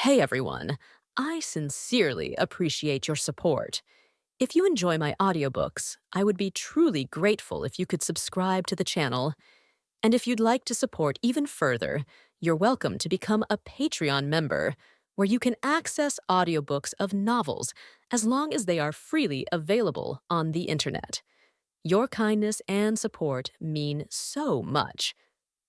Hey everyone, I sincerely appreciate your support. If you enjoy my audiobooks, I would be truly grateful if you could subscribe to the channel. And if you'd like to support even further, you're welcome to become a Patreon member, where you can access audiobooks of novels as long as they are freely available on the internet. Your kindness and support mean so much.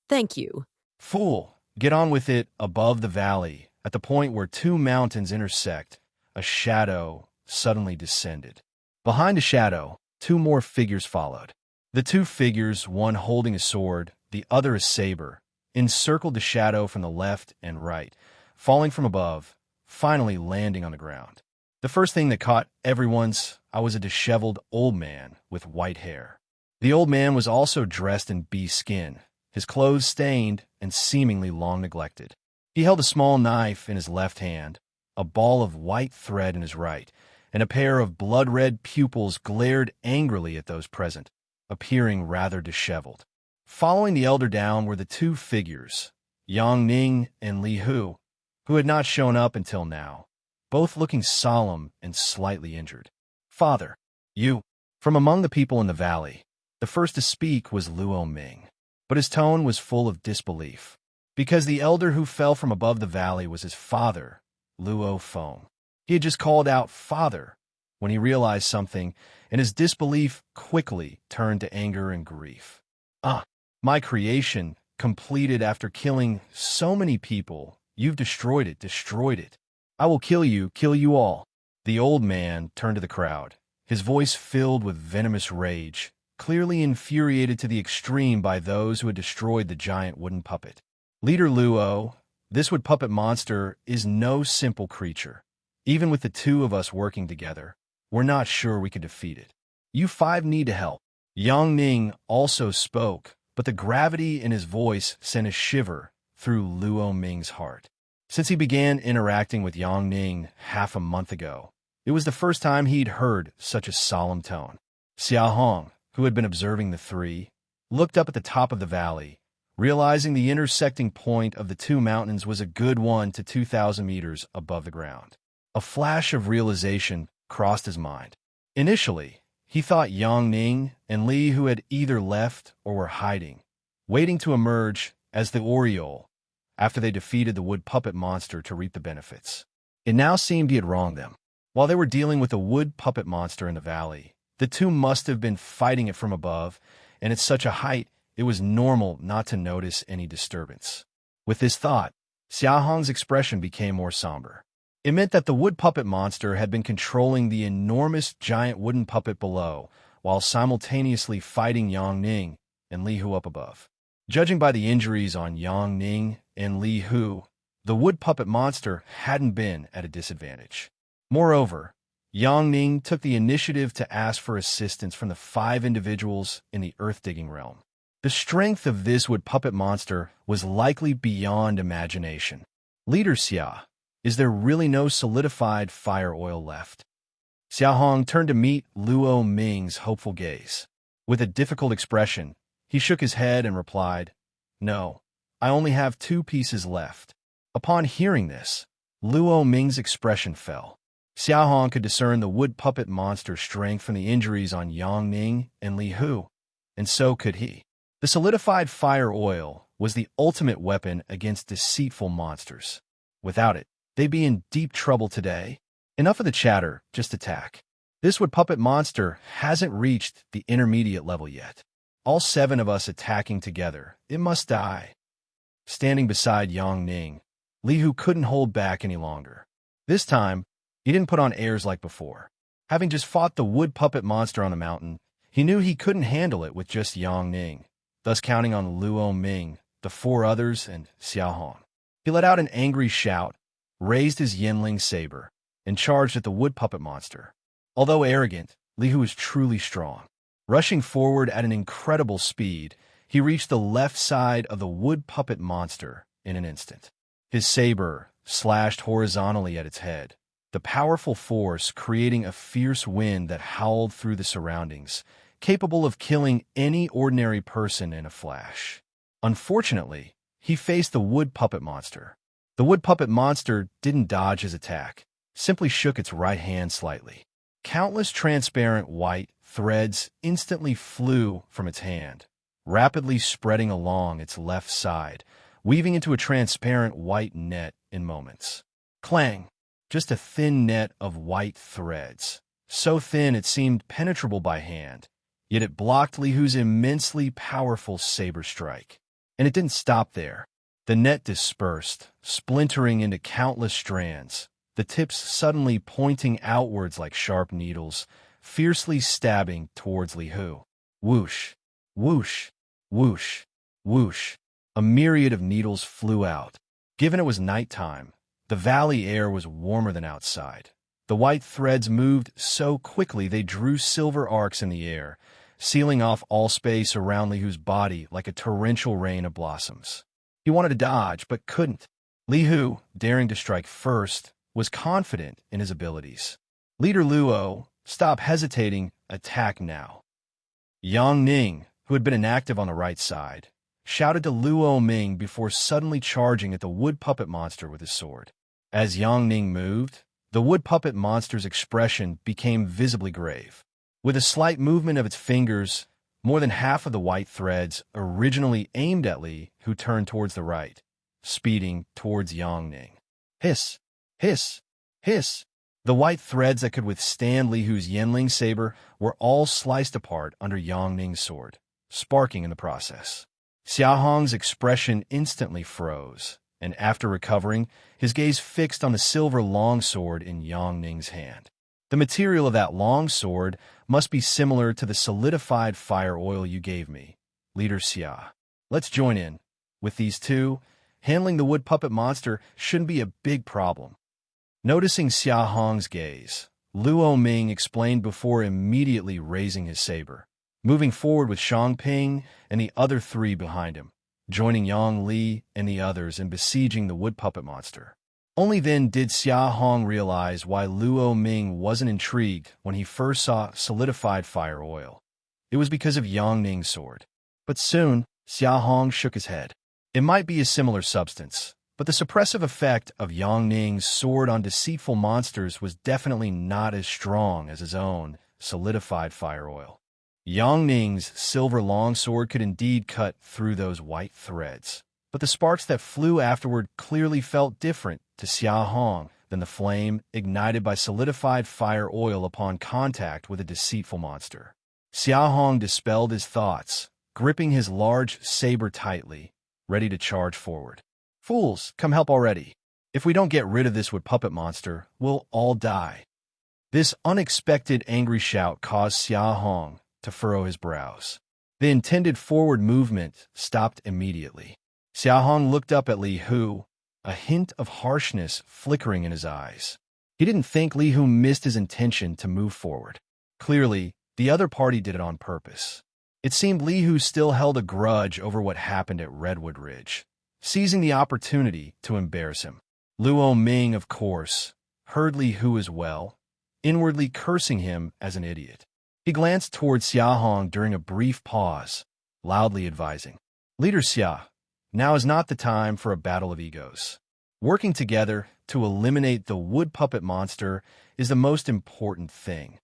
Thank you. Fool, get on with it. Above the valley, at the point where two mountains intersect, a shadow suddenly descended. Behind the shadow, two more figures followed. The two figures, one holding a sword, the other a saber, encircled the shadow from the left and right, falling from above, finally landing on the ground. The first thing that caught everyone's eye was a disheveled old man with white hair. The old man was also dressed in bee skin, his clothes stained and seemingly long neglected. He held a small knife in his left hand, a ball of white thread in his right, and a pair of blood-red pupils glared angrily at those present, appearing rather disheveled. Following the elder down were the two figures, Yang Ning and Li Hu, who had not shown up until now, both looking solemn and slightly injured. "Father, you." From among the people in the valley, the first to speak was Luo Ming, but his tone was full of disbelief, because the elder who fell from above the valley was his father, Luo Feng. He had just called out "father" when he realized something, and his disbelief quickly turned to anger and grief. "Ah, my creation, completed after killing so many people, you've destroyed it, destroyed it. I will kill you all." The old man turned to the crowd, his voice filled with venomous rage, clearly infuriated to the extreme by those who had destroyed the giant wooden puppet. "Leader Luo, this wood puppet monster is no simple creature. Even with the two of us working together, we're not sure we could defeat it. You five need help." Yang Ning also spoke, but the gravity in his voice sent a shiver through Luo Ming's heart. Since he began interacting with Yang Ning half a month ago, it was the first time he'd heard such a solemn tone. Xia Hong, who had been observing the three, looked up at the top of the valley, realizing the intersecting point of the two mountains was a good 1 to 2,000 meters above the ground. A flash of realization crossed his mind. Initially, he thought Yang Ning and Li Hu had either left or were hiding, waiting to emerge as the Oriole after they defeated the wood puppet monster to reap the benefits. It now seemed he had wronged them. While they were dealing with the wood puppet monster in the valley, the two must have been fighting it from above, and at such a height, it was normal not to notice any disturbance. With this thought, Xia Hong's expression became more somber. It meant that the wood puppet monster had been controlling the enormous giant wooden puppet below, while simultaneously fighting Yang Ning and Li Hu up above. Judging by the injuries on Yang Ning and Li Hu, the wood puppet monster hadn't been at a disadvantage. Moreover, Yang Ning took the initiative to ask for assistance from the 5 individuals in the earth-digging realm. The strength of this wood puppet monster was likely beyond imagination. "Leader Xia, is there really no solidified fire oil left?" Xia Hong turned to meet Luo Ming's hopeful gaze. With a difficult expression, he shook his head and replied, "No, I only have 2 pieces left." Upon hearing this, Luo Ming's expression fell. Xia Hong could discern the wood puppet monster's strength from the injuries on Yang Ning and Li Hu, and so could he. The solidified fire oil was the ultimate weapon against deceitful monsters. Without it, they'd be in deep trouble today. Enough of the chatter, just attack. This wood puppet monster hasn't reached the intermediate level yet. All 7 of us attacking together, it must die. Standing beside Yang Ning, Li Hu couldn't hold back any longer. This time, he didn't put on airs like before. Having just fought the wood puppet monster on the mountain, he knew he couldn't handle it with just Yang Ning, thus counting on Luo Ming, the 4 others, and Xia Hong. He let out an angry shout, raised his Yinling saber, and charged at the wood puppet monster. Although arrogant, Li Hu was truly strong. Rushing forward at an incredible speed, he reached the left side of the wood puppet monster in an instant. His saber slashed horizontally at its head, the powerful force creating a fierce wind that howled through the surroundings, capable of killing any ordinary person in a flash. Unfortunately, he faced the wood puppet monster, The wood puppet monster didn't dodge his attack, simply shook its right hand slightly. Countless transparent white threads instantly flew from its hand, rapidly spreading along its left side, weaving into a transparent white net in moments. Clang! Just a thin net of white threads, so thin it seemed penetrable by hand, yet it blocked Li Hu's immensely powerful saber strike. And it didn't stop there. The net dispersed, splintering into countless strands, the tips suddenly pointing outwards like sharp needles, fiercely stabbing towards Li Hu. Whoosh, whoosh, whoosh, whoosh. A myriad of needles flew out. Given it was nighttime, the valley air was warmer than outside. The white threads moved so quickly they drew silver arcs in the air, sealing off all space around Li Hu's body like a torrential rain of blossoms. He wanted to dodge, but couldn't. Li Hu, daring to strike first, was confident in his abilities. Leader Luo, stop hesitating, attack now. Yang Ning, who had been inactive on the right side, shouted to Luo Ming before suddenly charging at the wood puppet monster with his sword. As Yang Ning moved, the wood puppet monster's expression became visibly grave. With a slight movement of its fingers, more than half of the white threads originally aimed at Li, who turned towards the right, speeding towards Yang Ning. Hiss! Hiss! Hiss! The white threads that could withstand Li Hu's Yanling saber were all sliced apart under Yang Ning's sword, sparking in the process. Xia Hong's expression instantly froze, and after recovering, his gaze fixed on the silver longsword in Yang Ning's hand. The material of that long sword must be similar to the solidified fire oil you gave me, Leader Xia. Let's join in. With these two, handling the wood puppet monster shouldn't be a big problem. Noticing Xia Hong's gaze, Luo Ming explained before immediately raising his saber, moving forward with Shangping and the other three behind him, joining Yang Li and the others in besieging the wood puppet monster. Only then did Xia Hong realize why Luo Ming wasn't intrigued when he first saw solidified fire oil. It was because of Yang Ning's sword. But soon, Xia Hong shook his head. It might be a similar substance, but the suppressive effect of Yang Ning's sword on deceitful monsters was definitely not as strong as his own solidified fire oil. Yang Ning's silver longsword could indeed cut through those white threads, but the sparks that flew afterward clearly felt different to Xia Hong than the flame ignited by solidified fire oil upon contact with a deceitful monster. Xia Hong dispelled his thoughts, gripping his large saber tightly, ready to charge forward. Fools, come help already. If we don't get rid of this wood puppet monster, we'll all die. This unexpected angry shout caused Xia Hong to furrow his brows. The intended forward movement stopped immediately. Xia Hong looked up at Li Hu, a hint of harshness flickering in his eyes. He didn't think Li Hu missed his intention to move forward. Clearly, the other party did it on purpose. It seemed Li Hu still held a grudge over what happened at Redwood Ridge, seizing the opportunity to embarrass him. Luo Ming, of course, heard Li Hu as well, inwardly cursing him as an idiot. He glanced towards Xia Hong during a brief pause, loudly advising, Leader Xia, now is not the time for a battle of egos. Working together to eliminate the wood puppet monster is the most important thing.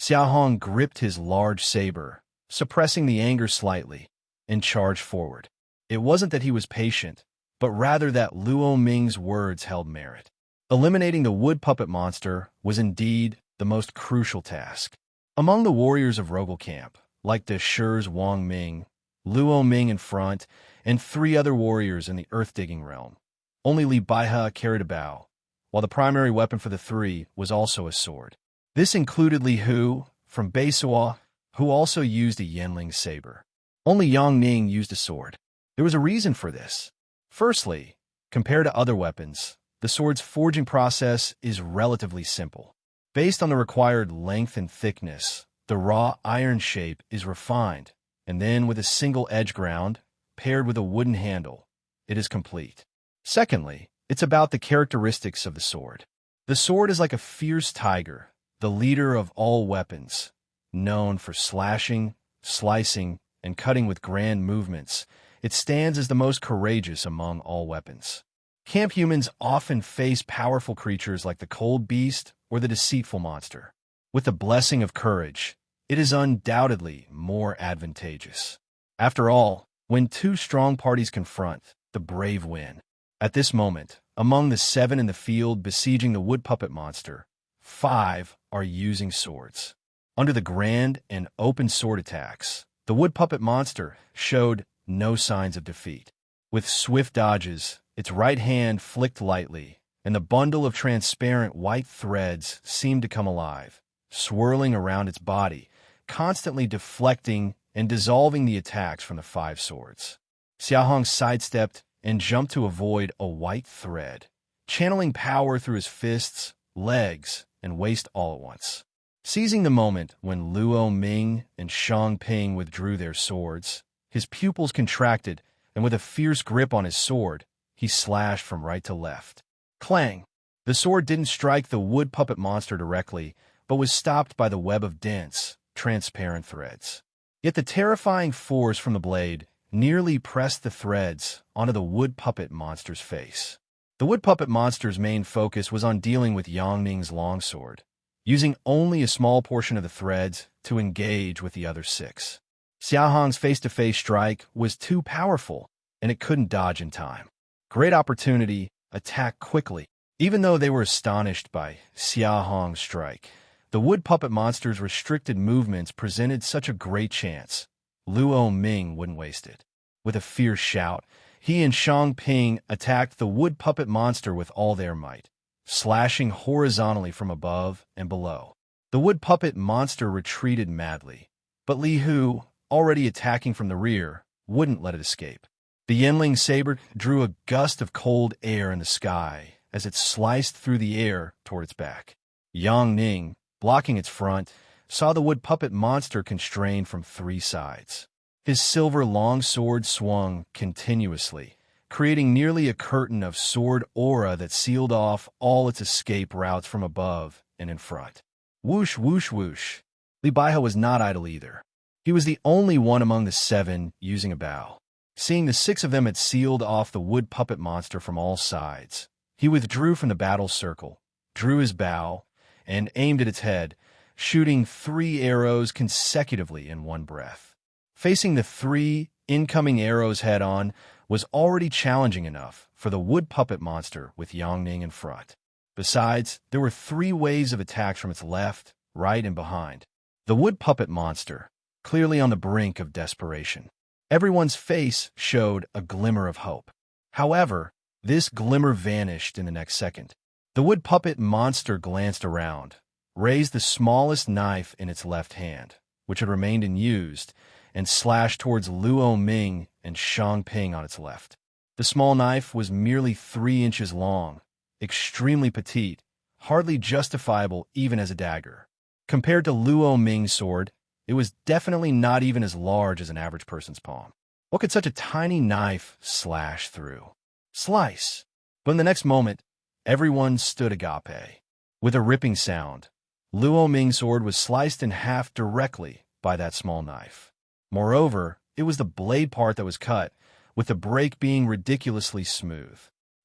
Xia Hong gripped his large saber, suppressing the anger slightly, and charged forward. It wasn't that he was patient, but rather that Luo Ming's words held merit. Eliminating the wood puppet monster was indeed the most crucial task. Among the warriors of Rogel Camp, like the Shi's Wang Ming, Luo Ming in front, and three other warriors in the earth-digging realm, only Li Baihe carried a bow, while the primary weapon for the three was also a sword. This included Li Hu from Beisuo, who also used a Yanling saber. Only Yang Ning used a sword. There was a reason for this. Firstly, compared to other weapons, the sword's forging process is relatively simple. Based on the required length and thickness, the raw iron shape is refined, and then with a single edge ground, paired with a wooden handle, it is complete. Secondly, it's about the characteristics of the sword. The sword is like a fierce tiger, the leader of all weapons, known for slashing, slicing, and cutting with grand movements. It stands as the most courageous among all weapons. Camp humans often face powerful creatures like the cold beast or the deceitful monster. With the blessing of courage, it is undoubtedly more advantageous. After all, when two strong parties confront, the brave win. At this moment, among the 7 in the field besieging the wood puppet monster, 5 are using swords. Under the grand and open sword attacks, the wood puppet monster showed no signs of defeat. With swift dodges, its right hand flicked lightly, and the bundle of transparent white threads seemed to come alive, swirling around its body, constantly deflecting and dissolving the attacks from the 5 swords. Xia Hong sidestepped and jumped to avoid a white thread, channeling power through his fists, legs, and waist all at once. Seizing the moment when Luo Ming and Shang Ping withdrew their swords, his pupils contracted, and with a fierce grip on his sword, he slashed from right to left. Clang! The sword didn't strike the wood puppet monster directly, but was stopped by the web of dense, transparent threads. Yet the terrifying force from the blade nearly pressed the threads onto the wood puppet monster's face. The wood puppet monster's main focus was on dealing with Yang Ning's longsword, using only a small portion of the threads to engage with the other 6. Xia Hong's face-to-face strike was too powerful, and it couldn't dodge in time. Great opportunity, attack quickly. Even though they were astonished by Xia Hong's strike, the wood puppet monster's restricted movements presented such a great chance. Luo Ming wouldn't waste it. With a fierce shout, he and Shang Ping attacked the wood puppet monster with all their might, slashing horizontally from above and below. The wood puppet monster retreated madly, but Li Hu, already attacking from the rear, wouldn't let it escape. The Yanling saber drew a gust of cold air in the sky as it sliced through the air toward its back. Yang Ning, blocking its front, saw the wood puppet monster constrained from 3 sides. His silver longsword swung continuously, creating nearly a curtain of sword aura that sealed off all its escape routes from above and in front. Whoosh, whoosh, whoosh. Li Baihe was not idle either. He was the only one among the 7 using a bow. Seeing the 6 of them had sealed off the wood puppet monster from all sides, he withdrew from the battle circle, drew his bow, and aimed at its head, shooting 3 arrows consecutively in one breath. Facing the 3 incoming arrows head-on was already challenging enough for the wood puppet monster with Yang Ning in front. Besides, there were 3 waves of attacks from its left, right, and behind. The wood puppet monster, clearly on the brink of desperation. Everyone's face showed a glimmer of hope. However, this glimmer vanished in the next second. The wood puppet monster glanced around, raised the smallest knife in its left hand, which had remained unused, and slashed towards Luo Ming and Shang Ping on its left. The small knife was merely 3 inches long, extremely petite, hardly justifiable even as a dagger. Compared to Luo Ming's sword, it was definitely not even as large as an average person's palm. What could such a tiny knife slash through? Slice! But in the next moment, everyone stood agape. With a ripping sound, Luo Ming's sword was sliced in half directly by that small knife. Moreover, it was the blade part that was cut, with the break being ridiculously smooth.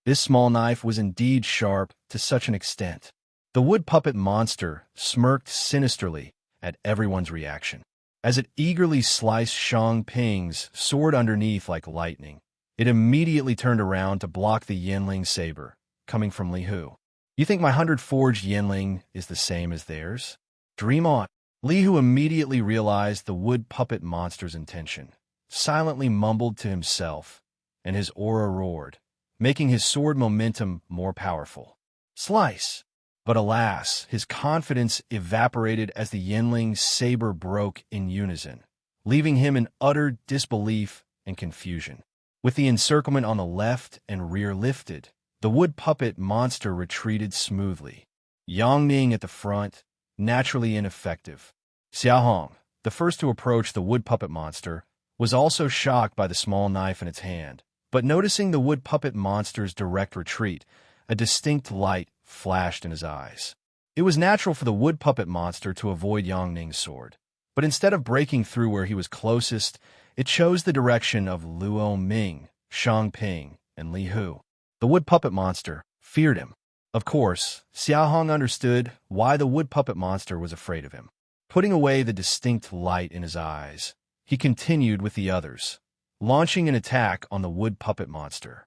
This small knife was indeed sharp to such an extent. The wood puppet monster smirked sinisterly at everyone's reaction. As it eagerly sliced Shang Ping's sword underneath like lightning, it immediately turned around to block the Yanling saber, coming from Li Hu. You think my 100-forged Yanling is the same as theirs? Dream on. Li Hu immediately realized the wood puppet monster's intention, silently mumbled to himself, and his aura roared, making his sword momentum more powerful. Slice! But alas, his confidence evaporated as the Yanling's saber broke in unison, leaving him in utter disbelief and confusion. With the encirclement on the left and rear lifted, the wood puppet monster retreated smoothly. Yang Ning at the front, naturally ineffective. Xia Hong, the first to approach the wood puppet monster, was also shocked by the small knife in its hand, but noticing the wood puppet monster's direct retreat, a distinct light flashed in his eyes. It was natural for the wood puppet monster to avoid Yang Ning's sword, but instead of breaking through where he was closest, it chose the direction of Luo Ming, Shang Ping, and Li Hu. The wood puppet monster feared him. Of course, Xia Hong understood why the wood puppet monster was afraid of him. Putting away the distinct light in his eyes, he continued with the others, launching an attack on the wood puppet monster.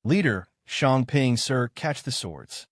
Leader, Shangping, sir, catch the swords.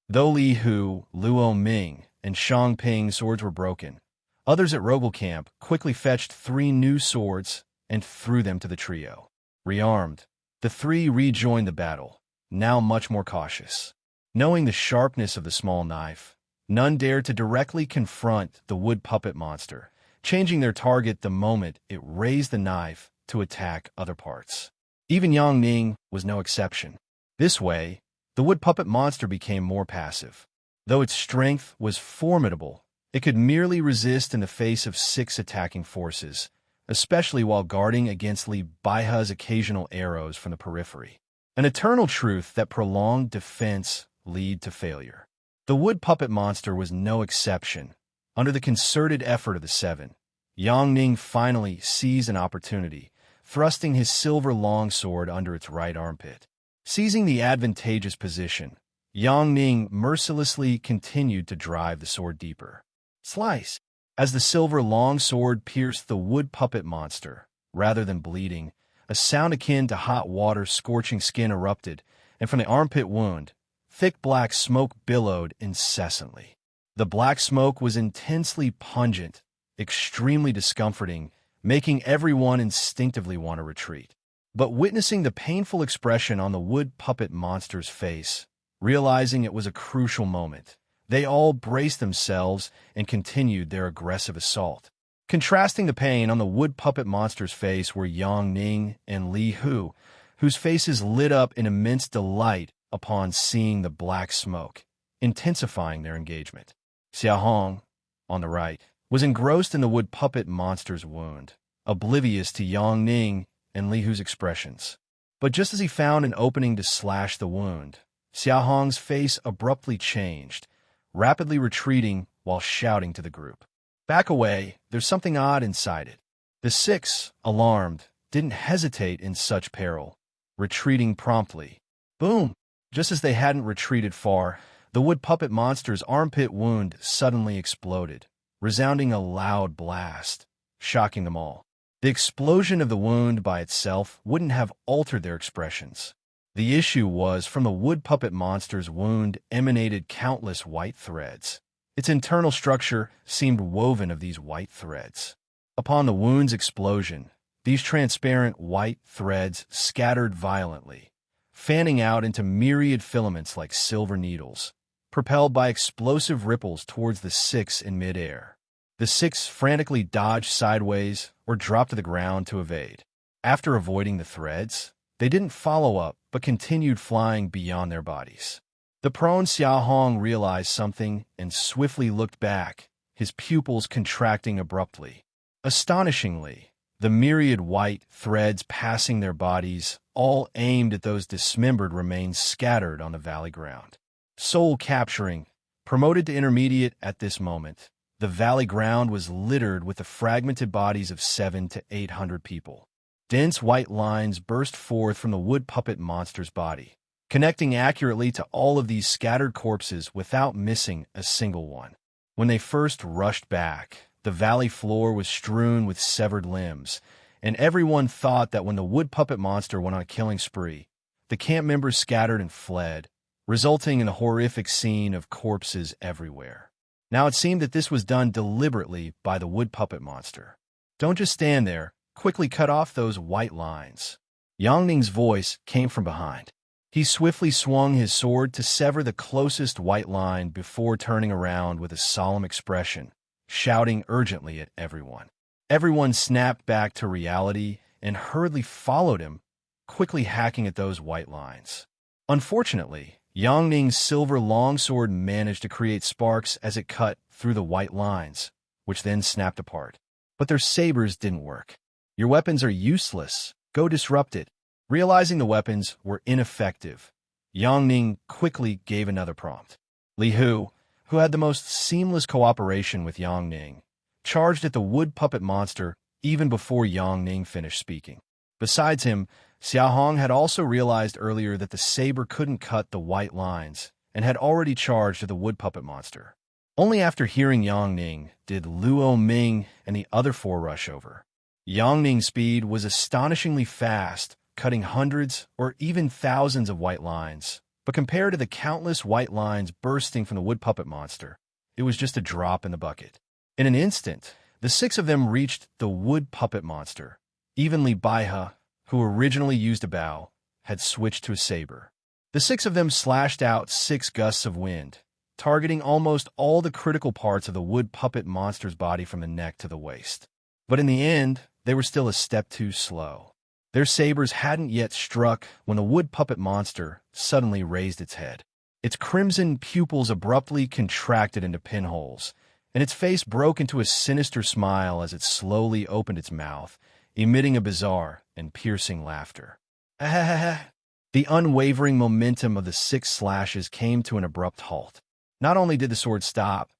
Though Li Hu, Luo Ming, and Shangping's swords were broken, others at Rogel Camp quickly fetched 3 new swords and threw them to the trio. Rearmed, the 3 rejoined the battle, now much more cautious. Knowing the sharpness of the small knife, none dared to directly confront the wood puppet monster, changing their target the moment it raised the knife to attack other parts. Even Yang Ning was no exception. This way, the wood puppet monster became more passive. Though its strength was formidable, it could merely resist in the face of 6 attacking forces, especially while guarding against Li Baihe's occasional arrows from the periphery. An eternal truth that prolonged defense lead to failure. The wood puppet monster was no exception. Under the concerted effort of the 7, Yang Ning finally seized an opportunity, thrusting his silver longsword under its right armpit. Seizing the advantageous position, Yang Ning mercilessly continued to drive the sword deeper. Slice! As the silver longsword pierced the wood puppet monster, rather than bleeding, a sound akin to hot water scorching skin erupted, and from the armpit wound, thick black smoke billowed incessantly. The black smoke was intensely pungent, extremely discomforting, making everyone instinctively want to retreat. But witnessing the painful expression on the wood puppet monster's face, realizing it was a crucial moment, they all braced themselves and continued their aggressive assault. Contrasting the pain on the wood puppet monster's face were Yang Ning and Li Hu, whose faces lit up in immense delight upon seeing the black smoke, intensifying their engagement. Xia Hong, on the right, was engrossed in the wood puppet monster's wound, oblivious to Yang Ning and Li Hu's expressions. But just as he found an opening to slash the wound, Xia Hong's face abruptly changed, rapidly retreating while shouting to the group. Back away, there's something odd inside it. The 6, alarmed, didn't hesitate in such peril, retreating promptly. Boom! Just as they hadn't retreated far, the wood puppet monster's armpit wound suddenly exploded, resounding a loud blast, shocking them all. The explosion of the wound by itself wouldn't have altered their expressions. The issue was from the wood puppet monster's wound emanated countless white threads. Its internal structure seemed woven of these white threads. Upon the wound's explosion, these transparent white threads scattered violently, fanning out into myriad filaments like silver needles, propelled by explosive ripples towards the 6 in midair. The 6 frantically dodged sideways or dropped to the ground to evade. After avoiding the threads, they didn't follow up but continued flying beyond their bodies. The prone Xia Hong realized something and swiftly looked back, his pupils contracting abruptly. Astonishingly, the myriad white threads passing their bodies all aimed at those dismembered remains scattered on the valley ground. Soul capturing, promoted to intermediate at this moment, the valley ground was littered with the fragmented bodies of 700 to 800 people. Dense white lines burst forth from the wood puppet monster's body, connecting accurately to all of these scattered corpses without missing a single one. When they first rushed back, the valley floor was strewn with severed limbs, and everyone thought that when the wood puppet monster went on a killing spree, the camp members scattered and fled, resulting in a horrific scene of corpses everywhere. Now it seemed that this was done deliberately by the wood puppet monster. Don't just stand there, quickly cut off those white lines. Yang Ning's voice came from behind. He swiftly swung his sword to sever the closest white line before turning around with a solemn expression, shouting urgently at everyone. Everyone snapped back to reality and hurriedly followed him, quickly hacking at those white lines. Unfortunately, Yang Ning's silver longsword managed to create sparks as it cut through the white lines, which then snapped apart. But their sabers didn't work. Your weapons are useless. Go disrupt it. Realizing the weapons were ineffective, Yang Ning quickly gave another prompt. Li Hu, who had the most seamless cooperation with Yang Ning, charged at the wood puppet monster even before Yang Ning finished speaking. Besides him, Xia Hong had also realized earlier that the saber couldn't cut the white lines and had already charged at the wood puppet monster. Only after hearing Yang Ning did Luo Ming and the other four rush over. Yang Ning's speed was astonishingly fast, cutting hundreds or even thousands of white lines. But compared to the countless white lines bursting from the wood puppet monster, it was just a drop in the bucket. In an instant, the six of them reached the wood puppet monster. Even Li Baihe, who originally used a bow, had switched to a saber. The six of them slashed out 6 gusts of wind, targeting almost all the critical parts of the wood puppet monster's body from the neck to the waist. But in the end, they were still a step too slow. Their sabers hadn't yet struck when the wood puppet monster suddenly raised its head. Its crimson pupils abruptly contracted into pinholes, and its face broke into a sinister smile as it slowly opened its mouth, emitting a bizarre and piercing laughter. The unwavering momentum of the 6 slashes came to an abrupt halt. Not only did the sword stop,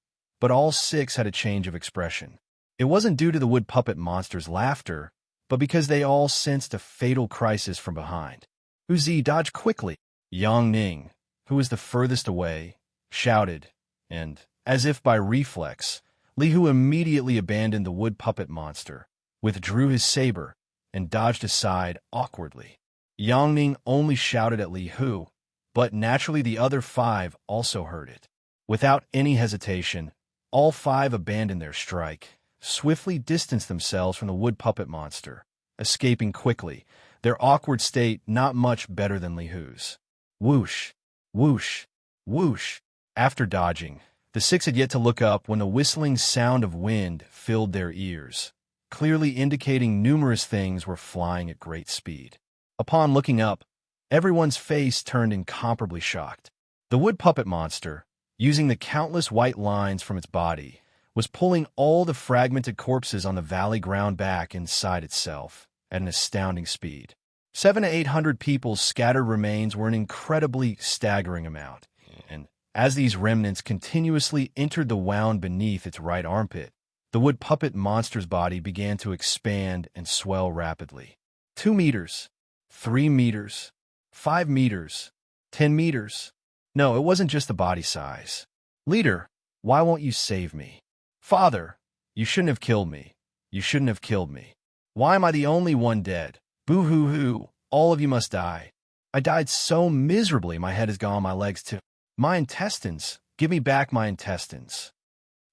but all 6 had a change of expression. It wasn't due to the wood puppet monster's laughter, but because they all sensed a fatal crisis from behind. Uzi dodged quickly. Yang Ning, who was the furthest away, shouted, and, as if by reflex, Li Hu immediately abandoned the wood puppet monster, withdrew his saber, and dodged aside awkwardly. Yang Ning only shouted at Li Hu, but naturally the other 5 also heard it. Without any hesitation, all 5 abandoned their strike, swiftly distanced themselves from the wood puppet monster, escaping quickly, their awkward state not much better than Li Hu's. Whoosh, whoosh, whoosh. After dodging, the 6 had yet to look up when the whistling sound of wind filled their ears, clearly indicating numerous things were flying at great speed. Upon looking up, everyone's face turned incomparably shocked. The wood puppet monster, using the countless white lines from its body, was pulling all the fragmented corpses on the valley ground back inside itself at an astounding speed. 700 to 800 people's scattered remains were an incredibly staggering amount, and as these remnants continuously entered the wound beneath its right armpit, the wood puppet monster's body began to expand and swell rapidly. 2 meters, 3 meters, 5 meters, 10 meters. No, it wasn't just the body size. Leader, why won't you save me? Father, you shouldn't have killed me. You shouldn't have killed me. Why am I the only one dead? Boo-hoo-hoo, all of you must die. I died so miserably my head is gone, my legs too. My intestines, give me back my intestines.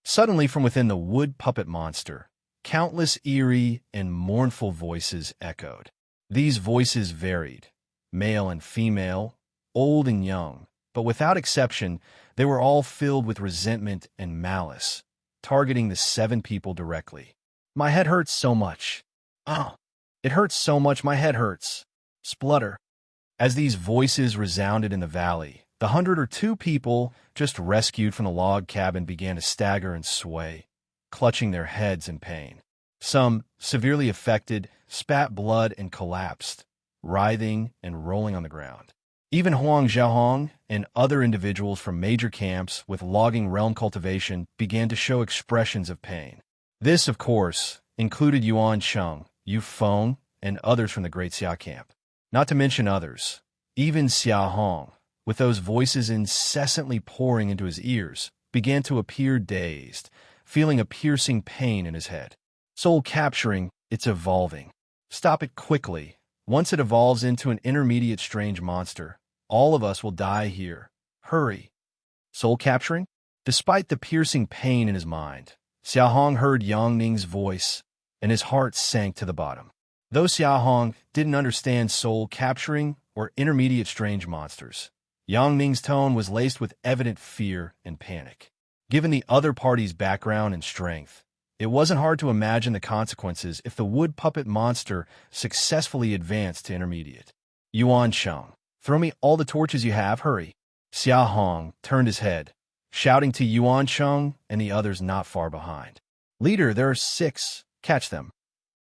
Suddenly from within the wood puppet monster, countless eerie and mournful voices echoed. These voices varied, male and female, old and young, but without exception, they were all filled with resentment and malice, targeting the 7 people directly. My head hurts so much. Oh, it hurts so much, my head hurts. Splutter. As these voices resounded in the valley, the 100 or 2 people just rescued from the log cabin began to stagger and sway, clutching their heads in pain. Some, severely affected, spat blood and collapsed, writhing and rolling on the ground. Even Xia Hong and other individuals from major camps with logging realm cultivation began to show expressions of pain. This, of course, included Yuan Cheng, Yu Feng, and others from the Great Xia camp. Not to mention others, even Xia Hong, with those voices incessantly pouring into his ears, began to appear dazed, feeling a piercing pain in his head. Soul capturing, it's evolving. Stop it quickly. Once it evolves into an intermediate strange monster, all of us will die here. Hurry. Soul capturing? Despite the piercing pain in his mind, Xia Hong heard Yang Ning's voice, and his heart sank to the bottom. Though Xia Hong didn't understand soul capturing or intermediate strange monsters, Yang Ning's tone was laced with evident fear and panic. Given the other party's background and strength, it wasn't hard to imagine the consequences if the wood puppet monster successfully advanced to intermediate. Yuan Cheng, throw me all the torches you have, hurry. Xia Hong turned his head, shouting to Yuan Cheng and the others not far behind. Leader, there are 6. Catch them.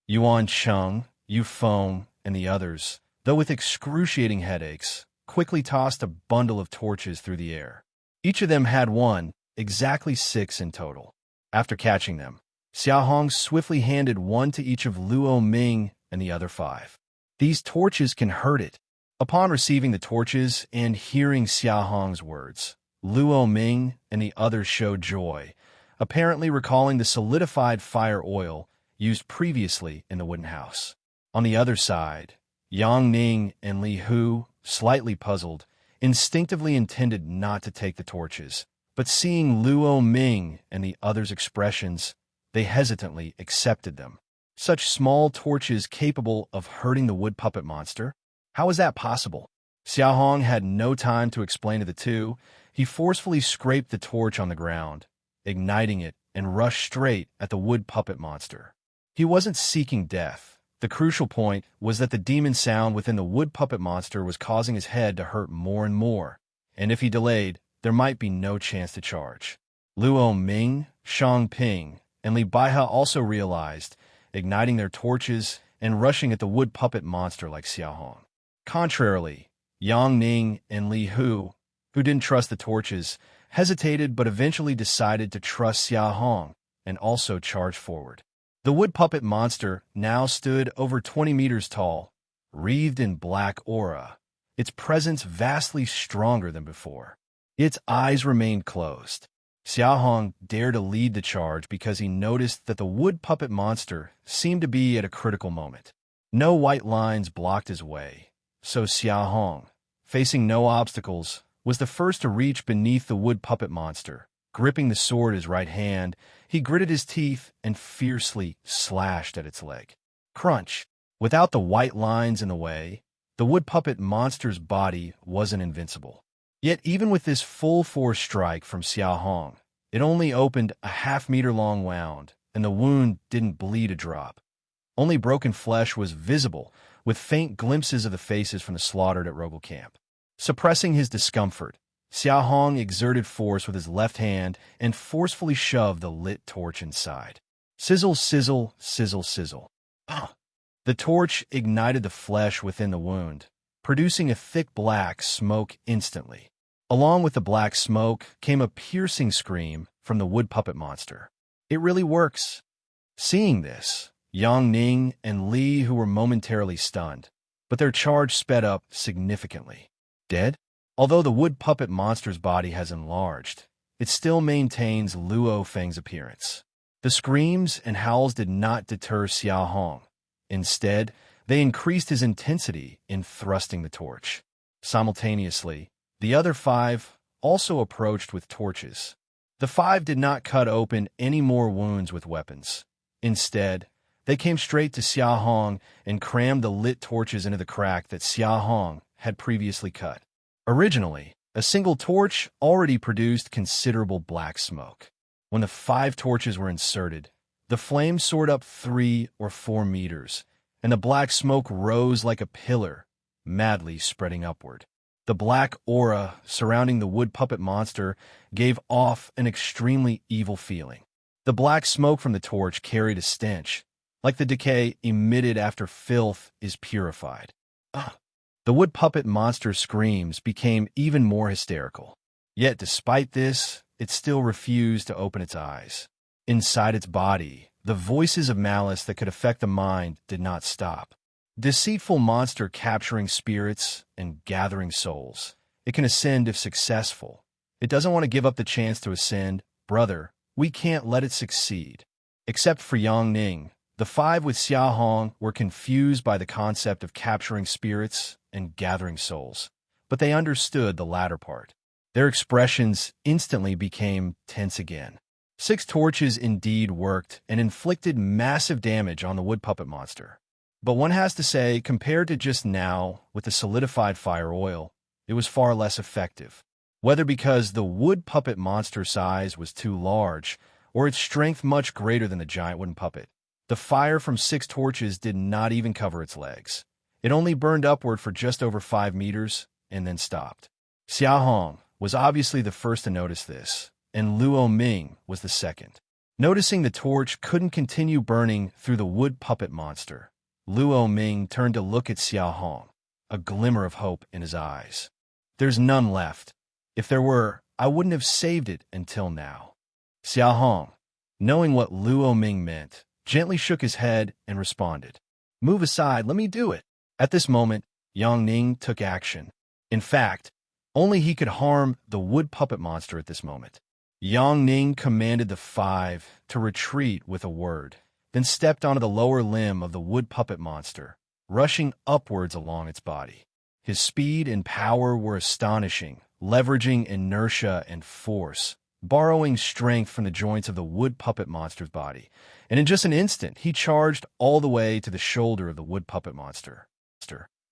Yuan Cheng, Yu Feng, and the others, though with excruciating headaches, quickly tossed a bundle of torches through the air. Each of them had one, exactly 6 in total. After catching them, Xia Hong swiftly handed one to each of Luo Ming and the other 5. These torches can hurt it. Upon receiving the torches and hearing Xia Hong's words, Luo Ming and the others showed joy, apparently recalling the solidified fire oil used previously in the wooden house. On the other side, Yang Ning and Li Hu, slightly puzzled, instinctively intended not to take the torches, but seeing Luo Ming and the others' expressions, they hesitantly accepted them. Such small torches capable of hurting the wood puppet monster? How is that possible? Xia Hong had no time to explain to the two. He forcefully scraped the torch on the ground, igniting it, and rushed straight at the wood puppet monster. He wasn't seeking death. The crucial point was that the demon sound within the wood puppet monster was causing his head to hurt more and more, and if he delayed, there might be no chance to charge. Luo Ming, Shang Ping, and Li Baihe also realized, igniting their torches and rushing at the wood puppet monster like Xia Hong. Contrarily, Yang Ning and Li Hu, who didn't trust the torches, hesitated but eventually decided to trust Xia Hong and also charged forward. The wood puppet monster now stood over 20 meters tall, wreathed in black aura, its presence vastly stronger than before. Its eyes remained closed. Xia Hong dared to lead the charge because he noticed that the wood puppet monster seemed to be at a critical moment. No white lines blocked his way, so Xia Hong, facing no obstacles, was the first to reach beneath the wood puppet monster. Gripping the sword in his right hand, he gritted his teeth and fiercely slashed at its leg. Crunch! Without the white lines in the way, the wood puppet monster's body wasn't invincible. Yet even with this full-force strike from Xia Hong, it only opened a half-meter-long wound, and the wound didn't bleed a drop. Only broken flesh was visible, with faint glimpses of the faces from the slaughtered at Rogel camp. Suppressing his discomfort, Xia Hong exerted force with his left hand and forcefully shoved the lit torch inside. Sizzle, sizzle, sizzle, sizzle. The torch ignited the flesh within the wound, producing a thick black smoke instantly. Along with the black smoke came a piercing scream from the wood puppet monster. It really works. Seeing this, Yang Ning and Li, who were momentarily stunned, but their charge sped up significantly. Dead? Although the wood puppet monster's body has enlarged, it still maintains Luo Feng's appearance. The screams and howls did not deter Xia Hong. Instead, they increased his intensity in thrusting the torch. Simultaneously, the other five also approached with torches. The five did not cut open any more wounds with weapons. Instead, they came straight to Xia Hong and crammed the lit torches into the crack that Xia Hong had previously cut. Originally, a single torch already produced considerable black smoke. When the 5 torches were inserted, the flames soared up 3 or 4 meters, and the black smoke rose like a pillar, madly spreading upward. The black aura surrounding the wood puppet monster gave off an extremely evil feeling. The black smoke from the torch carried a stench, like the decay emitted after filth is purified. The wood puppet monster's screams became even more hysterical. Yet despite this, it still refused to open its eyes. Inside its body, the voices of malice that could affect the mind did not stop. Deceitful monster capturing spirits and gathering souls. It can ascend if successful. It doesn't want to give up the chance to ascend. Brother, we can't let it succeed. Except for Yang Ning, the 5 with Xia Hong were confused by the concept of capturing spirits and gathering souls, but they understood the latter part. Their expressions instantly became tense again. 6 torches indeed worked and inflicted massive damage on the wood puppet monster. But one has to say, compared to just now with the solidified fire oil, it was far less effective. Whether because the wood puppet monster size was too large, or its strength much greater than the giant wooden puppet, the fire from 6 torches did not even cover its legs. It only burned upward for just over 5 meters and then stopped. Xia Hong was obviously the first to notice this, and Luo Ming was the second. Noticing the torch couldn't continue burning through the wood puppet monster, Luo Ming turned to look at Xia Hong, a glimmer of hope in his eyes. There's none left. If there were, I wouldn't have saved it until now. Xia Hong, knowing what Luo Ming meant, gently shook his head and responded, Move aside, let me do it. At this moment, Yang Ning took action. In fact, only he could harm the wood puppet monster at this moment. Yang Ning commanded the five to retreat with a word, then stepped onto the lower limb of the wood puppet monster, rushing upwards along its body. His speed and power were astonishing, leveraging inertia and force, borrowing strength from the joints of the wood puppet monster's body, and in just an instant he charged all the way to the shoulder of the wood puppet monster.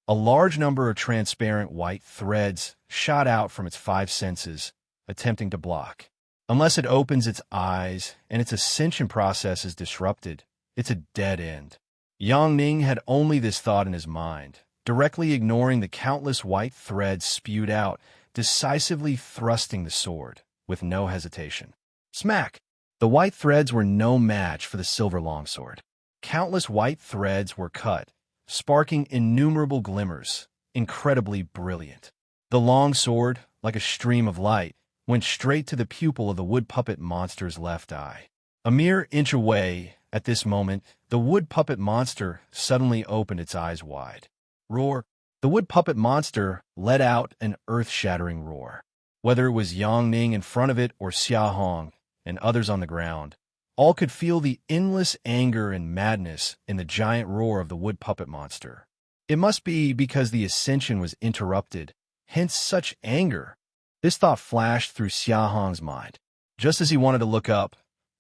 A large number of transparent white threads shot out from its five senses, attempting to block. Unless it opens its eyes and its ascension process is disrupted, it's a dead end. Yang Ning had only this thought in his mind, directly ignoring the countless white threads spewed out, decisively thrusting the sword, with no hesitation. Smack! The white threads were no match for the silver longsword. Countless white threads were cut, sparking innumerable glimmers, incredibly brilliant. The longsword, like a stream of light, went straight to the pupil of the wood puppet monster's left eye. A mere inch away, at this moment, the wood puppet monster suddenly opened its eyes wide. Roar! The wood puppet monster let out an earth-shattering roar. Whether it was Yang Ning in front of it or Xia Hong and others on the ground, all could feel the endless anger and madness in the giant roar of the wood puppet monster. It must be because the ascension was interrupted, hence such anger. This thought flashed through Xia Hong's mind. Just as he wanted to look up,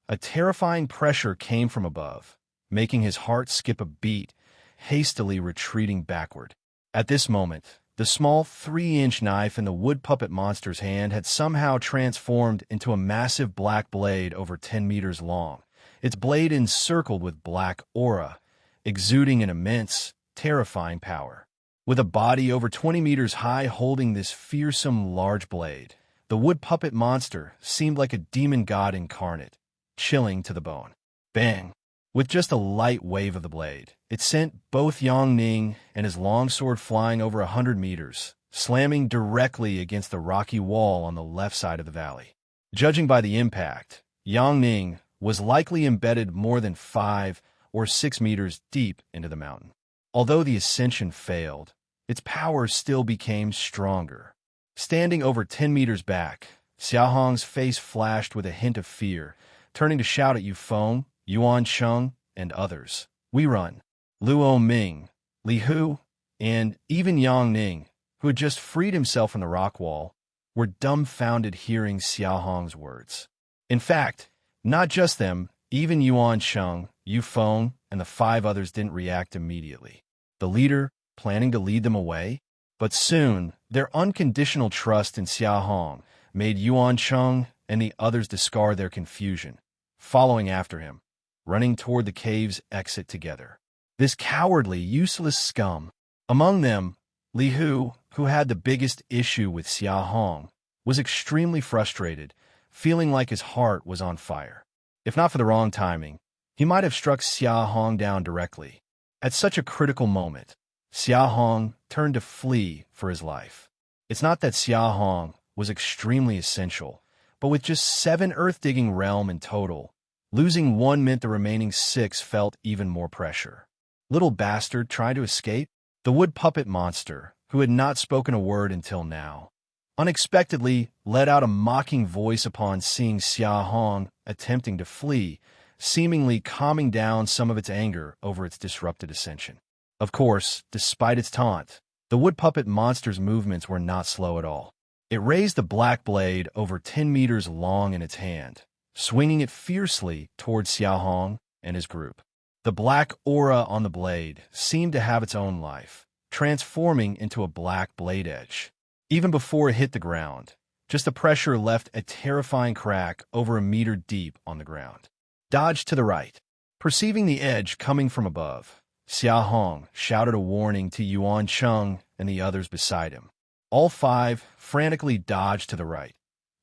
a terrifying pressure came from above, making his heart skip a beat, hastily retreating backward. At this moment, the small 3-inch knife in the wood puppet monster's hand had somehow transformed into a massive black blade over 10 meters long, its blade encircled with black aura, exuding an immense, terrifying power. With a body over 20 meters high holding this fearsome large blade, the wood puppet monster seemed like a demon god incarnate, chilling to the bone. Bang! With just a light wave of the blade, it sent both Yang Ning and his longsword flying over 100 meters, slamming directly against the rocky wall on the left side of the valley. Judging by the impact, Yang Ning was likely embedded more than 5 or 6 meters deep into the mountain. Although the ascension failed, its power still became stronger. Standing over 10 meters back, Xia Hong's face flashed with a hint of fear, turning to shout at Yu Feng, Yuan Sheng, and others. We run. Luo Ming, Li Hu, and even Yang Ning, who had just freed himself from the rock wall, were dumbfounded hearing Xia Hong's words. In fact, not just them, even Yuan Sheng, Yu Feng, and the 5 others didn't react immediately. The leader, planning to lead them away, but soon their unconditional trust in Xia Hong made Yuan Sheng and the others discard their confusion, following after him, running toward the cave's exit together. This cowardly, useless scum. Among them, Li Hu, who had the biggest issue with Xia Hong, was extremely frustrated, feeling like his heart was on fire. If not for the wrong timing, he might have struck Xia Hong down directly. At such a critical moment, Xia Hong turned to flee for his life. It's not that Xia Hong was extremely essential, but with just 7 earth-digging realm in total, losing 1 meant the remaining 6 felt even more pressure. Little bastard tried to escape. The wood puppet monster, who had not spoken a word until now, unexpectedly let out a mocking voice upon seeing Xia Hong attempting to flee, seemingly calming down some of its anger over its disrupted ascension. Of course, despite its taunt, the wood puppet monster's movements were not slow at all. It raised the black blade over 10 meters long in its hand, swinging it fiercely towards Xia Hong and his group. The black aura on the blade seemed to have its own life, transforming into a black blade edge. Even before it hit the ground, just the pressure left a terrifying crack over 1 meter deep on the ground. Dodge to the right. Perceiving the edge coming from above, Xia Hong shouted a warning to Yuan Sheng and the others beside him. All 5 frantically dodged to the right,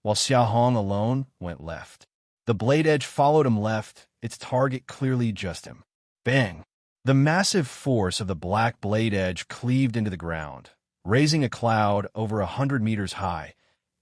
while Xia Hong alone went left. The blade edge followed him left, its target clearly just him. Bang! The massive force of the black blade edge cleaved into the ground, raising a cloud over 100 meters high,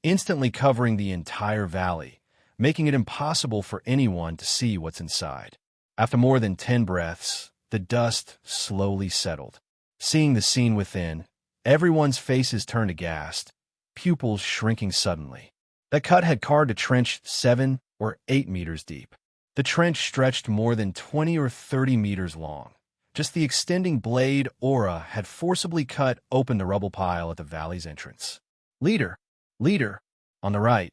instantly covering the entire valley, making it impossible for anyone to see what's inside. After more than 10 breaths, the dust slowly settled. Seeing the scene within, everyone's faces turned aghast, pupils shrinking suddenly. That cut had carved a trench 7 or 8 meters deep. The trench stretched more than 20 or 30 meters long. Just the extending blade aura had forcibly cut open the rubble pile at the valley's entrance. Leader! Leader! On the right,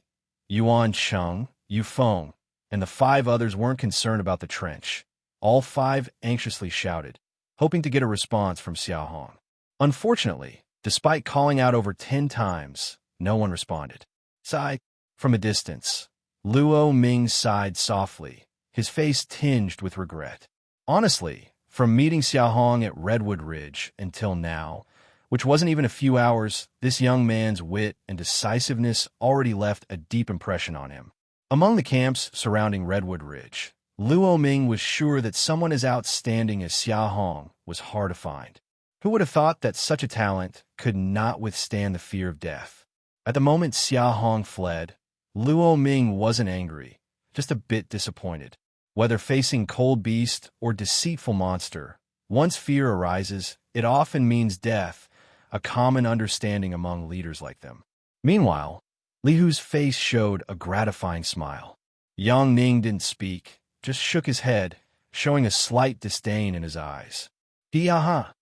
Yuan Cheng, Yu Feng, and the 5 others weren't concerned about the trench. All 5 anxiously shouted, hoping to get a response from Xia Hong. Unfortunately, despite calling out over 10 times, no one responded. Sigh. From a distance, Luo Ming sighed softly, his face tinged with regret. Honestly, from meeting Xia Hong at Redwood Ridge until now, which wasn't even a few hours, this young man's wit and decisiveness already left a deep impression on him. Among the camps surrounding Redwood Ridge, Luo Ming was sure that someone as outstanding as Xia Hong was hard to find. Who would have thought that such a talent could not withstand the fear of death? At the moment Xia Hong fled, Luo Ming wasn't angry, just a bit disappointed. Whether facing cold beast or deceitful monster, once fear arises, it often means death, a common understanding among leaders like them. Meanwhile, Li Hu's face showed a gratifying smile. Yang Ning didn't speak, just shook his head, showing a slight disdain in his eyes. Aha!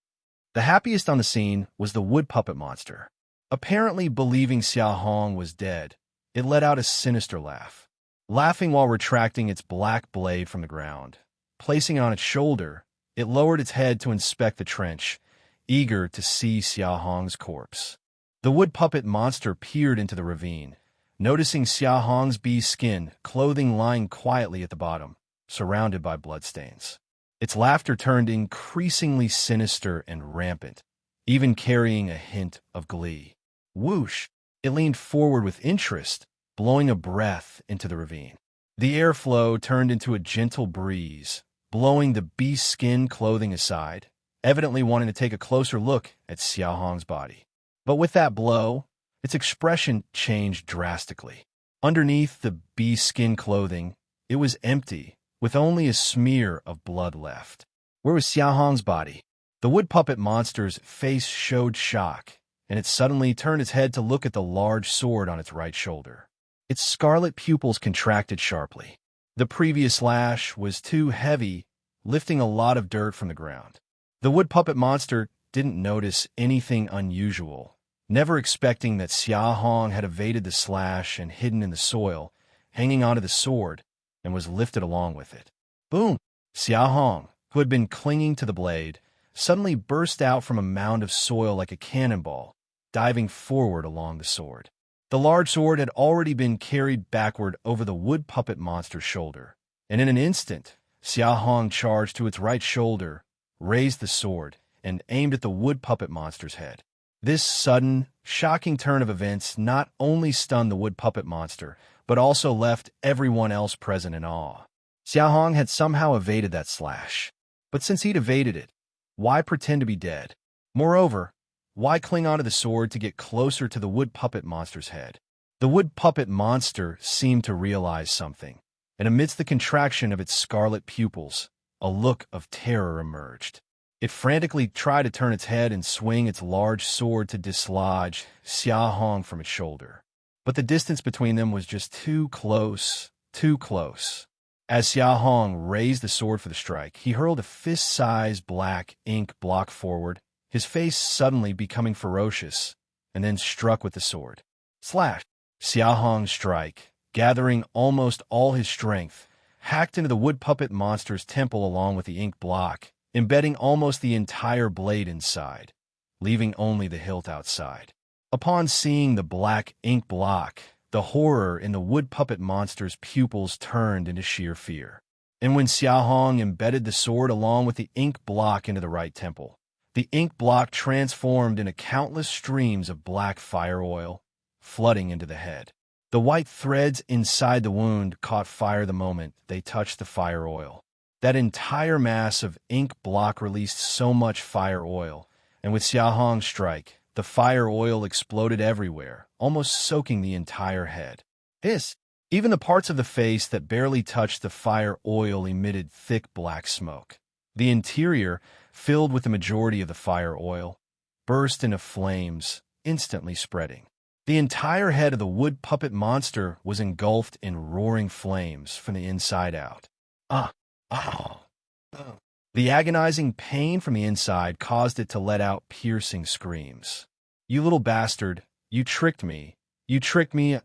The happiest on the scene was the wood puppet monster. Apparently believing Xia Hong was dead, it let out a sinister laugh. Laughing while retracting its black blade from the ground. Placing it on its shoulder, it lowered its head to inspect the trench, eager to see Xia Hong's corpse. The wood puppet monster peered into the ravine, noticing Xia Hong's bee skin clothing lying quietly at the bottom, surrounded by bloodstains. Its laughter turned increasingly sinister and rampant, even carrying a hint of glee. Whoosh! It leaned forward with interest, blowing a breath into the ravine. The airflow turned into a gentle breeze, blowing the beast's skin clothing aside, evidently wanting to take a closer look at Xia Hong's body. But with that blow, its expression changed drastically. Underneath the beast's skin clothing, it was empty, with only a smear of blood left. Where was Xia Hong's body? The wood puppet monster's face showed shock, and it suddenly turned its head to look at the large sword on its right shoulder. Its scarlet pupils contracted sharply. The previous slash was too heavy, lifting a lot of dirt from the ground. The wood puppet monster didn't notice anything unusual, never expecting that Xia Hong had evaded the slash and hidden in the soil, hanging onto the sword, and was lifted along with it. Boom! Xia Hong, who had been clinging to the blade, suddenly burst out from a mound of soil like a cannonball, diving forward along the sword. The large sword had already been carried backward over the wood puppet monster's shoulder, and in an instant, Xia Hong charged to its right shoulder, raised the sword, and aimed at the wood puppet monster's head. This sudden, shocking turn of events not only stunned the wood puppet monster, but also left everyone else present in awe. Xia Hong had somehow evaded that slash. But since he'd evaded it, why pretend to be dead? Moreover, why cling onto the sword to get closer to the wood puppet monster's head? The wood puppet monster seemed to realize something, and amidst the contraction of its scarlet pupils, a look of terror emerged. It frantically tried to turn its head and swing its large sword to dislodge Xia Hong from its shoulder. But the distance between them was just too close, too close. As Xia Hong raised the sword for the strike, he hurled a fist-sized black ink block forward, his face suddenly becoming ferocious, and then struck with the sword. Slash! Xia Hong's strike, gathering almost all his strength, hacked into the wood puppet monster's temple along with the ink block, embedding almost the entire blade inside, leaving only the hilt outside. Upon seeing the black ink block, the horror in the wood puppet monster's pupils turned into sheer fear. And when Xia Hong embedded the sword along with the ink block into the right temple, the ink block transformed into countless streams of black fire oil, flooding into the head. The white threads inside the wound caught fire the moment they touched the fire oil. That entire mass of ink block released so much fire oil, and with Xia Hong's strike, the fire oil exploded everywhere, almost soaking the entire head. Even the parts of the face that barely touched the fire oil emitted thick black smoke. The interior, filled with the majority of the fire oil, burst into flames, instantly spreading. The entire head of the wood puppet monster was engulfed in roaring flames from the inside out. Ah! Ah! Ah. The agonizing pain from the inside caused it to let out piercing screams. "You little bastard! You tricked me! You tricked me!"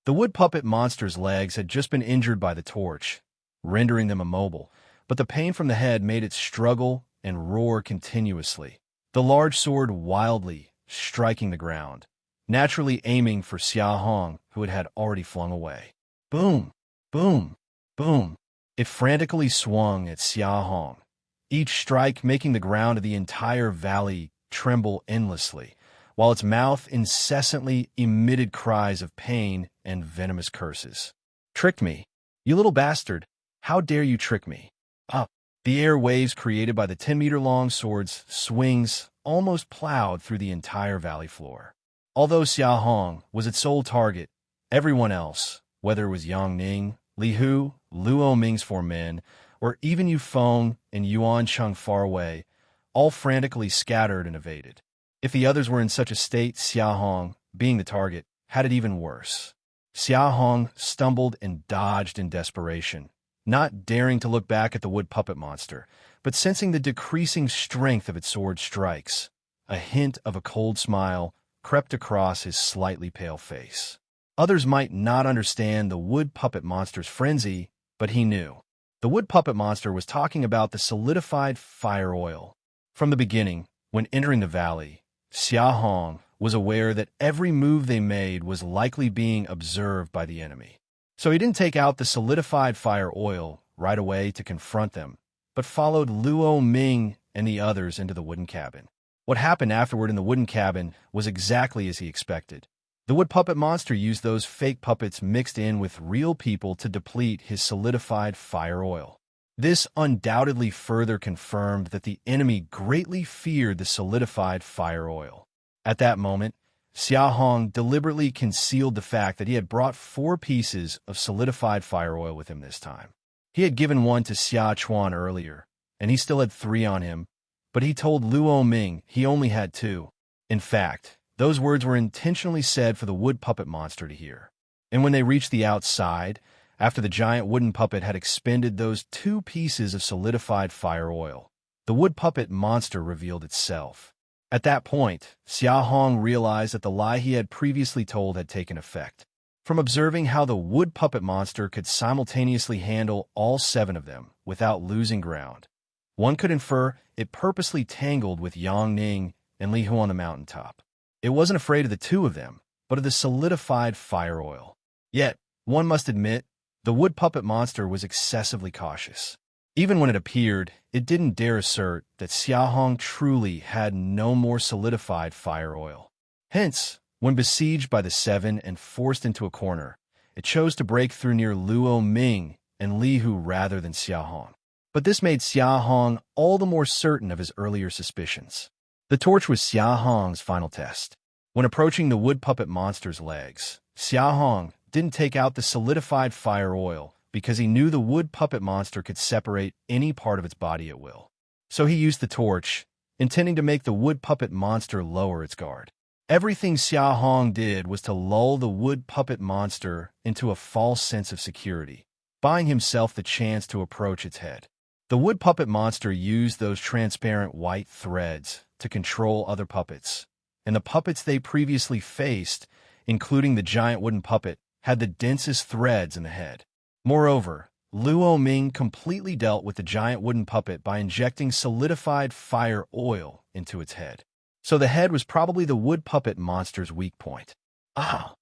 The wood puppet monster's legs had just been injured by the torch, rendering them immobile, but the pain from the head made it struggle and roar continuously, the large sword wildly striking the ground, naturally aiming for Xia Hong, who it had already flung away. Boom! Boom! Boom! It frantically swung at Xia Hong, each strike making the ground of the entire valley tremble endlessly, while its mouth incessantly emitted cries of pain and venomous curses. "Tricked me! You little bastard! How dare you trick me!" Up! The air waves created by the 10-meter-long sword's swings almost plowed through the entire valley floor. Although Xia Hong was its sole target, everyone else, whether it was Yang Ning, Li Hu, Luo Ming's 4 men, or even Yu Feng and Yuan Cheng far away, all frantically scattered and evaded. If the others were in such a state, Xia Hong, being the target, had it even worse. Xia Hong stumbled and dodged in desperation, not daring to look back at the wood puppet monster, but sensing the decreasing strength of its sword strikes. A hint of a cold smile crept across his slightly pale face. Others might not understand the wood puppet monster's frenzy, but he knew. The wood puppet monster was talking about the solidified fire oil. From the beginning, when entering the valley, Xia Hong was aware that every move they made was likely being observed by the enemy. So he didn't take out the solidified fire oil right away to confront them, but followed Luo Ming and the others into the wooden cabin. What happened afterward in the wooden cabin was exactly as he expected. The wood puppet monster used those fake puppets mixed in with real people to deplete his solidified fire oil. This undoubtedly further confirmed that the enemy greatly feared the solidified fire oil. At that moment, Xia Hong deliberately concealed the fact that he had brought 4 pieces of solidified fire oil with him this time. He had given one to Xia Chuan earlier, and he still had 3 on him, but he told Luo Ming he only had 2. In fact, those words were intentionally said for the wood puppet monster to hear. And when they reached the outside, after the giant wooden puppet had expended those 2 pieces of solidified fire oil, the wood puppet monster revealed itself. At that point, Xia Hong realized that the lie he had previously told had taken effect. From observing how the wood puppet monster could simultaneously handle all 7 of them without losing ground, one could infer it purposely tangled with Yang Ning and Li Hu on the mountaintop. It wasn't afraid of the 2 of them, but of the solidified fire oil. Yet, one must admit, the wood puppet monster was excessively cautious. Even when it appeared, it didn't dare assert that Xia Hong truly had no more solidified fire oil. Hence, when besieged by the 7 and forced into a corner, it chose to break through near Luo Ming and Li Hu rather than Xia Hong. But this made Xia Hong all the more certain of his earlier suspicions. The torch was Xia Hong's final test. When approaching the wood puppet monster's legs, Xia Hong didn't take out the solidified fire oil because he knew the wood puppet monster could separate any part of its body at will. So he used the torch, intending to make the wood puppet monster lower its guard. Everything Xia Hong did was to lull the wood puppet monster into a false sense of security, buying himself the chance to approach its head. The wood puppet monster used those transparent white threads to control other puppets, and the puppets they previously faced, including the giant wooden puppet, had the densest threads in the head. Moreover, Luo Ming completely dealt with the giant wooden puppet by injecting solidified fire oil into its head. So the head was probably the wood puppet monster's weak point. Ah!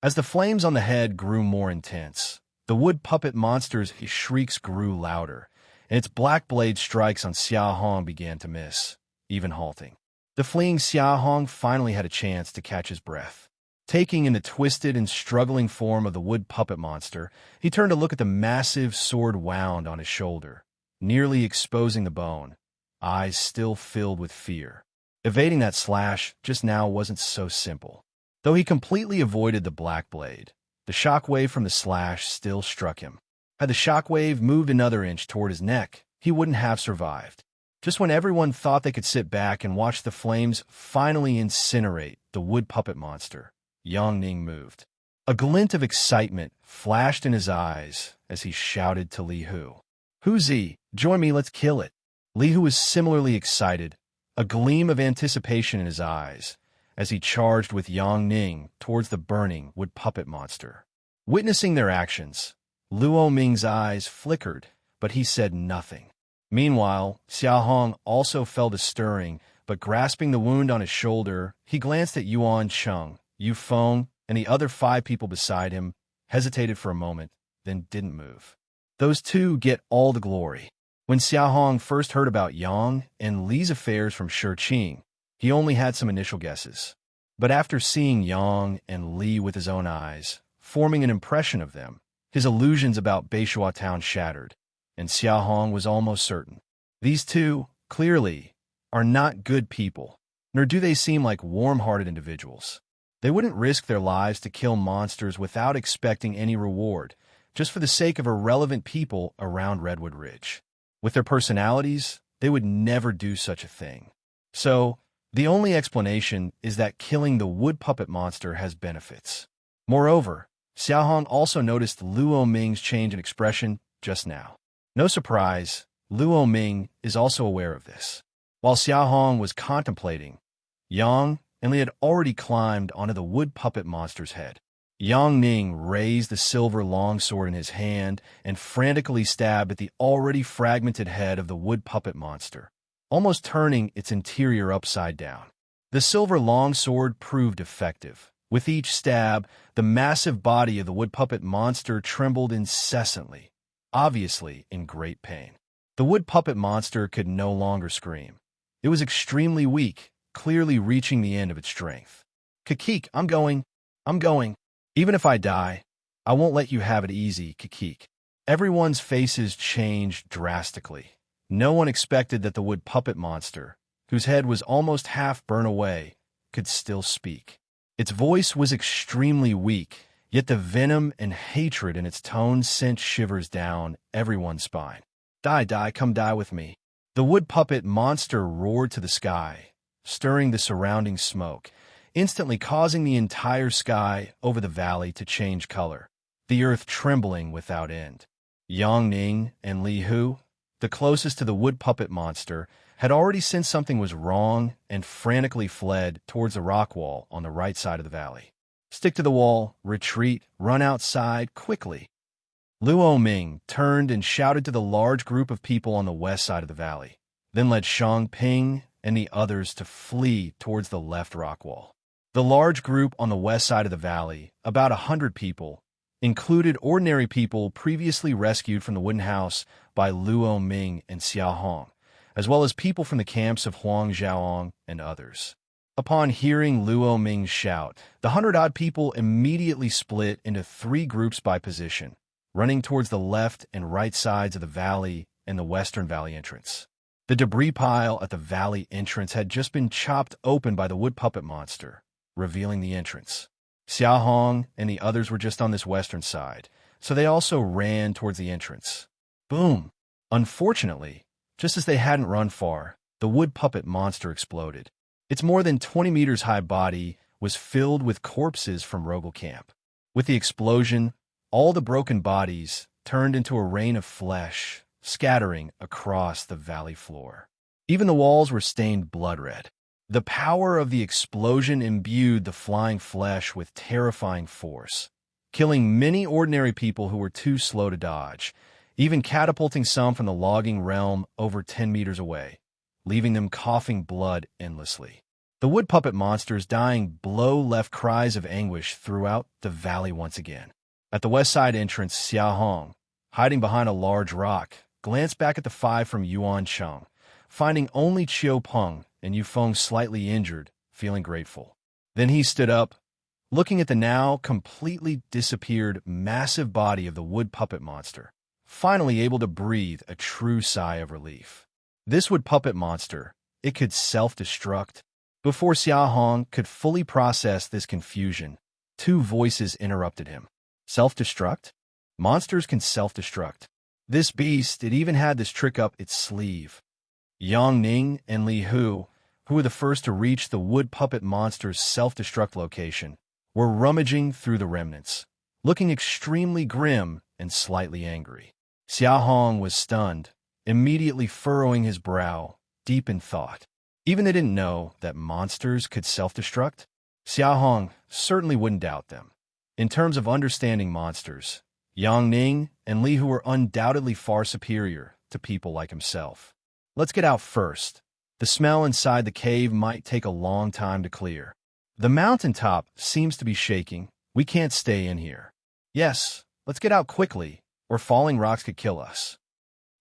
As the flames on the head grew more intense, the wood puppet monster's shrieks grew louder, and its black blade strikes on Xia Hong began to miss, even halting. The fleeing Xia Hong finally had a chance to catch his breath. Taking in the twisted and struggling form of the wood puppet monster, he turned to look at the massive sword wound on his shoulder, nearly exposing the bone, eyes still filled with fear. Evading that slash just now wasn't so simple. Though he completely avoided the black blade, the shockwave from the slash still struck him. Had the shockwave moved another inch toward his neck, he wouldn't have survived. Just when everyone thought they could sit back and watch the flames finally incinerate the wood puppet monster, Yang Ning moved. A glint of excitement flashed in his eyes as he shouted to Li Hu. "Huzi, join me, let's kill it." Li Hu was similarly excited, a gleam of anticipation in his eyes, as he charged with Yang Ning towards the burning wood puppet monster. Witnessing their actions, Luo Ming's eyes flickered, but he said nothing. Meanwhile, Xia Hong also fell to stirring, but grasping the wound on his shoulder, he glanced at Yuan Cheng, Yu Feng, and the other 5 people beside him, hesitated for a moment, then didn't move. Those two get all the glory. When Xia Hong first heard about Yang and Li's affairs from Shiqing, he only had some initial guesses. But after seeing Yang and Li with his own eyes, forming an impression of them, his illusions about Beishua Town shattered, and Xia Hong was almost certain. These two, clearly, are not good people, nor do they seem like warm-hearted individuals. They wouldn't risk their lives to kill monsters without expecting any reward, just for the sake of irrelevant people around Redwood Ridge. With their personalities, they would never do such a thing. So, the only explanation is that killing the wood puppet monster has benefits. Moreover, Xia Hong also noticed Luo Ming's change in expression just now. No surprise, Luo Ming is also aware of this. While Xia Hong was contemplating, Yang and Li had already climbed onto the wood puppet monster's head. Yang Ning raised the silver longsword in his hand and frantically stabbed at the already fragmented head of the wood puppet monster, almost turning its interior upside down. The silver longsword proved effective. With each stab, the massive body of the wood puppet monster trembled incessantly, obviously in great pain. The wood puppet monster could no longer scream. It was extremely weak, clearly reaching the end of its strength. "Kikik, I'm going. Even if I die, I won't let you have it easy, Kikik." Everyone's faces changed drastically. No one expected that the wood puppet monster, whose head was almost half burned away, could still speak. Its voice was extremely weak, yet the venom and hatred in its tone sent shivers down everyone's spine. Die, come die with me." The wood puppet monster roared to the sky, stirring the surrounding smoke, instantly causing the entire sky over the valley to change color, the earth trembling without end. Yang Ning and Li Hu, the closest to the wood puppet monster, had already sensed something was wrong and frantically fled towards the rock wall on the right side of the valley. "Stick to the wall, retreat, run outside, quickly." Luo Ming turned and shouted to the large group of people on the west side of the valley, then led Shang Ping and the others to flee towards the left rock wall. The large group on the west side of the valley, about 100 people, included ordinary people previously rescued from the wooden house by Luo Ming and Xia Hong, as well as people from the camps of Huang Zhaoong and others. Upon hearing Luo Ming's shout, the 100-odd people immediately split into 3 groups by position, running towards the left and right sides of the valley and the western valley entrance. The debris pile at the valley entrance had just been chopped open by the wood puppet monster, revealing the entrance. Xia Hong and the others were just on this western side, so they also ran towards the entrance. Boom! Unfortunately, just as they hadn't run far, the wood puppet monster exploded. Its more than 20 meters high body was filled with corpses from Rogel Camp. With the explosion, all the broken bodies turned into a rain of flesh, scattering across the valley floor. Even the walls were stained blood red. The power of the explosion imbued the flying flesh with terrifying force, killing many ordinary people who were too slow to dodge, even catapulting some from the logging realm over 10 meters away, leaving them coughing blood endlessly. The wood puppet monster's dying blow left cries of anguish throughout the valley once again. At the west side entrance, Xia Hong, hiding behind a large rock, glanced back at the 5 from Yuan Cheng, finding only Chiu Peng and Yu Feng slightly injured, feeling grateful. Then he stood up, looking at the now completely disappeared massive body of the wood puppet monster, finally able to breathe a true sigh of relief. This wood puppet monster, it could self-destruct. Before Xia Hong could fully process this confusion, 2 voices interrupted him. Self-destruct? Monsters can self-destruct. This beast, it even had this trick up its sleeve. Yang Ning and Li Hu, who were the first to reach the wood puppet monster's self-destruct location, were rummaging through the remnants, looking extremely grim and slightly angry. Xia Hong was stunned, immediately furrowing his brow, deep in thought. Even they didn't know that monsters could self-destruct. Xia Hong certainly wouldn't doubt them. In terms of understanding monsters, Yang Ning and Li Hu were undoubtedly far superior to people like himself. Let's get out first. The smell inside the cave might take a long time to clear. The mountaintop seems to be shaking. We can't stay in here. Yes, let's get out quickly, or falling rocks could kill us.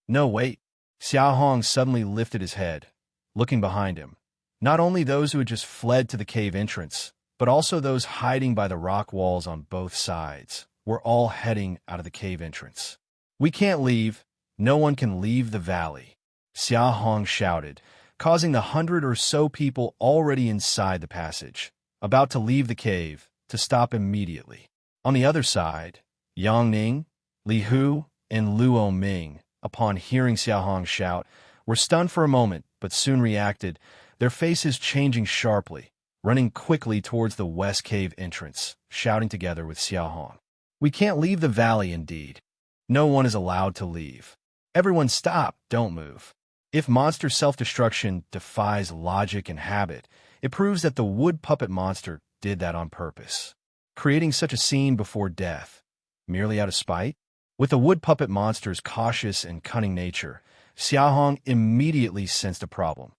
No, wait. Xia Hong suddenly lifted his head, looking behind him. Not only those who had just fled to the cave entrance, but also those hiding by the rock walls on both sides, were all heading out of the cave entrance. We can't leave. No one can leave the valley, Xia Hong shouted, causing the 100 or so people already inside the passage, about to leave the cave, to stop immediately. On the other side, Yang Ning, Li Hu, and Luo Ming, upon hearing Xia Hong shout, were stunned for a moment, but soon reacted, their faces changing sharply, running quickly towards the west cave entrance, shouting together with Xia Hong. We can't leave the valley indeed. No one is allowed to leave. Everyone stop, don't move. If monster self-destruction defies logic and habit, it proves that the wood puppet monster did that on purpose, creating such a scene before death, merely out of spite. With the wood puppet monster's cautious and cunning nature, Xia Hong immediately sensed a problem,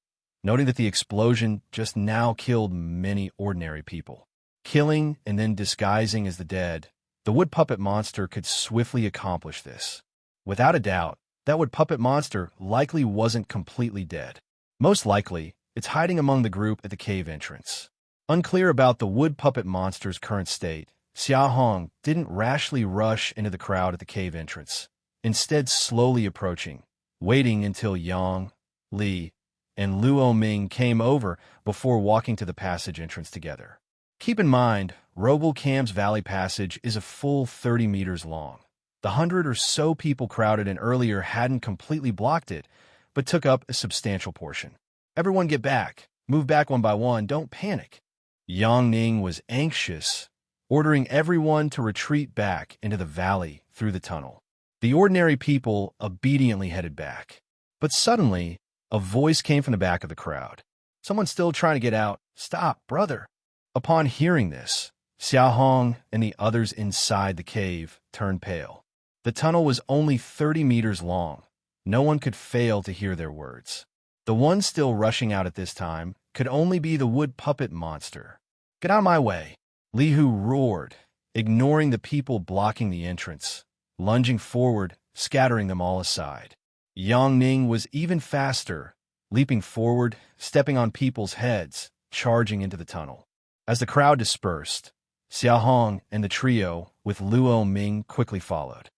noting that the explosion just now killed many ordinary people. Killing and then disguising as the dead, the wood puppet monster could swiftly accomplish this. Without a doubt, that wood puppet monster likely wasn't completely dead. Most likely, it's hiding among the group at the cave entrance. Unclear about the wood puppet monster's current state, Xia Hong didn't rashly rush into the crowd at the cave entrance, instead slowly approaching, waiting until Yang, Li, and Luo Ming came over before walking to the passage entrance together. Keep in mind, Roble Cam's Valley Passage is a full 30 meters long. The 100 or so people crowded in earlier hadn't completely blocked it, but took up a substantial portion. Everyone get back. Move back one by one. Don't panic. Yang Ning was anxious, ordering everyone to retreat back into the valley through the tunnel. The ordinary people obediently headed back. But suddenly, a voice came from the back of the crowd. Someone's still trying to get out. Stop, brother. Upon hearing this, Xia Hong and the others inside the cave turned pale. The tunnel was only 30 meters long. No one could fail to hear their words. The one still rushing out at this time could only be the wood puppet monster. Get out of my way, Li Hu roared, ignoring the people blocking the entrance, lunging forward, scattering them all aside. Yang Ning was even faster, leaping forward, stepping on people's heads, charging into the tunnel. As the crowd dispersed, Xia Hong and the trio, with Luo Ming, quickly followed.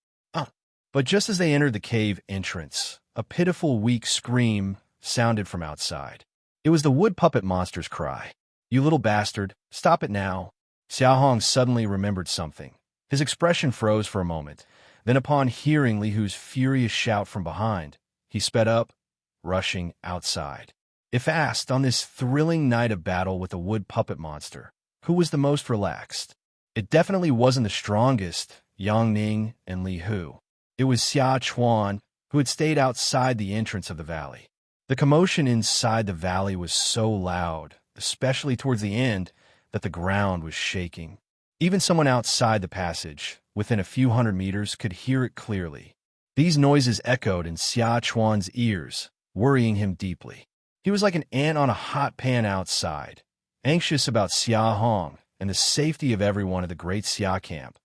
But just as they entered the cave entrance, a pitiful, weak scream sounded from outside. It was the wood puppet monster's cry. You little bastard, stop it now. Xia Hong suddenly remembered something. His expression froze for a moment. Then upon hearing Li Hu's furious shout from behind, he sped up, rushing outside. If asked on this thrilling night of battle with the wood puppet monster, who was the most relaxed, it definitely wasn't the strongest, Yang Ning and Li Hu. It was Xia Chuan, who had stayed outside the entrance of the valley. The commotion inside the valley was so loud, especially towards the end, that the ground was shaking. Even someone outside the passage, within a few hundred meters, could hear it clearly. These noises echoed in Xia Chuan's ears, worrying him deeply. He was like an ant on a hot pan outside, anxious about Xia Hong and the safety of everyone at the great Xia camp,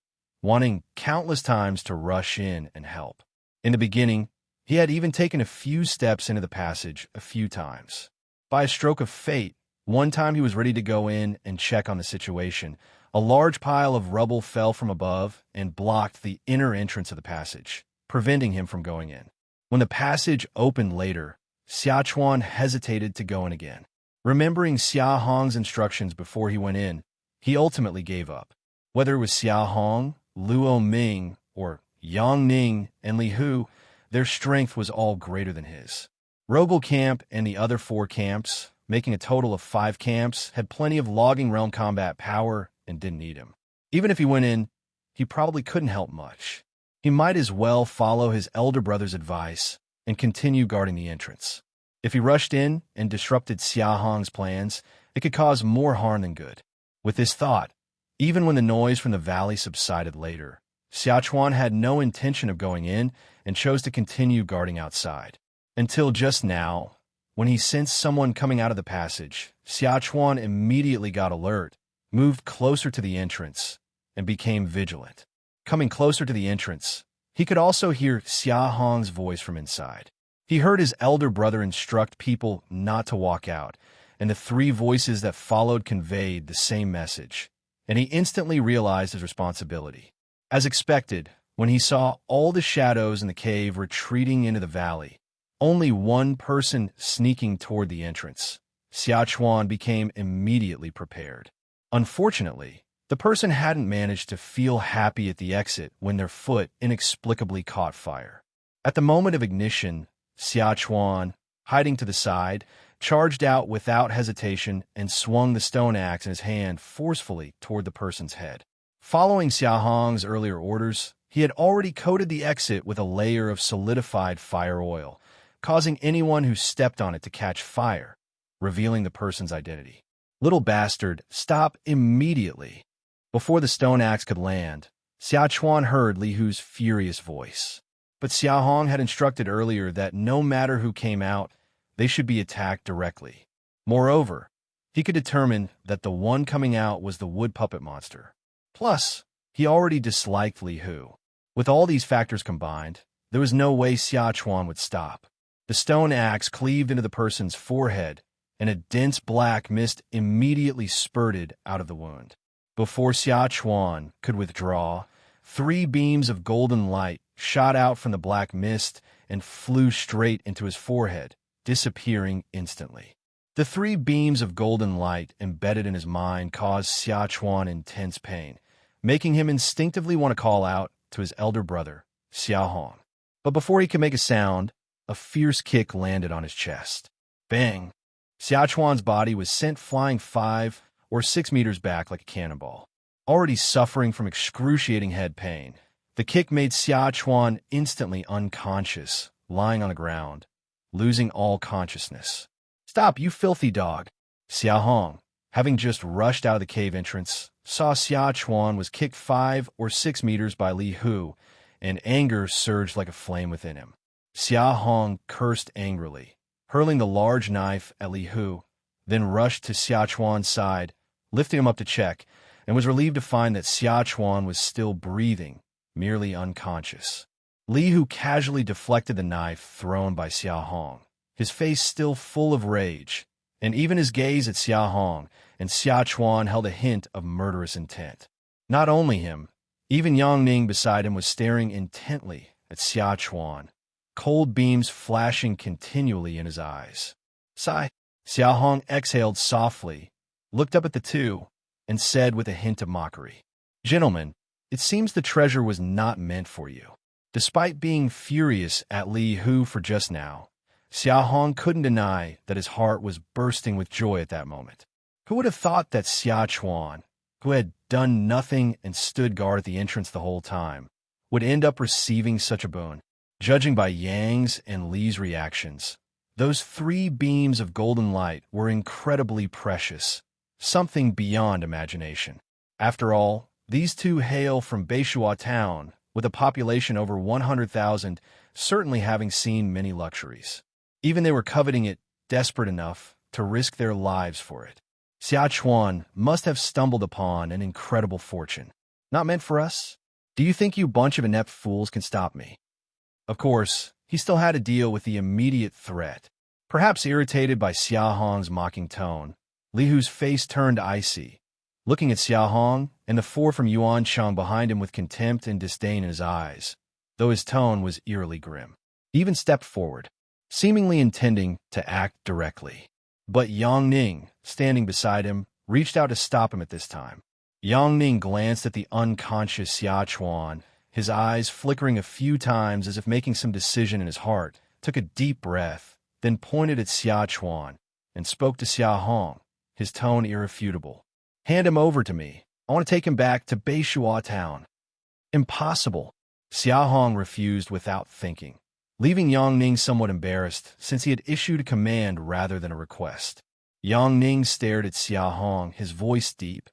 wanting countless times to rush in and help. In the beginning, he had even taken a few steps into the passage a few times. By a stroke of fate, one time he was ready to go in and check on the situation. A large pile of rubble fell from above and blocked the inner entrance of the passage, preventing him from going in. When the passage opened later, Xia Chuan hesitated to go in again. Remembering Xia Hong's instructions before he went in, he ultimately gave up. Whether it was Xia Hong, Luo Ming, or Yang Ning and Li Hu, Their strength was all greater than his. Rogel Camp and the other 4 camps, making a total of 5 camps, had plenty of logging realm combat power and didn't need him. Even if he went in, he probably couldn't help much. He might as well follow his elder brother's advice and continue guarding the entrance. If he rushed in and disrupted Xia Hong's plans, it could cause more harm than good. With this thought, even when the noise from the valley subsided later, Xia Chuan had no intention of going in and chose to continue guarding outside. Until just now, when he sensed someone coming out of the passage, Xia Chuan immediately got alert, moved closer to the entrance, and became vigilant. Coming closer to the entrance, he could also hear Xia Hong's voice from inside. He heard his elder brother instruct people not to walk out, and the 3 voices that followed conveyed the same message, and he instantly realized his responsibility. As expected, when he saw all the shadows in the cave retreating into the valley, only one person sneaking toward the entrance, Xia Chuan became immediately prepared. Unfortunately, the person hadn't managed to feel happy at the exit when their foot inexplicably caught fire. At the moment of ignition, Xia Chuan, hiding to the side, charged out without hesitation and swung the stone axe in his hand forcefully toward the person's head. Following Xia Hong's earlier orders, he had already coated the exit with a layer of solidified fire oil, causing anyone who stepped on it to catch fire, revealing the person's identity. Little bastard, stop immediately. Before the stone axe could land, Xia Chuan heard Li Hu's furious voice. But Xia Hong had instructed earlier that no matter who came out, they should be attacked directly. Moreover, he could determine that the one coming out was the wood puppet monster. Plus, he already disliked Li Hu. With all these factors combined, there was no way Xia Chuan would stop. The stone axe cleaved into the person's forehead, and a dense black mist immediately spurted out of the wound. Before Xia Chuan could withdraw, 3 beams of golden light shot out from the black mist and flew straight into his forehead, disappearing instantly. The 3 beams of golden light embedded in his mind caused Xia Chuan intense pain, making him instinctively want to call out to his elder brother, Xia Hong. But before he could make a sound, a fierce kick landed on his chest. Bang! Xia Chuan's body was sent flying 5 or 6 meters back like a cannonball. Already suffering from excruciating head pain, the kick made Xia Chuan instantly unconscious, lying on the ground, losing all consciousness. "Stop, you filthy dog!" Xia Hong, having just rushed out of the cave entrance, saw Xia Chuan was kicked 5 or 6 meters by Li Hu, and anger surged like a flame within him. Xia Hong cursed angrily, hurling the large knife at Li Hu, then rushed to Xia Chuan's side, lifting him up to check, and was relieved to find that Xia Chuan was still breathing, merely unconscious. Li Hu casually deflected the knife thrown by Xia Hong, his face still full of rage, and even his gaze at Xia Hong and Xia Chuan held a hint of murderous intent. Not only him, even Yang Ning beside him was staring intently at Xia Chuan, cold beams flashing continually in his eyes. Sigh. Xia Hong exhaled softly, looked up at the two, and said with a hint of mockery, "Gentlemen, it seems the treasure was not meant for you." Despite being furious at Li Hu for just now, Xia Hong couldn't deny that his heart was bursting with joy at that moment. Who would have thought that Xia Chuan, who had done nothing and stood guard at the entrance the whole time, would end up receiving such a boon? Judging by Yang's and Li's reactions, those 3 beams of golden light were incredibly precious, something beyond imagination. After all, these 2 hail from Beishua town, with a population over 100,000, certainly having seen many luxuries. Even they were coveting it, desperate enough to risk their lives for it. Xia Chuan must have stumbled upon an incredible fortune. Not meant for us? Do you think you bunch of inept fools can stop me? Of course, he still had to deal with the immediate threat. Perhaps irritated by Xia Hong's mocking tone, Li Hu's face turned icy, looking at Xia Hong and the 4 from Yuancheng behind him with contempt and disdain in his eyes, though his tone was eerily grim. He even stepped forward, seemingly intending to act directly. But Yang Ning, standing beside him, reached out to stop him at this time. Yang Ning glanced at the unconscious Xia Chuan his eyes flickering a few times as if making some decision in his heart, took a deep breath, then pointed at Xia Chuan and spoke to Xia Hong, his tone irrefutable. "Hand him over to me. I want to take him back to Beishua town." "Impossible." Xia Hong refused without thinking, leaving Yang Ning somewhat embarrassed since he had issued a command rather than a request. Yang Ning stared at Xia Hong, his voice deep.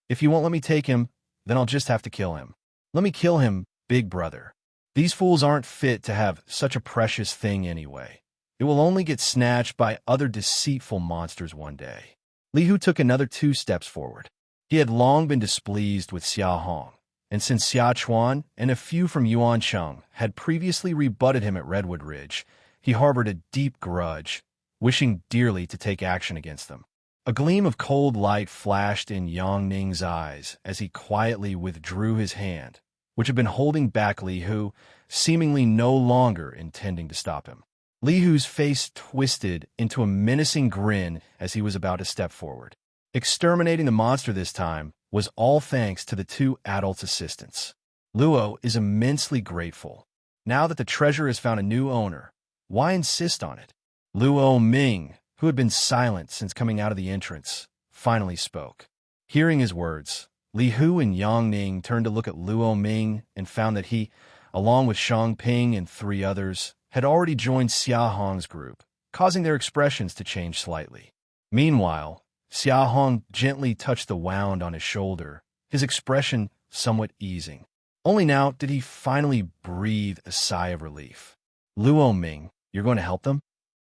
"If you won't let me take him, then I'll just have to kill him. Let me kill him, big brother. These fools aren't fit to have such a precious thing anyway. It will only get snatched by other deceitful monsters one day." Li Hu took another 2 steps forward. He had long been displeased with Xia Hong, and since Xia Chuan and a few from Yuancheng had previously rebutted him at Redwood Ridge, he harbored a deep grudge, wishing dearly to take action against them. A gleam of cold light flashed in Yang Ning's eyes as he quietly withdrew his hand, which had been holding back Li Hu, seemingly no longer intending to stop him. Li Hu's face twisted into a menacing grin as he was about to step forward. Exterminating the monster this time was all thanks to the 2 adults' assistants. Luo is immensely grateful. Now that the treasure has found a new owner, why insist on it? Luo Ming, who had been silent since coming out of the entrance, finally spoke. Hearing his words, Li Hu and Yang Ning turned to look at Luo Ming and found that he, along with Shang Ping and 3 others, had already joined Xia Hong's group, causing their expressions to change slightly. Meanwhile, Xia Hong gently touched the wound on his shoulder, his expression somewhat easing. Only now did he finally breathe a sigh of relief. "Luo Ming, you're going to help them?"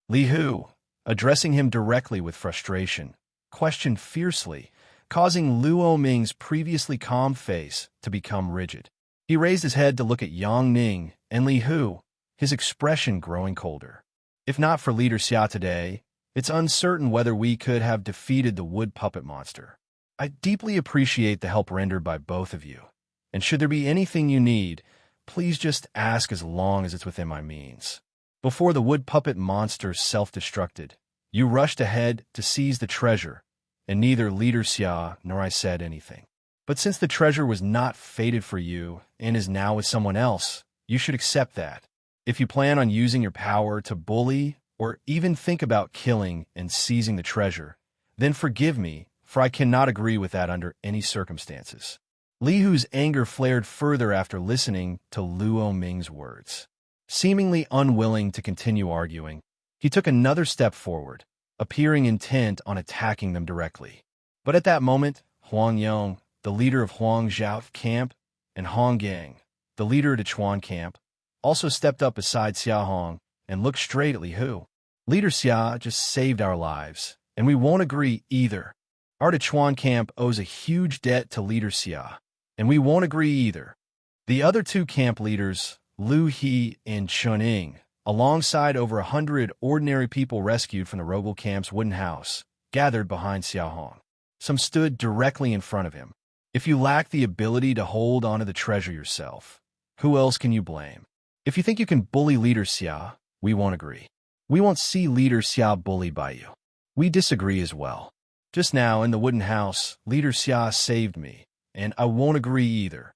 Li Hu, addressing him directly with frustration, questioned fiercely, causing Luo Ming's previously calm face to become rigid. He raised his head to look at Yang Ning and Li Hu, his expression growing colder. "If not for Leader Xia today, it's uncertain whether we could have defeated the wood puppet monster. I deeply appreciate the help rendered by both of you, and should there be anything you need, please just ask as long as it's within my means." Before the wood puppet monster self-destructed, you rushed ahead to seize the treasure, and neither Leader Xia nor I said anything. But since the treasure was not fated for you and is now with someone else, you should accept that. If you plan on using your power to bully or even think about killing and seizing the treasure, then forgive me, for I cannot agree with that under any circumstances. Li Hu's anger flared further after listening to Luo Ming's words. Seemingly unwilling to continue arguing, he took another step forward, appearing intent on attacking them directly. But at that moment, Huang Yong, the leader of Huang Zhao camp, and Hong Gang, the leader of the Chuan camp, also stepped up beside Xia Hong and looked straight at Li Hu. "Leader Xia just saved our lives, and we won't agree either. Our Dechuan camp owes a huge debt to Leader Xia, and we won't agree either." The other 2 camp leaders, Lu He and Chuning, alongside over 100 ordinary people rescued from the Rogel camp's wooden house, gathered behind Xia Hong. Some stood directly in front of him. If you lack the ability to hold onto the treasure yourself, who else can you blame? If you think you can bully Leader Xia, we won't agree. We won't see Leader Xia bullied by you. We disagree as well. Just now, in the wooden house, Leader Xia saved me, and I won't agree either.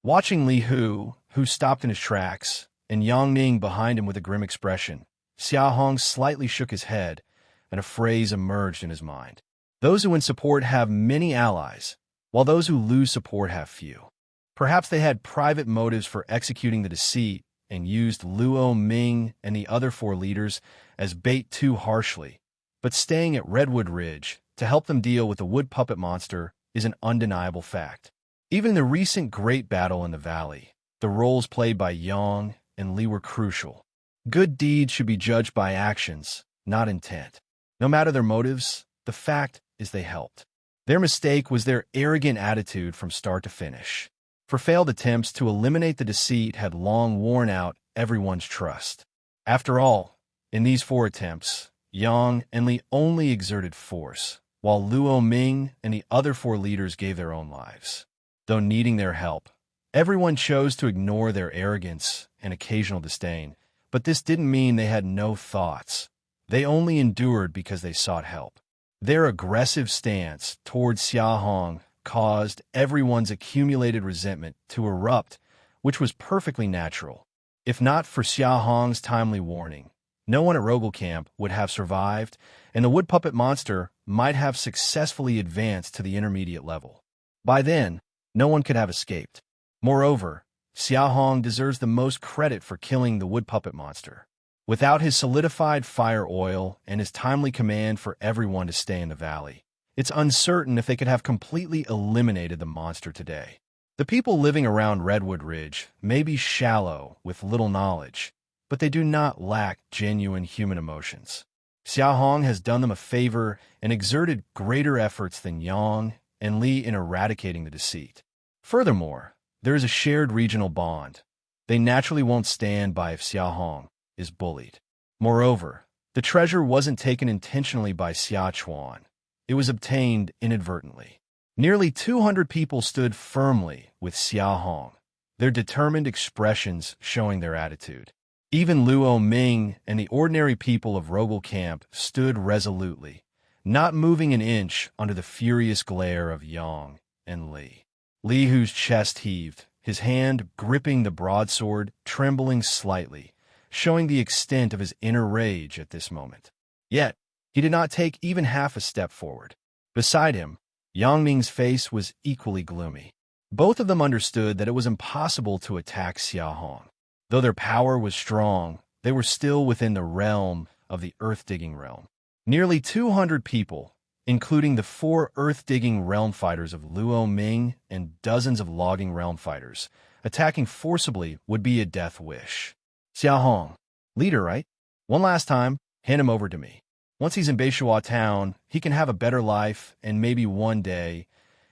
Watching Li Hu, who stopped in his tracks, and Yang Ning behind him with a grim expression, Xia Hong slightly shook his head, and a phrase emerged in his mind. Those who win support have many allies, while those who lose support have few. Perhaps they had private motives for executing the deceit and used Luo Ming and the other 4 leaders as bait too harshly, but staying at Redwood Ridge to help them deal with the wood puppet monster is an undeniable fact. Even in the recent great battle in the valley, the roles played by Yang and Li were crucial. Good deeds should be judged by actions, not intent. No matter their motives, the fact is they helped. Their mistake was their arrogant attitude from start to finish. For failed attempts to eliminate the deceit had long worn out everyone's trust. After all, in these 4 attempts, Yang and Li only exerted force, while Luo Ming and the other 4 leaders gave their own lives. Though needing their help, everyone chose to ignore their arrogance and occasional disdain, but this didn't mean they had no thoughts. They only endured because they sought help. Their aggressive stance towards Xia Hong caused everyone's accumulated resentment to erupt which was perfectly natural. If not for Xia Hong's timely warning, no one at Rogel Camp would have survived, and the wood puppet monster might have successfully advanced to the intermediate level. By then, no one could have escaped. Moreover, Xia Hong deserves the most credit for killing the wood puppet monster. Without his solidified fire oil and his timely command for everyone to stay in the valley, it's uncertain if they could have completely eliminated the monster today. The people living around Redwood Ridge may be shallow with little knowledge, but they do not lack genuine human emotions. Xia Hong has done them a favor and exerted greater efforts than Yang and Li in eradicating the deceit. Furthermore, there is a shared regional bond. They naturally won't stand by if Xia Hong is bullied. Moreover, the treasure wasn't taken intentionally by Xia Chuan. It was obtained inadvertently. Nearly 200 people stood firmly with Xia Hong, their determined expressions showing their attitude. Even Luo Ming and the ordinary people of Rogel Camp stood resolutely, not moving an inch under the furious glare of Yang and Li. Li, whose chest heaved, his hand gripping the broadsword, trembling slightly, showing the extent of his inner rage at this moment. Yet, he did not take even half a step forward. Beside him, Yang Ming's face was equally gloomy. Both of them understood that it was impossible to attack Xia Hong. Though their power was strong, they were still within the realm of the earth-digging realm. Nearly 200 people, including the 4 earth-digging realm fighters of Luo Ming and dozens of logging realm fighters, attacking forcibly would be a death wish. Xia Hong, leader, right? One last time, hand him over to me. Once he's in Beishua Town, he can have a better life, and maybe one day,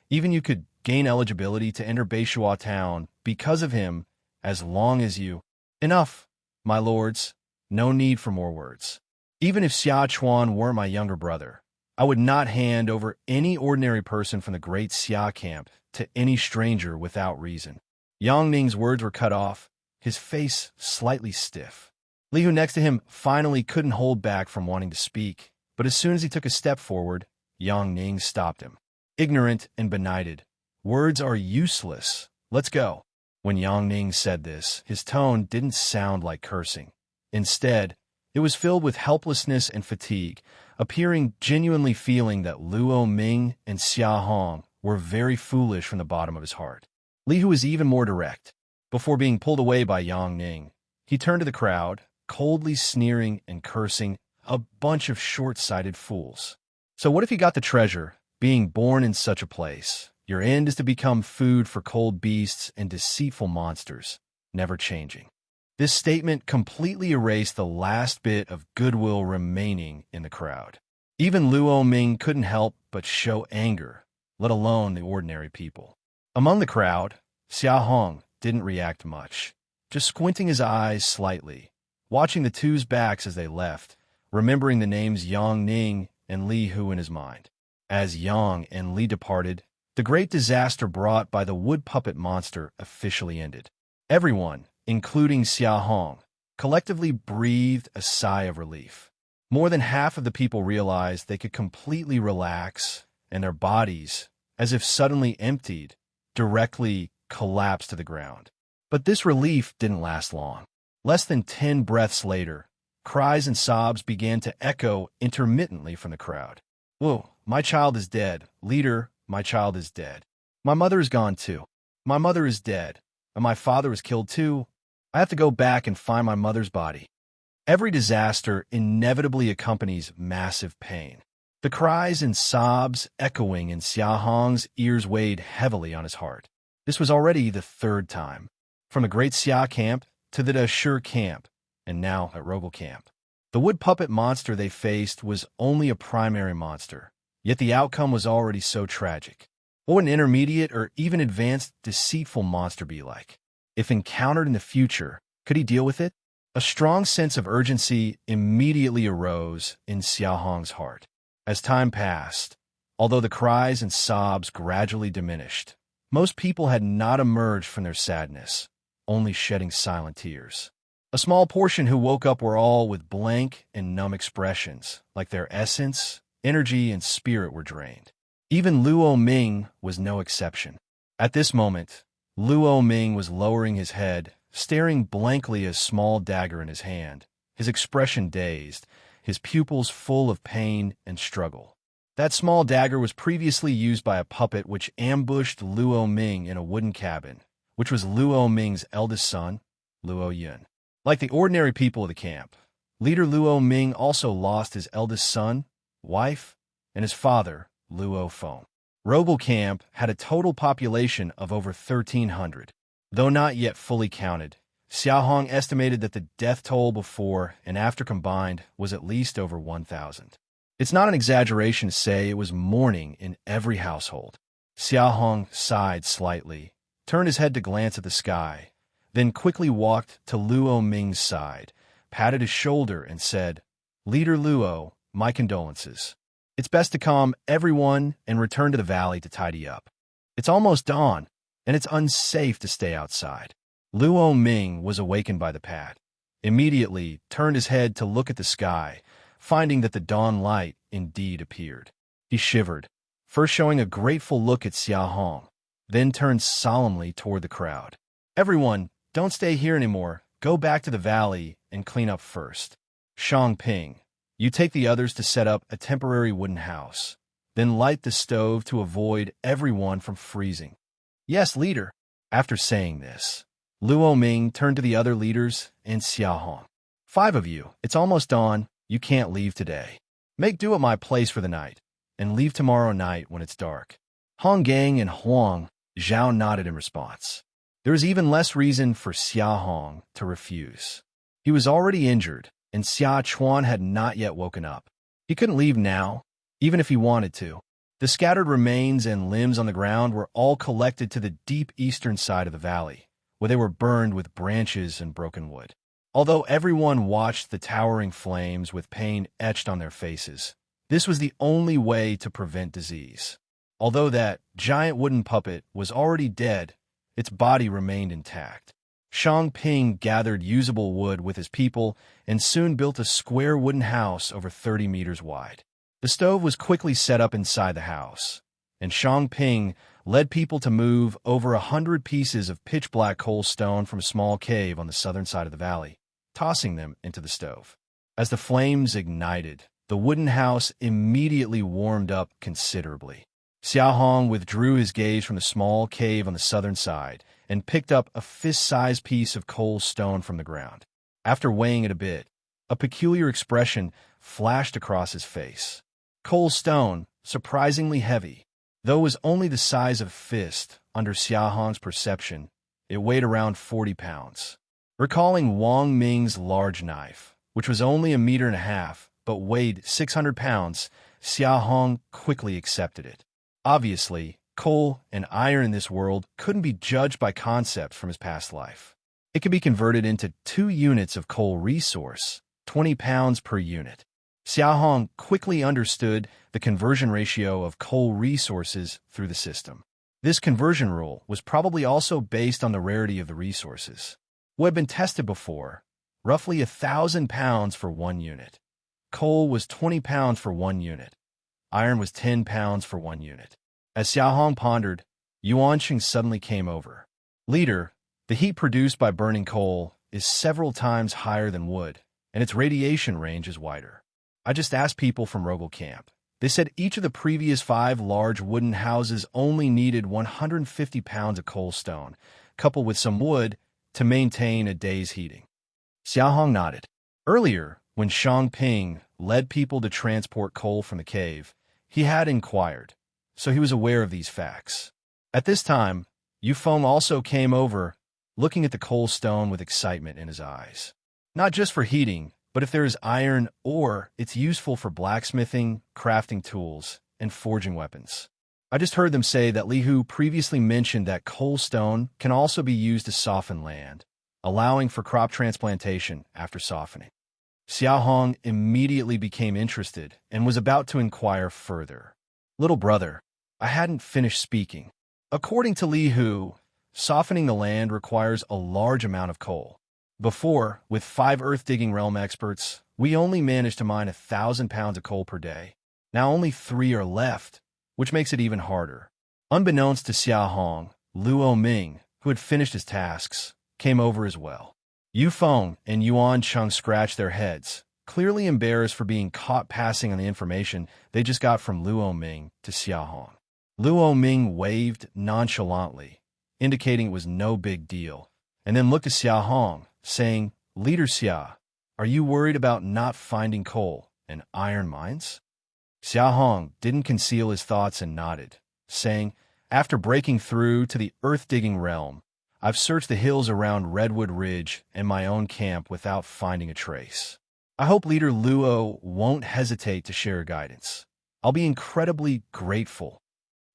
even you could gain eligibility to enter Beishua Town because of him, as long as you... Enough, my lords. No need for more words. Even if Xia Chuan were my younger brother, I would not hand over any ordinary person from the great Xia camp to any stranger without reason. Yang Ning's words were cut off, his face slightly stiff. Li, who next to him finally couldn't hold back from wanting to speak, but as soon as he took a step forward, Yang Ning stopped him. Ignorant and benighted. Words are useless. Let's go. When Yang Ning said this, his tone didn't sound like cursing. Instead, it was filled with helplessness and fatigue, appearing genuinely feeling that Luo Ming and Xia Hong were very foolish from the bottom of his heart. Li, who was even more direct. Before being pulled away by Yang Ning, he turned to the crowd, coldly sneering and cursing, a bunch of short-sighted fools. So what if you got the treasure, being born in such a place? Your end is to become food for cold beasts and deceitful monsters, never changing. This statement completely erased the last bit of goodwill remaining in the crowd. Even Luo Ming couldn't help but show anger, let alone the ordinary people. Among the crowd, Xia Hong didn't react much, just squinting his eyes slightly, watching the two's backs as they left, remembering the names Yang Ning and Li Hu in his mind. As Yang and Li departed, the great disaster brought by the wood puppet monster officially ended. Everyone, including Xia Hong, collectively breathed a sigh of relief. More than half of the people realized they could completely relax, and their bodies, as if suddenly emptied, directly collapsed to the ground. But this relief didn't last long. Less than 10 breaths later, cries and sobs began to echo intermittently from the crowd. Whoa, my child is dead. Leader, my child is dead. My mother is gone too. My mother is dead. And my father was killed too. I have to go back and find my mother's body. Every disaster inevitably accompanies massive pain. The cries and sobs echoing in Xia Hong's ears weighed heavily on his heart. This was already the 3rd time. From the great Xia camp to the Dashur camp, and now at Rogel camp. The wood puppet monster they faced was only a primary monster, yet the outcome was already so tragic. What would an intermediate or even advanced deceitful monster be like? If encountered in the future, could he deal with it? A strong sense of urgency immediately arose in Xia Hong's heart. As time passed, although the cries and sobs gradually diminished, most people had not emerged from their sadness, only shedding silent tears. A small portion who woke up were all with blank and numb expressions, like their essence, energy, and spirit were drained. Even Luo Ming was no exception. At this moment, Luo Ming was lowering his head, staring blankly at a small dagger in his hand, his expression dazed, his pupils full of pain and struggle. That small dagger was previously used by a puppet which ambushed Luo Ming in a wooden cabin, which was Luo Ming's eldest son, Luo Yun. Like the ordinary people of the camp, leader Luo Ming also lost his eldest son, wife, and his father, Luo Feng. Rogal Camp had a total population of over 1,300. Though not yet fully counted, Xia Hong estimated that the death toll before and after combined was at least over 1,000. It's not an exaggeration to say it was mourning in every household. Xia Hong sighed slightly, turned his head to glance at the sky, then quickly walked to Luo Ming's side, patted his shoulder, and said, "Leader Luo, my condolences. It's best to calm everyone and return to the valley to tidy up. It's almost dawn, and it's unsafe to stay outside." Luo Ming was awakened by the pat. Immediately turned his head to look at the sky, finding that the dawn light indeed appeared. He shivered, first showing a grateful look at Xia Hong, then turned solemnly toward the crowd. "Everyone, don't stay here anymore. Go back to the valley and clean up first. Shang Ping, you take the others to set up a temporary wooden house. Then light the stove to avoid everyone from freezing." "Yes, leader." After saying this, Luo Ming turned to the other leaders and Xia Hong. "5 of you, it's almost dawn. You can't leave today. Make do at my place for the night, and leave tomorrow night when it's dark." Hong Gang and Huang Zhao nodded in response. There was even less reason for Xia Hong to refuse. He was already injured, and Xia Chuan had not yet woken up. He couldn't leave now, even if he wanted to. The scattered remains and limbs on the ground were all collected to the deep eastern side of the valley, where they were burned with branches and broken wood. Although everyone watched the towering flames with pain etched on their faces, this was the only way to prevent disease. Although that giant wooden puppet was already dead, its body remained intact. Shang Ping gathered usable wood with his people and soon built a square wooden house over 30 meters wide. The stove was quickly set up inside the house, and Shang Ping led people to move over 100 pieces of pitch-black coal stone from a small cave on the southern side of the valley, tossing them into the stove. As the flames ignited, the wooden house immediately warmed up considerably. Xia Hong withdrew his gaze from the small cave on the southern side and picked up a fist-sized piece of coal stone from the ground. After weighing it a bit, a peculiar expression flashed across his face. Coal stone, surprisingly heavy. Though it was only the size of a fist, under Xia Hong's perception, it weighed around 40 pounds. Recalling Wang Ming's large knife, which was only 1.5 meters but weighed 600 pounds, Xia Hong quickly accepted it. Obviously, coal and iron in this world couldn't be judged by concepts from his past life. It could be converted into 2 units of coal resource, 20 pounds per unit. Xia Hong quickly understood the conversion ratio of coal resources through the system. This conversion rule was probably also based on the rarity of the resources. What had been tested before, roughly 1,000 pounds for 1 unit. Coal was 20 pounds for 1 unit. Iron was 10 pounds for 1 unit. As Xia Hong pondered, Yuanqing suddenly came over. "Leader, the heat produced by burning coal is several times higher than wood, and its radiation range is wider. I just asked people from Rogal Camp. They said each of the previous 5 large wooden houses only needed 150 pounds of coal stone, coupled with some wood, to maintain a day's heating." Xia Hong nodded. Earlier, when Shang Ping led people to transport coal from the cave, he had inquired, so he was aware of these facts. At this time, Yu Feng also came over, looking at the coal stone with excitement in his eyes. Not just for heating, but if there is iron ore, it's useful for blacksmithing, crafting tools, and forging weapons. I just heard them say that Li Hu previously mentioned that coal stone can also be used to soften land, allowing for crop transplantation after softening. Xia Hong immediately became interested and was about to inquire further. "Little brother, I hadn't finished speaking. According to Li Hu, softening the land requires a large amount of coal. Before, with 5 earth-digging realm experts, we only managed to mine 1,000 pounds of coal per day. Now only 3 are left, which makes it even harder." Unbeknownst to Xia Hong, Luo Ming, who had finished his tasks, came over as well. Yu Feng and Yuan Cheng scratched their heads, clearly embarrassed for being caught passing on the information they just got from Luo Ming to Xia Hong. Luo Ming waved nonchalantly, indicating it was no big deal, and then looked at Xia Hong, saying, "Leader Xia, are you worried about not finding coal and iron mines?" Xia Hong didn't conceal his thoughts and nodded, saying, "After breaking through to the earth-digging realm, I've searched the hills around Redwood Ridge and my own camp without finding a trace. I hope Leader Luo won't hesitate to share guidance. I'll be incredibly grateful."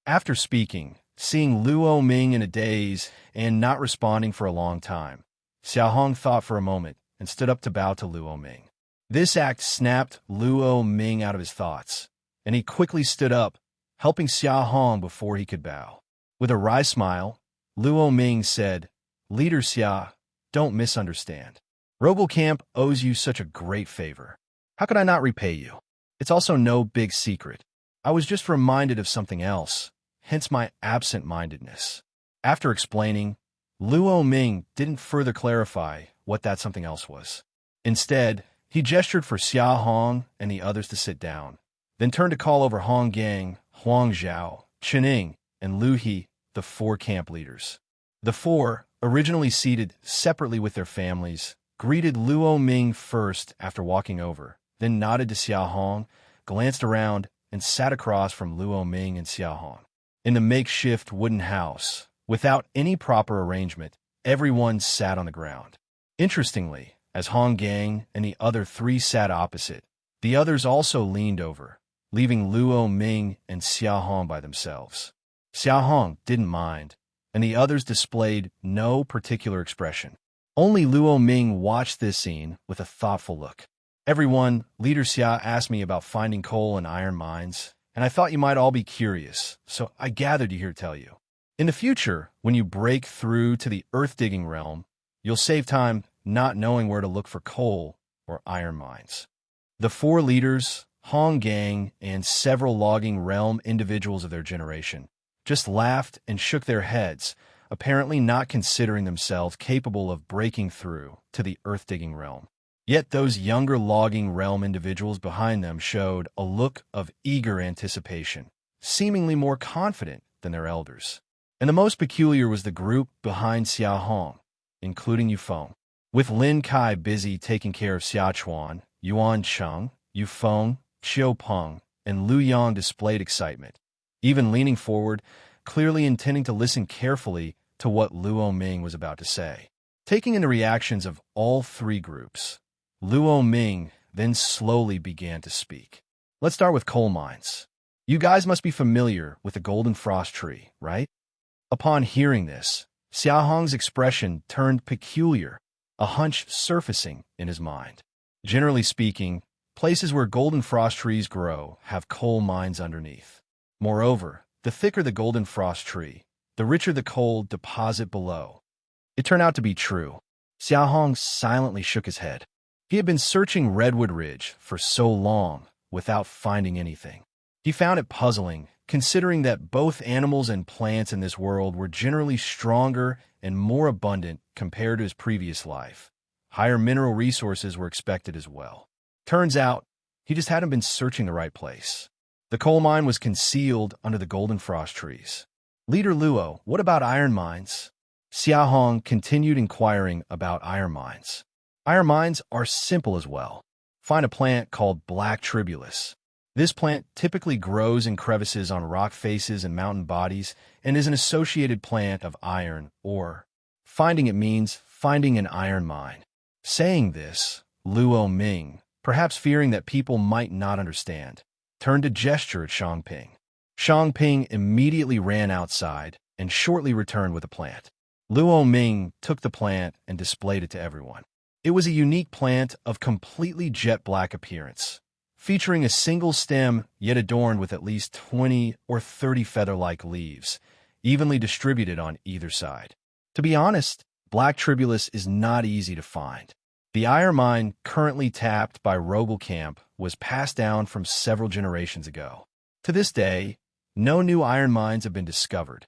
After speaking, seeing Luo Ming in a daze and not responding for a long time, Xia Hong thought for a moment and stood up to bow to Luo Ming. This act snapped Luo Ming out of his thoughts, and he quickly stood up, helping Xia Hong before he could bow. With a wry smile, Luo Ming said, "Leader Xia, don't misunderstand. Robo Camp owes you such a great favor. How could I not repay you? It's also no big secret. I was just reminded of something else, hence my absent-mindedness." After explaining, Luo Ming didn't further clarify what that something else was. Instead, he gestured for Xia Hong and the others to sit down, then turned to call over Hong Gang, Huang Zhao, Chening, and Lu He, the 4 camp leaders. The 4, originally seated separately with their families, greeted Luo Ming first after walking over, then nodded to Xia Hong, glanced around, and sat across from Luo Ming and Xia Hong. In the makeshift wooden house, without any proper arrangement, everyone sat on the ground. Interestingly, as Hong Gang and the other 3 sat opposite, the others also leaned over, leaving Luo Ming and Xia Hong by themselves. Xia Hong didn't mind, and the others displayed no particular expression. Only Luo Ming watched this scene with a thoughtful look. "Everyone, Leader Xia asked me about finding coal and iron mines, and I thought you might all be curious, so I gathered you here to tell you. In the future, when you break through to the earth-digging realm, you'll save time not knowing where to look for coal or iron mines." The 4 leaders, Hong Gang, and several logging realm individuals of their generation just laughed and shook their heads, apparently not considering themselves capable of breaking through to the earth-digging realm. Yet those younger logging realm individuals behind them showed a look of eager anticipation, seemingly more confident than their elders. And the most peculiar was the group behind Xia Hong, including Yu Feng. With Lin Kai busy taking care of Xia Chuan, Yuan Cheng, Yu Feng, Qiu Peng, and Lu Yang displayed excitement, even leaning forward, clearly intending to listen carefully to what Luo Ming was about to say. Taking in the reactions of all 3 groups, Luo Ming then slowly began to speak. "Let's start with coal mines. You guys must be familiar with the golden frost tree, right?" Upon hearing this, Xia Hong's expression turned peculiar, a hunch surfacing in his mind. Generally speaking, places where golden frost trees grow have coal mines underneath. Moreover, the thicker the golden frost tree, the richer the coal deposit below. It turned out to be true. Xia Hong silently shook his head. He had been searching Redwood Ridge for so long without finding anything. He found it puzzling, considering that both animals and plants in this world were generally stronger and more abundant compared to his previous life. Higher mineral resources were expected as well. Turns out, he just hadn't been searching the right place. The coal mine was concealed under the golden frost trees. "Leader Luo, what about iron mines?" Xia Hong continued inquiring about iron mines. "Iron mines are simple as well. Find a plant called black tribulus. This plant typically grows in crevices on rock faces and mountain bodies and is an associated plant of iron ore. Finding it means finding an iron mine." Saying this, Luo Ming, perhaps fearing that people might not understand, turned to gesture at Shangping. Shangping immediately ran outside and shortly returned with a plant. Luo Ming took the plant and displayed it to everyone. It was a unique plant of completely jet black appearance, featuring a single stem yet adorned with at least 20 or 30 feather-like leaves, evenly distributed on either side. To be honest, black tribulus is not easy to find. The iron mine currently tapped by Robocamp was passed down from several generations ago. To this day, no new iron mines have been discovered.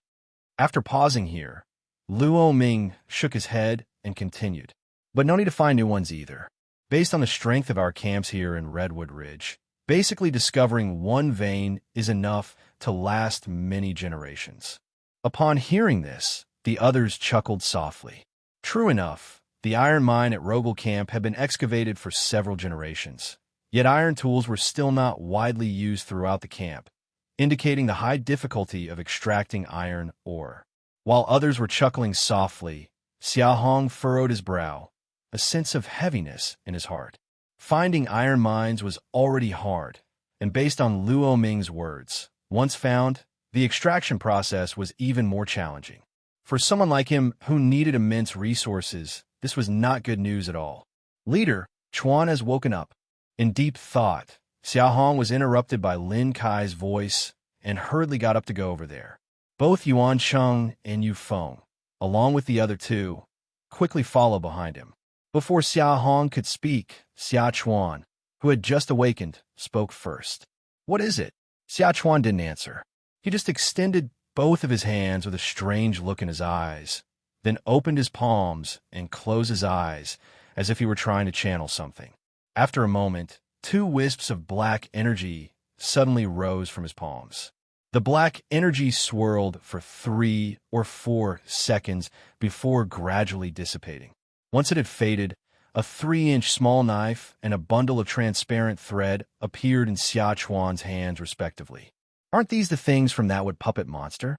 After pausing here, Luo Ming shook his head and continued. But no need to find new ones either. Based on the strength of our camps here in Redwood Ridge, basically discovering one vein is enough to last many generations. Upon hearing this, the others chuckled softly. True enough, the iron mine at Rogel Camp had been excavated for several generations, yet iron tools were still not widely used throughout the camp, indicating the high difficulty of extracting iron ore. While others were chuckling softly, Xia Hong furrowed his brow, a sense of heaviness in his heart. Finding iron mines was already hard, and based on Luo Ming's words, once found, the extraction process was even more challenging. For someone like him who needed immense resources, this was not good news at all. Leader, Chuan has woken up. In deep thought, Xia Hong was interrupted by Lin Kai's voice and hurriedly got up to go over there. Both Yuan Cheng and Yu Feng, along with the other two, quickly followed behind him. Before Xia Hong could speak, Xia Chuan, who had just awakened, spoke first. What is it? Xia Chuan didn't answer. He just extended both of his hands with a strange look in his eyes, then opened his palms and closed his eyes as if he were trying to channel something. After a moment, two wisps of black energy suddenly rose from his palms. The black energy swirled for 3 or 4 seconds before gradually dissipating. Once it had faded, a 3-inch small knife and a bundle of transparent thread appeared in Xia Chuan's hands respectively. Aren't these the things from that wood puppet monster?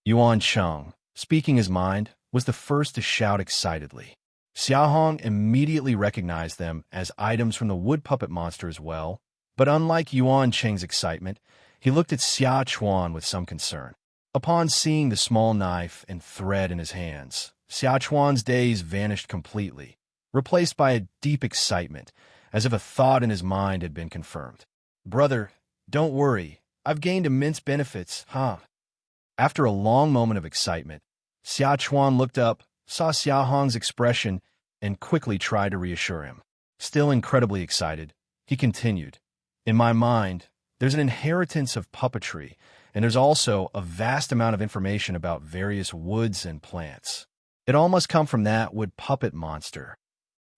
Yuan Cheng, speaking his mind, was the first to shout excitedly. Xia Hong immediately recognized them as items from the wood puppet monster as well, but unlike Yuan Cheng's excitement, he looked at Xia Chuan with some concern. Upon seeing the small knife and thread in his hands, Xia Chuan's daze vanished completely, replaced by a deep excitement, as if a thought in his mind had been confirmed. Brother, don't worry. I've gained immense benefits, huh? After a long moment of excitement, Xia Chuan looked up, saw Xia Hong's expression, and quickly tried to reassure him. Still incredibly excited, he continued. In my mind, there's an inheritance of puppetry, and there's also a vast amount of information about various woods and plants. It all must come from that wood puppet monster.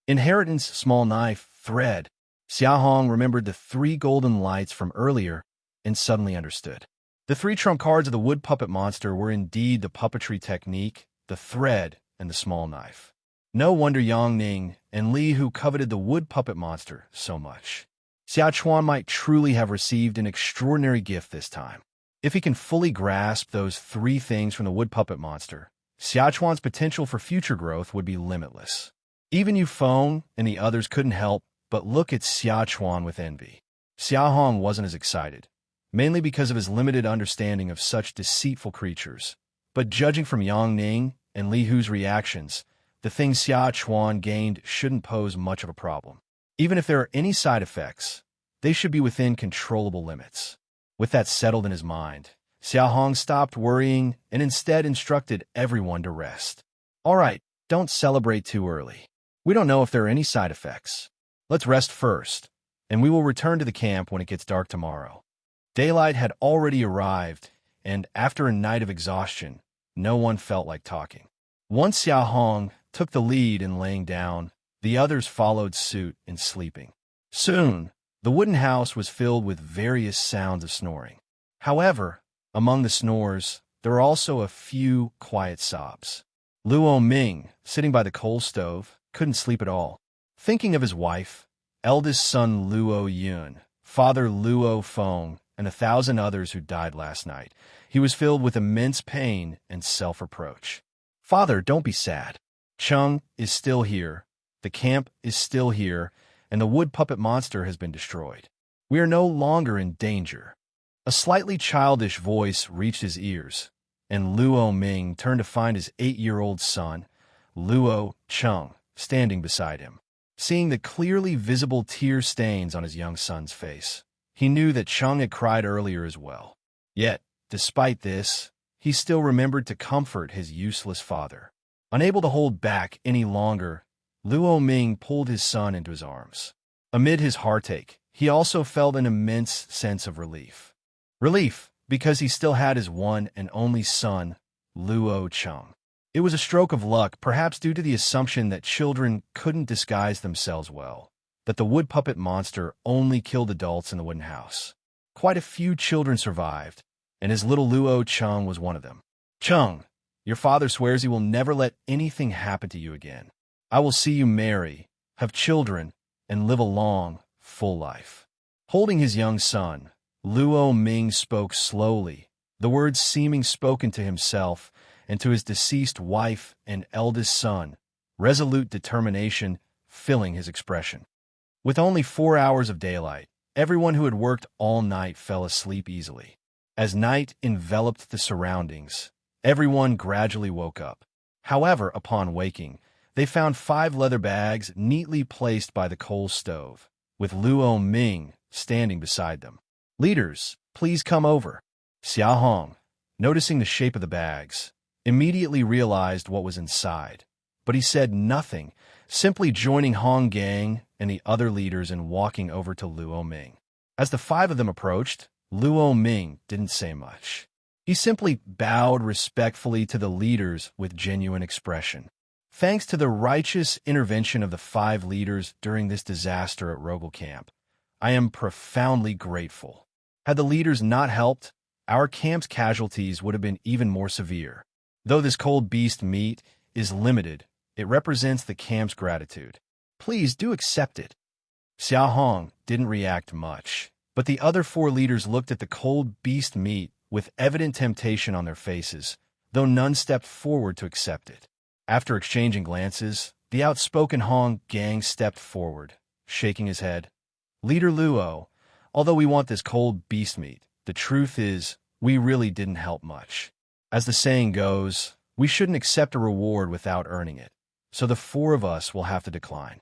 Inheritance, small knife, thread. Xia Hong remembered the 3 golden lights from earlier and suddenly understood. The 3 trump cards of the wood puppet monster were indeed the puppetry technique, the thread, and the small knife. No wonder Yang Ning and Li Hu coveted the wood puppet monster so much. Xia Chuan might truly have received an extraordinary gift this time. If he can fully grasp those 3 things from the wood puppet monster, Xia Chuan's potential for future growth would be limitless. Even Yu Feng and the others couldn't help but look at Xia Chuan with envy. Xia Hong wasn't as excited, mainly because of his limited understanding of such deceitful creatures. But judging from Yang Ning and Li Hu's reactions, the things Xia Chuan gained shouldn't pose much of a problem. Even if there are any side effects, they should be within controllable limits. With that settled in his mind, Xia Hong stopped worrying and instead instructed everyone to rest. All right, don't celebrate too early. We don't know if there are any side effects. Let's rest first, and we will return to the camp when it gets dark tomorrow. Daylight had already arrived, and after a night of exhaustion, no one felt like talking. Once Xia Hong took the lead in laying down, the others followed suit in sleeping. Soon, the wooden house was filled with various sounds of snoring. However, among the snores, there were also a few quiet sobs. Luo Ming, sitting by the coal stove, couldn't sleep at all. Thinking of his wife, eldest son Luo Yun, father Luo Feng, and 1,000 others who died last night, he was filled with immense pain and self-reproach. Father, don't be sad. Cheng is still here, the camp is still here, and the wood puppet monster has been destroyed. We are no longer in danger. A slightly childish voice reached his ears, and Luo Ming turned to find his 8-year-old son, Luo Cheng, standing beside him. Seeing the clearly visible tear stains on his young son's face, he knew that Cheng had cried earlier as well. Yet, despite this, he still remembered to comfort his useless father. Unable to hold back any longer, Luo Ming pulled his son into his arms. Amid his heartache, he also felt an immense sense of relief. Relief, because he still had his one and only son, Luo Cheng. It was a stroke of luck, perhaps due to the assumption that children couldn't disguise themselves well, that the wood puppet monster only killed adults in the wooden house. Quite a few children survived, and his little Luo Chung was one of them. Chung, your father swears he will never let anything happen to you again. I will see you marry, have children, and live a long, full life. Holding his young son, Luo Ming spoke slowly, the words seeming spoken to himself and to his deceased wife and eldest son, resolute determination filling his expression. With only 4 hours of daylight, everyone who had worked all night fell asleep easily. As night enveloped the surroundings, everyone gradually woke up. However, upon waking, they found 5 leather bags neatly placed by the coal stove, with Luo Ming standing beside them. Leaders, please come over. Xia Hong, noticing the shape of the bags, immediately realized what was inside, but he said nothing, simply joining Hong Gang and the other leaders in walking over to Luo Ming. As the 5 of them approached, Luo Ming didn't say much. He simply bowed respectfully to the leaders with genuine expression. Thanks to the righteous intervention of the 5 leaders during this disaster at Rogel Camp, I am profoundly grateful. Had the leaders not helped, our camp's casualties would have been even more severe. Though this cold beast meat is limited, it represents the camp's gratitude. Please do accept it. Xia Hong didn't react much, but the other 4 leaders looked at the cold beast meat with evident temptation on their faces, though none stepped forward to accept it. After exchanging glances, the outspoken Hong Gang stepped forward, shaking his head. Leader Luo, although we want this cold beast meat, the truth is, we really didn't help much. As the saying goes, we shouldn't accept a reward without earning it, so the 4 of us will have to decline.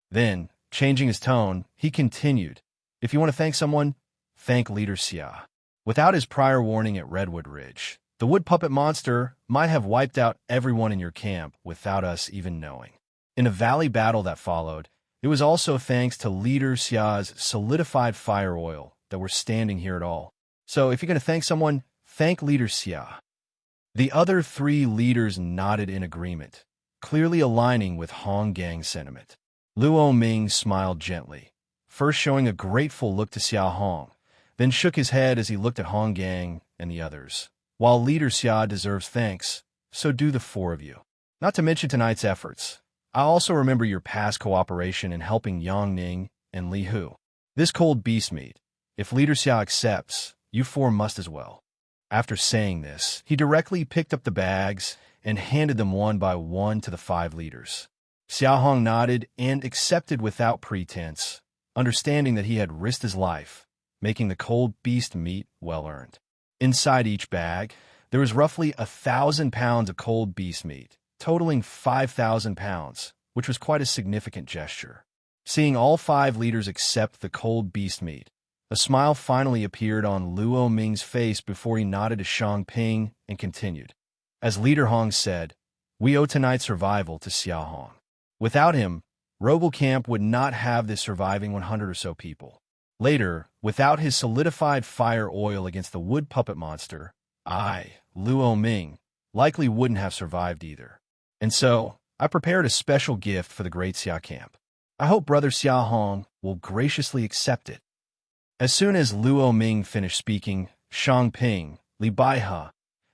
Then, changing his tone, he continued, if you want to thank someone, thank Leader Xia. Without his prior warning at Redwood Ridge, the wood puppet monster might have wiped out everyone in your camp without us even knowing. In a valley battle that followed, it was also thanks to Leader Xia's solidified fire oil that we're standing here at all. So if you're going to thank someone, thank Leader Xia. The other 3 leaders nodded in agreement, clearly aligning with Hong Gang sentiment. Luo Ming smiled gently, first showing a grateful look to Xia Hong, then shook his head as he looked at Hong Gang and the others. While Leader Xia deserves thanks, so do the 4 of you. Not to mention tonight's efforts. I also remember your past cooperation in helping Yang Ning and Li Hu. This cold beast meat, if Leader Xia accepts, you 4 must as well. After saying this, he directly picked up the bags and handed them one by one to the 5 leaders. Xia Hong nodded and accepted without pretense, understanding that he had risked his life, making the cold beast meat well-earned. Inside each bag, there was roughly 1,000 pounds of cold beast meat, totaling 5,000 pounds, which was quite a significant gesture. Seeing all 5 leaders accept the cold beast meat, a smile finally appeared on Luo Ming's face before he nodded to Shang Ping and continued. As Leader Hong said, we owe tonight's survival to Xia Hong. Without him, Rogel Camp would not have the surviving 100 or so people. Later, without his solidified fire oil against the wood puppet monster, I, Luo Ming, likely wouldn't have survived either. And so, I prepared a special gift for the great Xia Camp. I hope Brother Xia Hong will graciously accept it. As soon as Luo Ming finished speaking, Shang Ping, Li Baihe,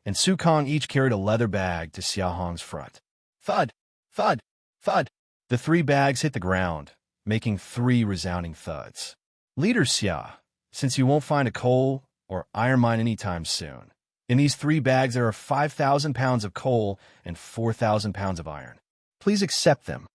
and Su Kong each carried a leather bag to Xia Hong's front. Thud! Thud! Thud! The 3 bags hit the ground, making 3 resounding thuds. Leader Xia, since you won't find a coal or iron mine anytime soon, in these 3 bags there are 5,000 pounds of coal and 4,000 pounds of iron. Please accept them.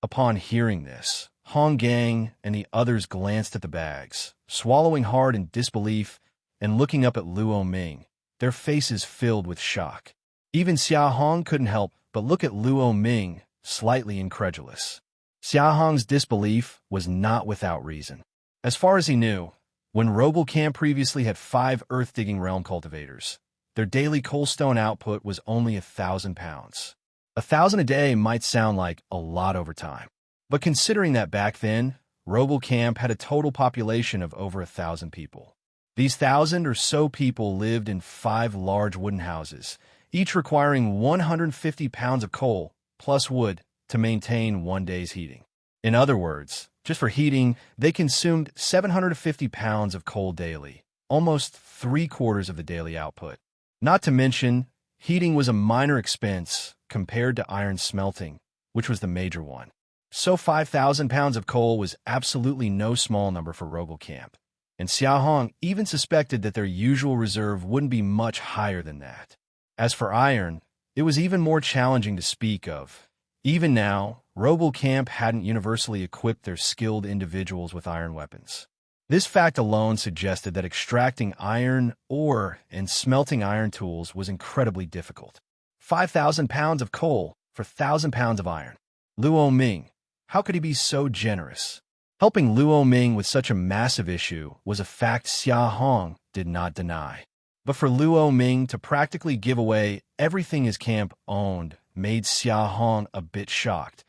Upon hearing this, Hong Gang and the others glanced at the bags, swallowing hard in disbelief and looking up at Luo Ming, their faces filled with shock. Even Xia Hong couldn't help but look at Luo Ming, slightly incredulous. Xia Hong's disbelief was not without reason. As far as he knew, when Rogel Camp previously had 5 earth-digging realm cultivators, their daily coalstone output was only 1,000 pounds. 1,000 a day might sound like a lot over time, but considering that back then, Rogel Camp had a total population of over 1,000 people. These 1,000 or so people lived in 5 large wooden houses, each requiring 150 pounds of coal plus wood to maintain 1 day's heating. In other words, just for heating, they consumed 750 pounds of coal daily, almost 3/4 of the daily output. Not to mention, heating was a minor expense compared to iron smelting, which was the major one. So 5,000 pounds of coal was absolutely no small number for Rogel Camp, and Xia Hong even suspected that their usual reserve wouldn't be much higher than that. As for iron, it was even more challenging to speak of. Even now, Rogel Camp hadn't universally equipped their skilled individuals with iron weapons. This fact alone suggested that extracting iron ore and smelting iron tools was incredibly difficult. 5,000 pounds of coal for 1,000 pounds of iron. Luo Ming, how could he be so generous? Helping Luo Ming with such a massive issue was a fact Xia Hong did not deny. But for Luo Ming to practically give away everything his camp owned made Xia Hong a bit shocked,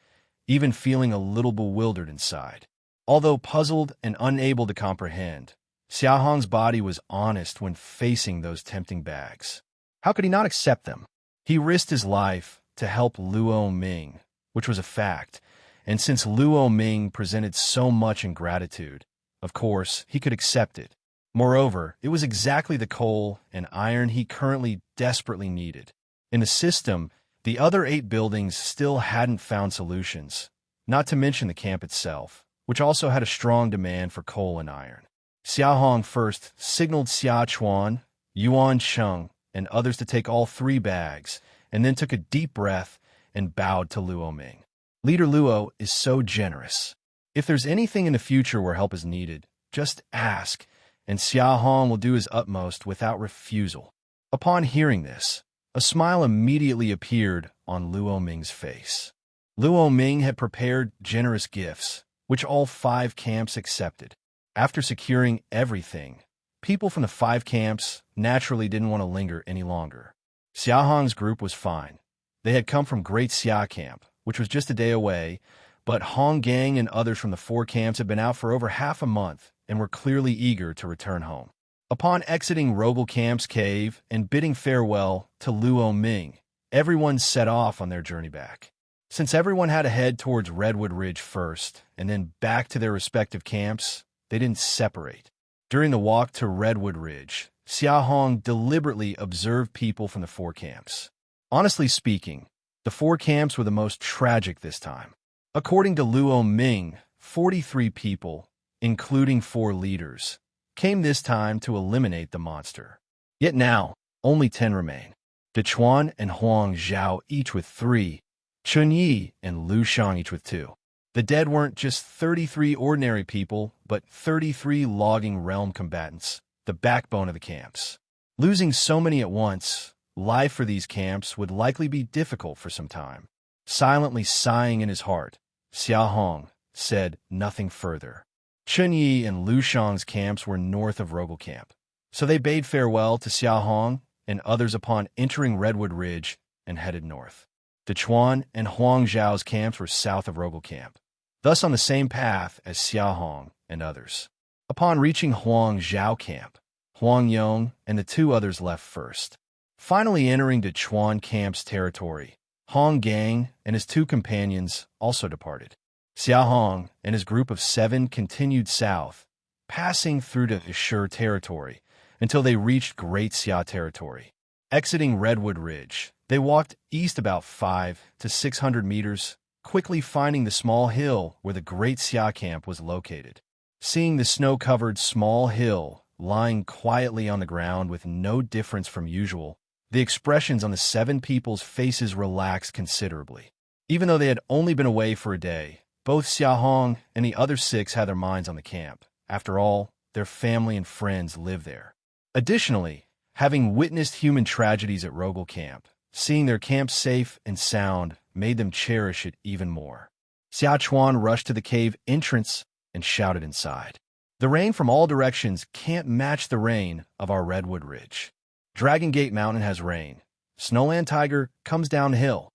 even feeling a little bewildered inside. Although puzzled and unable to comprehend, Xia Hong's body was honest when facing those tempting bags. How could he not accept them? He risked his life to help Luo Ming, which was a fact, and since Luo Ming presented so much in gratitude, of course, he could accept it. Moreover, it was exactly the coal and iron he currently desperately needed. In the system, the other 8 buildings still hadn't found solutions, not to mention the camp itself, which also had a strong demand for coal and iron. Xia Hong first signaled Xia Chuan, Yuan Cheng, and others to take all 3 bags, and then took a deep breath and bowed to Luo Ming. Leader Luo is so generous. If there's anything in the future where help is needed, just ask, and Xia Hong will do his utmost without refusal. Upon hearing this, a smile immediately appeared on Luo Ming's face. Luo Ming had prepared generous gifts, which all 5 camps accepted. After securing everything, people from the 5 camps naturally didn't want to linger any longer. Xia Hong's group was fine. They had come from Great Xia Camp, which was just a day away, but Hong Gang and others from the 4 camps had been out for over half a month and were clearly eager to return home. Upon exiting Rogel Camp's cave and bidding farewell to Luo Ming, everyone set off on their journey back. Since everyone had to head towards Redwood Ridge first and then back to their respective camps, they didn't separate. During the walk to Redwood Ridge, Xia Hong deliberately observed people from the 4 camps. Honestly speaking, the 4 camps were the most tragic this time. According to Luo Ming, 43 people, including 4 leaders, came this time to eliminate the monster. Yet now, only 10 remain. Dechuan and Huang Zhao each with 3, Chunyi and Lu Shang each with 2. The dead weren't just 33 ordinary people, but 33 logging realm combatants, the backbone of the camps. Losing so many at once, life for these camps would likely be difficult for some time. Silently sighing in his heart, Xia Hong said nothing further. Chunyi and Lu Shang's camps were north of Rogel Camp, so they bade farewell to Xia Hong and others upon entering Redwood Ridge and headed north. Dechuan and Huang Zhao's camps were south of Rogel Camp, thus on the same path as Xia Hong and others. Upon reaching Huang Zhao Camp, Huang Yong and the 2 others left first. Finally entering Dechuan Camp's territory, Hong Gang and his 2 companions also departed. Xia Hong and his group of 7 continued south, passing through the Ashur territory until they reached Great Xia territory. Exiting Redwood Ridge, they walked east about 500 to 600 meters, quickly finding the small hill where the Great Xia camp was located. Seeing the snow-covered small hill lying quietly on the ground with no difference from usual, the expressions on the 7 people's faces relaxed considerably. Even though they had only been away for a day, both Xia Hong and the other 6 had their minds on the camp. After all, their family and friends live there. Additionally, having witnessed human tragedies at Rogel Camp, seeing their camp safe and sound made them cherish it even more. Xia Chuan rushed to the cave entrance and shouted inside. The rain from all directions can't match the rain of our Redwood Ridge. Dragon Gate Mountain has rain. Snowland Tiger comes downhill.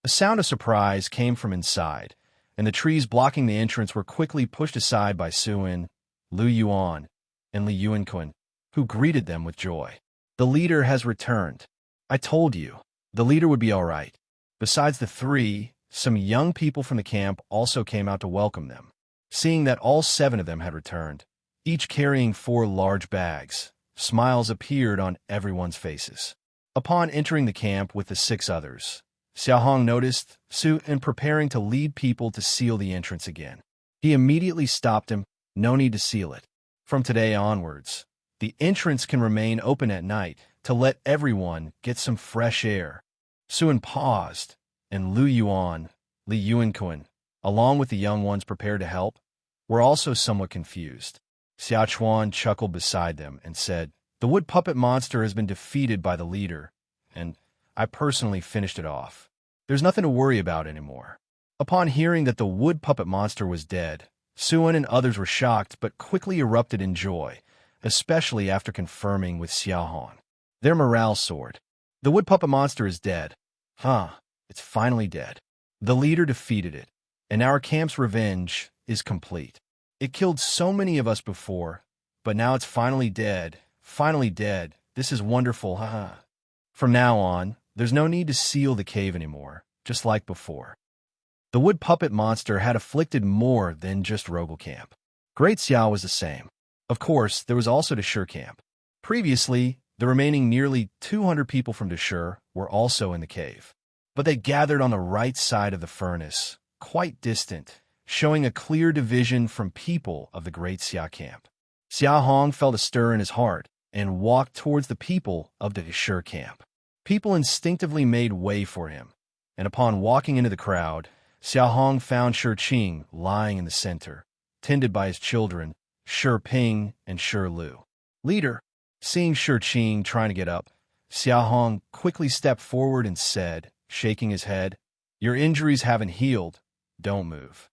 A sound of surprise came from inside, and the trees blocking the entrance were quickly pushed aside by Suin, Lu Yuan, and Li Yuankun, who greeted them with joy. The leader has returned. I told you. The leader would be all right. Besides the three, some young people from the camp also came out to welcome them. Seeing that all 7 of them had returned, each carrying 4 large bags, smiles appeared on everyone's faces. Upon entering the camp with the 6 others, Xia Hong noticed Su and preparing to lead people to seal the entrance again. He immediately stopped him. No need to seal it. From today onwards, the entrance can remain open at night to let everyone get some fresh air. Suan paused, and Lu Yuan, Li Yuankun, along with the young ones prepared to help, were also somewhat confused. Xia Chuan chuckled beside them and said, "The wood puppet monster has been defeated by the leader, and I personally finished it off. There's nothing to worry about anymore." Upon hearing that the wood puppet monster was dead, Suan and others were shocked but quickly erupted in joy, especially after confirming with Xia Hong. Their morale soared. The wood puppet monster is dead. It's finally dead. The leader defeated it, and our camp's revenge is complete. It killed so many of us before, but now it's finally dead. Finally dead. This is wonderful, From now on, there's no need to seal the cave anymore, just like before. The wood puppet monster had afflicted more than just Rogel Camp. Great Xiao was the same. Of course, there was also Dashur Camp. Previously, the remaining nearly 200 people from Dashur were also in the cave. But they gathered on the right side of the furnace, quite distant, showing a clear division from people of the Great Xia Camp. Xia Hong felt a stir in his heart and walked towards the people of the Dashur Camp. People instinctively made way for him, and upon walking into the crowd, Xia Hong found Shi Qing lying in the center, tended by his children, Shi Ping and Shi Lu. Leader, seeing Shi Qing trying to get up, Xia Hong quickly stepped forward and said, shaking his head, "Your injuries haven't healed. Don't move."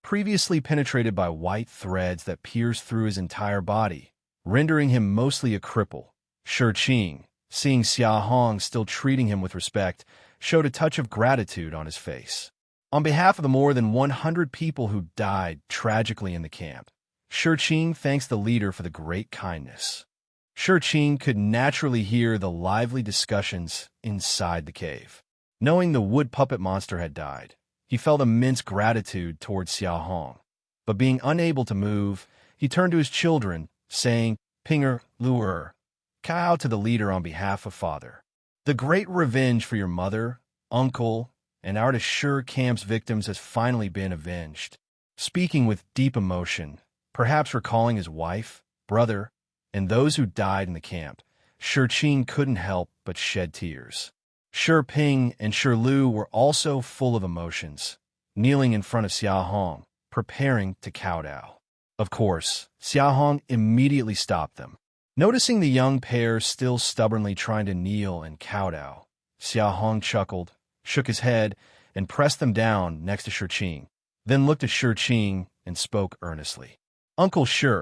Previously penetrated by white threads that pierced through his entire body, rendering him mostly a cripple, Shi Qing, seeing Xia Hong still treating him with respect, showed a touch of gratitude on his face. On behalf of the more than 100 people who died tragically in the camp, Shi Qing thanks the leader for the great kindness. Shi Qing could naturally hear the lively discussions inside the cave. Knowing the wood puppet monster had died, he felt immense gratitude towards Xia Hong. But being unable to move, he turned to his children, saying, "Pinger, Luer, Kao to the leader on behalf of father. The great revenge for your mother, uncle, and our Dashur Camp's victims has finally been avenged." Speaking with deep emotion, perhaps recalling his wife, brother, and those who died in the camp, Shi Qing couldn't help but shed tears. Shi Ping and Shi Lu were also full of emotions, kneeling in front of Xia Hong, preparing to kowtow. Of course, Xia Hong immediately stopped them. Noticing the young pair still stubbornly trying to kneel and kowtow, Xia Hong chuckled, shook his head, and pressed them down next to Shi Qing, then looked at Shi Qing and spoke earnestly. "Uncle Shi,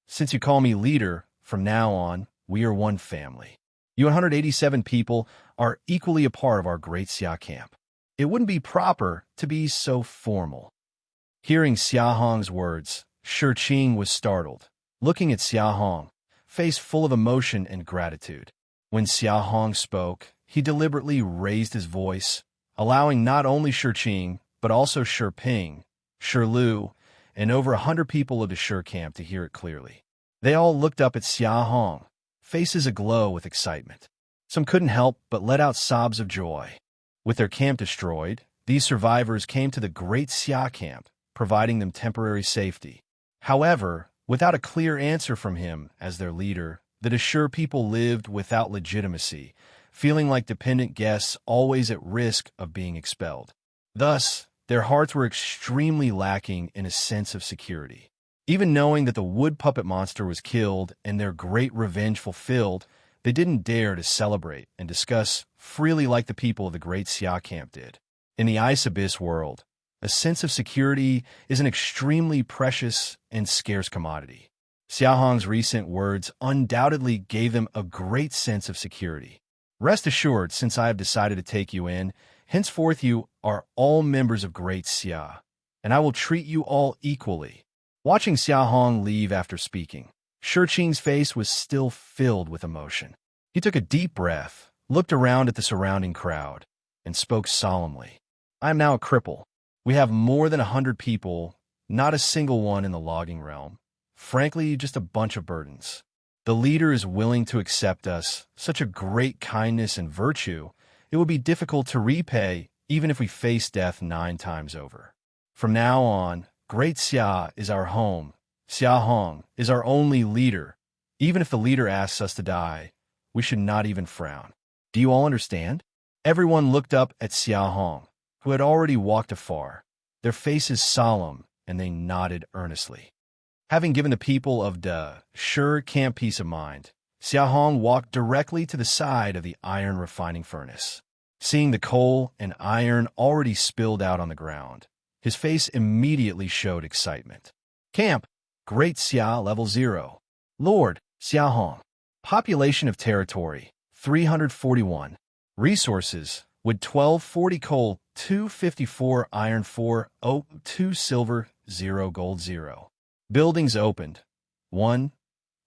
since you call me leader, from now on, we are one family. You 187 people are equally a part of our Great Xia Camp. It wouldn't be proper to be so formal." Hearing Xia Hong's words, Shi Qing was startled, looking at Xia Hong, face full of emotion and gratitude. When Xia Hong spoke, he deliberately raised his voice, allowing not only Shi Qing, but also Shi Ping, Shi Lu, and over 100 people of the Dashur Camp to hear it clearly. They all looked up at Xia Hong, faces aglow with excitement. Some couldn't help but let out sobs of joy. With their camp destroyed, these survivors came to the Great Xia Camp, providing them temporary safety. However, without a clear answer from him as their leader, the Dashur people lived without legitimacy, feeling like dependent guests always at risk of being expelled. Thus, their hearts were extremely lacking in a sense of security. Even knowing that the wood puppet monster was killed and their great revenge fulfilled, they didn't dare to celebrate and discuss freely like the people of the Great Xia Camp did. In the Ice Abyss world, a sense of security is an extremely precious and scarce commodity. Xia Hong's recent words undoubtedly gave them a great sense of security. "Rest assured, since I have decided to take you in, henceforth you are all members of Great Xia, and I will treat you all equally." Watching Xia Hong leave after speaking, Shi Qing's face was still filled with emotion. He took a deep breath, looked around at the surrounding crowd, and spoke solemnly. I am now a cripple. We have more than 100 people, not a single one in the logging realm. Frankly, just a bunch of burdens. The leader is willing to accept us, such a great kindness and virtue. It would be difficult to repay, even if we face death 9 times over. From now on, Great Xia is our home. Xia Hong is our only leader. Even if the leader asks us to die, we should not even frown. Do you all understand? Everyone looked up at Xia Hong, who had already walked afar. Their faces solemn, and they nodded earnestly. Having given the people of the sure camp peace of mind, Xia Hong walked directly to the side of the iron refining furnace. Seeing the coal and iron already spilled out on the ground, his face immediately showed excitement. Camp, Great Xia Level 0. Lord, Xia Hong. Population of territory, 341. Resources, wood 1240 coal, 254 iron 4, 2 silver, 0 gold 0. Buildings opened. 1.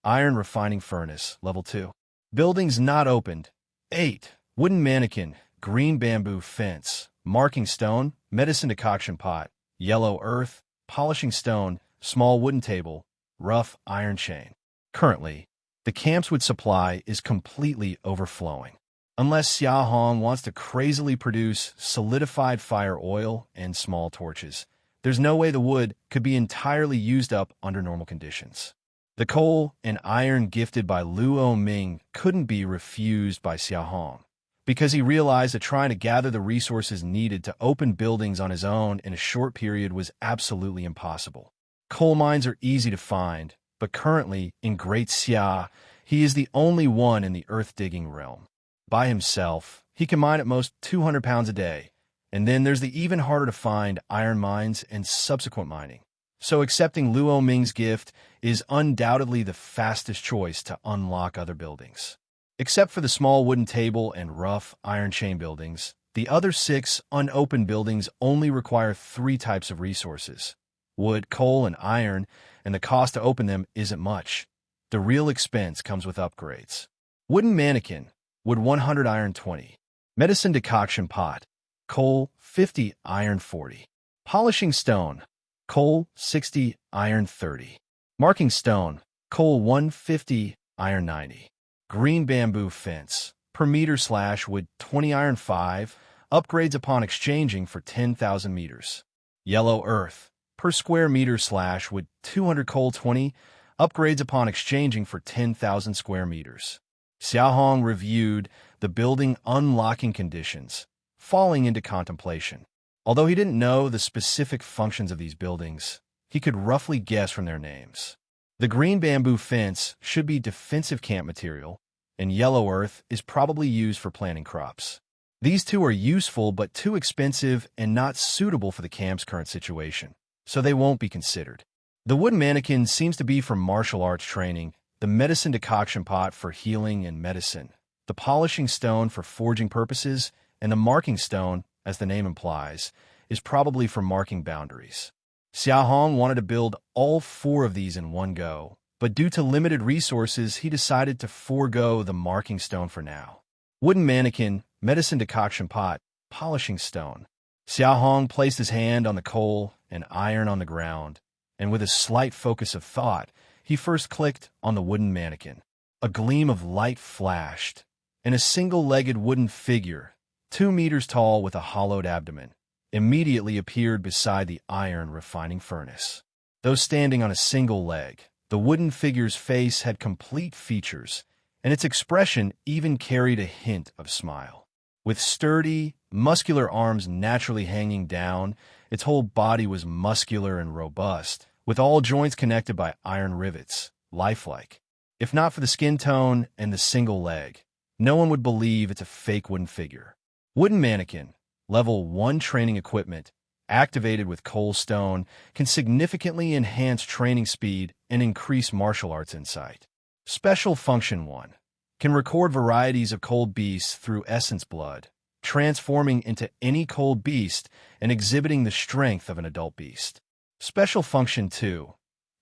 Iron refining furnace, level 2. Buildings not opened. 8. Wooden mannequin, green bamboo fence, marking stone, medicine decoction pot, yellow earth, polishing stone, small wooden table, rough iron chain. Currently, the camp's wood supply is completely overflowing. Unless Xia Hong wants to crazily produce solidified fire oil and small torches, there's no way the wood could be entirely used up under normal conditions. The coal and iron gifted by Luo Ming couldn't be refused by Xia Hong, because he realized that trying to gather the resources needed to open buildings on his own in a short period was absolutely impossible. Coal mines are easy to find, but currently, in Great Xia, he is the only one in the earth-digging realm. By himself, he can mine at most 200 pounds a day, and then there's the even harder to find iron mines and subsequent mining. So accepting Luo Ming's gift is undoubtedly the fastest choice to unlock other buildings. Except for the small wooden table and rough iron chain buildings, the other 6 unopened buildings only require 3 types of resources: wood, coal, and iron, and the cost to open them isn't much. The real expense comes with upgrades. Wooden mannequin, wood 100 iron 20. Medicine decoction pot, coal 50 iron 40. Polishing stone, coal 60 iron 30. Marking stone, coal 150 iron 90. Green bamboo fence, per meter / wood 20 iron 5, upgrades upon exchanging for 10,000 meters. Yellow earth, per square meter / wood 200 coal 20, upgrades upon exchanging for 10,000 square meters. Xia Hong reviewed the building unlocking conditions, falling into contemplation. Although he didn't know the specific functions of these buildings, he could roughly guess from their names. The green bamboo fence should be defensive camp material, and yellow earth is probably used for planting crops. These 2 are useful but too expensive and not suitable for the camp's current situation, so they won't be considered. The wooden mannequin seems to be for martial arts training, the medicine decoction pot for healing and medicine, the polishing stone for forging purposes, and the marking stone, as the name implies, is probably for marking boundaries. Xia Hong wanted to build all 4 of these in one go, but due to limited resources, he decided to forego the marking stone for now. Wooden mannequin, medicine decoction pot, polishing stone. Xia Hong placed his hand on the coal and iron on the ground, and with a slight focus of thought, he first clicked on the wooden mannequin. A gleam of light flashed, and a single-legged wooden figure, 2 meters tall with a hollowed abdomen, immediately appeared beside the iron refining furnace. Though standing on a single leg, the wooden figure's face had complete features, and its expression even carried a hint of smile. With sturdy, muscular arms naturally hanging down, its whole body was muscular and robust, with all joints connected by iron rivets, lifelike. If not for the skin tone and the single leg, no one would believe it's a fake wooden figure. Wooden mannequin, level 1 training equipment, activated with coal stone, can significantly enhance training speed and increase martial arts insight. Special function 1, can record varieties of cold beasts through essence blood, transforming into any cold beast and exhibiting the strength of an adult beast. Special function 2,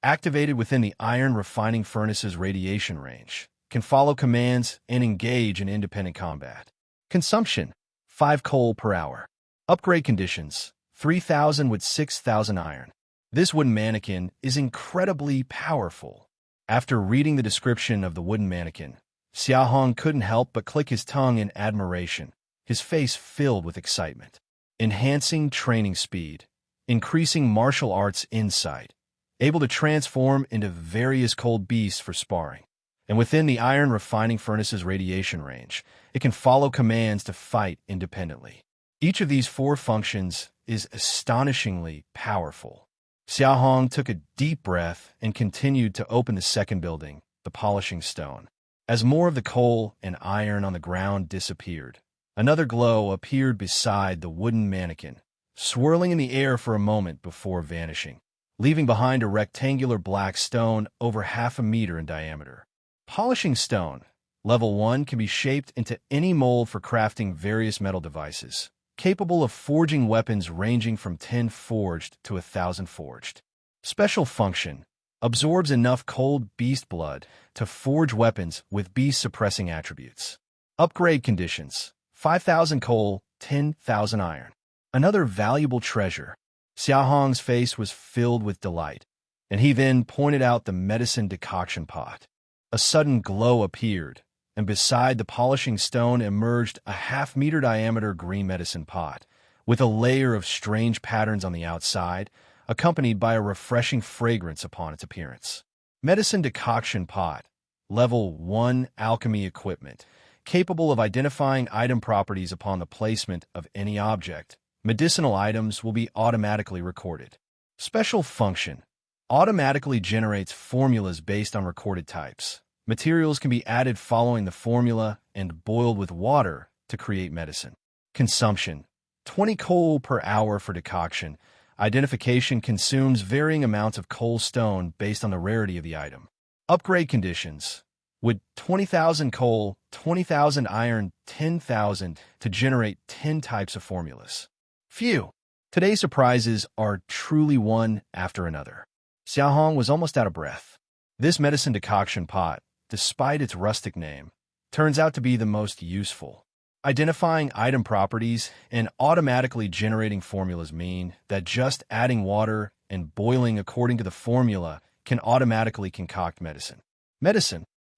activated within the iron refining furnace's radiation range, can follow commands, and engage in independent combat. Consumption, 5 coal per hour. Upgrade conditions, 3,000 with 6,000 iron. This wooden mannequin is incredibly powerful. After reading the description of the wooden mannequin, Xia Hong couldn't help but click his tongue in admiration, his face filled with excitement. Enhancing training speed, increasing martial arts insight, able to transform into various cold beasts for sparring. And within the iron refining furnace's radiation range, it can follow commands to fight independently. Each of these 4 functions is astonishingly powerful. Xia Hong took a deep breath and continued to open the second building, the polishing stone. As more of the coal and iron on the ground disappeared, another glow appeared beside the wooden mannequin, swirling in the air for a moment before vanishing, leaving behind a rectangular black stone over 1/2 meter in diameter. Polishing stone, level 1, can be shaped into any mold for crafting various metal devices, capable of forging weapons ranging from 10 forged to 1,000 forged. Special function, absorbs enough cold beast blood to forge weapons with beast-suppressing attributes. Upgrade conditions, 5,000 coal, 10,000 iron. Another valuable treasure. Xia Hong's face was filled with delight, and he then pointed out the medicine decoction pot. A sudden glow appeared, and beside the polishing stone emerged a 1/2 meter diameter green medicine pot, with a layer of strange patterns on the outside, accompanied by a refreshing fragrance upon its appearance. Medicine decoction pot, level 1 alchemy equipment, capable of identifying item properties upon the placement of any object. Medicinal items will be automatically recorded. Special function, automatically generates formulas based on recorded types. Materials can be added following the formula and boiled with water to create medicine. Consumption, 20 coal per hour for decoction. Identification consumes varying amounts of coal stone based on the rarity of the item. Upgrade conditions, with 20,000 coal, 20,000 iron, 10,000 to generate 10 types of formulas. Phew! Today's surprises are truly one after another. Xia Hong was almost out of breath. This medicine decoction pot, despite its rustic name, turns out to be the most useful. Identifying item properties and automatically generating formulas mean that just adding water and boiling according to the formula can automatically concoct medicine.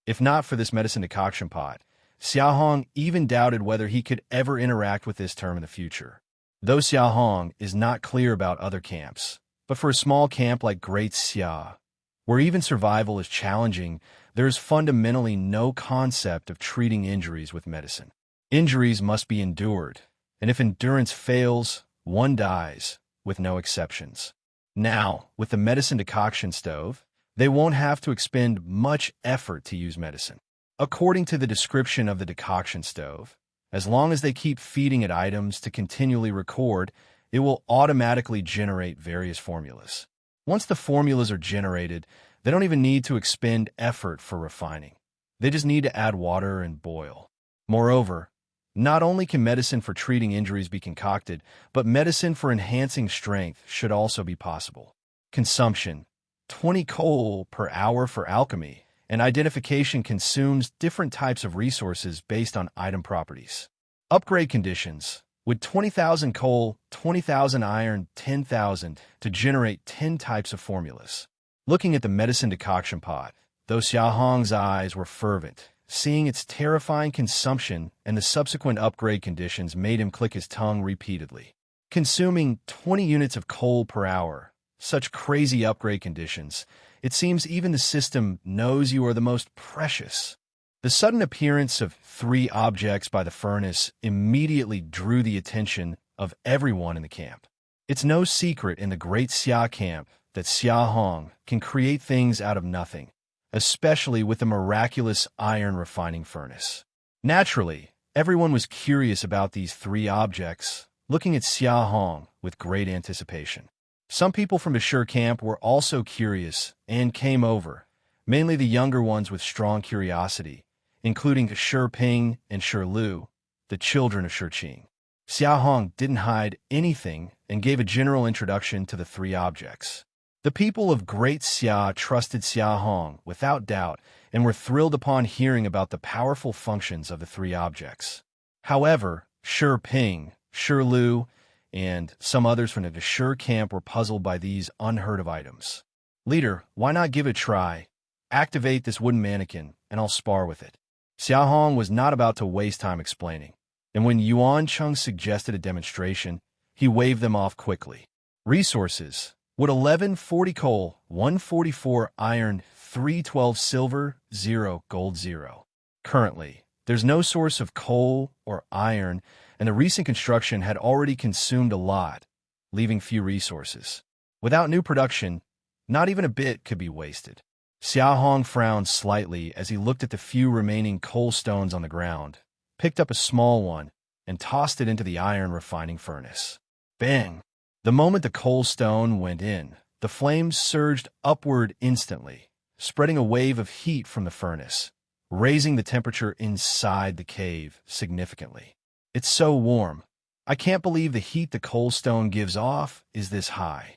If not for this medicine decoction pot, Xia Hong even doubted whether he could ever interact with this term in the future. Though Xia Hong is not clear about other camps, but for a small camp like Great Xia, where even survival is challenging, there is fundamentally no concept of treating injuries with medicine. Injuries must be endured, and if endurance fails, one dies, with no exceptions. Now, with the medicine decoction stove, they won't have to expend much effort to use medicine. According to the description of the decoction stove, as long as they keep feeding it items to continually record, it will automatically generate various formulas. Once the formulas are generated, they don't even need to expend effort for refining. They just need to add water and boil. Moreover, not only can medicine for treating injuries be concocted, but medicine for enhancing strength should also be possible. Consumption, 20 coal per hour for alchemy, and identification consumes different types of resources based on item properties. Upgrade conditions, with 20,000 coal, 20,000 iron, 10,000 to generate 10 types of formulas. Looking at the medicine decoction pot, though Xia Hong's eyes were fervent, seeing its terrifying consumption and the subsequent upgrade conditions made him click his tongue repeatedly. Consuming 20 units of coal per hour, such crazy upgrade conditions, it seems even the system knows you are the most precious. The sudden appearance of 3 objects by the furnace immediately drew the attention of everyone in the camp. It's no secret in the Great Xia camp that Xia Hong can create things out of nothing, especially with the miraculous iron refining furnace. Naturally, everyone was curious about these 3 objects, looking at Xia Hong with great anticipation. Some people from the Shi camp were also curious and came over, mainly the younger ones with strong curiosity, including Shi Ping and Shi Lu, the children of Shi Qing. Xia Hong didn't hide anything and gave a general introduction to the 3 objects. The people of Great Xia trusted Xia Hong without doubt and were thrilled upon hearing about the powerful functions of the three objects. However, Shi Ping, Shi Lu, and some others from the Shi camp were puzzled by these unheard-of items. Leader, why not give it a try? Activate this wooden mannequin, and I'll spar with it. Xia Hong was not about to waste time explaining, and when Yuan Cheng suggested a demonstration, he waved them off quickly. Resources: wood 1140 coal, 144 iron, 312 silver, 0 gold 0. Currently, there's no source of coal or iron, and the recent construction had already consumed a lot, leaving few resources. Without new production, not even a bit could be wasted. Xia Hong frowned slightly as he looked at the few remaining coal stones on the ground, picked up a small one, and tossed it into the iron refining furnace. Bang! The moment the coal stone went in, the flames surged upward instantly, spreading a wave of heat from the furnace, raising the temperature inside the cave significantly. It's so warm. I can't believe the heat the coal stone gives off is this high.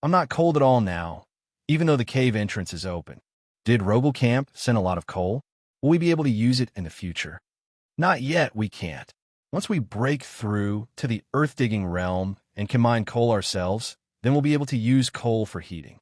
I'm not cold at all now, even though the cave entrance is open. Did Camp send a lot of coal? Will we be able to use it in the future? Not yet, we can't. Once we break through to the earth-digging realm and can mine coal ourselves, then we'll be able to use coal for heating.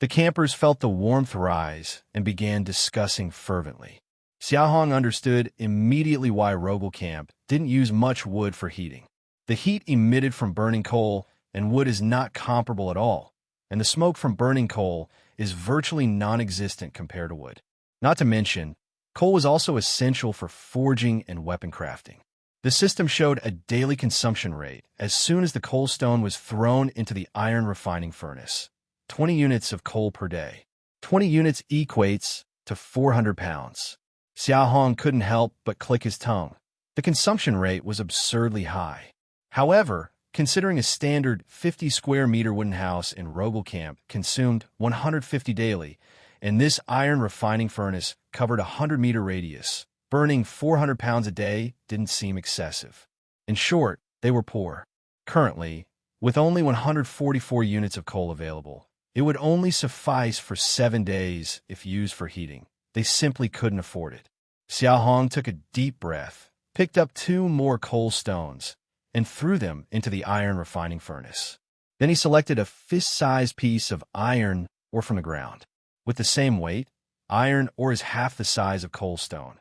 The campers felt the warmth rise and began discussing fervently. Xia Hong understood immediately why Camp didn't use much wood for heating. The heat emitted from burning coal and wood is not comparable at all, and the smoke from burning coal is virtually non-existent compared to wood. Not to mention, coal was also essential for forging and weapon crafting. The system showed a daily consumption rate as soon as the coal stone was thrown into the iron refining furnace. 20 units of coal per day. 20 units equates to 400 pounds. Xia Hong couldn't help but click his tongue. The consumption rate was absurdly high. However, considering a standard 50 square meter wooden house in Camp consumed 150 daily, and this iron refining furnace covered a 100-meter radius, burning 400 pounds a day didn't seem excessive. In short, they were poor. Currently, with only 144 units of coal available, it would only suffice for 7 days if used for heating. They simply couldn't afford it. Xia Hong took a deep breath, picked up 2 more coal stones, and threw them into the iron refining furnace. Then he selected a fist-sized piece of iron ore from the ground. With the same weight, iron ore is half the size of coal stone.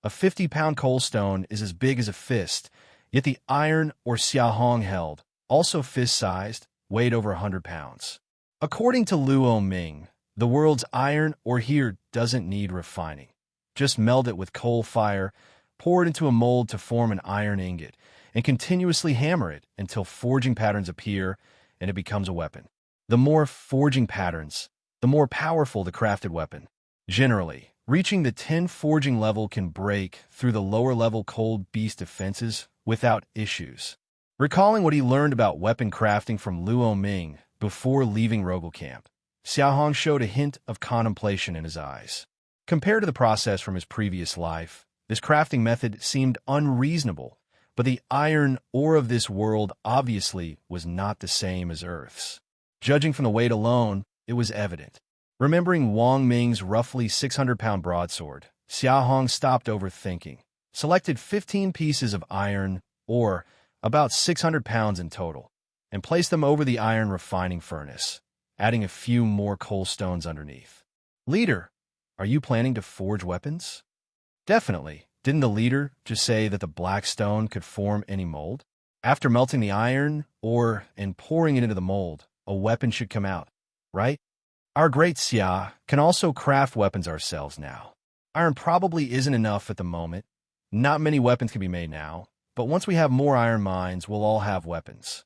A 50-pound coal stone is as big as a fist, yet the iron ore Xia Hong held, also fist-sized, weighed over 100 pounds. According to Luo Ming, the world's iron ore here doesn't need refining. Just melt it with coal fire, pour it into a mold to form an iron ingot, and continuously hammer it until forging patterns appear and it becomes a weapon. The more forging patterns, the more powerful the crafted weapon. Generally, reaching the 10 forging level can break through the lower-level cold beast defenses without issues. Recalling what he learned about weapon crafting from Luo Ming before leaving Camp, Xia Hong showed a hint of contemplation in his eyes. Compared to the process from his previous life, this crafting method seemed unreasonable, but the iron ore of this world obviously was not the same as Earth's. Judging from the weight alone, it was evident. Remembering Wang Ming's roughly 600-pound broadsword, Xia Hong stopped overthinking, selected 15 pieces of iron ore, about 600 pounds in total, and placed them over the iron refining furnace, adding a few more coal stones underneath. Leader, are you planning to forge weapons? Definitely. Didn't the leader just say that the black stone could form any mold? After melting the iron ore and pouring it into the mold, a weapon should come out, right? Our great Xia can also craft weapons ourselves now. Iron probably isn't enough at the moment. Not many weapons can be made now, but once we have more iron mines, we'll all have weapons.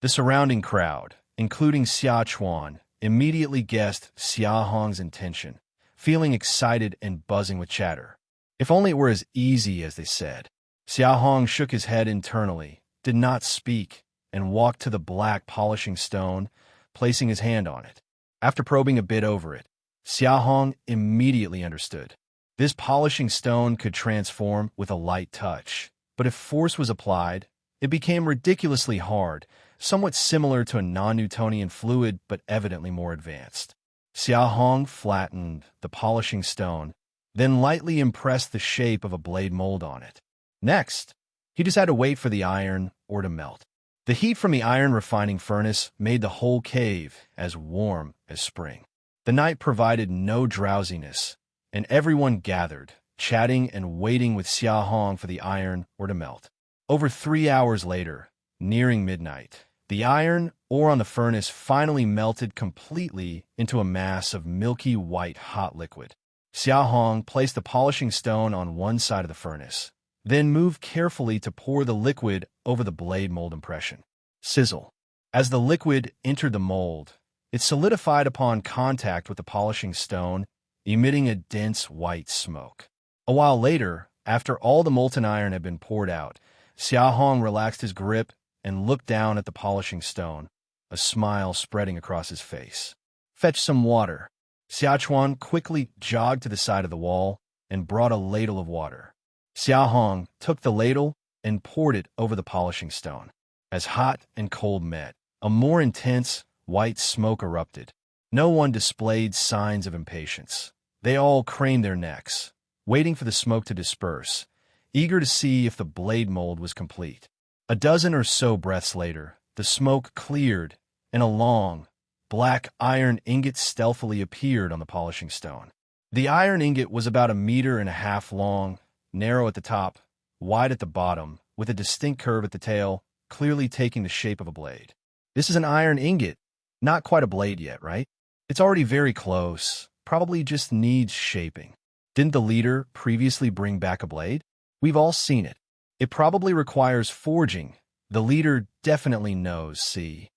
The surrounding crowd, including Xia Chuan, immediately guessed Xia Hong's intention, feeling excited and buzzing with chatter. If only it were as easy as they said. Xia Hong shook his head internally, did not speak, and walked to the black polishing stone, placing his hand on it. After probing a bit over it, Xia Hong immediately understood. This polishing stone could transform with a light touch, but if force was applied, it became ridiculously hard, somewhat similar to a non-Newtonian fluid but evidently more advanced. Xia Hong flattened the polishing stone, then lightly impressed the shape of a blade mold on it. Next, he just had to wait for the iron ore to melt. The heat from the iron refining furnace made the whole cave as warm as spring. The night provided no drowsiness, and everyone gathered, chatting and waiting with Xia Hong for the iron ore to melt. Over 3 hours later, nearing midnight, the iron ore on the furnace finally melted completely into a mass of milky white hot liquid. Xia Hong placed the polishing stone on one side of the furnace, then moved carefully to pour the liquid over the blade mold impression. Sizzle. As the liquid entered the mold, it solidified upon contact with the polishing stone, emitting a dense white smoke. A while later, after all the molten iron had been poured out, Xia Hong relaxed his grip and looked down at the polishing stone, a smile spreading across his face. Fetch some water. Xia Chuan quickly jogged to the side of the wall and brought a ladle of water. Xia Hong took the ladle and poured it over the polishing stone. As hot and cold met, a more intense, white smoke erupted. No one displayed signs of impatience. They all craned their necks, waiting for the smoke to disperse, eager to see if the blade mold was complete. A dozen or so breaths later, the smoke cleared, and a long, black iron ingot stealthily appeared on the polishing stone. The iron ingot was about 1.5 meters long, narrow at the top, wide at the bottom, with a distinct curve at the tail, clearly taking the shape of a blade. This is an iron ingot, not quite a blade yet, right? It's already very close, probably just needs shaping. Didn't the leader previously bring back a blade? We've all seen it. It probably requires forging. The leader definitely knows, see.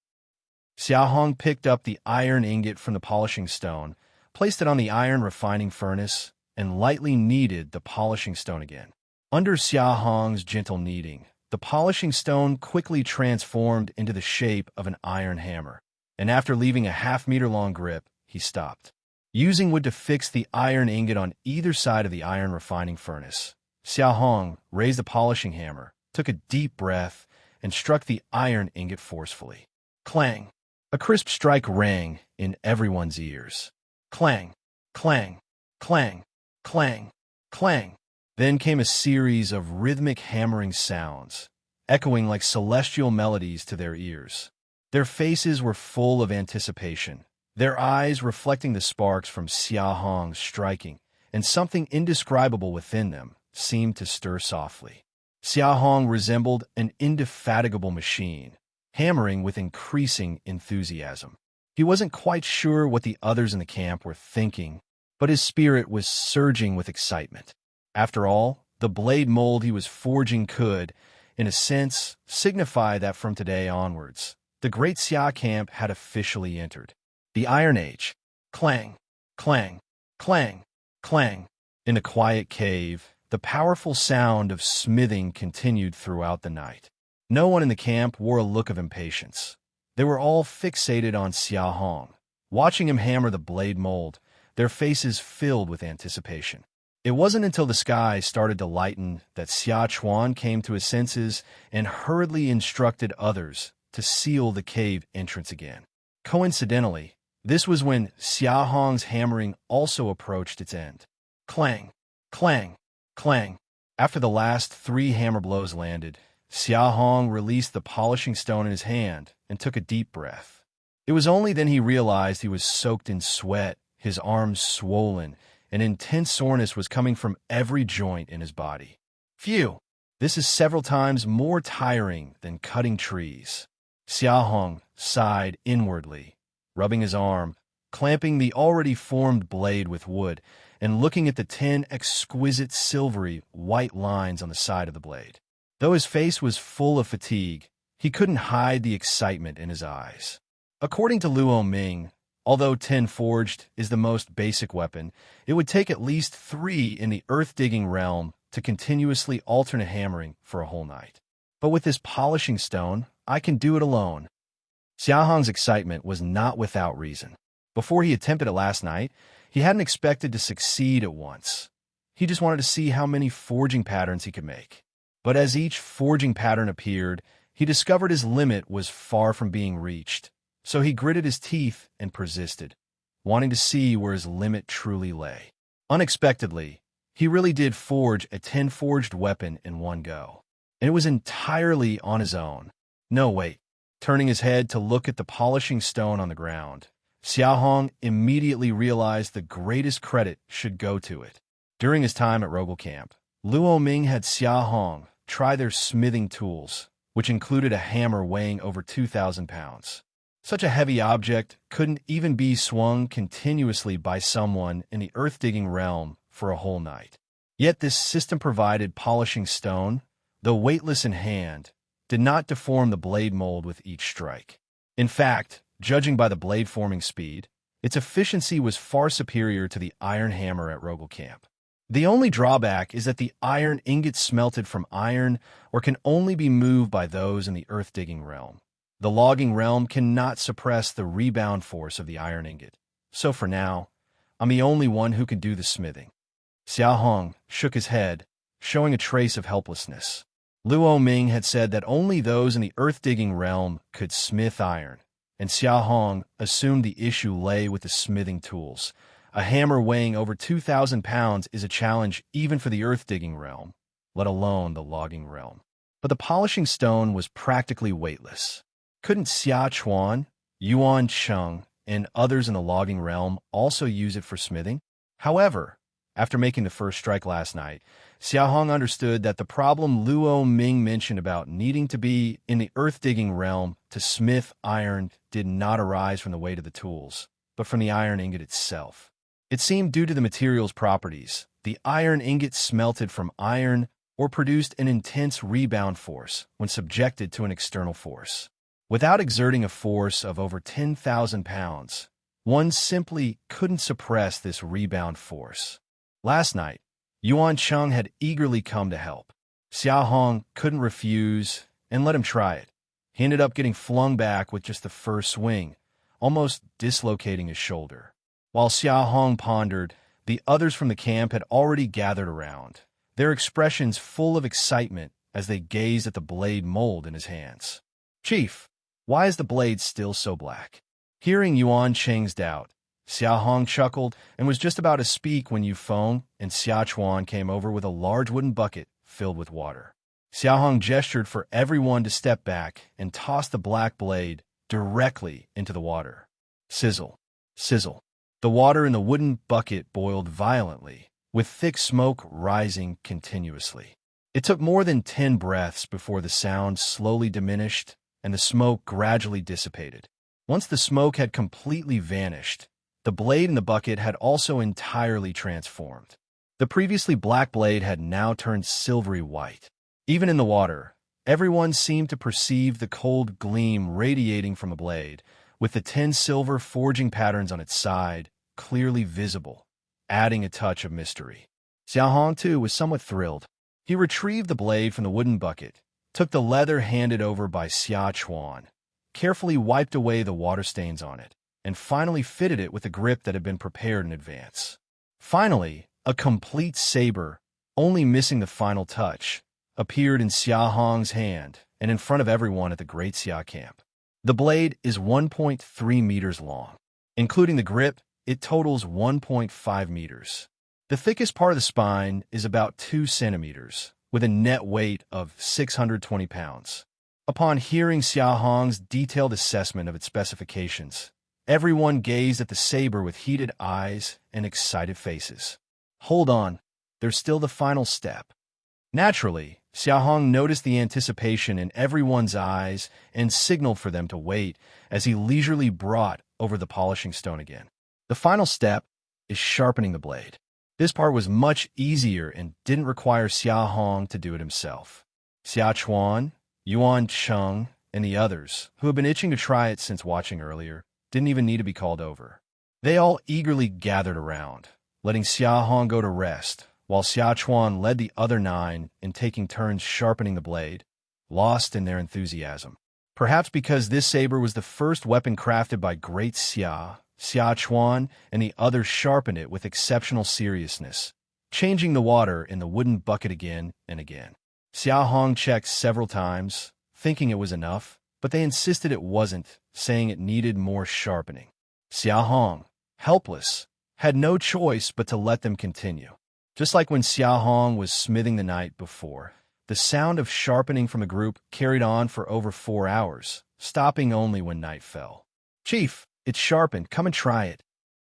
Xia Hong picked up the iron ingot from the polishing stone, placed it on the iron refining furnace, and lightly kneaded the polishing stone again. Under Xia Hong's gentle kneading, the polishing stone quickly transformed into the shape of an iron hammer, and after leaving a 1/2-meter-long grip, he stopped. Using wood to fix the iron ingot on either side of the iron refining furnace, Xia Hong raised the polishing hammer, took a deep breath, and struck the iron ingot forcefully. Clang! A crisp strike rang in everyone's ears. Clang! Clang! Clang! Clang! Clang! Then came a series of rhythmic hammering sounds, echoing like celestial melodies to their ears. Their faces were full of anticipation, their eyes reflecting the sparks from Xia Hong's striking, and something indescribable within them seemed to stir softly. Xia Hong resembled an indefatigable machine, hammering with increasing enthusiasm. He wasn't quite sure what the others in the camp were thinking, but his spirit was surging with excitement. After all, the blade mold he was forging could, in a sense, signify that from today onwards, the Great Xia camp had officially entered the Iron Age. Clang! Clang! Clang! Clang! In the quiet cave, the powerful sound of smithing continued throughout the night. No one in the camp wore a look of impatience. They were all fixated on Xia Hong, watching him hammer the blade mold, their faces filled with anticipation. It wasn't until the sky started to lighten that Xia Chuan came to his senses and hurriedly instructed others to seal the cave entrance again. Coincidentally, this was when Xia Hong's hammering also approached its end. Clang! Clang! Clang! After the last 3 hammer blows landed, Xia Hong released the polishing stone in his hand and took a deep breath. It was only then he realized he was soaked in sweat, his arms swollen, and intense soreness was coming from every joint in his body. Phew! This is several times more tiring than cutting trees. Xia Hong sighed inwardly, rubbing his arm, clamping the already formed blade with wood, and looking at the 10 exquisite silvery white lines on the side of the blade. Though his face was full of fatigue, he couldn't hide the excitement in his eyes. According to Luo Ming, although tin forged is the most basic weapon, it would take at least 3 in the earth-digging realm to continuously alternate hammering for a whole night. But with this polishing stone, I can do it alone. Xia Hong's excitement was not without reason. Before he attempted it last night, he hadn't expected to succeed at once. He just wanted to see how many forging patterns he could make. But as each forging pattern appeared, He discovered his limit was far from being reached, so he gritted his teeth and persisted, wanting to see where his limit truly lay. Unexpectedly, he really did forge a 10-forged weapon in one go, and it was entirely on his own. No, wait. Turning his head to look at the polishing stone on the ground, Xia Hong immediately realized the greatest credit should go to it. During his time at Rogel Camp, Luo Ming had Xia Hong try their smithing tools, which included a hammer weighing over 2,000 pounds. Such a heavy object couldn't even be swung continuously by someone in the earth-digging realm for a whole night. Yet this system-provided polishing stone, though weightless in hand, did not deform the blade mold with each strike. In fact, judging by the blade-forming speed, its efficiency was far superior to the iron hammer at Rogel Camp. The only drawback is that the iron ingot smelted from iron or can only be moved by those in the earth-digging realm. The logging realm cannot suppress the rebound force of the iron ingot, so for now, I'm the only one who can do the smithing. Xia Hong shook his head, showing a trace of helplessness. Luo Ming had said that only those in the earth-digging realm could smith iron, and Xia Hong assumed the issue lay with the smithing tools. A hammer weighing over 2,000 pounds is a challenge even for the earth-digging realm, let alone the logging realm. But the polishing stone was practically weightless. Couldn't Xia Chuan, Yuan Cheng, and others in the logging realm also use it for smithing? However, after making the first strike last night, Xia Hong understood that the problem Luo Ming mentioned about needing to be in the earth-digging realm to smith iron did not arise from the weight of the tools, but from the iron ingot itself. It seemed due to the material's properties, the iron ingot smelted from iron or produced an intense rebound force when subjected to an external force. Without exerting a force of over 10,000 pounds, one simply couldn't suppress this rebound force. Last night, Yuan Cheng had eagerly come to help. Xia Hong couldn't refuse and let him try it. He ended up getting flung back with just the first swing, almost dislocating his shoulder. While Xia Hong pondered, the others from the camp had already gathered around, their expressions full of excitement as they gazed at the blade mold in his hands. "Chief, why is the blade still so black?" Hearing Yuan Cheng's doubt, Xia Hong chuckled and was just about to speak when Yu Feng and Xia Chuan came over with a large wooden bucket filled with water. Xia Hong gestured for everyone to step back and tossed the black blade directly into the water. Sizzle, sizzle. The water in the wooden bucket boiled violently, with thick smoke rising continuously. It took more than 10 breaths before the sound slowly diminished and the smoke gradually dissipated. Once the smoke had completely vanished, the blade in the bucket had also entirely transformed. The previously black blade had now turned silvery white. Even in the water, everyone seemed to perceive the cold gleam radiating from the blade, with the 10 silver forging patterns on its side clearly visible, adding a touch of mystery. Xia Hong, too, was somewhat thrilled. He retrieved the blade from the wooden bucket, took the leather handed over by Xia Chuan, carefully wiped away the water stains on it, and finally fitted it with a grip that had been prepared in advance. Finally, a complete saber, only missing the final touch, appeared in Xia Hong's hand and in front of everyone at the Great Xia Camp. The blade is 1.3 meters long. Including the grip, it totals 1.5 meters. The thickest part of the spine is about 2 centimeters, with a net weight of 620 pounds. Upon hearing Xia Hong's detailed assessment of its specifications, everyone gazed at the saber with heated eyes and excited faces. Hold on, there's still the final step. Naturally, Xia Hong noticed the anticipation in everyone's eyes and signaled for them to wait as he leisurely brought over the polishing stone again. The final step is sharpening the blade. This part was much easier and didn't require Xia Hong to do it himself. Xia Chuan, Yuan Cheng, and the others, who had been itching to try it since watching earlier, didn't even need to be called over. They all eagerly gathered around, letting Xia Hong go to rest, while Xia Chuan led the other 9 in taking turns sharpening the blade, lost in their enthusiasm. Perhaps because this saber was the first weapon crafted by Great Xia, Xia Chuan and the others sharpened it with exceptional seriousness, changing the water in the wooden bucket again and again. Xia Hong checked several times, thinking it was enough, but they insisted it wasn't, saying it needed more sharpening. Xia Hong, helpless, had no choice but to let them continue. Just like when Xia Hong was smithing the night before, the sound of sharpening from the group carried on for over 4 hours, stopping only when night fell. "Chief, it's sharpened. Come and try it."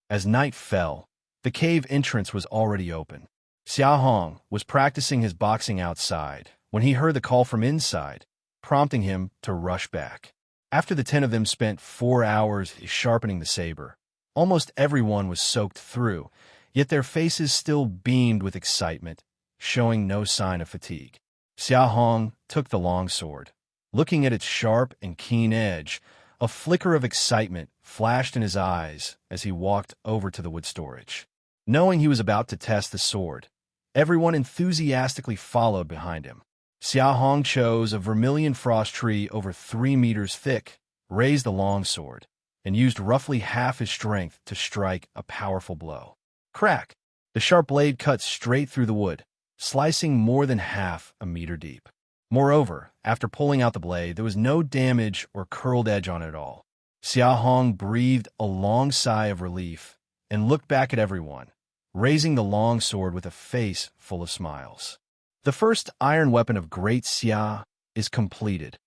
As night fell, the cave entrance was already open. Xia Hong was practicing his boxing outside when he heard the call from inside, prompting him to rush back. After the 10 of them spent 4 hours sharpening the saber, almost everyone was soaked through, yet their faces still beamed with excitement, showing no sign of fatigue. Xia Hong took the longsword. Looking at its sharp and keen edge, a flicker of excitement flashed in his eyes as he walked over to the wood storage. Knowing he was about to test the sword, everyone enthusiastically followed behind him. Xia Hong chose a vermilion frost tree over 3 meters thick, raised the longsword, and used roughly half his strength to strike a powerful blow. Crack! The sharp blade cut straight through the wood, slicing more than half a meter deep. Moreover, after pulling out the blade, there was no damage or curled edge on it at all. Xia Hong breathed a long sigh of relief and looked back at everyone, raising the long sword with a face full of smiles. The first iron weapon of Great Xia is completed.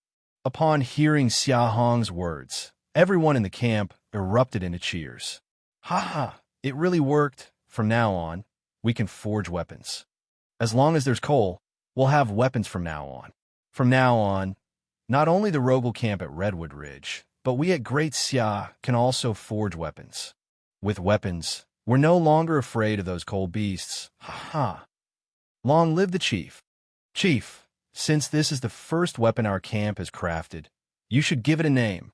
Upon hearing Xia Hong's words, everyone in the camp erupted into cheers. "Ha ha! It really worked. From now on, we can forge weapons. As long as there's coal, we'll have weapons from now on. From now on, not only the Rogel camp at Redwood Ridge, but we at Great Xia can also forge weapons. With weapons, we're no longer afraid of those cold beasts. Ha ha! Long live the chief. Chief, since this is the first weapon our camp has crafted, you should give it a name."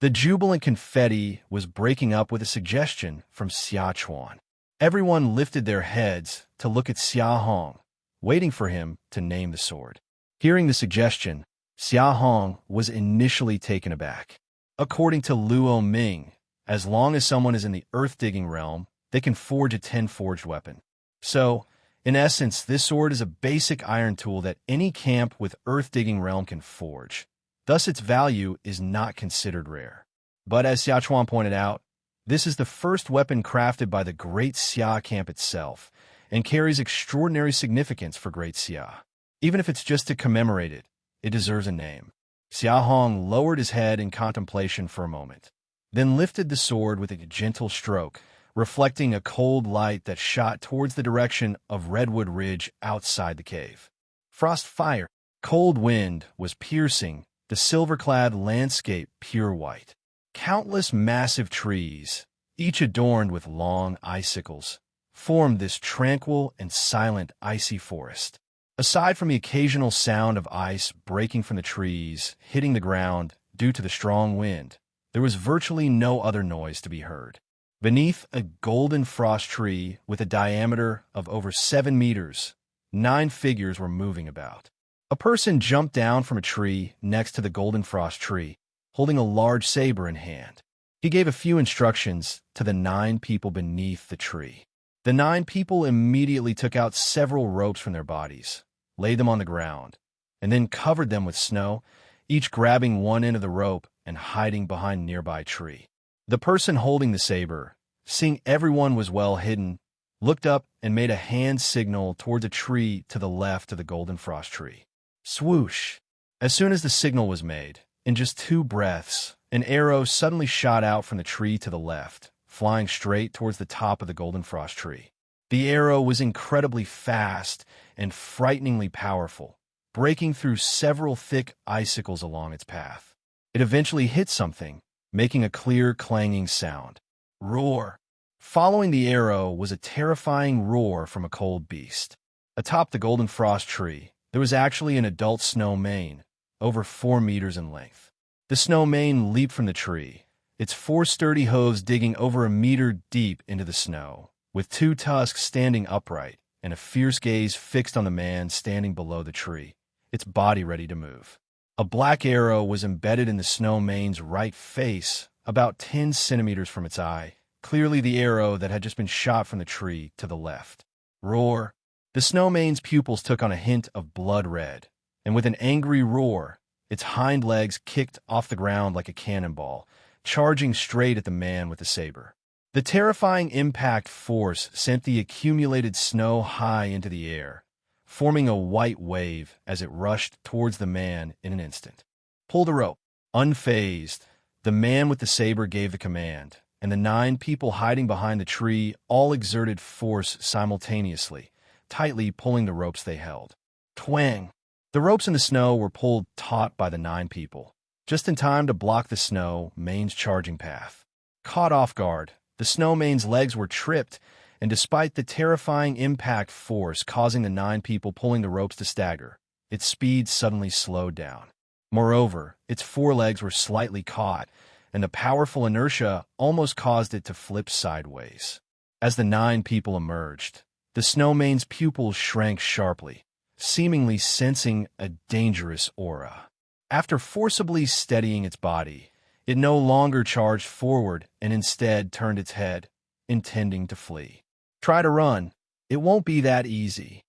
The jubilant confetti was breaking up with a suggestion from Xia Chuan. Everyone lifted their heads to look at Xia Hong, waiting for him to name the sword. Hearing the suggestion, Xia Hong was initially taken aback. According to Luo Ming, as long as someone is in the earth-digging realm, they can forge a 10-forged weapon. So, in essence, this sword is a basic iron tool that any camp with earth-digging realm can forge. Thus, its value is not considered rare. But as Xia Chuan pointed out, this is the first weapon crafted by the Great Xia camp itself, and carries extraordinary significance for Great Xia. Even if it's just to commemorate it, it deserves a name. Xia Hong lowered his head in contemplation for a moment, then lifted the sword with a gentle stroke, reflecting a cold light that shot towards the direction of Redwood Ridge outside the cave. Frost fire, cold wind was piercing the silver-clad landscape pure white. Countless massive trees, each adorned with long icicles, formed this tranquil and silent icy forest. Aside from the occasional sound of ice breaking from the trees, hitting the ground due to the strong wind, there was virtually no other noise to be heard. Beneath a golden frost tree with a diameter of over 7 meters, 9 figures were moving about. A person jumped down from a tree next to the golden frost tree, holding a large saber in hand. He gave a few instructions to the 9 people beneath the tree. The 9 people immediately took out several ropes from their bodies, laid them on the ground, and then covered them with snow, each grabbing one end of the rope and hiding behind a nearby tree. The person holding the saber, seeing everyone was well hidden, looked up and made a hand signal towards a tree to the left of the golden frost tree. Swoosh! As soon as the signal was made, in just 2 breaths, an arrow suddenly shot out from the tree to the left, flying straight towards the top of the golden frost tree. The arrow was incredibly fast and frighteningly powerful, breaking through several thick icicles along its path. It eventually hit something, making a clear clanging sound. Roar! Following the arrow was a terrifying roar from a cold beast. Atop the golden frost tree, there was actually an adult snow mane, over 4 meters in length. The snow mane leaped from the tree, its 4 sturdy hooves digging over 1 meter deep into the snow, with 2 tusks standing upright and a fierce gaze fixed on the man standing below the tree, its body ready to move. A black arrow was embedded in the snow mane's right face, about 10 centimeters from its eye, clearly the arrow that had just been shot from the tree to the left. Roar! The snow mane's pupils took on a hint of blood red, and with an angry roar, its hind legs kicked off the ground like a cannonball, charging straight at the man with the saber. The terrifying impact force sent the accumulated snow high into the air, forming a white wave as it rushed towards the man in an instant. Pull the rope. Unfazed, the man with the saber gave the command, and the 9 people hiding behind the tree all exerted force simultaneously, tightly pulling the ropes they held. Twang! The ropes in the snow were pulled taut by the 9 people, just in time to block the snow mane's charging path. Caught off guard, the snow mane's legs were tripped, and despite the terrifying impact force causing the 9 people pulling the ropes to stagger, its speed suddenly slowed down. Moreover, its forelegs were slightly caught, and the powerful inertia almost caused it to flip sideways. As the 9 people emerged, the snow mane's pupils shrank sharply, seemingly sensing a dangerous aura. After forcibly steadying its body, it no longer charged forward and instead turned its head, intending to flee. Try to run. It won't be that easy.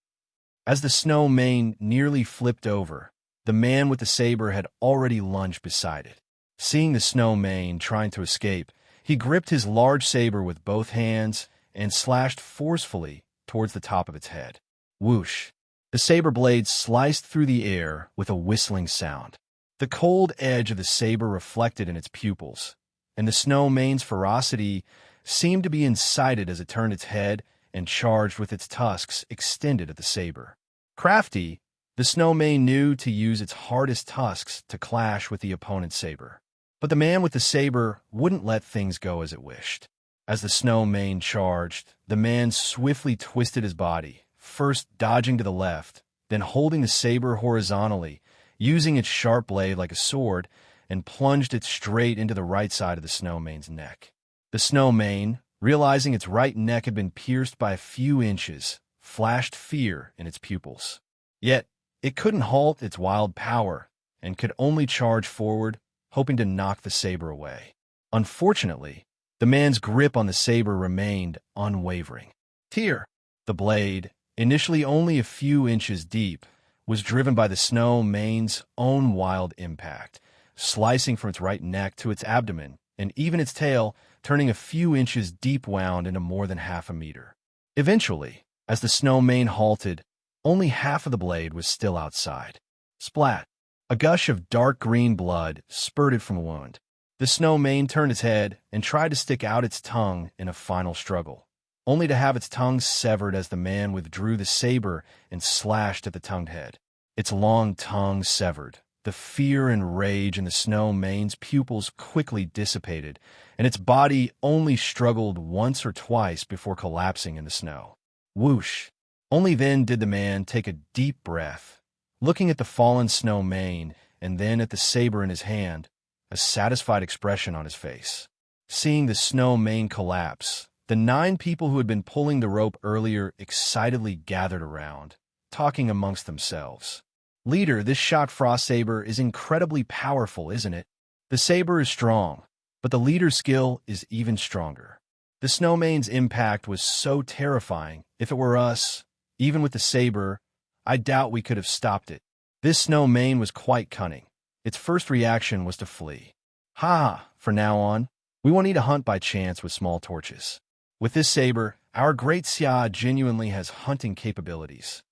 As the snow mane nearly flipped over, the man with the saber had already lunged beside it. Seeing the snow mane trying to escape, he gripped his large saber with both hands and slashed forcefully towards the top of its head. Whoosh! The saber blade sliced through the air with a whistling sound. The cold edge of the saber reflected in its pupils, and the snow mane's ferocity seemed to be incited as it turned its head and charged with its tusks extended at the saber. Crafty, the snow mane knew to use its hardest tusks to clash with the opponent's saber. But the man with the saber wouldn't let things go as it wished. As the snow mane charged, the man swiftly twisted his body, first dodging to the left, then holding the saber horizontally, using its sharp blade like a sword, and plunged it straight into the right side of the snow mane's neck. The snow mane, realizing its right neck had been pierced by a few inches, flashed fear in its pupils. Yet, it couldn't halt its wild power, and could only charge forward, hoping to knock the saber away. Unfortunately, the man's grip on the saber remained unwavering. Tear, the blade, initially only a few inches deep, was driven by the snow mane's own wild impact, slicing from its right neck to its abdomen, and even its tail, turning a few inches deep wound into more than half a meter. Eventually, as the snow mane halted, only half of the blade was still outside. Splat! A gush of dark green blood spurted from the wound. The snow mane turned its head and tried to stick out its tongue in a final struggle, only to have its tongue severed as the man withdrew the saber and slashed at the tongued head. Its long tongue severed. The fear and rage in the snow mane's pupils quickly dissipated, and its body only struggled once or twice before collapsing in the snow. Whoosh! Only then did the man take a deep breath, looking at the fallen snow mane and then at the saber in his hand, a satisfied expression on his face. Seeing the snow mane collapse, the 9 people who had been pulling the rope earlier excitedly gathered around, talking amongst themselves. Leader, this shock frost saber is incredibly powerful, isn't it? The saber is strong, but the leader's skill is even stronger. The snow mane's impact was so terrifying, if it were us, even with the saber, I doubt we could have stopped it. This snow mane was quite cunning. Its first reaction was to flee. Ha! From now on, we won't need to hunt by chance with small torches. With this saber, our great Xia genuinely has hunting capabilities.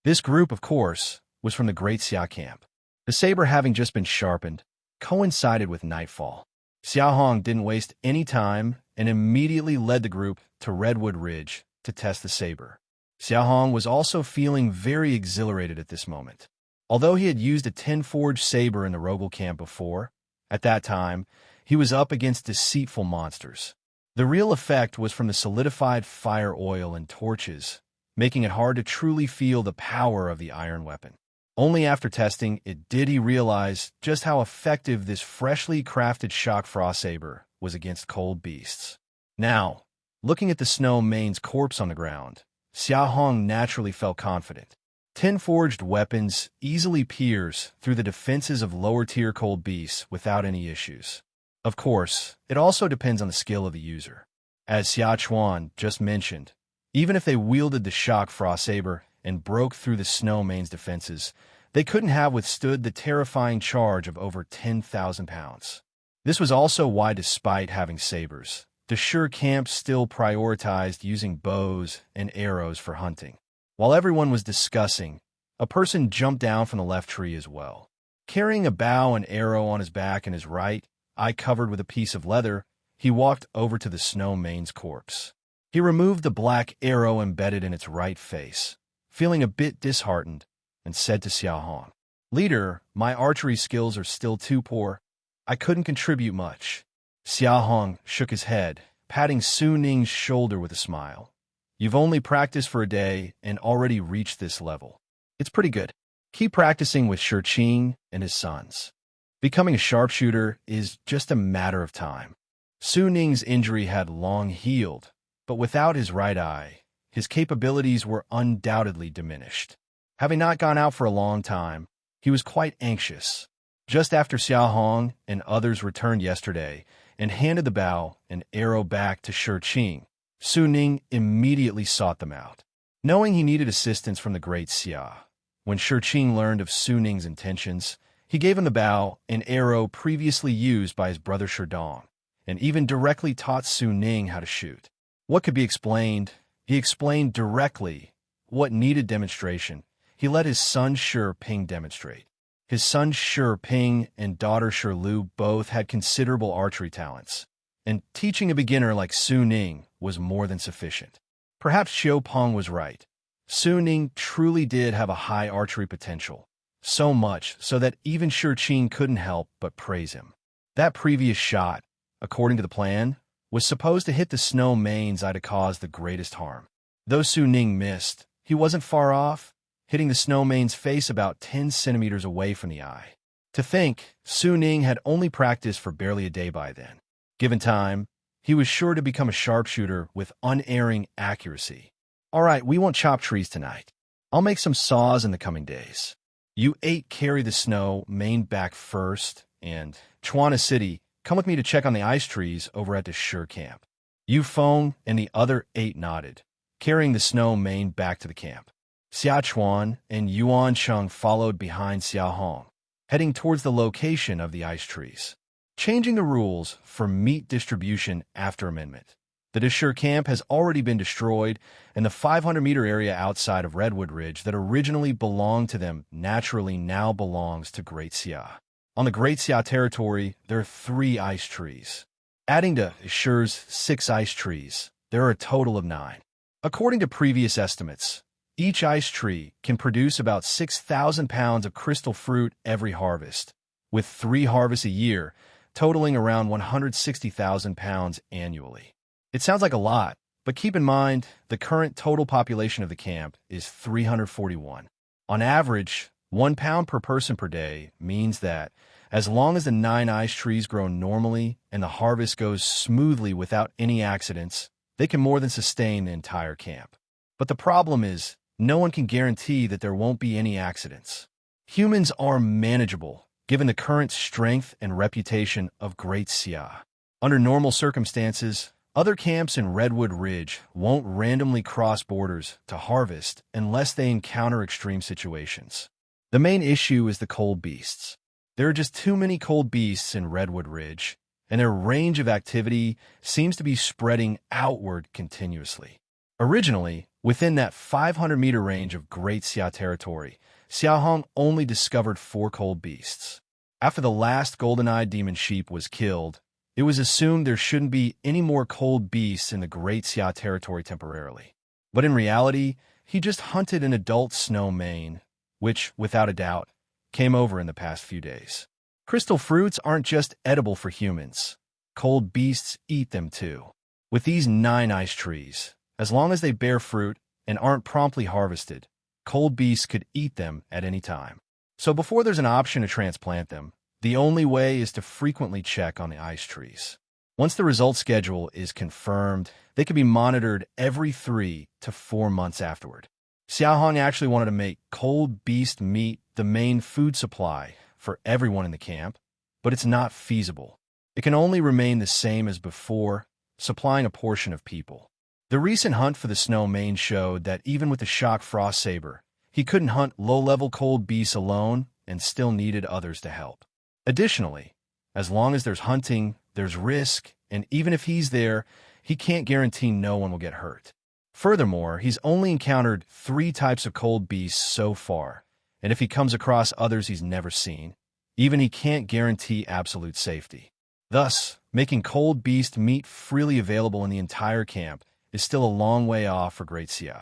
This group, of course, was from the Great Xia camp. The saber, having just been sharpened, coincided with nightfall. Xia Hong didn't waste any time and immediately led the group to Redwood Ridge to test the saber. Xia Hong was also feeling very exhilarated at this moment. Although he had used a 10-forged saber in the Rogel camp before, at that time, he was up against deceitful monsters. The real effect was from the solidified fire oil and torches, making it hard to truly feel the power of the iron weapon. Only after testing it did he realize just how effective this freshly crafted shock frost saber was against cold beasts. Now, looking at the snow mane's corpse on the ground, Xia Hong naturally felt confident. 10-forged weapons easily pierce through the defenses of lower-tier cold beasts without any issues. Of course, it also depends on the skill of the user. As Xia Chuan just mentioned, even if they wielded the shock frost saber and broke through the snow mane's defenses, They couldn't have withstood the terrifying charge of over 10,000 pounds. This was also why, despite having sabers, the Sure camp still prioritized using bows and arrows for hunting. While everyone was discussing, a person jumped down from the left tree as well. Carrying a bow and arrow on his back and his right eye covered with a piece of leather, he walked over to the snow mane's corpse. He removed the black arrow embedded in its right face, feeling a bit disheartened, and said to Xia Hong, "Leader, my archery skills are still too poor. I couldn't contribute much." Xia Hong shook his head, patting Su Ning's shoulder with a smile. "You've only practiced for a day and already reached this level. It's pretty good. Keep practicing with Shi Qing and his sons. Becoming a sharpshooter is just a matter of time." Su Ning's injury had long healed, but without his right eye, his capabilities were undoubtedly diminished. Having not gone out for a long time, he was quite anxious. Just after Xia Hong and others returned yesterday and handed the bow and arrow back to Shi Qing, Su Ning immediately sought them out. Knowing he needed assistance from the great Xia, when Shi Qing learned of Su Ning's intentions, he gave him the bow and arrow previously used by his brother Shi Dong, and even directly taught Su Ning how to shoot. What could be explained, he explained directly. What needed demonstration, he let his son Shi Ping demonstrate. His son Shi Ping and daughter Shi Lu both had considerable archery talents, and teaching a beginner like Su Ning was more than sufficient. Perhaps Xiu Peng was right. Su Ning truly did have a high archery potential, so much so that even Shi Qing couldn't help but praise him. That previous shot, according to the plan, was supposed to hit the snow mane's eye to cause the greatest harm. Though Su Ning missed, he wasn't far off, hitting the snow mane's face about 10 centimeters away from the eye. To think, Su Ning had only practiced for barely a day by then. Given time, he was sure to become a sharpshooter with unerring accuracy. "All right, we won't chop trees tonight. I'll make some saws in the coming days. You 8 carry the snow mane back first, and Chuana City, come with me to check on the ice trees over at the Shi camp." Yu Feng and the other 8 nodded, carrying the snow mane back to the camp. Xia Chuan and Yuan Sheng followed behind Xia Hong, heading towards the location of the ice trees. Changing the rules for meat distribution after amendment. The Dashur camp has already been destroyed, and the 500-meter area outside of Redwood Ridge that originally belonged to them naturally now belongs to Great Xia. On the Great Xia territory, there are 3 ice trees. Adding to Dashur's 6 ice trees, there are a total of 9. According to previous estimates, each ice tree can produce about 6,000 pounds of crystal fruit every harvest, with 3 harvests a year, totaling around 160,000 pounds annually. It sounds like a lot, but keep in mind the current total population of the camp is 341. On average, 1 pound per person per day means that, as long as the 9 ice trees grow normally and the harvest goes smoothly without any accidents, they can more than sustain the entire camp. But the problem is, no one can guarantee that there won't be any accidents. Humans are manageable, given the current strength and reputation of Great Xia. Under normal circumstances, other camps in Redwood Ridge won't randomly cross borders to harvest unless they encounter extreme situations. The main issue is the cold beasts. There are just too many cold beasts in Redwood Ridge, and their range of activity seems to be spreading outward continuously. Originally, within that 500-meter range of Great Xia territory, Xia Hong only discovered 4 cold beasts. After the last golden-eyed demon sheep was killed, it was assumed there shouldn't be any more cold beasts in the Great Xia territory temporarily. But in reality, he just hunted an adult snow mane, which, without a doubt, came over in the past few days. Crystal fruits aren't just edible for humans. Cold beasts eat them too. With these 9 ice trees, as long as they bear fruit and aren't promptly harvested, cold beasts could eat them at any time. So before there's an option to transplant them, the only way is to frequently check on the ice trees. Once the result schedule is confirmed, they can be monitored every 3 to 4 months afterward. Xia Hong actually wanted to make cold beast meat the main food supply for everyone in the camp, but it's not feasible. It can only remain the same as before, supplying a portion of people. The recent hunt for the snow mane showed that even with the shock frost saber, He couldn't hunt low-level cold beasts alone and still needed others to help. Additionally, as long as there's hunting, there's risk, and even if he's there, he can't guarantee no one will get hurt. Furthermore, he's only encountered 3 types of cold beasts so far, and if he comes across others he's never seen, even he can't guarantee absolute safety. Thus, making cold beast meat freely available in the entire camp is still a long way off for Great Xia.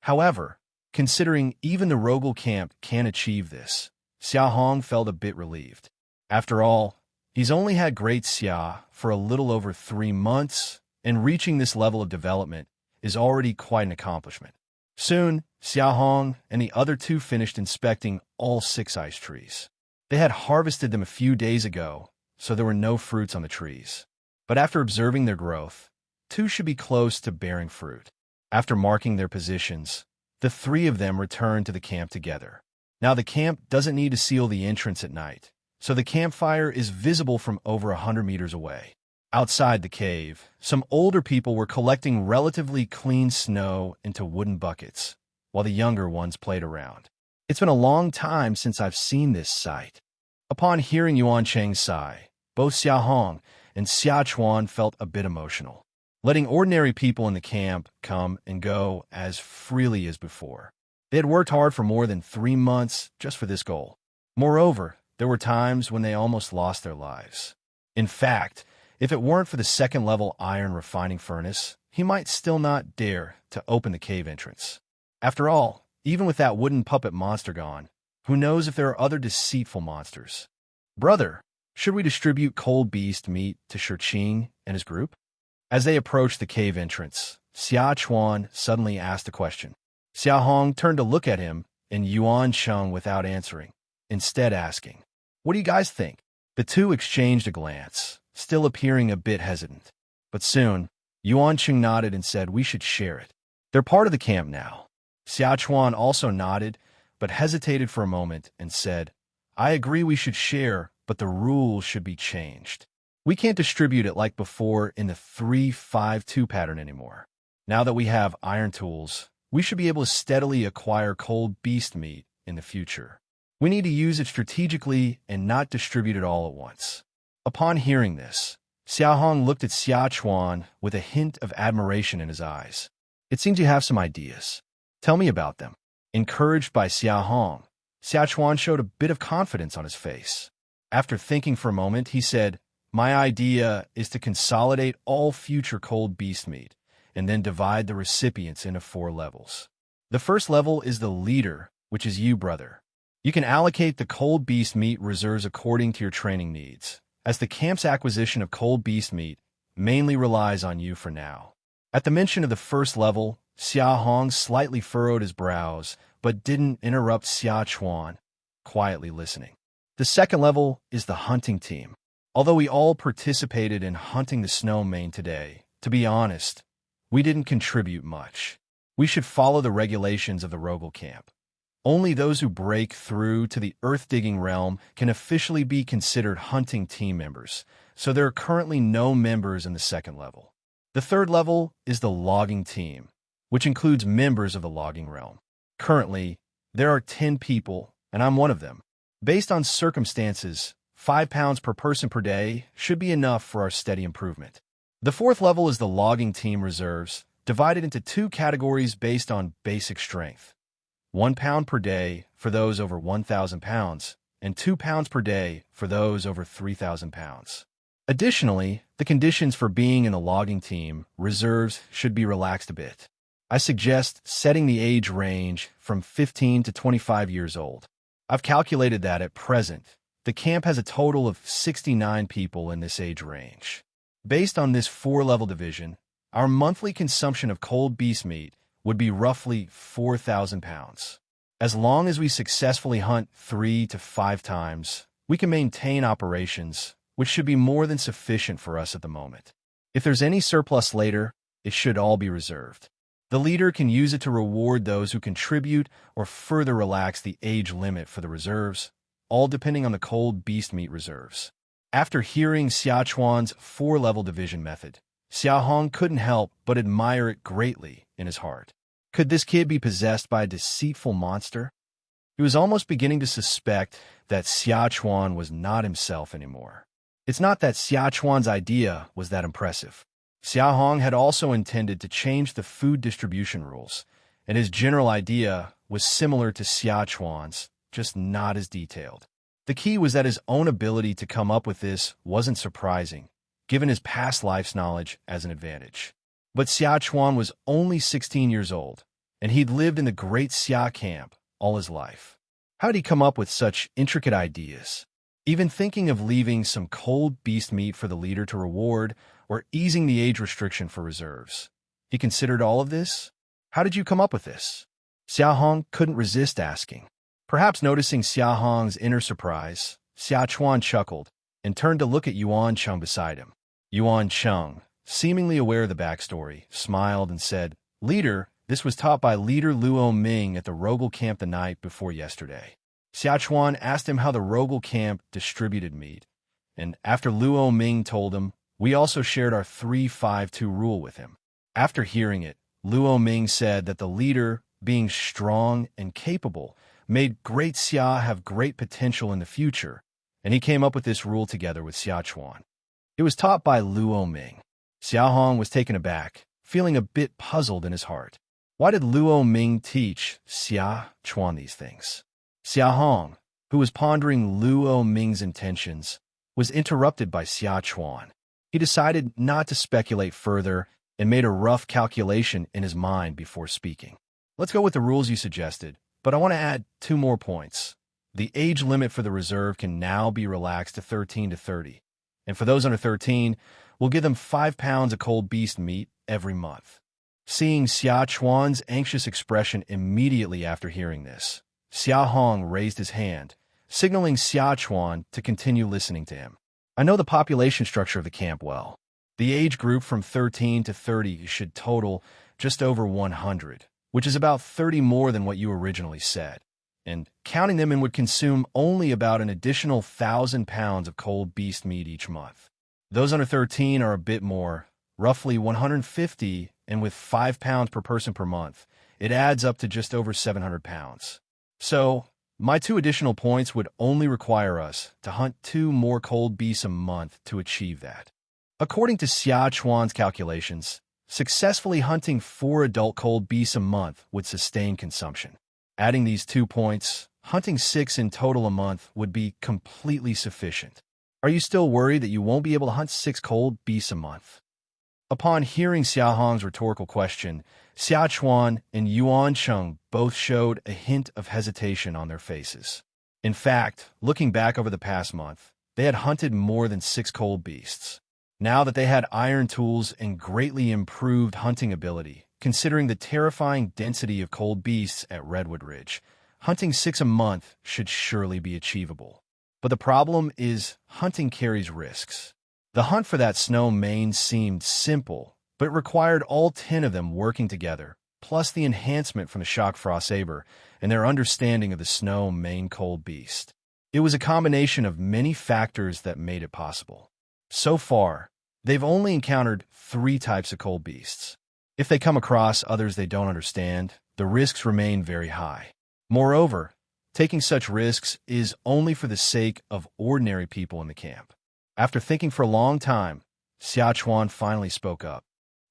However, considering even the Rogel camp can achieve this, Xia Hong felt a bit relieved. After all, he's only had Great Xia for a little over 3 months, and reaching this level of development is already quite an accomplishment. Soon, Xia Hong and the other 2 finished inspecting all 6 ice trees. They had harvested them a few days ago, so there were no fruits on the trees. But after observing their growth, 2 should be close to bearing fruit. After marking their positions, the 3 of them returned to the camp together. Now the camp doesn't need to seal the entrance at night, so the campfire is visible from over 100 meters away. Outside the cave, some older people were collecting relatively clean snow into wooden buckets, while the younger ones played around. It's been a long time since I've seen this sight. Upon hearing Yuan Cheng's sigh, both Xia Hong and Xia Chuan felt a bit emotional, letting ordinary people in the camp come and go as freely as before. They had worked hard for more than 3 months just for this goal. Moreover, there were times when they almost lost their lives. In fact, if it weren't for the 2nd-level iron refining furnace, he might still not dare to open the cave entrance. After all, even with that wooden puppet monster gone, who knows if there are other deceitful monsters? Brother, should we distribute cold beast meat to Shirqing and his group? As they approached the cave entrance, Xia Chuan suddenly asked a question. Xia Hong turned to look at him and Yuan Cheng without answering, instead asking, "What do you guys think?" The 2 exchanged a glance, still appearing a bit hesitant. But soon, Yuan Cheng nodded and said, "We should share it. They're part of the camp now." Xia Chuan also nodded, but hesitated for a moment and said, "I agree we should share, but the rules should be changed. We can't distribute it like before in the 3-5-2 pattern anymore. Now that we have iron tools, we should be able to steadily acquire cold beast meat in the future. We need to use it strategically and not distribute it all at once." Upon hearing this, Xia Hong looked at Xia Chuan with a hint of admiration in his eyes. "It seems you have some ideas. Tell me about them." Encouraged by Xia Hong, Xia Chuan showed a bit of confidence on his face. After thinking for a moment, he said, "My idea is to consolidate all future cold beast meat and then divide the recipients into 4 levels. The first level is the leader, which is you, brother. You can allocate the cold beast meat reserves according to your training needs, as the camp's acquisition of cold beast meat mainly relies on you for now." At the mention of the first level, Xia Hong slightly furrowed his brows, but didn't interrupt Xia Chuan, quietly listening. The second level is the hunting team. Although we all participated in hunting the snow mane today, to be honest, we didn't contribute much. We should follow the regulations of the Rogel camp. Only those who break through to the earth-digging realm can officially be considered hunting team members, so there are currently no members in the second level. The third level is the logging team, which includes members of the logging realm. Currently, there are 10 people, and I'm one of them. Based on circumstances, 5 pounds per person per day should be enough for our steady improvement. The fourth level is the logging team reserves, divided into 2 categories based on basic strength. 1 pound per day for those over 1,000 pounds, and 2 pounds per day for those over 3,000 pounds. Additionally, the conditions for being in the logging team reserves should be relaxed a bit. I suggest setting the age range from 15 to 25 years old. I've calculated that at present, the camp has a total of 69 people in this age range. Based on this 4-level division, our monthly consumption of cold beast meat would be roughly 4,000 pounds. As long as we successfully hunt 3 to 5 times, we can maintain operations, which should be more than sufficient for us at the moment. If there's any surplus later, it should all be reserved. The leader can use it to reward those who contribute or further relax the age limit for the reserves, all depending on the cold beast meat reserves. After hearing Xia Chuan's 4-level division method, Xia Hong couldn't help but admire it greatly in his heart. Could this kid be possessed by a deceitful monster? He was almost beginning to suspect that Xia Chuan was not himself anymore. It's not that Xia Chuan's idea was that impressive. Xia Hong had also intended to change the food distribution rules, and his general idea was similar to Xia Chuan's, just not as detailed. The key was that his own ability to come up with this wasn't surprising, given his past life's knowledge as an advantage. But Xia Chuan was only 16 years old, and he'd lived in the Great Xia Camp all his life. How did he come up with such intricate ideas? Even thinking of leaving some cold beast meat for the leader to reward or easing the age restriction for reserves. He considered all of this? How did you come up with this? Xia Hong couldn't resist asking. Perhaps noticing Xia Hong's inner surprise, Xia Chuan chuckled and turned to look at Yuan Cheng beside him. Yuan Cheng, seemingly aware of the backstory, smiled and said, "Leader, this was taught by Leader Luo Ming at the Rogel camp the night before yesterday." Xia Chuan asked him how the Rogel camp distributed meat, and after Luo Ming told him, we also shared our 3-5-2 rule with him. After hearing it, Luo Ming said that the leader, being strong and capable, made Great Xia have great potential in the future, and he came up with this rule together with Xia Chuan. It was taught by Luo Ming. Xia Hong was taken aback, feeling a bit puzzled in his heart. Why did Luo Ming teach Xia Chuan these things? Xia Hong, who was pondering Luo Ming's intentions, was interrupted by Xia Chuan. He decided not to speculate further and made a rough calculation in his mind before speaking. Let's go with the rules you suggested, but I want to add 2 more points. The age limit for the reserve can now be relaxed to 13 to 30, and for those under 13, we'll give them 5 pounds of cold beast meat every month. Seeing Xia Chuan's anxious expression immediately after hearing this, Xia Hong raised his hand, signaling Xia Chuan to continue listening to him. I know the population structure of the camp well. The age group from 13 to 30 should total just over 100, which is about 30 more than what you originally said. And counting them in would consume only about an additional 1,000 pounds of cold beast meat each month. Those under 13 are a bit more, roughly 150, and with 5 pounds per person per month, it adds up to just over 700 pounds. So, my 2 additional points would only require us to hunt 2 more cold beasts a month to achieve that. According to Xia Chuan's calculations, successfully hunting 4 adult cold beasts a month would sustain consumption. Adding these 2 points, hunting 6 in total a month would be completely sufficient. Are you still worried that you won't be able to hunt 6 cold beasts a month? Upon hearing Xia Hong's rhetorical question, Xia Chuan and Yuan Cheng both showed a hint of hesitation on their faces. In fact, looking back over the past month, they had hunted more than 6 cold beasts. Now that they had iron tools and greatly improved hunting ability, considering the terrifying density of cold beasts at Redwood Ridge, hunting 6 a month should surely be achievable. But the problem is hunting carries risks. The hunt for that snow mane seemed simple, but it required all 10 of them working together, plus the enhancement from the shock frost saber and their understanding of the snow mane cold beast. It was a combination of many factors that made it possible. So far, they've only encountered 3 types of cold beasts. If they come across others they don't understand, the risks remain very high. Moreover, taking such risks is only for the sake of ordinary people in the camp. After thinking for a long time, Xia Chuan finally spoke up.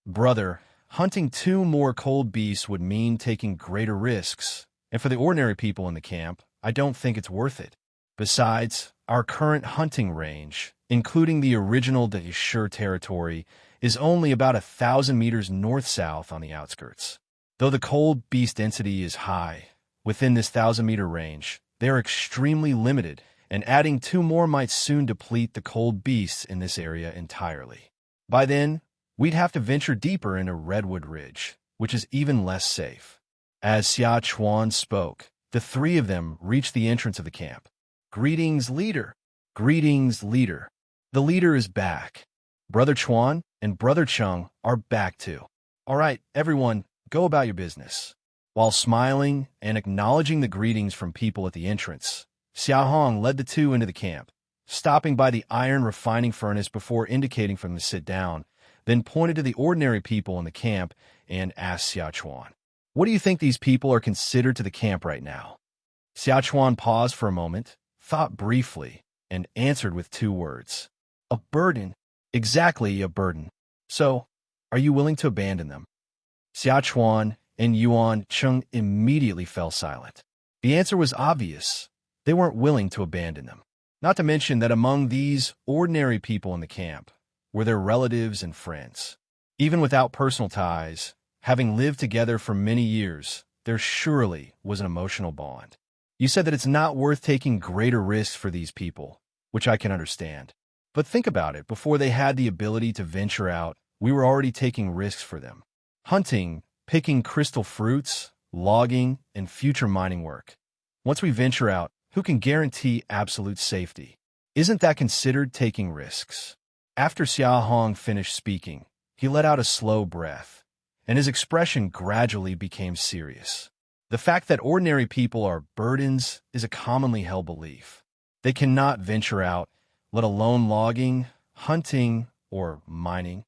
"Brother, hunting 2 more cold beasts would mean taking greater risks, and for the ordinary people in the camp, I don't think it's worth it. Besides, our current hunting range, including the original Daishur territory, is only about 1,000 meters north-south on the outskirts. Though the cold beast density is high, within this 1,000-meter range, they are extremely limited, and adding 2 more might soon deplete the cold beasts in this area entirely. By then, we'd have to venture deeper into Redwood Ridge, which is even less safe." As Xia Chuan spoke, the 3 of them reached the entrance of the camp. "Greetings, leader. Greetings, leader. The leader is back. Brother Chuan and Brother Cheng are back too. All right, everyone, go about your business." While smiling and acknowledging the greetings from people at the entrance, Xia Hong led the 2 into the camp, stopping by the iron refining furnace before indicating for them to sit down, then pointed to the ordinary people in the camp and asked Xia Chuan, What do you think these people are considered to the camp right now? Xia Chuan paused for a moment, thought briefly, and answered with 2 words. A burden. Exactly, a burden. So, are you willing to abandon them? Xia Chuan and Yuan Cheng immediately fell silent. The answer was obvious. They weren't willing to abandon them. Not to mention that among these ordinary people in the camp were their relatives and friends. Even without personal ties, having lived together for many years, there surely was an emotional bond. You said that it's not worth taking greater risks for these people, which I can understand. But think about it, before they had the ability to venture out, we were already taking risks for them. Hunting, picking crystal fruits, logging, and future mining work. Once we venture out, who can guarantee absolute safety? Isn't that considered taking risks? After Xia Hong finished speaking, he let out a slow breath, and his expression gradually became serious. The fact that ordinary people are burdens is a commonly held belief. They cannot venture out, let alone logging, hunting, or mining.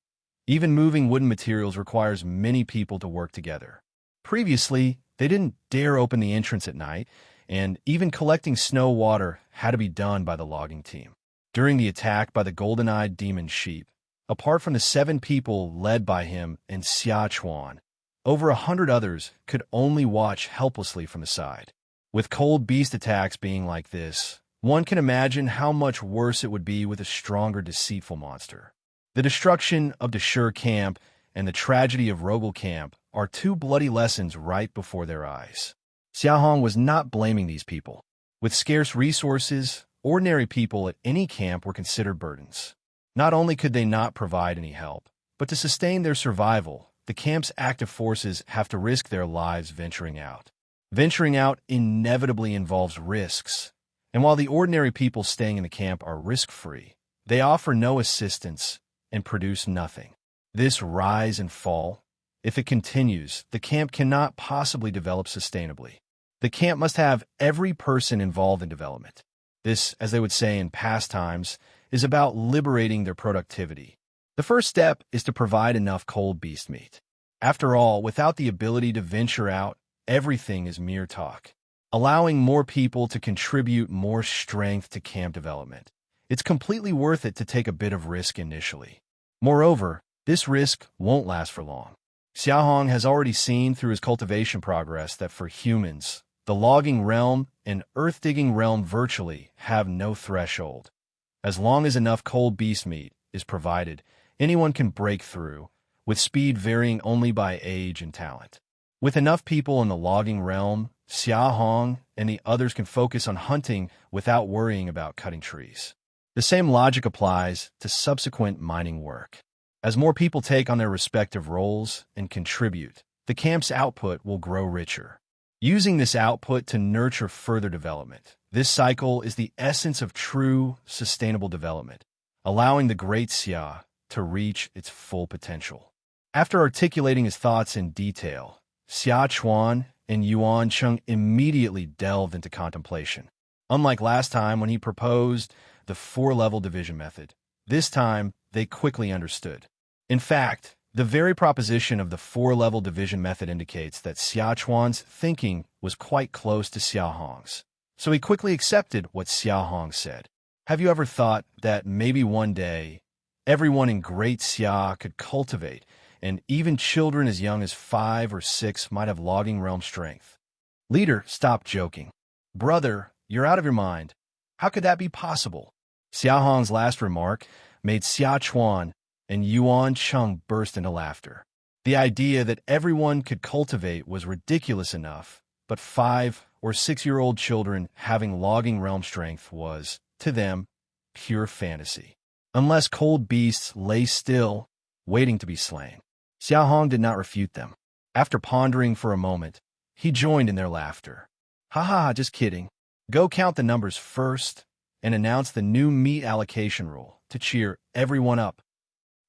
Even moving wooden materials requires many people to work together. Previously, they didn't dare open the entrance at night, and even collecting snow water had to be done by the logging team. During the attack by the golden-eyed demon sheep, apart from the 7 people led by him and Xia Chuan, over 100 others could only watch helplessly from the side. With cold beast attacks being like this, one can imagine how much worse it would be with a stronger deceitful monster. The destruction of Dashur Camp and the tragedy of Rogel Camp are 2 bloody lessons right before their eyes. Xia Hong was not blaming these people. With scarce resources, ordinary people at any camp were considered burdens. Not only could they not provide any help, but to sustain their survival, the camp's active forces have to risk their lives venturing out. Venturing out inevitably involves risks, and while the ordinary people staying in the camp are risk-free, they offer no assistance and produce nothing. This rise and fall, if it continues, the camp cannot possibly develop sustainably. The camp must have every person involved in development. This, as they would say in past times, is about liberating their productivity. The first step is to provide enough cold beast meat. After all, without the ability to venture out, everything is mere talk. Allowing more people to contribute more strength to camp development. It's completely worth it to take a bit of risk initially. Moreover, this risk won't last for long. Xia Hong has already seen through his cultivation progress that for humans, the logging realm and earth-digging realm virtually have no threshold. As long as enough cold beast meat is provided, anyone can break through, with speed varying only by age and talent. With enough people in the logging realm, Xia Hong and the others can focus on hunting without worrying about cutting trees. The same logic applies to subsequent mining work. As more people take on their respective roles and contribute, the camp's output will grow richer. Using this output to nurture further development. This cycle is the essence of true, sustainable development, allowing the great Xia to reach its full potential. After articulating his thoughts in detail, Xia Chuan and Yuan Cheng immediately delved into contemplation. Unlike last time when he proposed the 4-level division method, this time they quickly understood. In fact, the very proposition of the 4-level division method indicates that Xia Chuan's thinking was quite close to Xia Hong's. So he quickly accepted what Xia Hong said. Have you ever thought that maybe one day, everyone in Great Xia could cultivate, and even children as young as 5 or 6 might have logging realm strength? Leader, stop joking. Brother, you're out of your mind. How could that be possible? Xia Hong's last remark made Xia Chuan and Yuan Cheng burst into laughter. The idea that everyone could cultivate was ridiculous enough, but 5 or 6-year-old children having logging realm strength was, to them, pure fantasy. Unless cold beasts lay still, waiting to be slain. Xia Hong did not refute them. After pondering for a moment, he joined in their laughter. Ha ha, just kidding. Go count the numbers first and announce the new meat allocation rule to cheer everyone up.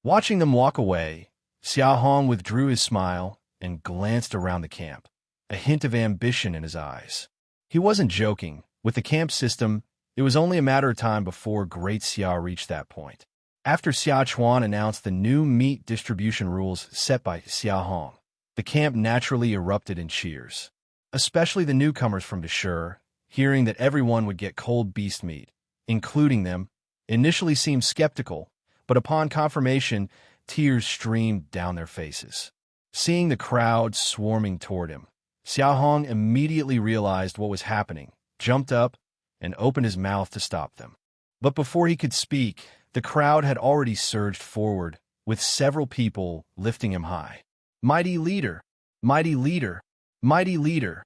Watching them walk away, Xia Hong withdrew his smile and glanced around the camp, a hint of ambition in his eyes. He wasn't joking. With the camp system, it was only a matter of time before Great Xia reached that point. After Xia Chuan announced the new meat distribution rules set by Xia Hong, The camp naturally erupted in cheers, especially the newcomers from Dashur, hearing that everyone would get cold beast meat, including them, initially seemed skeptical, but upon confirmation, tears streamed down their faces. Seeing the crowd swarming toward him, Xia Hong immediately realized what was happening, jumped up, and opened his mouth to stop them. But before he could speak, the crowd had already surged forward, with several people lifting him high. "Mighty leader! Mighty leader! Mighty leader!"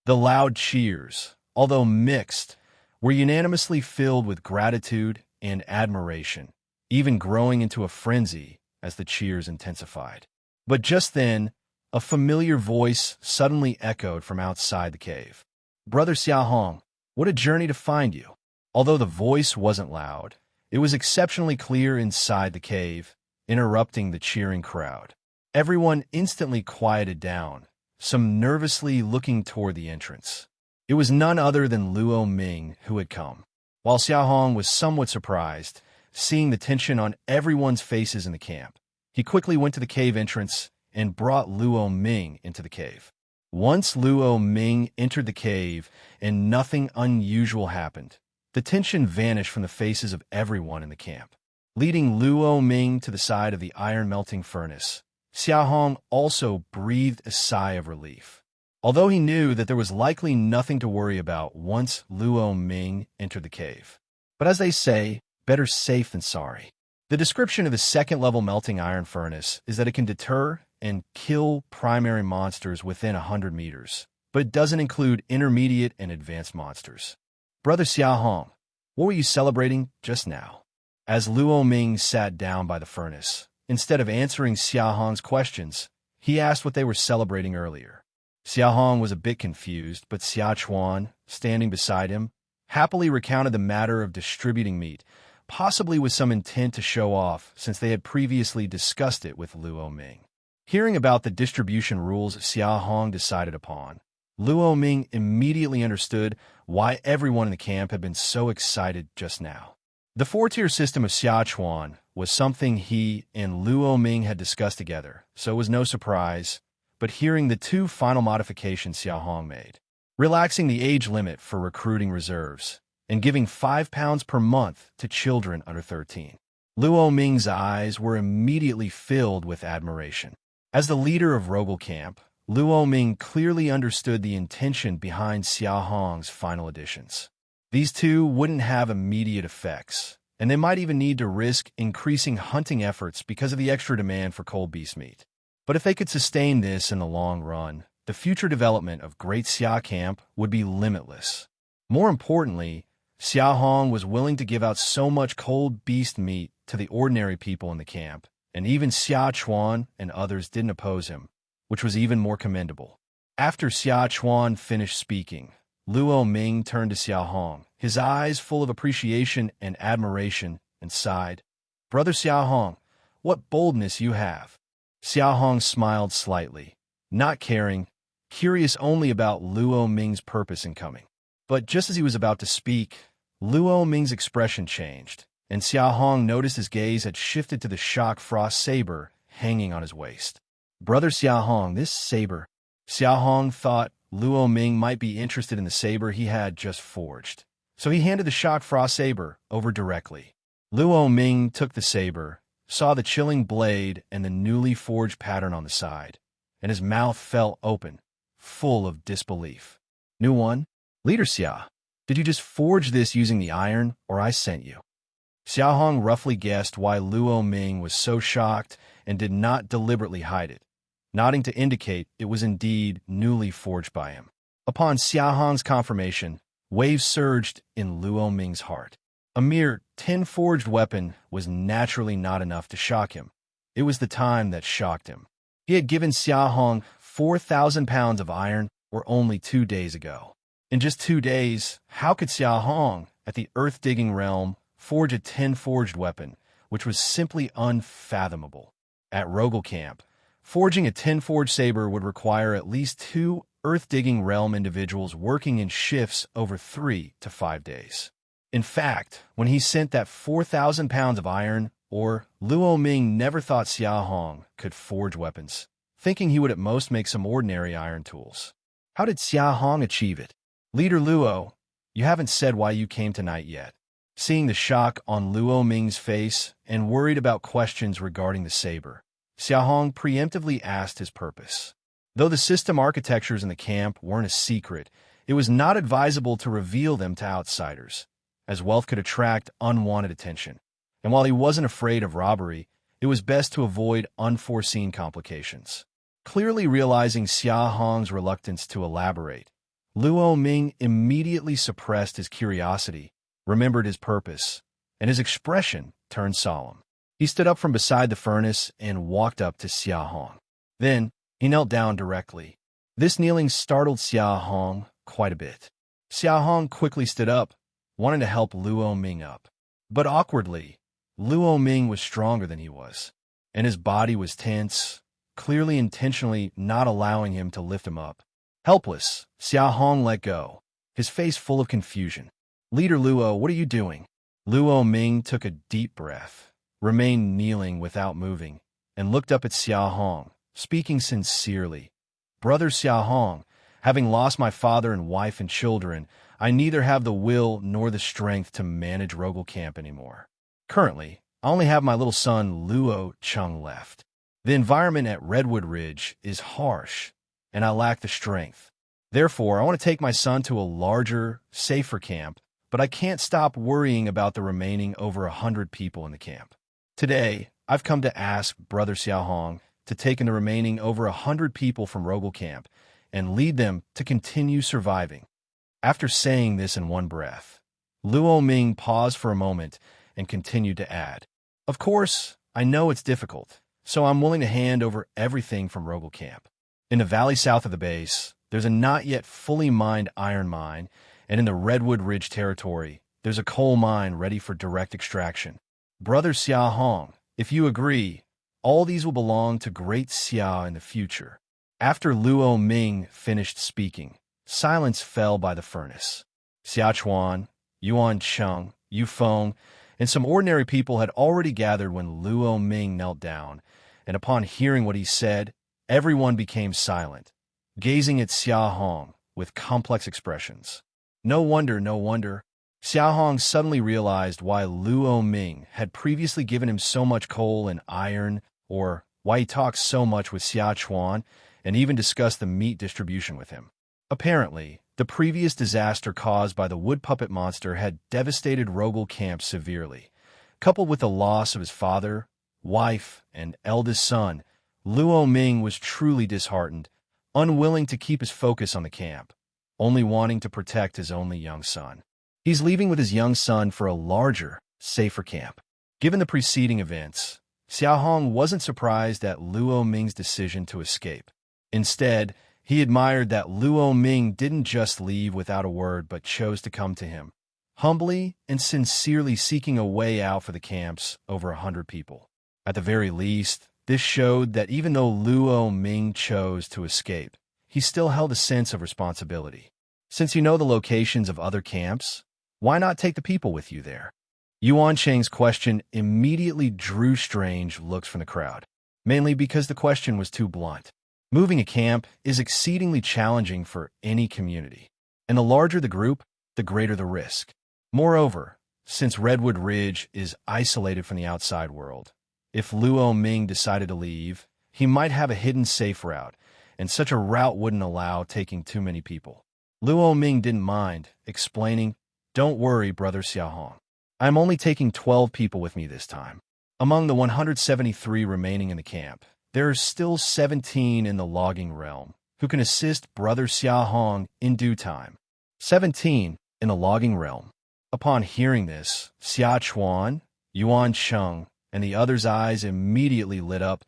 The loud cheers, although mixed, were unanimously filled with gratitude and admiration, even growing into a frenzy as the cheers intensified. But just then, a familiar voice suddenly echoed from outside the cave. "Brother Xia Hong, what a journey to find you." Although the voice wasn't loud, it was exceptionally clear inside the cave, interrupting the cheering crowd. Everyone instantly quieted down, some nervously looking toward the entrance. It was none other than Luo Ming who had come. While Xia Hong was somewhat surprised, seeing the tension on everyone's faces in the camp, he quickly went to the cave entrance and brought Luo Ming into the cave. Once Luo Ming entered the cave and nothing unusual happened, the tension vanished from the faces of everyone in the camp. Leading Luo Ming to the side of the iron-melting furnace, Xia Hong also breathed a sigh of relief. Although he knew that there was likely nothing to worry about once Luo Ming entered the cave. But as they say, better safe than sorry. The description of the second-level melting iron furnace is that it can deter and kill primary monsters within 100 meters, but it doesn't include intermediate and advanced monsters. "Brother Xia Hong, what were you celebrating just now?" As Luo Ming sat down by the furnace, instead of answering Xia Hong's questions, he asked what they were celebrating earlier. Xia Hong was a bit confused, but Xia Chuan, standing beside him, happily recounted the matter of distributing meat, possibly with some intent to show off since they had previously discussed it with Luo Ming. Hearing about the distribution rules Xia Hong decided upon, Luo Ming immediately understood why everyone in the camp had been so excited just now. The four-tier system of Xia Chuan was something he and Luo Ming had discussed together, so it was no surprise, but hearing the two final modifications Xia Hong made, relaxing the age limit for recruiting reserves, and giving 5 pounds per month to children under 13. Luo Ming's eyes were immediately filled with admiration. As the leader of Rogel Camp, Luo Ming clearly understood the intention behind Xia Hong's final additions. These two wouldn't have immediate effects, and they might even need to risk increasing hunting efforts because of the extra demand for cold beast meat. But if they could sustain this in the long run, the future development of Great Xia Camp would be limitless. More importantly, Xia Hong was willing to give out so much cold beast meat to the ordinary people in the camp, and even Xia Chuan and others didn't oppose him, which was even more commendable. After Xia Chuan finished speaking, Luo Ming turned to Xia Hong, his eyes full of appreciation and admiration, and sighed, "Brother Xia Hong, what boldness you have." Xia Hong smiled slightly, not caring, curious only about Luo Ming's purpose in coming. But just as he was about to speak, Luo Ming's expression changed, and Xia Hong noticed his gaze had shifted to the shock frost saber hanging on his waist. "Brother Xia Hong, this saber..." Xia Hong thought Luo Ming might be interested in the saber he had just forged, so he handed the shock frost saber over directly. Luo Ming took the saber, saw the chilling blade and the newly forged pattern on the side, and his mouth fell open, full of disbelief. "New one? Leader Xia, did you just forge this using the iron, or I sent you?" Xia Hong roughly guessed why Luo Ming was so shocked and did not deliberately hide it, nodding to indicate it was indeed newly forged by him. Upon Xia Hong's confirmation, waves surged in Luo Ming's heart. A mere 10 forged weapon was naturally not enough to shock him. It was the time that shocked him. He had given Xia Hong 4,000 pounds of iron, or only 2 days ago. In just 2 days, how could Xia Hong, at the earth-digging realm, forge a 10 forged weapon, which was simply unfathomable? At Rogel Camp, forging a 10 forged saber would require at least 2 earth-digging realm individuals working in shifts over 3 to 5 days. In fact, when he sent that 4,000 pounds of iron, Luo Ming never thought Xia Hong could forge weapons. thinking he would at most make some ordinary iron tools. How did Xia Hong achieve it? Leader Luo, you haven't said why you came tonight yet. Seeing the shock on Luo Ming's face and worried about questions regarding the saber, Xia Hong preemptively asked his purpose. Though the system architectures in the camp weren't a secret, it was not advisable to reveal them to outsiders, as wealth could attract unwanted attention. And while he wasn't afraid of robbery, it was best to avoid unforeseen complications. Clearly realizing Xia Hong's reluctance to elaborate, Luo Ming immediately suppressed his curiosity, remembered his purpose, and his expression turned solemn. He stood up from beside the furnace and walked up to Xia Hong. Then, he knelt down directly. This kneeling startled Xia Hong quite a bit. Xia Hong quickly stood up, wanting to help Luo Ming up. But awkwardly, Luo Ming was stronger than he was, and his body was tense, clearly intentionally not allowing him to lift him up. Helpless, Xia Hong let go, his face full of confusion. Leader Luo, what are you doing? Luo Ming took a deep breath, remained kneeling without moving, and looked up at Xia Hong, speaking sincerely. Brother Xia Hong, having lost my father and wife and children, I neither have the will nor the strength to manage Rogel Camp anymore. Currently, I only have my little son Luo Chung left. The environment at Redwood Ridge is harsh, and I lack the strength. Therefore, I want to take my son to a larger, safer camp, but I can't stop worrying about the remaining over 100 people in the camp. Today, I've come to ask Brother Xia Hong to take in the remaining over 100 people from Rogel Camp and lead them to continue surviving. After saying this in one breath, Luo Ming paused for a moment and continued to add, Of course, I know it's difficult, so I'm willing to hand over everything from Rogel Camp. In the valley south of the base, there's a not yet fully mined iron mine, and in the Redwood Ridge territory, there's a coal mine ready for direct extraction. Brother Xia Hong, if you agree, all these will belong to Great Xia in the future. After Luo Ming finished speaking, silence fell by the furnace. Xia Chuan, Yuan Cheng, Yu Feng, and some ordinary people had already gathered when Luo Ming knelt down, and upon hearing what he said, everyone became silent, gazing at Xia Hong with complex expressions. No wonder. Xia Hong suddenly realized why Luo Ming had previously given him so much coal and iron, or why he talked so much with Xia Chuan and even discussed the meat distribution with him. Apparently, the previous disaster caused by the wood puppet monster had devastated Rogel Camp severely. Coupled with the loss of his father, wife, and eldest son, Luo Ming was truly disheartened, unwilling to keep his focus on the camp, only wanting to protect his only young son. He's leaving with his young son for a larger, safer camp. Given the preceding events, Xia Hong wasn't surprised at Luo Ming's decision to escape. Instead, he admired that Luo Ming didn't just leave without a word but chose to come to him, humbly and sincerely seeking a way out for the camp's over 100 people. At the very least, this showed that even though Luo Ming chose to escape, he still held a sense of responsibility. Since you know the locations of other camps, why not take the people with you there? Yuan Cheng's question immediately drew strange looks from the crowd, mainly because the question was too blunt. Moving a camp is exceedingly challenging for any community, and the larger the group, the greater the risk. Moreover, since Redwood Ridge is isolated from the outside world, if Luo Ming decided to leave, he might have a hidden safe route, and such a route wouldn't allow taking too many people. Luo Ming didn't mind, explaining, Don't worry, Brother Xia Hong. I'm only taking 12 people with me this time. Among the 173 remaining in the camp, there are still 17 in the logging realm who can assist Brother Xia Hong in due time. 17 in the logging realm. Upon hearing this, Xia Chuan, Yuan Cheng, and the others' eyes immediately lit up,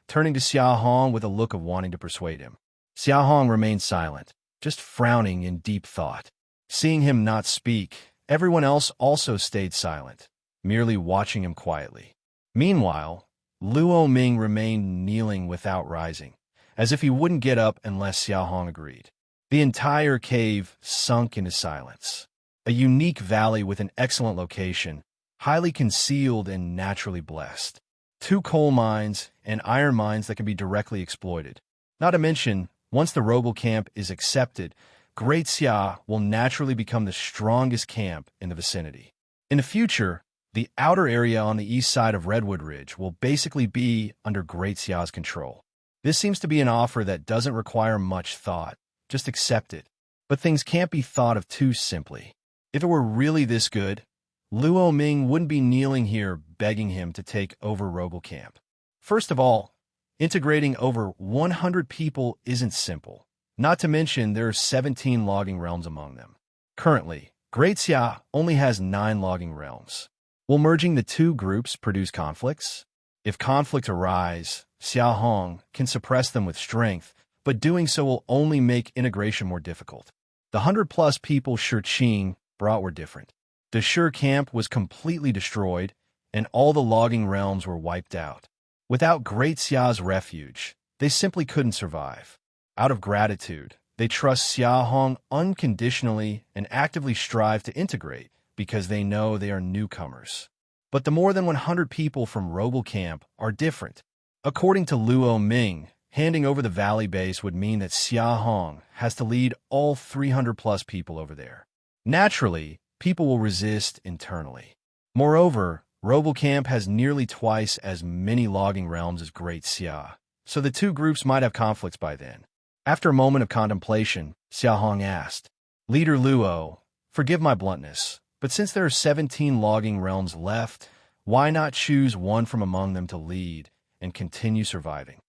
turning to Xia Hong with a look of wanting to persuade him. Xia Hong remained silent, just frowning in deep thought. Seeing him not speak, everyone else also stayed silent, merely watching him quietly. Meanwhile, Luo Ming remained kneeling without rising, as if he wouldn't get up unless Xia Hong agreed. The entire cave sunk into silence. A unique valley with an excellent location, highly concealed and naturally blessed. two coal mines, and iron mines that can be directly exploited. Not to mention, once the Roble camp is accepted, Great Xia will naturally become the strongest camp in the vicinity. In the future, the outer area on the east side of Redwood Ridge will basically be under Great Xia's control. This seems to be an offer that doesn't require much thought. Just accept it. But things can't be thought of too simply. If it were really this good, Luo Ming wouldn't be kneeling here begging him to take over Roble camp. First of all, integrating over 100 people isn't simple. Not to mention there are 17 logging realms among them. Currently, Great Xia only has 9 logging realms. Will merging the two groups produce conflicts? If conflicts arise, Xia Hong can suppress them with strength, but doing so will only make integration more difficult. The 100-plus people Shurqing brought were different. The Shur camp was completely destroyed, and all the logging realms were wiped out. Without Great Xia's refuge, they simply couldn't survive. Out of gratitude, they trust Xia Hong unconditionally and actively strive to integrate because they know they are newcomers. But the more than 100 people from Roble camp are different. According to Luo Ming, handing over the valley base would mean that Xia Hong has to lead all 300-plus people over there. Naturally, people will resist internally. Moreover, Roble camp has nearly twice as many logging realms as Great Xia, so the two groups might have conflicts by then. After a moment of contemplation, Xia Hong asked, "Leader Luo, forgive my bluntness, but since there are 17 logging realms left, why not choose one from among them to lead and continue surviving?"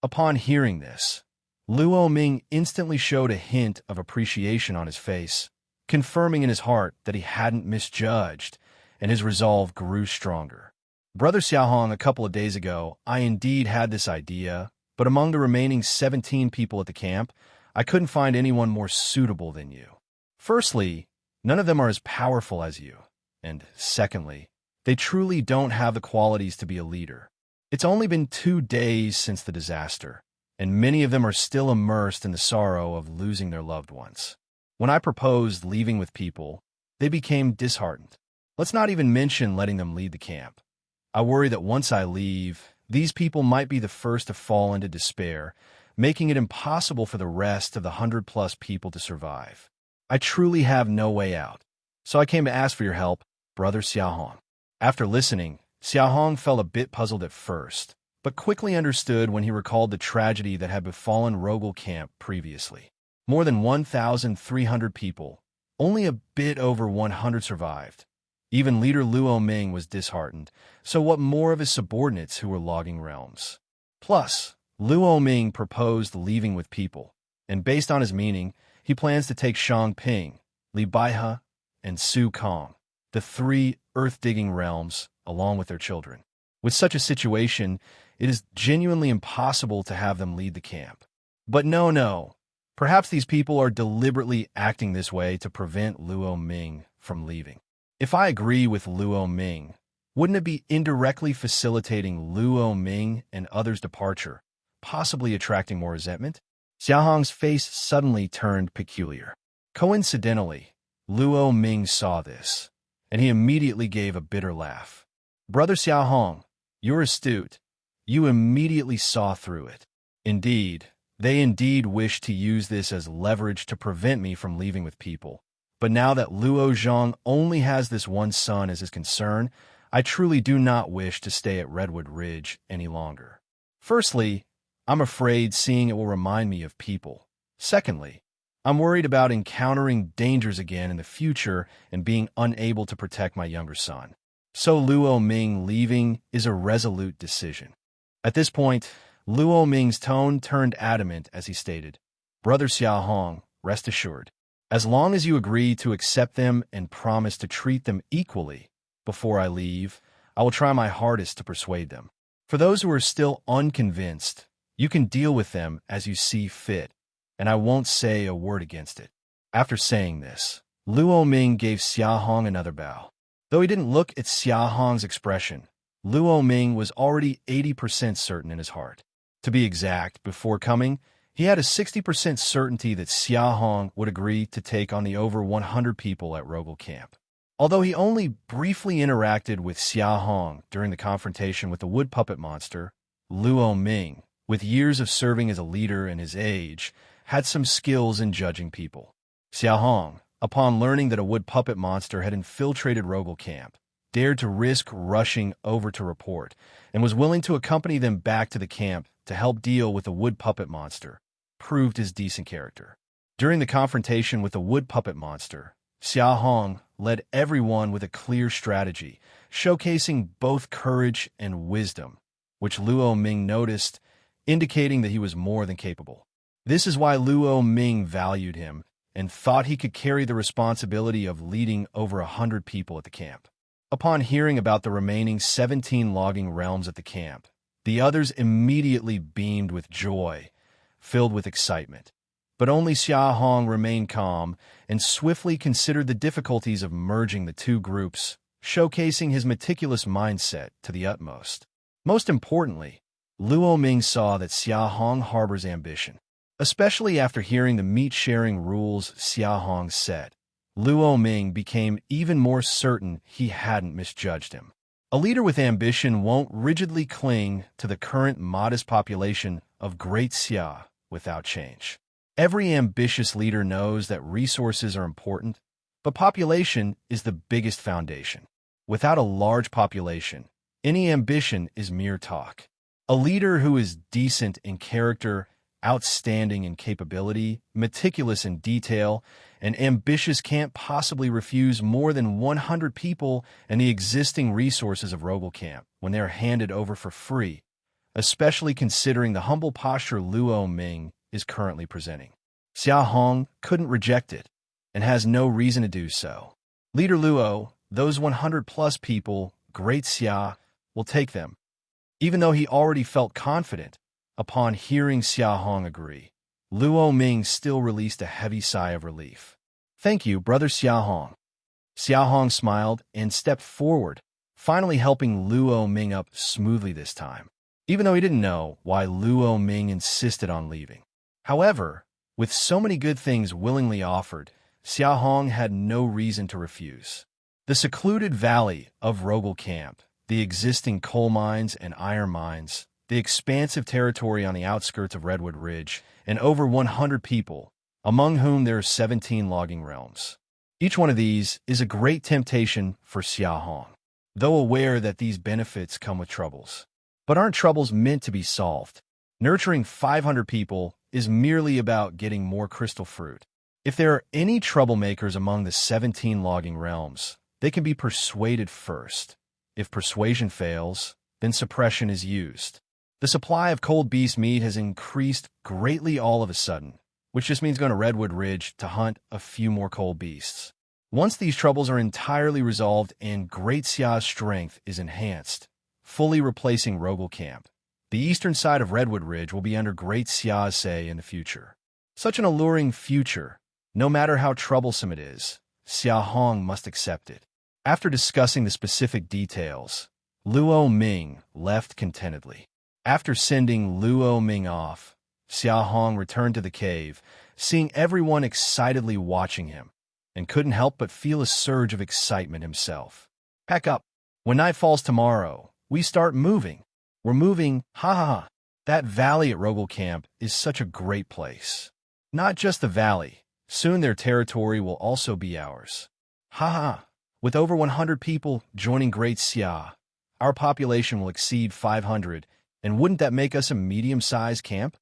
Upon hearing this, Luo Ming instantly showed a hint of appreciation on his face, confirming in his heart that he hadn't misjudged, and his resolve grew stronger. "Brother Xia Hong, a couple of days ago, I indeed had this idea, but among the remaining 17 people at the camp, I couldn't find anyone more suitable than you. Firstly, none of them are as powerful as you, and secondly, they truly don't have the qualities to be a leader. It's only been 2 days since the disaster, and many of them are still immersed in the sorrow of losing their loved ones. When I proposed leaving with people, they became disheartened. Let's not even mention letting them lead the camp. I worry that once I leave, these people might be the first to fall into despair, making it impossible for the rest of the 100-plus people to survive. I truly have no way out. So I came to ask for your help, Brother Xia Hong." After listening, Xia Hong felt a bit puzzled at first, but quickly understood when he recalled the tragedy that had befallen Roble camp previously. More than 1,300 people, only a bit over 100 survived. Even leader Luo Ming was disheartened, so what more of his subordinates who were logging realms? Plus, Luo Ming proposed leaving with people, and based on his meaning, he plans to take Shangping, Li Baihe, and Su Kong, the 3 earth-digging realms, along with their children. With such a situation, it is genuinely impossible to have them lead the camp. But no. Perhaps these people are deliberately acting this way to prevent Luo Ming from leaving. If I agree with Luo Ming, wouldn't it be indirectly facilitating Luo Ming and others' departure, possibly attracting more resentment? Xia Hong's face suddenly turned peculiar. Coincidentally, Luo Ming saw this, and he immediately gave a bitter laugh. "Brother Xia Hong, you're astute. You immediately saw through it. They indeed wish to use this as leverage to prevent me from leaving with people. But now that Luo Zhang only has this one son as his concern, I truly do not wish to stay at Redwood Ridge any longer. Firstly, I'm afraid seeing it will remind me of people. Secondly, I'm worried about encountering dangers again in the future and being unable to protect my younger son. So Luo Ming leaving is a resolute decision." At this point, Luo Ming's tone turned adamant as he stated, "Brother Xia Hong, rest assured. As long as you agree to accept them and promise to treat them equally before I leave, I will try my hardest to persuade them. For those who are still unconvinced, you can deal with them as you see fit, and I won't say a word against it." After saying this, Luo Ming gave Xia Hong another bow. Though he didn't look at Xia Hong's expression, Luo Ming was already 80% certain in his heart. To be exact, before coming, he had a 60% certainty that Xia Hong would agree to take on the over 100 people at Roble camp. Although he only briefly interacted with Xia Hong during the confrontation with the wood puppet monster, Luo Ming, with years of serving as a leader and his age, had some skills in judging people. Xia Hong, upon learning that a wood puppet monster had infiltrated Rogel camp, dared to risk rushing over to report, and was willing to accompany them back to the camp to help deal with the wood puppet monster, proved his decent character. During the confrontation with the wood puppet monster, Xia Hong led everyone with a clear strategy, showcasing both courage and wisdom, which Luo Ming noticed, indicating that he was more than capable. This is why Luo Ming valued him and thought he could carry the responsibility of leading over 100 people at the camp. Upon hearing about the remaining 17 logging realms at the camp, the others immediately beamed with joy, filled with excitement. But only Xia Hong remained calm and swiftly considered the difficulties of merging the two groups, showcasing his meticulous mindset to the utmost. Most importantly, Luo Ming saw that Xia Hong harbors ambition. Especially after hearing the meat-sharing rules Xia Hong set, Luo Ming became even more certain he hadn't misjudged him. A leader with ambition won't rigidly cling to the current modest population of Great Xia without change. Every ambitious leader knows that resources are important, but population is the biggest foundation. Without a large population, any ambition is mere talk. A leader who is decent in character, outstanding in capability, meticulous in detail, and ambitious can't possibly refuse more than 100 people and the existing resources of Rogel Camp when they are handed over for free, especially considering the humble posture Luo Ming is currently presenting. Xia Hong couldn't reject it, and has no reason to do so. Leader Luo, those 100-plus people, Great Xia, will take them. Even though he already felt confident, upon hearing Xia Hong agree, Luo Ming still released a heavy sigh of relief. "Thank you, Brother Xia Hong." Xia Hong smiled and stepped forward, finally helping Luo Ming up smoothly this time, even though he didn't know why Luo Ming insisted on leaving. However, with so many good things willingly offered, Xia Hong had no reason to refuse. The secluded valley of Rogel Camp, the existing coal mines and iron mines, the expansive territory on the outskirts of Redwood Ridge, and over 100 people, among whom there are 17 logging realms. Each one of these is a great temptation for Xia Hong, though aware that these benefits come with troubles. But aren't troubles meant to be solved? Nurturing 500 people is merely about getting more crystal fruit. If there are any troublemakers among the 17 logging realms, they can be persuaded first. If persuasion fails, then suppression is used. The supply of cold beast meat has increased greatly all of a sudden, which just means going to Redwood Ridge to hunt a few more cold beasts. Once these troubles are entirely resolved and Great Xia's strength is enhanced, fully replacing Rogel Camp, the eastern side of Redwood Ridge will be under Great Xia's say in the future. Such an alluring future, no matter how troublesome it is, Xia Hong must accept it. After discussing the specific details, Luo Ming left contentedly. After sending Luo Ming off, Xia Hong returned to the cave, seeing everyone excitedly watching him, and couldn't help but feel a surge of excitement himself. "Pack up. When night falls tomorrow, we start moving. We're moving, ha ha ha. That valley at Rogel Camp is such a great place. Not just the valley, soon their territory will also be ours. Ha ha. With over 100 people joining Great Xia, our population will exceed 500, and wouldn't that make us a medium-sized camp?"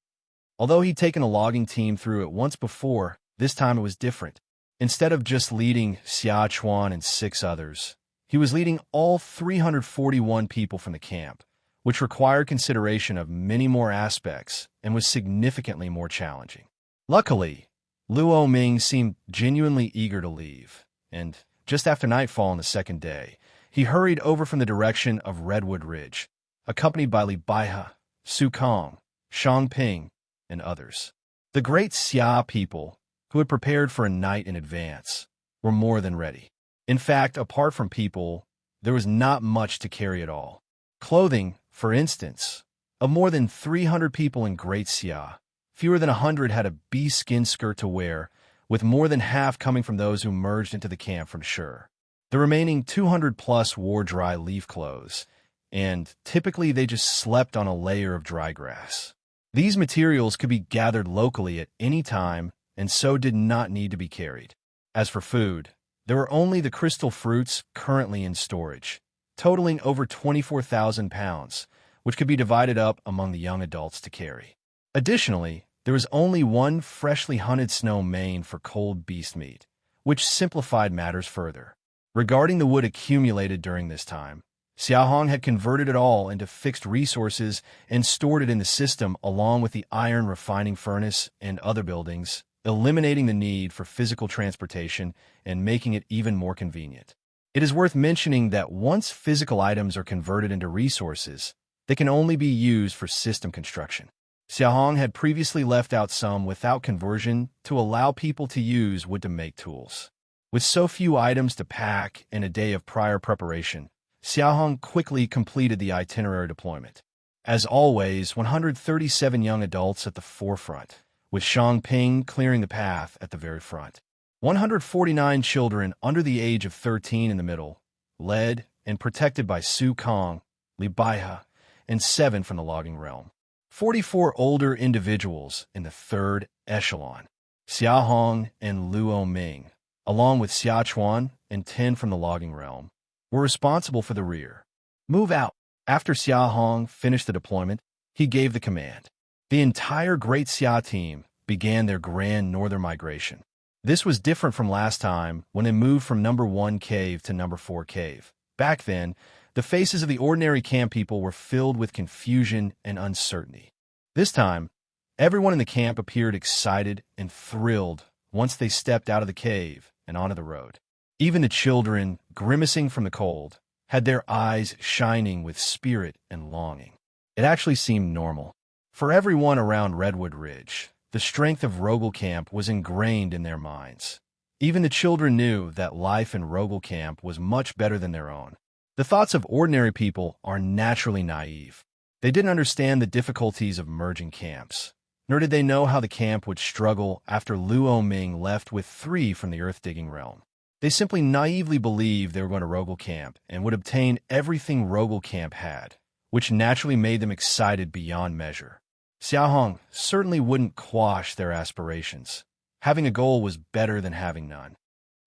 Although he'd taken a logging team through it once before, this time it was different. Instead of just leading Xia Chuan and 6 others, he was leading all 341 people from the camp, which required consideration of many more aspects and was significantly more challenging. Luckily, Luo Ming seemed genuinely eager to leave, and just after nightfall on the second day, he hurried over from the direction of Redwood Ridge, accompanied by Li Baihe, Su Kong, Shang Ping, and others. The Great Xia people, who had prepared for a night in advance, were more than ready. In fact, apart from people, there was not much to carry at all. Clothing, for instance, of more than 300 people in Great Xia, fewer than 100 had a bee skin skirt to wear, with more than half coming from those who merged into the camp from Shur. The remaining 200-plus wore dry leaf clothes, and typically they just slept on a layer of dry grass. These materials could be gathered locally at any time and so did not need to be carried. As for food, there were only the crystal fruits currently in storage, totaling over 24,000 pounds, which could be divided up among the young adults to carry. Additionally, there was only one freshly hunted snow mane for cold beast meat, which simplified matters further. Regarding the wood accumulated during this time, Xia Hong had converted it all into fixed resources and stored it in the system along with the iron refining furnace and other buildings, eliminating the need for physical transportation and making it even more convenient. It is worth mentioning that once physical items are converted into resources, they can only be used for system construction. Xia Hong had previously left out some without conversion to allow people to use wood to make tools. With so few items to pack and a day of prior preparation, Xia Hong quickly completed the itinerary deployment. As always, 137 young adults at the forefront, with Shang Ping clearing the path at the very front. 149 children under the age of 13 in the middle, led and protected by Su Kong, Li Baihe, and 7 from the logging realm. 44 older individuals in the third echelon, Xia Hong and Luo Ming, along with Xia Chuan and 10 from the logging realm, were responsible for the rear. Move out. After Xia Hong finished the deployment, he gave the command. The entire Great Xia team began their grand northern migration. This was different from last time when they moved from number 1 cave to number 4 cave. Back then, the faces of the ordinary camp people were filled with confusion and uncertainty. This time, everyone in the camp appeared excited and thrilled once they stepped out of the cave and onto the road. Even the children, grimacing from the cold, had their eyes shining with spirit and longing. It actually seemed normal. For everyone around Redwood Ridge, the strength of Rogel Camp was ingrained in their minds. Even the children knew that life in Rogel Camp was much better than their own. The thoughts of ordinary people are naturally naive. They didn't understand the difficulties of merging camps, nor did they know how the camp would struggle after Luo Ming left with 3 from the earth-digging realm. They simply naively believed they were going to Rogel Camp and would obtain everything Rogel Camp had, which naturally made them excited beyond measure. Xia Hong certainly wouldn't quash their aspirations. Having a goal was better than having none.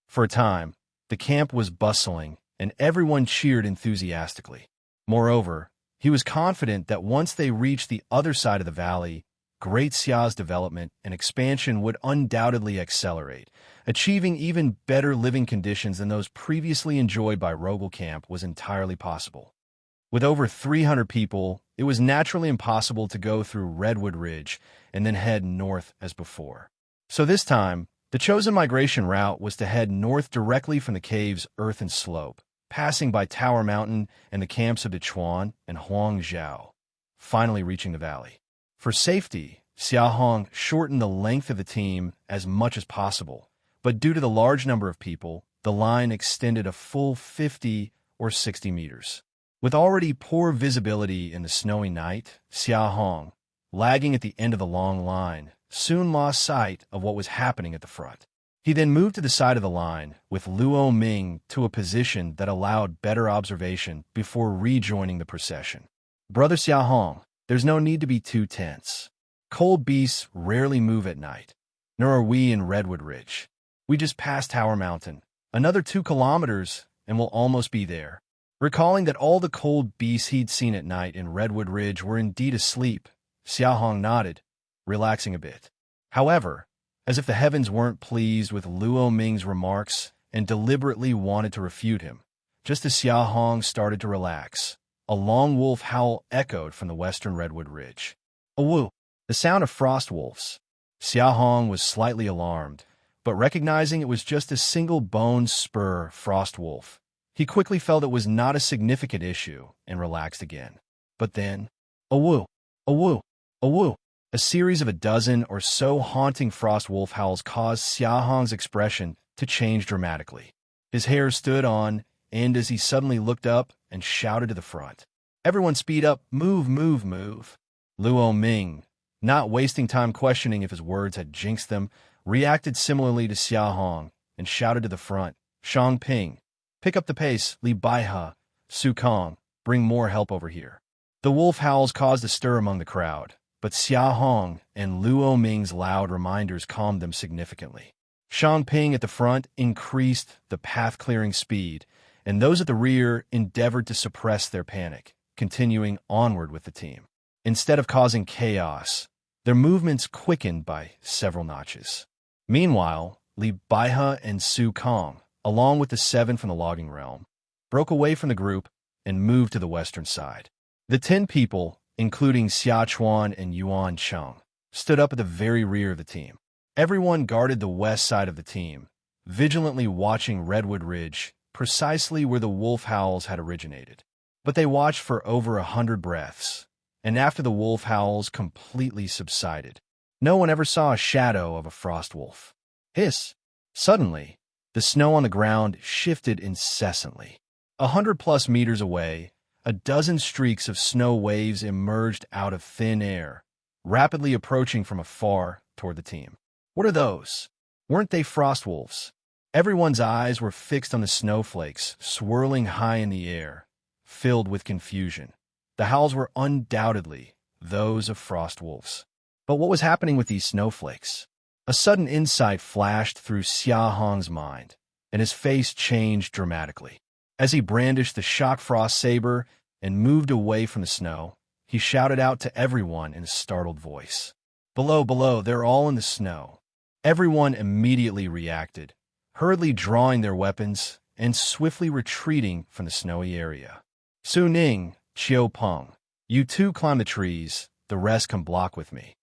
For a time, the camp was bustling, and everyone cheered enthusiastically. Moreover, he was confident that once they reached the other side of the valley, Great Xia's development and expansion would undoubtedly accelerate. Achieving even better living conditions than those previously enjoyed by Rogel Camp was entirely possible. With over 300 people, it was naturally impossible to go through Redwood Ridge and then head north as before. So this time, the chosen migration route was to head north directly from the cave's earthen slope, passing by Tower Mountain and the camps of Dechuan and Huangzhou, finally reaching the valley. For safety, Xia Hong shortened the length of the team as much as possible, but due to the large number of people, the line extended a full 50 or 60 meters. With already poor visibility in the snowy night, Xia Hong, lagging at the end of the long line, soon lost sight of what was happening at the front. He then moved to the side of the line, with Luo Ming to a position that allowed better observation before rejoining the procession. Brother Xia Hong, there's no need to be too tense. Cold beasts rarely move at night, nor are we in Redwood Ridge. We just passed Tower Mountain, another 2 kilometers, and we'll almost be there. Recalling that all the cold beasts he'd seen at night in Redwood Ridge were indeed asleep, Xia Hong nodded, relaxing a bit. However, as if the heavens weren't pleased with Luo Ming's remarks and deliberately wanted to refute him, just as Xia Hong started to relax, a long wolf howl echoed from the western Redwood Ridge. Awoo! The sound of frost wolves. Xia Hong was slightly alarmed, but recognizing it was just a single bone spur frost wolf, he quickly felt it was not a significant issue and relaxed again. But then, awoo, awoo, awoo. A series of a dozen or so haunting frost wolf howls caused Xia Hong's expression to change dramatically. His hair stood on end as he suddenly looked up and shouted to the front. Everyone speed up, move, move, move. Luo Ming, not wasting time questioning if his words had jinxed them, reacted similarly to Xia Hong and shouted to the front, Shang Ping, Pick up the pace, Li Baihe, Su Kong, bring more help over here. The wolf howls caused a stir among the crowd, but Xia Hong and Luo Ming's loud reminders calmed them significantly. Shang Ping at the front increased the path-clearing speed, and those at the rear endeavored to suppress their panic, continuing onward with the team. Instead of causing chaos, their movements quickened by several notches. Meanwhile, Li Baihe and Su Kong, along with the 7 from the logging realm, broke away from the group and moved to the western side. The 10 people, including Xia Chuan and Yuan Cheng, stood up at the very rear of the team. Everyone guarded the west side of the team, vigilantly watching Redwood Ridge, precisely where the wolf howls had originated. But they watched for over 100 breaths, and after the wolf howls completely subsided, no one ever saw a shadow of a frost wolf. Hiss! Suddenly, the snow on the ground shifted incessantly. 100+ meters away, a dozen streaks of snow waves emerged out of thin air, rapidly approaching from afar toward the team. What are those? Weren't they frost wolves? Everyone's eyes were fixed on the snowflakes swirling high in the air, filled with confusion. The howls were undoubtedly those of frost wolves. But what was happening with these snowflakes? A sudden insight flashed through Xia Hong's mind, and his face changed dramatically. As he brandished the shock frost saber and moved away from the snow, he shouted out to everyone in a startled voice. Below, below, they're all in the snow. Everyone immediately reacted, hurriedly drawing their weapons and swiftly retreating from the snowy area. Su Ning, Chiu Peng, you two climb the trees, the rest can block with me.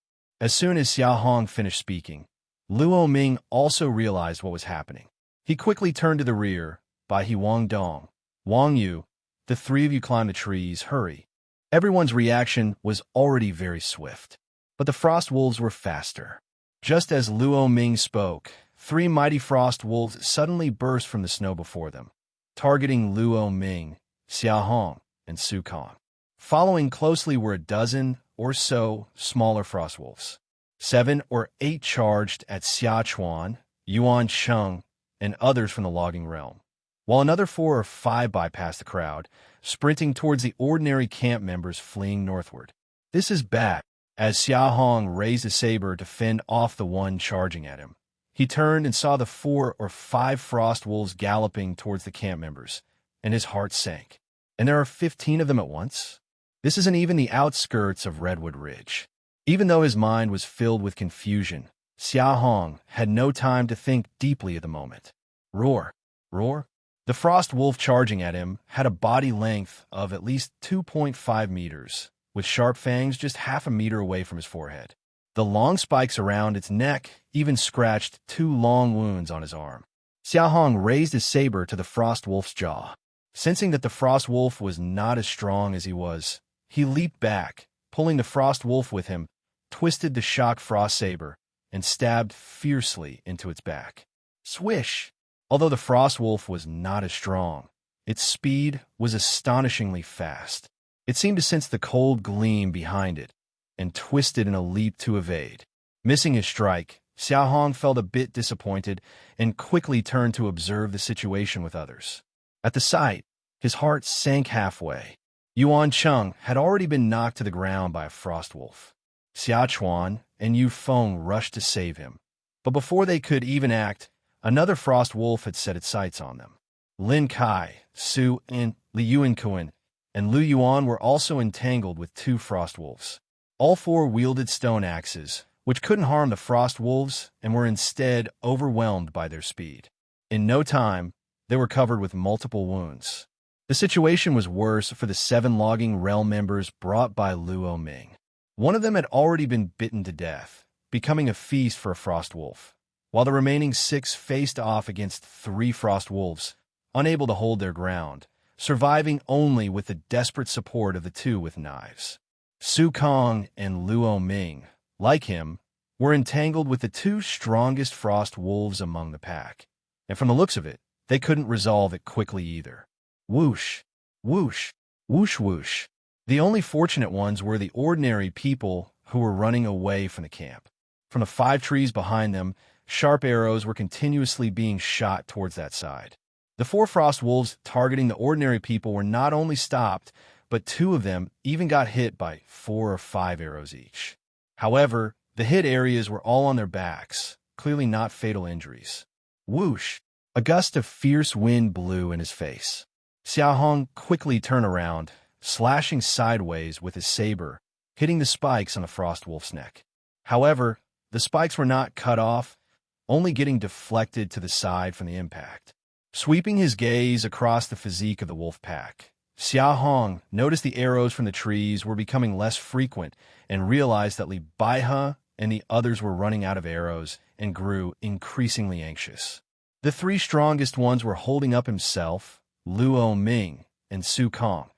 As soon as Xia Hong finished speaking, Luo Ming also realized what was happening. He quickly turned to the rear. Baihe Wang Dong, Wang Yu, the 3 of you climb the trees, hurry. Everyone's reaction was already very swift, but the frost wolves were faster. Just as Luo Ming spoke, 3 mighty frost wolves suddenly burst from the snow before them, targeting Luo Ming, Xia Hong, and Su Kong. Following closely were a dozen or so smaller frost wolves. 7 or 8 charged at Xia Chuan, Yuan Cheng, and others from the logging realm, while another 4 or 5 bypassed the crowd, sprinting towards the ordinary camp members fleeing northward. This is bad, as Xia Hong raised a saber to fend off the one charging at him. He turned and saw the 4 or 5 frost wolves galloping towards the camp members, and his heart sank. And there are 15 of them at once? This isn't even the outskirts of Redwood Ridge. Even though his mind was filled with confusion, Xia Hong had no time to think deeply at the moment. Roar! Roar! The frost wolf charging at him had a body length of at least 2.5 meters, with sharp fangs just half a meter away from his forehead. The long spikes around its neck even scratched 2 long wounds on his arm. Xia Hong raised his saber to the frost wolf's jaw. Sensing that the frost wolf was not as strong as he was, he leaped back, pulling the frost wolf with him, twisted the shock frost saber, and stabbed fiercely into its back. Swish! Although the frost wolf was not as strong, its speed was astonishingly fast. It seemed to sense the cold gleam behind it, and twisted in a leap to evade. Missing his strike, Xia Hong felt a bit disappointed and quickly turned to observe the situation with others. At the sight, his heart sank halfway. Yuan Cheng had already been knocked to the ground by a frost wolf. Xia Chuan and Yu Feng rushed to save him, but before they could even act, another frost wolf had set its sights on them. Lin Kai, Su and Li Yuankuen, and Lu Yuan were also entangled with 2 frost wolves. All 4 wielded stone axes, which couldn't harm the frost wolves and were instead overwhelmed by their speed. In no time, they were covered with multiple wounds. The situation was worse for the 7 logging realm members brought by Luo Ming. One of them had already been bitten to death, becoming a feast for a frost wolf, while the remaining 6 faced off against 3 frost wolves, unable to hold their ground, surviving only with the desperate support of the 2 with knives. Su Kong and Luo Ming, like him, were entangled with the 2 strongest frost wolves among the pack, and from the looks of it, they couldn't resolve it quickly either. Whoosh! Whoosh! Whoosh whoosh! The only fortunate ones were the ordinary people who were running away from the camp. From the 5 trees behind them, sharp arrows were continuously being shot towards that side. The four frost wolves targeting the ordinary people were not only stopped, but two of them even got hit by 4 or 5 arrows each. However, the hit areas were all on their backs, clearly not fatal injuries. Whoosh! A gust of fierce wind blew in his face. Xia Hong quickly turned around, slashing sideways with his saber, hitting the spikes on the frost wolf's neck. However, the spikes were not cut off, only getting deflected to the side from the impact. Sweeping his gaze across the physique of the wolf pack, Xia Hong noticed the arrows from the trees were becoming less frequent and realized that Li Baihe and the others were running out of arrows and grew increasingly anxious. The three strongest ones were holding up himself, Luo Ming, and Su Kong.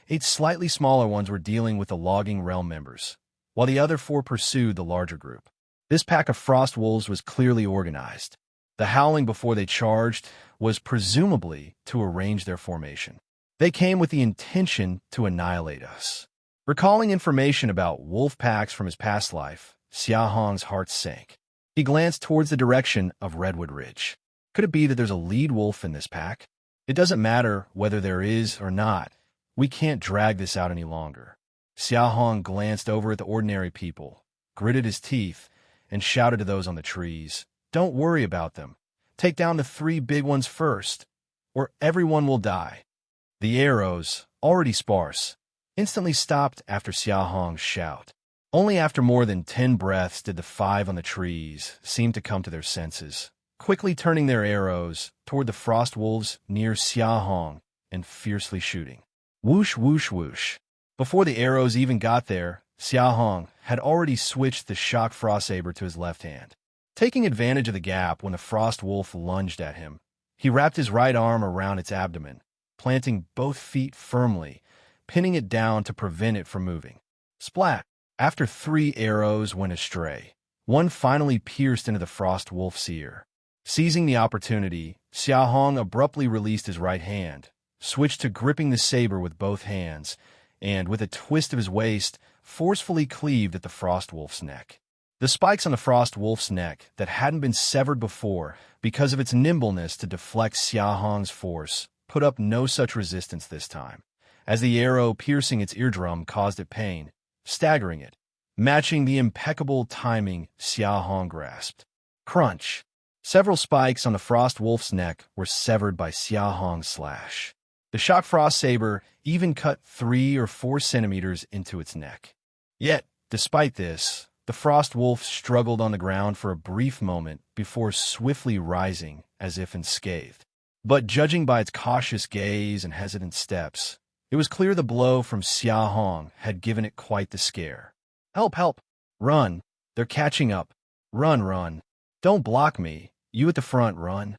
8 slightly smaller ones were dealing with the logging realm members, while the other 4 pursued the larger group. This pack of frost wolves was clearly organized. The howling before they charged was presumably to arrange their formation. They came with the intention to annihilate us. Recalling information about wolf packs from his past life, Xia Hong's heart sank. He glanced towards the direction of Redwood Ridge. Could it be that there's a lead wolf in this pack? It doesn't matter whether there is or not. We can't drag this out any longer. Xia Hong glanced over at the ordinary people, gritted his teeth, and shouted to those on the trees, "Don't worry about them. Take down the 3 big ones first, or everyone will die." The arrows, already sparse, instantly stopped after Xia Hong's shout. Only after more than 10 breaths did the 5 on the trees seem to come to their senses, quickly turning their arrows toward the frost wolves near Xia Hong and fiercely shooting. Whoosh, whoosh, whoosh. Before the arrows even got there, Xia Hong had already switched the shock frost saber to his left hand. Taking advantage of the gap when the frost wolf lunged at him, he wrapped his right arm around its abdomen, planting both feet firmly, pinning it down to prevent it from moving. Splat! After 3 arrows went astray, one finally pierced into the frost wolf's ear. Seizing the opportunity, Xia Hong abruptly released his right hand, switched to gripping the saber with both hands, and, with a twist of his waist, forcefully cleaved at the frost wolf's neck. The spikes on the frost wolf's neck that hadn't been severed before because of its nimbleness to deflect Xia Hong's force put up no such resistance this time, as the arrow piercing its eardrum caused it pain, staggering it, matching the impeccable timing Xia Hong grasped. Crunch! Several spikes on the frost wolf's neck were severed by Xia Hong's slash. The shock frost saber even cut 3 or 4 centimeters into its neck. Yet, despite this, the frost wolf struggled on the ground for a brief moment before swiftly rising as if unscathed. But judging by its cautious gaze and hesitant steps, it was clear the blow from Xia Hong had given it quite the scare. "Help, help! Run! They're catching up! Run, run! Don't block me! You at the front, run!"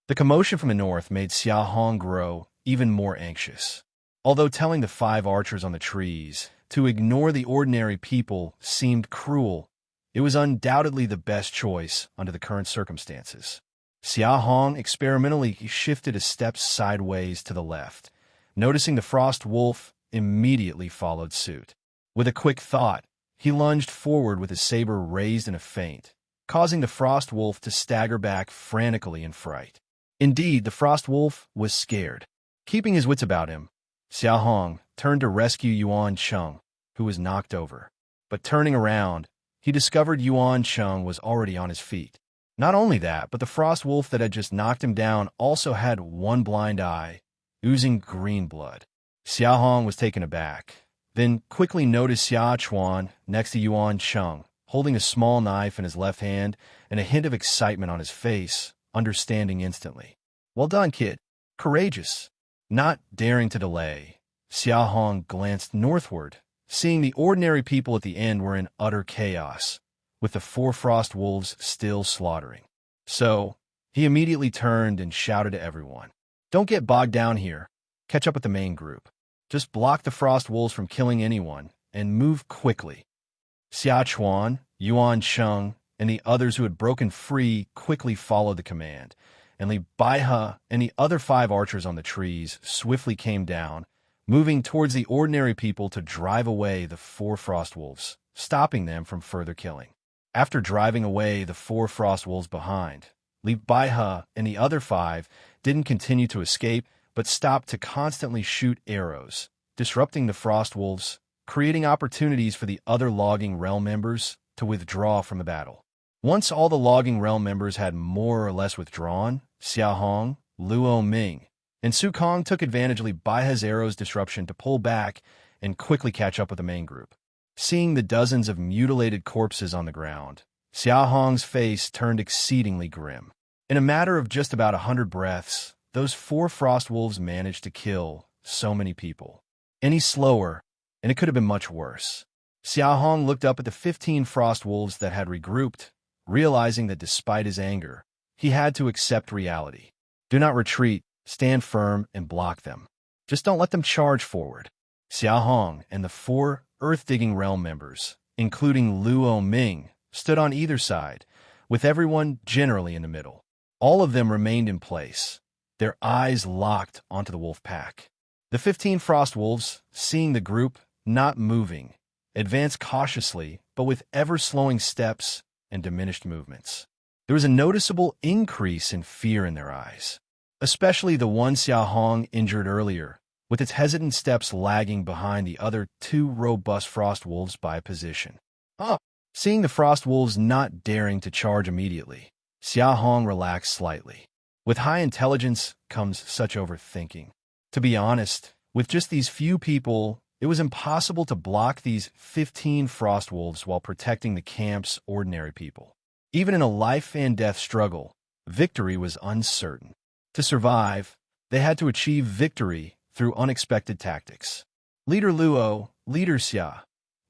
The commotion from the north made Xia Hong grow even more anxious. Although telling the 5 archers on the trees to ignore the ordinary people seemed cruel, it was undoubtedly the best choice under the current circumstances. Xia Hong experimentally shifted a step sideways to the left, noticing the frost wolf immediately followed suit. With a quick thought, he lunged forward with his saber raised in a feint, causing the frost wolf to stagger back frantically in fright. Indeed, the frost wolf was scared. Keeping his wits about him, Xia Hong turned to rescue Yuan Cheng, who was knocked over. But turning around, he discovered Yuan Cheng was already on his feet. Not only that, but the frost wolf that had just knocked him down also had one blind eye, oozing green blood. Xia Hong was taken aback, then quickly noticed Xia Chuan next to Yuan Cheng, holding a small knife in his left hand and a hint of excitement on his face, understanding instantly. "Well done, kid. Courageous." Not daring to delay, Xia Hong glanced northward, seeing the ordinary people at the end were in utter chaos, with the 4 frost wolves still slaughtering. So, he immediately turned and shouted to everyone, "Don't get bogged down here. Catch up with the main group. Just block the frost wolves from killing anyone, and move quickly." Xia Chuan, Yuan Cheng, and the others who had broken free quickly followed the command, and Li Baihe and the other 5 archers on the trees swiftly came down, moving towards the ordinary people to drive away the 4 frost wolves, stopping them from further killing. After driving away the 4 frost wolves behind, Li Baihe and the other 5 didn't continue to escape, but stopped to constantly shoot arrows, disrupting the frost wolves, creating opportunities for the other logging realm members to withdraw from the battle. Once all the logging realm members had more or less withdrawn, Xia Hong, Luo Ming, and Su Kong took advantage of Li Baihe's arrows disruption to pull back and quickly catch up with the main group. Seeing the dozens of mutilated corpses on the ground, Xia Hong's face turned exceedingly grim. In a matter of just about 100 breaths, those 4 frost wolves managed to kill so many people. Any slower, and it could have been much worse. Xia Hong looked up at the 15 frost wolves that had regrouped, realizing that despite his anger, he had to accept reality. Do not retreat, stand firm, and block them. Just don't let them charge forward. Xia Hong and the 4 earth-digging realm members, including Luo Ming, stood on either side, with everyone generally in the middle. All of them remained in place, their eyes locked onto the wolf pack. The 15 frost wolves, seeing the group not moving, advanced cautiously but with ever-slowing steps and diminished movements. There was a noticeable increase in fear in their eyes, especially the one Xia Hong injured earlier, with its hesitant steps lagging behind the other 2 robust frost wolves by a position. Seeing the frost wolves not daring to charge immediately, Xia Hong relaxed slightly. With high intelligence comes such overthinking. To be honest, with just these few people, it was impossible to block these 15 frost wolves while protecting the camp's ordinary people. Even in a life-and-death struggle, victory was uncertain. To survive, they had to achieve victory through unexpected tactics. Leader Luo, Leader Xia,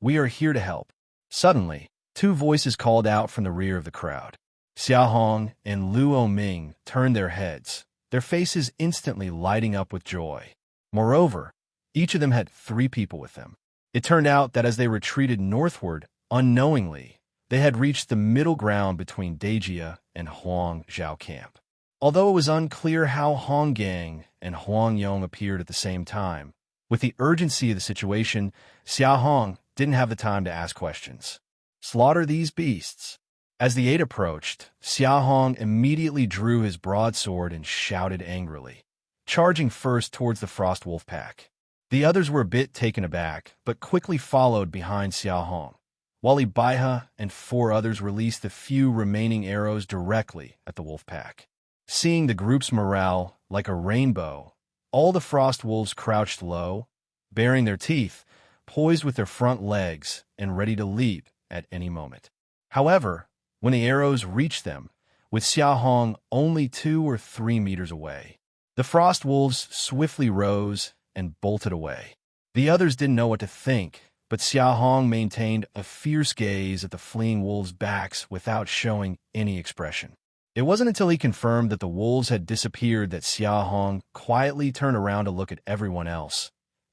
we are here to help. Suddenly, 2 voices called out from the rear of the crowd. Xia Hong and Luo Ming turned their heads, their faces instantly lighting up with joy. Moreover, each of them had 3 people with them. It turned out that as they retreated northward, unknowingly, they had reached the middle ground between Dejia and Huang Zhao camp. Although it was unclear how Hong Gang and Huang Yong appeared at the same time, with the urgency of the situation, Xia Hong didn't have the time to ask questions. Slaughter these beasts. As the 8 approached, Xia Hong immediately drew his broadsword and shouted angrily, charging first towards the frost wolf pack. The others were a bit taken aback, but quickly followed behind Xia Hong, while Li Baihe and 4 others released the few remaining arrows directly at the wolf pack. Seeing the group's morale like a rainbow, all the frost wolves crouched low, baring their teeth, poised with their front legs and ready to leap at any moment. However, when the arrows reached them, with Xia Hong only 2 or 3 meters away, the frost wolves swiftly rose and bolted away. The others didn't know what to think, but Xia Hong maintained a fierce gaze at the fleeing wolves' backs without showing any expression. It wasn't until he confirmed that the wolves had disappeared that Xia Hong quietly turned around to look at everyone else,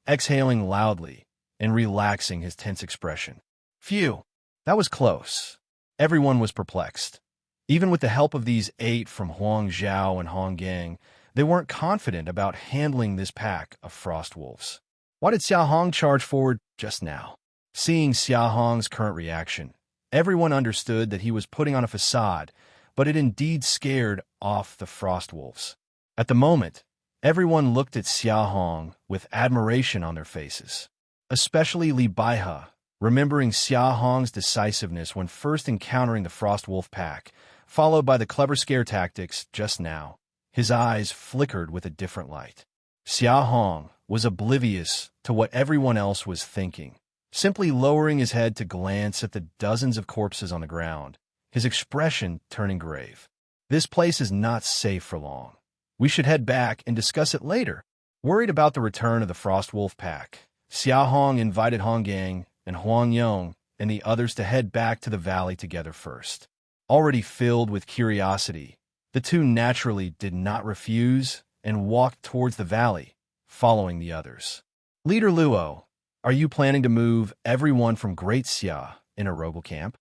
exhaling loudly and relaxing his tense expression. Phew, that was close. Everyone was perplexed. Even with the help of these 8 from Huang Zhao and Hong Gang, they weren't confident about handling this pack of frost wolves. Why did Xia Hong charge forward just now? Seeing Xia Hong's current reaction, everyone understood that he was putting on a facade, but it indeed scared off the frost wolves. At the moment, everyone looked at Xia Hong with admiration on their faces, especially Li Baihe, remembering Xia Hong's decisiveness when first encountering the frost wolf pack, followed by the clever scare tactics just now. His eyes flickered with a different light. Xia Hong was oblivious to what everyone else was thinking, simply lowering his head to glance at the dozens of corpses on the ground, his expression turning grave. This place is not safe for long. We should head back and discuss it later. Worried about the return of the frost wolf pack, Xia Hong invited Hong Gang and Huang Yong and the others to head back to the valley together first. Already filled with curiosity, the 2 naturally did not refuse and walked towards the valley, following the others. Leader Luo, are you planning to move everyone from Great Xia in a Rogel camp?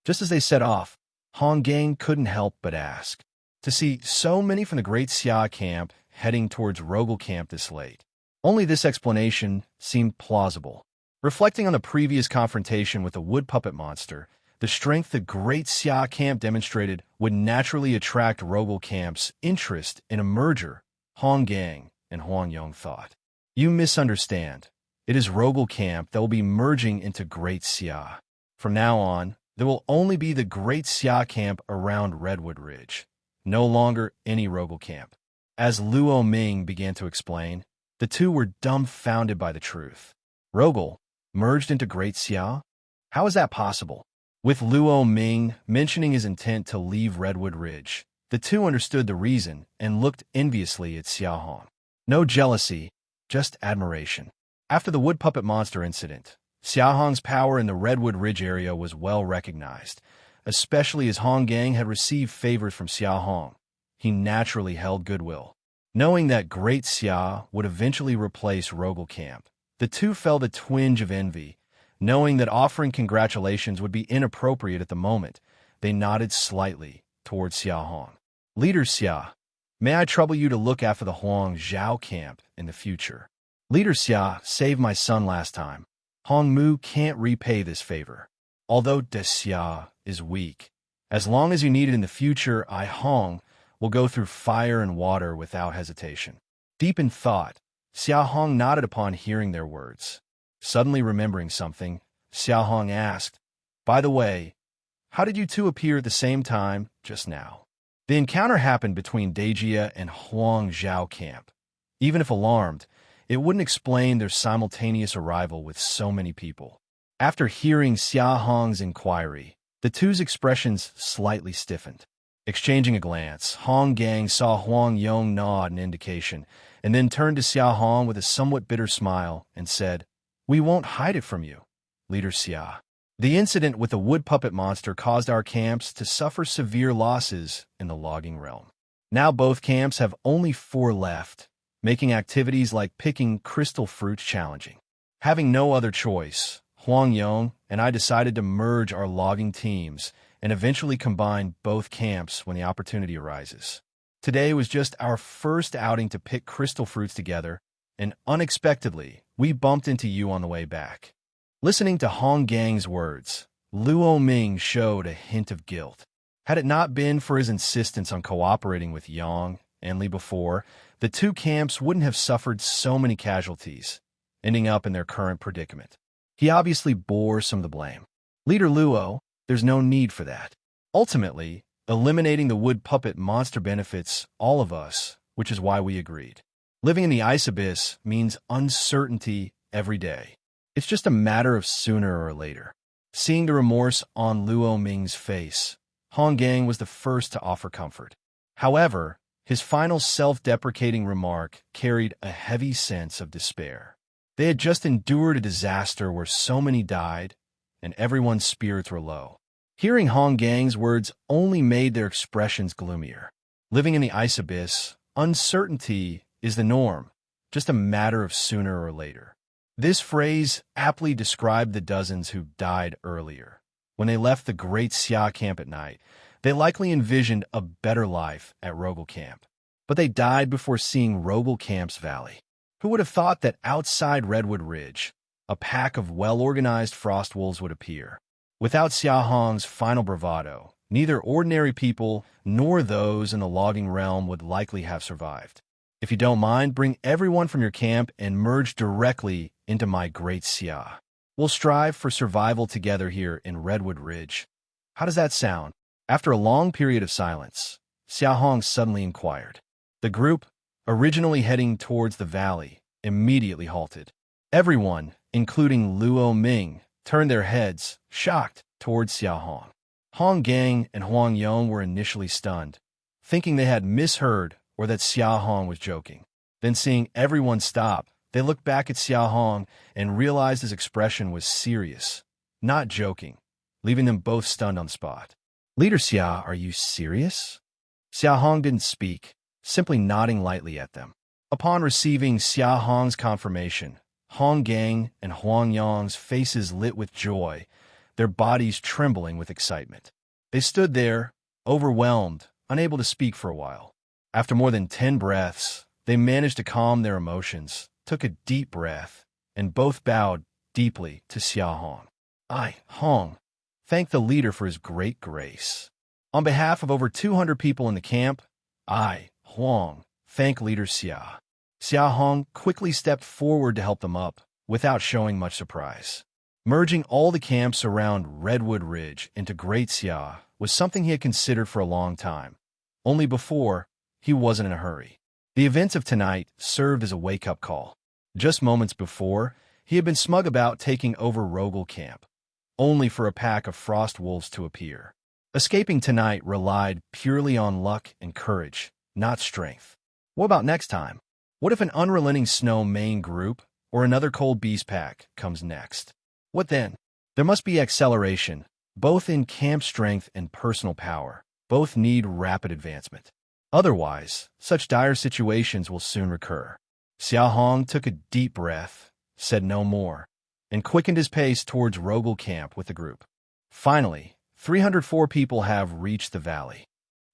Just as they set off, Hong Gang couldn't help but ask. To see so many from the Great Xia camp heading towards Rogel camp this late, only this explanation seemed plausible. Reflecting on the previous confrontation with the wood puppet monster, The strength the Great Xia camp demonstrated would naturally attract Rogel camp's interest in a merger, Hong Gang and Huang Yong thought. You misunderstand. It is Rogel camp that will be merging into Great Xia. From now on, there will only be the Great Xia camp around Redwood Ridge. No longer any Rogel camp. As Luo Ming began to explain, the two were dumbfounded by the truth. Rogel merged into Great Xia? How is that possible? With Luo Ming mentioning his intent to leave Redwood Ridge, the two understood the reason and looked enviously at Xia Hong. No jealousy, just admiration. After the wood puppet monster incident, Xia Hong's power in the Redwood Ridge area was well recognized, especially as Hong Gang had received favors from Xia Hong. He naturally held goodwill. Knowing that Great Xia would eventually replace Rogel Camp, the two felt a twinge of envy. Knowing that offering congratulations would be inappropriate at the moment, they nodded slightly towards Xia Hong. Leader Xia, may I trouble you to look after the Huang Zhao camp in the future? Leader Xia saved my son last time. Hong Mu can't repay this favor. Although De Xia is weak, as long as you need it in the future, I, Hong, will go through fire and water without hesitation. Deep in thought, Xia Hong nodded upon hearing their words. Suddenly remembering something, Xia Hong asked, "By the way, how did you two appear at the same time just now?" The encounter happened between Dejia and Huang Zhao camp. Even if alarmed, it wouldn't explain their simultaneous arrival with so many people. After hearing Xia Hong's inquiry, the two's expressions slightly stiffened. Exchanging a glance, Hong Gang saw Huang Yong nod an indication, and then turned to Xia Hong with a somewhat bitter smile and said, "We won't hide it from you, Leader Xia. The incident with the wood puppet monster caused our camps to suffer severe losses in the logging realm. Now both camps have only 4 left, making activities like picking crystal fruits challenging. Having no other choice, Huang Yong and I decided to merge our logging teams and eventually combine both camps when the opportunity arises. Today was just our first outing to pick crystal fruits together, and unexpectedly, we bumped into you on the way back." Listening to Hong Gang's words, Luo Ming showed a hint of guilt. Had it not been for his insistence on cooperating with Yang and Li before, the two camps wouldn't have suffered so many casualties, ending up in their current predicament. He obviously bore some of the blame. Leader Luo, there's no need for that. Ultimately, eliminating the wood puppet monster benefits all of us, which is why we agreed. Living in the ice abyss means uncertainty every day. It's just a matter of sooner or later. Seeing the remorse on Luo Ming's face, Hong Gang was the first to offer comfort. However, his final self-deprecating remark carried a heavy sense of despair. They had just endured a disaster where so many died, and everyone's spirits were low. Hearing Hong Gang's words only made their expressions gloomier. Living in the ice abyss, uncertainty is the norm, just a matter of sooner or later. This phrase aptly described the dozens who died earlier. When they left the Great Xia camp at night, they likely envisioned a better life at Rogel camp. But they died before seeing Rogel camp's valley. Who would have thought that outside Redwood Ridge, a pack of well-organized frost wolves would appear? Without Xia Hong's final bravado, neither ordinary people nor those in the logging realm would likely have survived. If you don't mind, bring everyone from your camp and merge directly into my Great Xia. We'll strive for survival together here in Redwood Ridge. How does that sound? After a long period of silence, Xia Hong suddenly inquired. The group, originally heading towards the valley, immediately halted. Everyone, including Luo Ming, turned their heads, shocked, towards Xia Hong. Hong Gang and Huang Yong were initially stunned, thinking they had misheard or that Xia Hong was joking. Then seeing everyone stop, they looked back at Xia Hong and realized his expression was serious, not joking, leaving them both stunned on the spot. "Leader Xia, are you serious?" Xia Hong didn't speak, simply nodding lightly at them. Upon receiving Xia Hong's confirmation, Hong Gang and Huang Yong's faces lit with joy, their bodies trembling with excitement. They stood there, overwhelmed, unable to speak for a while. After more than 10 breaths, they managed to calm their emotions, took a deep breath, and both bowed deeply to Xia Hong. "I, Hong, thanked the leader for his great grace. On behalf of over 200 people in the camp, I, Huang, thank leader Xia. Xia Hong quickly stepped forward to help them up, without showing much surprise. Merging all the camps around Redwood Ridge into Great Xia was something he had considered for a long time. Only before, he wasn't in a hurry. The events of tonight served as a wake-up call. Just moments before, he had been smug about taking over Rogel Camp, only for a pack of frost wolves to appear. Escaping tonight relied purely on luck and courage, not strength. What about next time? What if an unrelenting snow main group or another cold beast pack comes next? What then? There must be acceleration, both in camp strength and personal power. Both need rapid advancement. Otherwise, such dire situations will soon recur. Xia Hong took a deep breath, said no more, and quickened his pace towards Rogel Camp with the group. Finally, 304 people have reached the valley.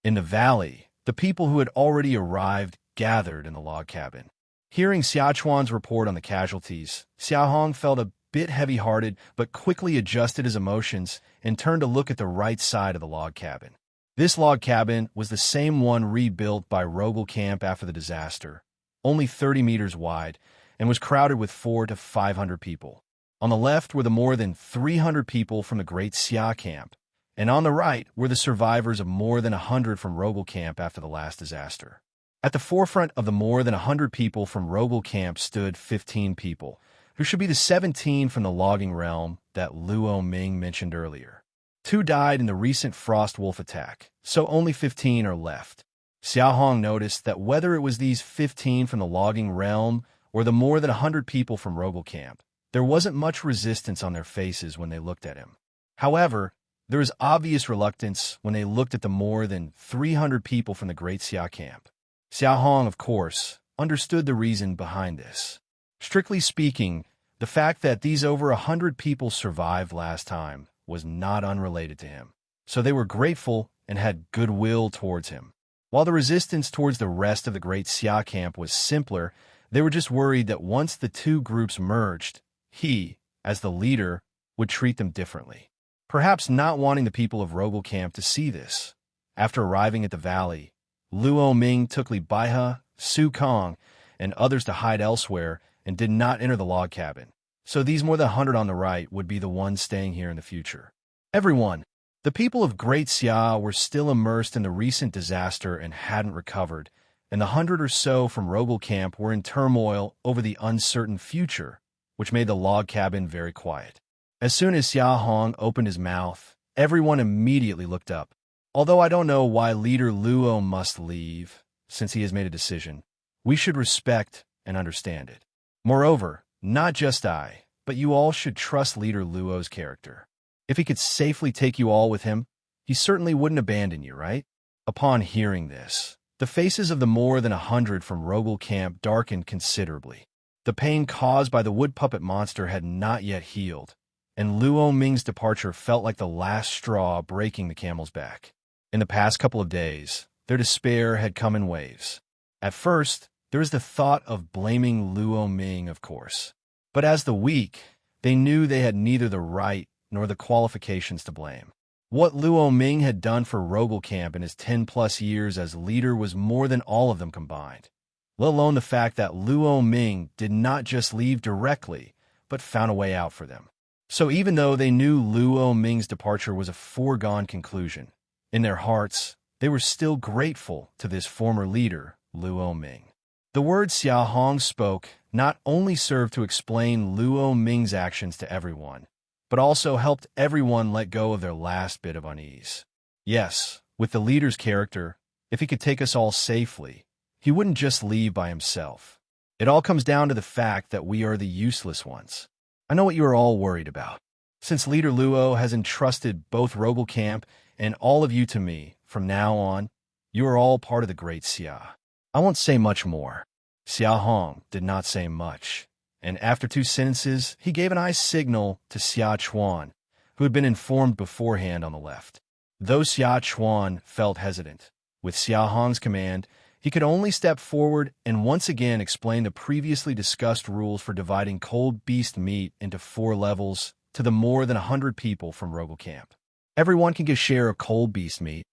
In the valley, the people who had already arrived gathered in the log cabin. Hearing Xia Chuan's report on the casualties, Xia Hong felt a bit heavy-hearted but quickly adjusted his emotions and turned to look at the right side of the log cabin. This log cabin was the same one rebuilt by Rogel Camp after the disaster, only 30 meters wide, and was crowded with 400 to 500 people. On the left were the more than 300 people from the Great Xia Camp, and on the right were the survivors of more than 100 from Rogel Camp after the last disaster. At the forefront of the more than 100 people from Rogel Camp stood 15 people, who should be the 17 from the logging realm that Luo Ming mentioned earlier. 2 died in the recent frost wolf attack, so only 15 are left. Xia Hong noticed that whether it was these 15 from the logging realm or the more than 100 people from Rogel Camp, there wasn't much resistance on their faces when they looked at him. However, there was obvious reluctance when they looked at the more than 300 people from the Great Xia Camp. Xia Hong, of course, understood the reason behind this. Strictly speaking, the fact that these over 100 people survived last time was not unrelated to him, so they were grateful and had goodwill towards him. While the resistance towards the rest of the Great Xia Camp was simpler, they were just worried that once the two groups merged, he, as the leader, would treat them differently. Perhaps not wanting the people of Rogel Camp to see this. After arriving at the valley, Luo Ming took Li Baihe, Su Kong, and others to hide elsewhere and did not enter the log cabin. So these more than 100 on the right would be the ones staying here in the future. Everyone, the people of Great Xia were still immersed in the recent disaster and hadn't recovered, and the 100 or so from Rogel Camp were in turmoil over the uncertain future, which made the log cabin very quiet. As soon as Xia Hong opened his mouth, everyone immediately looked up. Although I don't know why Leader Luo must leave, since he has made a decision, we should respect and understand it. Moreover, not just I, but you all should trust Leader Luo's character. If he could safely take you all with him, he certainly wouldn't abandon you, right? Upon hearing this, the faces of the more than 100 from Rogel Camp darkened considerably. The pain caused by the wood puppet monster had not yet healed, and Luo Ming's departure felt like the last straw breaking the camel's back. In the past couple of days, their despair had come in waves. At first, there was the thought of blaming Luo Ming, of course. But as the weak, they knew they had neither the right nor the qualifications to blame. What Luo Ming had done for Rogel Camp in his 10-plus years as leader was more than all of them combined, let alone the fact that Luo Ming did not just leave directly, but found a way out for them. So even though they knew Luo Ming's departure was a foregone conclusion, in their hearts, they were still grateful to this former leader, Luo Ming. The words Xia Hong spoke not only served to explain Luo Ming's actions to everyone, but also helped everyone let go of their last bit of unease. Yes, with the leader's character, if he could take us all safely, he wouldn't just leave by himself. It all comes down to the fact that we are the useless ones. I know what you are all worried about. Since Leader Luo has entrusted both Rogel Camp and all of you to me, from now on, you are all part of the Great Xia. I won't say much more. Xia Hong did not say much, and after 2 sentences, he gave an eye signal to Xia Chuan, who had been informed beforehand on the left. Though Xia Chuan felt hesitant, with Xia Hong's command, he could only step forward and once again explain the previously discussed rules for dividing cold beast meat into 4 levels to the more than 100 people from Rogel Camp. Everyone can get a share of cold beast meat.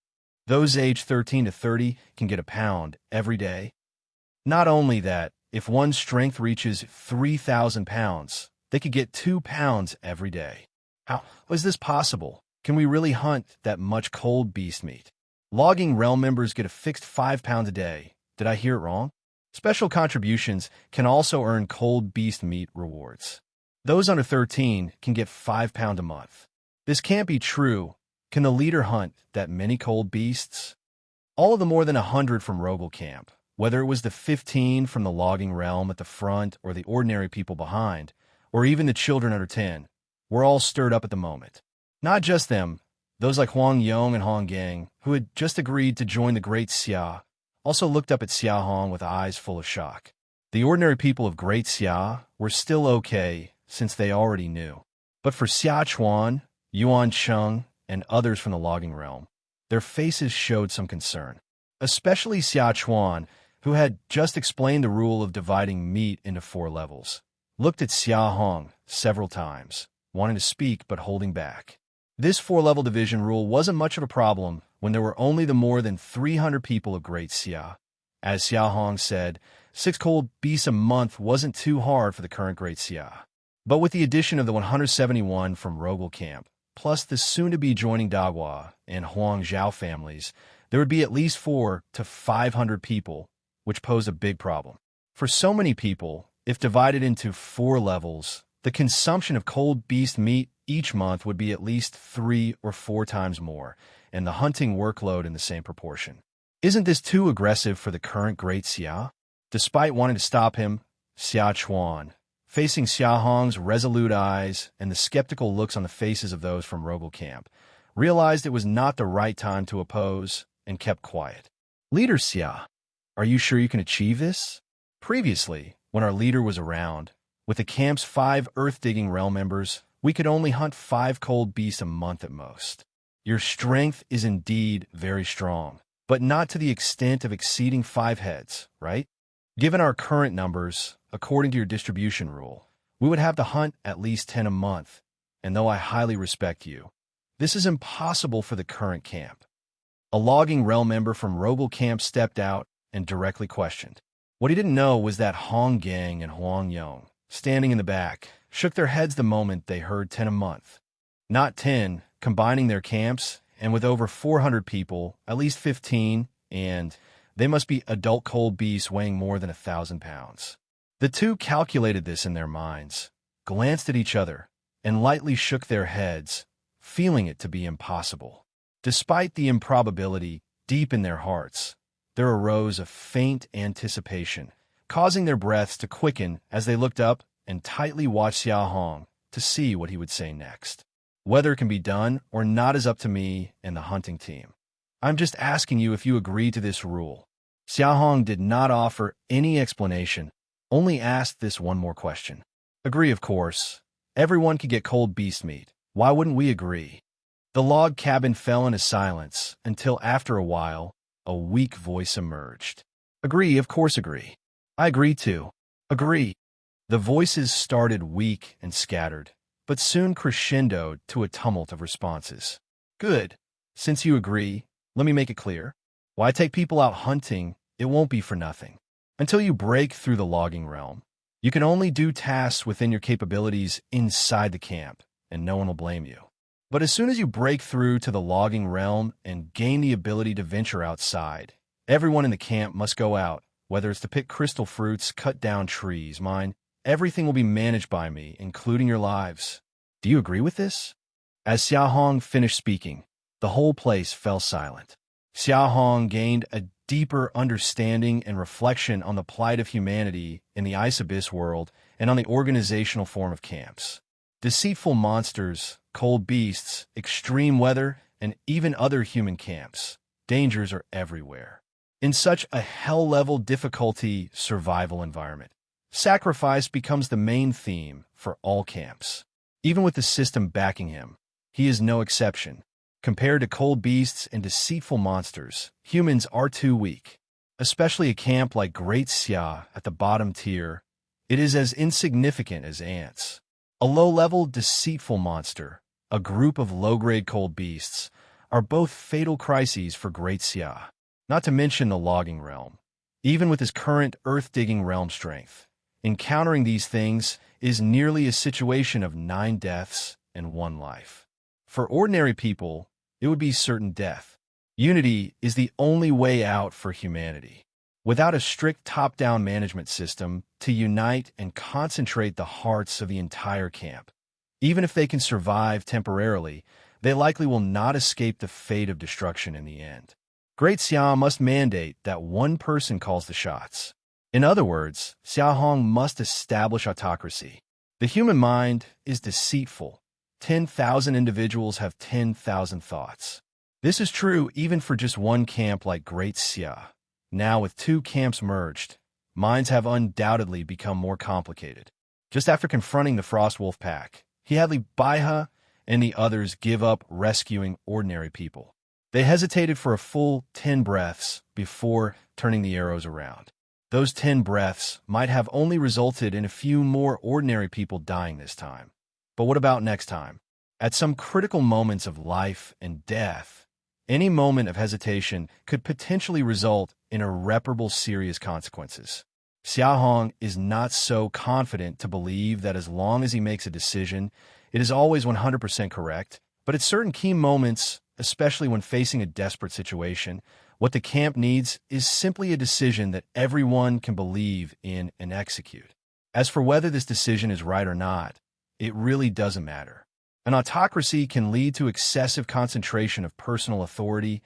Those aged 13 to 30 can get a pound every day. Not only that, if one's strength reaches 3,000 pounds, they could get 2 pounds every day. How is this possible? Can we really hunt that much cold beast meat? Logging realm members get a fixed 5 pounds a day. Did I hear it wrong? Special contributions can also earn cold beast meat rewards. Those under 13 can get 5 pounds a month. This can't be true. Can the leader hunt that many cold beasts? All of the more than 100 from Rogel Camp, whether it was the 15 from the logging realm at the front or the ordinary people behind, or even the children under 10, were all stirred up at the moment. Not just them, those like Huang Yong and Hong Gang, who had just agreed to join the great Xia, also looked up at Xia Hong with eyes full of shock. The ordinary people of Great Xia were still okay, since they already knew. But for Xia Chuan, Yuan Cheng, and others from the logging realm, their faces showed some concern. Especially Xia Chuan, who had just explained the rule of dividing meat into 4 levels, looked at Xia Hong several times, wanting to speak but holding back. This 4-level division rule wasn't much of a problem when there were only the more than 300 people of Great Xia. As Xia Hong said, 6 cold beasts a month wasn't too hard for the current Great Xia. But with the addition of the 171 from Rogel Camp, plus the soon-to-be joining Dagua and Huang Zhao families, there would be at least 400 to 500 people, which posed a big problem. For so many people, if divided into 4 levels, the consumption of cold beast meat each month would be at least 3 or 4 times more, and the hunting workload in the same proportion. Isn't this too aggressive for the current Great Xia? Despite wanting to stop him, Xia Chuan, facing Xia Hong's resolute eyes and the skeptical looks on the faces of those from Rogel Camp, realized it was not the right time to oppose and kept quiet. Leader Xia, are you sure you can achieve this? Previously, when our leader was around, with the camp's 5 earth-digging realm members, we could only hunt 5 cold beasts a month at most. Your strength is indeed very strong, but not to the extent of exceeding 5 heads, right? Given our current numbers, according to your distribution rule, we would have to hunt at least 10 a month, and though I highly respect you, this is impossible for the current camp. A logging realm member from Rogel Camp stepped out and directly questioned. What he didn't know was that Hong Gang and Huang Yong, standing in the back, shook their heads the moment they heard 10 a month. Not 10, combining their camps, and with over 400 people, at least 15, and they must be adult cold beasts weighing more than 1,000 pounds. The two calculated this in their minds, glanced at each other, and lightly shook their heads, feeling it to be impossible. Despite the improbability deep in their hearts, there arose a faint anticipation, causing their breaths to quicken as they looked up and tightly watched Xia Hong to see what he would say next. Whether it can be done or not is up to me and the hunting team. I'm just asking you if you agree to this rule. Xia Hong did not offer any explanation, only asked this one more question. Agree, of course. Everyone could get cold beast meat. Why wouldn't we agree? The log cabin fell into silence until after a while, a weak voice emerged. Agree, of course agree. I agree too. Agree. The voices started weak and scattered, but soon crescendoed to a tumult of responses. Good. Since you agree, let me make it clear. Why take people out hunting? It won't be for nothing. Until you break through the logging realm, you can only do tasks within your capabilities inside the camp, and no one will blame you. But as soon as you break through to the logging realm and gain the ability to venture outside, everyone in the camp must go out, whether it's to pick crystal fruits, cut down trees, mine. Everything will be managed by me, including your lives. Do you agree with this? As Xia Hong finished speaking, the whole place fell silent. Xia Hong gained a deeper understanding and reflection on the plight of humanity in the Ice Abyss world and on the organizational form of camps. Deceitful monsters, cold beasts, extreme weather, and even other human camps. Dangers are everywhere. In such a hell-level difficulty survival environment, sacrifice becomes the main theme for all camps. Even with the system backing him, he is no exception. Compared to cold beasts and deceitful monsters, humans are too weak. Especially a camp like Great Xia at the bottom tier, it is as insignificant as ants. A low-level, deceitful monster, a group of low-grade cold beasts, are both fatal crises for Great Xia, not to mention the logging realm. Even with his current earth-digging realm strength, encountering these things is nearly a situation of 9 deaths and 1 life. For ordinary people, it would be certain death. Unity is the only way out for humanity. Without a strict top-down management system to unite and concentrate the hearts of the entire camp, even if they can survive temporarily, they likely will not escape the fate of destruction in the end. Great Xia must mandate that one person calls the shots. In other words, Xia Hong must establish autocracy. The human mind is deceitful. 10,000 individuals have 10,000 thoughts. This is true even for just one camp like Great Xia. Now, with 2 camps merged, minds have undoubtedly become more complicated. Just after confronting the Frost Wolf pack, he had Li Baihe and the others give up rescuing ordinary people. They hesitated for a full 10 breaths before turning the arrows around. Those 10 breaths might have only resulted in a few more ordinary people dying this time. But what about next time? At some critical moments of life and death, any moment of hesitation could potentially result in irreparable serious consequences. Xia Hong is not so confident to believe that as long as he makes a decision, it is always 100% correct, but at certain key moments, especially when facing a desperate situation, what the camp needs is simply a decision that everyone can believe in and execute. As for whether this decision is right or not, it really doesn't matter. An autocracy can lead to excessive concentration of personal authority,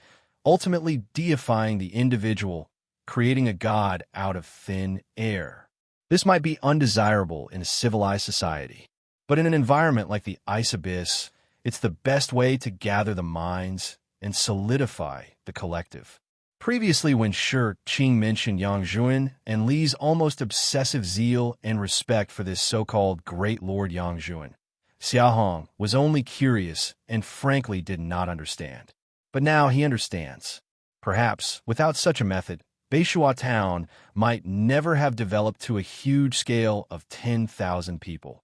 ultimately deifying the individual, creating a god out of thin air. This might be undesirable in a civilized society, but in an environment like the ice abyss, it's the best way to gather the minds and solidify the collective. Previously, when Shi Qing mentioned Yang Zhuan and Li's almost obsessive zeal and respect for this so-called Great Lord Yang Zhuan, Xia Hong was only curious and frankly did not understand. But now he understands. Perhaps, without such a method, Beishua Town might never have developed to a huge scale of 10,000 people.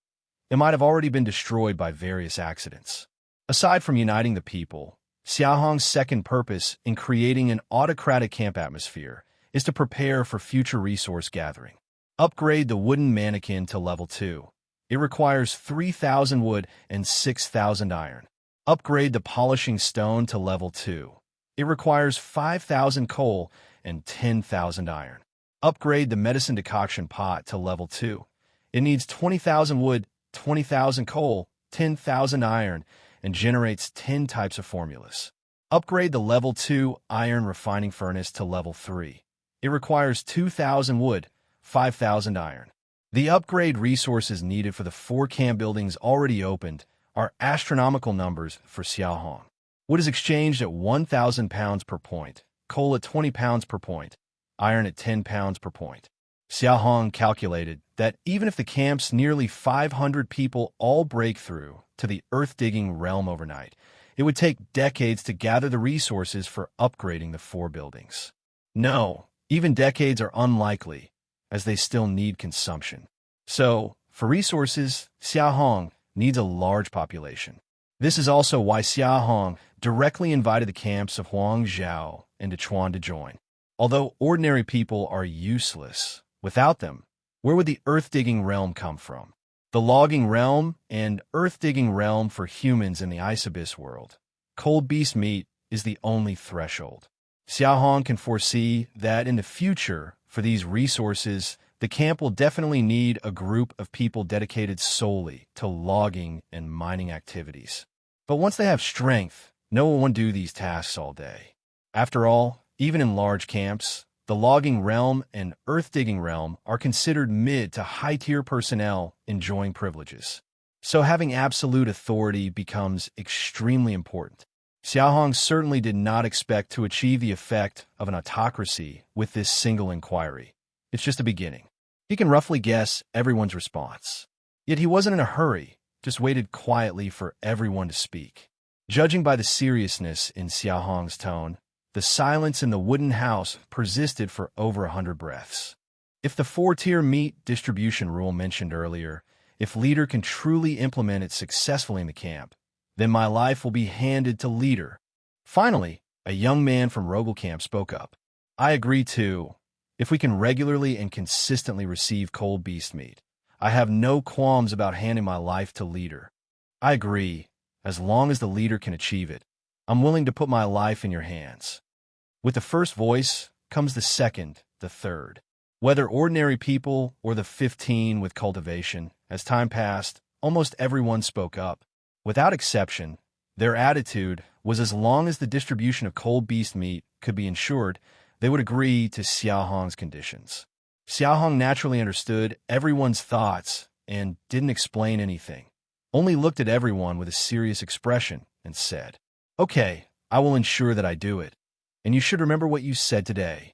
It might have already been destroyed by various accidents. Aside from uniting the people, Xia Hong's second purpose in creating an autocratic camp atmosphere is to prepare for future resource gathering. Upgrade the wooden mannequin to level 2. It requires 3,000 wood and 6,000 iron. Upgrade the polishing stone to level 2. It requires 5,000 coal and 10,000 iron. Upgrade the medicine decoction pot to level 2. It needs 20,000 wood, 20,000 coal, 10,000 iron, and generates 10 types of formulas. Upgrade the level 2 iron refining furnace to level 3. It requires 2,000 wood, 5,000 iron. The upgrade resources needed for the 4 camp buildings already opened are astronomical numbers for Xia Hong. Wood is exchanged at 1,000 pounds per point, coal at 20 pounds per point, iron at 10 pounds per point. Xia Hong calculated that even if the camp's nearly 500 people all break through to the earth-digging realm overnight, it would take decades to gather the resources for upgrading the 4 buildings. No, even decades are unlikely, as they still need consumption. So, for resources, Xia Hong needs a large population. This is also why Xia Hong directly invited the camps of Huang Zhao and Dechuan to join. Although ordinary people are useless, without them, where would the earth-digging realm come from? The logging realm and earth-digging realm for humans in the Ice Abyss world. Cold beast meat is the only threshold. Xia Hong can foresee that in the future, for these resources, the camp will definitely need a group of people dedicated solely to logging and mining activities. But once they have strength, no one will do these tasks all day. After all, even in large camps, the logging realm and earth-digging realm are considered mid to high-tier personnel enjoying privileges. So having absolute authority becomes extremely important. Xia Hong certainly did not expect to achieve the effect of an autocracy with this single inquiry. It's just a beginning. He can roughly guess everyone's response. Yet he wasn't in a hurry, just waited quietly for everyone to speak. Judging by the seriousness in Xia Hong's tone, the silence in the wooden house persisted for over 100 breaths. If the 4-tier meat distribution rule mentioned earlier, if leader can truly implement it successfully in the camp, then my life will be handed to leader. Finally, a young man from Rogel Camp spoke up. I agree too. If we can regularly and consistently receive cold beast meat, I have no qualms about handing my life to leader. I agree, as long as the leader can achieve it. I'm willing to put my life in your hands. With the first voice comes the second, the third. Whether ordinary people or the 15 with cultivation, as time passed, almost everyone spoke up. Without exception, their attitude was as long as the distribution of cold beast meat could be ensured, they would agree to Xia Hong's conditions. Xia Hong naturally understood everyone's thoughts and didn't explain anything, only looked at everyone with a serious expression and said, "Okay, I will ensure that I do it. And you should remember what you said today.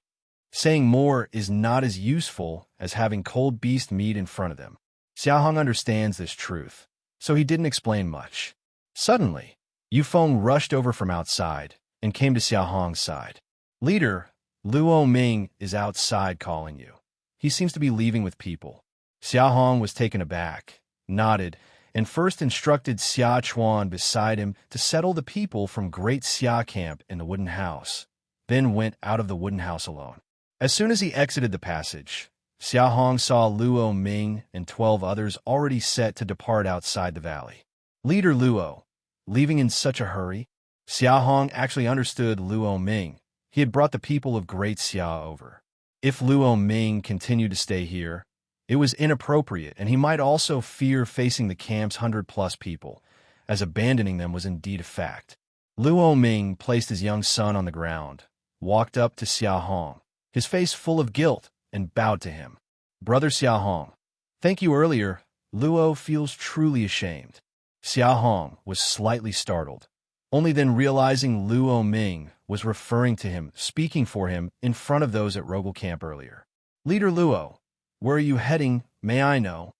Saying more is not as useful as having cold beast meat in front of them." Xia Hong understands this truth, so he didn't explain much. Suddenly, Yufeng rushed over from outside and came to Xia Hong's side. "Leader, Luo Ming is outside calling you. He seems to be leaving with people." Xia Hong was taken aback, nodded, and first instructed Xia Chuan beside him to settle the people from Great Xia Camp in the wooden house, then went out of the wooden house alone. As soon as he exited the passage, Xia Hong saw Luo Ming and 12 others already set to depart outside the valley. Leader Luo, leaving in such a hurry? Xia Hong actually understood Luo Ming. He had brought the people of Great Xia over. If Luo Ming continued to stay here, it was inappropriate, and he might also fear facing the camp's 100-plus people, as abandoning them was indeed a fact. Luo Ming placed his young son on the ground, walked up to Xia Hong, his face full of guilt, and bowed to him. "Brother Xia Hong, thank you earlier. Luo feels truly ashamed." Xia Hong was slightly startled, only then realizing Luo Ming was referring to him, speaking for him in front of those at Rogel Camp earlier. "Leader Luo, where are you heading, may I know?"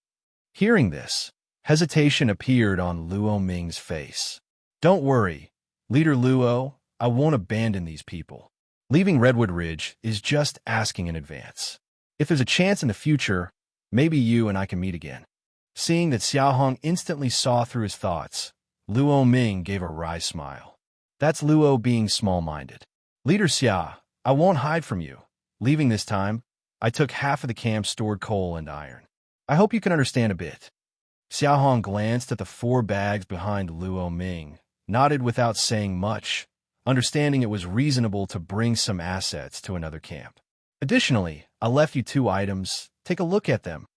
Hearing this, hesitation appeared on Luo Ming's face. "Don't worry, Leader Luo, I won't abandon these people. Leaving Redwood Ridge is just asking in advance. If there's a chance in the future, maybe you and I can meet again." Seeing that Xia Hong instantly saw through his thoughts, Luo Ming gave a wry smile. "That's Luo being small-minded. Leader Xia, I won't hide from you. Leaving this time, I took half of the camp's stored coal and iron. I hope you can understand a bit." Xia Hong glanced at the 4 bags behind Luo Ming, nodded without saying much, understanding it was reasonable to bring some assets to another camp. "Additionally, I left you 2 items. Take a look at them."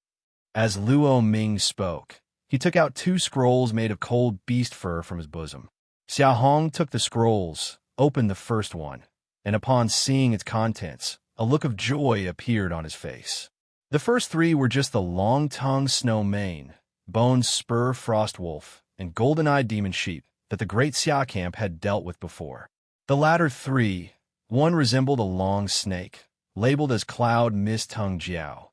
As Luo Ming spoke, he took out 2 scrolls made of cold beast fur from his bosom. Xia Hong took the scrolls, opened the first one, and upon seeing its contents, a look of joy appeared on his face. The first 3 were just the long-tongued snow mane, bone spur frost wolf, and golden-eyed demon sheep that the Great Xia Camp had dealt with before. The latter 3, one resembled a long snake, labeled as Cloud Mist Tongue Jiao.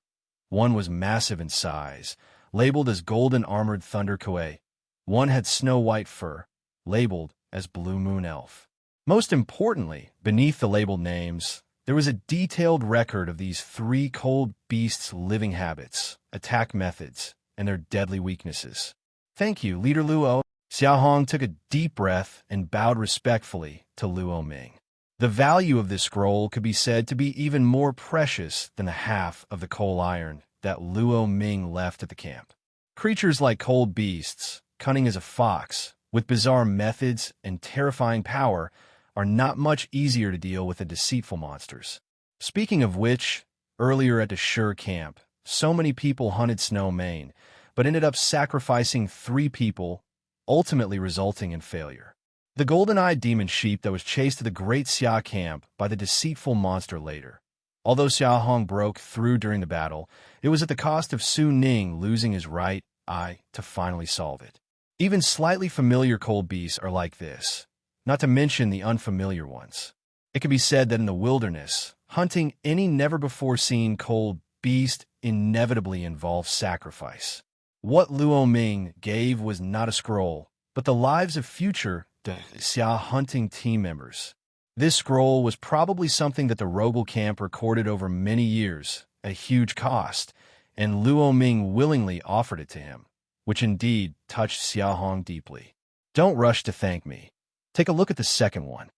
One was massive in size, labeled as Golden Armored Thunder Kuei. One had snow-white fur, labeled as Blue Moon Elf. Most importantly, beneath the labeled names, there was a detailed record of these 3 cold beasts' living habits, attack methods, and their deadly weaknesses. "Thank you, Leader Luo." Xia Hong took a deep breath and bowed respectfully to Luo Ming. The value of this scroll could be said to be even more precious than the half of the coal iron that Luo Ming left at the camp. Creatures like cold beasts, cunning as a fox, with bizarre methods and terrifying power, are not much easier to deal with than deceitful monsters. Speaking of which, earlier at the Sure Camp, so many people hunted Snow Mane, but ended up sacrificing 3 people, ultimately resulting in failure. The golden-eyed demon sheep that was chased to the Great Xia Camp by the deceitful monster later. Although Xia Hong broke through during the battle, it was at the cost of Su Ning losing his right eye to finally solve it. Even slightly familiar cold beasts are like this, not to mention the unfamiliar ones. It can be said that in the wilderness, hunting any never-before-seen cold beast inevitably involves sacrifice. What Luo Ming gave was not a scroll, but the lives of future Xia hunting team members. This scroll was probably something that the Rogel Camp recorded over many years at a huge cost, and Luo Ming willingly offered it to him, which indeed touched Xia Hong deeply. Don't rush to thank me. Take a look at the second one.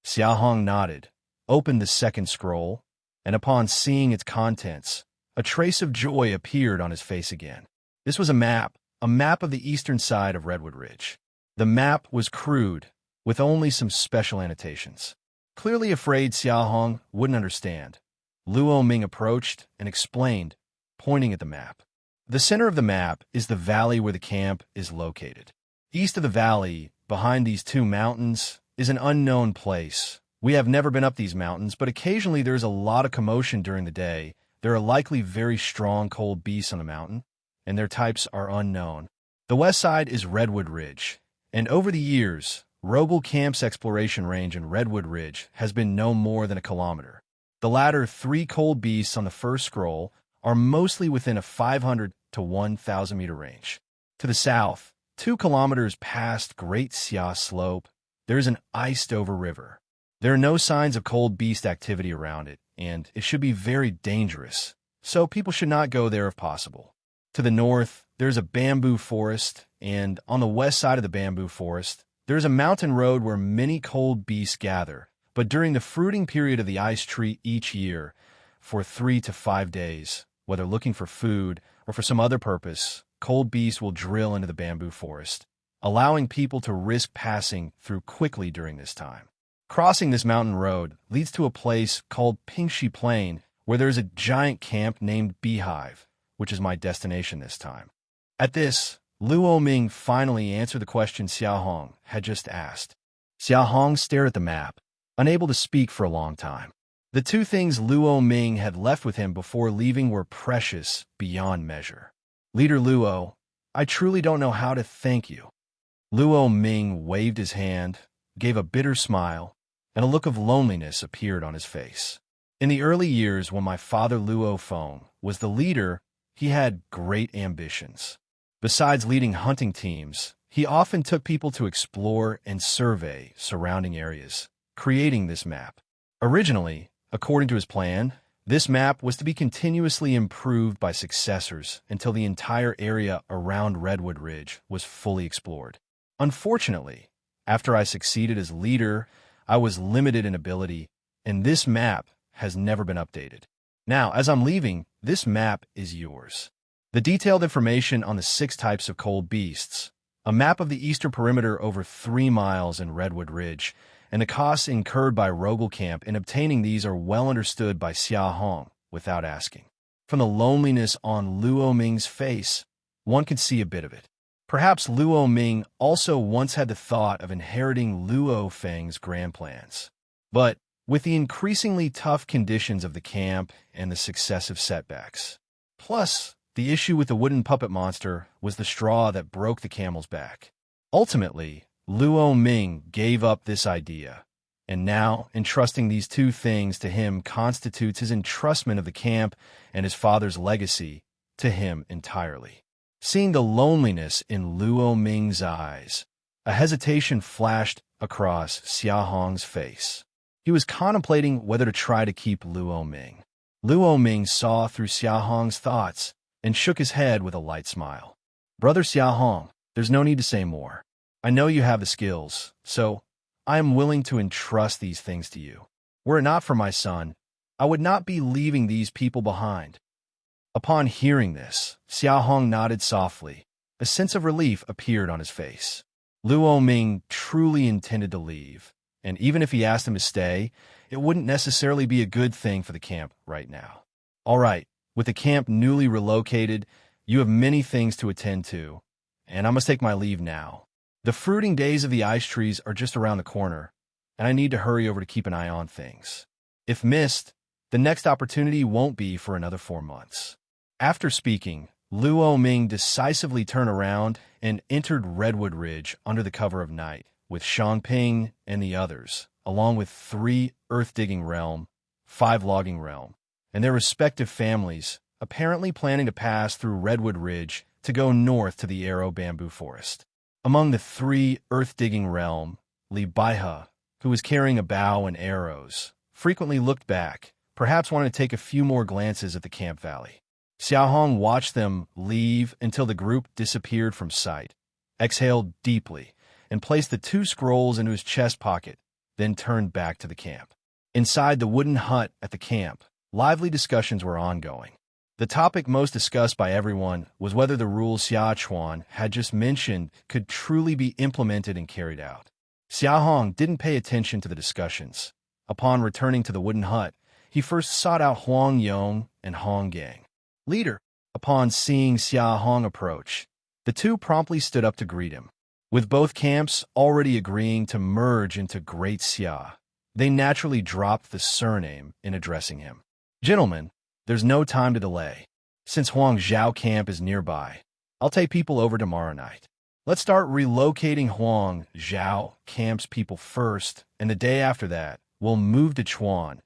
Xia Hong nodded, opened the second scroll, and upon seeing its contents, a trace of joy appeared on his face again. This was a map of the eastern side of Redwood Ridge. The map was crude, with only some special annotations. Clearly afraid Xia Hong wouldn't understand, Luo Ming approached and explained, pointing at the map. The center of the map is the valley where the camp is located. East of the valley, behind these two mountains, is an unknown place. We have never been up these mountains, but occasionally there is a lot of commotion during the day. There are likely very strong cold beasts on the mountain, and their types are unknown. The west side is Redwood Ridge, and over the years, Rogel Camp's exploration range in Redwood Ridge has been no more than a kilometer. The latter three cold beasts on the first scroll are mostly within a 500 to 1,000 meter range. To the south, 2 kilometers past Great Xia Slope, there is an iced-over river. There are no signs of cold beast activity around it, and it should be very dangerous, so people should not go there if possible. To the north, there's a bamboo forest, and on the west side of the bamboo forest, there's a mountain road where many cold beasts gather, but during the fruiting period of the ice tree each year, for 3 to 5 days, whether looking for food or for some other purpose, cold beasts will drill into the bamboo forest, allowing people to risk passing through quickly during this time. Crossing this mountain road leads to a place called Pingxi Plain, where there's a giant camp named Beehive, which is my destination this time. At this, Luo Ming finally answered the question Xia Hong had just asked. Xia Hong stared at the map, unable to speak for a long time. The 2 things Luo Ming had left with him before leaving were precious beyond measure. Leader Luo, I truly don't know how to thank you. Luo Ming waved his hand, gave a bitter smile, and a look of loneliness appeared on his face. In the early years when my father Luo Feng was the leader, he had great ambitions. Besides leading hunting teams, he often took people to explore and survey surrounding areas, creating this map. Originally, according to his plan, this map was to be continuously improved by successors until the entire area around Redwood Ridge was fully explored. Unfortunately, after I succeeded as leader, I was limited in ability, and this map has never been updated. Now, as I'm leaving, this map is yours. The detailed information on the 6 types of cold beasts, a map of the eastern perimeter over 3 miles in Redwood Ridge, and the costs incurred by Rogel Camp in obtaining these are well understood by Xia Hong without asking. From the loneliness on Luo Ming's face, one can see a bit of it. Perhaps Luo Ming also once had the thought of inheriting Luo Feng's grand plans. But with the increasingly tough conditions of the camp and the successive setbacks, plus the issue with the wooden puppet monster was the straw that broke the camel's back. Ultimately, Luo Ming gave up this idea, and now entrusting these 2 things to him constitutes his entrustment of the camp and his father's legacy to him entirely. Seeing the loneliness in Luo Ming's eyes, a hesitation flashed across Xia Hong's face. He was contemplating whether to try to keep Luo Ming. Luo Ming saw through Xia Hong's thoughts and shook his head with a light smile. Brother Xia Hong, there's no need to say more. I know you have the skills, so I am willing to entrust these things to you. Were it not for my son, I would not be leaving these people behind. Upon hearing this, Xia Hong nodded softly. A sense of relief appeared on his face. Luo Ming truly intended to leave, and even if he asked him to stay, it wouldn't necessarily be a good thing for the camp right now. All right, with the camp newly relocated, you have many things to attend to, and I must take my leave now. The fruiting days of the ice trees are just around the corner, and I need to hurry over to keep an eye on things. If missed, the next opportunity won't be for another 4 months. After speaking, Luo Ming decisively turned around and entered Redwood Ridge under the cover of night, with Shangping and the others, along with 3 earth-digging realm, 5 logging realm, and their respective families, apparently planning to pass through Redwood Ridge to go north to the Arrow Bamboo Forest. Among the 3 earth-digging realm, Li Baihe, who was carrying a bow and arrows, frequently looked back, perhaps wanted to take a few more glances at the camp valley. Xia Hong watched them leave until the group disappeared from sight, exhaled deeply, and placed the 2 scrolls into his chest pocket, then turned back to the camp. Inside the wooden hut at the camp, lively discussions were ongoing. The topic most discussed by everyone was whether the rules Xia Chuan had just mentioned could truly be implemented and carried out. Xia Hong didn't pay attention to the discussions. Upon returning to the wooden hut, he first sought out Huang Yong and Hong Gang. Leader, upon seeing Xia Hong approach, the two promptly stood up to greet him. With both camps already agreeing to merge into Great Xia, they naturally dropped the surname in addressing him. Gentlemen, there's no time to delay. Since Huang Zhao camp is nearby, I'll take people over tomorrow night. Let's start relocating Huang Zhao camp's people first, and the day after that, we'll move to Chuan,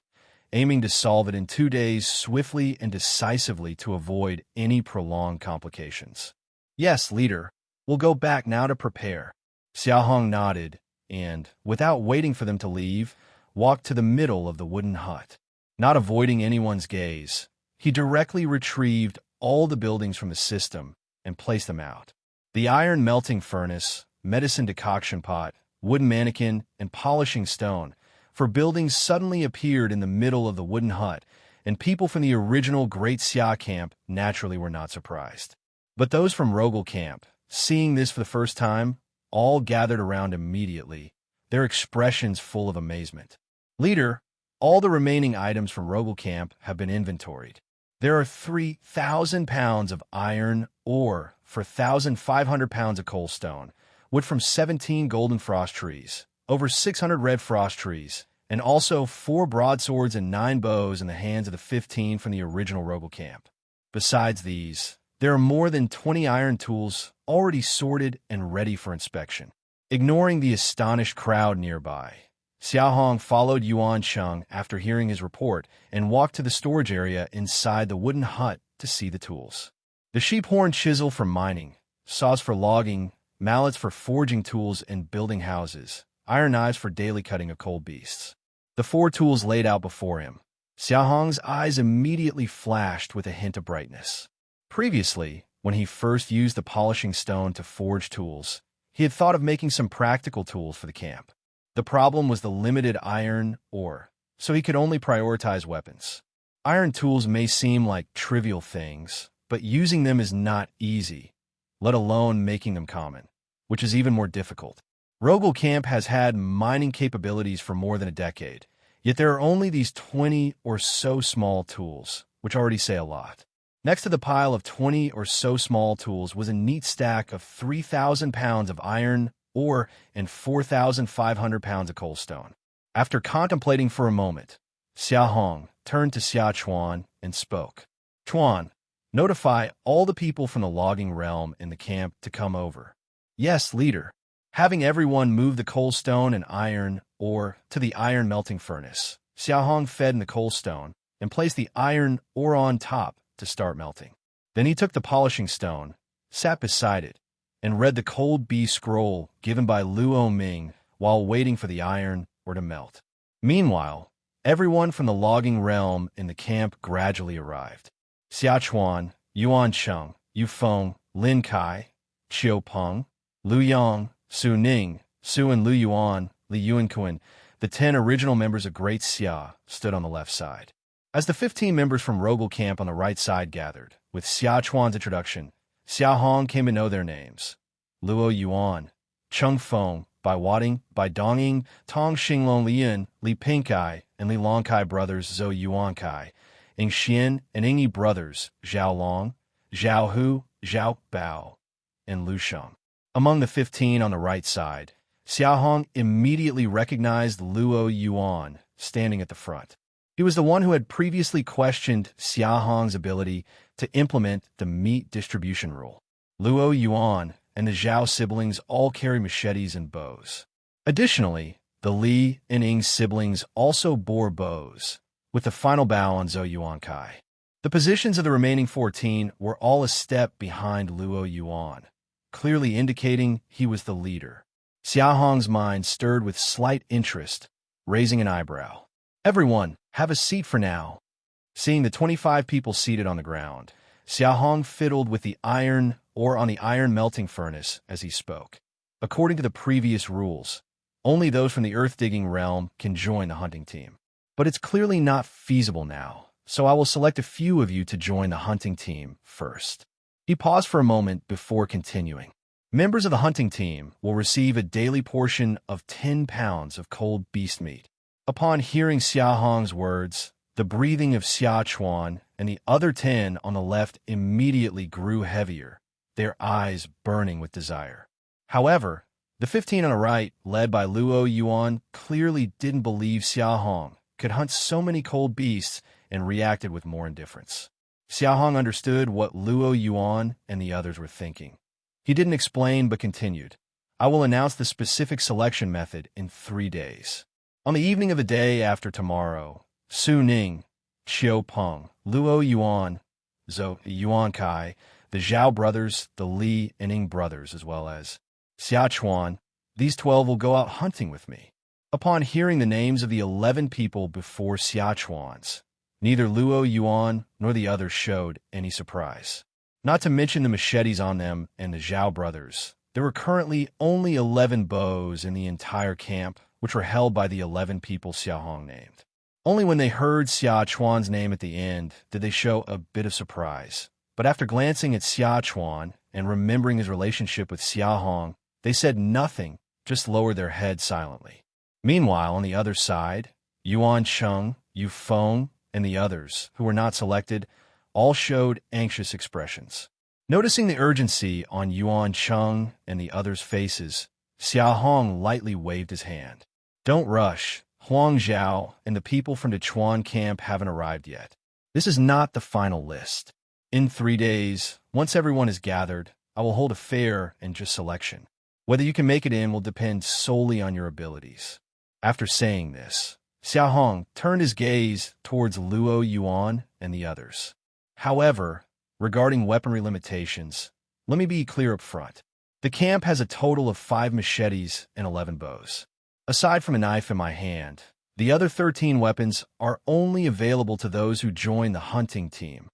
aiming to solve it in 2 days swiftly and decisively to avoid any prolonged complications. Yes, leader, we'll go back now to prepare. Xia Hong nodded and, without waiting for them to leave, walked to the middle of the wooden hut. Not avoiding anyone's gaze, he directly retrieved all the buildings from the system and placed them out. The iron melting furnace, medicine decoction pot, wooden mannequin, and polishing stone for buildings suddenly appeared in the middle of the wooden hut, and people from the original Great Xia camp naturally were not surprised. But those from Rogel camp, seeing this for the first time, all gathered around immediately, their expressions full of amazement. Leader, all the remaining items from Rogel camp have been inventoried. There are 3,000 pounds of iron ore for 1,500 pounds of coal stone, wood from 17 golden frost trees, over 600 red frost trees, and also 4 broadswords and 9 bows in the hands of the 15 from the original Rogel camp. Besides these, there are more than 20 iron tools already sorted and ready for inspection. Ignoring the astonished crowd nearby, Xia Hong followed Yuan Cheng after hearing his report and walked to the storage area inside the wooden hut to see the tools. The sheep horn chisel for mining, saws for logging, mallets for forging tools and building houses, iron knives for daily cutting of cold beasts. The 4 tools laid out before him. Xia Hong's eyes immediately flashed with a hint of brightness. Previously, when he first used the polishing stone to forge tools, he had thought of making some practical tools for the camp. The problem was the limited iron ore, so he could only prioritize weapons. Iron tools may seem like trivial things, but using them is not easy, let alone making them common, which is even more difficult. Rogel Camp has had mining capabilities for more than a decade, yet there are only these 20 or so small tools, which already say a lot. Next to the pile of 20 or so small tools was a neat stack of 3,000 pounds of iron ore and 4,500 pounds of coal stone. After contemplating for a moment, Xia Hong turned to Xia Chuan and spoke. Chuan, notify all the people from the logging realm in the camp to come over. Yes, leader. Having everyone move the coal stone and iron ore to the iron melting furnace, Xia Hong fed in the coal stone and placed the iron ore on top to start melting. Then he took the polishing stone, sat beside it, and read the cold bee scroll given by Luo Ming while waiting for the iron ore to melt. Meanwhile, everyone from the logging realm in the camp gradually arrived. Xia Chuan, Yuan Cheng, Yu Feng, Lin Kai, Qiu Peng, Lu Yang, Su Ning, Su and Lu Yuan, Li Yuanquan, the 10 original members of Great Xia, stood on the left side. As the 15 members from Rogel Camp on the right side gathered, with Xia Chuan's introduction, Xia Hong came to know their names. Luo Yuan, Cheng Feng, Bai Wading, Bai Dongying, Tong Xinglong Lian, Li Pingkai, and Li Longkai brothers Zhou Yuankai, Ing Xian and Ingyi brothers Zhao Long, Zhao Hu, Zhao Bao, and Lu Sheng. Among the 15 on the right side, Xia Hong immediately recognized Luo Yuan standing at the front. He was the one who had previously questioned Xia Hong's ability to implement the meat distribution rule. Luo Yuan and the Zhao siblings all carry machetes and bows. Additionally, the Li and Ing siblings also bore bows, with the final bow on Zhou Yuankai. The positions of the remaining 14 were all a step behind Luo Yuan, clearly indicating he was the leader. Xia Hong's mind stirred with slight interest, raising an eyebrow. Everyone, have a seat for now. Seeing the 25 people seated on the ground, Xia Hong fiddled with the iron ore on the iron melting furnace as he spoke. According to the previous rules, only those from the earth-digging realm can join the hunting team. But it's clearly not feasible now, so I will select a few of you to join the hunting team first. He paused for a moment before continuing. Members of the hunting team will receive a daily portion of 10 pounds of cold beast meat. Upon hearing Xia Hong's words, the breathing of Xia Chuan and the other 10 on the left immediately grew heavier, their eyes burning with desire. However, the 15 on the right, led by Luo Yuan, clearly didn't believe Xia Hong could hunt so many cold beasts and reacted with more indifference. Xia Hong understood what Luo Yuan and the others were thinking. He didn't explain but continued. I will announce the specific selection method in 3 days. On the evening of the day after tomorrow, Su Ning, Qiu Peng, Luo Yuan, Zhou Yuan Kai, the Zhao brothers, the Li and Ing brothers, as well as Xia Chuan, these 12 will go out hunting with me. Upon hearing the names of the 11 people before Xia Chuan's, neither Luo Yuan nor the others showed any surprise. Not to mention the machetes on them and the Zhao brothers, there were currently only 11 bows in the entire camp, which were held by the 11 people Xia Hong named. Only when they heard Xia Chuan's name at the end did they show a bit of surprise. But after glancing at Xia Chuan and remembering his relationship with Xia Hong, they said nothing, just lowered their heads silently. Meanwhile, on the other side, Yuan Cheng, Yu Feng, and the others, who were not selected, all showed anxious expressions. Noticing the urgency on Yuan Cheng and the others' faces, Xia Hong lightly waved his hand. Don't rush. Huang Zhao and the people from the Chuan camp haven't arrived yet. This is not the final list. In 3 days, once everyone is gathered, I will hold a fair and just selection. Whether you can make it in will depend solely on your abilities. After saying this, Xia Hong turned his gaze towards Luo Yuan and the others. However, regarding weaponry limitations, let me be clear up front. The camp has a total of 5 machetes and 11 bows. Aside from a knife in my hand, the other 13 weapons are only available to those who join the hunting team.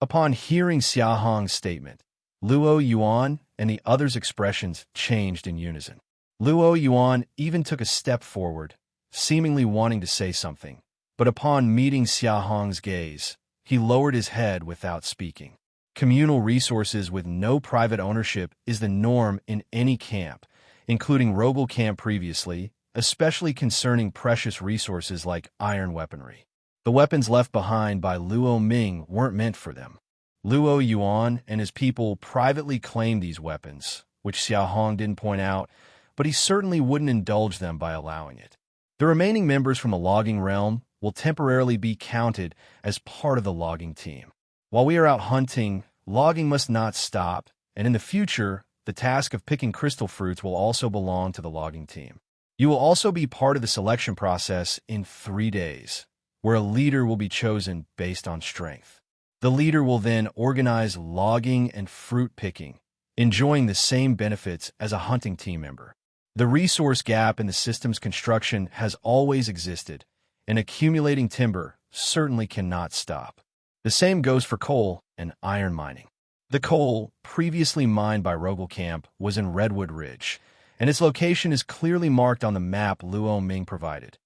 Upon hearing Xia Hong's statement, Luo Yuan and the others' expressions changed in unison. Luo Yuan even took a step forward, seemingly wanting to say something, but upon meeting Xia Hong's gaze, he lowered his head without speaking. Communal resources with no private ownership is the norm in any camp, including Rogal Camp previously, especially concerning precious resources like iron weaponry. The weapons left behind by Luo Ming weren't meant for them. Luo Yuan and his people privately claimed these weapons, which Xia Hong didn't point out, but he certainly wouldn't indulge them by allowing it. The remaining members from the logging realm will temporarily be counted as part of the logging team. While we are out hunting, logging must not stop, and in the future, the task of picking crystal fruits will also belong to the logging team. You will also be part of the selection process in 3 days, where a leader will be chosen based on strength. The leader will then organize logging and fruit picking, enjoying the same benefits as a hunting team member. The resource gap in the system's construction has always existed, and accumulating timber certainly cannot stop. The same goes for coal and iron mining. The coal, previously mined by Rogal Camp, was in Redwood Ridge, and its location is clearly marked on the map Luo Ming provided.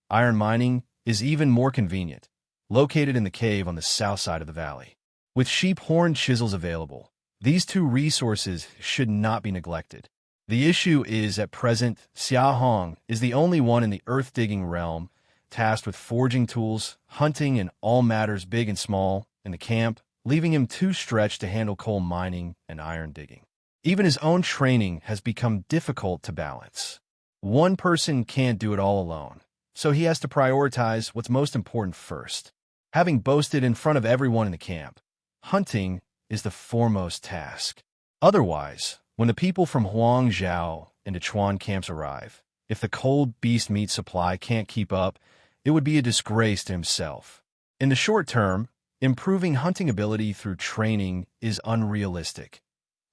Iron mining is even more convenient, located in the cave on the south side of the valley. With sheep horn chisels available, these 2 resources should not be neglected. The issue is, at present, Xia Hong is the only one in the earth-digging realm tasked with forging tools, hunting, and all matters big and small in the camp, leaving him too stretched to handle coal mining and iron digging. Even his own training has become difficult to balance. One person can't do it all alone, so he has to prioritize what's most important first. Having boasted in front of everyone in the camp, hunting is the foremost task. Otherwise, when the people from Huang Zhao and the Chuan camps arrive, if the cold beast meat supply can't keep up, it would be a disgrace to himself. In the short term, improving hunting ability through training is unrealistic.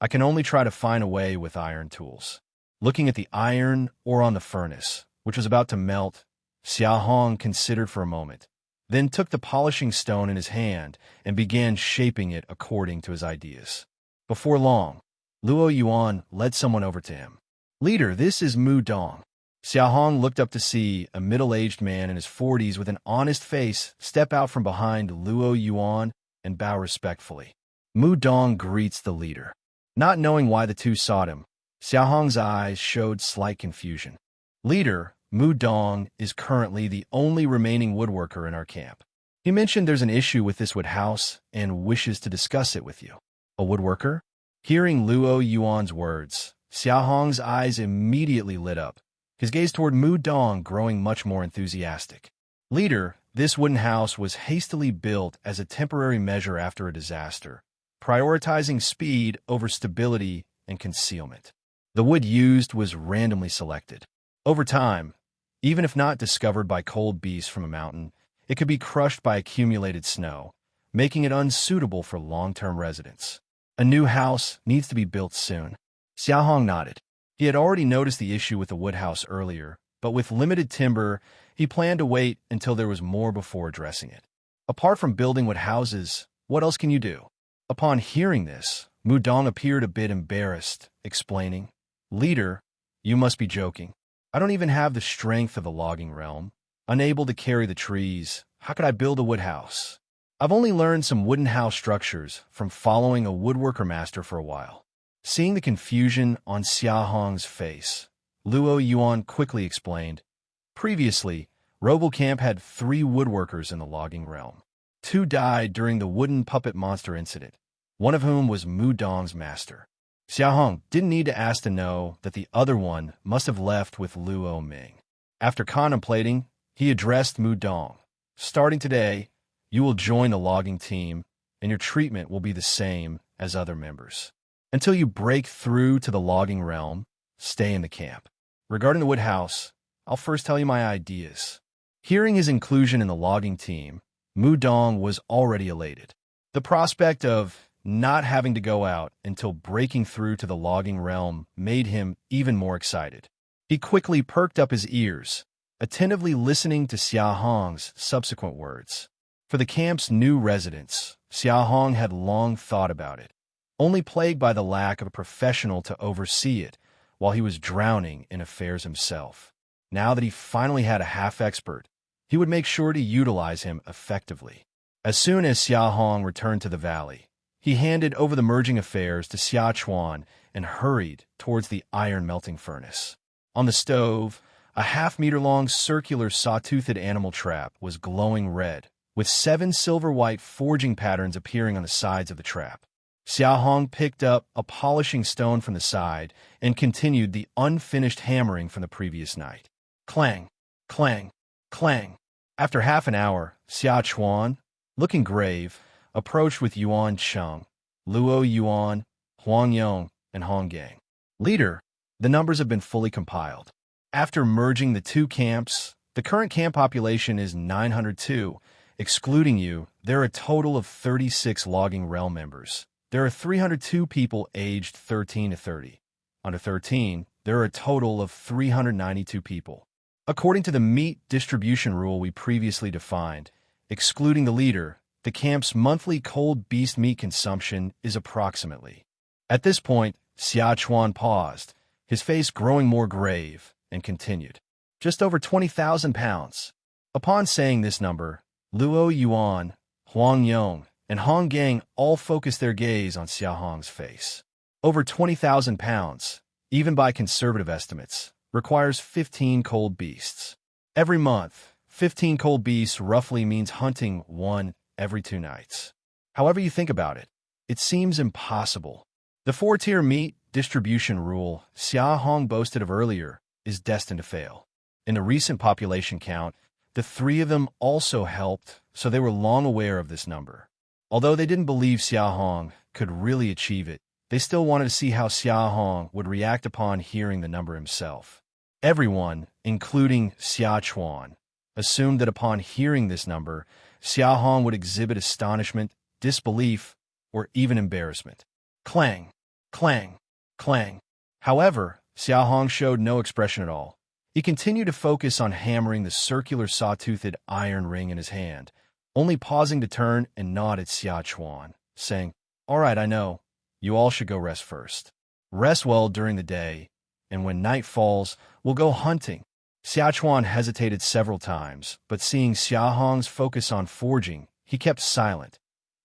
I can only try to find a way with iron tools. Looking at the iron ore on the furnace, which was about to melt, Xia Hong considered for a moment, then took the polishing stone in his hand and began shaping it according to his ideas. Before long, Luo Yuan led someone over to him. Leader, this is Mu Dong. Xia Hong looked up to see a middle-aged man in his 40s with an honest face step out from behind Luo Yuan and bow respectfully. Mu Dong greets the leader. Not knowing why the two sought him, Xia Hong's eyes showed slight confusion. Leader, Mu Dong is currently the only remaining woodworker in our camp. He mentioned there's an issue with this wood house and wishes to discuss it with you. A woodworker? Hearing Luo Yuan's words, Xia Hong's eyes immediately lit up, his gaze toward Mu Dong growing much more enthusiastic. Leader, this wooden house was hastily built as a temporary measure after a disaster, prioritizing speed over stability and concealment. The wood used was randomly selected. Over time, even if not discovered by cold beasts from a mountain, it could be crushed by accumulated snow, making it unsuitable for long-term residence. A new house needs to be built soon. Xia Hong nodded. He had already noticed the issue with the wood house earlier, but with limited timber, he planned to wait until there was more before addressing it. Apart from building wood houses, what else can you do? Upon hearing this, Mu Dong appeared a bit embarrassed, explaining, Leader, you must be joking. I don't even have the strength of the logging realm. Unable to carry the trees, how could I build a wood house? I've only learned some wooden house structures from following a woodworker master for a while. Seeing the confusion on Xia Hong's face, Luo Yuan quickly explained, Previously, Robocamp had 3 woodworkers in the logging realm. 2 died during the wooden puppet monster incident, one of whom was Mu Dong's master. Xia Hong didn't need to ask to know that the other one must have left with Luo Ming. After contemplating, he addressed Mu Dong. Starting today, you will join the logging team, and your treatment will be the same as other members. Until you break through to the logging realm, stay in the camp. Regarding the wood house, I'll first tell you my ideas. Hearing his inclusion in the logging team, Mu Dong was already elated. The prospect of not having to go out until breaking through to the logging realm made him even more excited. He quickly perked up his ears, attentively listening to Xia Hong's subsequent words. For the camp's new residents, Xia Hong had long thought about it, only plagued by the lack of a professional to oversee it while he was drowning in affairs himself. Now that he finally had a half-expert, he would make sure to utilize him effectively. As soon as Xia Hong returned to the valley, he handed over the merging affairs to Xia Chuan and hurried towards the iron melting furnace. On the stove, a half-meter-long circular saw-toothed animal trap was glowing red, with 7 silver-white forging patterns appearing on the sides of the trap. Xia Hong picked up a polishing stone from the side and continued the unfinished hammering from the previous night. Clang, clang, clang. After half an hour, Xia Chuan, looking grave, approached with Yuan Cheng, Luo Yuan, Huang Yong, and Hong Gang. Leader, the numbers have been fully compiled. After merging the 2 camps, the current camp population is 902. Excluding you, there are a total of 36 logging realm members. There are 302 people aged 13 to 30. Under 13, there are a total of 392 people. According to the meat distribution rule we previously defined, excluding the leader, the camp's monthly cold beast meat consumption is approximately. At this point, Xia Chuan paused, his face growing more grave, and continued. Just over 20,000 pounds. Upon saying this number, Luo Yuan, Huang Yong, and Hong Gang all focused their gaze on Xia Hong's face. Over 20,000 pounds, even by conservative estimates, requires 15 cold beasts. Every month, 15 cold beasts roughly means hunting 1 every 2 nights. However you think about it, it seems impossible. The 4-tier meat distribution rule Xia Hong boasted of earlier is destined to fail. In the recent population count, the 3 of them also helped, so they were long aware of this number. Although they didn't believe Xia Hong could really achieve it, they still wanted to see how Xia Hong would react upon hearing the number himself. Everyone, including Xia Chuan, assumed that upon hearing this number, Xia Hong would exhibit astonishment, disbelief, or even embarrassment. Clang, clang, clang. However, Xia Hong showed no expression at all. He continued to focus on hammering the circular saw-toothed iron ring in his hand, only pausing to turn and nod at Xia Chuan, saying, All right, I know. You all should go rest first. Rest well during the day, and when night falls, we'll go hunting. Xia hesitated several times, but seeing Xia Hong's focus on forging, he kept silent.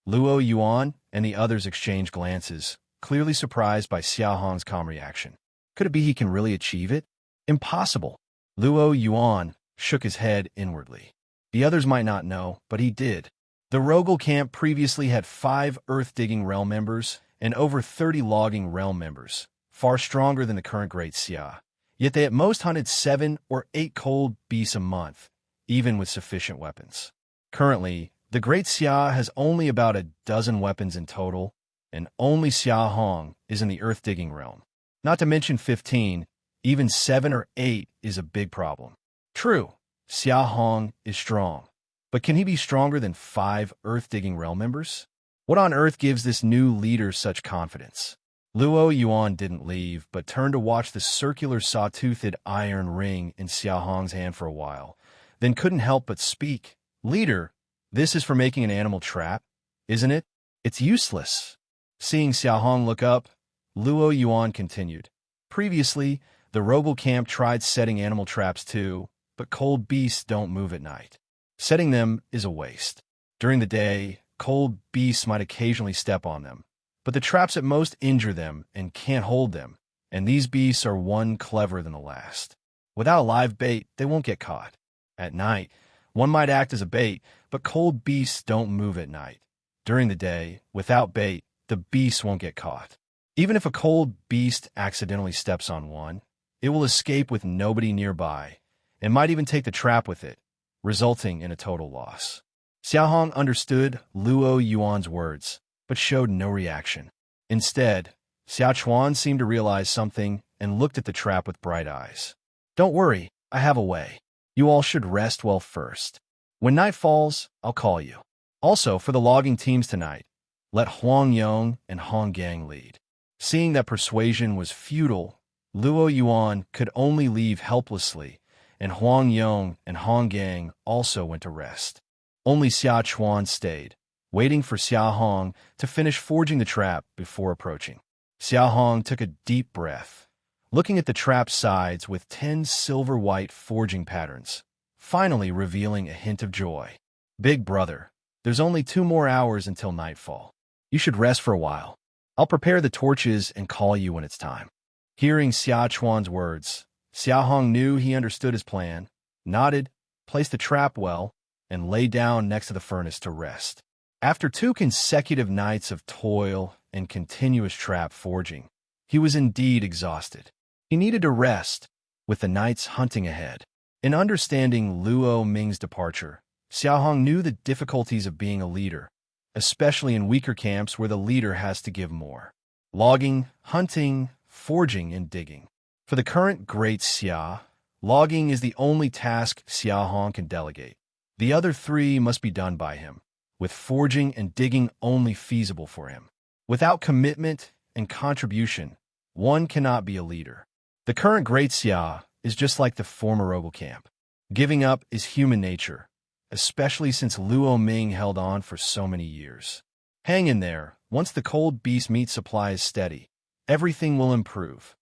Luo Yuan and the others exchanged glances, clearly surprised by Xia Hong's calm reaction. Could it be he can really achieve it? Impossible. Luo Yuan shook his head inwardly. The others might not know, but he did. The Rogel camp previously had 5 earth-digging realm members and over 30 logging realm members, far stronger than the current Great Xia. Yet they at most hunted 7 or 8 cold beasts a month, even with sufficient weapons. Currently, the Great Xia has only about a dozen weapons in total, and only Xia Hong is in the earth-digging realm. Not to mention 15, even 7 or 8 is a big problem. True, Xia Hong is strong, but can he be stronger than 5 earth-digging realm members? What on earth gives this new leader such confidence? Luo Yuan didn't leave, but turned to watch the circular saw-toothed iron ring in Xia Hong's hand for a while, then couldn't help but speak. Leader, this is for making an animal trap, isn't it? It's useless. Seeing Xia Hong look up, Luo Yuan continued. Previously, the Rogel camp tried setting animal traps too, but cold beasts don't move at night. Setting them is a waste. During the day, cold beasts might occasionally step on them, but the traps at most injure them and can't hold them, and these beasts are one cleverer than the last. Without a live bait, they won't get caught. At night, one might act as a bait, but cold beasts don't move at night. During the day, without bait, the beasts won't get caught. Even if a cold beast accidentally steps on one, it will escape with nobody nearby, and might even take the trap with it, resulting in a total loss. Xia Hong understood Luo Yuan's words, but showed no reaction. Instead, Xia Chuan seemed to realize something and looked at the trap with bright eyes. Don't worry, I have a way. You all should rest well first. When night falls, I'll call you. Also, for the logging teams tonight, let Huang Yong and Hong Gang lead. Seeing that persuasion was futile, Luo Yuan could only leave helplessly, and Huang Yong and Hong Gang also went to rest. Only Xia Chuan stayed, waiting for Xia Hong to finish forging the trap before approaching. Xia Hong took a deep breath, looking at the trap sides with 10 silver-white forging patterns, finally revealing a hint of joy. Big brother, there's only 2 more hours until nightfall. You should rest for a while. I'll prepare the torches and call you when it's time. Hearing Xia Chuan's words, Xia Hong knew he understood his plan, nodded, placed the trap well, and lay down next to the furnace to rest. After 2 consecutive nights of toil and continuous trap forging, he was indeed exhausted. He needed to rest, with the night's hunting ahead. In understanding Luo Ming's departure, Xia Hong knew the difficulties of being a leader, especially in weaker camps where the leader has to give more. Logging, hunting, forging, and digging. For the current Great Xia, logging is the only task Xia Hong can delegate. The other 3 must be done by him, with forging and digging only feasible for him. Without commitment and contribution, one cannot be a leader. The current Great Xia is just like the former Rogel camp. Giving up is human nature, especially since Luo Ming held on for so many years. Hang in there. Once the cold beast meat supply is steady, everything will improve.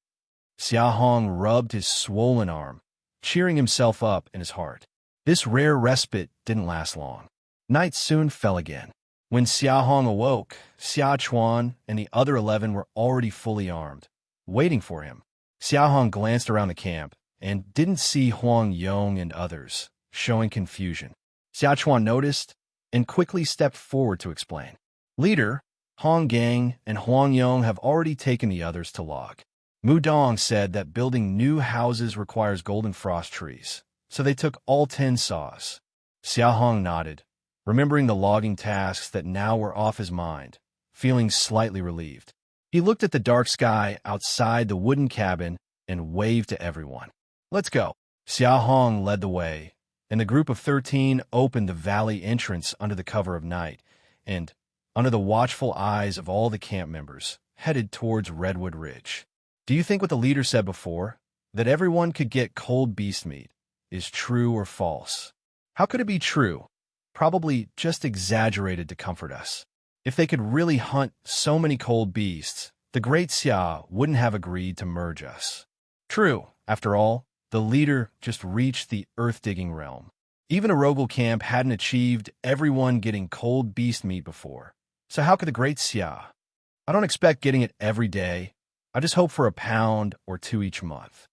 Xia Hong rubbed his swollen arm, cheering himself up in his heart. This rare respite didn't last long. Night soon fell again. When Xia Hong awoke, Xia Chuan and the other 11 were already fully armed, waiting for him. Xia Hong glanced around the camp and didn't see Huang Yong and others, showing confusion. Xia Chuan noticed and quickly stepped forward to explain. Leader, Hong Gang and Huang Yong have already taken the others to log. Mu Dong said that building new houses requires golden frost trees, so they took all 10 saws. Xia Hong nodded, remembering the logging tasks that now were off his mind, feeling slightly relieved. He looked at the dark sky outside the wooden cabin and waved to everyone. Let's go. Xia Hong led the way, and the group of 13 opened the valley entrance under the cover of night, and, under the watchful eyes of all the camp members, headed towards Redwood Ridge. Do you think what the leader said before, that everyone could get cold beast meat, is true or false? How could it be true? Probably just exaggerated to comfort us. If they could really hunt so many cold beasts, the Great Xia wouldn't have agreed to merge us. True, after all, the leader just reached the earth-digging realm. Even a Rogel camp hadn't achieved everyone getting cold beast meat before. So how could the great Xia? I don't expect getting it every day. I just hope for a pound or two each month.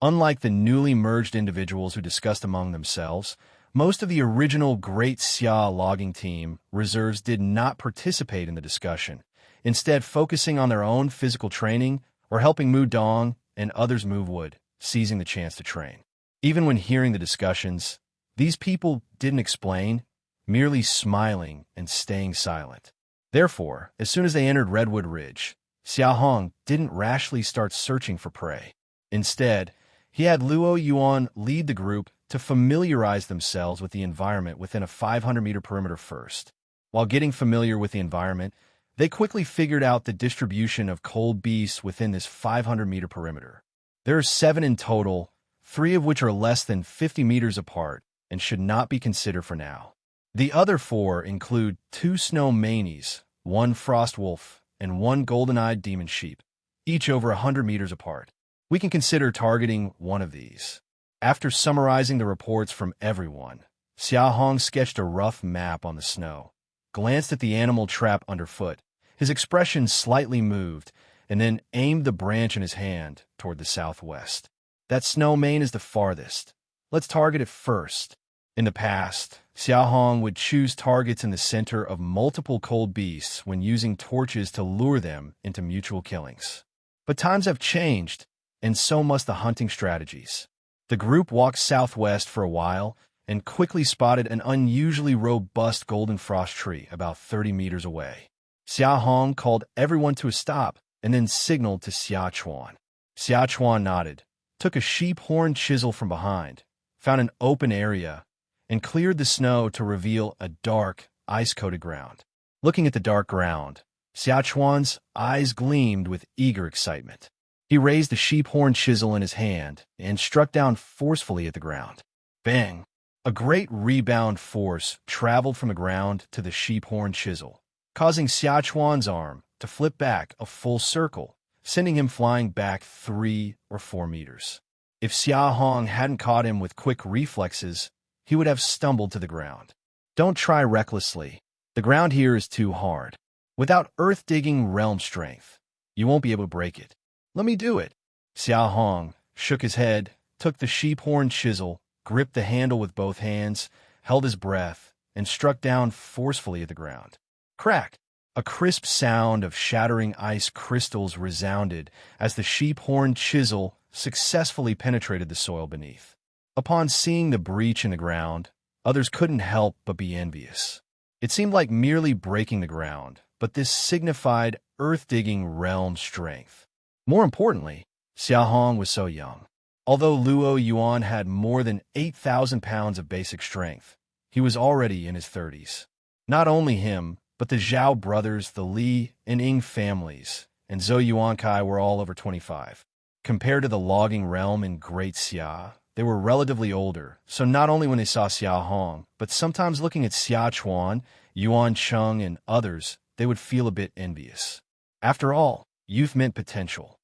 Unlike the newly merged individuals who discussed among themselves, most of the original Great Xia logging team reserves did not participate in the discussion, instead focusing on their own physical training or helping Mu Dong and others move wood, seizing the chance to train. Even when hearing the discussions, these people didn't explain, merely smiling and staying silent. Therefore, as soon as they entered Redwood Ridge, Xia Hong didn't rashly start searching for prey. Instead, he had Luo Yuan lead the group to familiarize themselves with the environment within a 500-meter perimeter first. While getting familiar with the environment, they quickly figured out the distribution of cold beasts within this 500-meter perimeter. There are 7 in total, 3 of which are less than 50 meters apart and should not be considered for now. The other 4 include 2 snow manies, 1 frost wolf, and 1 golden-eyed demon sheep, each over 100 meters apart. We can consider targeting one of these. After summarizing the reports from everyone, Xia Hong sketched a rough map on the snow, glanced at the animal trap underfoot, his expression slightly moved, and then aimed the branch in his hand toward the southwest. That snow mane is the farthest. Let's target it first. In the past, Xia Hong would choose targets in the center of multiple cold beasts when using torches to lure them into mutual killings. But times have changed, and so must the hunting strategies. The group walked southwest for a while and quickly spotted an unusually robust golden frost tree about 30 meters away. Xia Hong called everyone to a stop and then signaled to Xia Chuan. Xia Chuan nodded, took a sheep horn chisel from behind, found an open area, and cleared the snow to reveal a dark, ice-coated ground. Looking at the dark ground, Xia Chuan's eyes gleamed with eager excitement. He raised the sheep horn chisel in his hand and struck down forcefully at the ground. Bang! A great rebound force traveled from the ground to the sheep horn chisel, causing Xia Chuan's arm to flip back a full circle, sending him flying back 3 or 4 meters. If Xia Hong hadn't caught him with quick reflexes, he would have stumbled to the ground. Don't try recklessly. The ground here is too hard. Without earth-digging realm strength, you won't be able to break it. Let me do it. Xia Hong shook his head, took the sheep horn chisel, gripped the handle with both hands, held his breath, and struck down forcefully at the ground. Crack! A crisp sound of shattering ice crystals resounded as the sheep horn chisel successfully penetrated the soil beneath. Upon seeing the breach in the ground, others couldn't help but be envious. It seemed like merely breaking the ground, but this signified earth-digging realm strength. More importantly, Xia Hong was so young. Although Luo Yuan had more than 8,000 pounds of basic strength, he was already in his 30s. Not only him, but the Zhao brothers, the Li and Ying families, and Zhou Yuankai were all over 25. Compared to the logging realm in Great Xia, they were relatively older, so not only when they saw Xia Hong, but sometimes looking at Xia Chuan, Yuan Cheng, and others, they would feel a bit envious. After all, youth meant potential.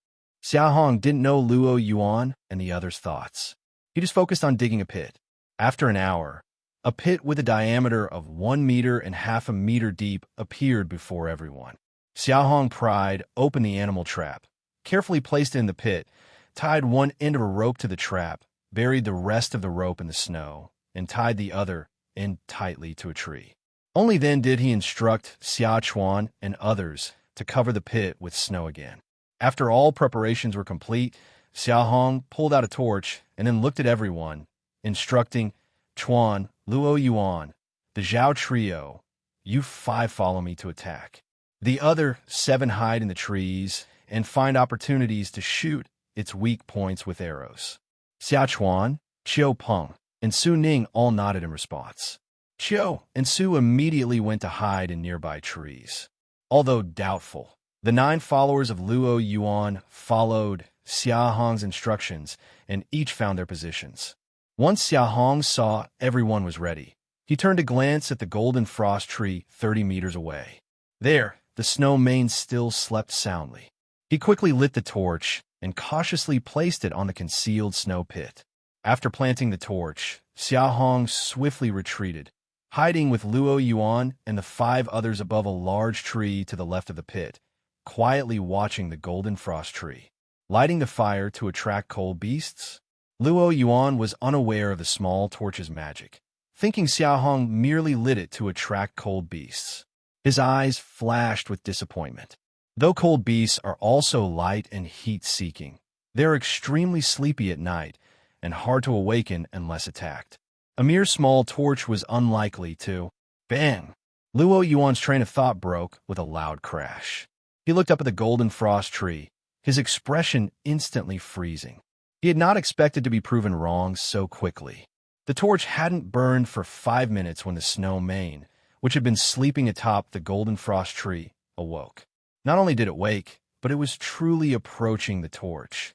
Xia Hong didn't know Luo Yuan and the others' thoughts. He just focused on digging a pit. After an hour, a pit with a diameter of 1 meter and half a meter deep appeared before everyone. Xia Hong pried open the animal trap, carefully placed it in the pit, tied one end of a rope to the trap, buried the rest of the rope in the snow, and tied the other end tightly to a tree. Only then did he instruct Xia Chuan and others to cover the pit with snow again. After all preparations were complete, Xia Hong pulled out a torch and then looked at everyone, instructing Chuan, Luo Yuan, the Zhao trio, you 5 follow me to attack. The other 7 hide in the trees and find opportunities to shoot its weak points with arrows. Xia Chuan, Qiu Peng, and Su Ning all nodded in response. Qiu and Su immediately went to hide in nearby trees. Although doubtful, the 9 followers of Luo Yuan followed Xia Hong's instructions and each found their positions. Once Xia Hong saw everyone was ready, he turned to glance at the golden frost tree 30 meters away. There, the snow mane still slept soundly. He quickly lit the torch and cautiously placed it on the concealed snow pit. After planting the torch, Xia Hong swiftly retreated, hiding with Luo Yuan and the 5 others above a large tree to the left of the pit, quietly watching the golden frost tree. Lighting the fire to attract cold beasts? Luo Yuan was unaware of the small torch's magic, thinking Xia Hong merely lit it to attract cold beasts. His eyes flashed with disappointment. Though cold beasts are also light and heat-seeking, they are extremely sleepy at night and hard to awaken unless attacked. A mere small torch was unlikely to. Bang! Luo Yuan's train of thought broke with a loud crash. He looked up at the golden frost tree, his expression instantly freezing. He had not expected to be proven wrong so quickly. The torch hadn't burned for 5 minutes when the snow mane, which had been sleeping atop the golden frost tree, awoke. Not only did it wake, but it was truly approaching the torch.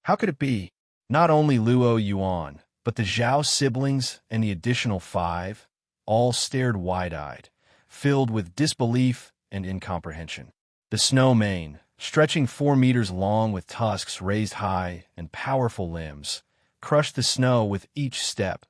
How could it be? Not only Luo Yuan, but the Zhao siblings and the additional 5, all stared wide-eyed, filled with disbelief and incomprehension. The snow mane, stretching 4 meters long with tusks raised high and powerful limbs, crushed the snow with each step,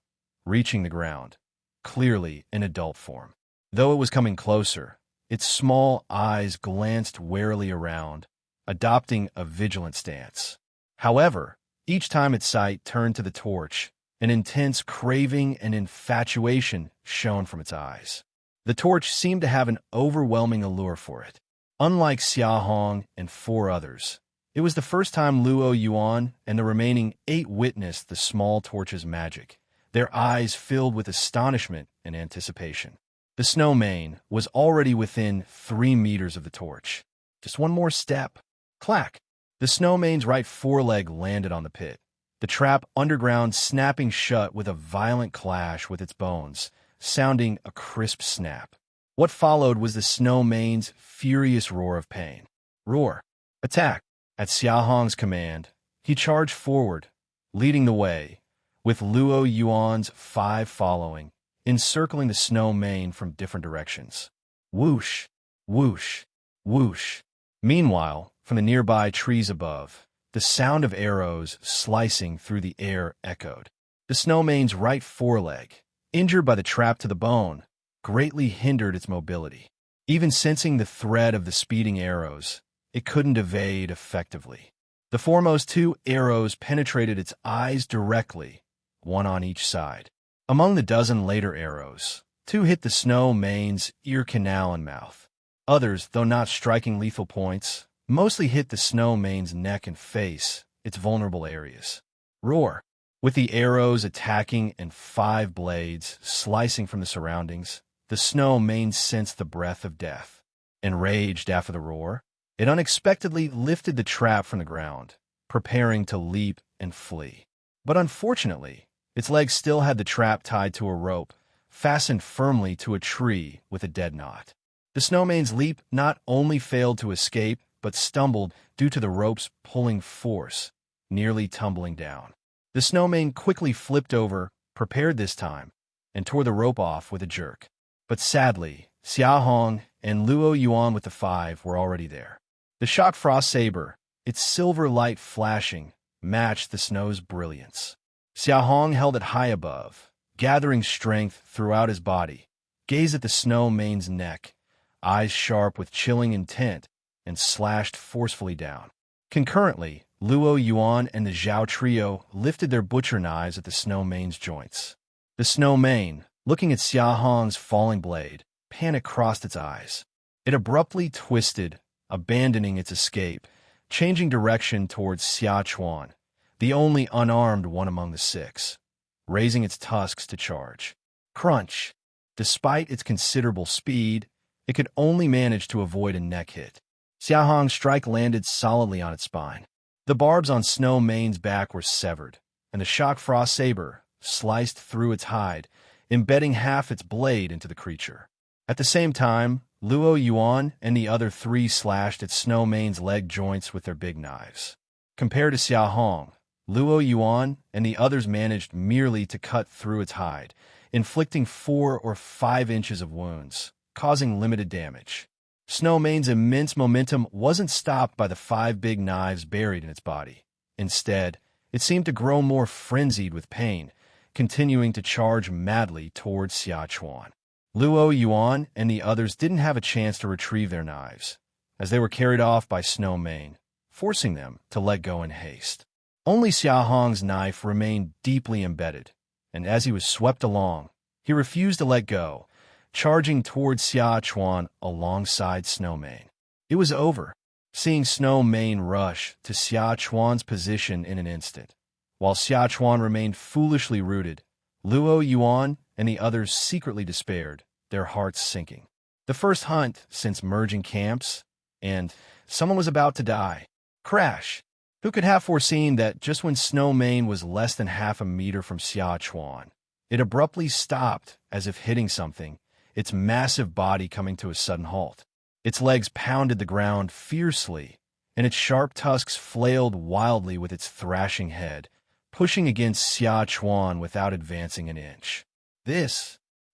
reaching the ground, clearly in adult form. Though it was coming closer, its small eyes glanced warily around, adopting a vigilant stance. However, each time its sight turned to the torch, an intense craving and infatuation shone from its eyes. The torch seemed to have an overwhelming allure for it. Unlike Xia Hong and 4 others, it was the first time Luo Yuan and the remaining 8 witnessed the small torch's magic, their eyes filled with astonishment and anticipation. The snow mane was already within 3 meters of the torch. Just one more step. Clack! The snow mane's right foreleg landed on the pit, the trap underground snapping shut with a violent clash with its bones, sounding a crisp snap. What followed was the snow mane's furious roar of pain. Roar! Attack! At Xia Hong's command, he charged forward, leading the way, with Luo Yuan's 5 following, encircling the snow mane from different directions. Whoosh! Whoosh! Whoosh! Meanwhile, from the nearby trees above, the sound of arrows slicing through the air echoed. The snow mane's right foreleg, injured by the trap to the bone, greatly hindered its mobility. Even sensing the threat of the speeding arrows, it couldn't evade effectively. The foremost 2 arrows penetrated its eyes directly, 1 on each side. Among the dozen later arrows, 2 hit the snow mane's ear canal and mouth. Others, though not striking lethal points, mostly hit the snow mane's neck and face, its vulnerable areas. Roar! With the arrows attacking and 5 blades slicing from the surroundings, the snow mane sensed the breath of death. Enraged after the roar, it unexpectedly lifted the trap from the ground, preparing to leap and flee. But unfortunately, its legs still had the trap tied to a rope, fastened firmly to a tree with a dead knot. The snow mane's leap not only failed to escape, but stumbled due to the rope's pulling force, nearly tumbling down. The snow mane quickly flipped over, prepared this time, and tore the rope off with a jerk. But sadly, Xia Hong and Luo Yuan with the 5 were already there. The shock frost saber, its silver light flashing, matched the snow's brilliance. Xia Hong held it high above, gathering strength throughout his body, gazed at the snow mane's neck, eyes sharp with chilling intent, and slashed forcefully down. Concurrently, Luo Yuan and the Zhao trio lifted their butcher knives at the snow mane's joints. The snow mane, looking at Xia Hong's falling blade, panic crossed its eyes. It abruptly twisted, abandoning its escape, changing direction towards Xia Chuan, the only unarmed one among the 6, raising its tusks to charge. Crunch! Despite its considerable speed, it could only manage to avoid a neck hit. Xia Hong's strike landed solidly on its spine. The barbs on Snow Mane's back were severed, and the shock frost saber sliced through its hide, embedding half its blade into the creature. At the same time, Luo Yuan and the other 3 slashed at Snow Mane's leg joints with their big knives. Compared to Xia Hong, Luo Yuan and the others managed merely to cut through its hide, inflicting 4 or 5 inches of wounds, causing limited damage. Snow Mane's immense momentum wasn't stopped by the 5 big knives buried in its body. Instead, it seemed to grow more frenzied with pain, continuing to charge madly towards Xia Chuan. Luo Yuan and the others didn't have a chance to retrieve their knives, as they were carried off by Snow Mane, forcing them to let go in haste. Only Xia Hong's knife remained deeply embedded, and as he was swept along, he refused to let go, charging towards Xia Chuan alongside Snow Mane. It was over, seeing Snow Mane rush to Xia Chuan's position in an instant. While Xia Chuan remained foolishly rooted, Luo Yuan and the others secretly despaired, their hearts sinking. The first hunt since merging camps, and someone was about to die. Crash! Who could have foreseen that just when Snow Mane was less than half a meter from Xia Chuan, it abruptly stopped as if hitting something, its massive body coming to a sudden halt. Its legs pounded the ground fiercely, and its sharp tusks flailed wildly with its thrashing head, pushing against Xia Chuan without advancing an inch.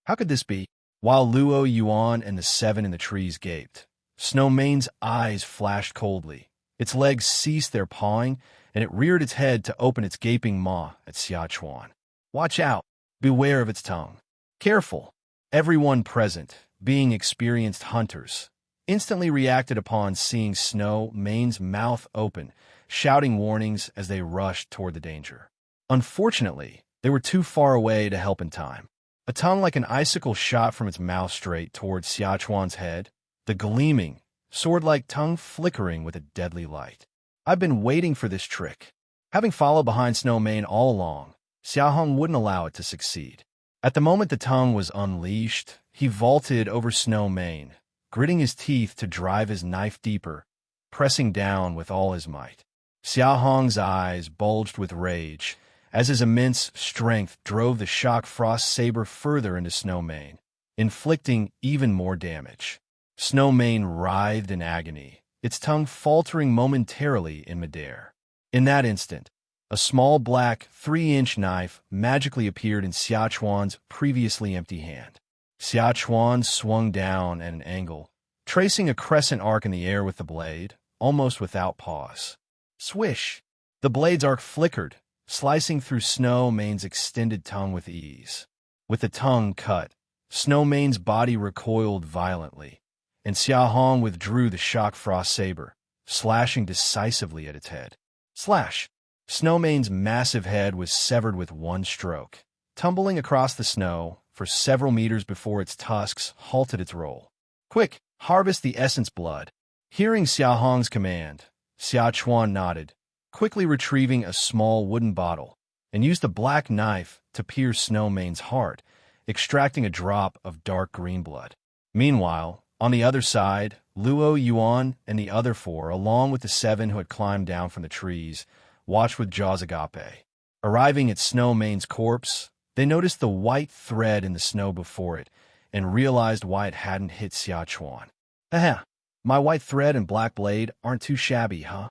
How could this be? While Luo Yuan and the 7 in the trees gaped, Snow Mane's eyes flashed coldly. Its legs ceased their pawing, and it reared its head to open its gaping maw at Xia Chuan. Watch out! Beware of its tongue. Careful! Everyone present, being experienced hunters, instantly reacted upon seeing Snow Mane's mouth open, shouting warnings as they rushed toward the danger. Unfortunately, they were too far away to help in time. A tongue like an icicle shot from its mouth straight towards Xia Chuan's head, the gleaming, sword-like tongue flickering with a deadly light. I've been waiting for this trick. Having followed behind Snow Mane all along, Xia Hong wouldn't allow it to succeed. At the moment the tongue was unleashed, he vaulted over Snow Mane, gritting his teeth to drive his knife deeper, pressing down with all his might. Xia Hong's eyes bulged with rage, as his immense strength drove the shock frost saber further into Snow Mane, inflicting even more damage. Snow Mane writhed in agony, its tongue faltering momentarily in midair. In that instant, a small black 3-inch knife magically appeared in Xia Chuan's previously empty hand. Xia Chuan swung down at an angle, tracing a crescent arc in the air with the blade, almost without pause. Swish! The blade's arc flickered, slicing through Snow Mane's extended tongue with ease. With the tongue cut, Snow Mane's body recoiled violently, and Xia Hong withdrew the shock frost saber, slashing decisively at its head. Slash! Snow Mane's massive head was severed with one stroke, tumbling across the snow for several meters before its tusks halted its roll. Quick, harvest the essence blood. Hearing Xia Hong's command, Xia Chuan nodded, quickly retrieving a small wooden bottle, and used the black knife to pierce Snow Mane's heart, extracting a drop of dark green blood. Meanwhile, on the other side, Luo Yuan and the other 4, along with the 7 who had climbed down from the trees, watched with jaws agape. Arriving at Snow Mane's corpse, they noticed the white thread in the snow before it and realized why it hadn't hit Xia Chuan. Aha! My white thread and black blade aren't too shabby, huh?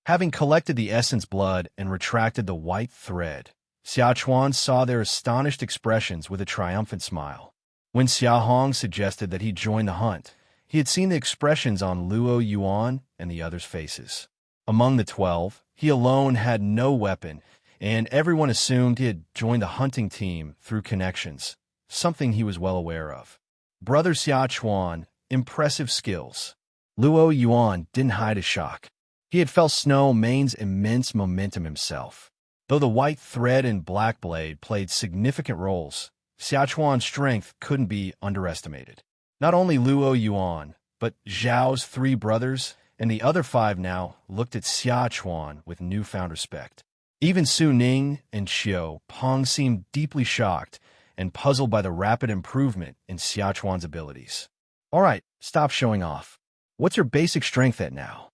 Having collected the essence blood and retracted the white thread, Xia Chuan saw their astonished expressions with a triumphant smile. When Xia Hong suggested that he join the hunt, he had seen the expressions on Luo Yuan and the others' faces. Among the 12, he alone had no weapon, and everyone assumed he had joined the hunting team through connections, something he was well aware of. Brother Xia Chuan, impressive skills. Luo Yuan didn't hide his shock. He had felt Snow Mane's immense momentum himself. Though the white thread and black blade played significant roles, Xia Chuan's strength couldn't be underestimated. Not only Luo Yuan, but Zhao's 3 brothers and the other 5 now looked at Xia Chuan with newfound respect. Even Su Ning and Xiao Pong seemed deeply shocked and puzzled by the rapid improvement in Xia Chuan's abilities. All right, stop showing off. What's your basic strength at now?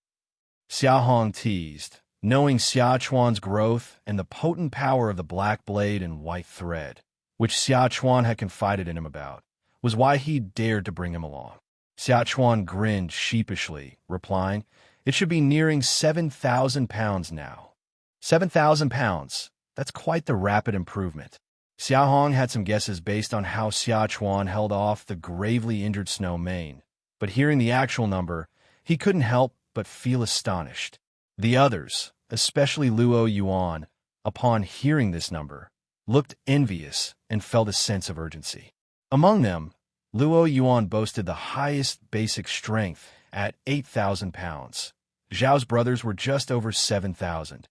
Xia Hong teased, knowing Xia Chuan's growth and the potent power of the black blade and white thread, which Xia Chuan had confided in him about, was why he dared to bring him along. Xia Chuan grinned sheepishly, replying, "It should be nearing 7,000 pounds now." 7,000 pounds. That's quite the rapid improvement. Xia Hong had some guesses based on how Xia Chuan held off the gravely injured Snow Mane, but hearing the actual number, he couldn't help but feel astonished. The others, especially Luo Yuan, upon hearing this number, looked envious and felt a sense of urgency. Among them, Luo Yuan boasted the highest basic strength at 8,000 pounds. Zhao's brothers were just over 7,000,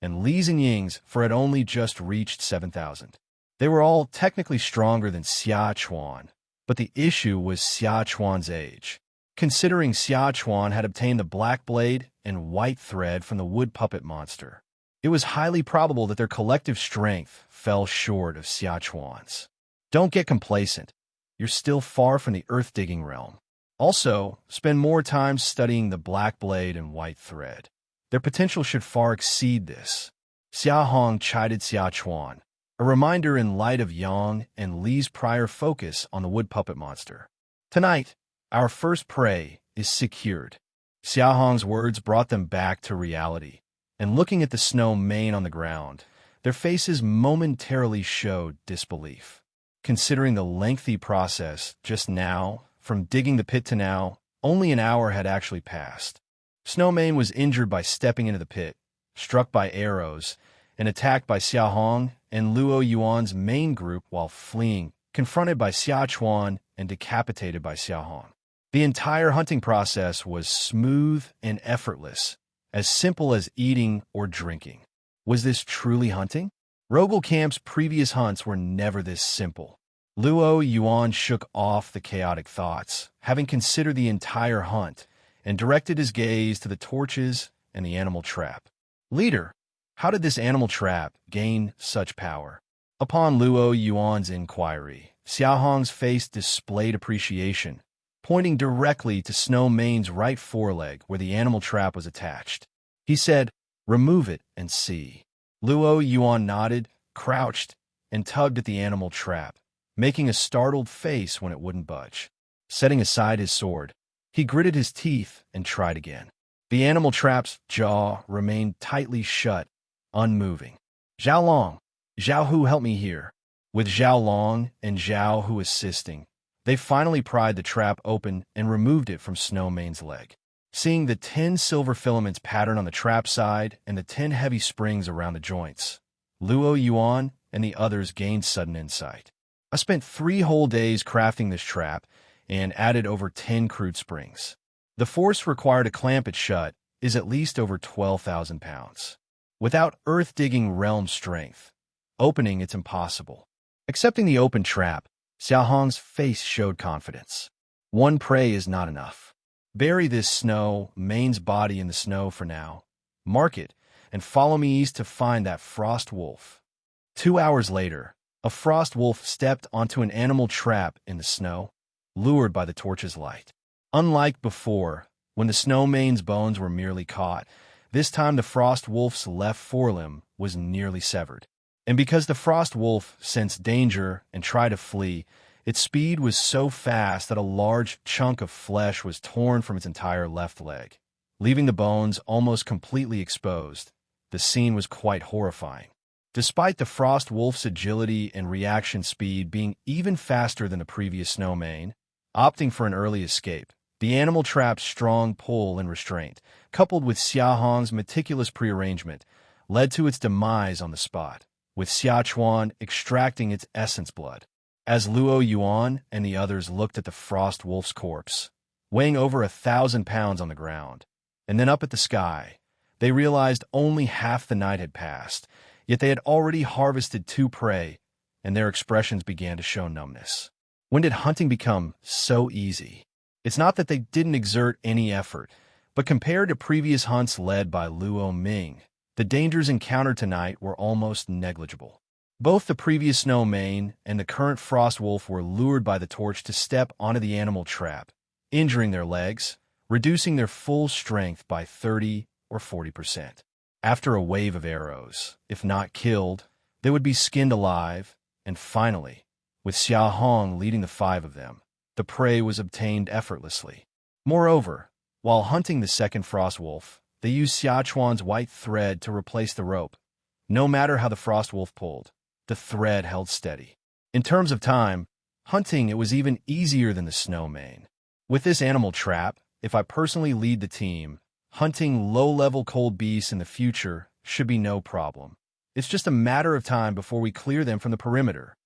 and Li Zingying's had only just reached 7,000. They were all technically stronger than Xia Chuan, but the issue was Xia Chuan's age. Considering Xia Chuan had obtained the black blade and white thread from the wood puppet monster, it was highly probable that their collective strength fell short of Xia Chuan's. Don't get complacent. You're still far from the earth-digging realm. Also, spend more time studying the black blade and white thread. Their potential should far exceed this. Xia Hong chided Xia Chuan, a reminder in light of Yang and Li's prior focus on the wood puppet monster. Tonight, our first prey is secured. Xia Hong's words brought them back to reality, and looking at the snow mane on the ground, their faces momentarily showed disbelief. Considering the lengthy process just now, from digging the pit to now, only an hour had actually passed. Snowmane was injured by stepping into the pit, struck by arrows, and attacked by Xia Hong and Luo Yuan's main group while fleeing, confronted by Xia Chuan and decapitated by Xia Hong. The entire hunting process was smooth and effortless, as simple as eating or drinking. Was this truly hunting? Rogel Camp's previous hunts were never this simple. Luo Yuan shook off the chaotic thoughts, having considered the entire hunt, and directed his gaze to the torches and the animal trap. Leader, how did this animal trap gain such power? Upon Luo Yuan's inquiry, Xia Hong's face displayed appreciation, pointing directly to Snowmane's right foreleg where the animal trap was attached. He said, "Remove it and see." Luo Yuan nodded, crouched, and tugged at the animal trap, making a startled face when it wouldn't budge. Setting aside his sword, he gritted his teeth and tried again. The animal trap's jaw remained tightly shut, unmoving. "Zhao Long, Zhao Hu help me here." With Zhao Long and Zhao Hu assisting, they finally pried the trap open and removed it from Snowmane's leg. Seeing the 10 silver filaments patterned on the trap side and the 10 heavy springs around the joints, Luo Yuan and the others gained sudden insight. I spent 3 whole days crafting this trap and added over 10 crude springs. The force required to clamp it shut is at least over 12,000 pounds. Without earth-digging realm strength, opening it's impossible. Accepting the open trap, Xia Hong's face showed confidence. One prey is not enough. Bury this Snowmane's body in the snow for now. Mark it, and follow me east to find that frost wolf. 2 hours later, a frost wolf stepped onto an animal trap in the snow, lured by the torch's light. Unlike before, when the Snowmane's bones were merely caught, this time the frost wolf's left forelimb was nearly severed. And because the frost wolf sensed danger and tried to flee, its speed was so fast that a large chunk of flesh was torn from its entire left leg, leaving the bones almost completely exposed. The scene was quite horrifying. Despite the frost wolf's agility and reaction speed being even faster than the previous Snowmane, opting for an early escape, the animal trap's strong pull and restraint, coupled with Xia Hong's meticulous prearrangement, led to its demise on the spot, with Xia Chuan extracting its essence blood. As Luo Yuan and the others looked at the frost wolf's corpse, weighing over 1,000 pounds on the ground, and then up at the sky, they realized only half the night had passed, yet they had already harvested 2 prey, and their expressions began to show numbness. When did hunting become so easy? It's not that they didn't exert any effort, but compared to previous hunts led by Luo Ming, the dangers encountered tonight were almost negligible. Both the previous Snowmane and the current frost wolf were lured by the torch to step onto the animal trap, injuring their legs, reducing their full strength by 30 or 40%. After a wave of arrows, if not killed, they would be skinned alive, and finally, with Xia Hong leading the 5 of them, the prey was obtained effortlessly. Moreover, while hunting the second frost wolf, they used Xia Chuan's white thread to replace the rope. No matter how the frost wolf pulled, the thread held steady. In terms of time, hunting it was even easier than the Snowmane. With this animal trap, if I personally lead the team, hunting low-level cold beasts in the future should be no problem. It's just a matter of time before we clear them from the perimeter.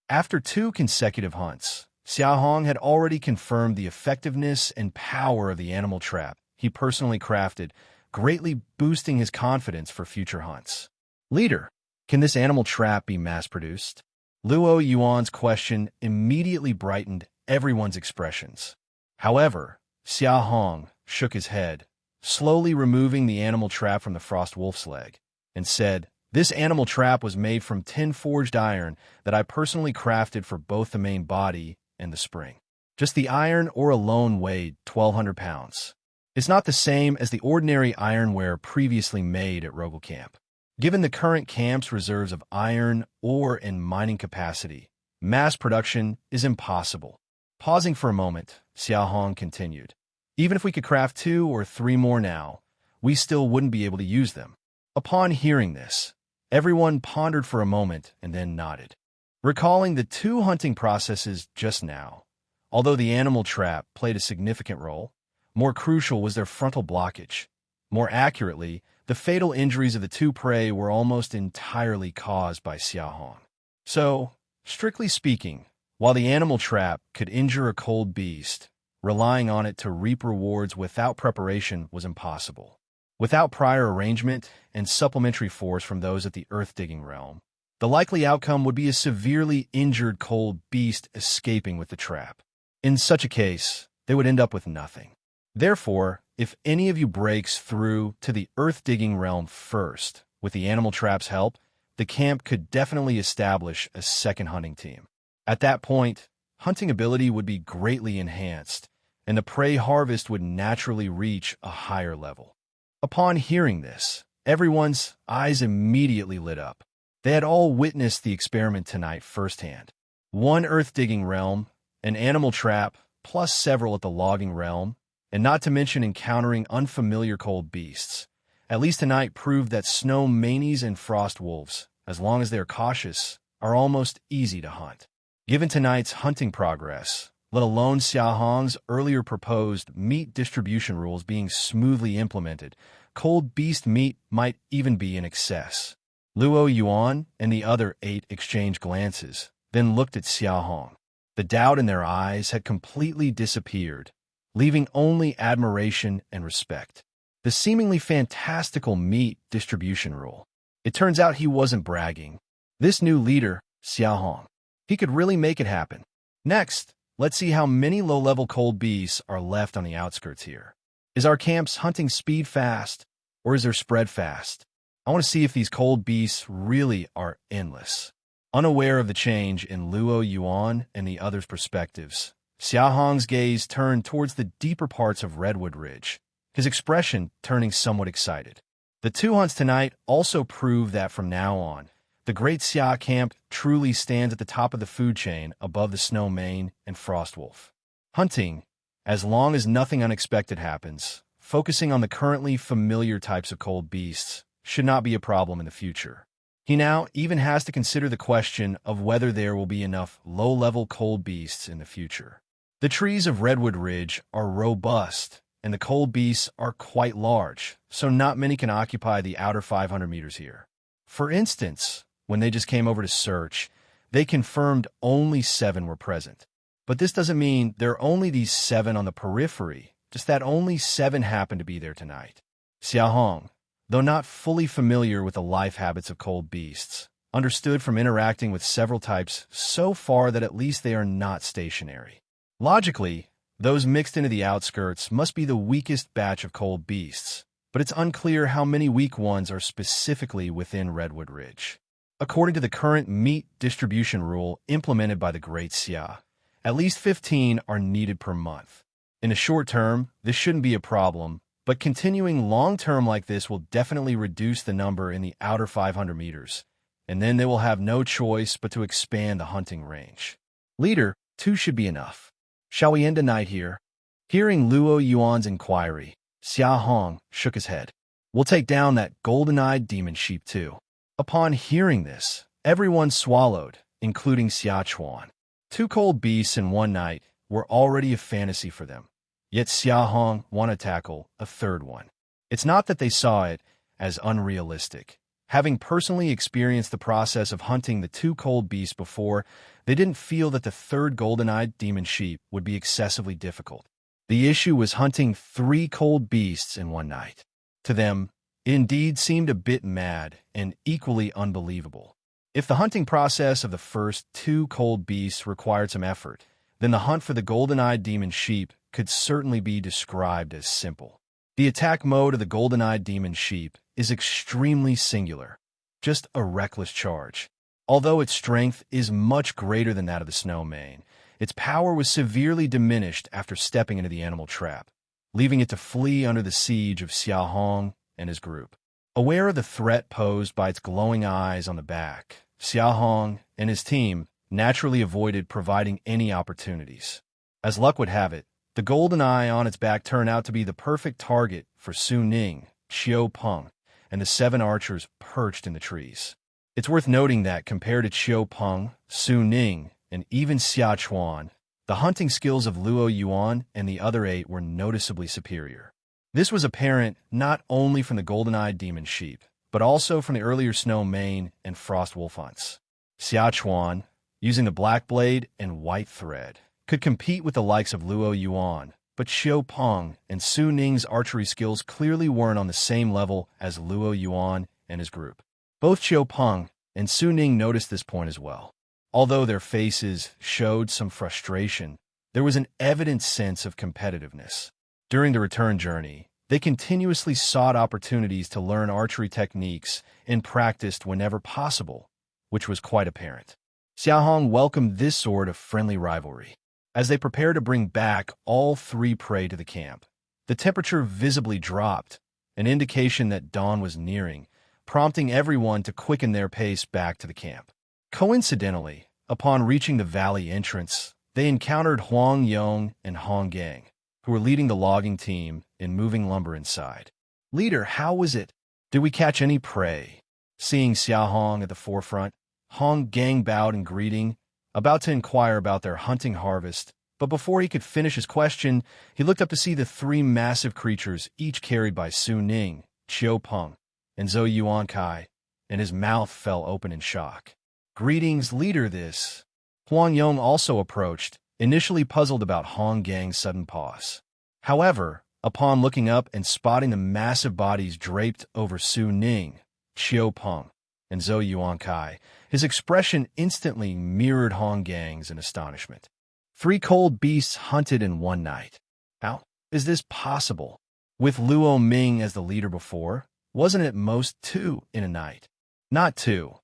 After 2 consecutive hunts, Xia Hong had already confirmed the effectiveness and power of the animal trap he personally crafted, greatly boosting his confidence for future hunts. Leader, can this animal trap be mass-produced? Luo Yuan's question immediately brightened everyone's expressions. However, Xia Hong shook his head, slowly removing the animal trap from the frost wolf's leg, and said, "This animal trap was made from tin-forged iron that I personally crafted for both the main body and the spring. Just the iron ore alone weighed 1,200 pounds. It's not the same as the ordinary ironware previously made at Rogel Camp. Given the current camp's reserves of iron ore and mining capacity, mass production is impossible." Pausing for a moment, Xia Hong continued, "Even if we could craft 2 or 3 more now, we still wouldn't be able to use them." Upon hearing this, everyone pondered for a moment and then nodded. Recalling the 2 hunting processes just now, although the animal trap played a significant role, more crucial was their frontal blockage. More accurately, the fatal injuries of the 2 prey were almost entirely caused by Xia Hong. So, strictly speaking, while the animal trap could injure a cold beast, relying on it to reap rewards without preparation was impossible. Without prior arrangement and supplementary force from those at the earth-digging realm, the likely outcome would be a severely injured cold beast escaping with the trap. In such a case, they would end up with nothing. Therefore, if any of you breaks through to the earth-digging realm first, with the animal trap's help, the camp could definitely establish a second hunting team. At that point, hunting ability would be greatly enhanced, and the prey harvest would naturally reach a higher level. Upon hearing this, everyone's eyes immediately lit up. They had all witnessed the experiment tonight firsthand. 1 earth-digging realm, an animal trap, plus several at the logging realm, and not to mention encountering unfamiliar cold beasts. At least tonight proved that snow manies and frost wolves, as long as they are cautious, are almost easy to hunt. Given tonight's hunting progress, let alone Xia Hong's earlier proposed meat distribution rules being smoothly implemented, cold beast meat might even be in excess. Luo Yuan and the other 8 exchanged glances, then looked at Xia Hong. The doubt in their eyes had completely disappeared, leaving only admiration and respect. The seemingly fantastical meat distribution rule. It turns out he wasn't bragging. This new leader, Xia Hong, he could really make it happen. Next, let's see how many low-level cold beasts are left on the outskirts here. Is our camp's hunting speed fast, or is their spread fast? I want to see if these cold beasts really are endless. Unaware of the change in Luo Yuan and the others' perspectives, Xia Hong's gaze turned towards the deeper parts of Redwood Ridge, his expression turning somewhat excited. The 2 hunts tonight also prove that from now on, the Great Xia Camp truly stands at the top of the food chain above the snow mane and frost wolf. Hunting, as long as nothing unexpected happens, focusing on the currently familiar types of cold beasts, should not be a problem in the future. He now even has to consider the question of whether there will be enough low-level cold beasts in the future. The trees of Redwood Ridge are robust, and the cold beasts are quite large, so not many can occupy the outer 500 meters here. For instance, when they just came over to search, they confirmed only 7 were present. But this doesn't mean there are only these 7 on the periphery, just that only 7 happen to be there tonight. Xia Hong, though not fully familiar with the life habits of cold beasts, understood from interacting with several types so far that at least they are not stationary. Logically, those mixed into the outskirts must be the weakest batch of cold beasts, but it's unclear how many weak ones are specifically within Redwood Ridge. According to the current meat distribution rule implemented by the Great Xia, at least 15 are needed per month. In the short term, this shouldn't be a problem, but continuing long-term like this will definitely reduce the number in the outer 500 meters, and then they will have no choice but to expand the hunting range. Leader, 2 should be enough. Shall we end the night here? Hearing Luo Yuan's inquiry, Xia Hong shook his head. We'll take down that golden-eyed demon sheep too. Upon hearing this, everyone swallowed, including Xia Chuan. 2 cold beasts in one night were already a fantasy for them, Yet Xia Hong wanted to tackle a third one. It's not that they saw it as unrealistic. Having personally experienced the process of hunting the two cold beasts before, they didn't feel that the third golden-eyed demon sheep would be excessively difficult. The issue was hunting 3 cold beasts in one night. To them, it indeed seemed a bit mad and equally unbelievable. If the hunting process of the first 2 cold beasts required some effort, then the hunt for the golden-eyed demon sheep could certainly be described as simple. The attack mode of the golden-eyed demon sheep is extremely singular, just a reckless charge. Although its strength is much greater than that of the snow mane, its power was severely diminished after stepping into the animal trap, leaving it to flee under the siege of Xia Hong and his group. Aware of the threat posed by its glowing eyes on the back, Xia Hong and his team naturally avoided providing any opportunities. As luck would have it, the golden eye on its back turned out to be the perfect target for Su Ning, Qiu Peng, and the 7 archers perched in the trees. It's worth noting that compared to Qiu Peng, Su Ning, and even Xia Chuan, the hunting skills of Luo Yuan and the other 8 were noticeably superior. This was apparent not only from the golden-eyed demon sheep, but also from the earlier snow mane and frost wolf hunts. Xia Chuan, using the black blade and white thread, could compete with the likes of Luo Yuan, but Qiu Peng and Su Ning's archery skills clearly weren't on the same level as Luo Yuan and his group. Both Qiu Peng and Su Ning noticed this point as well. Although their faces showed some frustration, there was an evident sense of competitiveness. During the return journey, they continuously sought opportunities to learn archery techniques and practiced whenever possible, which was quite apparent. Xia Hong welcomed this sort of friendly rivalry. As they prepared to bring back all 3 prey to the camp, the temperature visibly dropped, an indication that dawn was nearing, prompting everyone to quicken their pace back to the camp. Coincidentally, upon reaching the valley entrance, they encountered Huang Yong and Hong Gang, who were leading the logging team in moving lumber inside. "Leader, how was it? Did we catch any prey?" Seeing Xia Hong at the forefront, Hong Gang bowed in greeting, about to inquire about their hunting harvest, but before he could finish his question, he looked up to see the 3 massive creatures, each carried by Su Ning, Qiu Peng, and Zhou Yuan Kai, and his mouth fell open in shock. "Greetings, leader, this." Huang Yong also approached, initially puzzled about Hong Gang's sudden pause. However, upon looking up and spotting the massive bodies draped over Su Ning, Qiu Peng, and Zhou Yuan Kai, his expression instantly mirrored Hong Gang's in astonishment. 3 cold beasts hunted in one night. How is this possible? With Luo Ming as the leader before, wasn't it most 2 in a night? Not 2.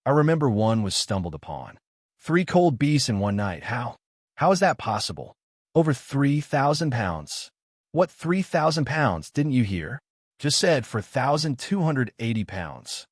I remember one was stumbled upon. 3 cold beasts in one night. How? How is that possible? Over 3,000 pounds. What 3,000 pounds, didn't you hear? Just said for 1,280 pounds.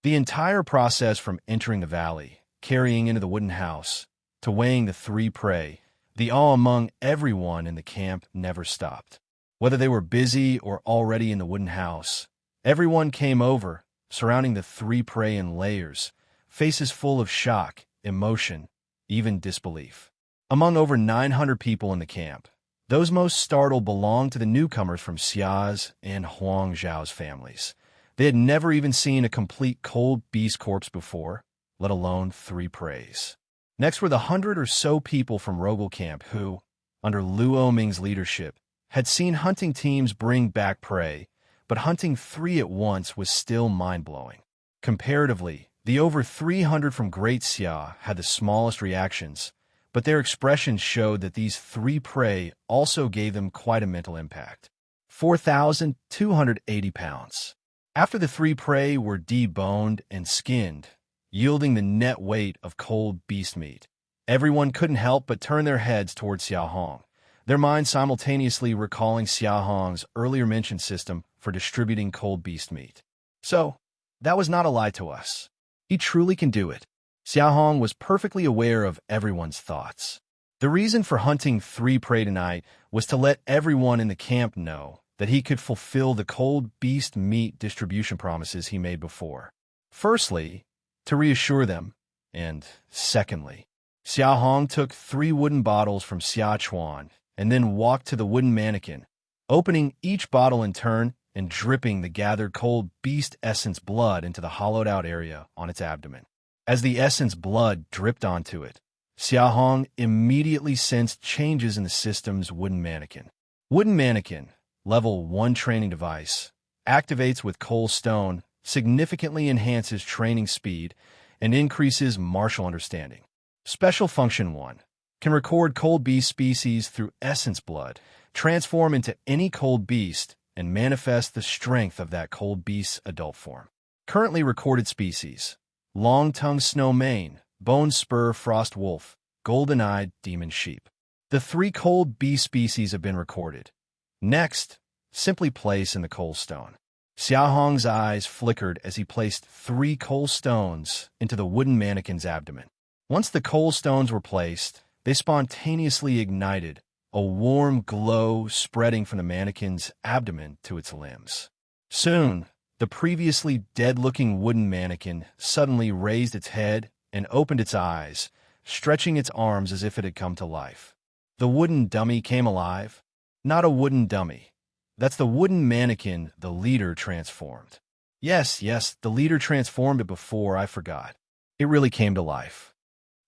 The entire process from entering the valley, carrying into the wooden house, to weighing the 3 prey, the awe among everyone in the camp never stopped. Whether they were busy or already in the wooden house, everyone came over, surrounding the 3 prey in layers, faces full of shock, emotion, even disbelief. Among over 900 people in the camp, those most startled belonged to the newcomers from Xia's and Huang Zhao's families. They had never even seen a complete cold beast corpse before, let alone 3 preys. Next were the 100 or so people from Rogel camp who, under Luo Ming's leadership, had seen hunting teams bring back prey, but hunting 3 at once was still mind-blowing. Comparatively, the over 300 from Great Xia had the smallest reactions, but their expressions showed that these 3 prey also gave them quite a mental impact. 4,280 pounds. After the 3 prey were deboned and skinned, yielding the net weight of cold beast meat, everyone couldn't help but turn their heads towards Xia Hong, their minds simultaneously recalling Xia Hong's earlier mentioned system for distributing cold beast meat. So, that was not a lie to us. He truly can do it. Xia Hong was perfectly aware of everyone's thoughts. The reason for hunting 3 prey tonight was to let everyone in the camp know that he could fulfill the cold beast meat distribution promises he made before. Firstly, to reassure them, and secondly, Xia Hong took 3 wooden bottles from Xia Chuan and then walked to the wooden mannequin, opening each bottle in turn and dripping the gathered cold beast essence blood into the hollowed-out area on its abdomen. As the essence blood dripped onto it, Xia Hong immediately sensed changes in the system's wooden mannequin. Wooden mannequin, level 1 training device, activates with coal stone, significantly enhances training speed, and increases martial understanding. Special function 1 can record cold beast species through essence blood, transform into any cold beast, and manifest the strength of that cold beast's adult form. Currently recorded species: long-tongued snow mane, bone spur frost wolf, golden-eyed demon sheep. The 3 cold beast species have been recorded. Next, simply place in the coal stone. Xia Hong's eyes flickered as he placed 3 coal stones into the wooden mannequin's abdomen. Once the coal stones were placed, they spontaneously ignited, a warm glow spreading from the mannequin's abdomen to its limbs. Soon, the previously dead-looking wooden mannequin suddenly raised its head and opened its eyes, stretching its arms as if it had come to life. The wooden dummy came alive. Not a wooden dummy. That's the wooden mannequin the leader transformed. Yes, the leader transformed it before, I forgot. It really came to life.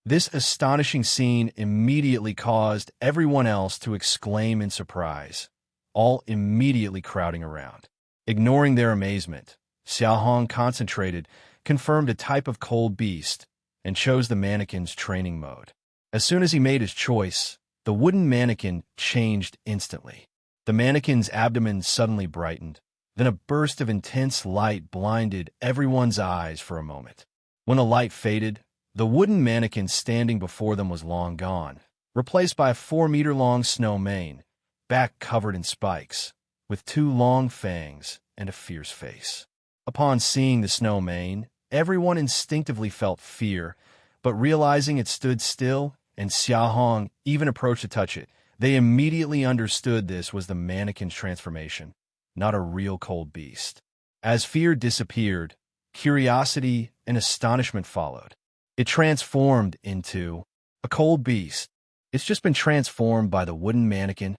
This astonishing scene immediately caused everyone else to exclaim in surprise, all immediately crowding around. Ignoring their amazement, Xia Hong concentrated, confirmed a type of cold beast, and chose the mannequin's training mode. As soon as he made his choice, the wooden mannequin changed instantly. The mannequin's abdomen suddenly brightened. Then a burst of intense light blinded everyone's eyes for a moment. When the light faded, the wooden mannequin standing before them was long gone, replaced by a 4-meter-long snow mane, back covered in spikes, with 2 long fangs and a fierce face. Upon seeing the snow mane, everyone instinctively felt fear, but realizing it stood still and Xia Hong even approached to touch it, they immediately understood this was the mannequin's transformation, not a real cold beast. As fear disappeared, curiosity and astonishment followed. It transformed into a cold beast. It's just been transformed by the wooden mannequin.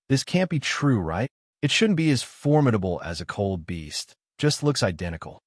This can't be true, right? It shouldn't be as formidable as a cold beast. Just looks identical.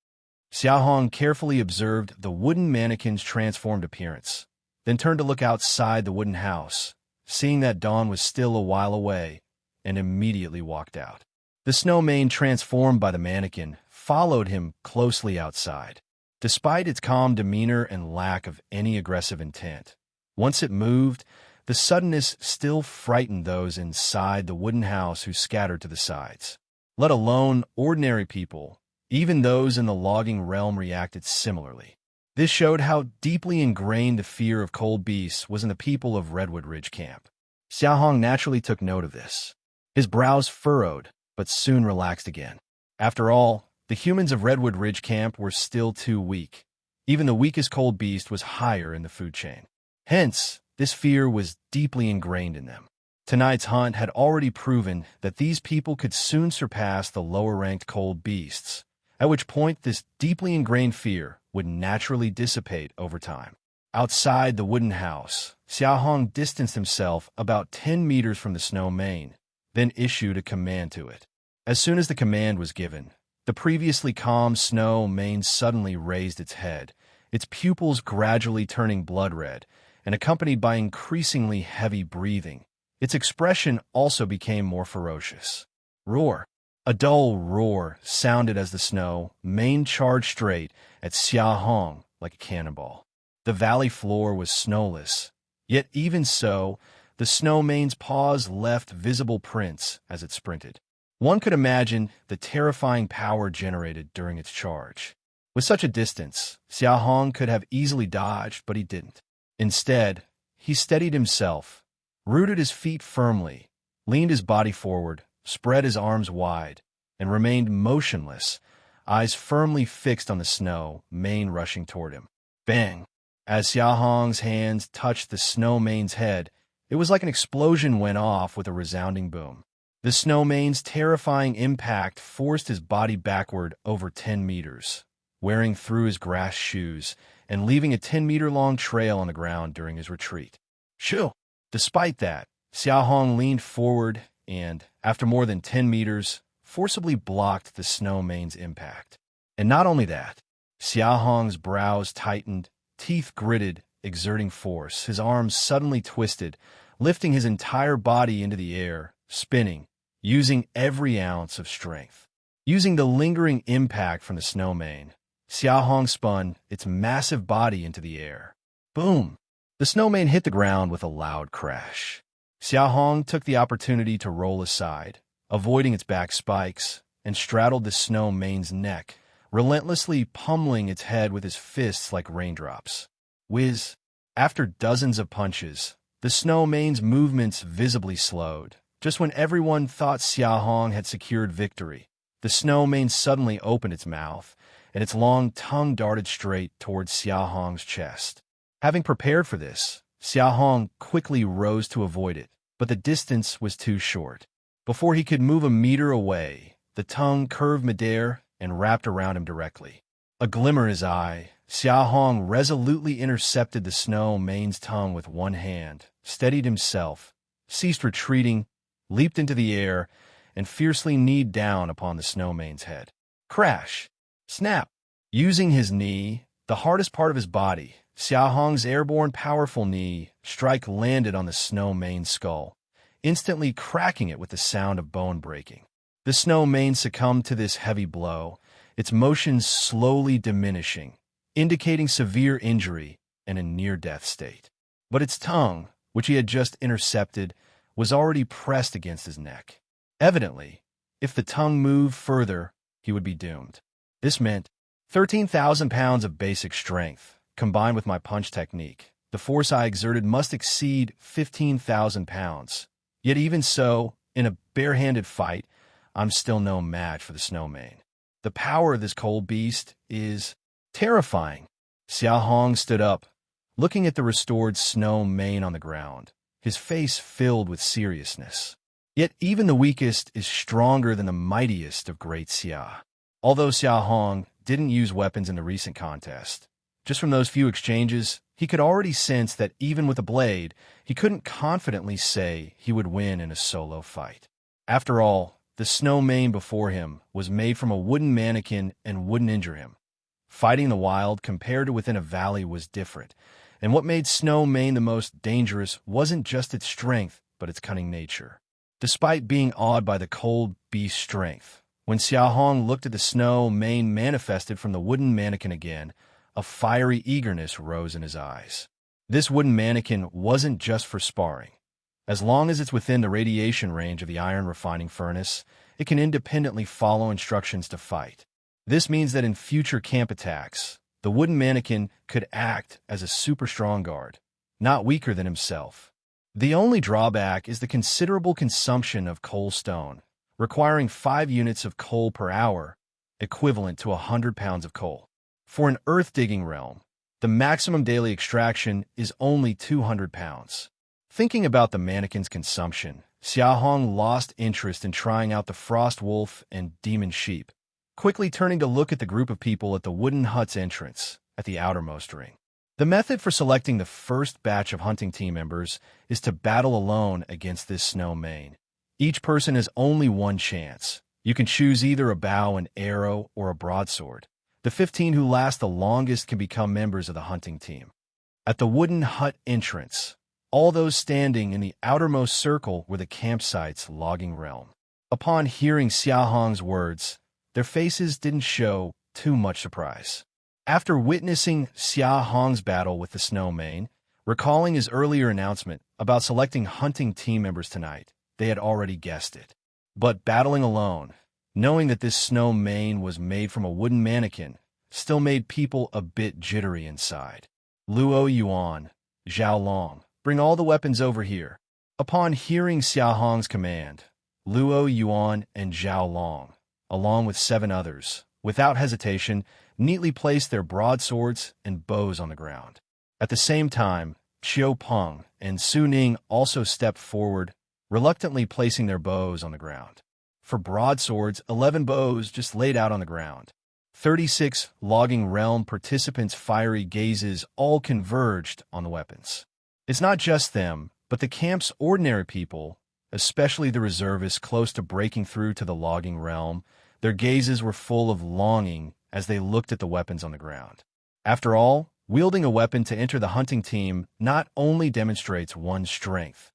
Xia Hong carefully observed the wooden mannequin's transformed appearance, then turned to look outside the wooden house, seeing that dawn was still a while away, and immediately walked out. The snow mane transformed by the mannequin followed him closely outside. Despite its calm demeanor and lack of any aggressive intent, once it moved, the suddenness still frightened those inside the wooden house who scattered to the sides. Let alone ordinary people, even those in the logging realm reacted similarly. This showed how deeply ingrained the fear of cold beasts was in the people of Redwood Ridge Camp. Xia Hong naturally took note of this. His brows furrowed, but soon relaxed again. After all, the humans of Redwood Ridge Camp were still too weak. Even the weakest cold beast was higher in the food chain. Hence, this fear was deeply ingrained in them. Tonight's hunt had already proven that these people could soon surpass the lower-ranked cold beasts, at which point this deeply ingrained fear would naturally dissipate over time. Outside the wooden house, Xia Hong distanced himself about 10 meters from the snow mane, then issued a command to it. As soon as the command was given, the previously calm snow mane suddenly raised its head, its pupils gradually turning blood red, and accompanied by increasingly heavy breathing. Its expression also became more ferocious. Roar! A dull roar sounded as the snow mane charged straight at Xia Hong like a cannonball. The valley floor was snowless, yet even so, the snow mane's paws left visible prints as it sprinted. One could imagine the terrifying power generated during its charge. With such a distance, Xia Hong could have easily dodged, but he didn't. Instead, he steadied himself, rooted his feet firmly, leaned his body forward, spread his arms wide, and remained motionless, eyes firmly fixed on the snow, mane rushing toward him. Bang! As Xia Hong's hands touched the snow mane's head, it was like an explosion went off with a resounding boom. The snow mane's terrifying impact forced his body backward over 10 meters, wearing through his grass shoes and leaving a 10-meter-long trail on the ground during his retreat. Shoo! Despite that, Xia Hong leaned forward and, after more than 10 meters, forcibly blocked the snow main's impact. And not only that, Xia Hong's brows tightened, teeth gritted, exerting force. His arms suddenly twisted, lifting his entire body into the air, spinning, using every ounce of strength. Using the lingering impact from the snow main, Xia Hong spun its massive body into the air. Boom! The snow main hit the ground with a loud crash. Xia Hong took the opportunity to roll aside, avoiding its back spikes, and straddled the snow main's neck, relentlessly pummeling its head with his fists like raindrops. Whiz! After dozens of punches, the snow main's movements visibly slowed. Just when everyone thought Xia Hong had secured victory, the snow main suddenly opened its mouth, and its long tongue darted straight towards Xia Hong's chest. Having prepared for this, Xia Hong quickly rose to avoid it, but the distance was too short. Before he could move a meter away, the tongue curved midair and wrapped around him directly. A glimmer in his eye, Xia Hong resolutely intercepted the snow main's tongue with one hand, steadied himself, ceased retreating, leaped into the air, and fiercely kneed down upon the snow main's head. Crash! Snap! Using his knee, the hardest part of his body, Xia Hong's airborne powerful knee strike landed on the snow main's skull, instantly cracking it with the sound of bone breaking. The snow main succumbed to this heavy blow, its motion slowly diminishing, indicating severe injury and a near-death state. But its tongue, which he had just intercepted, was already pressed against his neck. Evidently, if the tongue moved further, he would be doomed. This meant 13,000 pounds of basic strength, combined with my punch technique. The force I exerted must exceed 15,000 pounds. Yet even so, in a barehanded fight, I'm still no match for the snow main. The power of this cold beast is terrifying. Xia Hong stood up, looking at the restored snow main on the ground, his face filled with seriousness. Yet even the weakest is stronger than the mightiest of great Xia. Although Xia Hong didn't use weapons in the recent contest, just from those few exchanges, he could already sense that even with a blade, he couldn't confidently say he would win in a solo fight. After all, the snow main before him was made from a wooden mannequin and wouldn't injure him. Fighting in the wild compared to within a valley was different, and what made snow main the most dangerous wasn't just its strength, but its cunning nature. Despite being awed by the cold beast's strength, when Xia Hong looked at the snow main manifested from the wooden mannequin again, a fiery eagerness rose in his eyes. This wooden mannequin wasn't just for sparring. As long as it's within the radiation range of the iron refining furnace, it can independently follow instructions to fight. This means that in future camp attacks, the wooden mannequin could act as a super strong guard, not weaker than himself. The only drawback is the considerable consumption of coal stone, requiring 5 units of coal per hour, equivalent to 100 pounds of coal. For an earth-digging realm, the maximum daily extraction is only 200 pounds. Thinking about the mannequin's consumption, Xia Hong lost interest in trying out the frost wolf and demon sheep, quickly turning to look at the group of people at the wooden hut's entrance at the outermost ring. The method for selecting the first batch of hunting team members is to battle alone against this snow main. Each person has only one chance. You can choose either a bow and arrow or a broadsword. The 15 who last the longest can become members of the hunting team. At the wooden hut entrance, all those standing in the outermost circle were the campsite's logging realm. Upon hearing Xia Hong's words, their faces didn't show too much surprise. After witnessing Xia Hong's battle with the snow main, recalling his earlier announcement about selecting hunting team members tonight, they had already guessed it. But battling alone, knowing that this snow main was made from a wooden mannequin, still made people a bit jittery inside. Luo Yuan, Zhao Long, bring all the weapons over here. Upon hearing Xia Hong's command, Luo Yuan and Zhao Long, along with 7 others, without hesitation, neatly placed their broadswords and bows on the ground. At the same time, Qiu Peng and Su Ning also stepped forward, reluctantly placing their bows on the ground. For broadswords, 11 bows just laid out on the ground. 36 logging realm participants' fiery gazes all converged on the weapons. It's not just them, But the camp's ordinary people, especially the reservists close to breaking through to the logging realm, their gazes were full of longing as they looked at the weapons on the ground. After all, wielding a weapon to enter the hunting team not only demonstrates one's strength,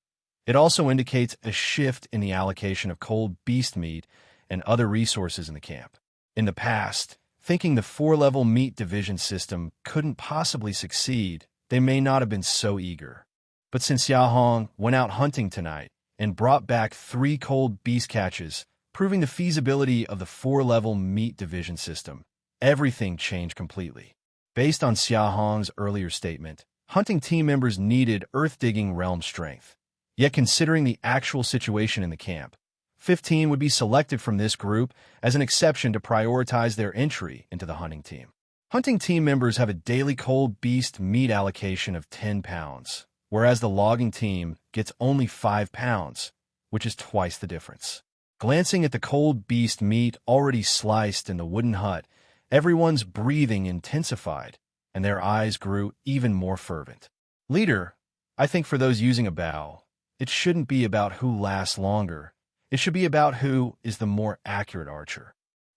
it also indicates a shift in the allocation of cold beast meat and other resources in the camp. In the past, thinking the 4-level meat division system couldn't possibly succeed, they may not have been so eager. But since Xia Hong went out hunting tonight and brought back 3 cold beast catches, proving the feasibility of the 4-level meat division system, everything changed completely. Based on Xia Hong's earlier statement, hunting team members needed earth-digging realm strength. Yet considering the actual situation in the camp, 15 would be selected from this group as an exception to prioritize their entry into the hunting team. Hunting team members have a daily cold beast meat allocation of 10 pounds, whereas the logging team gets only 5 pounds, which is twice the difference. Glancing at the cold beast meat already sliced in the wooden hut, everyone's breathing intensified, and their eyes grew even more fervent. Leader, I think for those using a bow, it shouldn't be about who lasts longer. It should be about who is the more accurate archer.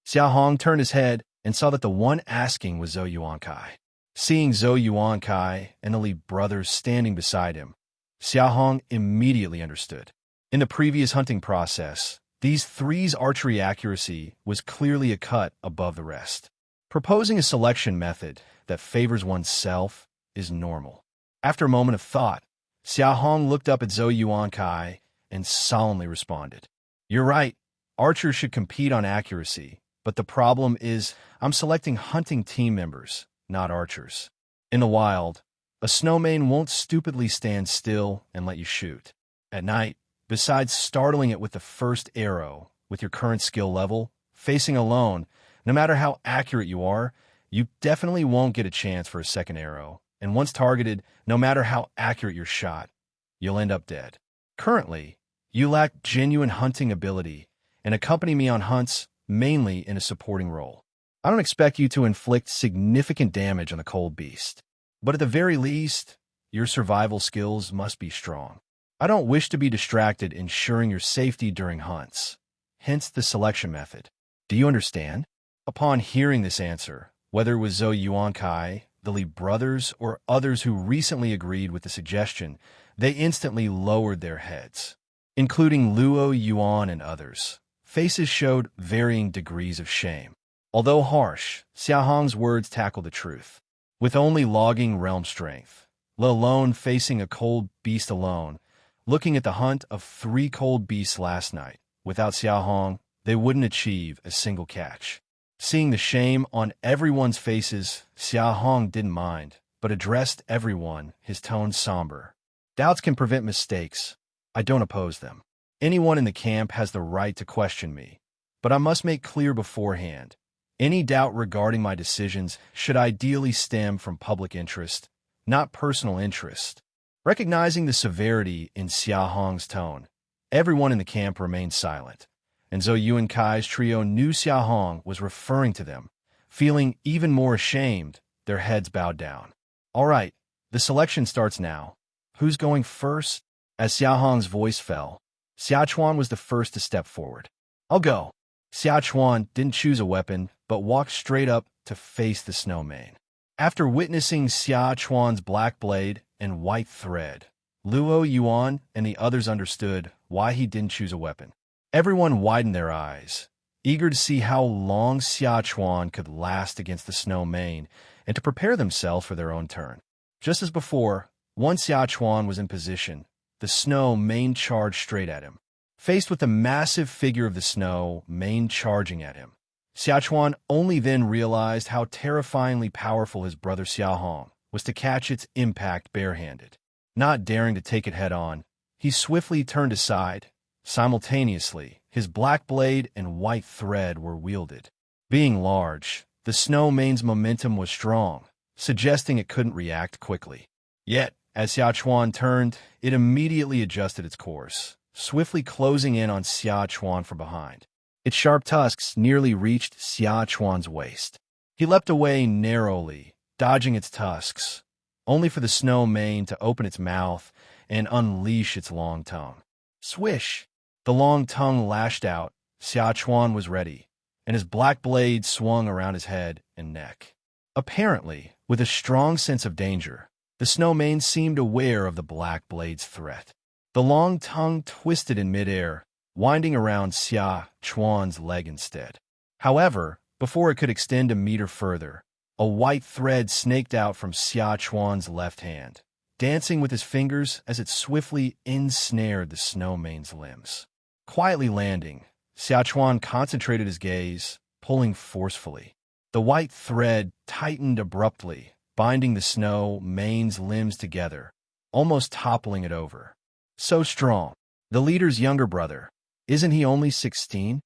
Xia Hong turned his head and saw that the one asking was Zhou Yuankai. Seeing Zhou Yuankai and the Li brothers standing beside him, Xia Hong immediately understood. In the previous hunting process, these three's archery accuracy was clearly a cut above the rest. Proposing a selection method that favors oneself is normal. After a moment of thought, Xia Hong looked up at Zhou Yuankai and solemnly responded. You're right, archers should compete on accuracy, but the problem is I'm selecting hunting team members, not archers. In the wild, a snowmane won't stupidly stand still and let you shoot. At night, besides startling it with the first arrow, with your current skill level, facing alone, no matter how accurate you are, you definitely won't get a chance for a second arrow. And once targeted, no matter how accurate your shot, you'll end up dead. Currently, you lack genuine hunting ability and accompany me on hunts mainly in a supporting role. I don't expect you to inflict significant damage on the cold beast, but at the very least, your survival skills must be strong. I don't wish to be distracted ensuring your safety during hunts, hence the selection method. Do you understand? Upon hearing this answer, whether it was Zhou Yuankai, the Li brothers, or others who recently agreed with the suggestion, they instantly lowered their heads, including Luo Yuan and others. Faces showed varying degrees of shame. Although harsh, Xia Hong's words tackled the truth. With only logging realm strength, let alone facing a cold beast alone, looking at the hunt of 3 cold beasts last night, without Xia Hong, they wouldn't achieve a single catch. Seeing the shame on everyone's faces, Xia Hong didn't mind, but addressed everyone, his tone somber. Doubts can prevent mistakes. I don't oppose them. Anyone in the camp has the right to question me, but I must make clear beforehand, any doubt regarding my decisions should ideally stem from public interest, not personal interest. Recognizing the severity in Xia Hong's tone, everyone in the camp remained silent, and Zhou Yuankai's trio knew Xia Hong was referring to them. Feeling even more ashamed, their heads bowed down. All right, the selection starts now. Who's going first? As Xia Hong's voice fell, Xia Chuan was the first to step forward. I'll go. Xia Chuan didn't choose a weapon, but walked straight up to face the snowmane. After witnessing Xia Chuan's black blade and white thread, Luo Yuan and the others understood why he didn't choose a weapon. Everyone widened their eyes, eager to see how long Xia Chuan could last against the snowmane and to prepare themselves for their own turn. Just as before, once Xia Chuan was in position, the snow mane charged straight at him. Faced with the massive figure of the snow mane charging at him, Xia Chuan only then realized how terrifyingly powerful his brother Xia Hong was to catch its impact barehanded. Not daring to take it head-on, he swiftly turned aside. Simultaneously, his black blade and white thread were wielded. Being large, the snow mane's momentum was strong, suggesting it couldn't react quickly. Yet, as Xia Chuan turned, it immediately adjusted its course, swiftly closing in on Xia Chuan from behind. Its sharp tusks nearly reached Xia Chuan's waist. He leapt away narrowly, dodging its tusks, only for the snow mane to open its mouth and unleash its long tongue. Swish! The long tongue lashed out. Xia Chuan was ready, and his black blade swung around his head and neck. Apparently, with a strong sense of danger, the snowman seemed aware of the black blade's threat. The long tongue twisted in midair, winding around Xia Chuan's leg instead. However, before it could extend a meter further, a white thread snaked out from Xia Chuan's left hand, dancing with his fingers as it swiftly ensnared the snowman's limbs. Quietly landing, Xia Chuan concentrated his gaze, pulling forcefully. The white thread tightened abruptly, binding the snowman's limbs together, almost toppling it over. So strong. The leader's younger brother. Isn't he only 16?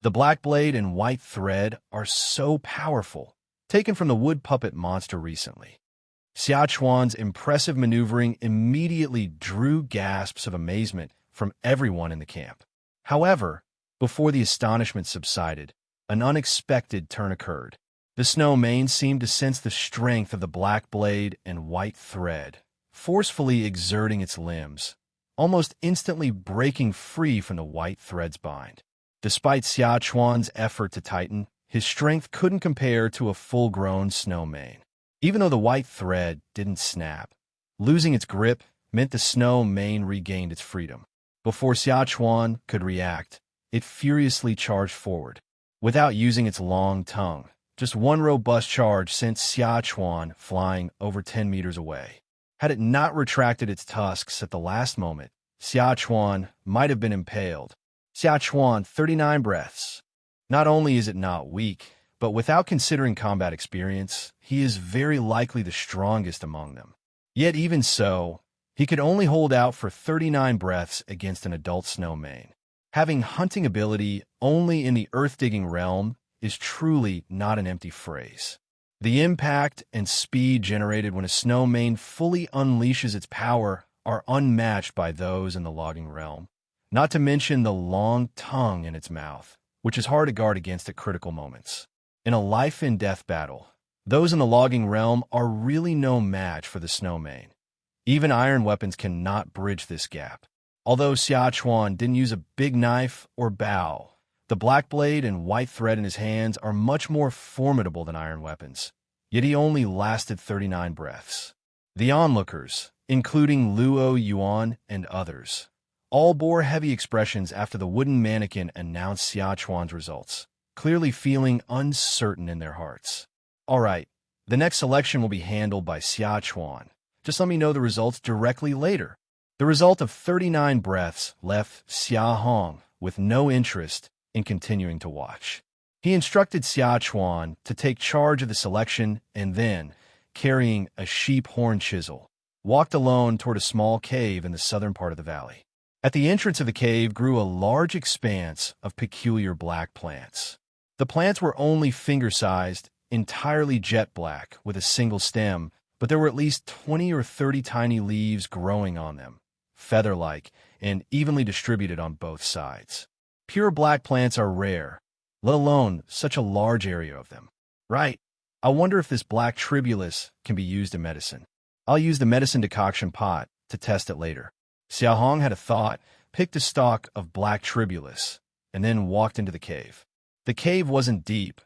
The black blade and white thread are so powerful, taken from the wood puppet monster recently. Xia Chuan's impressive maneuvering immediately drew gasps of amazement from everyone in the camp. However, before the astonishment subsided, an unexpected turn occurred. The snowman seemed to sense the strength of the black blade and white thread, forcefully exerting its limbs, almost instantly breaking free from the white thread's bind. Despite Xia Chuan's effort to tighten, his strength couldn't compare to a full-grown snowman. Even though the white thread didn't snap, losing its grip meant the snowman regained its freedom. Before Xia Chuan could react, it furiously charged forward. Without using its long tongue, just one robust charge sent Xia Chuan flying over 10 meters away. Had it not retracted its tusks at the last moment, Xia Chuan might have been impaled. Xia Chuan, 39 breaths. Not only is it not weak, but without considering combat experience, he is very likely the strongest among them. Yet even so, he could only hold out for 39 breaths against an adult snowman. Having hunting ability only in the earth-digging realm is truly not an empty phrase. The impact and speed generated when a snowman fully unleashes its power are unmatched by those in the logging realm, not to mention the long tongue in its mouth, which is hard to guard against at critical moments. In a life-and-death battle, those in the logging realm are really no match for the snowman. Even iron weapons cannot bridge this gap. Although Xia Chuan didn't use a big knife or bow, the black blade and white thread in his hands are much more formidable than iron weapons. Yet he only lasted 39 breaths. The onlookers, including Luo Yuan and others, all bore heavy expressions after the wooden mannequin announced Xia Chuan's results, clearly feeling uncertain in their hearts. All right, the next selection will be handled by Xia Chuan. Just let me know the results directly later. The result of 39 breaths left Xia Hong with no interest in continuing to watch. He instructed Xia Chuan to take charge of the selection and then, carrying a sheep horn chisel, walked alone toward a small cave in the southern part of the valley. At the entrance of the cave grew a large expanse of peculiar black plants. The plants were only finger-sized, entirely jet black, with a single stem, but there were at least 20 or 30 tiny leaves growing on them, feather-like, and evenly distributed on both sides. Pure black plants are rare, let alone such a large area of them. Right, I wonder if this black tribulus can be used in medicine. I'll use the medicine decoction pot to test it later. Xia Hong had a thought, picked a stalk of black tribulus, and then walked into the cave. The cave wasn't deep,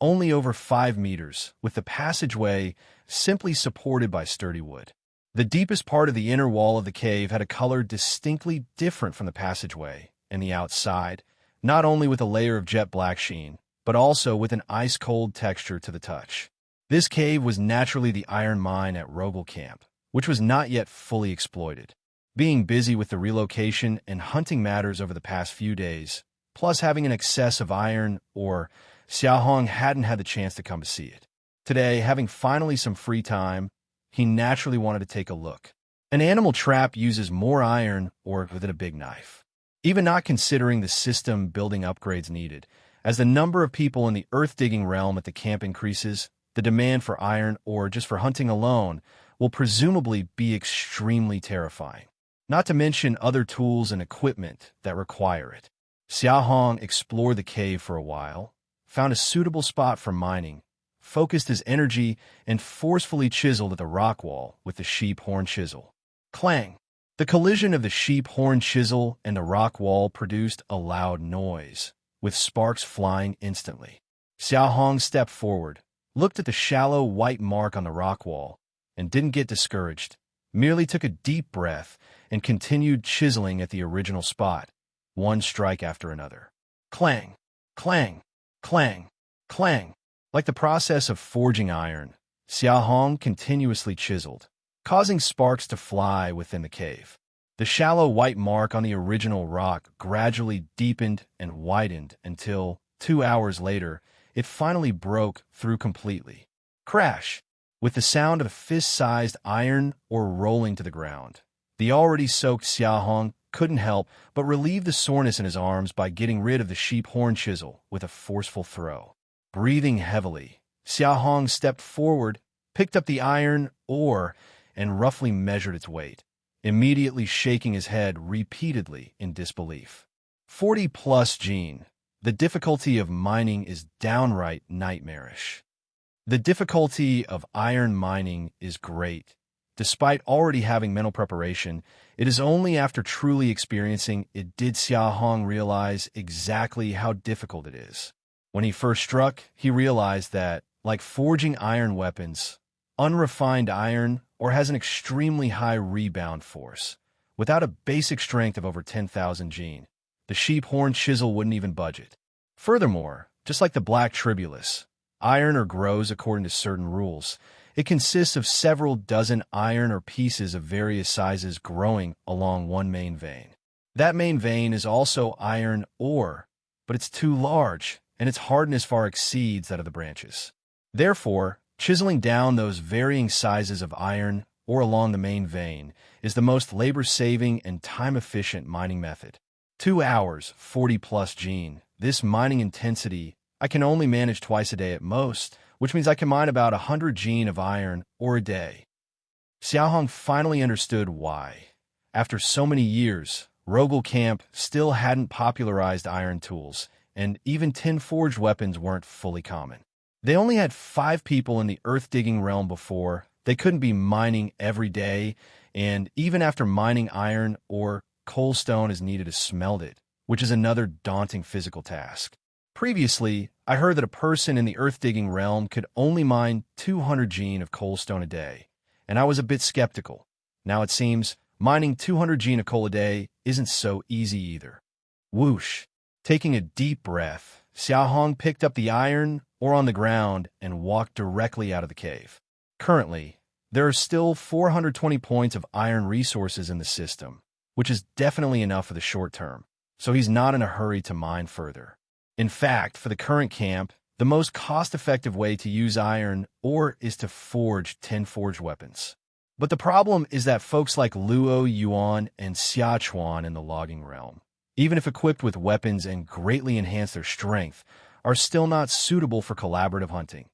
only over 5 meters, with the passageway simply supported by sturdy wood. The deepest part of the inner wall of the cave had a color distinctly different from the passageway and the outside, not only with a layer of jet black sheen, but also with an ice-cold texture to the touch. This cave was naturally the iron mine at Rogel Camp, which was not yet fully exploited. Being busy with the relocation and hunting matters over the past few days, plus having an excess of iron ore, Xia Hong hadn't had the chance to come to see it. Today, having finally some free time, he naturally wanted to take a look. An animal trap uses more iron ore than a big knife. Even not considering the system building upgrades needed, as the number of people in the earth-digging realm at the camp increases, the demand for iron ore just for hunting alone will presumably be extremely terrifying. Not to mention other tools and equipment that require it. Xia Hong explored the cave for a while, found a suitable spot for mining, focused his energy, and forcefully chiseled at the rock wall with the sheep horn chisel. Clang! The collision of the sheep horn chisel and the rock wall produced a loud noise, with sparks flying instantly. Xia Hong stepped forward, looked at the shallow white mark on the rock wall, and didn't get discouraged, merely took a deep breath and continued chiseling at the original spot, one strike after another. Clang, clang, clang, clang. Like the process of forging iron, Xia Hong continuously chiseled, causing sparks to fly within the cave. The shallow white mark on the original rock gradually deepened and widened until, 2 hours later, it finally broke through completely. Crash! With the sound of fist-sized iron ore rolling to the ground. The already soaked Xia Hong couldn't help but relieve the soreness in his arms by getting rid of the sheep horn chisel with a forceful throw. Breathing heavily, Xia Hong stepped forward, picked up the iron ore, and roughly measured its weight, immediately shaking his head repeatedly in disbelief. 40+ gene. The difficulty of mining is downright nightmarish. The difficulty of iron mining is great. Despite already having mental preparation, it is only after truly experiencing it did Xia Hong realize exactly how difficult it is. When he first struck, he realized that, like forging iron weapons, unrefined iron ore has an extremely high rebound force. Without a basic strength of over 10,000 gene, the sheep horn chisel wouldn't even budge it. Furthermore, just like the black tribulus, iron ore grows according to certain rules. It consists of several dozen iron ore pieces of various sizes growing along one main vein. That main vein is also iron ore, but it's too large, and its hardness far exceeds that of the branches. Therefore, chiseling down those varying sizes of iron ore along the main vein is the most labor-saving and time-efficient mining method. 2 hours, 40+ gene. This mining intensity I can only manage twice a day at most, which means I can mine about 100 gene of iron ore a day. Xia Hong finally understood why. After so many years, Rogel Camp still hadn't popularized iron tools, and even tin-forged weapons weren't fully common. They only had 5 people in the earth-digging realm before. They couldn't be mining every day, and even after mining iron ore, coal stone is needed to smelt it, which is another daunting physical task. Previously, I heard that a person in the earth-digging realm could only mine 200 gene of coal stone a day, and I was a bit skeptical. Now it seems mining 200 gene of coal a day isn't so easy either. Whoosh! Taking a deep breath, Xia Hong picked up the iron ore on the ground and walked directly out of the cave. Currently, there are still 420 points of iron resources in the system, which is definitely enough for the short term, so he's not in a hurry to mine further. In fact, for the current camp, the most cost-effective way to use iron ore is to forge tin-forged weapons. But the problem is that folks like Luo Yuan and Xia Chuan in the logging realm, even if equipped with weapons and greatly enhance their strength, are still not suitable for collaborative hunting.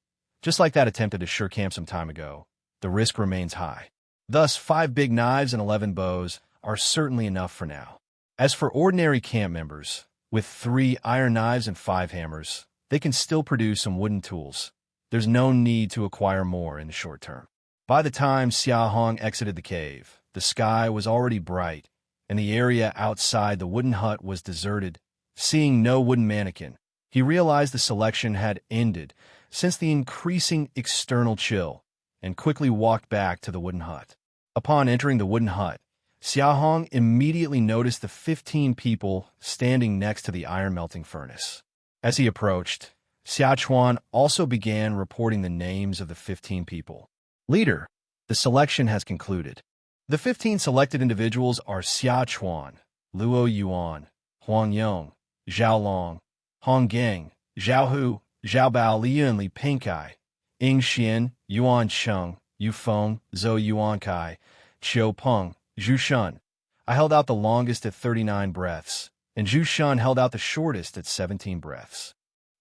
Just like that attempted at Sure Camp some time ago, the risk remains high. Thus, 5 big knives and 11 bows are certainly enough for now. As for ordinary camp members, with 3 iron knives and 5 hammers, they can still produce some wooden tools. There's no need to acquire more in the short term. By the time Xia Hong exited the cave, the sky was already bright, and the area outside the wooden hut was deserted. Seeing no wooden mannequin, he realized the selection had ended since the increasing external chill, and quickly walked back to the wooden hut. Upon entering the wooden hut, Xia Hong immediately noticed the 15 people standing next to the iron-melting furnace. As he approached, Xia Chuan also began reporting the names of the 15 people. Leader, the selection has concluded. The 15 selected individuals are Xia Chuan, Luo Yuan, Huang Yong, Zhao Long, Hong Gang, Zhao Hu, Zhao Bao Liu and Li Pingkai, Ying Xian, Yuan Cheng, Yu Feng, Zhou Yuan Kai, Qiu Peng, Zhu Shun. I held out the longest at 39 breaths, and Zhu Shun held out the shortest at 17 breaths.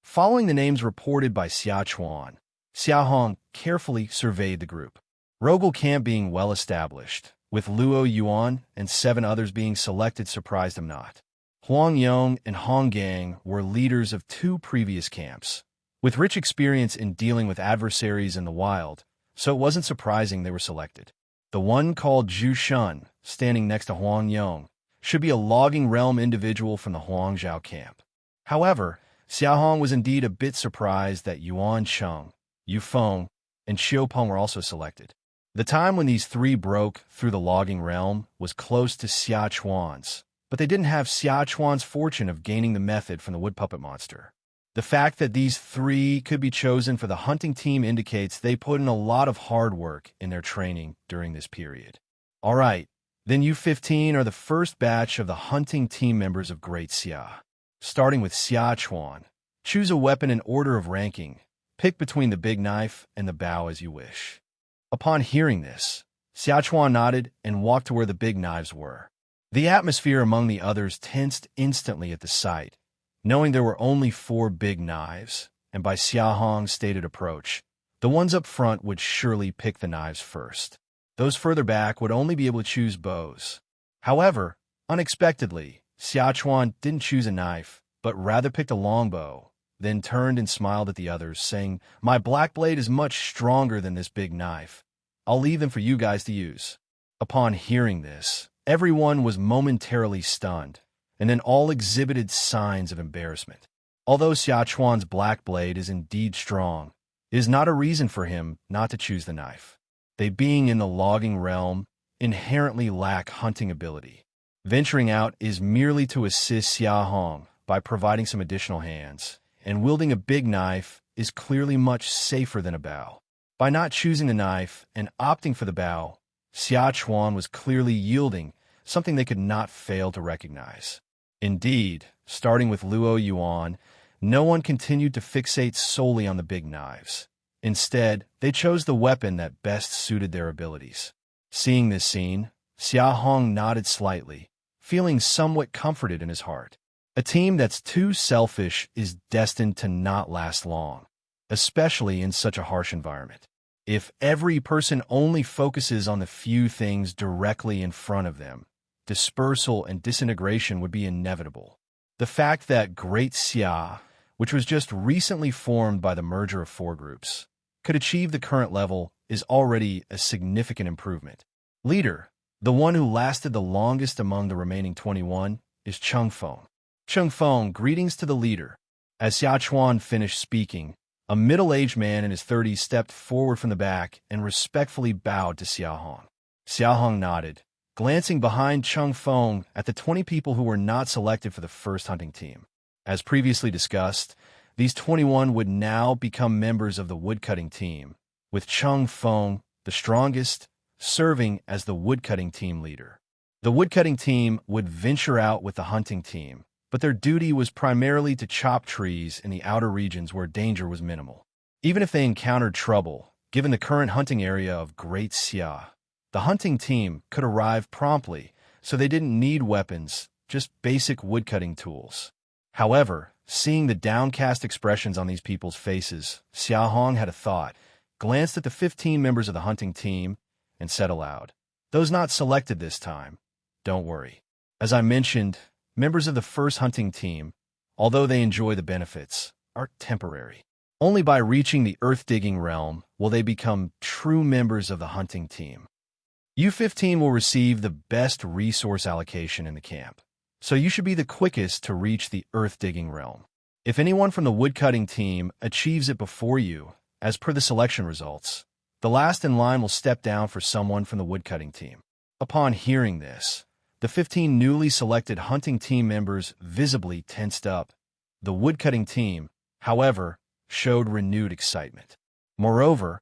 Following the names reported by Xia Chuan, Xia Hong carefully surveyed the group. Rogel Camp being well established, with Luo Yuan and 7 others being selected surprised him not. Huang Yong and Hong Gang were leaders of 2 previous camps, with rich experience in dealing with adversaries in the wild, so it wasn't surprising they were selected. The one called Zhu Shun, standing next to Huang Yong, should be a logging realm individual from the Huangzhou camp. However, Xia Hong was indeed a bit surprised that Yuan Cheng, Yu Feng, and Xiu Peng were also selected. The time when these three broke through the logging realm was close to Xia Chuan's, but they didn't have Xia Chuan's fortune of gaining the method from the wood puppet monster. The fact that these three could be chosen for the hunting team indicates they put in a lot of hard work in their training during this period. All right, then you 15 are the first batch of the hunting team members of Great Xia. Starting with Xia Chuan, choose a weapon in order of ranking. Pick between the big knife and the bow as you wish. Upon hearing this, Xia Chuan nodded and walked to where the big knives were. The atmosphere among the others tensed instantly at the sight, knowing there were only 4 big knives, and by Xia Hong's stated approach, the ones up front would surely pick the knives first. Those further back would only be able to choose bows. However, unexpectedly, Xia Chuan didn't choose a knife, but rather picked a longbow, then turned and smiled at the others, saying, "My black blade is much stronger than this big knife. I'll leave them for you guys to use." Upon hearing this, everyone was momentarily stunned, and then all exhibited signs of embarrassment. Although Xia Chuan's black blade is indeed strong, it is not a reason for him not to choose the knife. They, being in the logging realm, inherently lack hunting ability. Venturing out is merely to assist Xia Hong by providing some additional hands, and wielding a big knife is clearly much safer than a bow. By not choosing the knife and opting for the bow, Xia Chuan was clearly yielding something they could not fail to recognize. Indeed, starting with Luo Yuan, no one continued to fixate solely on the big knives. Instead, they chose the weapon that best suited their abilities. Seeing this scene, Xia Hong nodded slightly, feeling somewhat comforted in his heart. A team that's too selfish is destined to not last long, especially in such a harsh environment. If every person only focuses on the few things directly in front of them, dispersal and disintegration would be inevitable. The fact that Great Xia, which was just recently formed by the merger of 4 groups, could achieve the current level is already a significant improvement. Leader, the one who lasted the longest among the remaining 21, is Cheng Feng. Cheng Feng, greetings to the leader. As Xia Chuan finished speaking, a middle-aged man in his 30s stepped forward from the back and respectfully bowed to Xia Hong. Xia Hong nodded, glancing behind Cheng Feng at the 20 people who were not selected for the first hunting team. As previously discussed, these 21 would now become members of the woodcutting team, with Cheng Feng, the strongest, serving as the woodcutting team leader. The woodcutting team would venture out with the hunting team, but their duty was primarily to chop trees in the outer regions where danger was minimal. Even if they encountered trouble, given the current hunting area of Great Xia, the hunting team could arrive promptly, so they didn't need weapons, just basic woodcutting tools. However, seeing the downcast expressions on these people's faces, Xia Hong had a thought, glanced at the 15 members of the hunting team, and said aloud, "Those not selected this time, don't worry. As I mentioned, members of the first hunting team, although they enjoy the benefits, are temporary. Only by reaching the earth-digging realm will they become true members of the hunting team. U-15 will receive the best resource allocation in the camp, so you should be the quickest to reach the earth-digging realm. If anyone from the woodcutting team achieves it before you, as per the selection results, the last in line will step down for someone from the woodcutting team." Upon hearing this, the 15 newly selected hunting team members visibly tensed up. The woodcutting team, however, showed renewed excitement. "Moreover,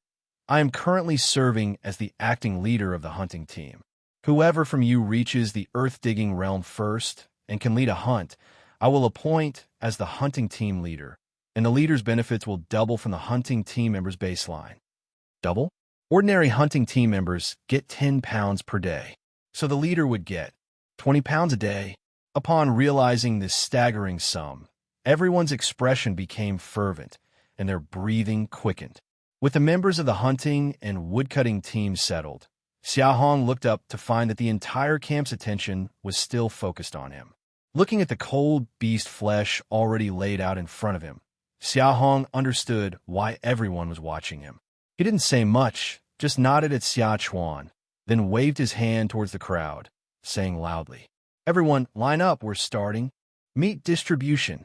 I am currently serving as the acting leader of the hunting team. Whoever from you reaches the earth-digging realm first and can lead a hunt, I will appoint as the hunting team leader, and the leader's benefits will double from the hunting team members' baseline." Double? Ordinary hunting team members get 10 pounds per day, so the leader would get 20 pounds a day. Upon realizing this staggering sum, everyone's expression became fervent, and their breathing quickened. With the members of the hunting and woodcutting teams settled, Xia Hong looked up to find that the entire camp's attention was still focused on him. Looking at the cold beast flesh already laid out in front of him, Xia Hong understood why everyone was watching him. He didn't say much, just nodded at Xia Chuan, then waved his hand towards the crowd, saying loudly, "Everyone, line up, we're starting. Meat distribution."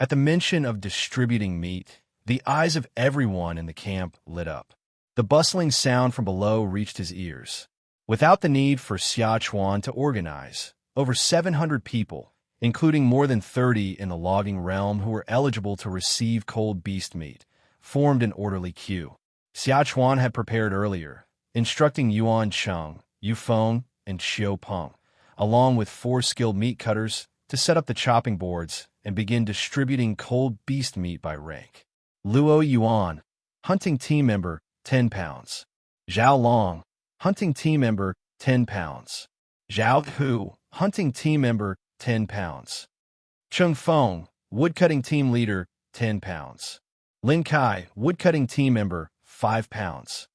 At the mention of distributing meat, the eyes of everyone in the camp lit up. The bustling sound from below reached his ears. Without the need for Xia Hong to organize, over 700 people, including more than 30 in the logging realm who were eligible to receive cold beast meat, formed an orderly queue. Xia Hong had prepared earlier, instructing Yuan Cheng, Yufeng, and Xiu Peng, along with 4 skilled meat cutters, to set up the chopping boards and begin distributing cold beast meat by rank. Luo Yuan, hunting team member, 10 pounds. Zhao Long, hunting team member, 10 pounds. Zhao Hu, hunting team member, 10 pounds. Cheng Feng, woodcutting team leader, 10 pounds. Lin Kai, woodcutting team member, 5 pounds.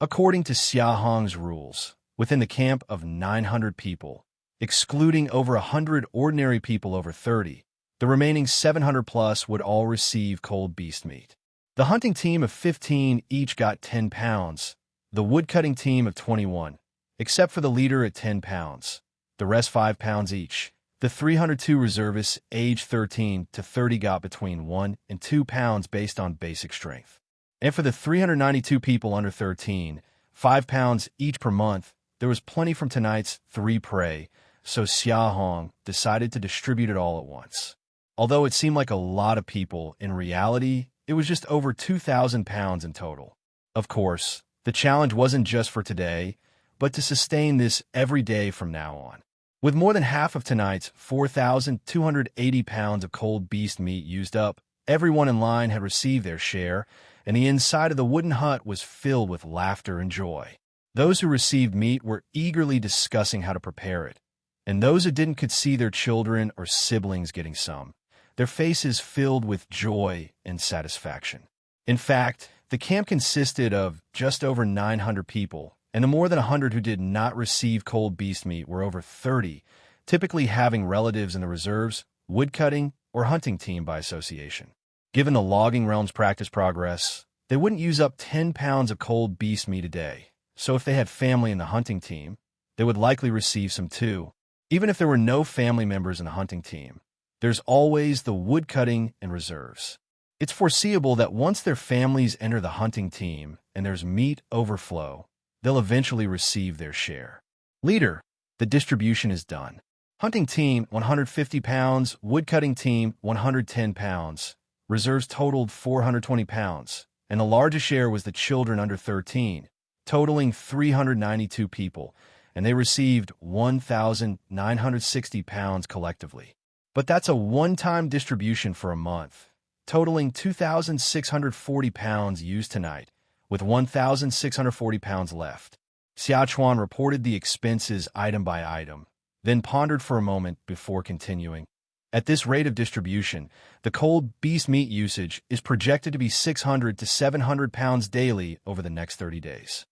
According to Xia Hong's rules, within the camp of 900 people, excluding over 100 ordinary people over 30, the remaining 700 plus would all receive cold beast meat. The hunting team of 15 each got 10 pounds, the woodcutting team of 21, except for the leader at 10 pounds, the rest 5 pounds each. The 302 reservists aged 13 to 30 got between 1 and 2 pounds based on basic strength. And for the 392 people under 13, 5 pounds each per month, there was plenty from tonight's 3 prey, so Xia Hong decided to distribute it all at once. Although it seemed like a lot of people, in reality, it was just over 2,000 pounds in total. Of course, the challenge wasn't just for today, but to sustain this every day from now on. With more than half of tonight's 4,280 pounds of cold beast meat used up, everyone in line had received their share, and the inside of the wooden hut was filled with laughter and joy. Those who received meat were eagerly discussing how to prepare it, and those who didn't could see their children or siblings getting some, their faces filled with joy and satisfaction. In fact, the camp consisted of just over 900 people, and the more than 100 who did not receive cold beast meat were over 30, typically having relatives in the reserves, woodcutting, or hunting team by association. Given the logging realm's practice progress, they wouldn't use up 10 pounds of cold beast meat a day, so if they had family in the hunting team, they would likely receive some too. Even if there were no family members in the hunting team, there's always the woodcutting and reserves. It's foreseeable that once their families enter the hunting team and there's meat overflow, they'll eventually receive their share. Leader, the distribution is done. Hunting team, 150 pounds. Woodcutting team, 110 pounds. Reserves totaled 420 pounds, and the largest share was the children under 13, totaling 392 people, and they received 1,960 pounds collectively. But that's a one-time distribution for a month, totaling 2,640 pounds used tonight, with 1,640 pounds left. Xia Chuan reported the expenses item by item, then pondered for a moment before continuing. At this rate of distribution, the cold beast meat usage is projected to be 600 to 700 pounds daily over the next 30 days.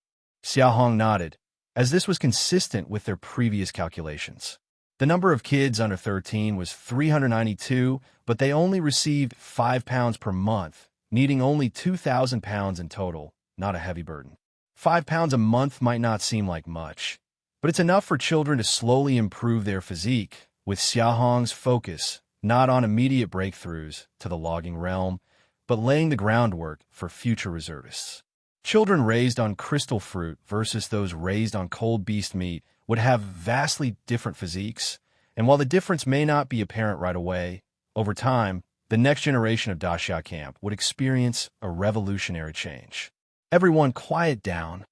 Xia Hong nodded, as this was consistent with their previous calculations. The number of kids under 13 was 392, but they only received 5 pounds per month, needing only 2,000 pounds in total. Not a heavy burden. 5 pounds a month might not seem like much, but it's enough for children to slowly improve their physique, with Xia Hong's focus not on immediate breakthroughs to the logging realm, but laying the groundwork for future reservists. Children raised on crystal fruit versus those raised on cold beast meat would have vastly different physiques, and while the difference may not be apparent right away, over time, the next generation of Daxia camp would experience a revolutionary change. Everyone quiet down.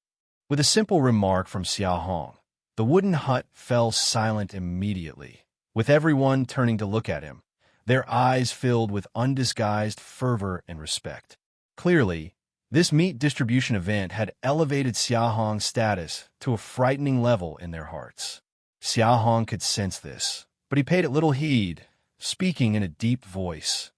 With a simple remark from Xia Hong, the wooden hut fell silent immediately, with everyone turning to look at him, their eyes filled with undisguised fervor and respect. Clearly, this meat distribution event had elevated Xia Hong's status to a frightening level in their hearts. Xia Hong could sense this, but he paid it little heed, speaking in a deep voice.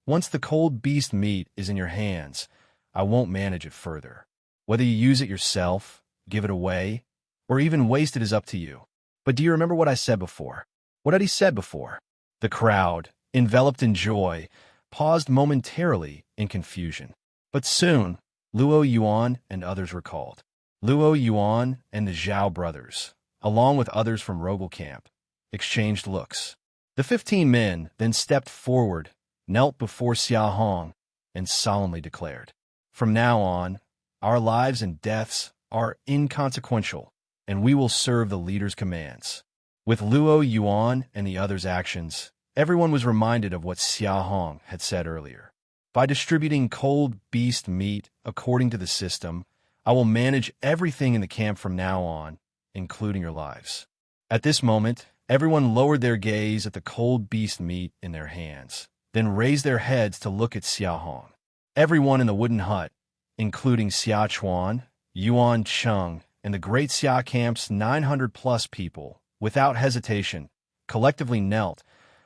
Once the cold beast meat is in your hands, I won't manage it further. Whether you use it yourself, give it away, or even waste it is up to you. But do you remember what I said before? What had he said before? The crowd, enveloped in joy, paused momentarily in confusion. But soon, Luo Yuan and others recalled. Luo Yuan and the Zhao brothers, along with others from Rogel camp, exchanged looks. The 15 men then stepped forward, knelt before Xia Hong, and solemnly declared, "From now on, our lives and deaths are inconsequential, and we will serve the leader's commands." With Luo Yuan and the others' actions, everyone was reminded of what Xia Hong had said earlier. By distributing cold beast meat according to the system, I will manage everything in the camp from now on, including your lives. At this moment, everyone lowered their gaze at the cold beast meat in their hands, then raised their heads to look at Xia Hong. Everyone in the wooden hut, including Xia Chuan, Yuan Cheng, and the Great Xia camp's 900-plus people, without hesitation, collectively knelt,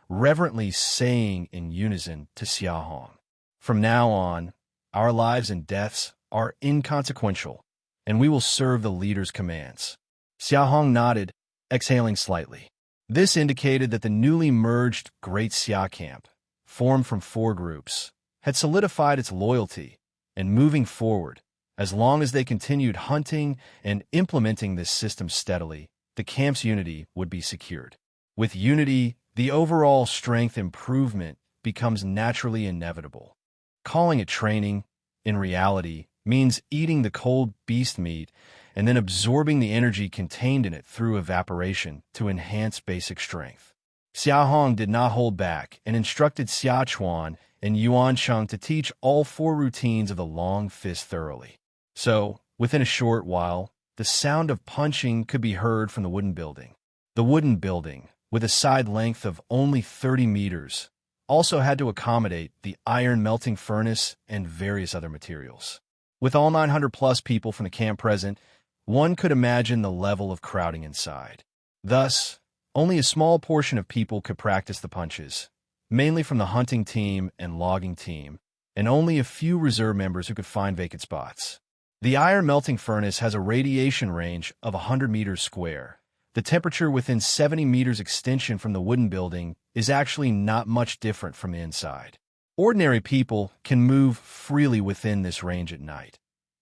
reverently saying in unison to Xia Hong, "From now on, our lives and deaths are inconsequential, and we will serve the leader's commands." Xia Hong nodded, exhaling slightly. This indicated that the newly merged Great Xia camp, formed from 4 groups, had solidified its loyalty, and moving forward, as long as they continued hunting and implementing this system steadily, the camp's unity would be secured. With unity, the overall strength improvement becomes naturally inevitable. Calling it training, in reality, means eating the cold beast meat and then absorbing the energy contained in it through evaporation to enhance basic strength. Xia Hong did not hold back and instructed Xia Chuan and Yuan Cheng to teach all 4 routines of the long fist thoroughly. So, within a short while, the sound of punching could be heard from the wooden building. The wooden building, with a side length of only 30 meters, also had to accommodate the iron melting furnace and various other materials. With all 900-plus people from the camp present, one could imagine the level of crowding inside. Thus, only a small portion of people could practice the punches, mainly from the hunting team and logging team, and only a few reserve members who could find vacant spots. The iron melting furnace has a radiation range of 100 meters square. The temperature within 70 meters extension from the wooden building is actually not much different from the inside. Ordinary people can move freely within this range at night.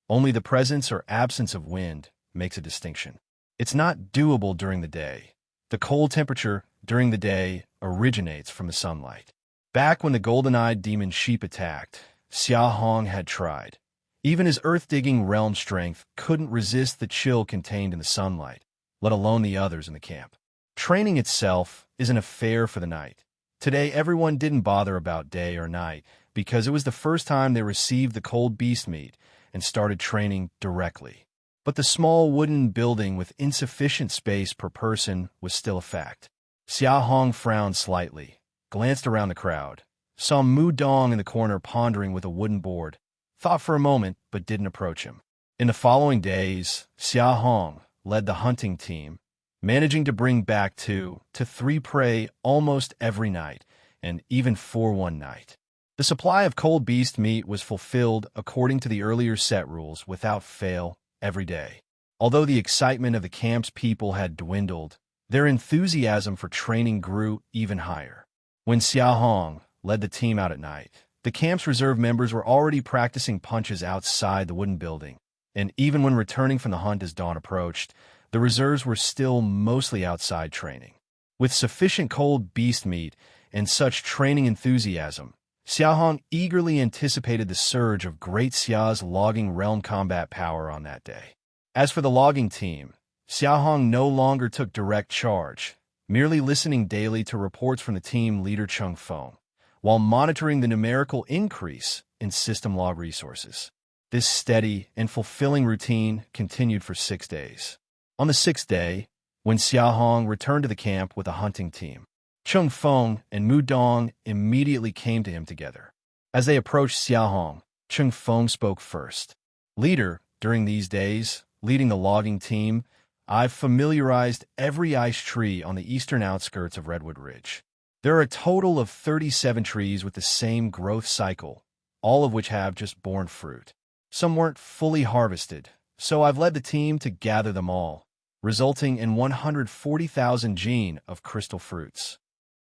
Only the presence or absence of wind makes a distinction. It's not doable during the day. The cold temperature during the day originates from the sunlight. Back when the golden-eyed demon sheep attacked, Xia Hong had tried. Even his earth-digging realm strength couldn't resist the chill contained in the sunlight, let alone the others in the camp. Training itself is an affair for the night. Today, everyone didn't bother about day or night because it was the first time they received the cold beast meat and started training directly. But the small wooden building with insufficient space per person was still a fact. Xia Hong frowned slightly, glanced around the crowd, saw Mu Dong in the corner pondering with a wooden board, thought for a moment but didn't approach him. In the following days, Xia Hong led the hunting team, managing to bring back 2 to 3 prey almost every night, and even 4 one night. The supply of cold beast meat was fulfilled according to the earlier set rules without fail every day. Although the excitement of the camp's people had dwindled, their enthusiasm for training grew even higher. When Xia Hong led the team out at night, the camp's reserve members were already practicing punches outside the wooden building, and even when returning from the hunt as dawn approached, the reserves were still mostly outside training. With sufficient cold beast meat and such training enthusiasm, Xia Hong eagerly anticipated the surge of Great Xia's logging realm combat power on that day. As for the logging team, Xia Hong no longer took direct charge, merely listening daily to reports from the team leader Cheng Feng, while monitoring the numerical increase in system log resources. This steady and fulfilling routine continued for 6 days. On the 6th day, when Xia Hong returned to the camp with a hunting team, Cheng Feng and Mu Dong immediately came to him together. As they approached Xia Hong, Cheng Feng spoke first. "Leader, during these days, leading the logging team, I've familiarized every ice tree on the eastern outskirts of Redwood Ridge. There are a total of 37 trees with the same growth cycle, all of which have just borne fruit. Some weren't fully harvested, so I've led the team to gather them all, resulting in 140,000 gene of crystal fruits."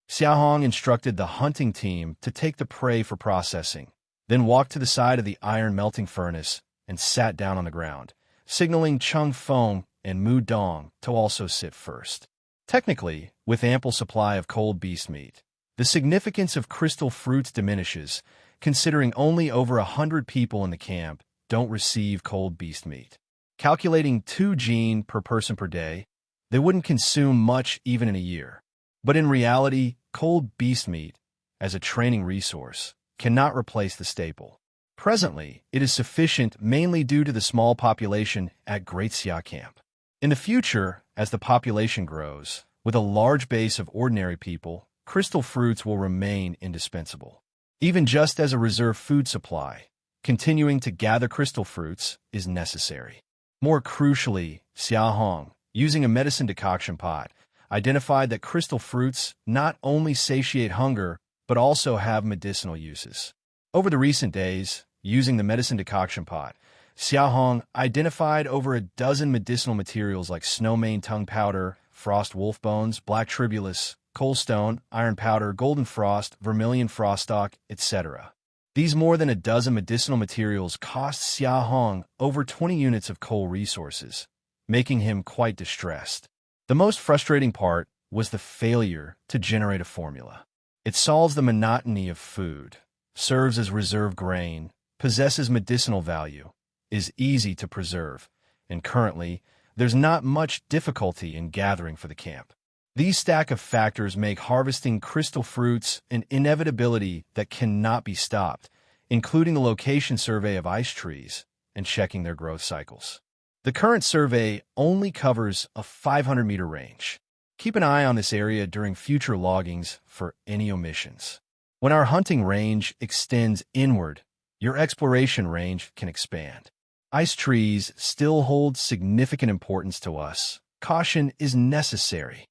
Xia Hong instructed the hunting team to take the prey for processing, then walked to the side of the iron melting furnace and sat down on the ground, signaling Chung Feng and Mu Dong to also sit first. Technically, with ample supply of cold beast meat, the significance of crystal fruits diminishes, considering only over 100 people in the camp don't receive cold beast meat. Calculating 2 gene per person per day, they wouldn't consume much even in a year. But in reality, cold beast meat, as a training resource, cannot replace the staple. Presently, it is sufficient mainly due to the small population at Great Xia Camp. In the future, as the population grows, with a large base of ordinary people, crystal fruits will remain indispensable. Even just as a reserve food supply, continuing to gather crystal fruits is necessary. More crucially, Xia Hong, using a medicine decoction pot, identified that crystal fruits not only satiate hunger, but also have medicinal uses. Over the recent days, using the medicine decoction pot, Xia Hong identified over a dozen medicinal materials like snowmane tongue powder, frost wolf bones, black tribulus, coalstone, iron powder, golden frost, vermilion froststock, etc. These more than a dozen medicinal materials cost Xia Hong over 20 units of coal resources, making him quite distressed. The most frustrating part was the failure to generate a formula. It solves the monotony of food, serves as reserve grain, possesses medicinal value, is easy to preserve, and currently, there's not much difficulty in gathering for the camp. These stack of factors make harvesting crystal fruits an inevitability that cannot be stopped, including the location survey of ice trees and checking their growth cycles. The current survey only covers a 500-meter range. Keep an eye on this area during future loggings for any omissions. When our hunting range extends inward, your exploration range can expand. Ice trees still hold significant importance to us. Caution is necessary.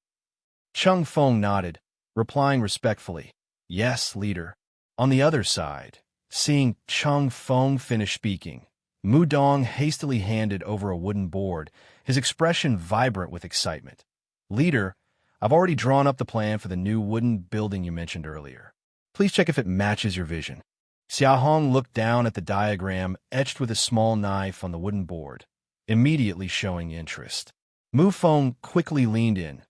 Chung Feng nodded, replying respectfully, "Yes, leader." On the other side, seeing Chung Feng finish speaking, Mu Dong hastily handed over a wooden board, his expression vibrant with excitement. "Leader, I've already drawn up the plan for the new wooden building you mentioned earlier. Please check if it matches your vision." Xia Hong looked down at the diagram etched with a small knife on the wooden board, immediately showing interest. Mu Feng quickly leaned in,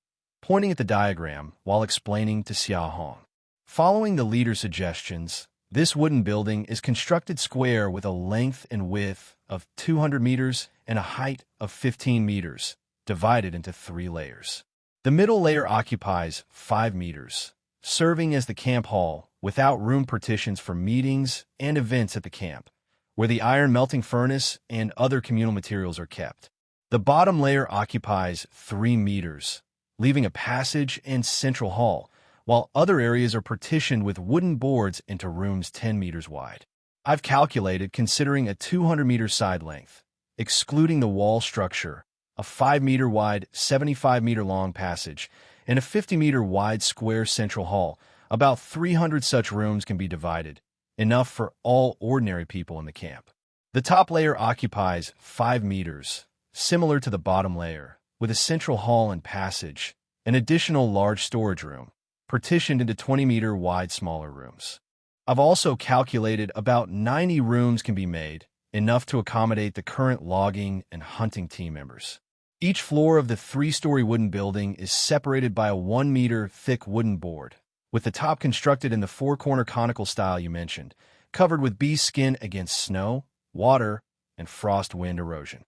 pointing at the diagram while explaining to Xia Hong. Following the leader's suggestions, this wooden building is constructed square with a length and width of 200 meters and a height of 15 meters, divided into 3 layers. The middle layer occupies 5 meters, serving as the camp hall without room partitions for meetings and events at the camp, where the iron melting furnace and other communal materials are kept. The bottom layer occupies 3 meters, leaving a passage and central hall, while other areas are partitioned with wooden boards into rooms 10 meters wide. I've calculated considering a 200-meter side length, excluding the wall structure, a 5-meter wide, 75-meter long passage, and a 50-meter wide square central hall. About 300 such rooms can be divided, enough for all ordinary people in the camp. The top layer occupies 5 meters, similar to the bottom layer, with a central hall and passage, an additional large storage room, partitioned into 20-meter wide smaller rooms. I've also calculated about 90 rooms can be made, enough to accommodate the current logging and hunting team members. Each floor of the 3-story wooden building is separated by a 1-meter thick wooden board, with the top constructed in the 4-corner conical style you mentioned, covered with bee skin against snow, water, and frost wind erosion.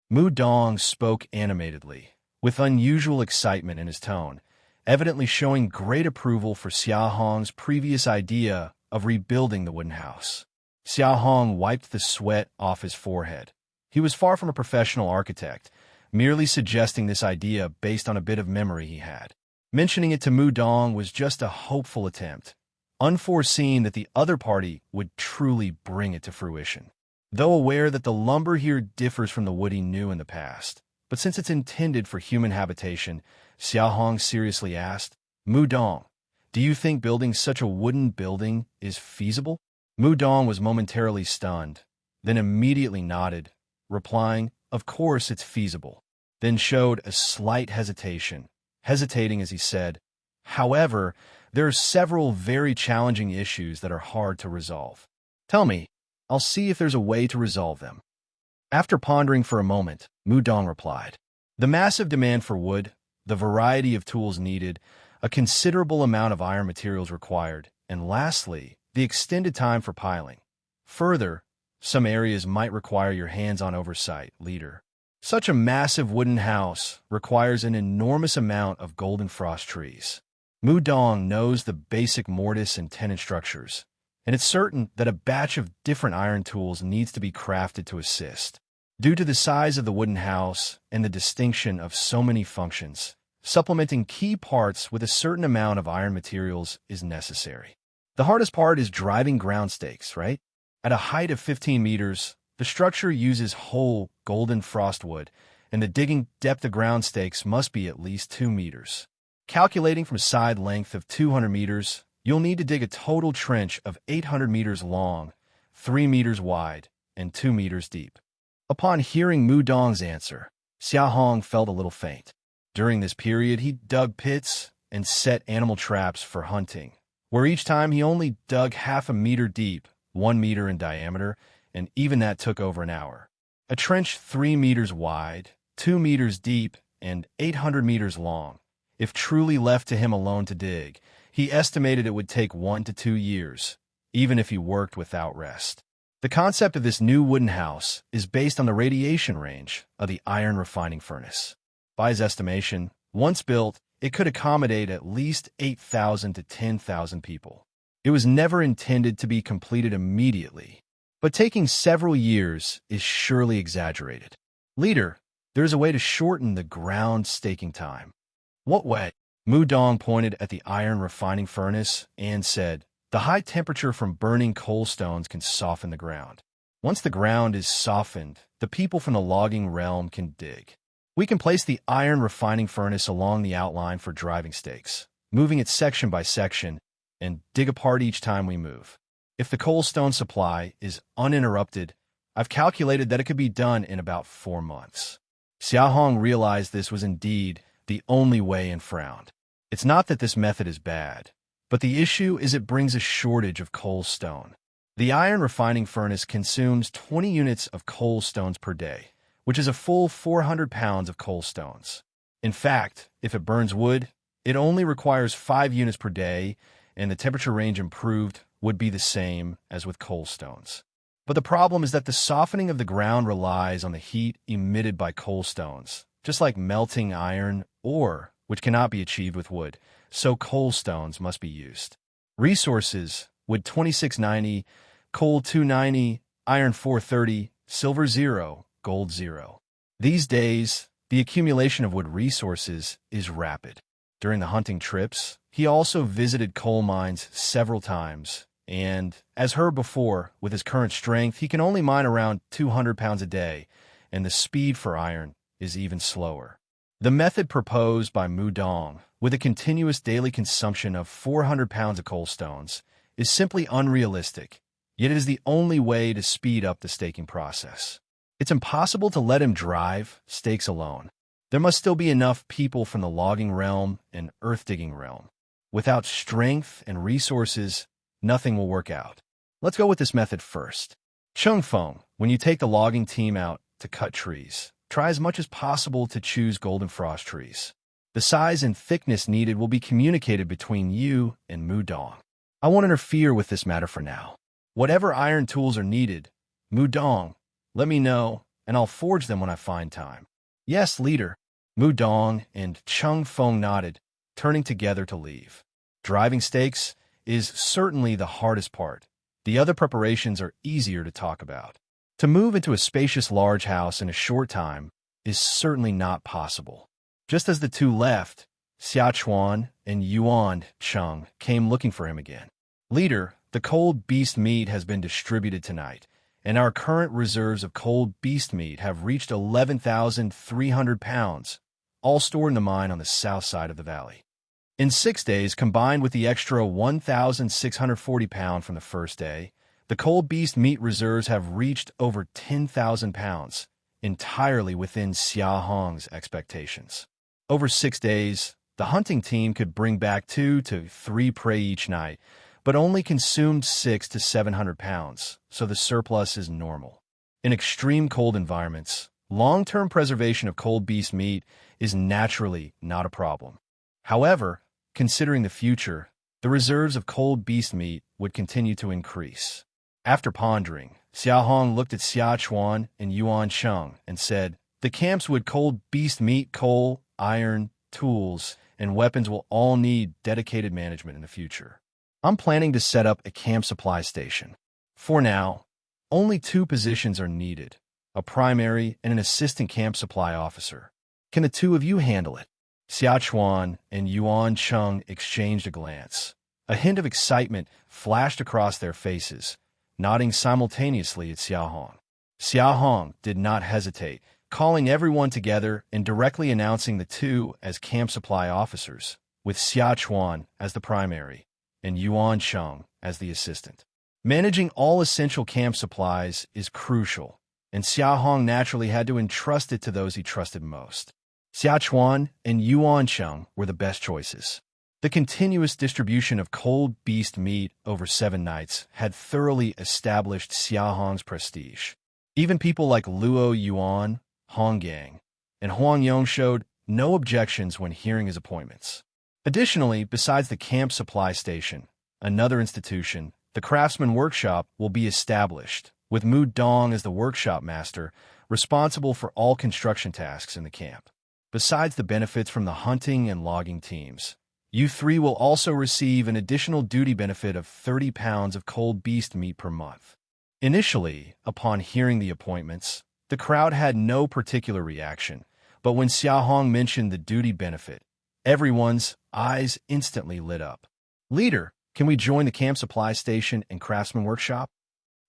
Mu Dong spoke animatedly, with unusual excitement in his tone, evidently showing great approval for Xia Hong's previous idea of rebuilding the wooden house. Xia Hong wiped the sweat off his forehead. He was far from a professional architect, merely suggesting this idea based on a bit of memory he had. Mentioning it to Mu Dong was just a hopeful attempt, unforeseen that the other party would truly bring it to fruition. Though aware that the lumber here differs from the wood he knew in the past, but since it's intended for human habitation, Xia Hong seriously asked, "Mu Dong, do you think building such a wooden building is feasible?" Mu Dong was momentarily stunned, then immediately nodded, replying, "Of course it's feasible," then showed a slight hesitating as he said, "However, there are several very challenging issues that are hard to resolve." "Tell me, I'll see if there's a way to resolve them." After pondering for a moment, Mudong replied, "The massive demand for wood, the variety of tools needed, a considerable amount of iron materials required, and lastly, the extended time for piling. Further, some areas might require your hands-on oversight, leader. Such a massive wooden house requires an enormous amount of golden frost trees." Mudong knows the basic mortise and tenon structures, and it's certain that a batch of different iron tools needs to be crafted to assist. Due to the size of the wooden house and the distinction of so many functions, supplementing key parts with a certain amount of iron materials is necessary. The hardest part is driving ground stakes, right? At a height of 15 meters, the structure uses whole golden frost wood, and the digging depth of ground stakes must be at least 2 meters. Calculating from side length of 200 meters, you'll need to dig a total trench of 800 meters long, 3 meters wide, and 2 meters deep. Upon hearing Mudong's answer, Xia Hong felt a little faint. During this period, he dug pits and set animal traps for hunting, where each time he only dug half a meter deep, 1 meter in diameter, and even that took over an hour. A trench 3 meters wide, 2 meters deep, and 800 meters long. If truly left to him alone to dig, he estimated it would take 1 to 2 years, even if he worked without rest. The concept of this new wooden house is based on the radiation range of the iron refining furnace. By his estimation, once built, it could accommodate at least 8,000 to 10,000 people. It was never intended to be completed immediately, but taking several years is surely exaggerated. Leader, there's a way to shorten the ground staking time. What way? Mudong pointed at the iron refining furnace and said, "The high temperature from burning coal stones can soften the ground. Once the ground is softened, the people from the logging realm can dig. We can place the iron refining furnace along the outline for driving stakes, moving it section by section, and dig apart each time we move. If the coal stone supply is uninterrupted, I've calculated that it could be done in about 4 months." Xia Hong realized this was indeed the only way and frowned. It's not that this method is bad, but the issue is it brings a shortage of coal stone. The iron refining furnace consumes 20 units of coal stones per day, which is a full 400 pounds of coal stones. In fact, if it burns wood, it only requires 5 units per day, and the temperature range improved would be the same as with coal stones. But the problem is that the softening of the ground relies on the heat emitted by coal stones, just like melting iron ore, which cannot be achieved with wood, so coal stones must be used. Resources: wood 2690, coal 290, iron 430, silver 0, gold 0. These days, the accumulation of wood resources is rapid. During the hunting trips, he also visited coal mines several times, and, as heard before, with his current strength, he can only mine around 200 pounds a day, and the speed for iron is even slower. The method proposed by Mudong, with a continuous daily consumption of 400 pounds of coal stones, is simply unrealistic, yet it is the only way to speed up the staking process. It's impossible to let him drive stakes alone. There must still be enough people from the logging realm and earth-digging realm. Without strength and resources, nothing will work out. Let's go with this method first. Chungfeng, when you take the logging team out to cut trees, try as much as possible to choose golden frost trees. The size and thickness needed will be communicated between you and Mudong. I won't interfere with this matter for now. Whatever iron tools are needed, Mudong, let me know, and I'll forge them when I find time. Yes, leader. Mudong and Chungfeng nodded, turning together to leave. Driving stakes is certainly the hardest part. The other preparations are easier to talk about. To move into a spacious large house in a short time is certainly not possible. Just as the two left, Xiachuan and Yuan Cheng came looking for him again. Leader, the cold beast meat has been distributed tonight, and our current reserves of cold beast meat have reached 11,300 pounds, all stored in the mine on the south side of the valley. In 6 days, combined with the extra 1,640 pounds from the first day, the cold beast meat reserves have reached over 10,000 pounds, entirely within Xia Hong's expectations. Over 6 days, the hunting team could bring back 2 to 3 prey each night, but only consumed 600 to 700 pounds, so the surplus is normal. In extreme cold environments, long-term preservation of cold beast meat is naturally not a problem. However, considering the future, the reserves of cold beast meat would continue to increase. After pondering, Xia Hong looked at Xia Chuan and Yuan Sheng and said, "The camps with cold beast meat, coal, iron, tools, and weapons will all need dedicated management in the future. I'm planning to set up a camp supply station. For now, only 2 positions are needed, a primary and an assistant camp supply officer. Can the 2 of you handle it?" Xia Chuan and Yuan Sheng exchanged a glance. A hint of excitement flashed across their faces, nodding simultaneously at Xia Hong. Xia Hong did not hesitate, calling everyone together and directly announcing the 2 as camp supply officers, with Xia Chuan as the primary and Yuan Sheng as the assistant. Managing all essential camp supplies is crucial, and Xia Hong naturally had to entrust it to those he trusted most. Xia Chuan and Yuan Sheng were the best choices. The continuous distribution of cold beast meat over 7 nights had thoroughly established Xia Hong's prestige. Even people like Luo Yuan, Hong Yang, and Huang Yong showed no objections when hearing his appointments. Additionally, besides the camp supply station, another institution, the craftsman workshop, will be established, with Mu Dong as the workshop master, responsible for all construction tasks in the camp. Besides the benefits from the hunting and logging teams, you 3 will also receive an additional duty benefit of 30 pounds of cold beast meat per month. Initially, upon hearing the appointments, the crowd had no particular reaction, but when Xia Hong mentioned the duty benefit, everyone's eyes instantly lit up. "Leader, can we join the camp supply station and craftsman workshop?"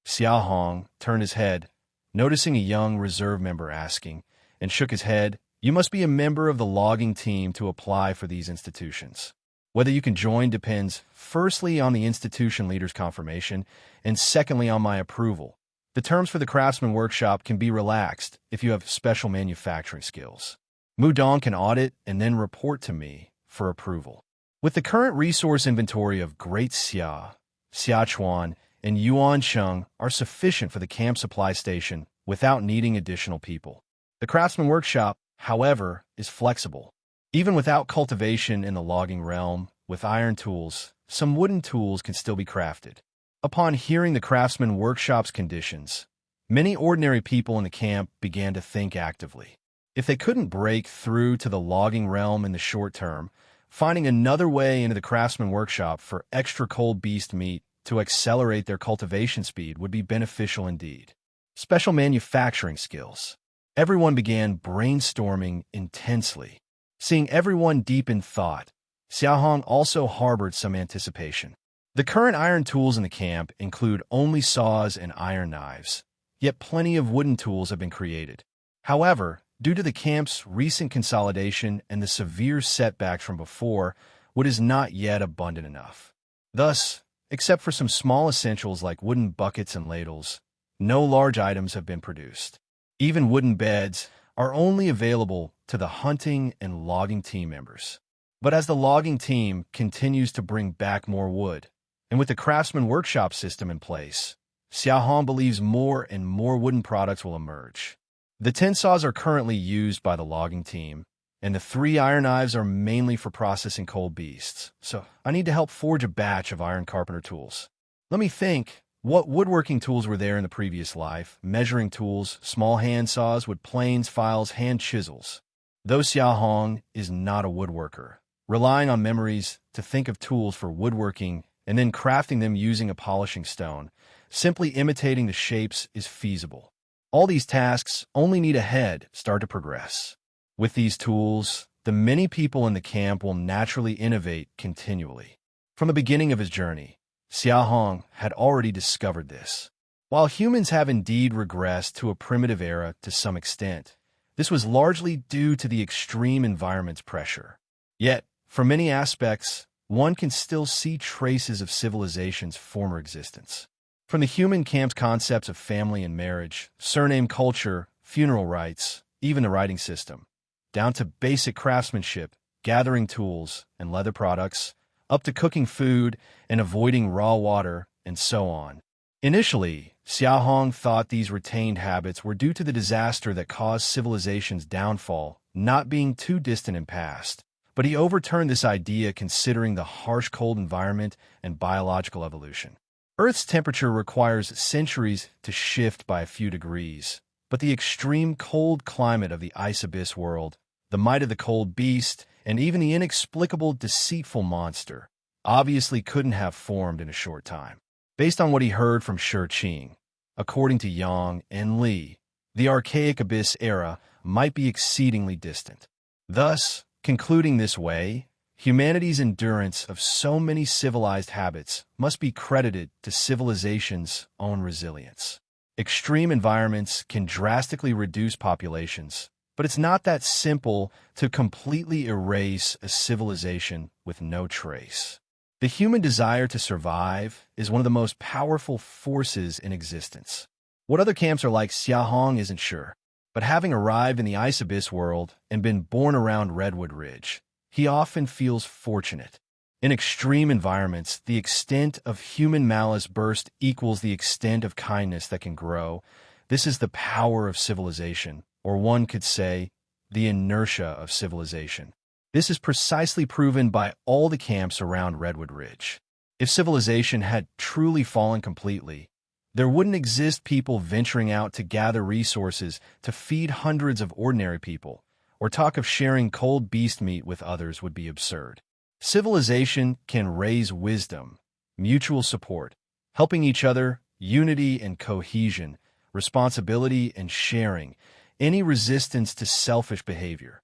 Xia Hong turned his head, noticing a young reserve member asking, and shook his head. "You must be a member of the logging team to apply for these institutions. Whether you can join depends firstly on the institution leader's confirmation and secondly on my approval. The terms for the craftsman workshop can be relaxed if you have special manufacturing skills. Mu Dong can audit and then report to me for approval." With the current resource inventory of Great Xia, Xia Chuan, and Yuan Sheng are sufficient for the camp supply station without needing additional people. The craftsman workshop, however, is flexible. Even without cultivation in the logging realm, with iron tools, some wooden tools can still be crafted. Upon hearing the craftsman workshop's conditions, many ordinary people in the camp began to think actively. If they couldn't break through to the logging realm in the short term, finding another way into the craftsman workshop for extra cold beast meat to accelerate their cultivation speed would be beneficial indeed. Special manufacturing skills. Everyone began brainstorming intensely. Seeing everyone deep in thought, Xia Hong also harbored some anticipation. The current iron tools in the camp include only saws and iron knives, yet plenty of wooden tools have been created. However, due to the camp's recent consolidation and the severe setbacks from before, wood is not yet abundant enough. Thus, except for some small essentials like wooden buckets and ladles, no large items have been produced. Even wooden beds are only available to the hunting and logging team members. But as the logging team continues to bring back more wood, and with the craftsman workshop system in place, Xia Hong believes more and more wooden products will emerge. The 10 saws are currently used by the logging team, and the 3 iron knives are mainly for processing cold beasts, so I need to help forge a batch of iron carpenter tools. Let me think. What woodworking tools were there in the previous life? Measuring tools, small hand saws, wood planes, files, hand chisels. Though Xia Hong is not a woodworker, relying on memories to think of tools for woodworking and then crafting them using a polishing stone, simply imitating the shapes is feasible. All these tasks only need a head start to progress. With these tools, the many people in the camp will naturally innovate continually. From the beginning of his journey, Xia Hong had already discovered this. While humans have indeed regressed to a primitive era to some extent, this was largely due to the extreme environment's pressure. Yet, for many aspects, one can still see traces of civilization's former existence. From the human camp's concepts of family and marriage, surname culture, funeral rites, even the writing system, down to basic craftsmanship, gathering tools, and leather products, up to cooking food and avoiding raw water, and so on. Initially, Xia Hong thought these retained habits were due to the disaster that caused civilization's downfall not being too distant in past, but he overturned this idea considering the harsh cold environment and biological evolution. Earth's temperature requires centuries to shift by a few degrees, but the extreme cold climate of the ice abyss world, the might of the cold beast, and even the inexplicable deceitful monster obviously couldn't have formed in a short time. Based on what he heard from Shi Qing, according to Yang and Li, the archaic abyss era might be exceedingly distant. Thus, concluding this way, humanity's endurance of so many civilized habits must be credited to civilization's own resilience. Extreme environments can drastically reduce populations, but it's not that simple to completely erase a civilization with no trace. The human desire to survive is one of the most powerful forces in existence. What other camps are like Xia Hong isn't sure, but having arrived in the ice abyss world and been born around Redwood Ridge, he often feels fortunate. In extreme environments, the extent of human malice burst equals the extent of kindness that can grow. This is the power of civilization, or one could say, the inertia of civilization. This is precisely proven by all the camps around Redwood Ridge. If civilization had truly fallen completely, there wouldn't exist people venturing out to gather resources to feed hundreds of ordinary people, or talk of sharing cold beast meat with others would be absurd. Civilization can raise wisdom, mutual support, helping each other, unity and cohesion, responsibility and sharing, any resistance to selfish behavior.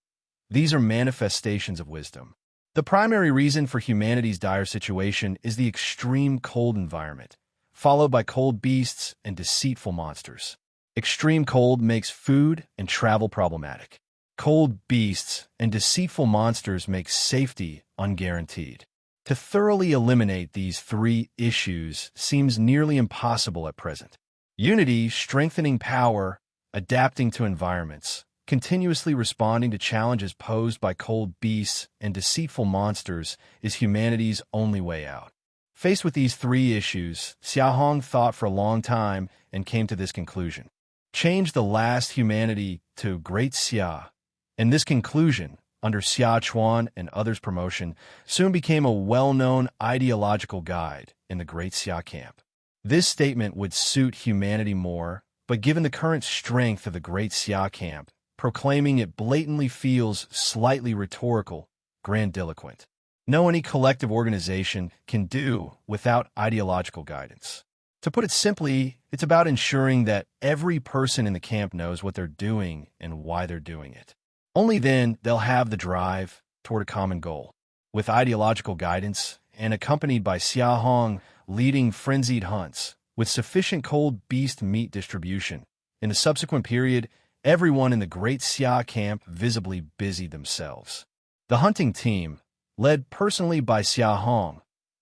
These are manifestations of wisdom. The primary reason for humanity's dire situation is the extreme cold environment, followed by cold beasts and deceitful monsters. Extreme cold makes food and travel problematic. Cold beasts and deceitful monsters make safety unguaranteed. To thoroughly eliminate these three issues seems nearly impossible at present. Unity, strengthening power, adapting to environments, continuously responding to challenges posed by cold beasts and deceitful monsters is humanity's only way out. Faced with these three issues, Xia Hong thought for a long time and came to this conclusion. Change the last humanity to Great Xia, and this conclusion, under Xia Chuan and others' promotion, soon became a well-known ideological guide in the Great Xia camp. This statement would suit humanity more, but given the current strength of the Great Xia camp, proclaiming it blatantly feels slightly rhetorical, grandiloquent. No any collective organization can do without ideological guidance. To put it simply, it's about ensuring that every person in the camp knows what they're doing and why they're doing it. Only then they'll have the drive toward a common goal. With ideological guidance and accompanied by Xia Hong leading frenzied hunts with sufficient cold beast meat distribution, in the subsequent period, everyone in the Great Xia camp visibly busied themselves. The hunting team, led personally by Xia Hong,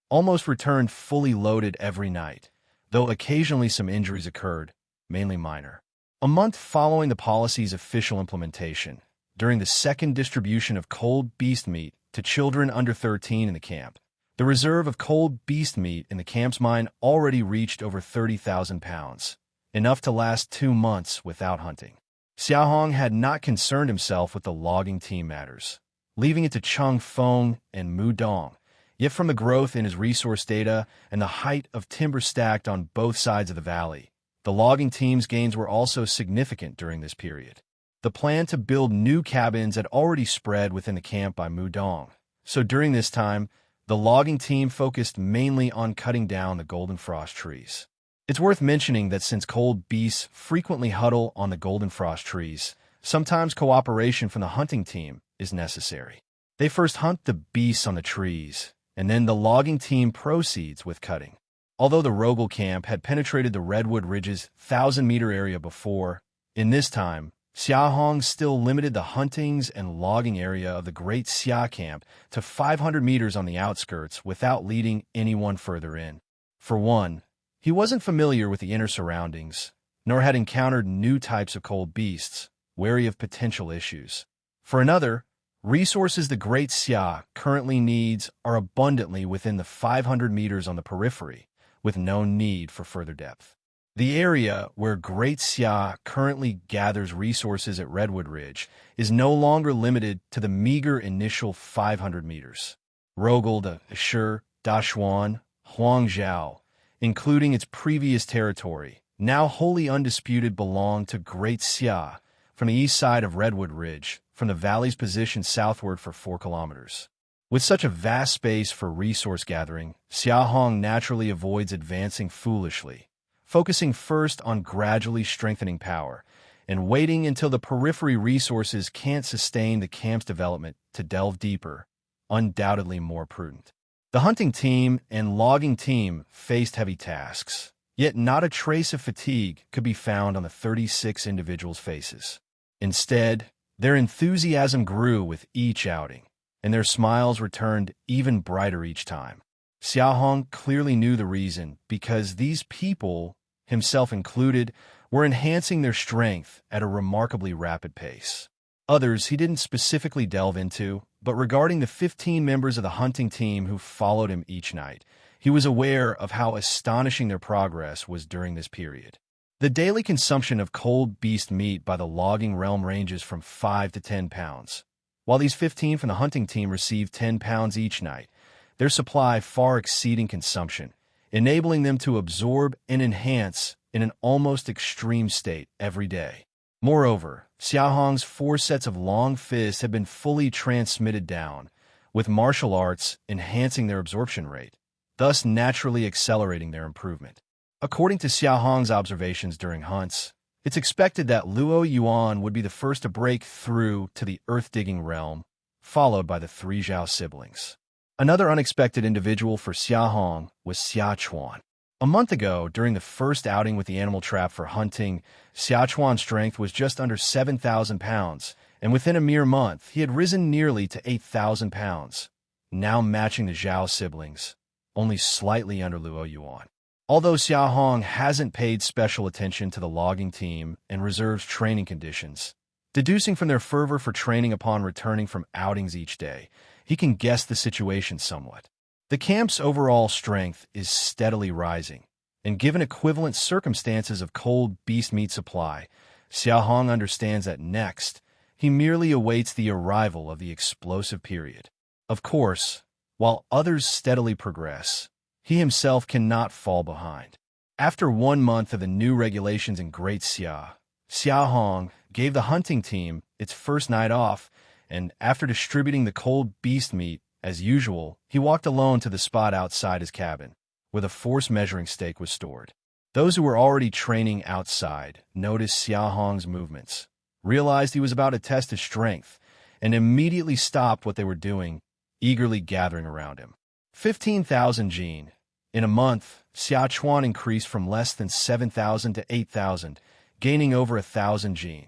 almost returned fully loaded every night, though occasionally some injuries occurred, mainly minor. A month following the policy's official implementation, during the second distribution of cold beast meat to children under 13 in the camp, the reserve of cold beast meat in the camp's mine already reached over 30,000 pounds, enough to last 2 months without hunting. Xia Hong had not concerned himself with the logging team matters, leaving it to Cheng Feng and Mu Dong. Yet from the growth in his resource data and the height of timber stacked on both sides of the valley, the logging team's gains were also significant during this period. The plan to build new cabins had already spread within the camp by Mu Dong, so during this time, the logging team focused mainly on cutting down the golden frost trees. It's worth mentioning that since cold beasts frequently huddle on the golden frost trees, sometimes cooperation from the hunting team is necessary. They first hunt the beasts on the trees, and then the logging team proceeds with cutting. Although the Rogel camp had penetrated the Redwood Ridge's 1,000-meter area before, in this time, Xia Hong still limited the huntings and logging area of the Great Xia camp to 500 meters on the outskirts without leading anyone further in. For one, he wasn't familiar with the inner surroundings, nor had encountered new types of cold beasts, wary of potential issues. For another, resources the Great Xia currently needs are abundantly within the 500 meters on the periphery, with no need for further depth. The area where Great Xia currently gathers resources at Redwood Ridge is no longer limited to the meager initial 500 meters. Rogel de Ashur, Dashuan, Huangzhou, including its previous territory, now wholly undisputed, belong to Great Xia from the east side of Redwood Ridge, from the valley's position southward for 4 kilometers. With such a vast space for resource gathering, Xia Hong naturally avoids advancing foolishly, focusing first on gradually strengthening power and waiting until the periphery resources can't sustain the camp's development to delve deeper, undoubtedly more prudent. The hunting team and logging team faced heavy tasks, yet not a trace of fatigue could be found on the 36 individuals' faces. Instead, their enthusiasm grew with each outing, and their smiles returned even brighter each time. Xia Hong clearly knew the reason, because these people, himself included, were enhancing their strength at a remarkably rapid pace. Others he didn't specifically delve into, but regarding the 15 members of the hunting team who followed him each night, he was aware of how astonishing their progress was during this period. The daily consumption of cold beast meat by the logging realm ranges from 5 to 10 pounds. While these 15 from the hunting team received 10 pounds each night, their supply far exceeding consumption, enabling them to absorb and enhance in an almost extreme state every day. Moreover, Xia Hong's 4 sets of long fists had been fully transmitted down, with martial arts enhancing their absorption rate, thus naturally accelerating their improvement. According to Xia Hong's observations during hunts, it's expected that Luo Yuan would be the first to break through to the earth-digging realm, followed by the 3 Zhao siblings. Another unexpected individual for Xia Hong was Xia Chuan. A month ago, during the first outing with the animal trap for hunting, Xia Chuan's strength was just under 7,000 pounds, and within a mere month, he had risen nearly to 8,000 pounds, now matching the Zhao siblings, only slightly under Luo Yuan. Although Xia Hong hasn't paid special attention to the logging team and reserves training conditions, deducing from their fervor for training upon returning from outings each day, he can guess the situation somewhat. The camp's overall strength is steadily rising, and given equivalent circumstances of cold beast meat supply, Xia Hong understands that next, he merely awaits the arrival of the explosive period. Of course, while others steadily progress, he himself cannot fall behind. After 1 month of the new regulations in Great Xia, Xia Hong gave the hunting team its first night off, and after distributing the cold beast meat, as usual, he walked alone to the spot outside his cabin, where the force measuring stake was stored. Those who were already training outside noticed Xia Hong's movements, realized he was about to test his strength, and immediately stopped what they were doing, eagerly gathering around him. 15,000 Jin. In a month, Xia Chuan increased from less than 7,000 to 8,000, gaining over 1,000 Jin.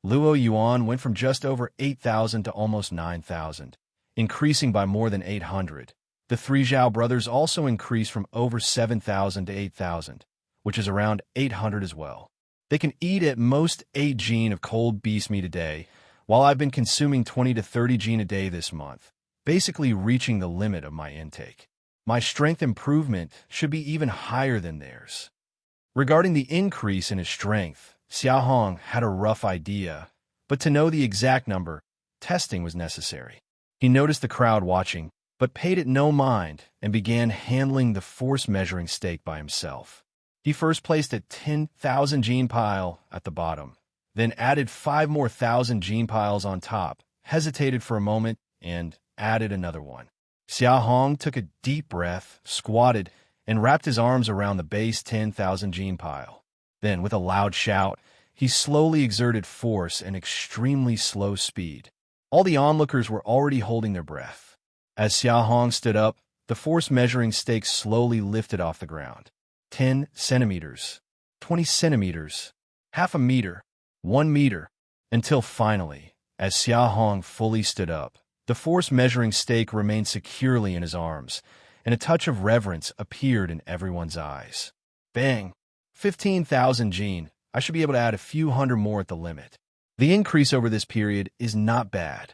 Luo Yuan went from just over 8,000 to almost 9,000, increasing by more than 800. The 3 Zhao brothers also increased from over 7,000 to 8,000, which is around 800 as well. They can eat at most 8 Jin of cold beast meat a day, while I've been consuming 20 to 30 Jin a day this month, basically reaching the limit of my intake. My strength improvement should be even higher than theirs. Regarding the increase in his strength, Xia Hong had a rough idea, but to know the exact number, testing was necessary. He noticed the crowd watching, but paid it no mind and began handling the force measuring stake by himself. He first placed a 10,000 Jin pile at the bottom, then added 5 more 1,000 Jin piles on top, hesitated for a moment, and added another one. Xia Hong took a deep breath, squatted, and wrapped his arms around the base 10,000 Jin pile. Then, with a loud shout, he slowly exerted force and extremely slow speed. All the onlookers were already holding their breath. As Xia Hong stood up, the force measuring stake slowly lifted off the ground. 10 centimeters, 20 centimeters, half a meter, 1 meter, until finally, as Xia Hong fully stood up, the force measuring stake remained securely in his arms, and a touch of reverence appeared in everyone's eyes. Bang! 15,000 Jin. I should be able to add a few hundred more at the limit. The increase over this period is not bad.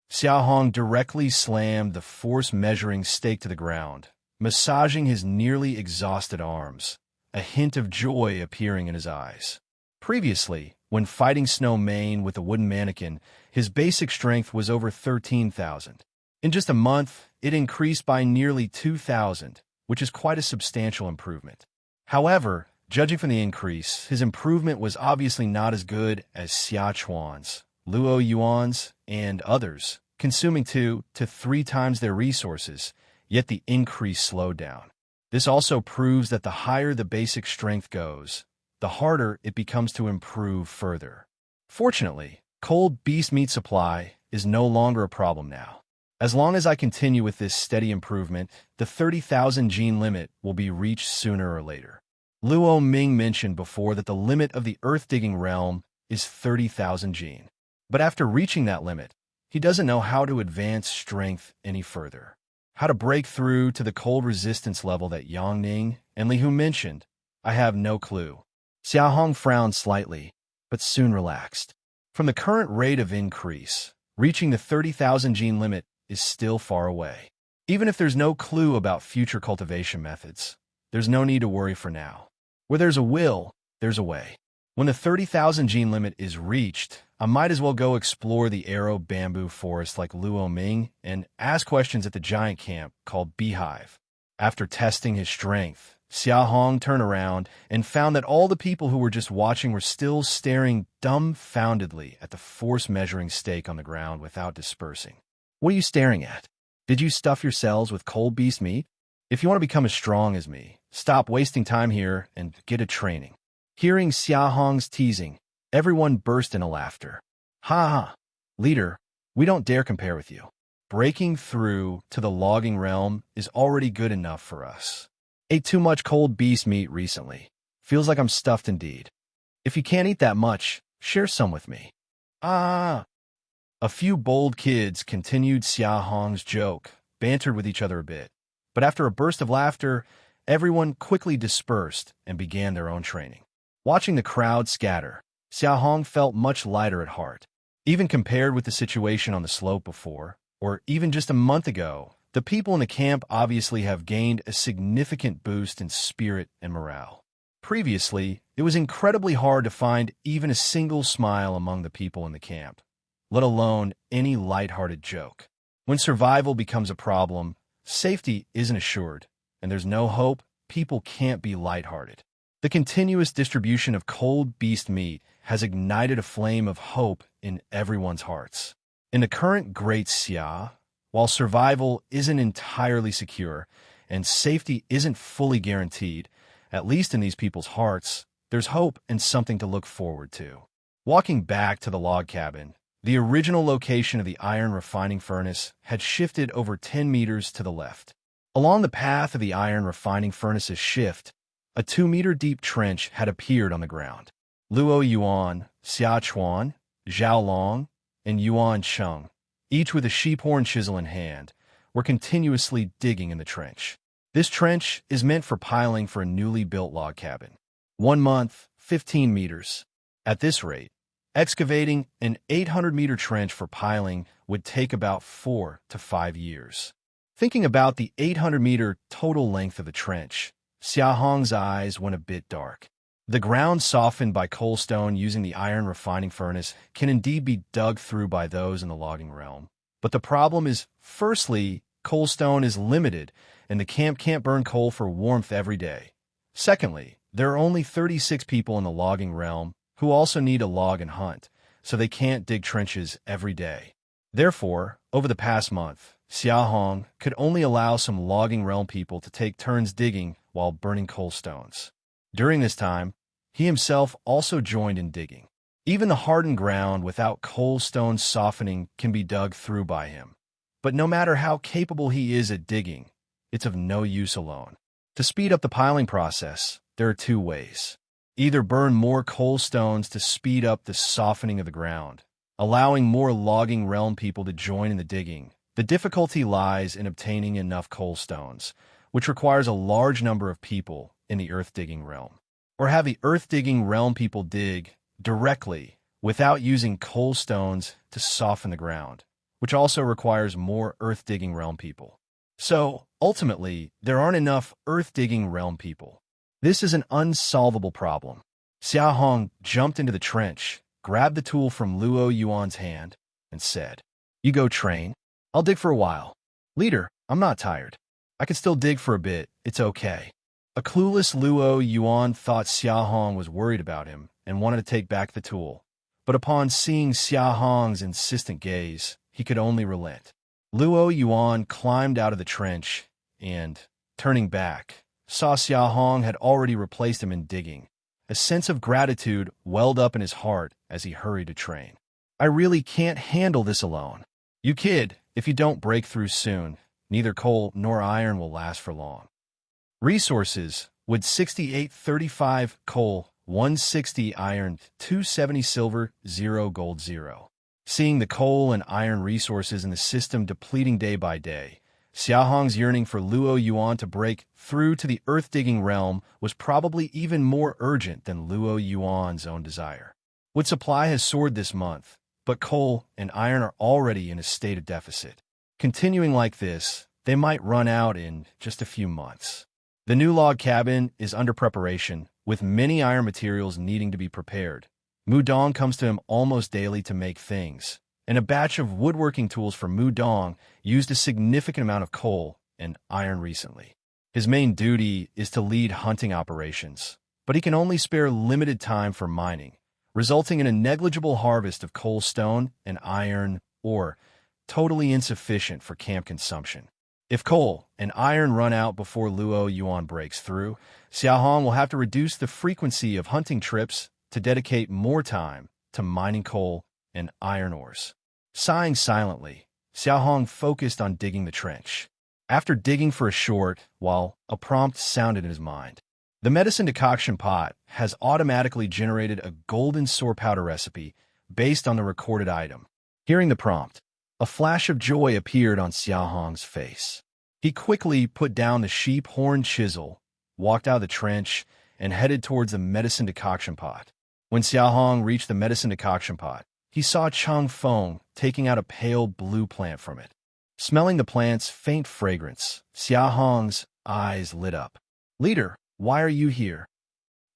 Xia Hong directly slammed the force measuring stake to the ground, massaging his nearly exhausted arms, a hint of joy appearing in his eyes. Previously, when fighting Snow Mane with a wooden mannequin, his basic strength was over 13,000. In just a month, it increased by nearly 2,000, which is quite a substantial improvement. However, judging from the increase, his improvement was obviously not as good as Xia Chuan's, Luo Yuan's, and others, consuming 2 to 3 times their resources, yet the increase slowed down. This also proves that the higher the basic strength goes, the harder it becomes to improve further. Fortunately, cold beast meat supply is no longer a problem now. As long as I continue with this steady improvement, the 30,000 gene limit will be reached sooner or later. Luo Ming mentioned before that the limit of the earth-digging realm is 30,000 gene. But after reaching that limit, he doesn't know how to advance strength any further. How to break through to the cold resistance level that Yang Ning and Li Hu mentioned, I have no clue. Xia Hong frowned slightly, but soon relaxed. From the current rate of increase, reaching the 30,000 gene limit is still far away. Even if there's no clue about future cultivation methods, there's no need to worry for now. Where there's a will, there's a way. When the 30,000 gene limit is reached, I might as well go explore the arrow bamboo forest like Luo Ming and ask questions at the giant camp called Beehive. After testing his strength, Xia Hong turned around and found that all the people who were just watching were still staring dumbfoundedly at the force-measuring stake on the ground without dispersing. What are you staring at? Did you stuff yourselves with cold beast meat? If you want to become as strong as me, stop wasting time here and get a training. Hearing Xia Hong's teasing, everyone burst into laughter. Ha ha! Leader, we don't dare compare with you. Breaking through to the logging realm is already good enough for us. Ate too much cold beast meat recently. Feels like I'm stuffed indeed. If you can't eat that much, share some with me. Ah! A few bold kids continued Xia Hong's joke, bantered with each other a bit. But after a burst of laughter, everyone quickly dispersed and began their own training. Watching the crowd scatter, Xia Hong felt much lighter at heart. Even compared with the situation on the slope before, or even just a month ago, the people in the camp obviously have gained a significant boost in spirit and morale. Previously, it was incredibly hard to find even a single smile among the people in the camp, let alone any lighthearted joke. When survival becomes a problem, safety isn't assured, and there's no hope, people can't be lighthearted. The continuous distribution of cold beast meat has ignited a flame of hope in everyone's hearts. In the current Great Xia, while survival isn't entirely secure and safety isn't fully guaranteed, at least in these people's hearts, there's hope and something to look forward to. Walking back to the log cabin, the original location of the iron refining furnace had shifted over 10 meters to the left. Along the path of the iron refining furnace's shift, a 2-meter-deep trench had appeared on the ground. Luo Yuan, Xia Chuan, Zhao Long, and Yuan Cheng, each with a sheep horn chisel in hand, were continuously digging in the trench. This trench is meant for piling for a newly built log cabin. 1 month, 15 meters. At this rate, excavating an 800-meter trench for piling would take about 4 to 5 years. Thinking about the 800-meter total length of the trench, Xia Hong's eyes went a bit dark. The ground softened by coal stone using the iron refining furnace can indeed be dug through by those in the logging realm. But the problem is, firstly, coal stone is limited, and the camp can't burn coal for warmth every day. Secondly, there are only 36 people in the logging realm who also need to log and hunt, so they can't dig trenches every day. Therefore, over the past month, Xia Hong could only allow some logging realm people to take turns digging while burning coal stones. During this time, he himself also joined in digging. Even the hardened ground without coal stones softening can be dug through by him. But no matter how capable he is at digging, it's of no use alone. To speed up the piling process, there are 2 ways. Either burn more coal stones to speed up the softening of the ground, allowing more logging realm people to join in the digging. The difficulty lies in obtaining enough coal stones, which requires a large number of people in the earth-digging realm. Or have the earth-digging realm people dig directly without using coal stones to soften the ground, which also requires more earth-digging realm people. So, Ultimately, there aren't enough earth-digging realm people. This is an unsolvable problem. Xia Hong jumped into the trench, grabbed the tool from Luo Yuan's hand, and said, "You go train. I'll dig for a while. Leader, I'm not tired. I can still dig for a bit. It's okay." A clueless Luo Yuan thought Xia Hong was worried about him and wanted to take back the tool. But upon seeing Xia Hong's insistent gaze, he could only relent. Luo Yuan climbed out of the trench and, turning back, saw Xia Hong had already replaced him in digging. A sense of gratitude welled up in his heart as he hurried to train. "I really can't handle this alone. You kid, if you don't break through soon, neither coal nor iron will last for long." Resources: wood 6835 coal, 160 iron, 270 silver, 0 gold, 0. Seeing the coal and iron resources in the system depleting day by day, Xia Hong's yearning for Luo Yuan to break through to the earth-digging realm was probably even more urgent than Luo Yuan's own desire. Wood supply has soared this month, but coal and iron are already in a state of deficit. Continuing like this, they might run out in just a few months. The new log cabin is under preparation, with many iron materials needing to be prepared. Mu Dong comes to him almost daily to make things, and a batch of woodworking tools for Mu Dong used a significant amount of coal and iron recently. His main duty is to lead hunting operations, but he can only spare limited time for mining, resulting in a negligible harvest of coal stone and iron ore, totally insufficient for camp consumption. If coal and iron run out before Luo Yuan breaks through, Xia Hong will have to reduce the frequency of hunting trips to dedicate more time to mining coal and iron ores. Sighing silently, Xia Hong focused on digging the trench. After digging for a short while, a prompt sounded in his mind. The medicine decoction pot has automatically generated a golden sour powder recipe based on the recorded item. Hearing the prompt, a flash of joy appeared on Xia Hong's face. He quickly put down the sheep horn chisel, walked out of the trench, and headed towards the medicine decoction pot. When Xia Hong reached the medicine decoction pot, he saw Chang Feng taking out a pale blue plant from it. Smelling the plant's faint fragrance, Xia Hong's eyes lit up. "Leader, why are you here?"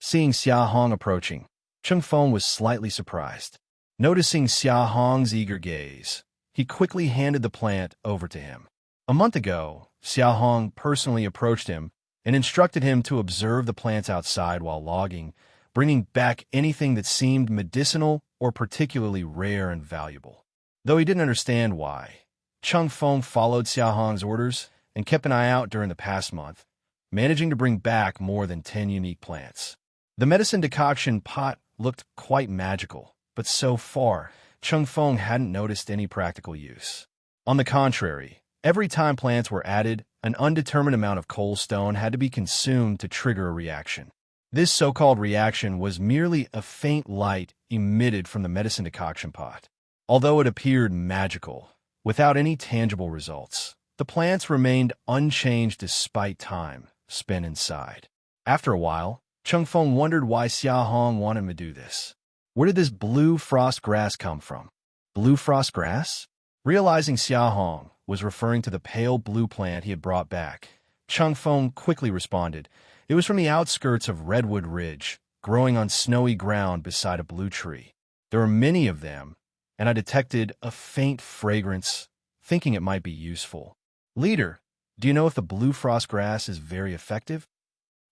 Seeing Xia Hong approaching, Chang Feng was slightly surprised. Noticing Xia Hong's eager gaze, he quickly handed the plant over to him. A month ago, Xia Hong personally approached him and instructed him to observe the plants outside while logging, bringing back anything that seemed medicinal or particularly rare and valuable. Though he didn't understand why, Chang Feng followed Xia Hong's orders and kept an eye out during the past month, managing to bring back more than 10 unique plants. The medicine decoction pot looked quite magical, but so far, Chang Feng hadn't noticed any practical use. On the contrary, every time plants were added, an undetermined amount of coal stone had to be consumed to trigger a reaction. This so-called reaction was merely a faint light emitted from the medicine decoction pot. Although it appeared magical, without any tangible results, the plants remained unchanged despite time spent inside. After a while, Chang Feng wondered why Xia Hong wanted him to do this. Where did this blue frost grass come from? Blue frost grass? Realizing Xia Hong was referring to the pale blue plant he had brought back, Chang Feng quickly responded. It was from the outskirts of Redwood Ridge, growing on snowy ground beside a blue tree. There were many of them, and I detected a faint fragrance, thinking it might be useful. "Leader, do you know if the blue frost grass is very effective?"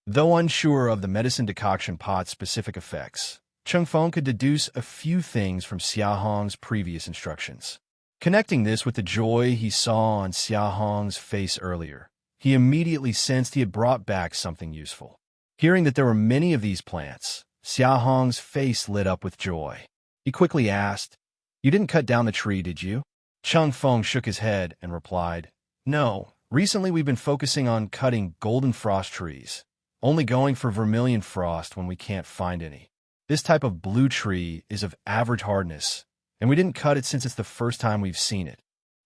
Though unsure of the medicine decoction pot's specific effects, Chang Feng could deduce a few things from Xia Hong's previous instructions. Connecting this with the joy he saw on Xia Hong's face earlier, he immediately sensed he had brought back something useful. Hearing that there were many of these plants, Xia Hong's face lit up with joy. He quickly asked, "You didn't cut down the tree, did you?" Chang Feng shook his head and replied, "No, recently we've been focusing on cutting golden frost trees, only going for vermilion frost when we can't find any. This type of blue tree is of average hardness, and we didn't cut it since it's the first time we've seen it."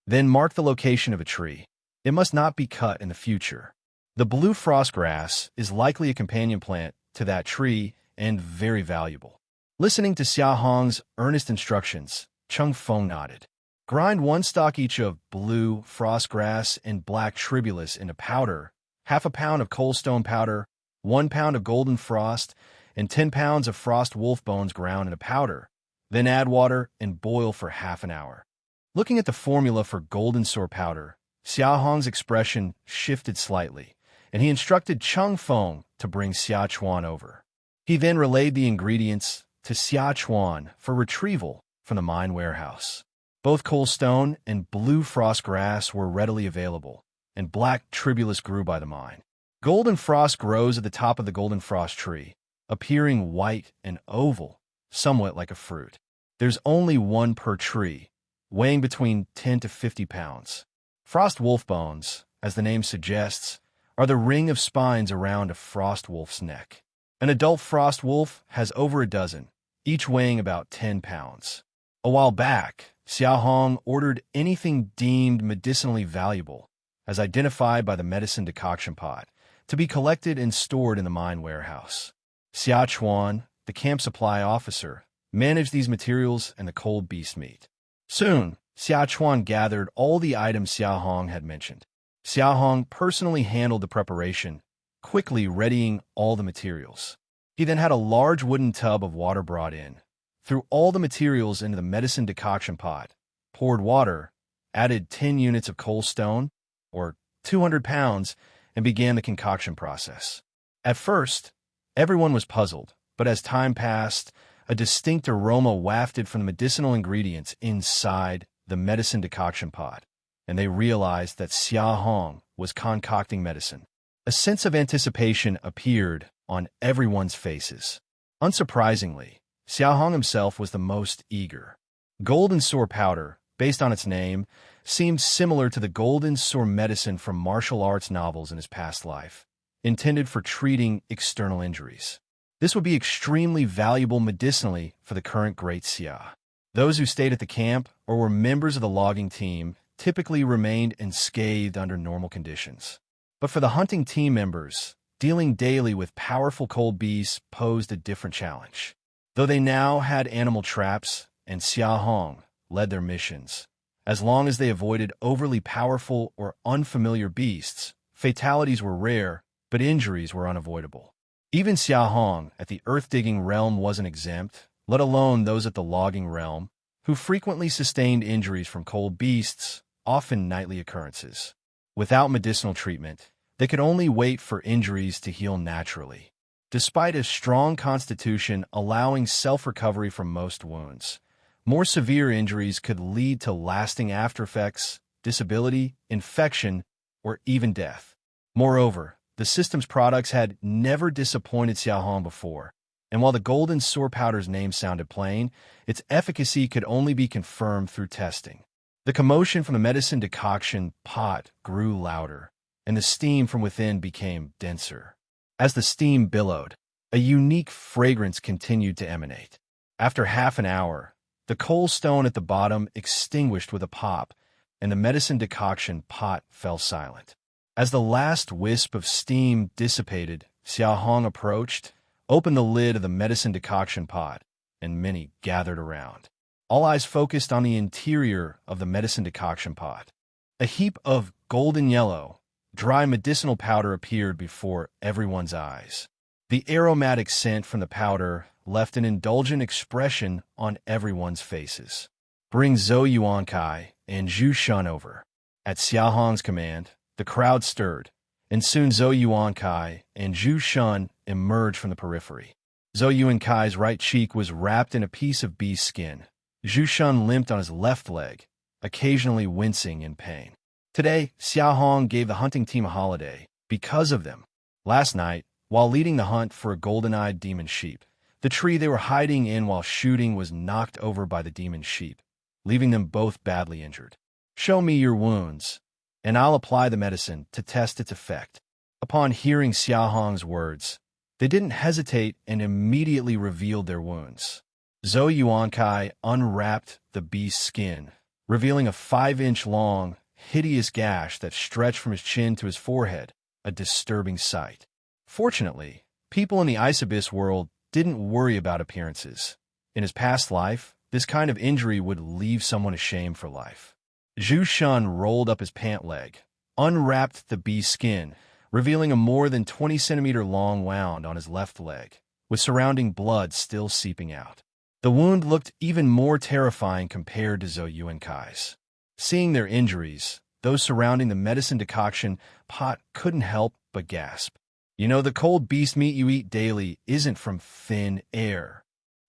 Then mark the location of a tree. It must not be cut in the future. The blue frost grass is likely a companion plant to that tree and very valuable. Listening to Xia Hong's earnest instructions, Chang Feng nodded. Grind 1 stalk each of blue frostgrass and black tribulus into powder, half a pound of coalstone powder, 1 pound of golden frost, and 10 pounds of frost wolf bones ground into powder. Then add water and boil for half an hour. Looking at the formula for golden sour powder, Xia Hong's expression shifted slightly, and he instructed Chung Feng to bring Xia Chuan over. He then relayed the ingredients to Xia Chuan for retrieval from the mine warehouse. Both coalstone and blue frost grass were readily available, and black tribulus grew by the mine. Golden frost grows at the top of the golden frost tree, appearing white and oval, somewhat like a fruit. There's only one per tree, weighing between 10 to 50 pounds. Frost wolf bones, as the name suggests, are the ring of spines around a frost wolf's neck. An adult frost wolf has over a dozen, each weighing about 10 pounds. A while back, Xia Hong ordered anything deemed medicinally valuable, as identified by the medicine decoction pot, to be collected and stored in the mine warehouse. Xia Chuan, the camp supply officer, managed these materials and the cold beast meat. Soon, Xia Chuan gathered all the items Xia Hong had mentioned. Xia Hong personally handled the preparation, quickly readying all the materials. He then had a large wooden tub of water brought in, threw all the materials into the medicine decoction pot, poured water, added 10 units of coalstone, or 200 pounds, and began the concoction process. At first, everyone was puzzled, but as time passed, a distinct aroma wafted from the medicinal ingredients inside the medicine decoction pot, and they realized that Xia Hong was concocting medicine. A sense of anticipation appeared on everyone's faces. Unsurprisingly, Xia Hong himself was the most eager. Golden sour powder, based on its name, seemed similar to the golden sour medicine from martial arts novels in his past life, intended for treating external injuries. This would be extremely valuable medicinally for the current Great Xia. Those who stayed at the camp or were members of the logging team typically remained unscathed under normal conditions. But for the hunting team members, dealing daily with powerful cold beasts posed a different challenge. Though they now had animal traps, and Xia Hong led their missions, as long as they avoided overly powerful or unfamiliar beasts, fatalities were rare, but injuries were unavoidable. Even Xia Hong at the earth-digging realm wasn't exempt, let alone those at the logging realm, who frequently sustained injuries from cold beasts, often nightly occurrences. Without medicinal treatment, they could only wait for injuries to heal naturally. Despite a strong constitution allowing self-recovery from most wounds, more severe injuries could lead to lasting aftereffects, disability, infection, or even death. Moreover, the system's products had never disappointed Xia Hong before, and while the golden sour powder's name sounded plain, its efficacy could only be confirmed through testing. The commotion from the medicine decoction pot grew louder, and the steam from within became denser. As the steam billowed, a unique fragrance continued to emanate. After half an hour, the coal stone at the bottom extinguished with a pop, and the medicine decoction pot fell silent. As the last wisp of steam dissipated, Xia Hong approached, opened the lid of the medicine decoction pot, and many gathered around. All eyes focused on the interior of the medicine decoction pot. A heap of golden yellow, dry medicinal powder appeared before everyone's eyes. The aromatic scent from the powder left an indulgent expression on everyone's faces. Bring Zhou Yuankai and Zhu Shun over. At Xia Hong's command, the crowd stirred, and soon Zhou Yuankai and Zhu Shun emerged from the periphery. Zhou Yuankai's right cheek was wrapped in a piece of beast skin. Zhu Shun limped on his left leg, occasionally wincing in pain. Today, Xia Hong gave the hunting team a holiday because of them. Last night, while leading the hunt for a golden-eyed demon sheep, the tree they were hiding in while shooting was knocked over by the demon sheep, leaving them both badly injured. Show me your wounds, and I'll apply the medicine to test its effect. Upon hearing Xia Hong's words, they didn't hesitate and immediately revealed their wounds. Zhou Yuankai unwrapped the beast's skin, revealing a 5-inch long, hideous gash that stretched from his chin to his forehead, a disturbing sight. Fortunately, people in the Ice Abyss world didn't worry about appearances. In his past life, this kind of injury would leave someone ashamed for life. Zhu Shun rolled up his pant leg, unwrapped the beast's skin, revealing a more than 20-centimeter long wound on his left leg, with surrounding blood still seeping out. The wound looked even more terrifying compared to Zhou Yuankai's. Seeing their injuries, those surrounding the medicine decoction pot couldn't help but gasp. You know, the cold beast meat you eat daily isn't from thin air.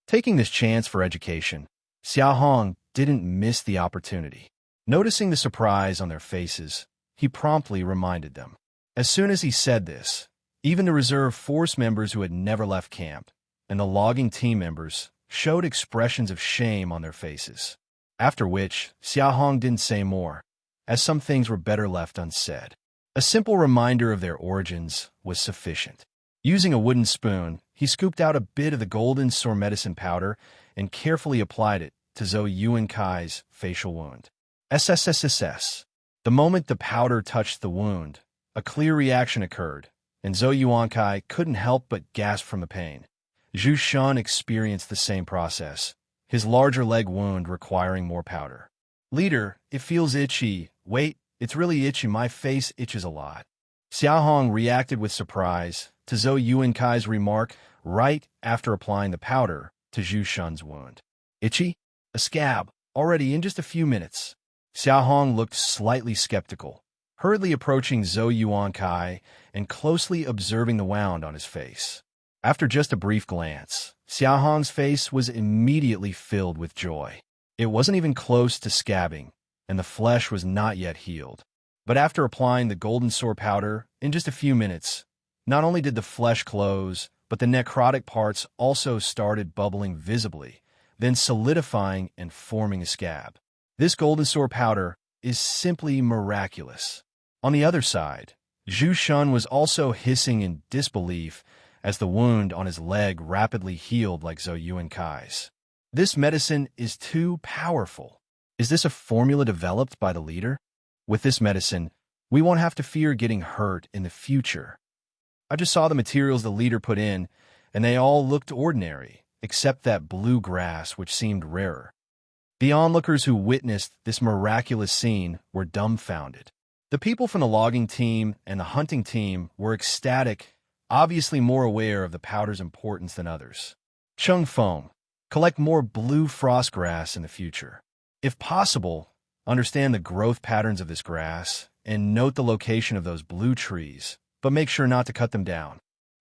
Taking this chance for education, Xia Hong didn't miss the opportunity. Noticing the surprise on their faces, he promptly reminded them. As soon as he said this, even the reserve force members who had never left camp and the logging team members showed expressions of shame on their faces. After which, Xia Hong didn't say more, as some things were better left unsaid. A simple reminder of their origins was sufficient. Using a wooden spoon, he scooped out a bit of the golden sore medicine powder and carefully applied it to Zhou Yuankai's facial wound. SSSSS. The moment the powder touched the wound, a clear reaction occurred, and Zhou Yuankai couldn't help but gasp from the pain. Zhu Shun experienced the same process, his larger leg wound requiring more powder. Leader, it feels itchy. Wait, it's really itchy. My face itches a lot. Xia Hong reacted with surprise to Zhou Yuankai's remark right after applying the powder to Zhu Shun's wound. Itchy? A scab, already in just a few minutes. Xia Hong looked slightly skeptical, hurriedly approaching Zhou Yuankai and closely observing the wound on his face. After just a brief glance, Xia Hong's face was immediately filled with joy. It wasn't even close to scabbing, and the flesh was not yet healed. But after applying the golden sore powder, in just a few minutes, not only did the flesh close, but the necrotic parts also started bubbling visibly, then solidifying and forming a scab. This golden sore powder is simply miraculous. On the other side, Zhu Shun was also hissing in disbelief as the wound on his leg rapidly healed like Zhou Yuankai's. This medicine is too powerful. Is this a formula developed by the leader? With this medicine, we won't have to fear getting hurt in the future. I just saw the materials the leader put in, and they all looked ordinary, except that blue grass, which seemed rarer. The onlookers who witnessed this miraculous scene were dumbfounded. The people from the logging team and the hunting team were ecstatic, obviously more aware of the powder's importance than others. Chung Feng, collect more blue frost grass in the future. If possible, understand the growth patterns of this grass and note the location of those blue trees, but make sure not to cut them down.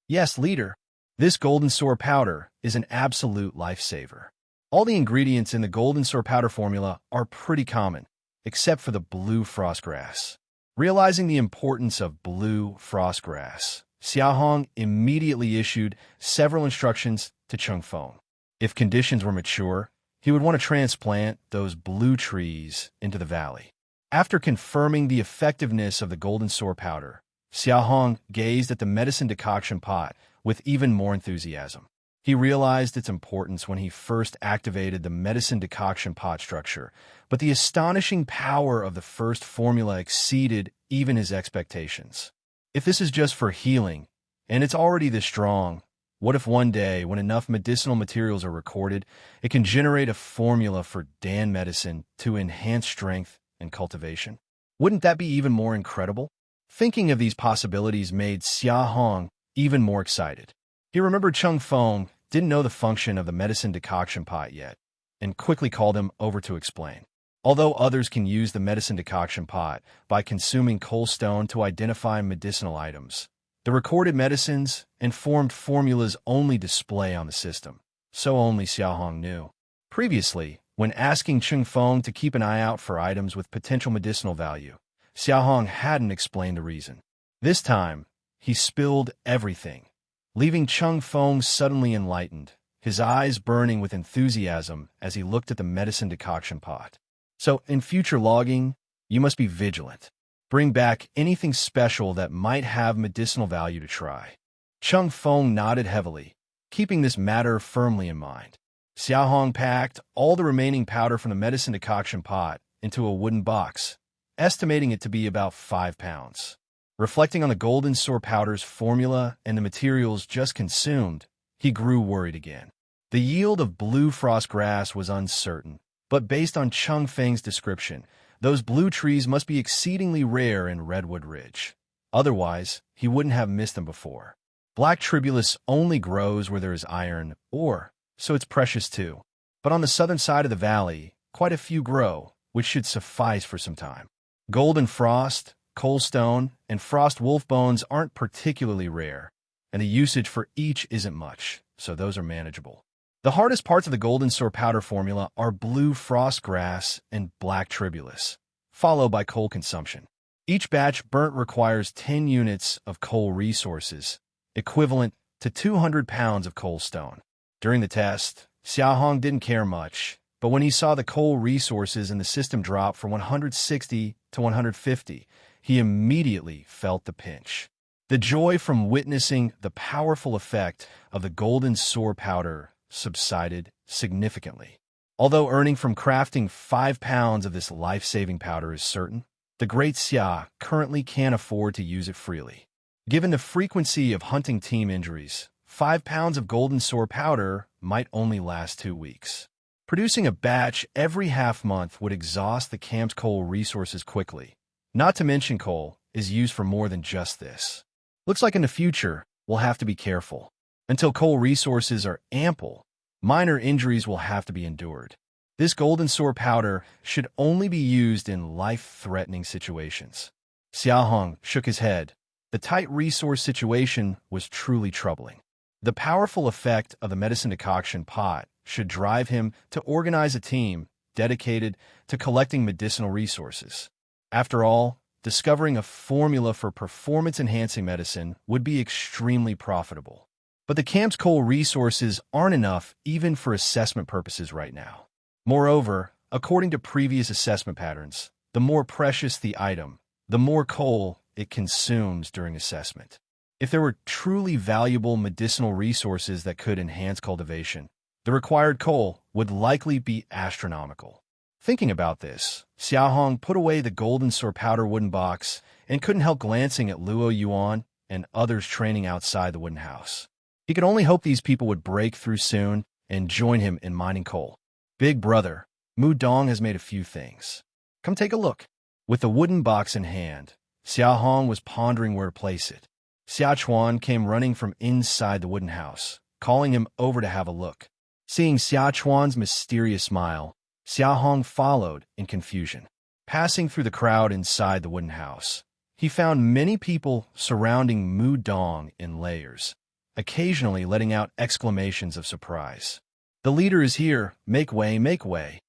Yes, leader, this golden sore powder is an absolute lifesaver. All the ingredients in the golden sore powder formula are pretty common, except for the blue frost grass. Realizing the importance of blue frost grass, Xia Hong immediately issued several instructions to Chung Feng. If conditions were mature, he would want to transplant those blue trees into the valley. After confirming the effectiveness of the golden sore powder, Xia Hong gazed at the medicine decoction pot with even more enthusiasm. He realized its importance when he first activated the medicine decoction pot structure, but the astonishing power of the first formula exceeded even his expectations. If this is just for healing, and it's already this strong, what if one day, when enough medicinal materials are recorded, it can generate a formula for Dan medicine to enhance strength and cultivation? Wouldn't that be even more incredible? Thinking of these possibilities made Xia Hong even more excited. He remembered Chung Feng didn't know the function of the medicine decoction pot yet, and quickly called him over to explain. Although others can use the medicine decoction pot by consuming coal stone to identify medicinal items, the recorded medicines and formed formulas only display on the system, so only Xia Hong knew. Previously, when asking Chung Feng to keep an eye out for items with potential medicinal value, Xia Hong hadn't explained the reason. This time, he spilled everything, leaving Chung Feng suddenly enlightened, his eyes burning with enthusiasm as he looked at the medicine decoction pot. So, in future logging, you must be vigilant. Bring back anything special that might have medicinal value to try. Chung Feng nodded heavily, keeping this matter firmly in mind. Xia Hong packed all the remaining powder from the medicine decoction pot into a wooden box, estimating it to be about 5 pounds. Reflecting on the golden sore powder's formula and the materials just consumed, he grew worried again. The yield of blue frost grass was uncertain, but based on Cheng Feng's description, those blue trees must be exceedingly rare in Redwood Ridge. Otherwise, he wouldn't have missed them before. Black tribulus only grows where there is iron ore, so it's precious too. But on the southern side of the valley, quite a few grow, which should suffice for some time. Golden frost, coalstone, and frost wolf bones aren't particularly rare, and the usage for each isn't much, so those are manageable. The hardest parts of the golden sour powder formula are blue frost grass and black tribulus, followed by coal consumption. Each batch burnt requires 10 units of coal resources, equivalent to 200 pounds of coal stone. During the test, Xia Hong didn't care much, but when he saw the coal resources in the system drop from 160 to 150, he immediately felt the pinch. The joy from witnessing the powerful effect of the golden sour powder subsided significantly. Although earning from crafting 5 pounds of this life-saving powder is certain, the great Xia currently can't afford to use it freely. Given the frequency of hunting team injuries, 5 pounds of golden sour powder might only last 2 weeks. Producing a batch every half-month would exhaust the camp's coal resources quickly. Not to mention coal is used for more than just this. Looks like in the future, we'll have to be careful. Until coal resources are ample, minor injuries will have to be endured. This golden sour powder should only be used in life-threatening situations. Xia Hong shook his head. The tight resource situation was truly troubling. The powerful effect of the medicine decoction pot should drive him to organize a team dedicated to collecting medicinal resources. After all, discovering a formula for performance-enhancing medicine would be extremely profitable. But the camp's coal resources aren't enough even for assessment purposes right now. Moreover, according to previous assessment patterns, the more precious the item, the more coal it consumes during assessment. If there were truly valuable medicinal resources that could enhance cultivation, the required coal would likely be astronomical. Thinking about this, Xia Hong put away the golden sour powder wooden box and couldn't help glancing at Luo Yuan and others training outside the wooden house. He could only hope these people would break through soon and join him in mining coal. Big brother, Mu Dong has made a few things. Come take a look. With the wooden box in hand, Xia Hong was pondering where to place it. Xia Chuan came running from inside the wooden house, calling him over to have a look. Seeing Xia Chuan's mysterious smile, Xia Hong followed in confusion. Passing through the crowd inside the wooden house, he found many people surrounding Mu Dong in layers, occasionally letting out exclamations of surprise. "The leader is here! Make way, make way!"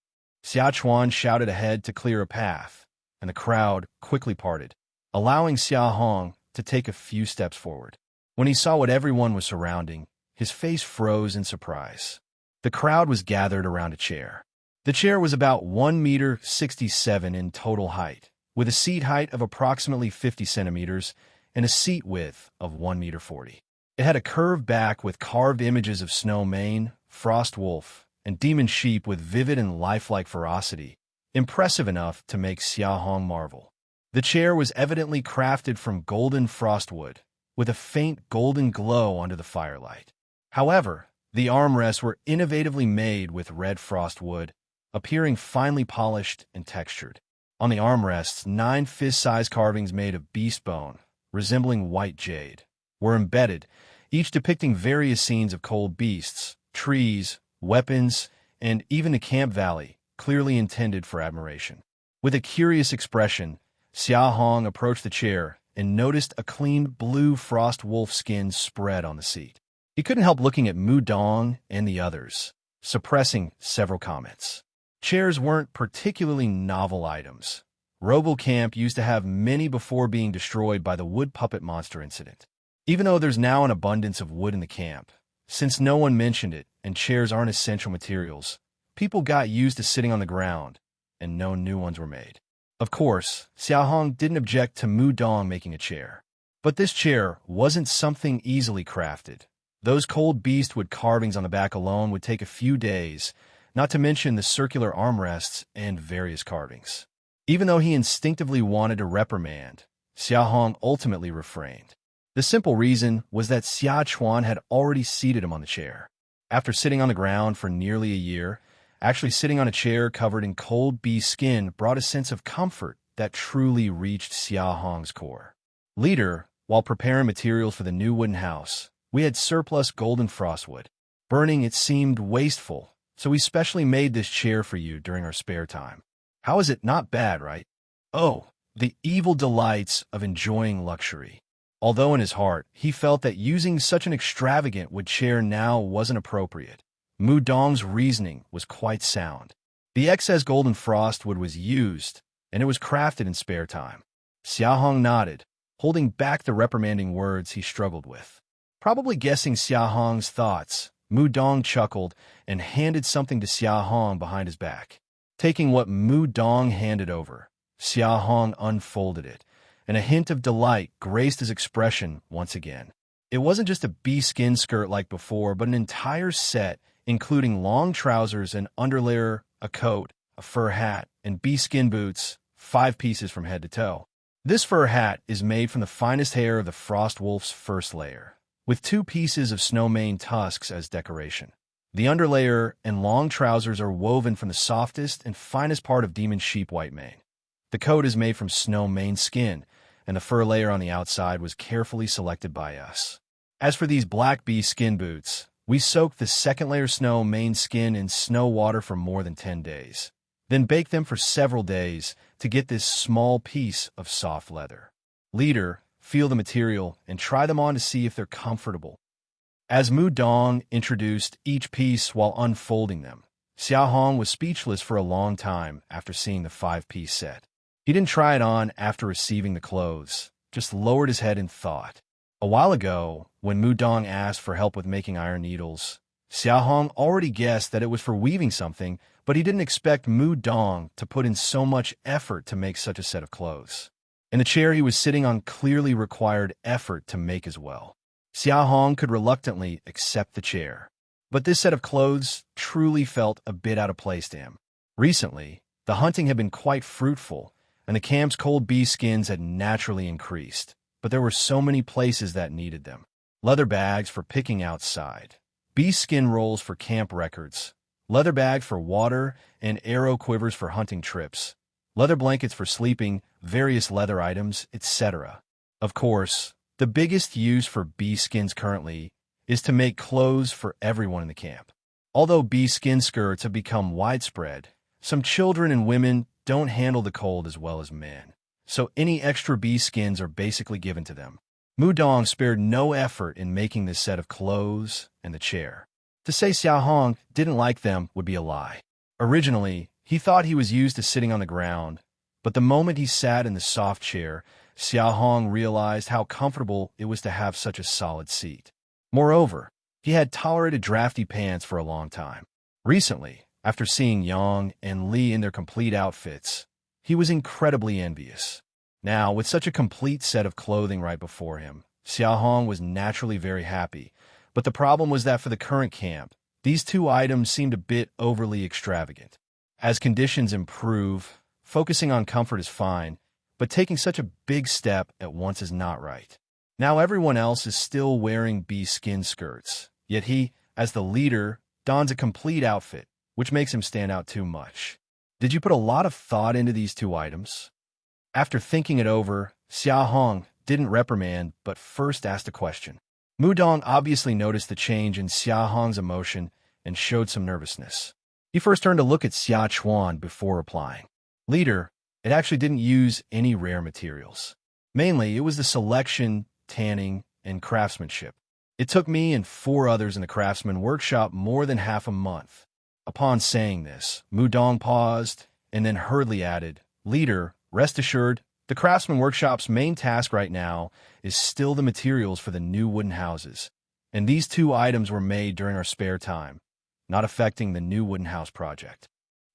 Xia Chuan shouted ahead to clear a path, and the crowd quickly parted, allowing Xia Hong to take a few steps forward. When he saw what everyone was surrounding, his face froze in surprise. The crowd was gathered around a chair. The chair was about 1.67 meters in total height, with a seat height of approximately 50 centimeters and a seat width of 1.40 meters. It had a curved back with carved images of snow mane, frost wolf, and demon sheep with vivid and lifelike ferocity, impressive enough to make Xia Hong marvel. The chair was evidently crafted from golden frostwood, with a faint golden glow under the firelight. However, the armrests were innovatively made with red frost wood, appearing finely polished and textured. On the armrests, 9 fist-sized carvings made of beast bone, resembling white jade, were embedded, each depicting various scenes of cold beasts, trees, weapons, and even the camp valley, clearly intended for admiration. With a curious expression, Xia Hong approached the chair and noticed a clean blue frost wolf skin spread on the seat. He couldn't help looking at Mu Dong and the others, suppressing several comments. Chairs weren't particularly novel items. RoboCamp used to have many before being destroyed by the wood puppet monster incident. Even though there's now an abundance of wood in the camp, since no one mentioned it and chairs aren't essential materials, people got used to sitting on the ground, and no new ones were made. Of course, Xia Hong didn't object to Mu Dong making a chair. But this chair wasn't something easily crafted. Those cold beastwood carvings on the back alone would take a few days, not to mention the circular armrests and various carvings. Even though he instinctively wanted to reprimand, Xia Hong ultimately refrained. The simple reason was that Xia Chuan had already seated him on the chair. After sitting on the ground for nearly a year, actually sitting on a chair covered in cold bee skin brought a sense of comfort that truly reached Xia Hong's core. Leader, while preparing materials for the new wooden house, we had surplus golden frostwood. Burning it seemed wasteful, so we specially made this chair for you during our spare time. How is it not bad, right? Oh, the evil delights of enjoying luxury. Although in his heart, he felt that using such an extravagant wood chair now wasn't appropriate. Mu Dong's reasoning was quite sound. The excess golden frostwood was used, and it was crafted in spare time. Xia Hong nodded, holding back the reprimanding words he struggled with. Probably guessing Xia Hong's thoughts, Mu Dong chuckled and handed something to Xia Hong behind his back. Taking what Mu Dong handed over, Xia Hong unfolded it, and a hint of delight graced his expression once again. It wasn't just a bee skin skirt like before, but an entire set, including long trousers, an underlayer, a coat, a fur hat, and bee skin boots, 5 pieces from head to toe. This fur hat is made from the finest hair of the frost wolf's first layer, with 2 pieces of snow mane tusks as decoration. The underlayer and long trousers are woven from the softest and finest part of demon sheep white mane. The coat is made from snow mane skin, and the fur layer on the outside was carefully selected by us. As for these black bee skin boots, we soaked the second layer snow mane skin in snow water for more than 10 days, then baked them for several days to get this small piece of soft leather. Leader, feel the material and try them on to see if they're comfortable. As Mu Dong introduced each piece while unfolding them, Xia Hong was speechless for a long time after seeing the 5-piece set. He didn't try it on after receiving the clothes, just lowered his head in thought. A while ago, when Mu Dong asked for help with making iron needles, Xia Hong already guessed that it was for weaving something, but he didn't expect Mu Dong to put in so much effort to make such a set of clothes. And the chair he was sitting on clearly required effort to make as well. Xia Hong could reluctantly accept the chair, but this set of clothes truly felt a bit out of place to him. Recently, the hunting had been quite fruitful, and the camp's cold bee skins had naturally increased, but there were so many places that needed them. Leather bags for picking outside, bee skin rolls for camp records, leather bags for water, and arrow quivers for hunting trips, leather blankets for sleeping, various leather items, etc. Of course, the biggest use for bee skins currently is to make clothes for everyone in the camp. Although bee skin skirts have become widespread, some children and women don't handle the cold as well as men, so any extra bee skins are basically given to them. Mu Dong spared no effort in making this set of clothes and the chair. To say Xia Hong didn't like them would be a lie. Originally, he thought he was used to sitting on the ground, but the moment he sat in the soft chair, Xia Hong realized how comfortable it was to have such a solid seat. Moreover, he had tolerated drafty pants for a long time. Recently, after seeing Yang and Li in their complete outfits, he was incredibly envious. Now, with such a complete set of clothing right before him, Xia Hong was naturally very happy, but the problem was that for the current camp, these 2 items seemed a bit overly extravagant. As conditions improve, focusing on comfort is fine, but taking such a big step at once is not right. Now everyone else is still wearing bee skin skirts, yet he, as the leader, dons a complete outfit, which makes him stand out too much. Did you put a lot of thought into these 2 items? After thinking it over, Xia Hong didn't reprimand, but first asked a question. Mu Dong obviously noticed the change in Xia Hong's emotion and showed some nervousness. He first turned to look at Xia Chuan before replying. Leader, it actually didn't use any rare materials. Mainly, it was the selection, tanning, and craftsmanship. It took me and 4 others in the craftsman workshop more than half a month. Upon saying this, Mu Dong paused and then hurriedly added, Leader, rest assured, the craftsman workshop's main task right now is still the materials for the new wooden houses, and these 2 items were made during our spare time, not affecting the new wooden house project.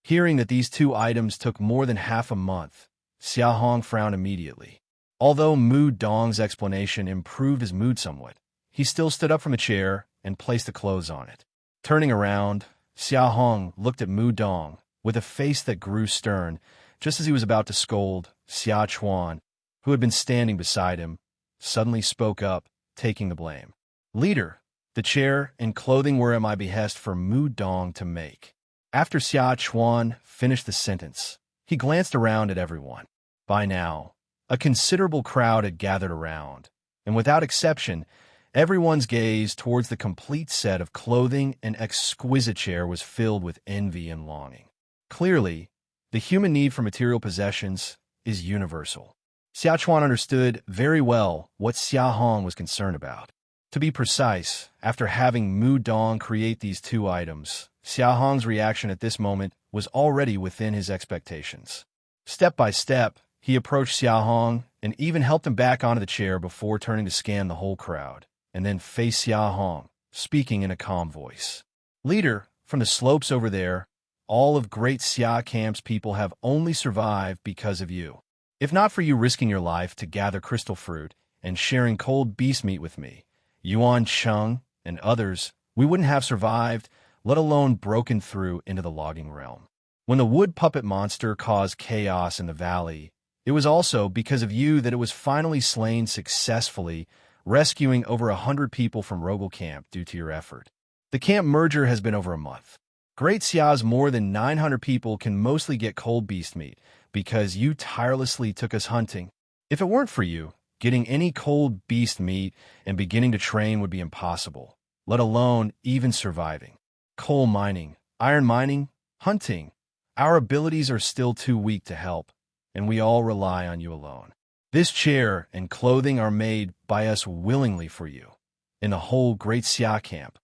Hearing that these 2 items took more than half a month, Xia Hong frowned immediately. Although Mu Dong's explanation improved his mood somewhat, he still stood up from the chair and placed the clothes on it. Turning around, Xia Hong looked at Mu Dong with a face that grew stern, just as he was about to scold. Xia Chuan, who had been standing beside him, suddenly spoke up, taking the blame. Leader, The chair and clothing were at my behest for Mu Dong to make. After Xia Chuan finished the sentence, he glanced around at everyone. By now, a considerable crowd had gathered around, and without exception, everyone's gaze towards the complete set of clothing and exquisite chair was filled with envy and longing. Clearly, the human need for material possessions is universal. Xia Chuan understood very well what Xia Hong was concerned about. To be precise, after having Mu Dong create these two items, Xia Hong's reaction at this moment was already within his expectations. Step by step, he approached Xia Hong and even helped him back onto the chair before turning to scan the whole crowd, and then faced Xia Hong, speaking in a calm voice. Leader, from the slopes over there, all of Great Xia Camp's people have only survived because of you. If not for you risking your life to gather crystal fruit and sharing cold beast meat with me, Yuan Cheng and others, we wouldn't have survived, let alone broken through into the logging realm. When the wood puppet monster caused chaos in the valley, it was also because of you that it was finally slain successfully, rescuing over 100 people from Rogel Camp due to your effort. The camp merger has been over a month. Great Xia's more than 900 people can mostly get cold beast meat because you tirelessly took us hunting. If it weren't for you, getting any cold beast meat and beginning to train would be impossible, let alone even surviving. Coal mining, iron mining, hunting. Our abilities are still too weak to help, and we all rely on you alone. This chair and clothing are made by us willingly for you. In the whole Great Xia camp,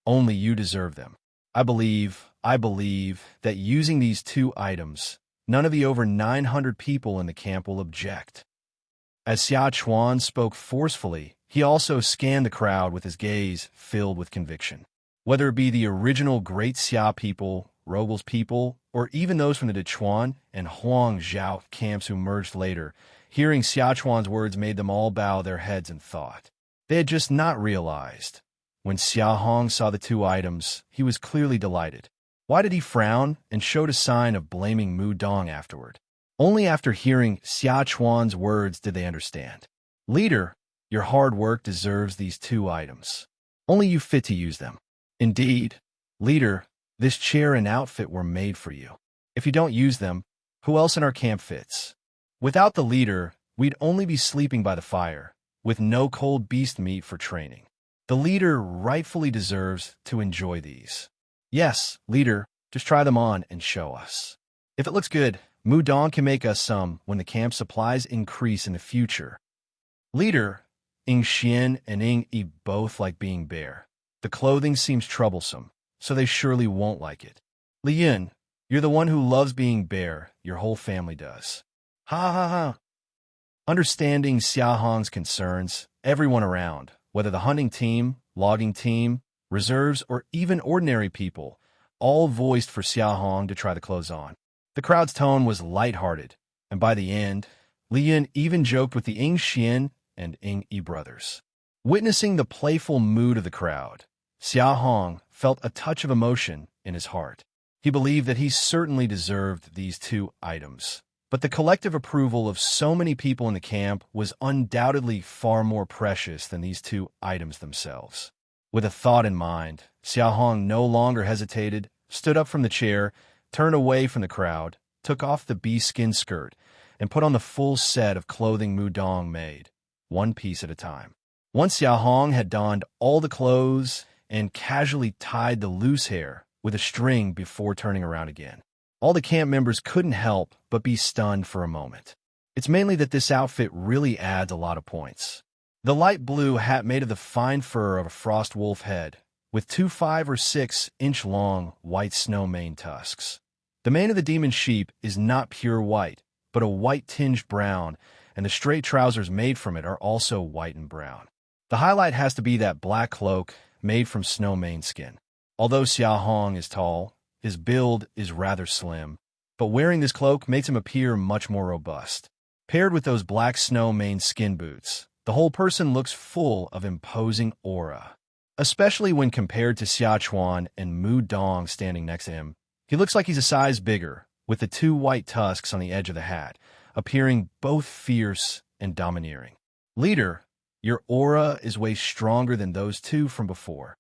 only you deserve them. I believe that using these two items, none of the over 900 people in the camp will object. As Xia Chuan spoke forcefully, he also scanned the crowd with his gaze filled with conviction. Whether it be the original Great Xia people, Rogel's people, or even those from the Dechuan and Huang Zhao camps who merged later, hearing Xia Chuan's words made them all bow their heads in thought. They had just not realized. When Xia Hong saw the two items, he was clearly delighted. Why did he frown and showed a sign of blaming Mu Dong afterward? Only after hearing Xia Chuan's words did they understand. Leader, your hard work deserves these two items. Only you fit to use them. Indeed, leader, this chair and outfit were made for you. If you don't use them, who else in our camp fits? Without the leader, we'd only be sleeping by the fire, with no cold beast meat for training. The leader rightfully deserves to enjoy these. Yes, leader, just try them on and show us. If it looks good, Mu Dong can make us some when the camp supplies increase in the future. Leader, Ing Xian and Ing Yi both like being bare. The clothing seems troublesome, so they surely won't like it. Li Yin, you're the one who loves being bare, your whole family does. Ha ha ha. Understanding Xia Hong's concerns, everyone around, whether the hunting team, logging team, reserves, or even ordinary people, all voiced for Xia Hong to try the clothes on. The crowd's tone was lighthearted, and by the end, Li Yin even joked with the Ing Xian and Ing Yi brothers. Witnessing the playful mood of the crowd, Xia Hong felt a touch of emotion in his heart. He believed that he certainly deserved these two items, but the collective approval of so many people in the camp was undoubtedly far more precious than these two items themselves. With a thought in mind, Xia Hong no longer hesitated, stood up from the chair, turned away from the crowd, took off the bee skin skirt, and put on the full set of clothing Mu Dong made, one piece at a time. Once Xia Hong had donned all the clothes and casually tied the loose hair with a string before turning around again, all the camp members couldn't help but be stunned for a moment. It's mainly that this outfit really adds a lot of points. The light blue hat made of the fine fur of a frost wolf head, with 2 5 or 6 inch long white snow mane tusks. The mane of the demon sheep is not pure white, but a white tinged brown, and the straight trousers made from it are also white and brown. The highlight has to be that black cloak made from snow mane skin. Although Xia Hong is tall, his build is rather slim, but wearing this cloak makes him appear much more robust. Paired with those black snow mane skin boots, the whole person looks full of imposing aura. Especially when compared to Xia Chuan and Mu Dong standing next to him, he looks like he's a size bigger, with the 2 white tusks on the edge of the hat, appearing both fierce and domineering. Leader, your aura is way stronger than those two from before.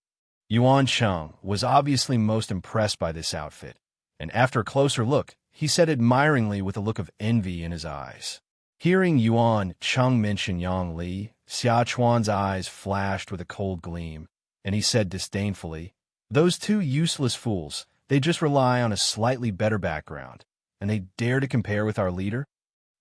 Yuan Cheng was obviously most impressed by this outfit, and after a closer look, he said admiringly with a look of envy in his eyes. Hearing Yuan Cheng mention Yang Li, Xia Chuan's eyes flashed with a cold gleam, and he said disdainfully, "Those two useless fools, they just rely on a slightly better background, and they dare to compare with our leader?"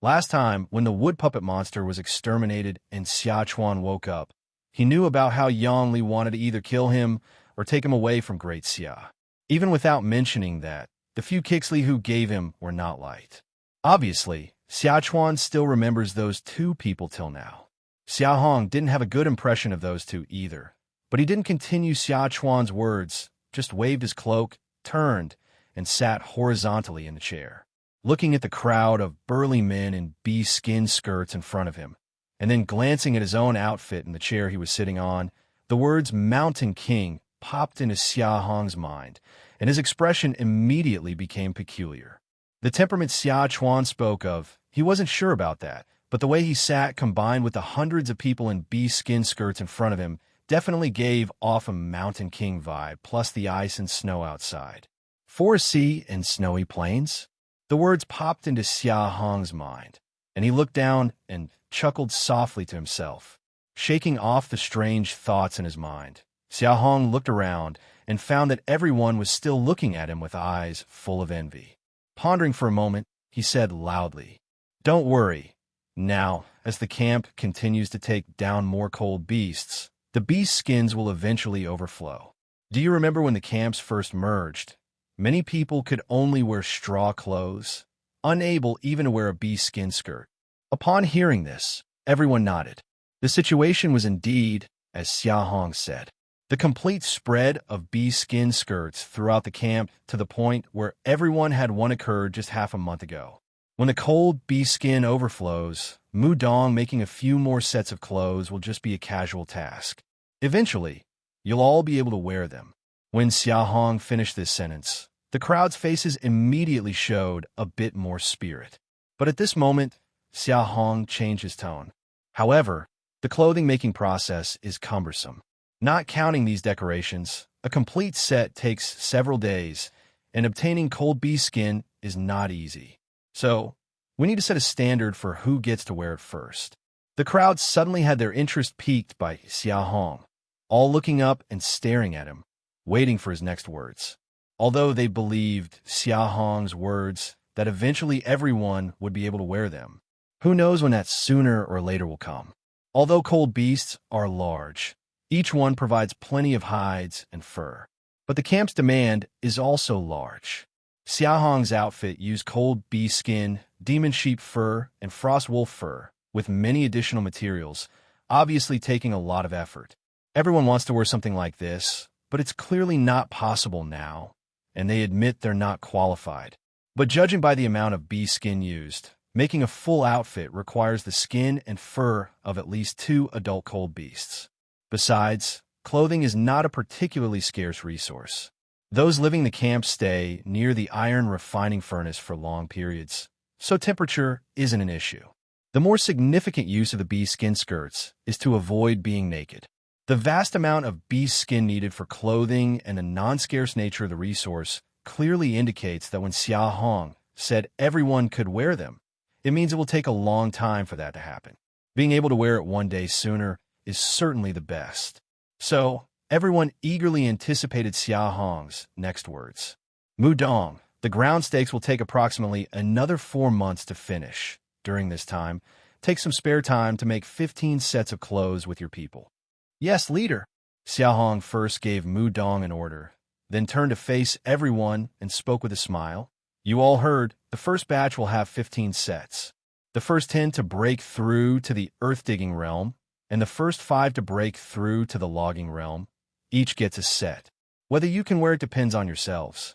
Last time, when the wood puppet monster was exterminated and Xia Chuan woke up, he knew about how Yang Li wanted to either kill him or take him away from Great Xia. Even without mentioning that, the few kicks Li Hu gave him were not light. Obviously, Xia Chuan still remembers those two people till now. Xia Hong didn't have a good impression of those two either, but he didn't continue Xia Chuan's words, just waved his cloak, turned, and sat horizontally in the chair, looking at the crowd of burly men in bee skin skirts in front of him, and then glancing at his own outfit in the chair he was sitting on. The words Mountain King popped into Xia Hong's mind, and his expression immediately became peculiar. The temperament Xia Chuan spoke of, he wasn't sure about that, but the way he sat combined with the hundreds of people in bee skin skirts in front of him definitely gave off a Mountain King vibe, plus the ice and snow outside. Forest sea and snowy plains? The words popped into Xia Hong's mind, and he looked down and chuckled softly to himself, shaking off the strange thoughts in his mind. Xia Hong looked around and found that everyone was still looking at him with eyes full of envy. Pondering for a moment, he said loudly, "Don't worry. Now, as the camp continues to take down more cold beasts, the beast skins will eventually overflow. Do you remember when the camps first merged? Many people could only wear straw clothes, unable even to wear a bee skin skirt." Upon hearing this, everyone nodded. The situation was indeed, as Xia Hong said, the complete spread of bee skin skirts throughout the camp to the point where everyone had one occurred just half a month ago. When the cold bee skin overflows, Mudong making a few more sets of clothes will just be a casual task. Eventually, you'll all be able to wear them. When Xia Hong finished this sentence, the crowd's faces immediately showed a bit more spirit. But at this moment, Xia Hong changed his tone. However, the clothing-making process is cumbersome. Not counting these decorations, a complete set takes several days, and obtaining cold bee skin is not easy. So, we need to set a standard for who gets to wear it first. The crowd suddenly had their interest piqued by Xia Hong, all looking up and staring at him, waiting for his next words. Although they believed Xia Hong's words that eventually everyone would be able to wear them, who knows when that sooner or later will come. Although cold beasts are large, each one provides plenty of hides and fur. But the camp's demand is also large. Xia Hong's outfit used cold bee skin, demon sheep fur, and frost wolf fur, with many additional materials, obviously taking a lot of effort. Everyone wants to wear something like this, but it's clearly not possible now, and they admit they're not qualified. But judging by the amount of bee skin used, making a full outfit requires the skin and fur of at least 2 adult cold beasts. Besides, clothing is not a particularly scarce resource. Those living the camp stay near the iron refining furnace for long periods, so temperature isn't an issue. The more significant use of the bee skin skirts is to avoid being naked. The vast amount of bee skin needed for clothing and the non-scarce nature of the resource clearly indicates that when Xia Hong said everyone could wear them, it means it will take a long time for that to happen. Being able to wear it one day sooner is certainly the best. So, everyone eagerly anticipated Xia Hong's next words. Mudong, the ground stakes will take approximately another 4 months to finish. During this time, take some spare time to make 15 sets of clothes with your people. Yes, leader. Xia Hong first gave Mudong an order, then turned to face everyone and spoke with a smile. You all heard, the first batch will have 15 sets. The first 10 to break through to the earth-digging realm, and the first 5 to break through to the logging realm. Each gets a set. Whether you can wear it depends on yourselves.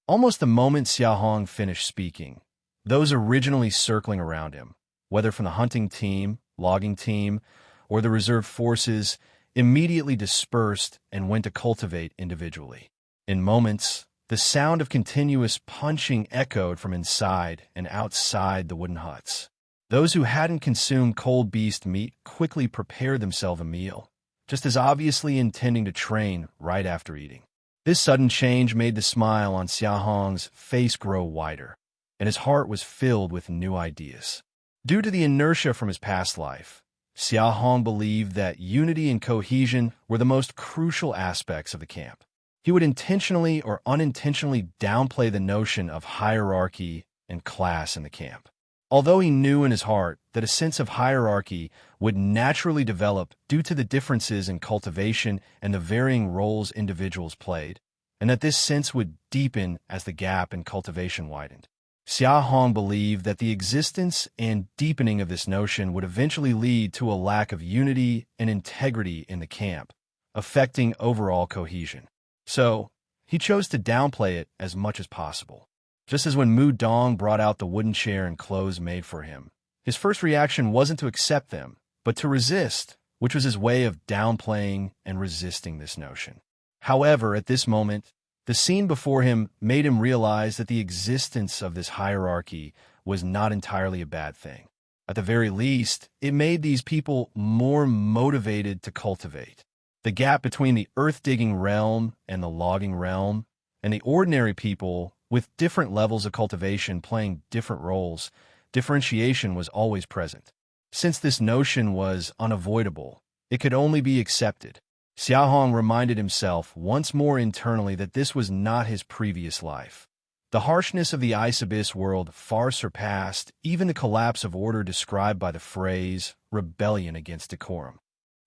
Almost the moment Xia Hong finished speaking, those originally circling around him, whether from the hunting team, logging team, or the reserve forces, immediately dispersed and went to cultivate individually. In moments, the sound of continuous punching echoed from inside and outside the wooden huts. Those who hadn't consumed cold beast meat quickly prepared themselves a meal, just as obviously intending to train right after eating. This sudden change made the smile on Xia Hong's face grow wider, and his heart was filled with new ideas. Due to the inertia from his past life, Xia Hong believed that unity and cohesion were the most crucial aspects of the camp. He would intentionally or unintentionally downplay the notion of hierarchy and class in the camp. Although he knew in his heart that a sense of hierarchy would naturally develop due to the differences in cultivation and the varying roles individuals played, and that this sense would deepen as the gap in cultivation widened, Xia Hong believed that the existence and deepening of this notion would eventually lead to a lack of unity and integrity in the camp, affecting overall cohesion. So, he chose to downplay it as much as possible. Just as when Mu Dong brought out the wooden chair and clothes made for him, his first reaction wasn't to accept them, but to resist, which was his way of downplaying and resisting this notion. However, at this moment, the scene before him made him realize that the existence of this hierarchy was not entirely a bad thing. At the very least, it made these people more motivated to cultivate. The gap between the earth-digging realm and the logging realm, and the ordinary people with different levels of cultivation playing different roles, differentiation was always present. Since this notion was unavoidable, it could only be accepted. Xia Hong reminded himself once more internally that this was not his previous life. The harshness of the ice abyss world far surpassed even the collapse of order described by the phrase rebellion against decorum.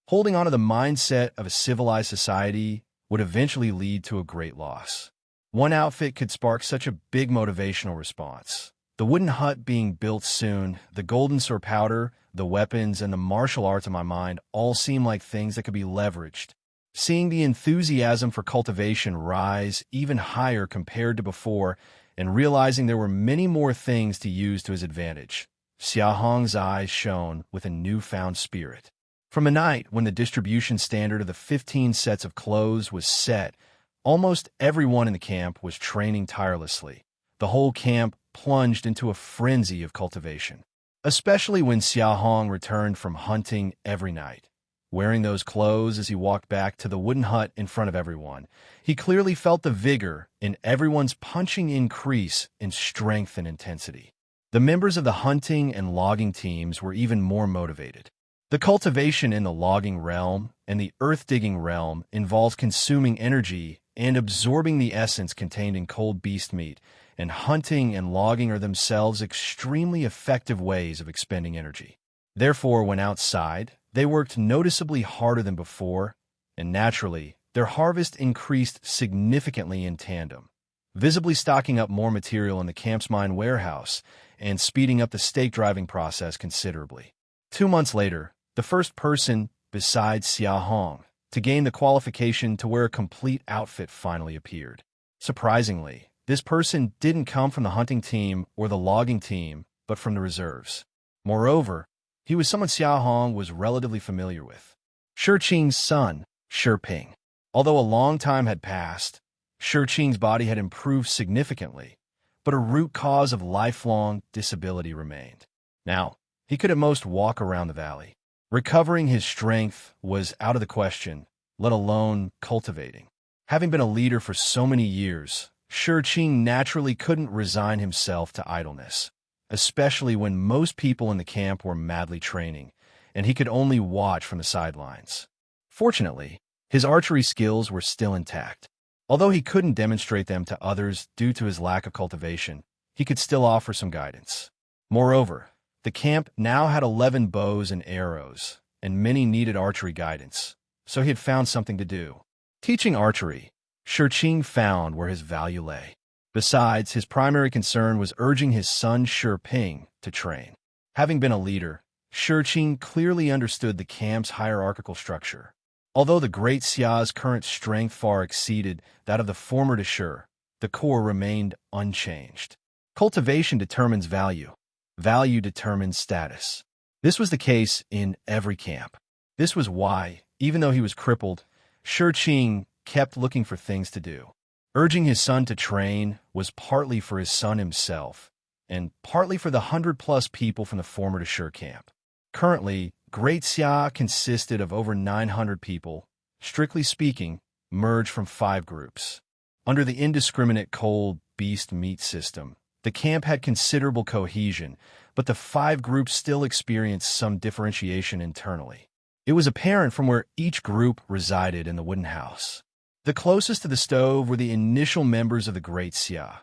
Holding on to the mindset of a civilized society would eventually lead to a great loss. One outfit could spark such a big motivational response. The wooden hut being built soon, the golden sword powder, the weapons, and the martial arts in my mind all seem like things that could be leveraged. Seeing the enthusiasm for cultivation rise even higher compared to before, and realizing there were many more things to use to his advantage, Xia Hong's eyes shone with a newfound spirit. From a night when the distribution standard of the 15 sets of clothes was set, almost everyone in the camp was training tirelessly. The whole camp plunged into a frenzy of cultivation, especially when Xia Hong returned from hunting every night. Wearing those clothes as he walked back to the wooden hut in front of everyone, he clearly felt the vigor in everyone's punching increase in strength and intensity. The members of the hunting and logging teams were even more motivated. The cultivation in the logging realm and the earth-digging realm involves consuming energy and absorbing the essence contained in cold beast meat, and hunting and logging are themselves extremely effective ways of expending energy. Therefore, when outside, they worked noticeably harder than before, and naturally, their harvest increased significantly in tandem, visibly stocking up more material in the camp's mine warehouse and speeding up the stake driving process considerably. 2 months later, the first person besides Xia Hong to gain the qualification to wear a complete outfit finally appeared. Surprisingly, this person didn't come from the hunting team or the logging team, but from the reserves. Moreover, he was someone Xia Hong was relatively familiar with. Shi Qing's son, Shi Ping. Although a long time had passed, Shi Qing's body had improved significantly, but a root cause of lifelong disability remained. Now, he could at most walk around the valley. Recovering his strength was out of the question, let alone cultivating. Having been a leader for so many years, Shi Qing naturally couldn't resign himself to idleness, especially when most people in the camp were madly training, and he could only watch from the sidelines. Fortunately, his archery skills were still intact. Although he couldn't demonstrate them to others due to his lack of cultivation, he could still offer some guidance. Moreover, the camp now had 11 bows and arrows, and many needed archery guidance, so he had found something to do. Teaching archery, Shi Qing found where his value lay. Besides, his primary concern was urging his son Shi Ping to train. Having been a leader, Shi Qing clearly understood the camp's hierarchical structure. Although the great Xia's current strength far exceeded that of the former Dashur, the core remained unchanged. Cultivation determines value. Value determines status. This was the case in every camp. This was why, even though he was crippled, Shi Qing kept looking for things to do. Urging his son to train was partly for his son himself, and partly for the 100+ people from the former Dashur camp. Currently, Great Xia consisted of over 900 people, strictly speaking, merged from 5 groups. Under the indiscriminate cold beast meat system, the camp had considerable cohesion, but the 5 groups still experienced some differentiation internally. It was apparent from where each group resided in the wooden house. The closest to the stove were the initial members of the Great Xia.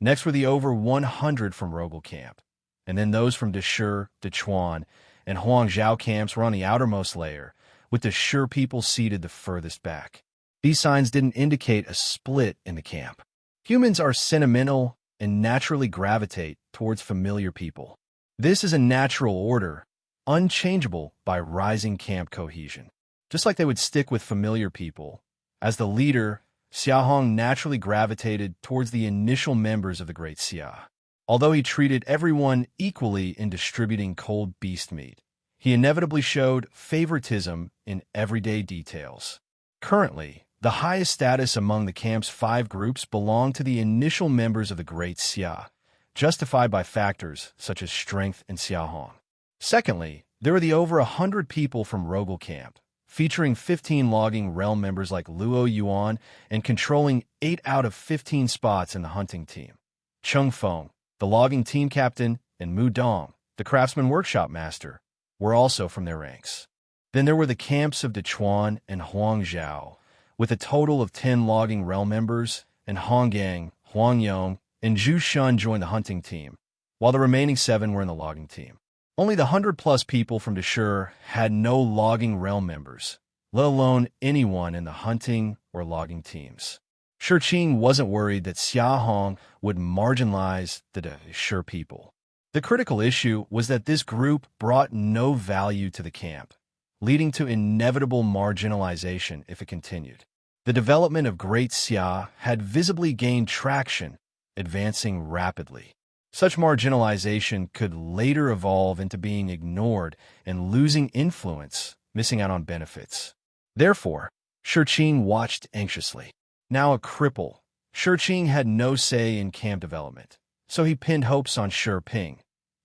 Next were the over 100 from Rogel camp, and then those from Deshi, Dechuan, and Huangzhou camps were on the outermost layer, with the Shi people seated the furthest back. These signs didn't indicate a split in the camp. Humans are sentimental and naturally gravitate towards familiar people. This is a natural order, unchangeable by rising camp cohesion. Just like they would stick with familiar people, as the leader, Xia Hong naturally gravitated towards the initial members of the Great Xia. Although he treated everyone equally in distributing cold beast meat, he inevitably showed favoritism in everyday details. Currently, the highest status among the camp's 5 groups belonged to the initial members of the Great Xia, justified by factors such as strength and Xia Hong. Secondly, there were the over 100 people from Rogel camp, featuring 15 logging realm members like Luo Yuan and controlling 8 out of 15 spots in the hunting team. Cheng Feng, the logging team captain, and Mu Dong, the craftsman workshop master, were also from their ranks. Then there were the camps of Dechuan and Huangzhou, with a total of 10 logging realm members, and Honggang, Huangyong, and Zhu Shun joined the hunting team, while the remaining 7 were in the logging team. Only the 100-plus people from Deshi had no logging realm members, let alone anyone in the hunting or logging teams. Shi Qing wasn't worried that Xia Hong would marginalize the Deshi people. The critical issue was that this group brought no value to the camp, leading to inevitable marginalization if it continued. The development of Great Xia had visibly gained traction, advancing rapidly. Such marginalization could later evolve into being ignored and losing influence, missing out on benefits. Therefore, Shi Qing watched anxiously. Now a cripple, Shi Qing had no say in camp development, so he pinned hopes on Shi Ping.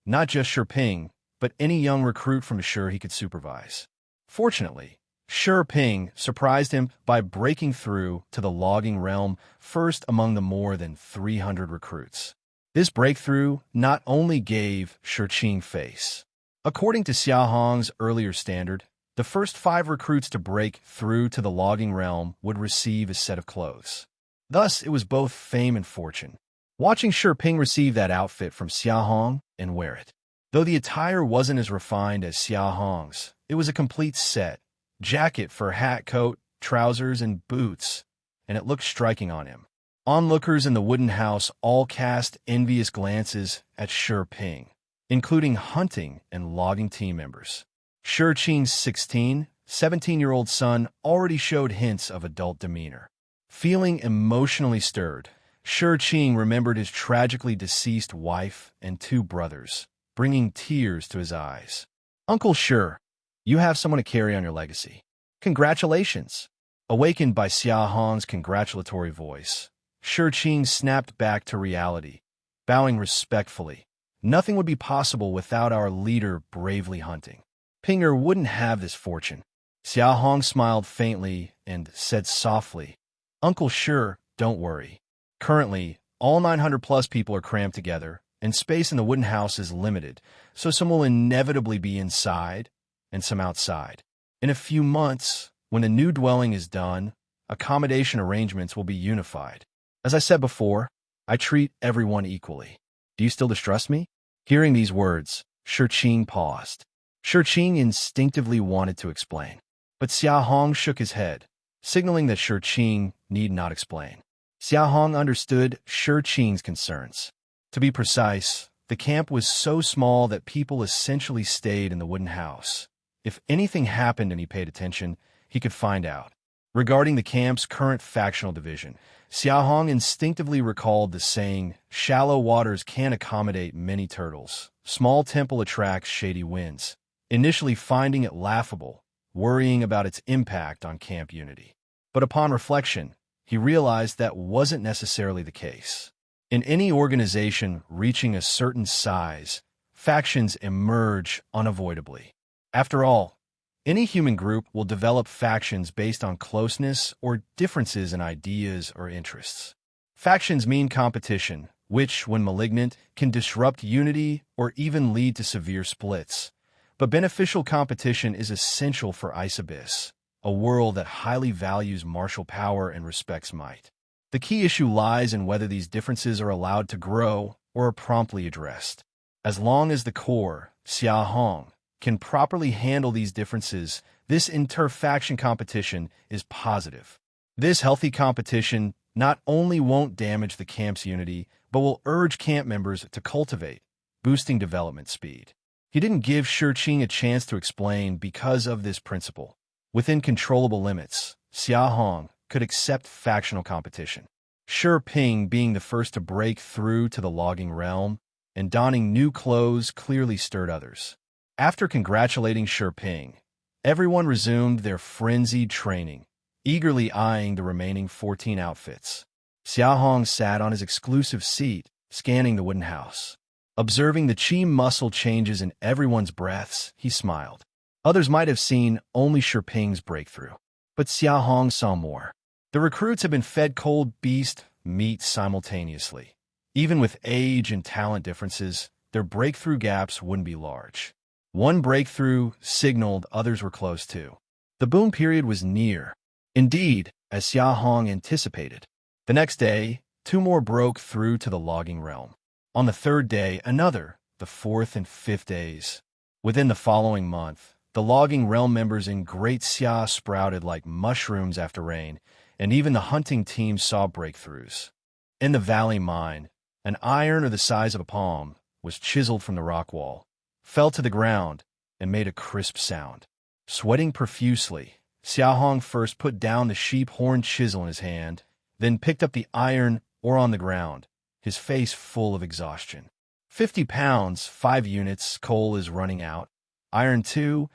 Not just Shi Ping, but any young recruit from Shi he could supervise. Fortunately, Shi Ping surprised him by breaking through to the logging realm first among the more than 300 recruits. This breakthrough not only gave Shi Qing face. According to Xia Hong's earlier standard, the first 5 recruits to break through to the logging realm would receive a set of clothes. Thus, it was both fame and fortune. Watching Shi Ping receive that outfit from Xia Hong and wear it. Though the attire wasn't as refined as Xia Hong's, it was a complete set. Jacket for hat, coat, trousers, and boots, and it looked striking on him. Onlookers in the wooden house all cast envious glances at Shi Ping, including hunting and logging team members. Shi Qing's 17-year-old son already showed hints of adult demeanor. Feeling emotionally stirred, Shi Qing remembered his tragically deceased wife and 2 brothers, bringing tears to his eyes. "Uncle Shi, you have someone to carry on your legacy. Congratulations!" Awakened by Xia Hong's congratulatory voice, Shi Qing snapped back to reality, bowing respectfully. Nothing would be possible without our leader bravely hunting. Pinger wouldn't have this fortune. Xia Hong smiled faintly and said softly, "Uncle Shi, don't worry. Currently, all 900-plus people are crammed together, and space in the wooden house is limited, so some will inevitably be inside and some outside. In a few months, when the new dwelling is done, accommodation arrangements will be unified. As I said before, I treat everyone equally. Do you still distrust me?" Hearing these words, Shi Qing paused. Shi Qing instinctively wanted to explain, but Xia Hong shook his head, signaling that Shi Qing need not explain. Xia Hong understood Shi Qing's concerns. To be precise, the camp was so small that people essentially stayed in the wooden house. If anything happened and he paid attention, he could find out. Regarding the camp's current factional division, Xia Hong instinctively recalled the saying, "Shallow waters can't accommodate many turtles. Small temple attracts shady winds," initially finding it laughable, worrying about its impact on camp unity. But upon reflection, he realized that wasn't necessarily the case. In any organization reaching a certain size, factions emerge unavoidably. After all, any human group will develop factions based on closeness or differences in ideas or interests. Factions mean competition, which, when malignant, can disrupt unity or even lead to severe splits. But beneficial competition is essential for Ice Abyss, a world that highly values martial power and respects might. The key issue lies in whether these differences are allowed to grow or are promptly addressed. As long as the core, Xia Hong, can properly handle these differences, this inter-faction competition is positive. This healthy competition not only won't damage the camp's unity, but will urge camp members to cultivate, boosting development speed. He didn't give Shurqing a chance to explain because of this principle. Within controllable limits, Xia Hong could accept factional competition. Shurqing being the first to break through to the logging realm and donning new clothes clearly stirred others. After congratulating Shurqing, everyone resumed their frenzied training, eagerly eyeing the remaining 14 outfits. Xia Hong sat on his exclusive seat, scanning the wooden house. Observing the chi muscle changes in everyone's breaths, he smiled. Others might have seen only Shurqing's breakthrough, but Xia Hong saw more. The recruits had been fed cold beast meat simultaneously. Even with age and talent differences, their breakthrough gaps wouldn't be large. One breakthrough signaled others were close too. The boom period was near. Indeed, as Xia Hong anticipated. The next day, 2 more broke through to the logging realm. On the 3rd day, another, the 4th and 5th days. Within the following month, the logging realm members in Great Xia sprouted like mushrooms after rain, and even the hunting team saw breakthroughs. In the valley mine, an iron the size of a palm was chiseled from the rock wall, fell to the ground, and made a crisp sound. Sweating profusely, Xia Hong first put down the sheep horn chisel in his hand, then picked up the iron ore on the ground, his face full of exhaustion. 50 pounds, 5 units, coal is running out. Iron 2,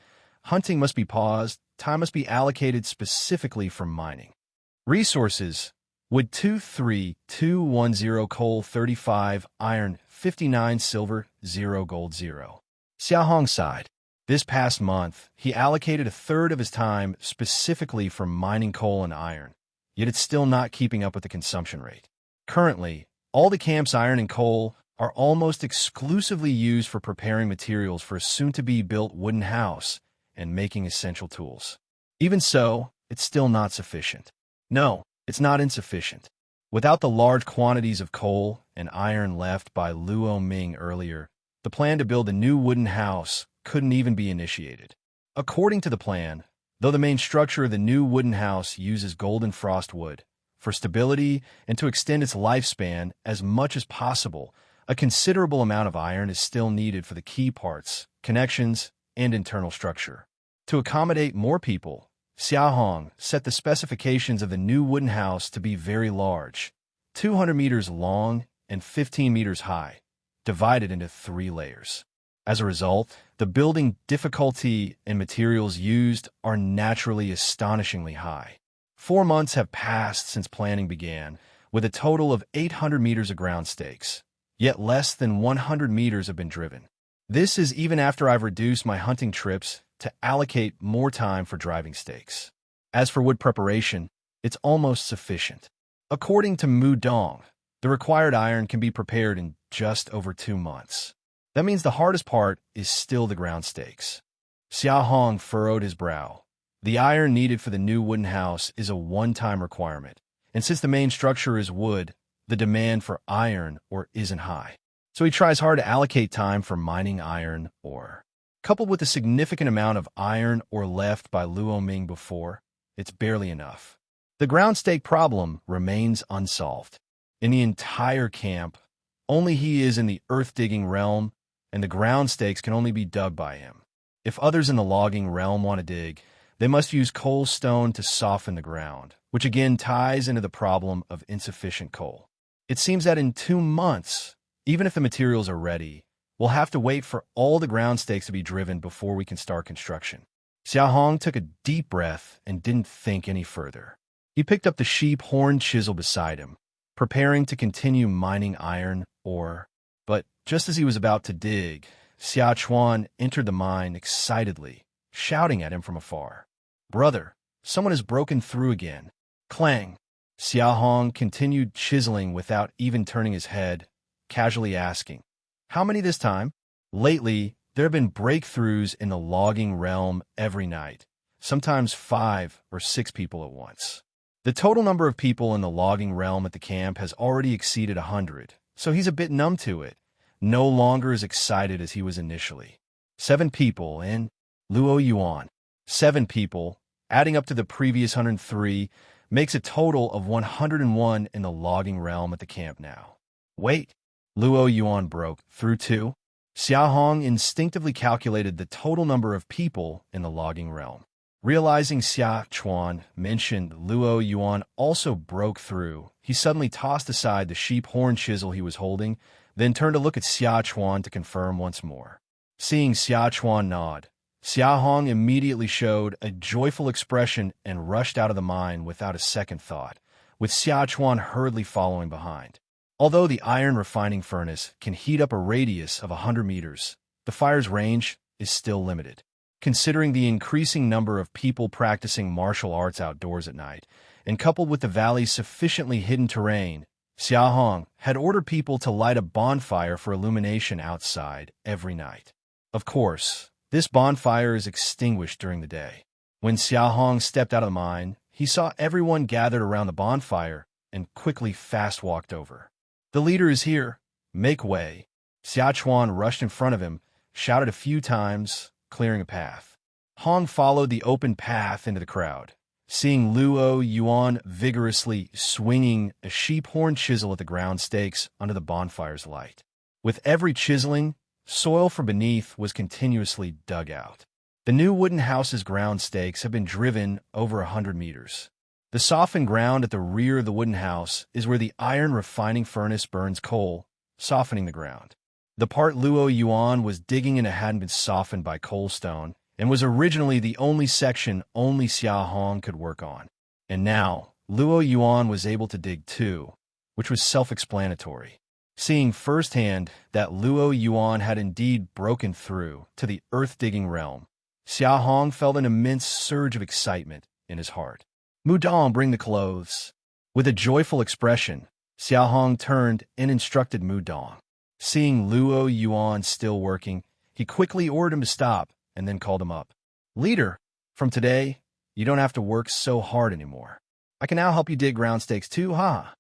hunting must be paused, time must be allocated specifically for mining. Resources: wood 23210, coal 35, iron 59, silver 0, gold 0. Xia Hong sighed. This past month, he allocated a third of his time specifically for mining coal and iron, yet it's still not keeping up with the consumption rate. Currently, all the camp's iron and coal are almost exclusively used for preparing materials for a soon-to-be-built wooden house and making essential tools. Even so, it's still not sufficient. No, it's not insufficient. Without the large quantities of coal and iron left by Luo Ming earlier, the plan to build a new wooden house couldn't even be initiated. According to the plan, though the main structure of the new wooden house uses golden frost wood, for stability and to extend its lifespan as much as possible, a considerable amount of iron is still needed for the key parts, connections, and internal structure. To accommodate more people, Xia Hong set the specifications of the new wooden house to be very large, 200 meters long and 15 meters high, divided into 3 layers. As a result, the building difficulty and materials used are naturally astonishingly high. 4 months have passed since planning began, with a total of 800 meters of ground stakes, yet less than 100 meters have been driven. This is even after I've reduced my hunting trips to allocate more time for driving stakes. As for wood preparation, it's almost sufficient. According to Mu Dong, the required iron can be prepared in just over 2 months. That means the hardest part is still the ground stakes. Xia Hong furrowed his brow. The iron needed for the new wooden house is a one-time requirement, and since the main structure is wood, the demand for iron ore isn't high. So he tries hard to allocate time for mining iron ore. Coupled with a significant amount of iron ore left by Luo Ming before, it's barely enough. The ground stake problem remains unsolved. In the entire camp, only he is in the earth-digging realm, and the ground stakes can only be dug by him. If others in the logging realm want to dig, they must use coal stone to soften the ground, which again ties into the problem of insufficient coal. It seems that in 2 months, even if the materials are ready, we'll have to wait for all the ground stakes to be driven before we can start construction. Xia Hong took a deep breath and didn't think any further. He picked up the sheep horn chisel beside him, preparing to continue mining iron ore. But just as he was about to dig, Xia Chuan entered the mine excitedly, shouting at him from afar. "Brother, someone has broken through again." Clang! Xia Hong continued chiseling without even turning his head, casually asking, "How many this time?" Lately, there have been breakthroughs in the logging realm every night, sometimes 5 or 6 people at once. The total number of people in the logging realm at the camp has already exceeded 100, so he's a bit numb to it, no longer as excited as he was initially. 7 people in Luo Yuan. 7 people, adding up to the previous 103, makes a total of 101 in the logging realm at the camp now. Wait, Luo Yuan broke through too? Xia Hong instinctively calculated the total number of people in the logging realm. Realizing Xia Chuan mentioned Luo Yuan also broke through, he suddenly tossed aside the sheep horn chisel he was holding, then turned to look at Xia Chuan to confirm once more. Seeing Xia Chuan nod, Xia Hong immediately showed a joyful expression and rushed out of the mine without a second thought, with Xia Chuan hurriedly following behind. Although the iron refining furnace can heat up a radius of 100 meters, the fire's range is still limited. Considering the increasing number of people practicing martial arts outdoors at night, and coupled with the valley's sufficiently hidden terrain, Xia Hong had ordered people to light a bonfire for illumination outside every night. Of course, this bonfire is extinguished during the day. When Xia Hong stepped out of the mine, he saw everyone gathered around the bonfire and quickly fast-walked over. "The leader is here. Make way." Xia Chuan rushed in front of him, shouted a few times, clearing a path. Hong followed the open path into the crowd, seeing Luo Yuan vigorously swinging a sheep horn chisel at the ground stakes under the bonfire's light. With every chiseling, soil from beneath was continuously dug out. The new wooden house's ground stakes have been driven over 100 meters. The softened ground at the rear of the wooden house is where the iron refining furnace burns coal, softening the ground. The part Luo Yuan was digging in hadn't been softened by coalstone, and was originally the only section only Xia Hong could work on. And now, Luo Yuan was able to dig too, which was self-explanatory. Seeing firsthand that Luo Yuan had indeed broken through to the earth-digging realm, Xia Hong felt an immense surge of excitement in his heart. "Mudong, bring the clothes." With a joyful expression, Xia Hong turned and instructed Mudong. Seeing Luo Yuan still working, he quickly ordered him to stop and then called him up. "Leader, from today, you don't have to work so hard anymore. I can now help you dig ground stakes too, huh?"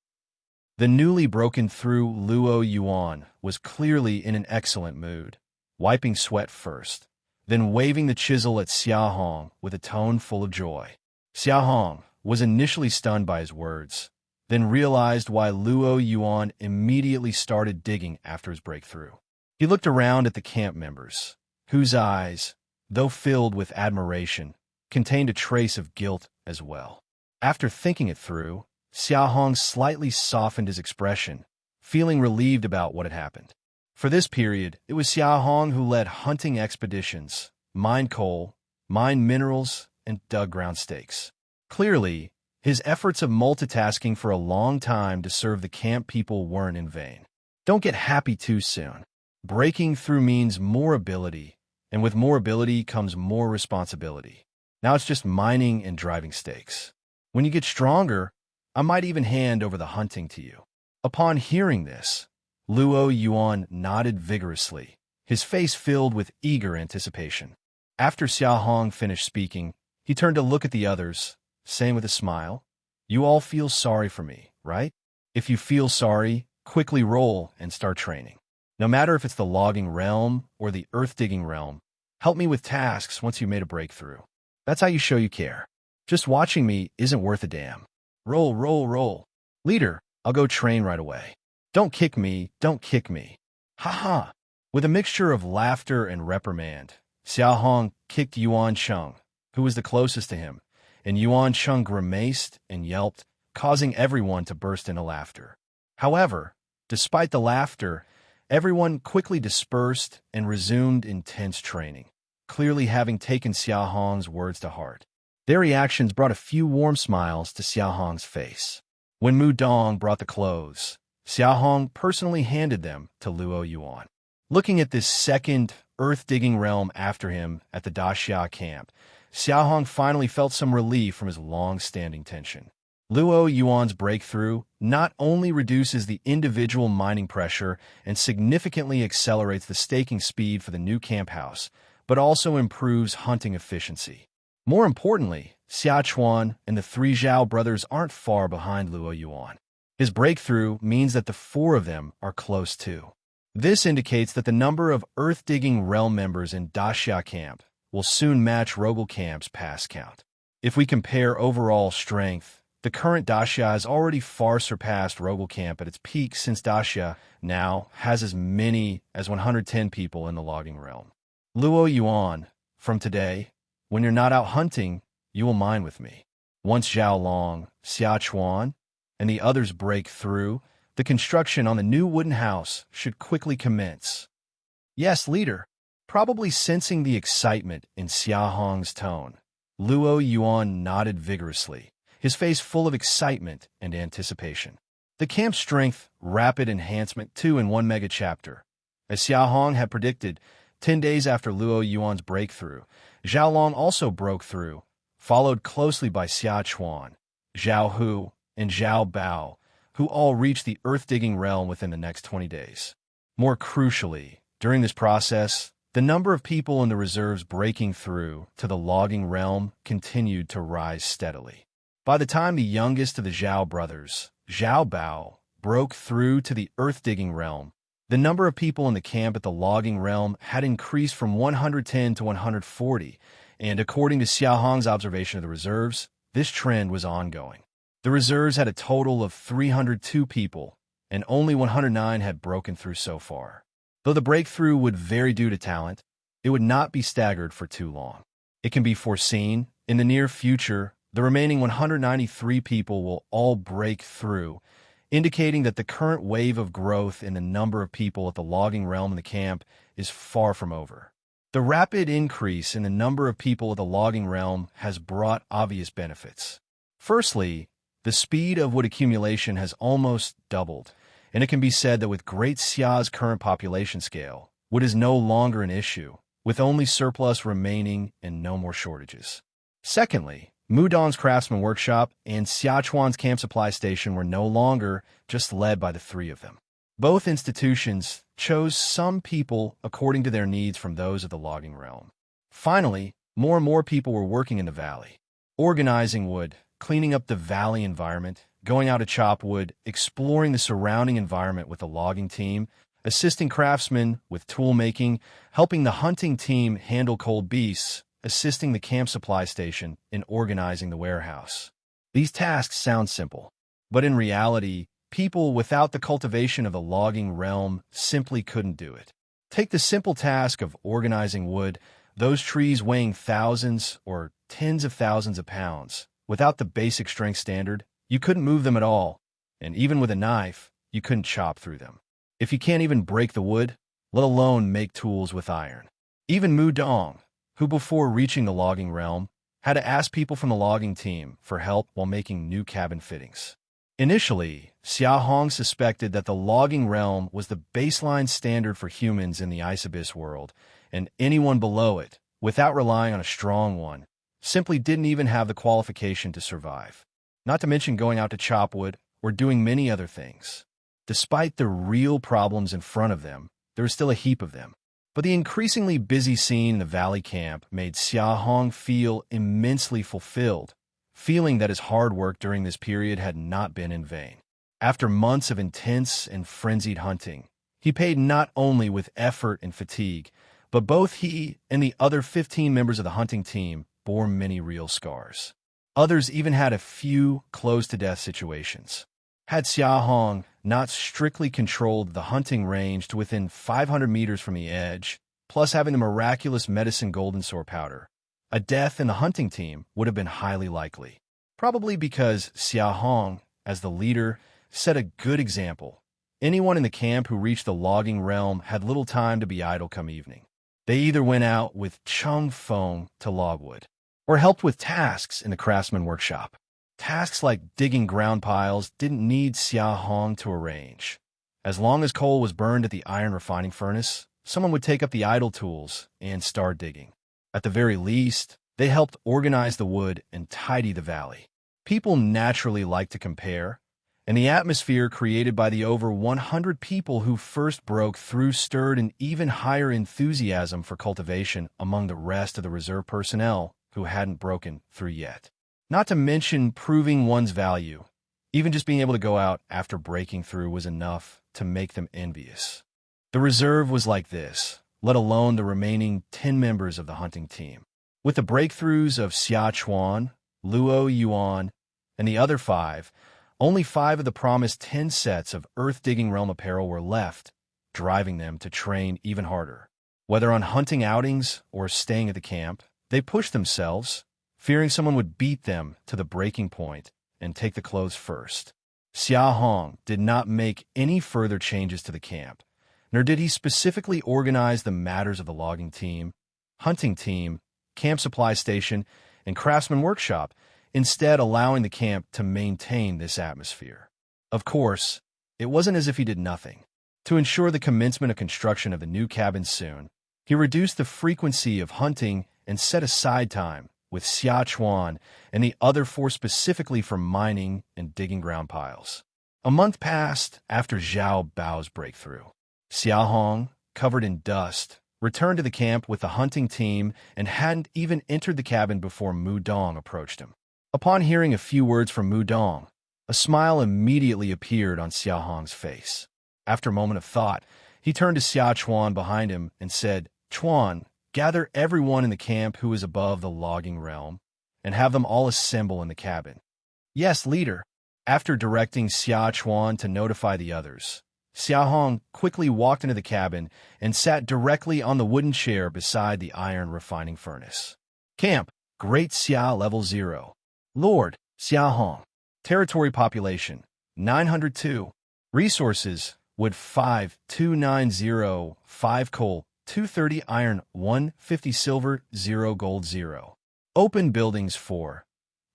The newly broken through Luo Yuan was clearly in an excellent mood, wiping sweat first, then waving the chisel at Xia Hong with a tone full of joy. Xia Hong was initially stunned by his words, then realized why Luo Yuan immediately started digging after his breakthrough. He looked around at the camp members, whose eyes, though filled with admiration, contained a trace of guilt as well. After thinking it through, Xia Hong slightly softened his expression, feeling relieved about what had happened. For this period, it was Xia Hong who led hunting expeditions, mined coal, mined minerals, and dug ground stakes. Clearly, his efforts of multitasking for a long time to serve the camp people weren't in vain. Don't get happy too soon. Breaking through means more ability, and with more ability comes more responsibility. Now it's just mining and driving stakes. When you get stronger, I might even hand over the hunting to you. Upon hearing this, Luo Yuan nodded vigorously, his face filled with eager anticipation. After Xia Hong finished speaking, he turned to look at the others, saying with a smile, "You all feel sorry for me, right? If you feel sorry, quickly roll and start training. No matter if it's the logging realm or the earth-digging realm, help me with tasks once you've made a breakthrough. That's how you show you care. Just watching me isn't worth a damn. Roll, roll, roll. Leader, I'll go train right away. Don't kick me, don't kick me. Ha ha." With a mixture of laughter and reprimand, Xia Hong kicked Yuan Cheng, who was the closest to him, and Yuan Cheng grimaced and yelped, causing everyone to burst into laughter. However, despite the laughter, everyone quickly dispersed and resumed intense training, clearly having taken Xia Hong's words to heart. Their reactions brought a few warm smiles to Xia Hong's face. When Mudong brought the clothes, Xia Hong personally handed them to Luo Yuan. Looking at this second earth-digging realm after him at the Daxia camp, Xia Hong finally felt some relief from his long-standing tension. Luo Yuan's breakthrough not only reduces the individual mining pressure and significantly accelerates the staking speed for the new camp house, but also improves hunting efficiency. More importantly, Xia Chuan and the three Zhao brothers aren't far behind Luo Yuan. His breakthrough means that the four of them are close too. This indicates that the number of earth-digging realm members in Daxia camp will soon match Rogel camp's past count. If we compare overall strength, the current Daxia has already far surpassed Rogel camp at its peak, since Daxia now has as many as 110 people in the logging realm. Luo Yuan, from today, when you're not out hunting, you will mine with me. Once Zhao Long, Xia Chuan, and the others break through, the construction on the new wooden house should quickly commence. Yes, leader. Probably sensing the excitement in Xia Hong's tone, Luo Yuan nodded vigorously, his face full of excitement and anticipation. The camp's strength, rapid enhancement 2 in 1 mega chapter. As Xia Hong had predicted, 10 days after Luo Yuan's breakthrough, Zhao Long also broke through, followed closely by Xia Chuan, Zhao Hu, and Zhao Bao, who all reached the earth-digging realm within the next 20 days. More crucially, during this process, the number of people in the reserves breaking through to the logging realm continued to rise steadily. By the time the youngest of the Zhao brothers, Zhao Bao, broke through to the earth-digging realm, the number of people in the camp at the logging realm had increased from 110 to 140, and according to Xia Hong's observation of the reserves, this trend was ongoing. The reserves had a total of 302 people, and only 109 had broken through so far. Though the breakthrough would vary due to talent, it would not be staggered for too long. It can be foreseen, in the near future, the remaining 193 people will all break through, indicating that the current wave of growth in the number of people at the logging realm in the camp is far from over. The rapid increase in the number of people at the logging realm has brought obvious benefits. Firstly, the speed of wood accumulation has almost doubled, and it can be said that with Great Xia's current population scale, wood is no longer an issue, with only surplus remaining and no more shortages. Secondly, Mudong's craftsman workshop and Xiachuan's camp supply station were no longer just led by the three of them. Both institutions chose some people according to their needs from those of the logging realm. Finally, more and more people were working in the valley, organizing wood, cleaning up the valley environment, going out to chop wood, exploring the surrounding environment with the logging team, assisting craftsmen with tool making, helping the hunting team handle cold beasts, assisting the camp supply station in organizing the warehouse. These tasks sound simple, but in reality, people without the cultivation of the logging realm simply couldn't do it. Take the simple task of organizing wood, those trees weighing thousands or tens of thousands of pounds. Without the basic strength standard, you couldn't move them at all, and even with a knife, you couldn't chop through them. If you can't even break the wood, let alone make tools with iron. Even Mu Dong, who before reaching the logging realm, had to ask people from the logging team for help while making new cabin fittings. Initially, Xia Hong suspected that the logging realm was the baseline standard for humans in the Ice Abyss world, and anyone below it, without relying on a strong one, simply didn't even have the qualification to survive. Not to mention going out to chop wood or doing many other things. Despite the real problems in front of them, there was still a heap of them. But the increasingly busy scene in the valley camp made Xia Hong feel immensely fulfilled, feeling that his hard work during this period had not been in vain. After months of intense and frenzied hunting, he paid not only with effort and fatigue, but both he and the other 15 members of the hunting team bore many real scars. Others even had a few close-to-death situations. Had Xia Hong not strictly controlled the hunting range to within 500 meters from the edge, plus having the miraculous medicine golden sword powder, a death in the hunting team would have been highly likely. Probably because Xia Hong, as the leader, set a good example. Anyone in the camp who reached the logging realm had little time to be idle come evening. They either went out with Chung Feng to log wood, or helped with tasks in the craftsman workshop. Tasks like digging ground piles didn't need Xia Hong to arrange. As long as coal was burned at the iron refining furnace, someone would take up the idle tools and start digging. At the very least, they helped organize the wood and tidy the valley. People naturally like to compare, and the atmosphere created by the over 100 people who first broke through stirred an even higher enthusiasm for cultivation among the rest of the reserve personnel who hadn't broken through yet. Not to mention proving one's value. Even just being able to go out after breaking through was enough to make them envious. The reserve was like this, let alone the remaining 10 members of the hunting team. With the breakthroughs of Xia Chuan, Luo Yuan, and the other 5, only 5 of the promised 10 sets of earth-digging realm apparel were left, driving them to train even harder. Whether on hunting outings or staying at the camp, they pushed themselves, fearing someone would beat them to the breaking point and take the clothes first. Xia Hong did not make any further changes to the camp, nor did he specifically organize the matters of the logging team, hunting team, camp supply station, and craftsman workshop, instead allowing the camp to maintain this atmosphere. Of course, it wasn't as if he did nothing. To ensure the commencement of construction of the new cabin soon, he reduced the frequency of hunting and set aside time with Xia Chuan and the other 4 specifically for mining and digging ground piles. A month passed after Zhao Bao's breakthrough. Xia Hong, covered in dust, returned to the camp with the hunting team and hadn't even entered the cabin before Mu Dong approached him. Upon hearing a few words from Mu Dong, a smile immediately appeared on Xia Hong's face. After a moment of thought, he turned to Xia Chuan behind him and said, "Chuan, gather everyone in the camp who is above the logging realm, and have them all assemble in the cabin." "Yes, leader." After directing Xia Chuan to notify the others, Xia Hong quickly walked into the cabin and sat directly on the wooden chair beside the iron refining furnace. Camp, Great Xia Level 0. Lord, Xia Hong. Territory population, 902. Resources, wood 5, 290, 5 coal, 230 iron, 150 silver, 0 gold, 0. Open buildings 4.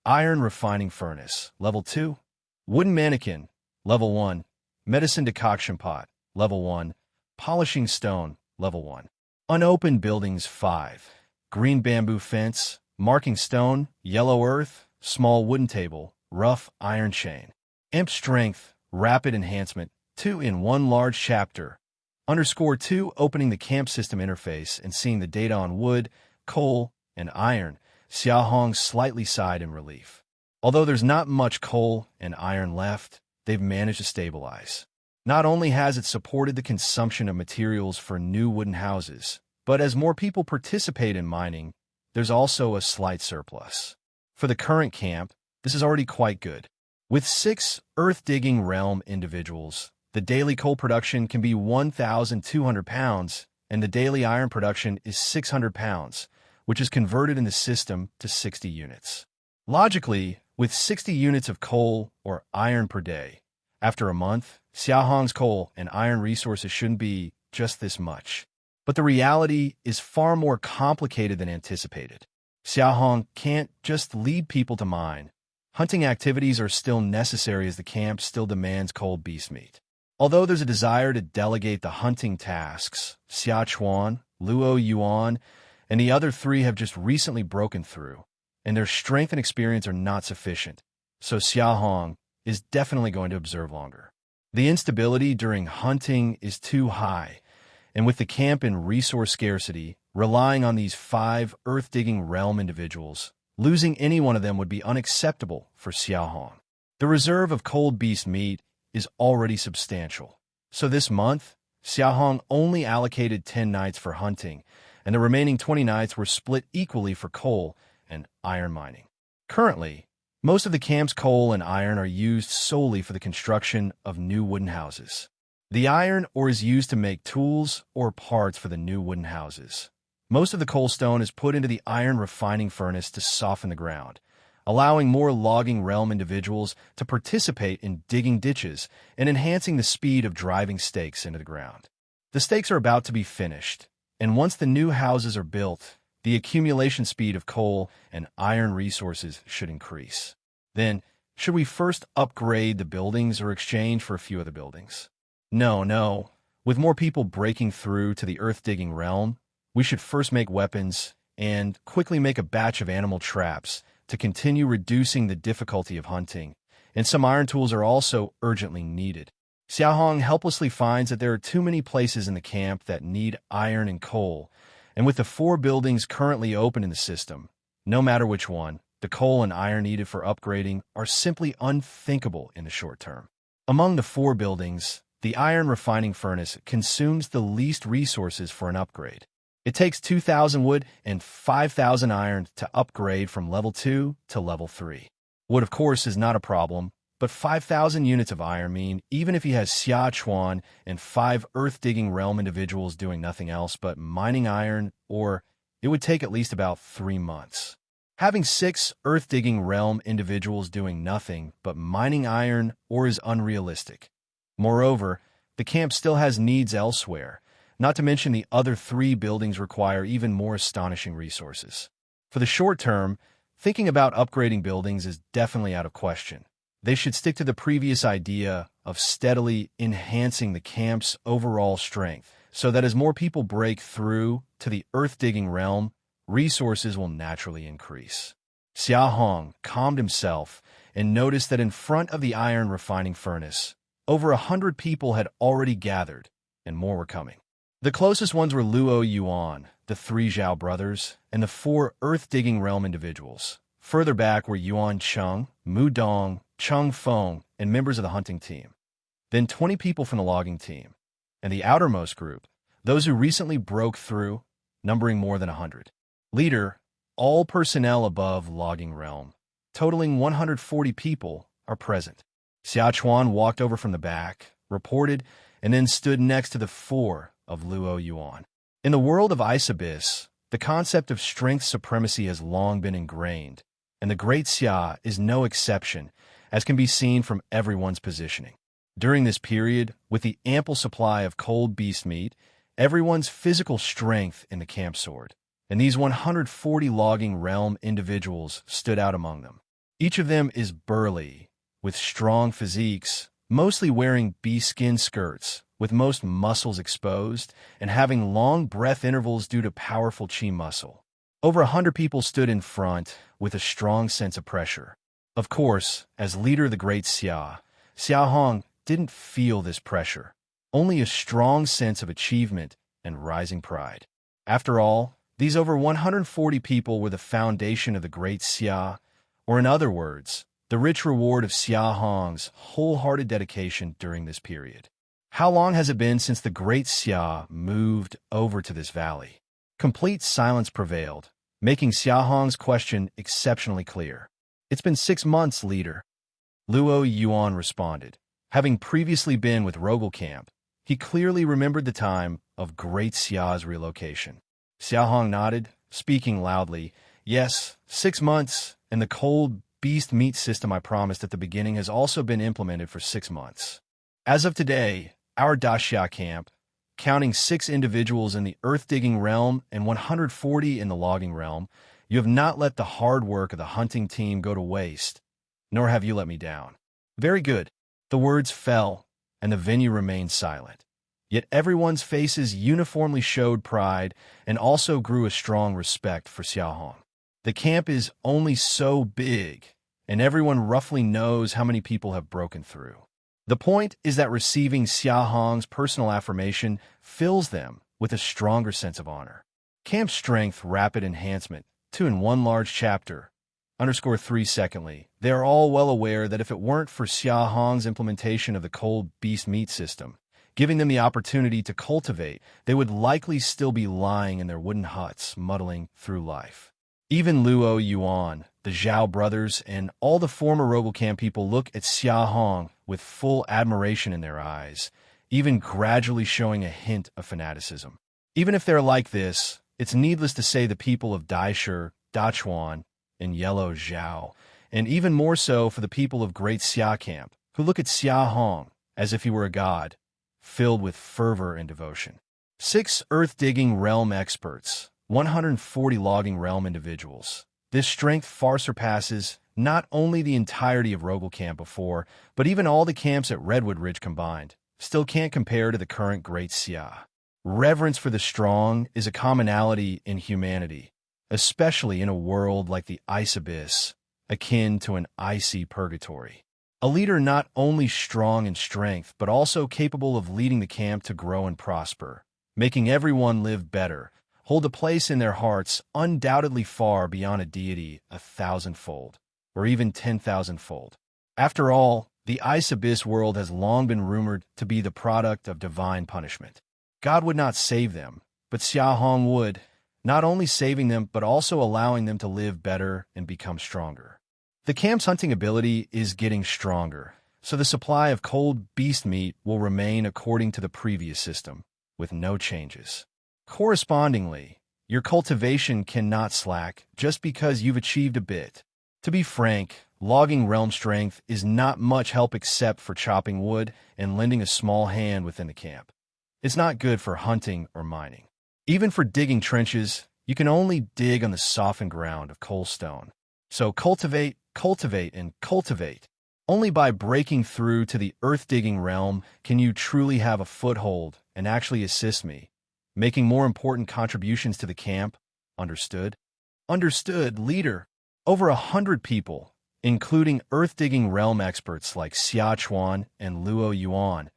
Iron refining furnace, level 2. Wooden mannequin, level 1. Medicine decoction pot, level 1. Polishing stone, level 1. Unopened buildings 5. Green bamboo fence, marking stone, yellow earth, small wooden table, rough iron chain. Imp strength, rapid enhancement, 2 in 1 large chapter. _2 opening the camp system interface and seeing the data on wood, coal, and iron, Xia Hong slightly sighed in relief. Although there's not much coal and iron left, they've managed to stabilize. Not only has it supported the consumption of materials for new wooden houses, but as more people participate in mining, there's also a slight surplus. For the current camp, this is already quite good. With 6 earth-digging realm individuals, the daily coal production can be 1,200 pounds, and the daily iron production is 600 pounds, which is converted in the system to 60 units. Logically, with 60 units of coal or iron per day, after a month, Xia Hong's coal and iron resources shouldn't be just this much. But the reality is far more complicated than anticipated. Xia Hong can't just lead people to mine. Hunting activities are still necessary as the camp still demands cold beast meat. Although there's a desire to delegate the hunting tasks, Xia Chuan, Luo Yuan, and the other 3 have just recently broken through, and their strength and experience are not sufficient, so Xia Hong is definitely going to observe longer. The instability during hunting is too high, and with the camp in resource scarcity, relying on these 5 earth-digging realm individuals, losing any one of them would be unacceptable for Xia Hong. The reserve of cold beast meat is already substantial, so this month, Xia Hong only allocated 10 nights for hunting, and the remaining 20 nights were split equally for coal and iron mining. Currently, most of the camp's coal and iron are used solely for the construction of new wooden houses. The iron ore is used to make tools or parts for the new wooden houses. Most of the coal stone is put into the iron refining furnace to soften the ground, allowing more logging realm individuals to participate in digging ditches and enhancing the speed of driving stakes into the ground. The stakes are about to be finished, and once the new houses are built, the accumulation speed of coal and iron resources should increase. Then, should we first upgrade the buildings or exchange for a few of the buildings? No. With more people breaking through to the earth-digging realm, we should first make weapons and quickly make a batch of animal traps to continue reducing the difficulty of hunting, and some iron tools are also urgently needed. Xia Hong helplessly finds that there are too many places in the camp that need iron and coal, and with the 4 buildings currently open in the system, no matter which one, the coal and iron needed for upgrading are simply unthinkable in the short term. Among the 4 buildings, the iron refining furnace consumes the least resources for an upgrade. It takes 2,000 wood and 5,000 iron to upgrade from level 2 to level 3. Wood, of course, is not a problem, but 5,000 units of iron mean even if he has Xia Chuan and 5 earth-digging realm individuals doing nothing else but mining iron, or it would take at least about 3 months. Having 6 earth-digging realm individuals doing nothing but mining iron ore is unrealistic. Moreover, the camp still has needs elsewhere, not to mention the other 3 buildings require even more astonishing resources. For the short term, thinking about upgrading buildings is definitely out of question. They should stick to the previous idea of steadily enhancing the camp's overall strength, so that as more people break through to the earth-digging realm, resources will naturally increase. Xia Hong calmed himself and noticed that in front of the iron refining furnace, over 100 people had already gathered, and more were coming. The closest ones were Luo Yuan, the 3 Zhao brothers, and the 4 earth-digging realm individuals. Further back were Yuan Cheng, Mu Dong, Cheng Feng, and members of the hunting team. Then 20 people from the logging team. And the outermost group, those who recently broke through, numbering more than 100. Leader, all personnel above logging realm, totaling 140 people, are present. Xia Chuan walked over from the back, reported, and then stood next to the 4 of Luo Yuan. In the world of Ice Abyss, the concept of strength supremacy has long been ingrained, and the Great Xia is no exception, as can be seen from everyone's positioning. During this period, with the ample supply of cold beast meat, everyone's physical strength in the camp soared, and these 140 logging realm individuals stood out among them. Each of them is burly, with strong physiques, mostly wearing bee-skin skirts, with most muscles exposed, and having long breath intervals due to powerful chi muscle. Over 100 people stood in front with a strong sense of pressure. Of course, as leader of the Great Xia, Xia Hong didn't feel this pressure, only a strong sense of achievement and rising pride. After all, these over 140 people were the foundation of the Great Xia, or in other words, the rich reward of Xia Hong's wholehearted dedication during this period. How long has it been since the Great Xia moved over to this valley? Complete silence prevailed, making Xia Hong's question exceptionally clear. It's been 6 months, leader. Luo Yuan responded. Having previously been with Rogel Camp, he clearly remembered the time of Great Xia's relocation. Xia Hong nodded, speaking loudly. Yes, 6 months, and the cold beast meat system I promised at the beginning has also been implemented for 6 months. As of today, our Daxia camp, counting 6 individuals in the earth-digging realm and 140 in the logging realm, you have not let the hard work of the hunting team go to waste, nor have you let me down. Very good. The words fell, and the venue remained silent. Yet everyone's faces uniformly showed pride and also grew a strong respect for Xia Hong. The camp is only so big, and everyone roughly knows how many people have broken through. The point is that receiving Xia Hong's personal affirmation fills them with a stronger sense of honor. Camp Strength Rapid Enhancement, 2 in 1 large chapter, _3 secondly. They are all well aware that if it weren't for Xia Hong's implementation of the cold beast meat system, giving them the opportunity to cultivate, they would likely still be lying in their wooden huts, muddling through life. Even Luo Yuan, the Zhao brothers, and all the former Rogel Camp people look at Xia Hong with full admiration in their eyes, even gradually showing a hint of fanaticism. Even if they're like this, it's needless to say the people of Daisher, Dachuan, and Yellow Zhao, and even more so for the people of Great Xia Camp, who look at Xia Hong as if he were a god, filled with fervor and devotion. 6 earth-digging realm experts, 140 logging realm individuals. This strength far surpasses not only the entirety of Rogel Camp before, but even all the camps at Redwood Ridge combined. still can't compare to the current Great Xia. Reverence for the strong is a commonality in humanity, especially in a world like the ice abyss, akin to an icy purgatory. A leader not only strong in strength, but also capable of leading the camp to grow and prosper, making everyone live better, hold a place in their hearts undoubtedly far beyond a deity 1,000-fold, or even 10,000-fold. After all, the ice abyss world has long been rumored to be the product of divine punishment. God would not save them, but Xia Hong would, not only saving them but also allowing them to live better and become stronger. The camp's hunting ability is getting stronger, so the supply of cold beast meat will remain according to the previous system, with no changes. Correspondingly, your cultivation cannot slack just because you've achieved a bit. To be frank, logging realm strength is not much help except for chopping wood and lending a small hand within the camp. It's not good for hunting or mining. Even for digging trenches, you can only dig on the softened ground of coal stone. So cultivate, and cultivate. Only by breaking through to the earth-digging realm can you truly have a foothold and actually assist me, making more important contributions to the camp. Understood? Understood, leader. Over 100 people, including earth-digging realm experts like Xia Chuan and Luo Yuan,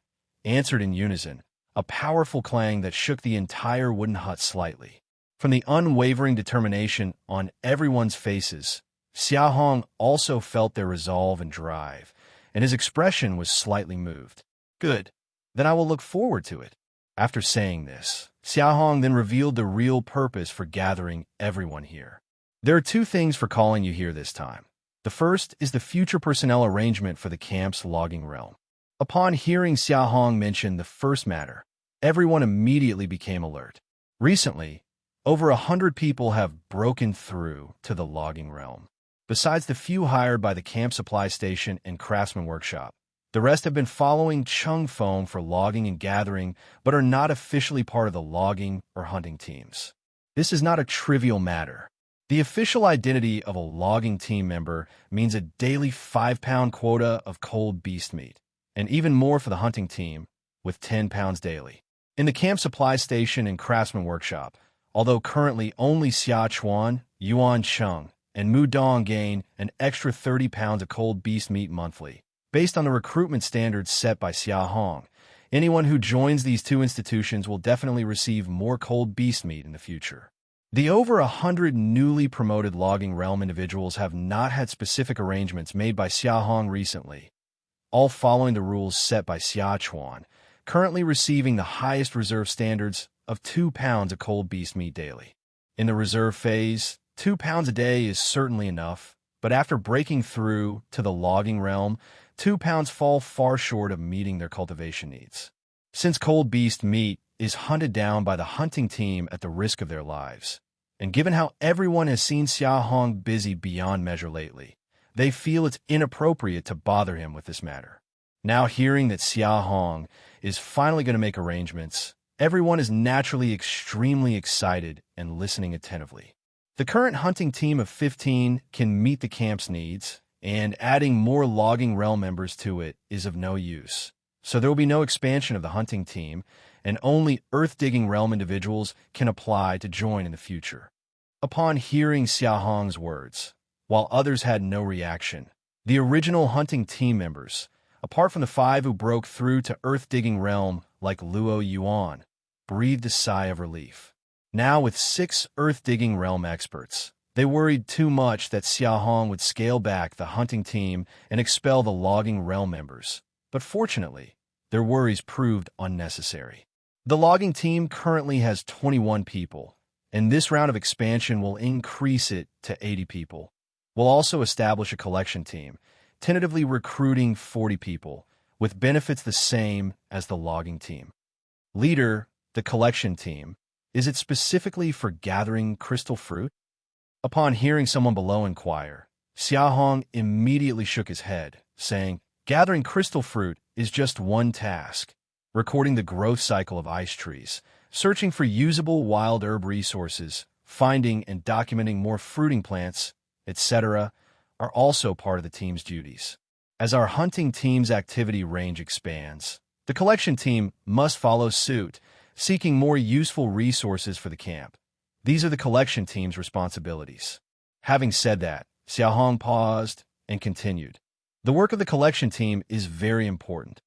answered in unison, a powerful clang that shook the entire wooden hut slightly. From the unwavering determination on everyone's faces, Xia Hong also felt their resolve and drive, and his expression was slightly moved. Good. Then I will look forward to it. After saying this, Xia Hong then revealed the real purpose for gathering everyone here. There are two things for calling you here this time. The first is the future personnel arrangement for the camp's logging realm. Upon hearing Xia Hong mention the first matter, everyone immediately became alert. Recently, over 100 people have broken through to the logging realm. Besides the few hired by the camp supply station and craftsman workshop, the rest have been following Chung Foam for logging and gathering, but are not officially part of the logging or hunting teams. This is not a trivial matter. The official identity of a logging team member means a daily 5-pound quota of cold beast meat, and even more for the hunting team, with 10 pounds daily. In the camp supply station and craftsman workshop, although currently only Xia Chuan, Yuan Cheng, and Mu Dong gain an extra 30 pounds of cold beast meat monthly. Based on the recruitment standards set by Xia Hong, anyone who joins these two institutions will definitely receive more cold beast meat in the future. The over 100 newly promoted logging realm individuals have not had specific arrangements made by Xia Hong recently, all following the rules set by Xia Chuan, currently receiving the highest reserve standards of 2 pounds of cold beast meat daily. In the reserve phase, 2 pounds a day is certainly enough, but after breaking through to the logging realm, 2 pounds fall far short of meeting their cultivation needs. Since cold beast meat is hunted down by the hunting team at the risk of their lives, and given how everyone has seen Xia Hong busy beyond measure lately, they feel it's inappropriate to bother him with this matter. Now hearing that Xia Hong is finally going to make arrangements, everyone is naturally extremely excited and listening attentively. The current hunting team of 15 can meet the camp's needs, and adding more logging realm members to it is of no use. So there will be no expansion of the hunting team, and only earth-digging realm individuals can apply to join in the future. Upon hearing Xia Hong's words, while others had no reaction, the original hunting team members, apart from the 5 who broke through to earth-digging realm like Luo Yuan, breathed a sigh of relief. Now with 6 earth-digging realm experts, they worried too much that Xia Hong would scale back the hunting team and expel the logging realm members. But fortunately, their worries proved unnecessary. The logging team currently has 21 people, and this round of expansion will increase it to 80 people. We'll also establish a collection team, tentatively recruiting 40 people, with benefits the same as the logging team. Leader, the collection team, is it specifically for gathering crystal fruit? Upon hearing someone below inquire, Xia Hong immediately shook his head, saying, gathering crystal fruit is just one task. Recording the growth cycle of ice trees, searching for usable wild herb resources, finding and documenting more fruiting plants, etc., are also part of the team's duties. As our hunting team's activity range expands, The collection team must follow suit, seeking more useful resources for the camp. These are the collection team's responsibilities. Having said that, Xia Hong paused and continued. The work of the collection team is very important.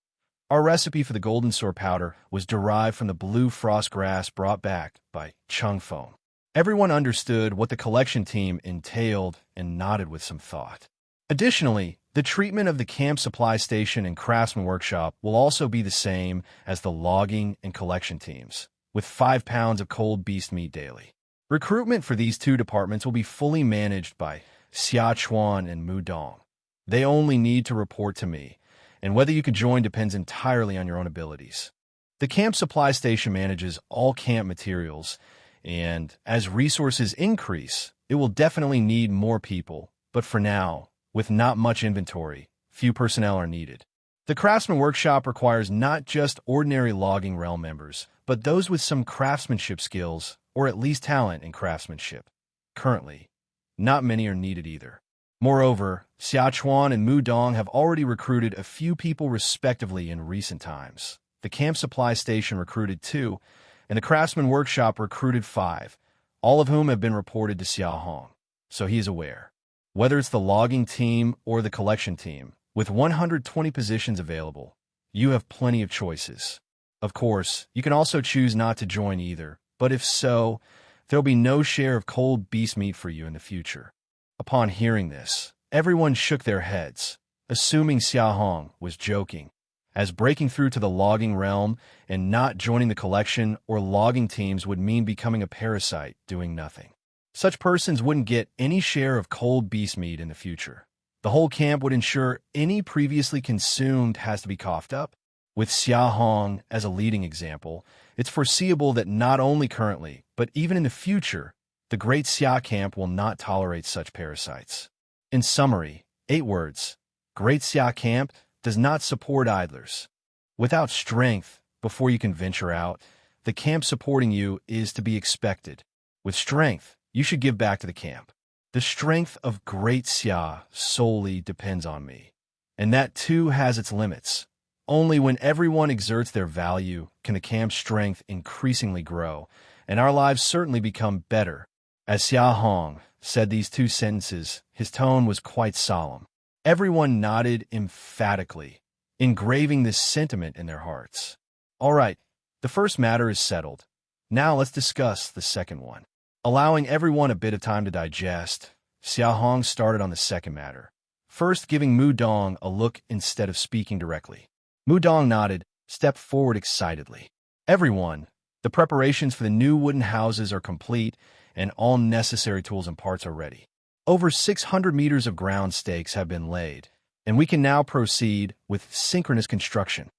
Our recipe for the golden sword powder was derived from the blue frost grass brought back by Chung Feng. Everyone understood what the collection team entailed and nodded with some thought. Additionally, the treatment of the camp supply station and craftsman workshop will also be the same as the logging and collection teams, with 5 pounds of cold beast meat daily. Recruitment for these two departments will be fully managed by Xia Chuan and Mu Dong. They only need to report to me, and whether you can join depends entirely on your own abilities. The camp supply station manages all camp materials, and as resources increase, it will definitely need more people, but for now, with not much inventory, few personnel are needed. The craftsman workshop requires not just ordinary logging realm members, but those with some craftsmanship skills, or at least talent in craftsmanship. Currently, not many are needed either. Moreover, Xia Chuan and Mu Dong have already recruited a few people respectively in recent times. The camp supply station recruited 2, and the craftsman workshop recruited 5, all of whom have been reported to Xia Hong, so he is aware. Whether it's the logging team or the collection team, with 120 positions available, you have plenty of choices. Of course, you can also choose not to join either, but if so, there'll be no share of cold beast meat for you in the future. Upon hearing this, everyone shook their heads, assuming Xia Hong was joking, as breaking through to the logging realm and not joining the collection or logging teams would mean becoming a parasite doing nothing. Such persons wouldn't get any share of cold beast meat in the future. The whole camp would ensure any previously consumed has to be coughed up. With Xia Hong as a leading example, it's foreseeable that not only currently, but even in the future, the Great Xia camp will not tolerate such parasites. In summary, 8 words. Great Xia camp does not support idlers. Without strength, before you can venture out, the camp supporting you is to be expected. With strength, you should give back to the camp. The strength of Great Xia solely depends on me, and that too has its limits. Only when everyone exerts their value can the camp's strength increasingly grow, and our lives certainly become better. As Xia Hong said these 2 sentences, his tone was quite solemn. Everyone nodded emphatically, engraving this sentiment in their hearts. All right, the first matter is settled. Now let's discuss the second one. Allowing everyone a bit of time to digest, Xia Hong started on the second matter, first giving Mu Dong a look instead of speaking directly. Mu Dong nodded, stepped forward excitedly. Everyone, the preparations for the new wooden houses are complete, and all necessary tools and parts are ready. Over 600 meters of ground stakes have been laid, and we can now proceed with synchronous construction.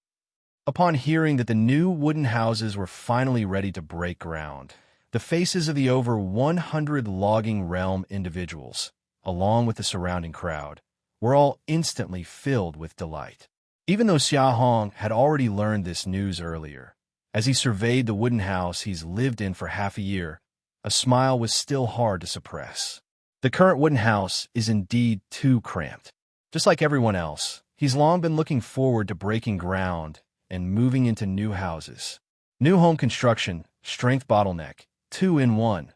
Upon hearing that the new wooden houses were finally ready to break ground, the faces of the over 100 logging realm individuals, along with the surrounding crowd, were all instantly filled with delight. Even though Xia Hong had already learned this news earlier, as he surveyed the wooden house he's lived in for half a year, a smile was still hard to suppress. The current wooden house is indeed too cramped. Just like everyone else, he's long been looking forward to breaking ground and moving into new houses. New home construction, strength bottleneck, 2 in 1.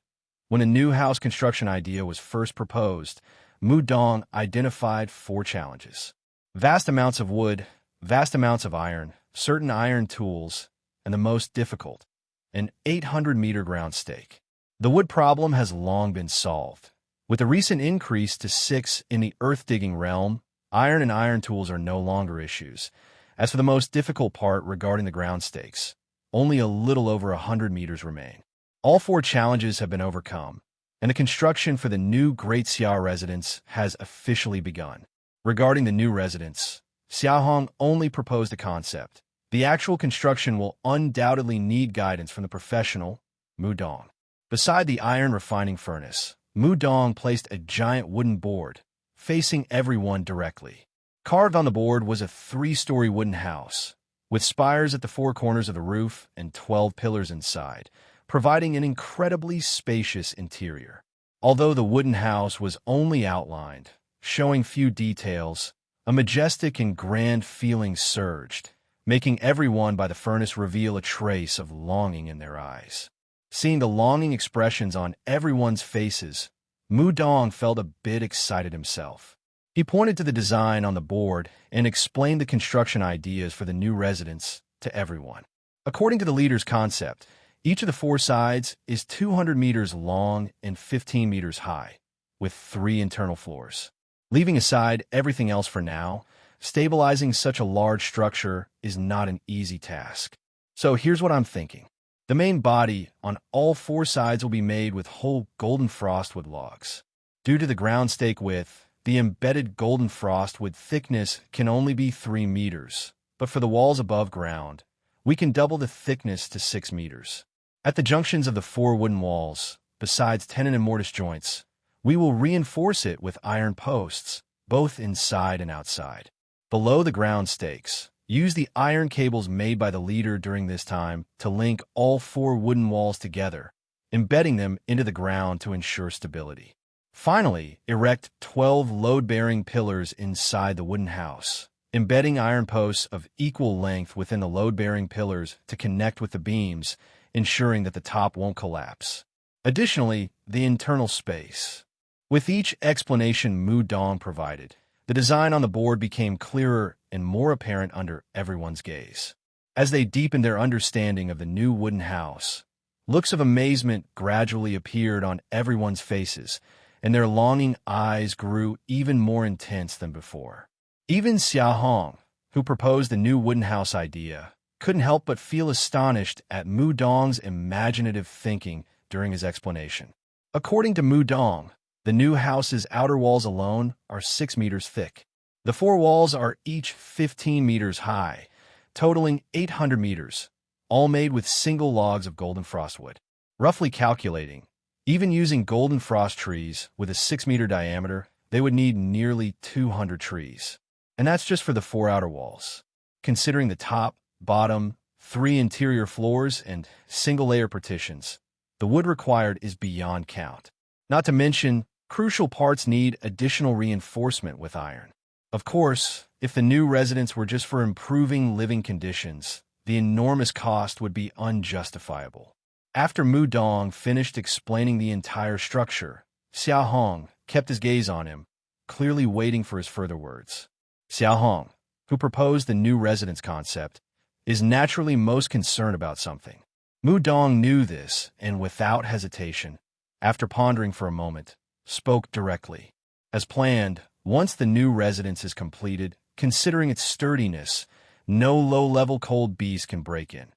When a new house construction idea was first proposed, Mu Dong identified 4 challenges. Vast amounts of wood, vast amounts of iron, certain iron tools, and the most difficult, an 800-meter ground stake. The wood problem has long been solved. With the recent increase to 6 in the earth-digging realm, iron and iron tools are no longer issues. As for the most difficult part regarding the ground stakes, only a little over 100 meters remain. All 4 challenges have been overcome, and the construction for the new Great Xia residence has officially begun. Regarding the new residence, Xia Hong only proposed a concept. The actual construction will undoubtedly need guidance from the professional, Mu Dong. Beside the iron refining furnace, Mu Dong placed a giant wooden board, facing everyone directly. Carved on the board was a 3-story wooden house, with spires at the 4 corners of the roof and 12 pillars inside, providing an incredibly spacious interior. Although the wooden house was only outlined, showing few details, a majestic and grand feeling surged, making everyone by the furnace reveal a trace of longing in their eyes. Seeing the longing expressions on everyone's faces, Mu Dong felt a bit excited himself. He pointed to the design on the board and explained the construction ideas for the new residence to everyone. According to the leader's concept, each of the four sides is 200 meters long and 15 meters high, with 3 internal floors. Leaving aside everything else for now, stabilizing such a large structure is not an easy task. So here's what I'm thinking. The main body on all 4 sides will be made with whole golden frostwood logs. Due to the ground stake width, the embedded golden frostwood thickness can only be 3 meters, but for the walls above ground, we can double the thickness to 6 meters. At the junctions of the 4 wooden walls, besides tenon and mortise joints, we will reinforce it with iron posts, both inside and outside. Below the ground stakes, use the iron cables made by the leader during this time to link all 4 wooden walls together, embedding them into the ground to ensure stability. Finally, erect 12 load-bearing pillars inside the wooden house, embedding iron posts of equal length within the load-bearing pillars to connect with the beams, ensuring that the top won't collapse. Additionally, the internal space. With each explanation Mu Dong provided, the design on the board became clearer and more apparent under everyone's gaze. As they deepened their understanding of the new wooden house, looks of amazement gradually appeared on everyone's faces, and their longing eyes grew even more intense than before. Even Xia Hong, who proposed the new wooden house idea, couldn't help but feel astonished at Mu Dong's imaginative thinking during his explanation. According to Mu Dong, the new house's outer walls alone are 6 meters thick. The 4 walls are each 15 meters high, totaling 800 meters, all made with single logs of golden frostwood. Roughly calculating, even using golden frost trees with a 6-meter diameter, they would need nearly 200 trees. And that's just for the 4 outer walls. Considering the top, bottom, 3 interior floors, and single-layer partitions, the wood required is beyond count. Not to mention, crucial parts need additional reinforcement with iron. Of course, if the new residence were just for improving living conditions, the enormous cost would be unjustifiable. After Mu Dong finished explaining the entire structure, Xia Hong kept his gaze on him, clearly waiting for his further words. Xia Hong, who proposed the new residence concept, is naturally most concerned about something. Mu Dong knew this, and without hesitation, after pondering for a moment, spoke directly. As planned, once the new residence is completed, considering its sturdiness, no low-level cold beast can break in.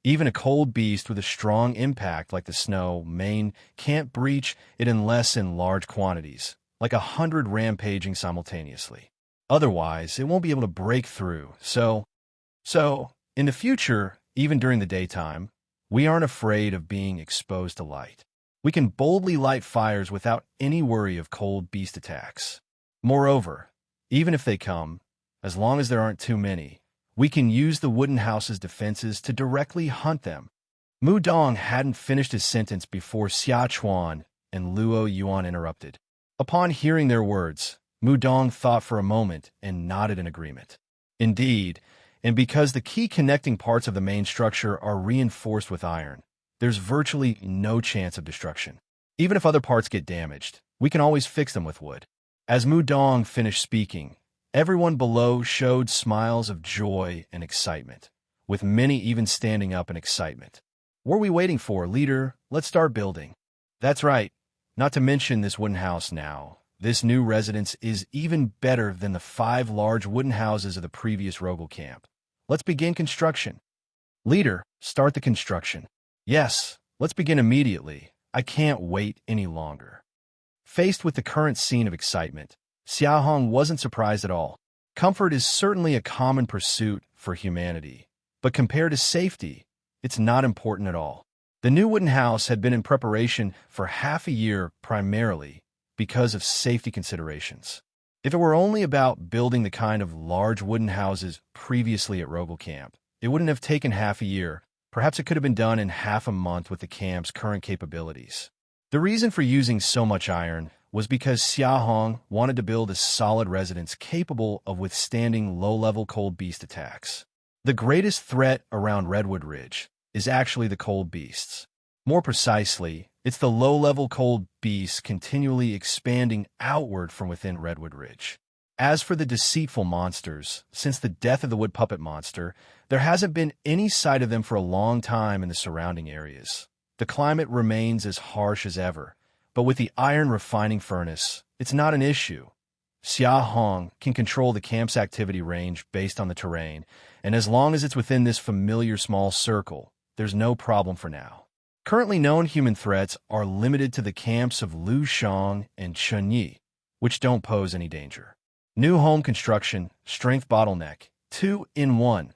Even a cold beast with a strong impact like the snow mane can't breach it unless in large quantities, like 100 rampaging simultaneously. Otherwise, it won't be able to break through. So, in the future, even during the daytime, we aren't afraid of being exposed to light. We can boldly light fires without any worry of cold beast attacks. Moreover, even if they come, as long as there aren't too many, we can use the wooden house's defenses to directly hunt them. Mu Dong hadn't finished his sentence before Xia Chuan and Luo Yuan interrupted. Upon hearing their words, Mu Dong thought for a moment and nodded in agreement. Indeed, and because the key connecting parts of the main structure are reinforced with iron, there's virtually no chance of destruction. Even if other parts get damaged, we can always fix them with wood. As Mu Dong finished speaking, everyone below showed smiles of joy and excitement, with many even standing up in excitement. What are we waiting for, leader? Let's start building. That's right. Not to mention this wooden house now. This new residence is even better than the 5 large wooden houses of the previous Rogel camp. Let's begin construction. Leader, start the construction. Yes, let's begin immediately. I can't wait any longer. Faced with the current scene of excitement, Xia Hong wasn't surprised at all. Comfort is certainly a common pursuit for humanity, but compared to safety, it's not important at all. The new wooden house had been in preparation for half a year primarily because of safety considerations. If it were only about building the kind of large wooden houses previously at Rogel Camp, it wouldn't have taken half a year. Perhaps it could have been done in half a month with the camp's current capabilities. The reason for using so much iron was because Xia Hong wanted to build a solid residence capable of withstanding low-level cold beast attacks. The greatest threat around Redwood Ridge is actually the cold beasts. More precisely, it's the low-level cold beasts continually expanding outward from within Redwood Ridge. As for the deceitful monsters, since the death of the wood puppet monster, there hasn't been any sight of them for a long time in the surrounding areas. The climate remains as harsh as ever, but with the iron refining furnace, it's not an issue. Xia Hong can control the camp's activity range based on the terrain, and as long as it's within this familiar small circle, there's no problem for now. Currently known human threats are limited to the camps of Lushang and Chunyi, which don't pose any danger. New home construction, strength bottleneck, 2 in 1.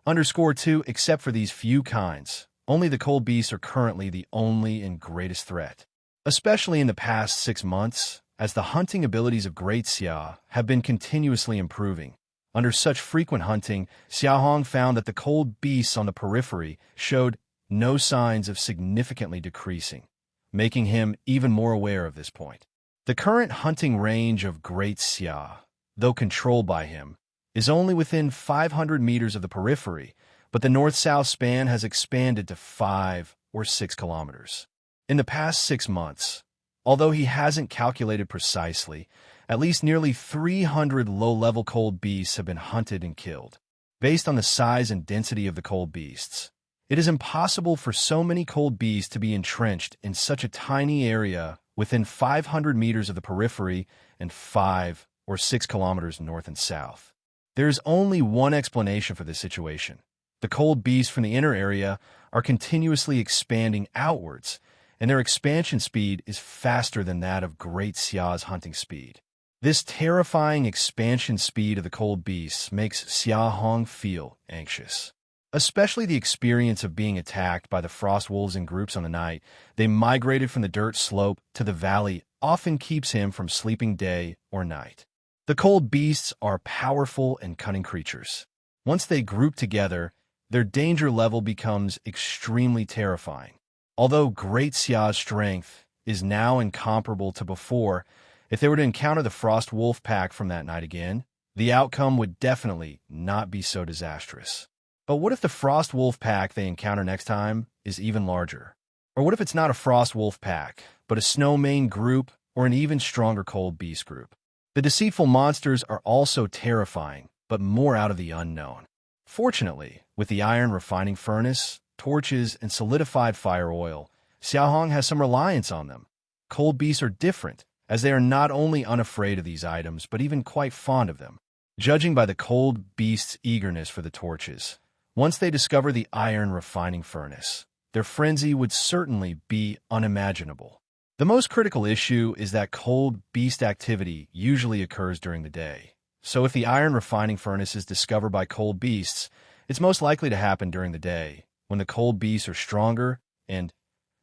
Underscore 2, except for these few kinds, only the cold beasts are currently the only and greatest threat. Especially in the past 6 months, as the hunting abilities of Great Xia have been continuously improving. Under such frequent hunting, Xia Hong found that the cold beasts on the periphery showed no signs of significantly decreasing, making him even more aware of this point. The current hunting range of Great Xia, though controlled by him, is only within 500 meters of the periphery, but the north-south span has expanded to 5 or 6 kilometers. In the past 6 months, although he hasn't calculated precisely, at least nearly 300 low-level cold beasts have been hunted and killed. Based on the size and density of the cold beasts, it is impossible for so many cold beasts to be entrenched in such a tiny area within 500 meters of the periphery and 5 or 6 kilometers north and south. There is only one explanation for this situation. The cold beasts from the inner area are continuously expanding outwards, and their expansion speed is faster than that of Great Xia's hunting speed. This terrifying expansion speed of the cold beasts makes Xia Hong feel anxious. Especially the experience of being attacked by the frost wolves in groups on the night they migrated from the dirt slope to the valley often keeps him from sleeping day or night. The cold beasts are powerful and cunning creatures. Once they group together, their danger level becomes extremely terrifying. Although Great Xia's strength is now incomparable to before, if they were to encounter the Frost Wolf Pack from that night again, the outcome would definitely not be so disastrous. But what if the Frost Wolf Pack they encounter next time is even larger? Or what if it's not a Frost Wolf Pack, but a Snowmane group or an even stronger Cold Beast group? The deceitful monsters are also terrifying, but more out of the unknown. Fortunately, with the iron refining furnace, torches, and solidified fire oil, Xia Hong has some reliance on them. Cold beasts are different, as they are not only unafraid of these items, but even quite fond of them. Judging by the cold beast's eagerness for the torches, once they discover the iron refining furnace, their frenzy would certainly be unimaginable. The most critical issue is that cold beast activity usually occurs during the day. So if the iron refining furnace is discovered by cold beasts, it's most likely to happen during the day, when the cold beasts are stronger, and,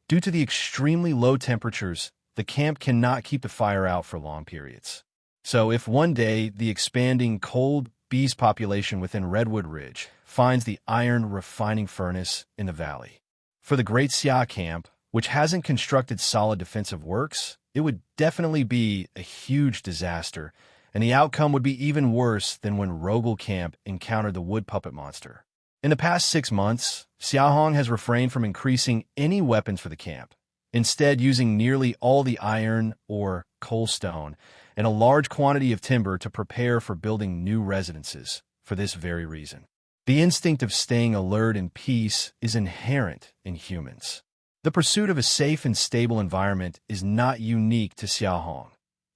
due to the extremely low temperatures, the camp cannot keep the fire out for long periods. So if one day the expanding cold beast population within Redwood Ridge finds the iron refining furnace in the valley, for the Great Xia camp, which hasn't constructed solid defensive works, it would definitely be a huge disaster, and the outcome would be even worse than when Rogel Camp encountered the wood puppet monster. In the past 6 months, Xia Hong has refrained from increasing any weapons for the camp, instead using nearly all the iron or coal stone and a large quantity of timber to prepare for building new residences for this very reason. The instinct of staying alert in peace is inherent in humans. The pursuit of a safe and stable environment is not unique to Xia Hong.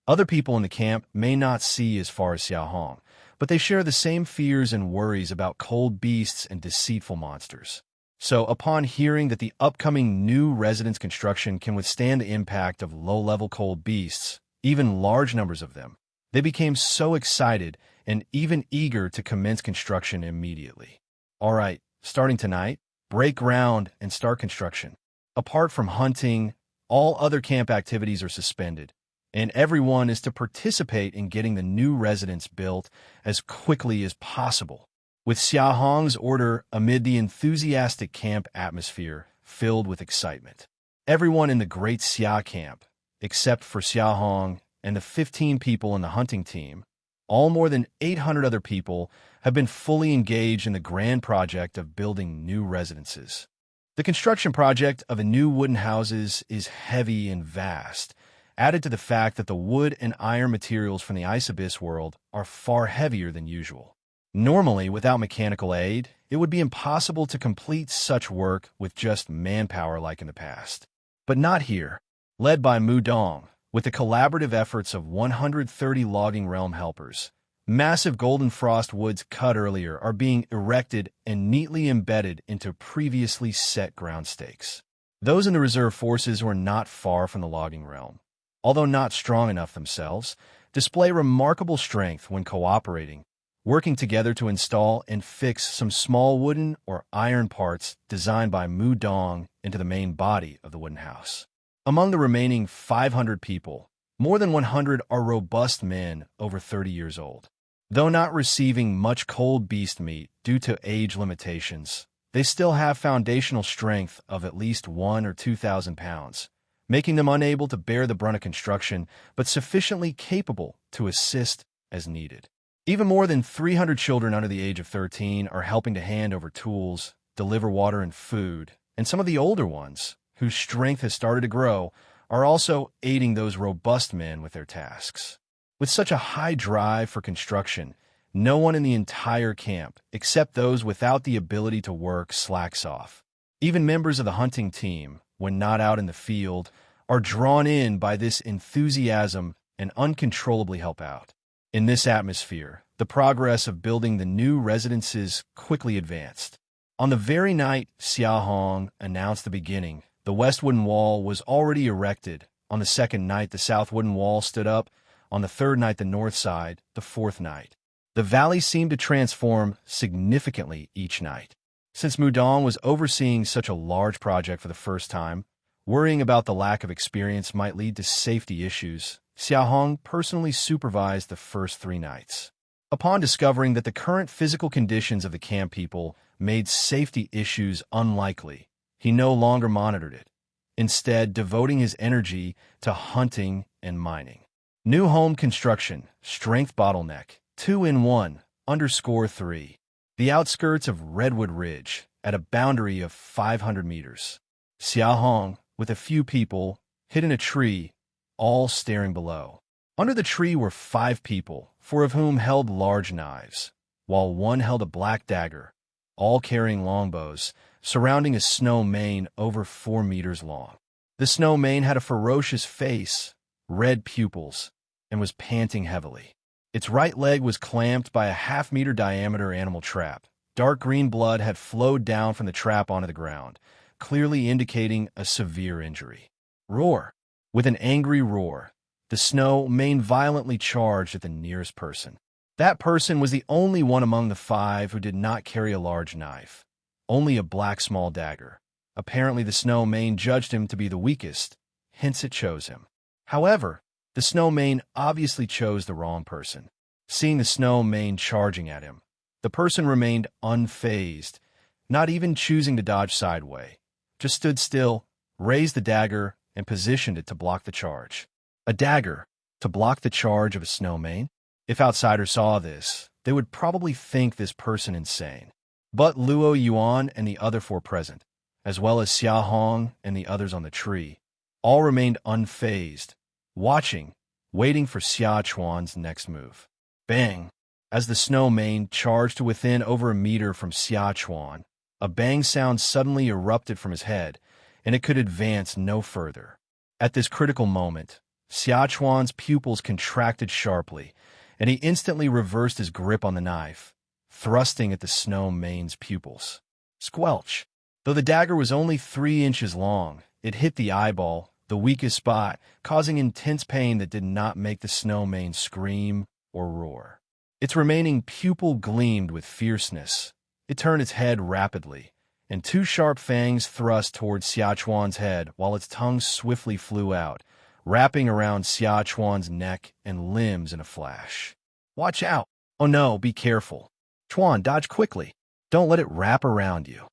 Other people in the camp may not see as far as Xia Hong, but they share the same fears and worries about cold beasts and deceitful monsters. So, upon hearing that the upcoming new residence construction can withstand the impact of low-level cold beasts, even large numbers of them, they became so excited and even eager to commence construction immediately. All right, starting tonight, break ground and start construction. Apart from hunting, all other camp activities are suspended, and everyone is to participate in getting the new residence built as quickly as possible. With Xia Hong's order amid the enthusiastic camp atmosphere filled with excitement. Everyone in the Great Xia camp, except for Xia Hong and the 15 people in the hunting team, all more than 800 other people have been fully engaged in the grand project of building new residences. The construction project of the new wooden houses is heavy and vast, added to the fact that the wood and iron materials from the ice abyss world are far heavier than usual. Normally, without mechanical aid, it would be impossible to complete such work with just manpower like in the past. But not here. Led by Mu Dong, with the collaborative efforts of 130 logging realm helpers, massive golden frost woods cut earlier are being erected and neatly embedded into previously set ground stakes. Those in the reserve forces who are not far from the logging realm, although not strong enough themselves, display remarkable strength when cooperating, working together to install and fix some small wooden or iron parts designed by Mu Dong into the main body of the wooden house. Among the remaining 500 people, more than 100 are robust men over 30 years old. Though not receiving much cold beast meat due to age limitations, they still have foundational strength of at least 1,000 or 2,000 pounds, making them unable to bear the brunt of construction, but sufficiently capable to assist as needed. Even more than 300 children under the age of 13 are helping to hand over tools, deliver water and food, and some of the older ones, whose strength has started to grow, are also aiding those robust men with their tasks. With such a high drive for construction, no one in the entire camp, except those without the ability to work, slacks off. Even members of the hunting team, when not out in the field, are drawn in by this enthusiasm and uncontrollably help out. In this atmosphere, the progress of building the new residences quickly advanced. On the very night Xia Hong announced the beginning, the west wooden wall was already erected. On the second night, the south wooden wall stood up. On the third night, the north side. The fourth night. The valley seemed to transform significantly each night. Since Mu Dong was overseeing such a large project for the first time, worrying about the lack of experience might lead to safety issues, Xia Hong personally supervised the first 3 nights. Upon discovering that the current physical conditions of the camp people made safety issues unlikely, he no longer monitored it, instead devoting his energy to hunting and mining. New home construction, strength bottleneck, 2-in-1, _3. The outskirts of Redwood Ridge, at a boundary of 500 meters. Xia Hong, with a few people, hid in a tree, all staring below. Under the tree were 5 people, 4 of whom held large knives, while one held a black dagger, all carrying longbows, surrounding a snow mane over 4 meters long. The snow mane had a ferocious face, red pupils, and was panting heavily. Its right leg was clamped by a half-meter diameter animal trap. Dark green blood had flowed down from the trap onto the ground, clearly indicating a severe injury. Roar! With an angry roar, the snow mane violently charged at the nearest person. That person was the only one among the 5 who did not carry a large knife, only a black small dagger. Apparently the snow mane judged him to be the weakest, hence it chose him. However, the snow mane obviously chose the wrong person. Seeing the snow mane charging at him, the person remained unfazed, not even choosing to dodge sideways, just stood still, raised the dagger, and positioned it to block the charge. A dagger to block the charge of a snow mane? If outsiders saw this, they would probably think this person insane. But Luo Yuan and the other 4 present, as well as Xia Hong and the others on the tree, all remained unfazed, watching, waiting for Xia Chuan's next move. Bang! As the snow mane charged to within over a meter from Xia Chuan, a bang sound suddenly erupted from his head, and it could advance no further. At this critical moment, Xia Chuan's pupils contracted sharply, and he instantly reversed his grip on the knife, thrusting at the snow mane's pupils. Squelch! Though the dagger was only 3 inches long, it hit the eyeball, the weakest spot, causing intense pain that did not make the snow mane scream or roar. Its remaining pupil gleamed with fierceness. It turned its head rapidly, and 2 sharp fangs thrust towards Xia Chuan's head while its tongue swiftly flew out, wrapping around Xia Chuan's neck and limbs in a flash. Watch out! Oh no, be careful. Chuan, dodge quickly. Don't let it wrap around you.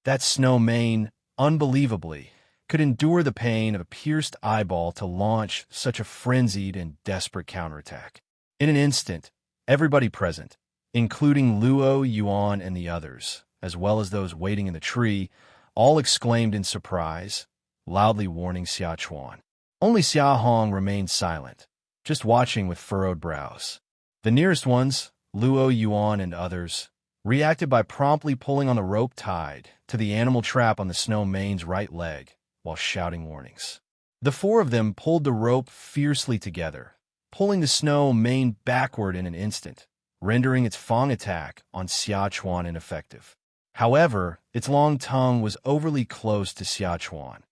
That snow mane, unbelievably, could endure the pain of a pierced eyeball to launch such a frenzied and desperate counterattack. In an instant, Everybody present, including Luo, Yuan, and the others, as well as those waiting in the tree, all exclaimed in surprise, loudly warning Xia Chuan. Only Xia Hong remained silent, just watching with furrowed brows. The nearest ones, Luo, Yuan, and others, reacted by promptly pulling on the rope tied to the animal trap on the snow mane's right leg while shouting warnings. The four of them pulled the rope fiercely together, pulling the snow mane backward in an instant, rendering its fang attack on Xia Chuan ineffective. However, its long tongue was overly close to Xia Chuan.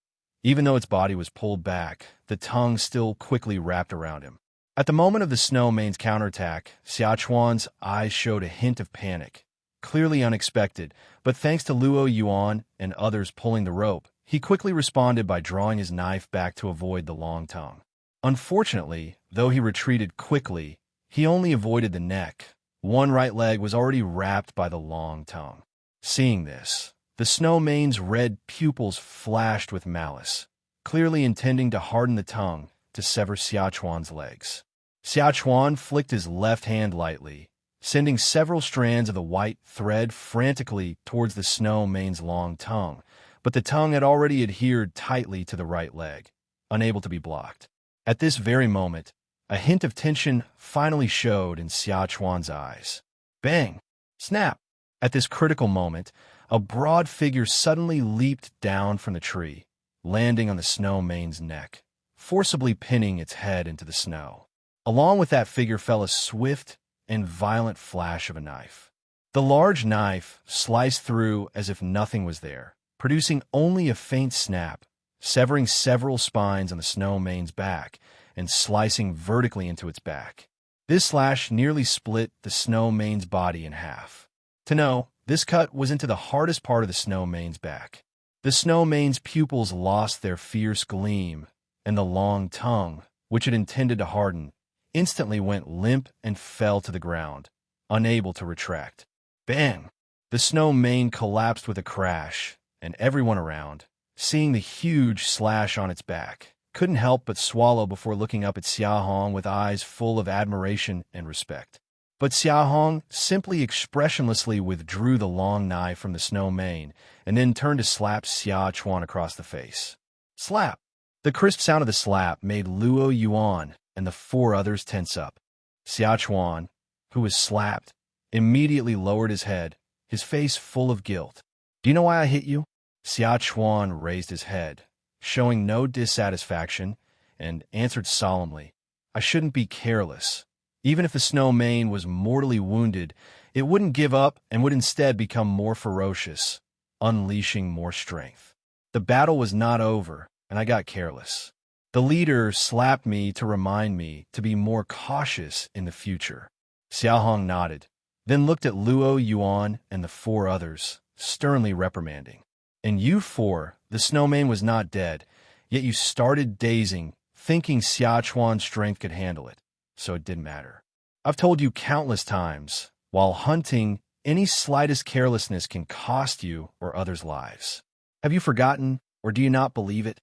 Even though its body was pulled back, the tongue still quickly wrapped around him. At the moment of the snow mane's counterattack, Xia Chuan's eyes showed a hint of panic. Clearly unexpected, but thanks to Luo, Yuan, and others pulling the rope, he quickly responded by drawing his knife back to avoid the long tongue. Unfortunately, though he retreated quickly, he only avoided the neck. One right leg was already wrapped by the long tongue. Seeing this, the snow mane's red pupils flashed with malice, clearly intending to harden the tongue to sever Xia Chuan's legs. Xia Chuan flicked his left hand lightly, sending several strands of the white thread frantically towards the snow mane's long tongue, but the tongue had already adhered tightly to the right leg, unable to be blocked. At this very moment, a hint of tension finally showed in Xia Chuan's eyes. Bang! Snap! At this critical moment, a broad figure suddenly leaped down from the tree, landing on the snow mane's neck, forcibly pinning its head into the snow. Along with that figure fell a swift and violent flash of a knife. The large knife sliced through as if nothing was there, producing only a faint snap, severing several spines on the snow mane's back and slicing vertically into its back. This slash nearly split the snow mane's body in half. To know, this cut was into the hardest part of the snow mane's back. The snow mane's pupils lost their fierce gleam, and the long tongue, which it intended to harden, instantly went limp and fell to the ground, unable to retract. Bang! The snow mane collapsed with a crash, and everyone around, seeing the huge slash on its back, couldn't help but swallow before looking up at Xia Hong with eyes full of admiration and respect. But Xia Hong simply expressionlessly withdrew the long knife from the snow mane and then turned to slap Xia Chuan across the face. Slap! The crisp sound of the slap made Luo, Yuan, and the four others tense up. Xia Chuan, who was slapped, immediately lowered his head, his face full of guilt. Do you know why I hit you? Xia Chuan raised his head, showing no dissatisfaction, and answered solemnly, I shouldn't be careless. Even if the snow mane was mortally wounded, it wouldn't give up and would instead become more ferocious, unleashing more strength. The battle was not over, and I got careless. The leader slapped me to remind me to be more cautious in the future. Xia Hong nodded, then looked at Luo, Yuan, and the four others, sternly reprimanding. And you four, the snow mane was not dead, yet you started dazing, thinking Xia Chuan's strength could handle it, so it didn't matter. I've told you countless times, while hunting, any slightest carelessness can cost you or others' lives. Have you forgotten, or do you not believe it?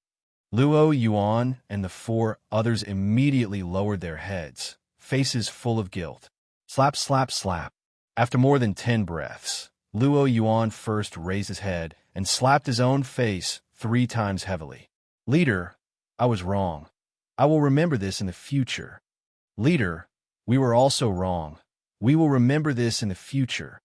Luo, Yuan, and the four others immediately lowered their heads, faces full of guilt. Slap, slap, slap. After more than 10 breaths, Luo Yuan first raised his head and slapped his own face 3 times heavily. Leader, I was wrong. I will remember this in the future. Leader, we were also wrong. We will remember this in the future.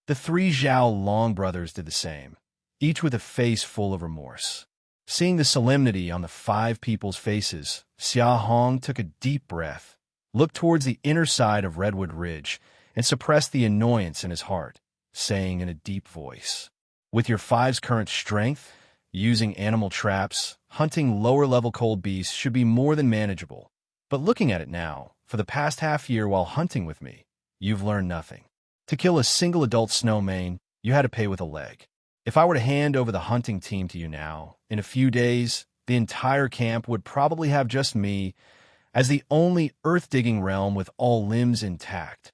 The 3 Zhao Long brothers did the same, each with a face full of remorse. Seeing the solemnity on the 5 people's faces, Xia Hong took a deep breath, looked towards the inner side of Redwood Ridge, and suppressed the annoyance in his heart, saying in a deep voice, with your 5's current strength, using animal traps, hunting lower-level cold beasts should be more than manageable. But looking at it now, for the past half-year while hunting with me, you've learned nothing. To kill a single adult snow mane, you had to pay with a leg. If I were to hand over the hunting team to you now, in a few days, the entire camp would probably have just me as the only earth-digging realm with all limbs intact.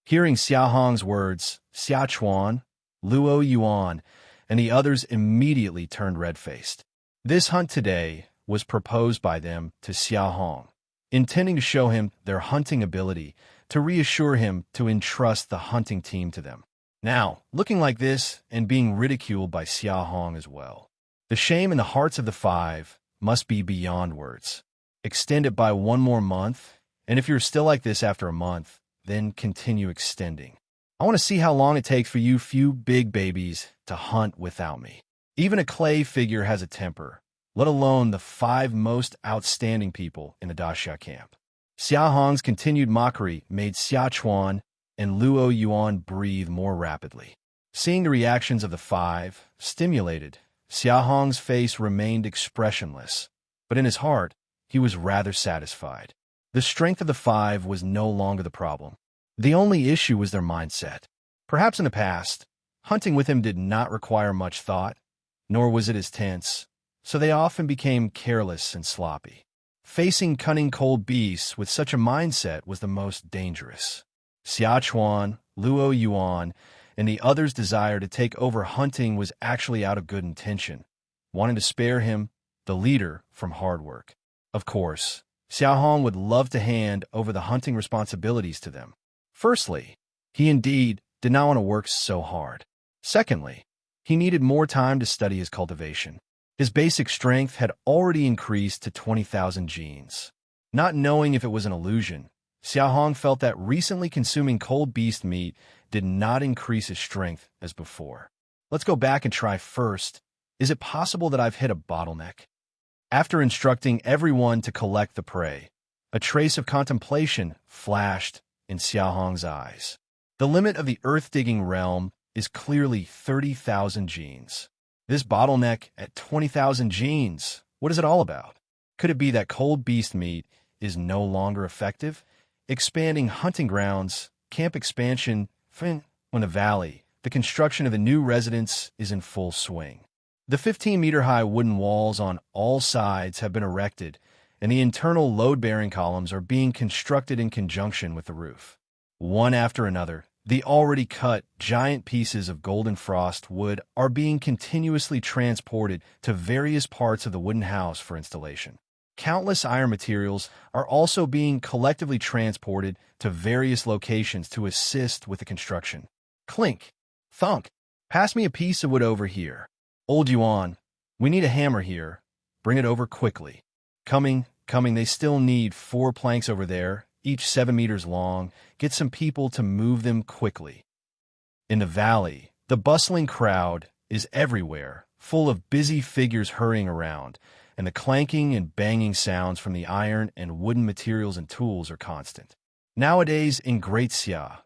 Hearing Xia Hong's words, Xia Chuan, Luo Yuan, and the others immediately turned red-faced. This hunt today was proposed by them to Xia Hong, intending to show him their hunting ability to reassure him to entrust the hunting team to them. Now, looking like this and being ridiculed by Xia Hong as well. The shame in the hearts of the five must be beyond words. Extend it by one more month, and if you're still like this after a month, then continue extending. I want to see how long it takes for you few big babies to hunt without me. Even a clay figure has a temper, let alone the five most outstanding people in the Daxia camp. Xia Hong's continued mockery made Xia Chuan and Luo Yuan breathe more rapidly. Seeing the reactions of the five, stimulated, Xia Hong's face remained expressionless, but in his heart, he was rather satisfied. The strength of the five was no longer the problem. The only issue was their mindset. Perhaps in the past, hunting with him did not require much thought, nor was it as tense, so they often became careless and sloppy. Facing cunning cold beasts with such a mindset was the most dangerous. Xia Chuan, Luo Yuan, and the others' desire to take over hunting was actually out of good intention, wanting to spare him, the leader, from hard work. Of course, Xia Hong would love to hand over the hunting responsibilities to them. Firstly, he indeed did not want to work so hard. Secondly, he needed more time to study his cultivation. His basic strength had already increased to 20,000 genes. Not knowing if it was an illusion, Xia Hong felt that recently consuming cold beast meat did not increase his strength as before. Let's go back and try first. Is it possible that I've hit a bottleneck? After instructing everyone to collect the prey, a trace of contemplation flashed in Xia Hong's eyes. The limit of the earth-digging realm is clearly 30,000 genes. This bottleneck at 20,000 genes, what is it all about? Could it be that cold beast meat is no longer effective? Expanding hunting grounds, camp expansion, when the valley, the construction of a new residence is in full swing. The 15-meter-high wooden walls on all sides have been erected, and the internal load-bearing columns are being constructed in conjunction with the roof. One after another, the already cut, giant pieces of golden frost wood are being continuously transported to various parts of the wooden house for installation. Countless iron materials are also being collectively transported to various locations to assist with the construction. Clink! Thunk! Pass me a piece of wood over here. Old Yuan, we need a hammer here. Bring it over quickly. Coming, they still need 4 planks over there, each 7 meters long. Get some people to move them quickly. In the valley, the bustling crowd is everywhere, full of busy figures hurrying around, and the clanking and banging sounds from the iron and wooden materials and tools are constant. Nowadays in Great Xia,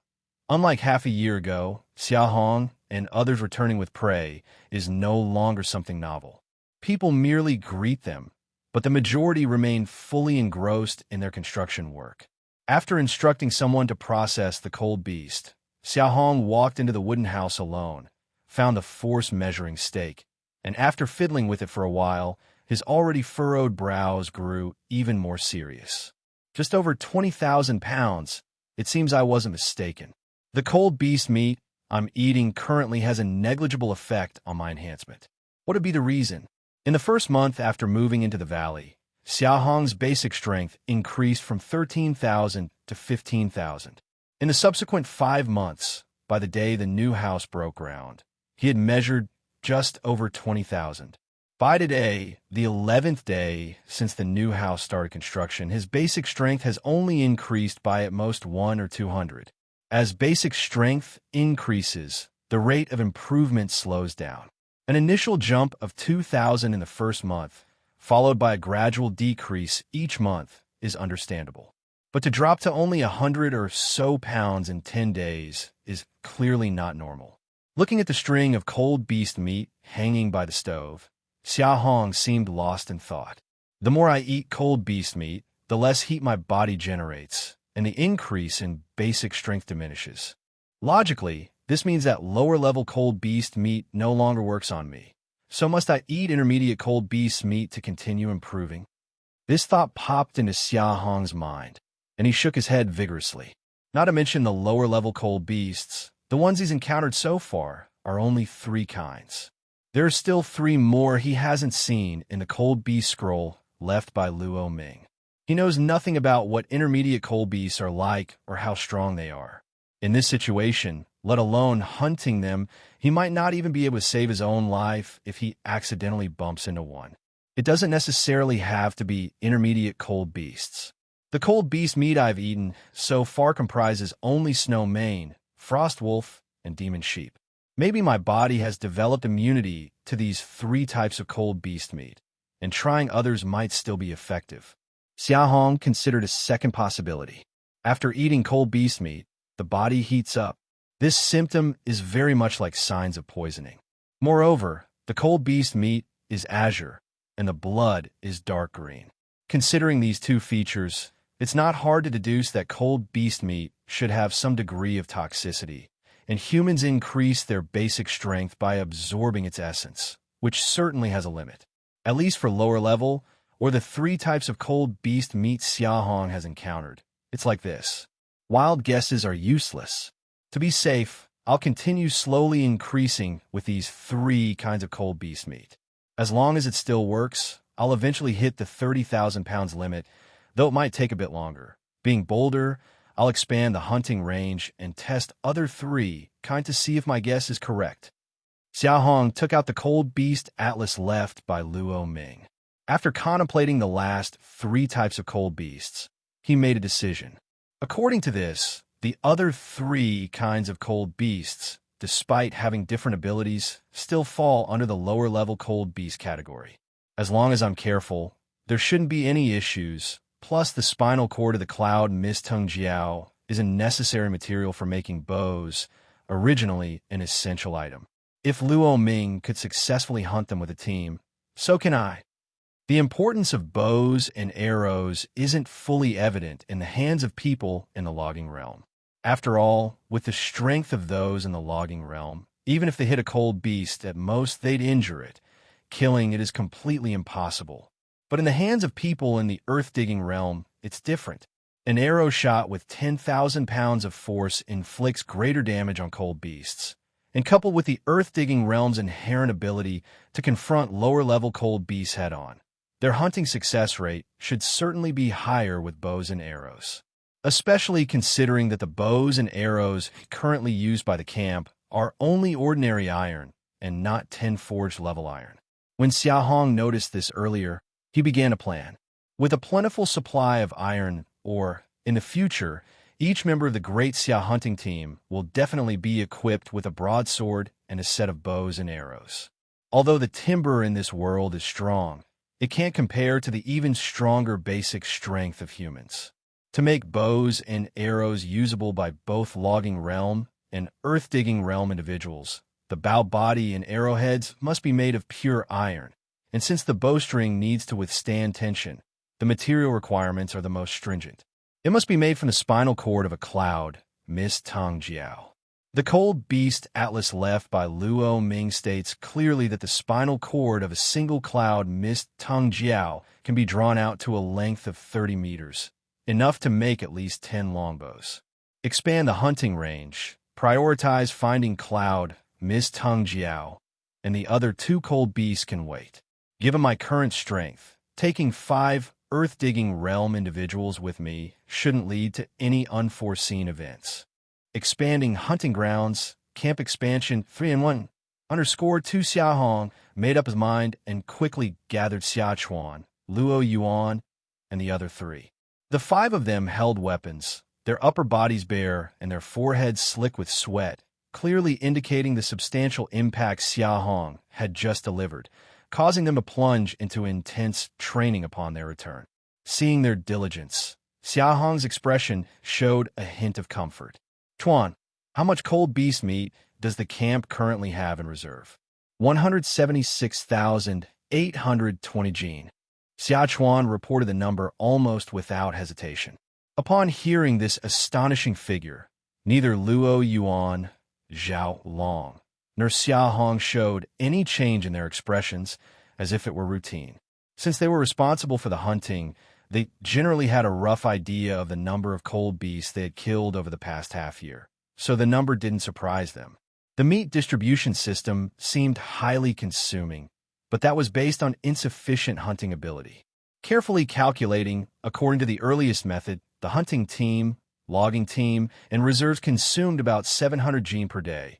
unlike half a year ago, Xia Hong and others returning with prey is no longer something novel. People merely greet them, but the majority remain fully engrossed in their construction work. After instructing someone to process the cold beast, Xia Hong walked into the wooden house alone, found the force-measuring stake, and after fiddling with it for a while, his already furrowed brows grew even more serious. Just over 20,000 pounds, it seems I wasn't mistaken. The cold beast meat I'm eating currently has a negligible effect on my enhancement. What would be the reason? In the first month after moving into the valley, Xia Hong's basic strength increased from 13,000 to 15,000. In the subsequent 5 months, by the day the new house broke ground, he had measured just over 20,000. By today, the 11th day since the new house started construction, his basic strength has only increased by at most 1 or 200. As basic strength increases, the rate of improvement slows down. An initial jump of 2,000 in the first month, followed by a gradual decrease each month, is understandable. But to drop to only 100 or so pounds in 10 days is clearly not normal. Looking at the string of cold beast meat hanging by the stove, Xia Hong seemed lost in thought. The more I eat cold beast meat, the less heat my body generates, and the increase in basic strength diminishes. Logically, this means that lower-level cold beast meat no longer works on me. So must I eat intermediate cold beast meat to continue improving? This thought popped into Xia Hong's mind, and he shook his head vigorously. Not to mention the lower-level cold beasts, the ones he's encountered so far are only 3 kinds. There are still 3 more he hasn't seen in the cold beast scroll left by Luo Ming. He knows nothing about what intermediate cold beasts are like or how strong they are. In this situation, let alone hunting them, he might not even be able to save his own life if he accidentally bumps into one. It doesn't necessarily have to be intermediate cold beasts. The cold beast meat I've eaten so far comprises only snow mane, frost wolf, and demon sheep. Maybe my body has developed immunity to these 3 types of cold beast meat, and trying others might still be effective. Xia Hong considered a second possibility. After eating cold beast meat, the body heats up. This symptom is very much like signs of poisoning. Moreover, the cold beast meat is azure, and the blood is dark green. Considering these 2 features, it's not hard to deduce that cold beast meat should have some degree of toxicity, and humans increase their basic strength by absorbing its essence, which certainly has a limit. At least for lower level, or the 3 types of cold beast meat Xia Hong has encountered. It's like this. Wild guesses are useless. To be safe, I'll continue slowly increasing with these 3 kinds of cold beast meat. As long as it still works, I'll eventually hit the 30,000 pounds limit, though it might take a bit longer. Being bolder, I'll expand the hunting range and test other 3 kinds to see if my guess is correct. Xia Hong took out the Cold Beast Atlas left by Luo Ming. After contemplating the last 3 types of cold beasts, he made a decision. According to this, the other 3 kinds of cold beasts, despite having different abilities, still fall under the lower-level cold beast category. As long as I'm careful, there shouldn't be any issues. Plus, the spinal cord of the cloud mist tongue jiao is a necessary material for making bows, originally an essential item. If Luo Ming could successfully hunt them with a team, so can I. The importance of bows and arrows isn't fully evident in the hands of people in the logging realm. After all, with the strength of those in the logging realm, even if they hit a cold beast, at most they'd injure it. Killing it is completely impossible. But in the hands of people in the earth-digging realm, it's different. An arrow shot with 10,000 pounds of force inflicts greater damage on cold beasts. And coupled with the earth-digging realm's inherent ability to confront lower-level cold beasts head-on, their hunting success rate should certainly be higher with bows and arrows. Especially considering that the bows and arrows currently used by the camp are only ordinary iron and not 10 forged level iron. When Xia Hong noticed this earlier, he began a plan. With a plentiful supply of iron, or, in the future, each member of the Great Xia hunting team will definitely be equipped with a broadsword and a set of bows and arrows. Although the timber in this world is strong, it can't compare to the even stronger basic strength of humans. To make bows and arrows usable by both logging realm and earth-digging realm individuals, the bow body and arrowheads must be made of pure iron, and since the bowstring needs to withstand tension, the material requirements are the most stringent. It must be made from the spinal cord of a cloud, mist tongue jiao. The Cold Beast Atlas left by Luo Ming states clearly that the spinal cord of a single cloud mist tongue jiao can be drawn out to a length of 30 meters, enough to make at least 10 longbows. Expand the hunting range, prioritize finding cloud, mist tongue jiao, and the other 2 cold beasts can wait. Given my current strength, taking 5 earth-digging realm individuals with me shouldn't lead to any unforeseen events. Expanding hunting grounds, camp expansion 3-in-1, _2 Xia Hong made up his mind and quickly gathered Xia Chuan, Luo Yuan, and the other 3. The 5 of them held weapons, their upper bodies bare and their foreheads slick with sweat, clearly indicating the substantial impact Xia Hong had just delivered, causing them to plunge into intense training upon their return. Seeing their diligence, Xia Hong's expression showed a hint of comfort. Chuan, how much cold beast meat does the camp currently have in reserve? 176,820 jin. Xia Chuan reported the number almost without hesitation. Upon hearing this astonishing figure, neither Luo Yuan, Zhao Long, nor Xia Hong showed any change in their expressions, as if it were routine. Since they were responsible for the hunting, they generally had a rough idea of the number of cold beasts they had killed over the past half year, so the number didn't surprise them. The meat distribution system seemed highly consuming, but that was based on insufficient hunting ability. carefully calculating, according to the earliest method, the hunting team, logging team, and reserves consumed about 700 gene per day,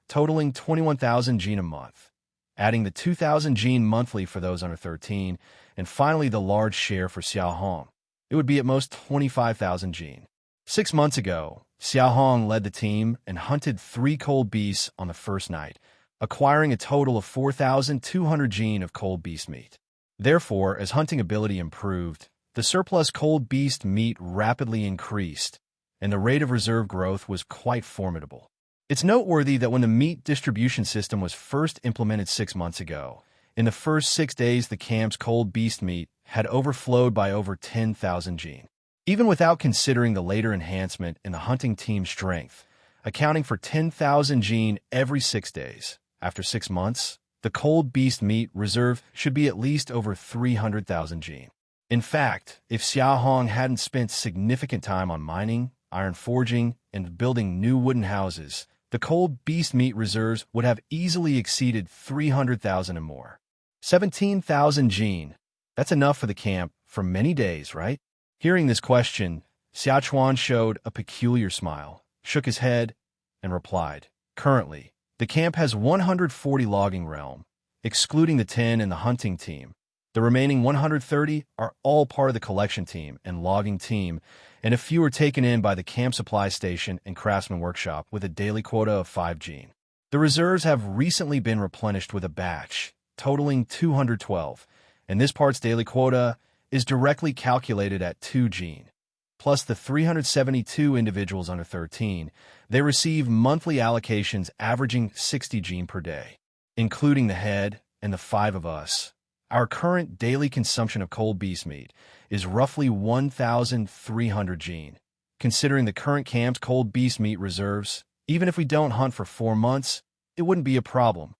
totaling 21,000 gene a month, adding the 2,000 gene monthly for those under 13, and finally the large share for Xia Hong. It would be at most 25,000 gene. 6 months ago, Xia Hong led the team and hunted 3 cold beasts on the first night, acquiring a total of 4,200 gene of cold beast meat. Therefore, as hunting ability improved, the surplus cold beast meat rapidly increased, and the rate of reserve growth was quite formidable. It's noteworthy that when the meat distribution system was first implemented 6 months ago, in the first 6 days the camp's cold beast meat had overflowed by over 10,000 gene. Even without considering the later enhancement in the hunting team's strength, accounting for 10,000 gene every 6 days, after 6 months, the cold beast meat reserve should be at least over 300,000 gene. In fact, if Xia Hong hadn't spent significant time on mining, iron forging, and building new wooden houses, the cold beast meat reserves would have easily exceeded 300,000 and more. 17,000 gene. That's enough for the camp for many days, right? Hearing this question, Xia Chuan showed a peculiar smile, shook his head, and replied, "Currently, the camp has 140 logging realm, excluding the 10 in the hunting team. The remaining 130 are all part of the collection team and logging team, and a few are taken in by the camp supply station and craftsman workshop with a daily quota of 5 gene. The reserves have recently been replenished with a batch, totaling 212, and this part's daily quota is directly calculated at 2 gene. Plus the 372 individuals under 13, they receive monthly allocations averaging 60 gene per day. Including the head and the 5 of us, our current daily consumption of cold beast meat is roughly 1,300 gene. Considering the current camp's cold beast meat reserves, even if we don't hunt for 4 months, it wouldn't be a problem."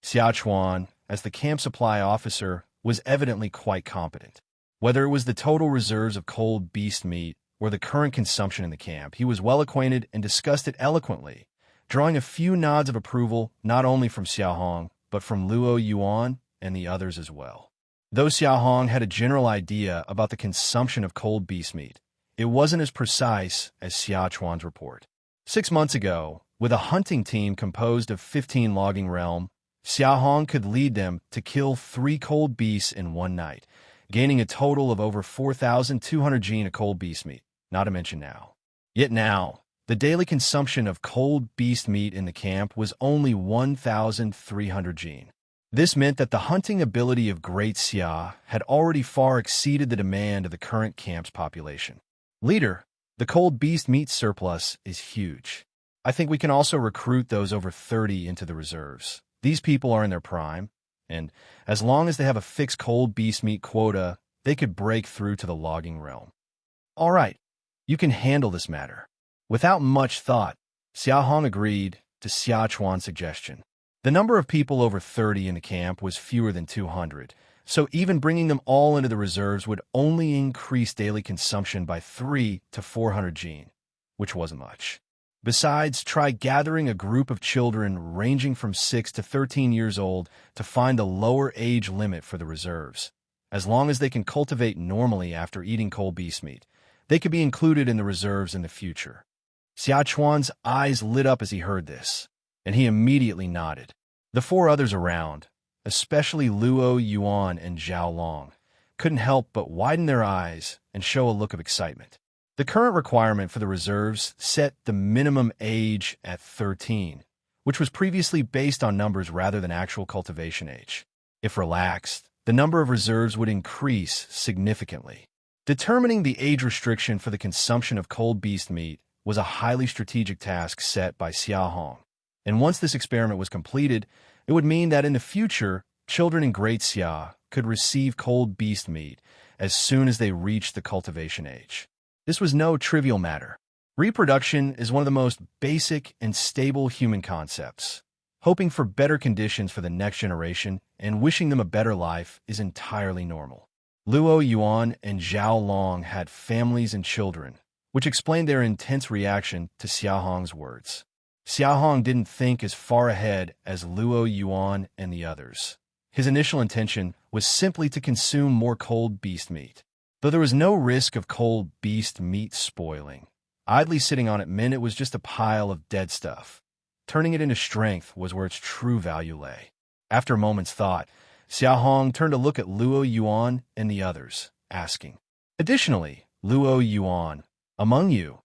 Xia Chuan, as the camp supply officer, was evidently quite competent. Whether it was the total reserves of cold beast meat or the current consumption in the camp, he was well acquainted and discussed it eloquently, drawing a few nods of approval not only from Xia Hong, but from Luo Yuan and the others as well. Though Xia Hong had a general idea about the consumption of cold beast meat, it wasn't as precise as Xia Chuan's report. 6 months ago, with a hunting team composed of 15 logging realm, Xia Hong could lead them to kill 3 cold beasts in one night, gaining a total of over 4,200 gene of cold beast meat, not to mention now. Yet now, the daily consumption of cold beast meat in the camp was only 1,300 gene. This meant that the hunting ability of Great Xia had already far exceeded the demand of the current camp's population. "Leader, the cold beast meat surplus is huge. I think we can also recruit those over 30 into the reserves. These people are in their prime, and as long as they have a fixed cold beast meat quota, they could break through to the logging realm." "All right, you can handle this matter." Without much thought, Xia Hong agreed to Xia Chuan's suggestion. The number of people over 30 in the camp was fewer than 200, so even bringing them all into the reserves would only increase daily consumption by 3 to 400 gene, which wasn't much. Besides, try gathering a group of children ranging from 6 to 13 years old to find the lower age limit for the reserves. As long as they can cultivate normally after eating cold beast meat, they could be included in the reserves in the future. Xia Chuan's eyes lit up as he heard this, and he immediately nodded. The 4 others around, especially Luo Yuan and Zhao Long, couldn't help but widen their eyes and show a look of excitement. The current requirement for the reserves set the minimum age at 13, which was previously based on numbers rather than actual cultivation age. If relaxed, the number of reserves would increase significantly. Determining the age restriction for the consumption of cold beast meat was a highly strategic task set by Xia Hong. And once this experiment was completed, it would mean that in the future, children in Great Xia could receive cold beast meat as soon as they reached the cultivation age. This was no trivial matter. Reproduction is one of the most basic and stable human concepts. Hoping for better conditions for the next generation and wishing them a better life is entirely normal. Luo Yuan and Zhao Long had families and children, which explained their intense reaction to Xia Hong's words. Xia Hong didn't think as far ahead as Luo Yuan and the others. His initial intention was was simply to consume more cold beast meat. Though there was no risk of cold beast meat spoiling, idly sitting on it meant it was just a pile of dead stuff. Turning it into strength was where its true value lay. After a moment's thought, Xia Hong turned to look at Luo Yuan and the others, asking, "Additionally, Luo Yuan, among you,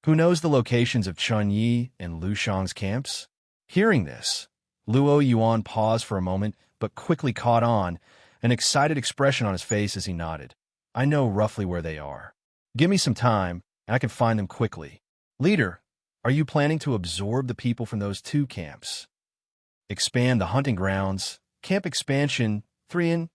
who knows the locations of Chun Yi and Lu Shang's camps?" Hearing this, Luo Yuan paused for a moment but quickly caught on, an excited expression on his face as he nodded. "I know roughly where they are. Give me some time, and I can find them quickly. Leader, are you planning to absorb the people from those two camps? Expand the hunting grounds. Camp expansion 3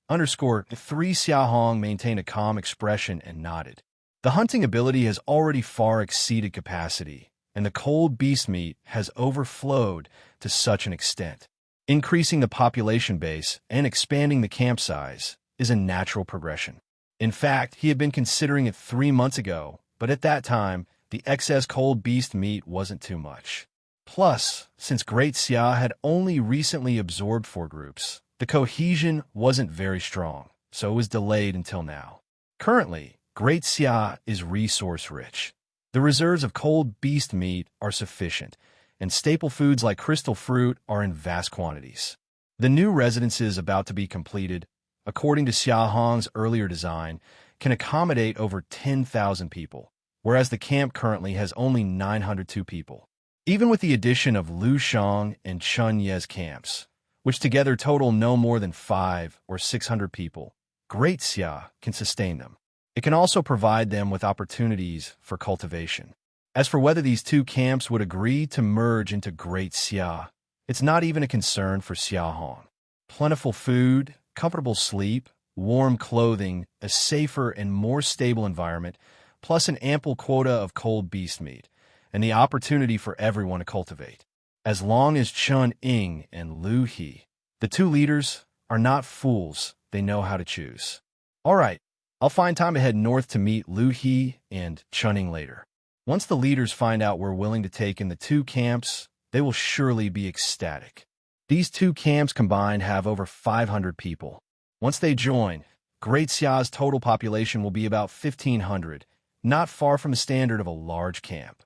_3 Xia Hong maintained a calm expression and nodded. The hunting ability has already far exceeded capacity, and the cold beast meat has overflowed to such an extent. Increasing the population base and expanding the camp size is a natural progression. In fact, he had been considering it 3 months ago, but at that time, the excess cold beast meat wasn't too much. Plus, since Great Xia had only recently absorbed 4 groups, the cohesion wasn't very strong, so it was delayed until now. Currently, Great Xia is resource-rich. The reserves of cold beast meat are sufficient, and staple foods like crystal fruit are in vast quantities. The new residences about to be completed, according to Xia Hong's earlier design, can accommodate over 10,000 people, whereas the camp currently has only 902 people. Even with the addition of Lu Shang and Chun Ye's camps, which together total no more than 500 or 600 people, Great Xia can sustain them. It can also provide them with opportunities for cultivation. As for whether these two camps would agree to merge into Great Xia, it's not even a concern for Xia Hong. Plentiful food, comfortable sleep, warm clothing, a safer and more stable environment, plus an ample quota of cold beast meat, and the opportunity for everyone to cultivate. As long as Chun Ying and Lu He, the two leaders, are not fools, they know how to choose. All right, I'll find time to head north to meet Lu He and Chun Ying later. Once the leaders find out we're willing to take in the two camps, they will surely be ecstatic. These two camps combined have over 500 people. Once they join, Great Xia's total population will be about 1,500, not far from the standard of a large camp.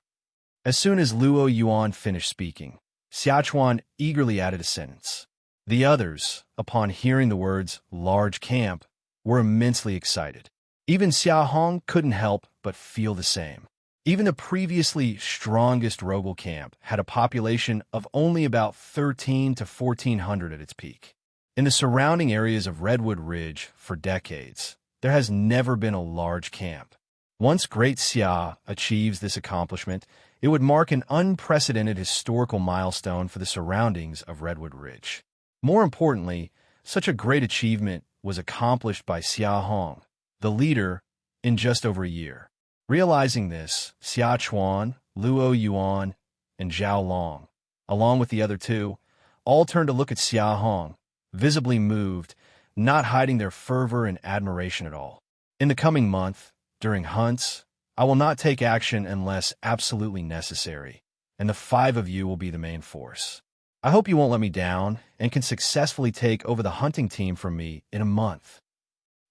As soon as Luo Yuan finished speaking, Xiachuan eagerly added a sentence. The others, upon hearing the words large camp, were immensely excited. Even Xia Hong couldn't help but feel the same. Even the previously strongest Rogel camp had a population of only about 13 to 1,400 at its peak. In the surrounding areas of Redwood Ridge for decades, there has never been a large camp. Once Great Xia achieves this accomplishment, it would mark an unprecedented historical milestone for the surroundings of Redwood Ridge. More importantly, such a great achievement was accomplished by Xia Hong, the leader, in just over a year. Realizing this, Xiachuan, Luo Yuan, and Zhao Long, along with the other two, all turned to look at Xia Hong, visibly moved, not hiding their fervor and admiration at all. In the coming month, during hunts, I will not take action unless absolutely necessary, and the 5 of you will be the main force. I hope you won't let me down and can successfully take over the hunting team from me in a month.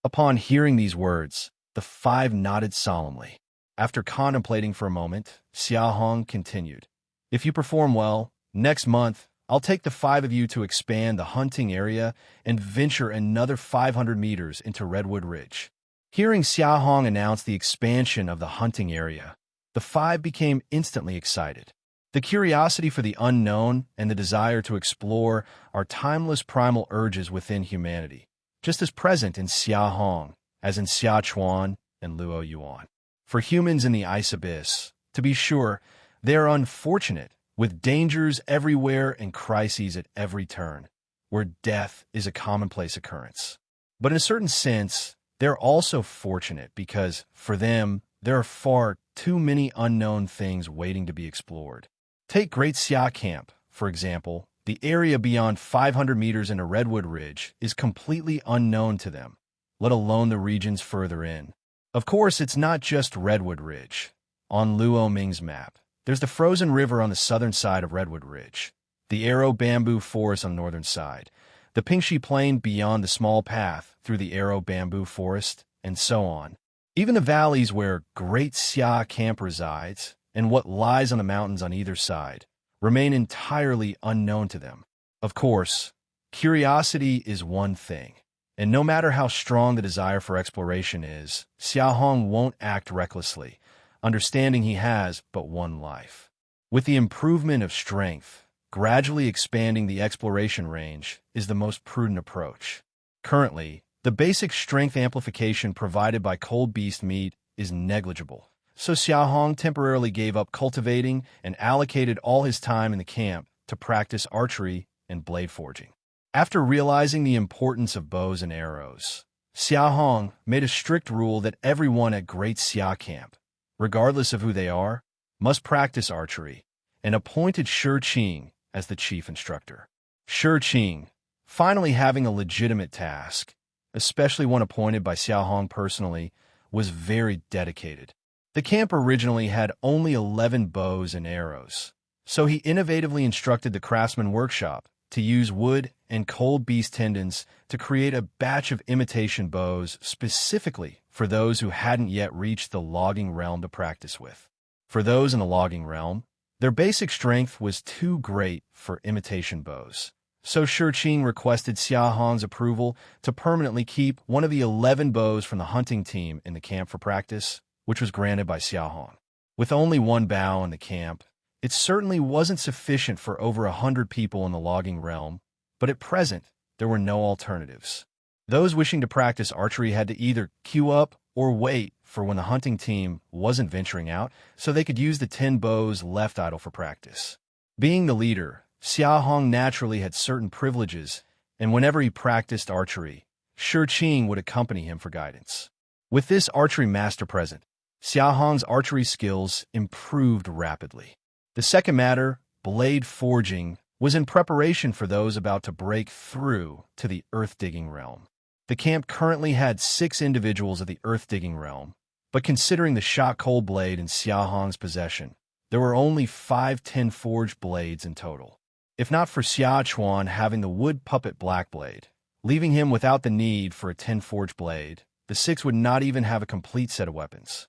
Upon hearing these words, the 5 nodded solemnly. After contemplating for a moment, Xia Hong continued, "If you perform well, next month, I'll take the 5 of you to expand the hunting area and venture another 500 meters into Redwood Ridge." Hearing Xia Hong announce the expansion of the hunting area, the 5 became instantly excited. The curiosity for the unknown and the desire to explore are timeless primal urges within humanity, just as present in Xia Hong as in Xiachuan and Luo Yuan. For humans in the ice abyss, to be sure, they are unfortunate, with dangers everywhere and crises at every turn, where death is a commonplace occurrence. But in a certain sense, they're also fortunate because, for them, there are far too many unknown things waiting to be explored. Take Great Xia Camp, for example. The area beyond 500 meters into Redwood Ridge is completely unknown to them, let alone the regions further in. Of course, it's not just Redwood Ridge. On Luo Ming's map, there's the frozen river on the southern side of Redwood Ridge, the Arrow Bamboo Forest on the northern side, the Pingxi Plain beyond the small path through the Arrow bamboo forest, and so on. Even the valleys where Great Xia Camp resides, and what lies on the mountains on either side, remain entirely unknown to them. Of course, curiosity is one thing, and no matter how strong the desire for exploration is, Xia Hong won't act recklessly, understanding he has but one life. With the improvement of strength, gradually expanding the exploration range is the most prudent approach. Currently, the basic strength amplification provided by cold beast meat is negligible, so Xia Hong temporarily gave up cultivating and allocated all his time in the camp to practice archery and blade forging. After realizing the importance of bows and arrows, Xia Hong made a strict rule that everyone at Great Xia Camp, regardless of who they are, must practice archery, and appointed Shi Qing as the chief instructor. Shi Qing, finally having a legitimate task, especially one appointed by Xia Hong personally, was very dedicated. The camp originally had only 11 bows and arrows, so he innovatively instructed the craftsman workshop to use wood and cold beast tendons to create a batch of imitation bows specifically for those who hadn't yet reached the logging realm to practice with. For those in the logging realm, their basic strength was too great for imitation bows, so Shi Qing requested Xia Hong's approval to permanently keep one of the 11 bows from the hunting team in the camp for practice, which was granted by Xia Hong. With only one bow in the camp, it certainly wasn't sufficient for over 100 people in the logging realm, but at present, there were no alternatives. Those wishing to practice archery had to either queue up or wait for when the hunting team wasn't venturing out so they could use the 10 bows left idle for practice. Being the leader, Xia Hong naturally had certain privileges, and whenever he practiced archery, Shi Qing would accompany him for guidance. With this archery master present, Xia Hong's archery skills improved rapidly. The second matter, blade forging, was in preparation for those about to break through to the earth-digging realm. The camp currently had 6 individuals of the earth-digging realm, but considering the shot-cold blade in Xia Hong's possession, there were only 5 10-forged blades in total. If not for Xia Chuan having the wood puppet black blade, leaving him without the need for a 10-forged blade, the 6 would not even have a complete set of weapons.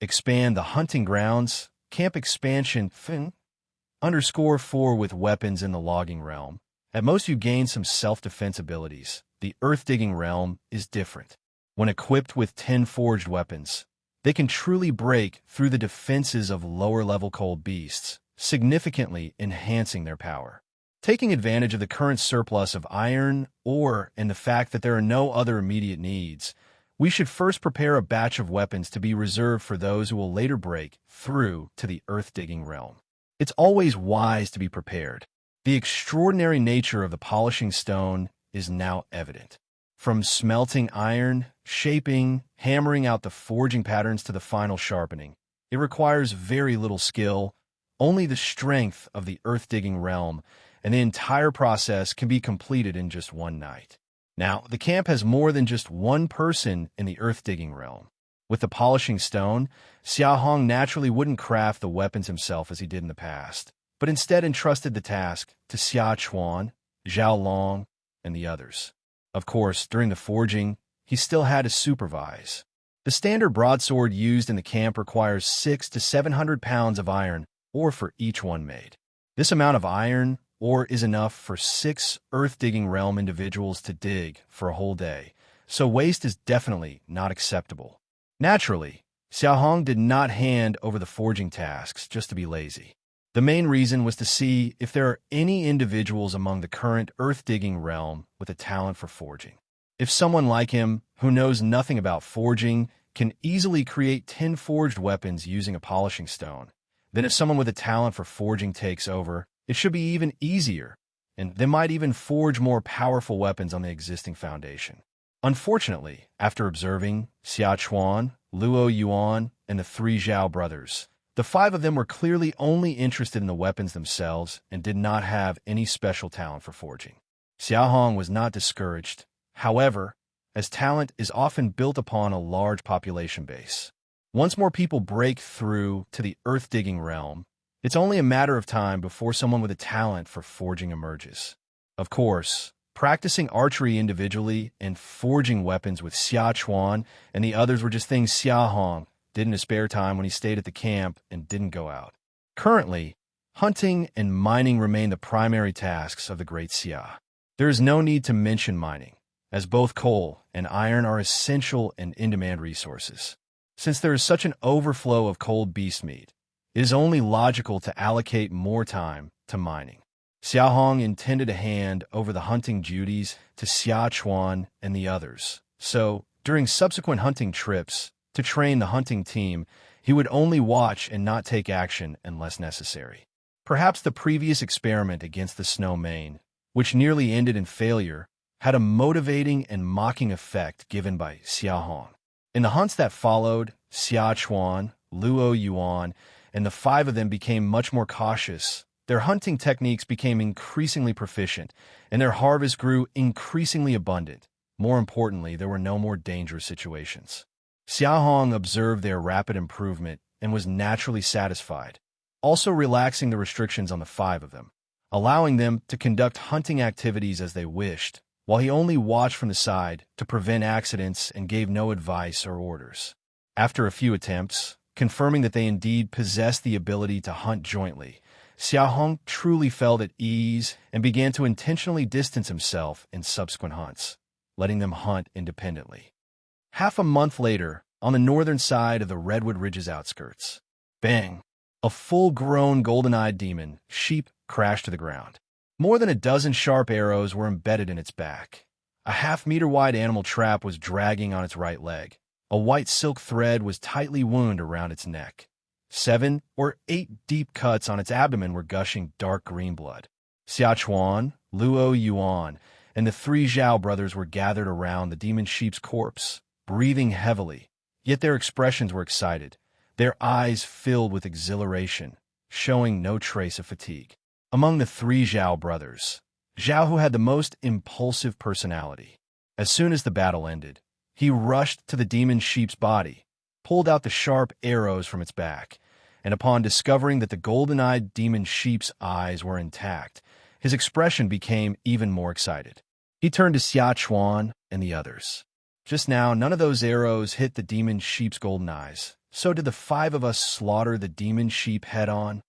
Expand the hunting grounds, camp expansion _4 with weapons in the logging realm. At most you gain some self-defense abilities. The earth-digging realm is different. When equipped with 10 forged weapons, they can truly break through the defenses of lower-level cold beasts, significantly enhancing their power. Taking advantage of the current surplus of iron, ore, and the fact that there are no other immediate needs, we should first prepare a batch of weapons to be reserved for those who will later break through to the earth-digging realm. It's always wise to be prepared. The extraordinary nature of the polishing stone is now evident. From smelting iron, shaping, hammering out the forging patterns to the final sharpening, it requires very little skill, only the strength of the earth-digging realm, and the entire process can be completed in just one night. Now, the camp has more than just one person in the earth-digging realm. With the polishing stone, Xia Hong naturally wouldn't craft the weapons himself as he did in the past, but instead entrusted the task to Xia Chuan, Zhao Long, and the others. Of course, during the forging, he still had to supervise. The standard broadsword used in the camp requires 600 to 700 pounds of iron ore for each one made. This amount of iron ore is enough for 6 earth-digging realm individuals to dig for a whole day, so waste is definitely not acceptable. Naturally, Xia Hong did not hand over the forging tasks just to be lazy. The main reason was to see if there are any individuals among the current earth-digging realm with a talent for forging. If someone like him, who knows nothing about forging, can easily create 10 forged weapons using a polishing stone, then if someone with a talent for forging takes over, it should be even easier, and they might even forge more powerful weapons on the existing foundation. Unfortunately, after observing Xia Chuan, Luo Yuan, and the 3 Zhao brothers, the 5 of them were clearly only interested in the weapons themselves and did not have any special talent for forging. Xia Hong was not discouraged, however, as talent is often built upon a large population base. Once more people break through to the earth-digging realm, it's only a matter of time before someone with a talent for forging emerges. Of course, Practicing archery individually and forging weapons with Xia Chuan and the others were just things Xia Hong did in his spare time when he stayed at the camp and didn't go out. Currently, hunting and mining remain the primary tasks of the great Xia. There is no need to mention mining, as both coal and iron are essential and in-demand resources. Since there is such an overflow of cold beast meat, it is only logical to allocate more time to mining. Xia Hong intended to hand over the hunting duties to Xia Chuan and the others, so during subsequent hunting trips, to train the hunting team, he would only watch and not take action unless necessary. Perhaps the previous experiment against the snow mane, which nearly ended in failure, had a motivating and mocking effect given by Xia Hong. In the hunts that followed, Xia Chuan, Luo Yuan, and the five of them became much more cautious. Their hunting techniques became increasingly proficient, and their harvest grew increasingly abundant. More importantly, there were no more dangerous situations. Xia Hong observed their rapid improvement and was naturally satisfied, also relaxing the restrictions on the five of them, allowing them to conduct hunting activities as they wished, while he only watched from the side to prevent accidents and gave no advice or orders. After a few attempts, confirming that they indeed possessed the ability to hunt jointly, Xia Hong truly felt at ease and began to intentionally distance himself in subsequent hunts, letting them hunt independently. Half a month later, on the northern side of the Redwood Ridge's outskirts, bang! A full-grown golden-eyed demon sheep crashed to the ground. More than a dozen sharp arrows were embedded in its back. A half-meter-wide animal trap was dragging on its right leg. A white silk thread was tightly wound around its neck. 7 or 8 deep cuts on its abdomen were gushing dark green blood. Xia Chuan, Luo Yuan, and the 3 Zhao brothers were gathered around the demon sheep's corpse, breathing heavily, yet their expressions were excited, their eyes filled with exhilaration, showing no trace of fatigue. Among the 3 Zhao brothers, Zhao, who had the most impulsive personality, as soon as the battle ended, he rushed to the demon sheep's body, pulled out the sharp arrows from its back, and upon discovering that the golden-eyed demon sheep's eyes were intact, his expression became even more excited. He turned to Xia Chuan and the others. Just now, none of those arrows hit the demon sheep's golden eyes. So did the 5 of us slaughter the demon sheep head-on?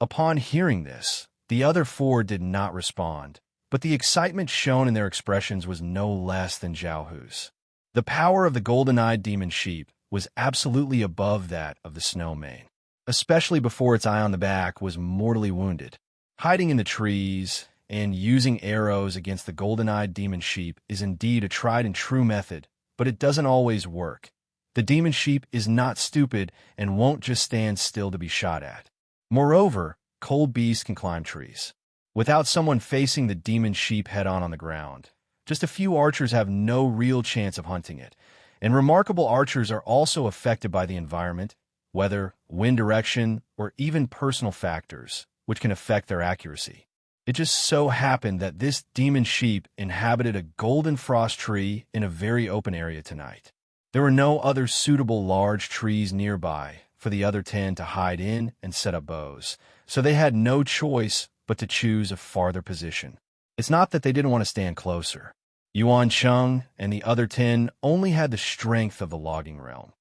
Upon hearing this, the other 4 did not respond, but the excitement shown in their expressions was no less than Zhao Hu's. The power of the golden-eyed demon sheep was absolutely above that of the snow mane, especially before its eye on the back was mortally wounded. Hiding in the trees and using arrows against the golden-eyed demon sheep is indeed a tried-and-true method, but it doesn't always work. The demon sheep is not stupid and won't just stand still to be shot at. Moreover, cold beasts can climb trees. Without someone facing the demon sheep head-on the ground, just a few archers have no real chance of hunting it, and remarkable archers are also affected by the environment, weather, wind direction, or even personal factors, which can affect their accuracy. It just so happened that this demon sheep inhabited a golden frost tree in a very open area tonight. There were no other suitable large trees nearby for the other 10 to hide in and set up bows, so they had no choice but to choose a farther position. It's not that they didn't want to stand closer. Yuan Cheng and the other 10 only had the strength of the logging realm.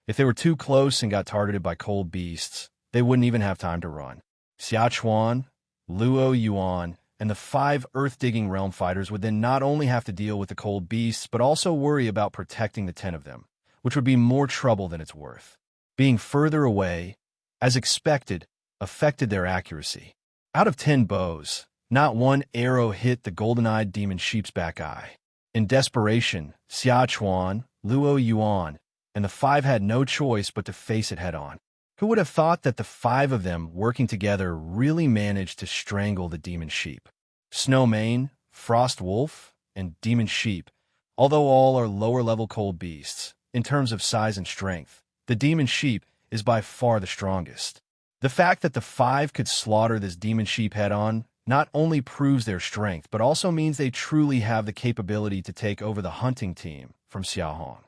If they were too close and got targeted by cold beasts, they wouldn't even have time to run. Xia Chuan, Luo Yuan, and the 5 earth-digging realm fighters would then not only have to deal with the cold beasts, but also worry about protecting the 10 of them, which would be more trouble than it's worth. Being further away, as expected, affected their accuracy. Out of 10 bows, not one arrow hit the golden-eyed demon sheep's back eye. In desperation, Xia Chuan, Luo Yuan, and the 5 had no choice but to face it head-on. Who would have thought that the 5 of them working together really managed to strangle the demon sheep? Snow mane, frost wolf, and demon sheep, although all are lower-level cold beasts, in terms of size and strength, the demon sheep is by far the strongest. The fact that the 5 could slaughter this demon sheep head-on not only proves their strength, but also means they truly have the capability to take over the hunting team from Xia Hong.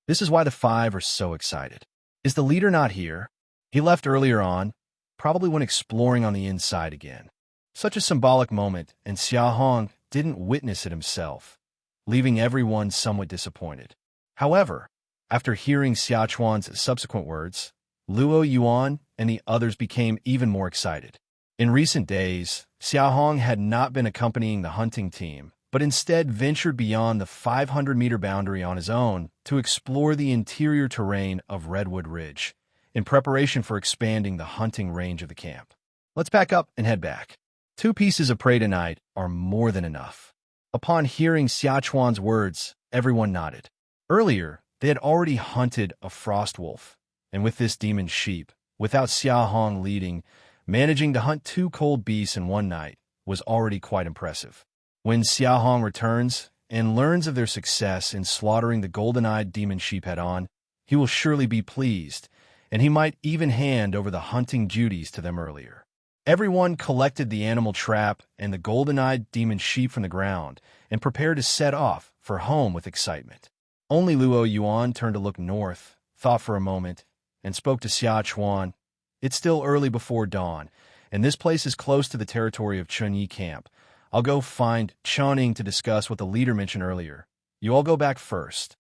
This is why the 5 are so excited. Is the leader not here? He left earlier on, probably when exploring on the inside again. Such a symbolic moment, and Xia Hong didn't witness it himself, leaving everyone somewhat disappointed. However, after hearing Xia Chuan's subsequent words, Luo Yuan and the others became even more excited. In recent days, Xia Hong had not been accompanying the hunting team, but instead ventured beyond the 500-meter boundary on his own to explore the interior terrain of Redwood Ridge, in preparation for expanding the hunting range of the camp. Let's pack up and head back. 2 pieces of prey tonight are more than enough. Upon hearing Xia Chuan's words, everyone nodded. Earlier, they had already hunted a frost wolf, and with this demon sheep, without Xia Hong leading, managing to hunt 2 cold beasts in one night was already quite impressive. When Xia Hong returns and learns of their success in slaughtering the golden-eyed demon sheep head-on, he will surely be pleased, and he might even hand over the hunting duties to them earlier. Everyone collected the animal trap and the golden-eyed demon sheep from the ground and prepared to set off for home with excitement. Only Luo Yuan turned to look north, thought for a moment, and spoke to Xia Chuan. It's still early before dawn, and this place is close to the territory of Chunyi Camp. I'll go find Chuning to discuss what the leader mentioned earlier. You all go back first.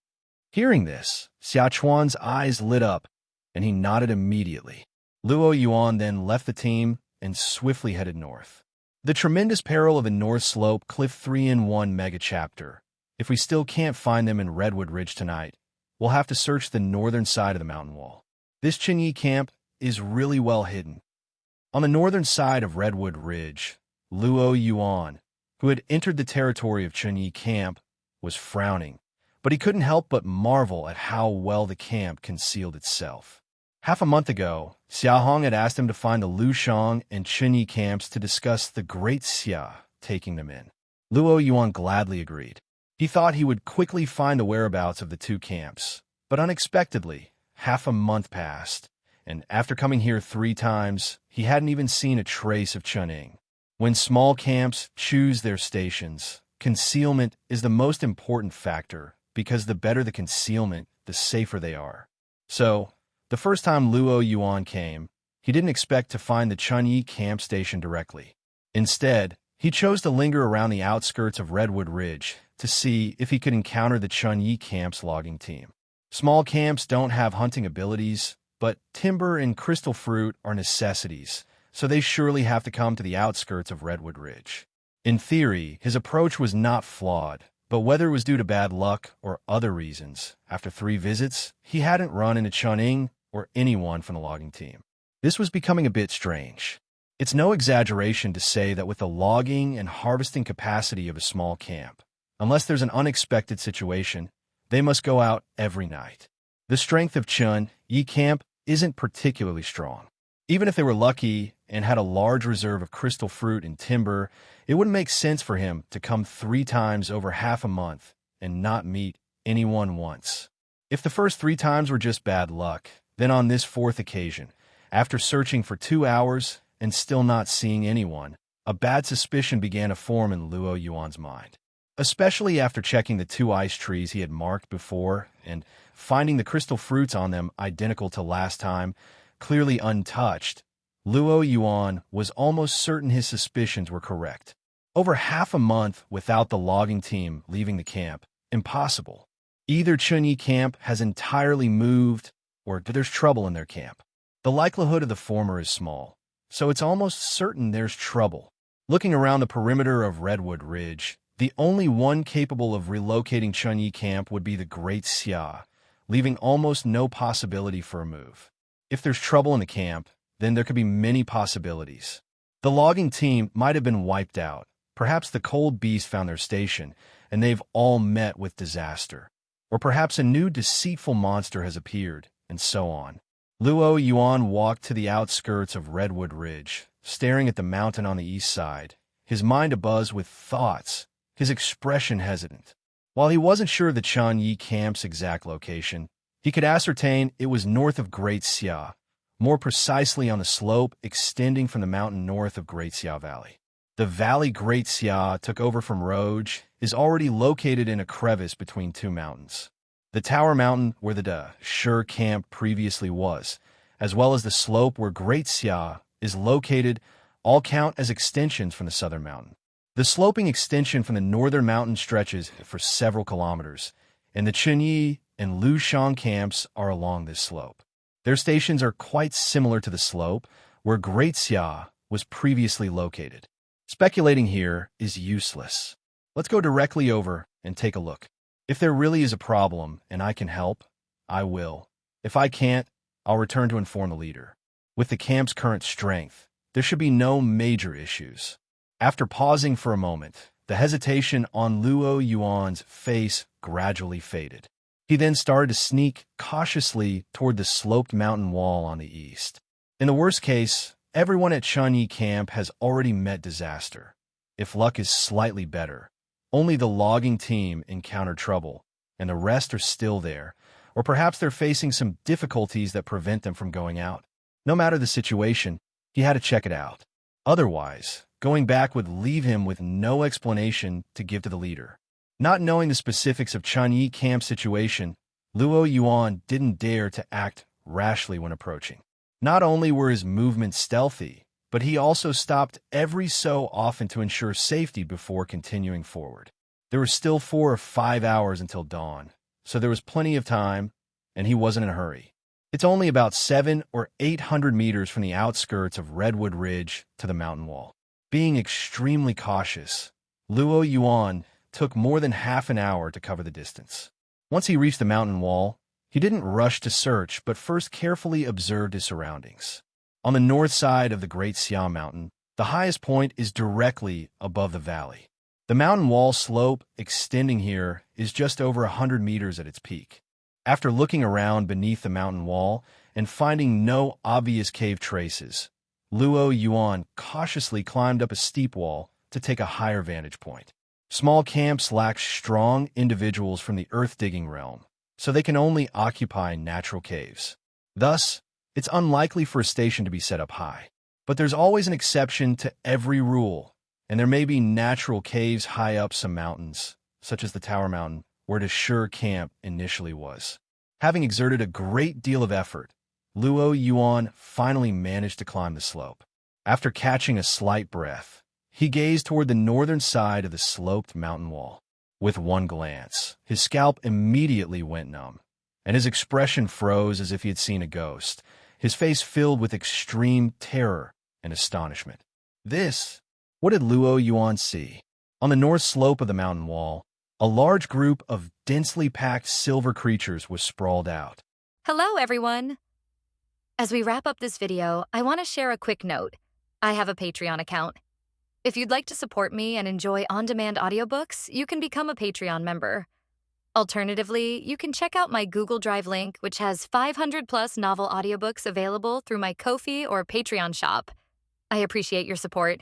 Hearing this, Xia Chuan's eyes lit up, and he nodded immediately. Luo Yuan then left the team and swiftly headed north. The tremendous peril of a North Slope Cliff 3-in-1 mega chapter. If we still can't find them in Redwood Ridge tonight, we'll have to search the northern side of the mountain wall. This Chunyi camp is really well hidden. On the northern side of Redwood Ridge, Luo Yuan, who had entered the territory of Chunyi camp, was frowning, but he couldn't help but marvel at how well the camp concealed itself. Half a month ago, Xia Hong had asked him to find the Lushang and Chunyi camps to discuss the Great Xia taking them in. Luo Yuan gladly agreed. He thought he would quickly find the whereabouts of the 2 camps, but unexpectedly, half a month passed, and after coming here 3 times, he hadn't even seen a trace of Chuning. When small camps choose their stations, concealment is the most important factor because the better the concealment, the safer they are. So, the first time Luo Yuan came, he didn't expect to find the Chunyi camp station directly. Instead, he chose to linger around the outskirts of Redwood Ridge to see if he could encounter the Chunyi camp's logging team. Small camps don't have hunting abilities, but timber and crystal fruit are necessities, so they surely have to come to the outskirts of Redwood Ridge. In theory, his approach was not flawed, but whether it was due to bad luck or other reasons, after 3 visits, he hadn't run into Chuning or anyone from the logging team. This was becoming a bit strange. It's no exaggeration to say that with the logging and harvesting capacity of a small camp, unless there's an unexpected situation, they must go out every night. The strength of Chunyi camp isn't particularly strong. Even if they were lucky and had a large reserve of crystal fruit and timber, it wouldn't make sense for him to come 3 times over half a month and not meet anyone once. If the first 3 times were just bad luck, then on this 4th occasion, after searching for 2 hours and still not seeing anyone, a bad suspicion began to form in Luo Yuan's mind. Especially after checking the 2 ice trees he had marked before and finding the crystal fruits on them identical to last time, clearly untouched, Luo Yuan was almost certain his suspicions were correct. Over half a month without the logging team leaving the camp, impossible. Either Chunyi camp has entirely moved, or there's trouble in their camp. The likelihood of the former is small, so it's almost certain there's trouble. Looking around the perimeter of Redwood Ridge, the only one capable of relocating Chunyi camp would be the Great Xia, leaving almost no possibility for a move. If there's trouble in the camp, then there could be many possibilities. The logging team might have been wiped out. Perhaps the cold beast found their station, and they've all met with disaster. Or perhaps a new deceitful monster has appeared, and so on. Luo Yuan walked to the outskirts of Redwood Ridge, staring at the mountain on the east side, his mind abuzz with thoughts, his expression hesitant. While he wasn't sure of the Chunyi camp's exact location, he could ascertain it was north of Great Xia, more precisely on the slope extending from the mountain north of Great Xia Valley. The valley Great Xia took over from Roj is already located in a crevice between 2 mountains. The Tower Mountain, where the Shur camp previously was, as well as the slope where Great Xia is located, all count as extensions from the southern mountain. The sloping extension from the northern mountain stretches for several kilometers, and the Chunyi and Lushang camps are along this slope. Their stations are quite similar to the slope where Great Xia was previously located. Speculating here is useless. Let's go directly over and take a look. If there really is a problem and I can help, I will. If I can't, I'll return to inform the leader. With the camp's current strength, there should be no major issues. After pausing for a moment, the hesitation on Luo Yuan's face gradually faded. He then started to sneak cautiously toward the sloped mountain wall on the east. In the worst case, everyone at Chunyi camp has already met disaster. If luck is slightly better, only the logging team encountered trouble, and the rest are still there, or perhaps they're facing some difficulties that prevent them from going out. No matter the situation, he had to check it out. Otherwise, going back would leave him with no explanation to give to the leader. Not knowing the specifics of Chunyi camp's situation, Luo Yuan didn't dare to act rashly when approaching. Not only were his movements stealthy, but he also stopped every so often to ensure safety before continuing forward. There were still 4 or 5 hours until dawn, so there was plenty of time, and he wasn't in a hurry. It's only about 700 or 800 meters from the outskirts of Redwood Ridge to the mountain wall. Being extremely cautious, Luo Yuan took more than half an hour to cover the distance. Once he reached the mountain wall, he didn't rush to search, but first carefully observed his surroundings. On the north side of the Great Xia Mountain, the highest point is directly above the valley. The mountain wall slope extending here is just over 100 meters at its peak. After looking around beneath the mountain wall and finding no obvious cave traces, Luo Yuan cautiously climbed up a steep wall to take a higher vantage point. Small camps lack strong individuals from the earth-digging realm, so they can only occupy natural caves. Thus, it's unlikely for a station to be set up high. But there's always an exception to every rule, and there may be natural caves high up some mountains, such as the Tower Mountain, where the Sure camp initially was. Having exerted a great deal of effort, Luo Yuan finally managed to climb the slope. After catching a slight breath, he gazed toward the northern side of the sloped mountain wall. With one glance, his scalp immediately went numb, and his expression froze as if he had seen a ghost, his face filled with extreme terror and astonishment. What did Luo Yuan see? On the north slope of the mountain wall, a large group of densely packed silver creatures was sprawled out. Hello, everyone! As we wrap up this video, I want to share a quick note. I have a Patreon account. If you'd like to support me and enjoy on-demand audiobooks, you can become a Patreon member. Alternatively, you can check out my Google Drive link, which has 500-plus novel audiobooks available through my Ko-fi or Patreon shop. I appreciate your support.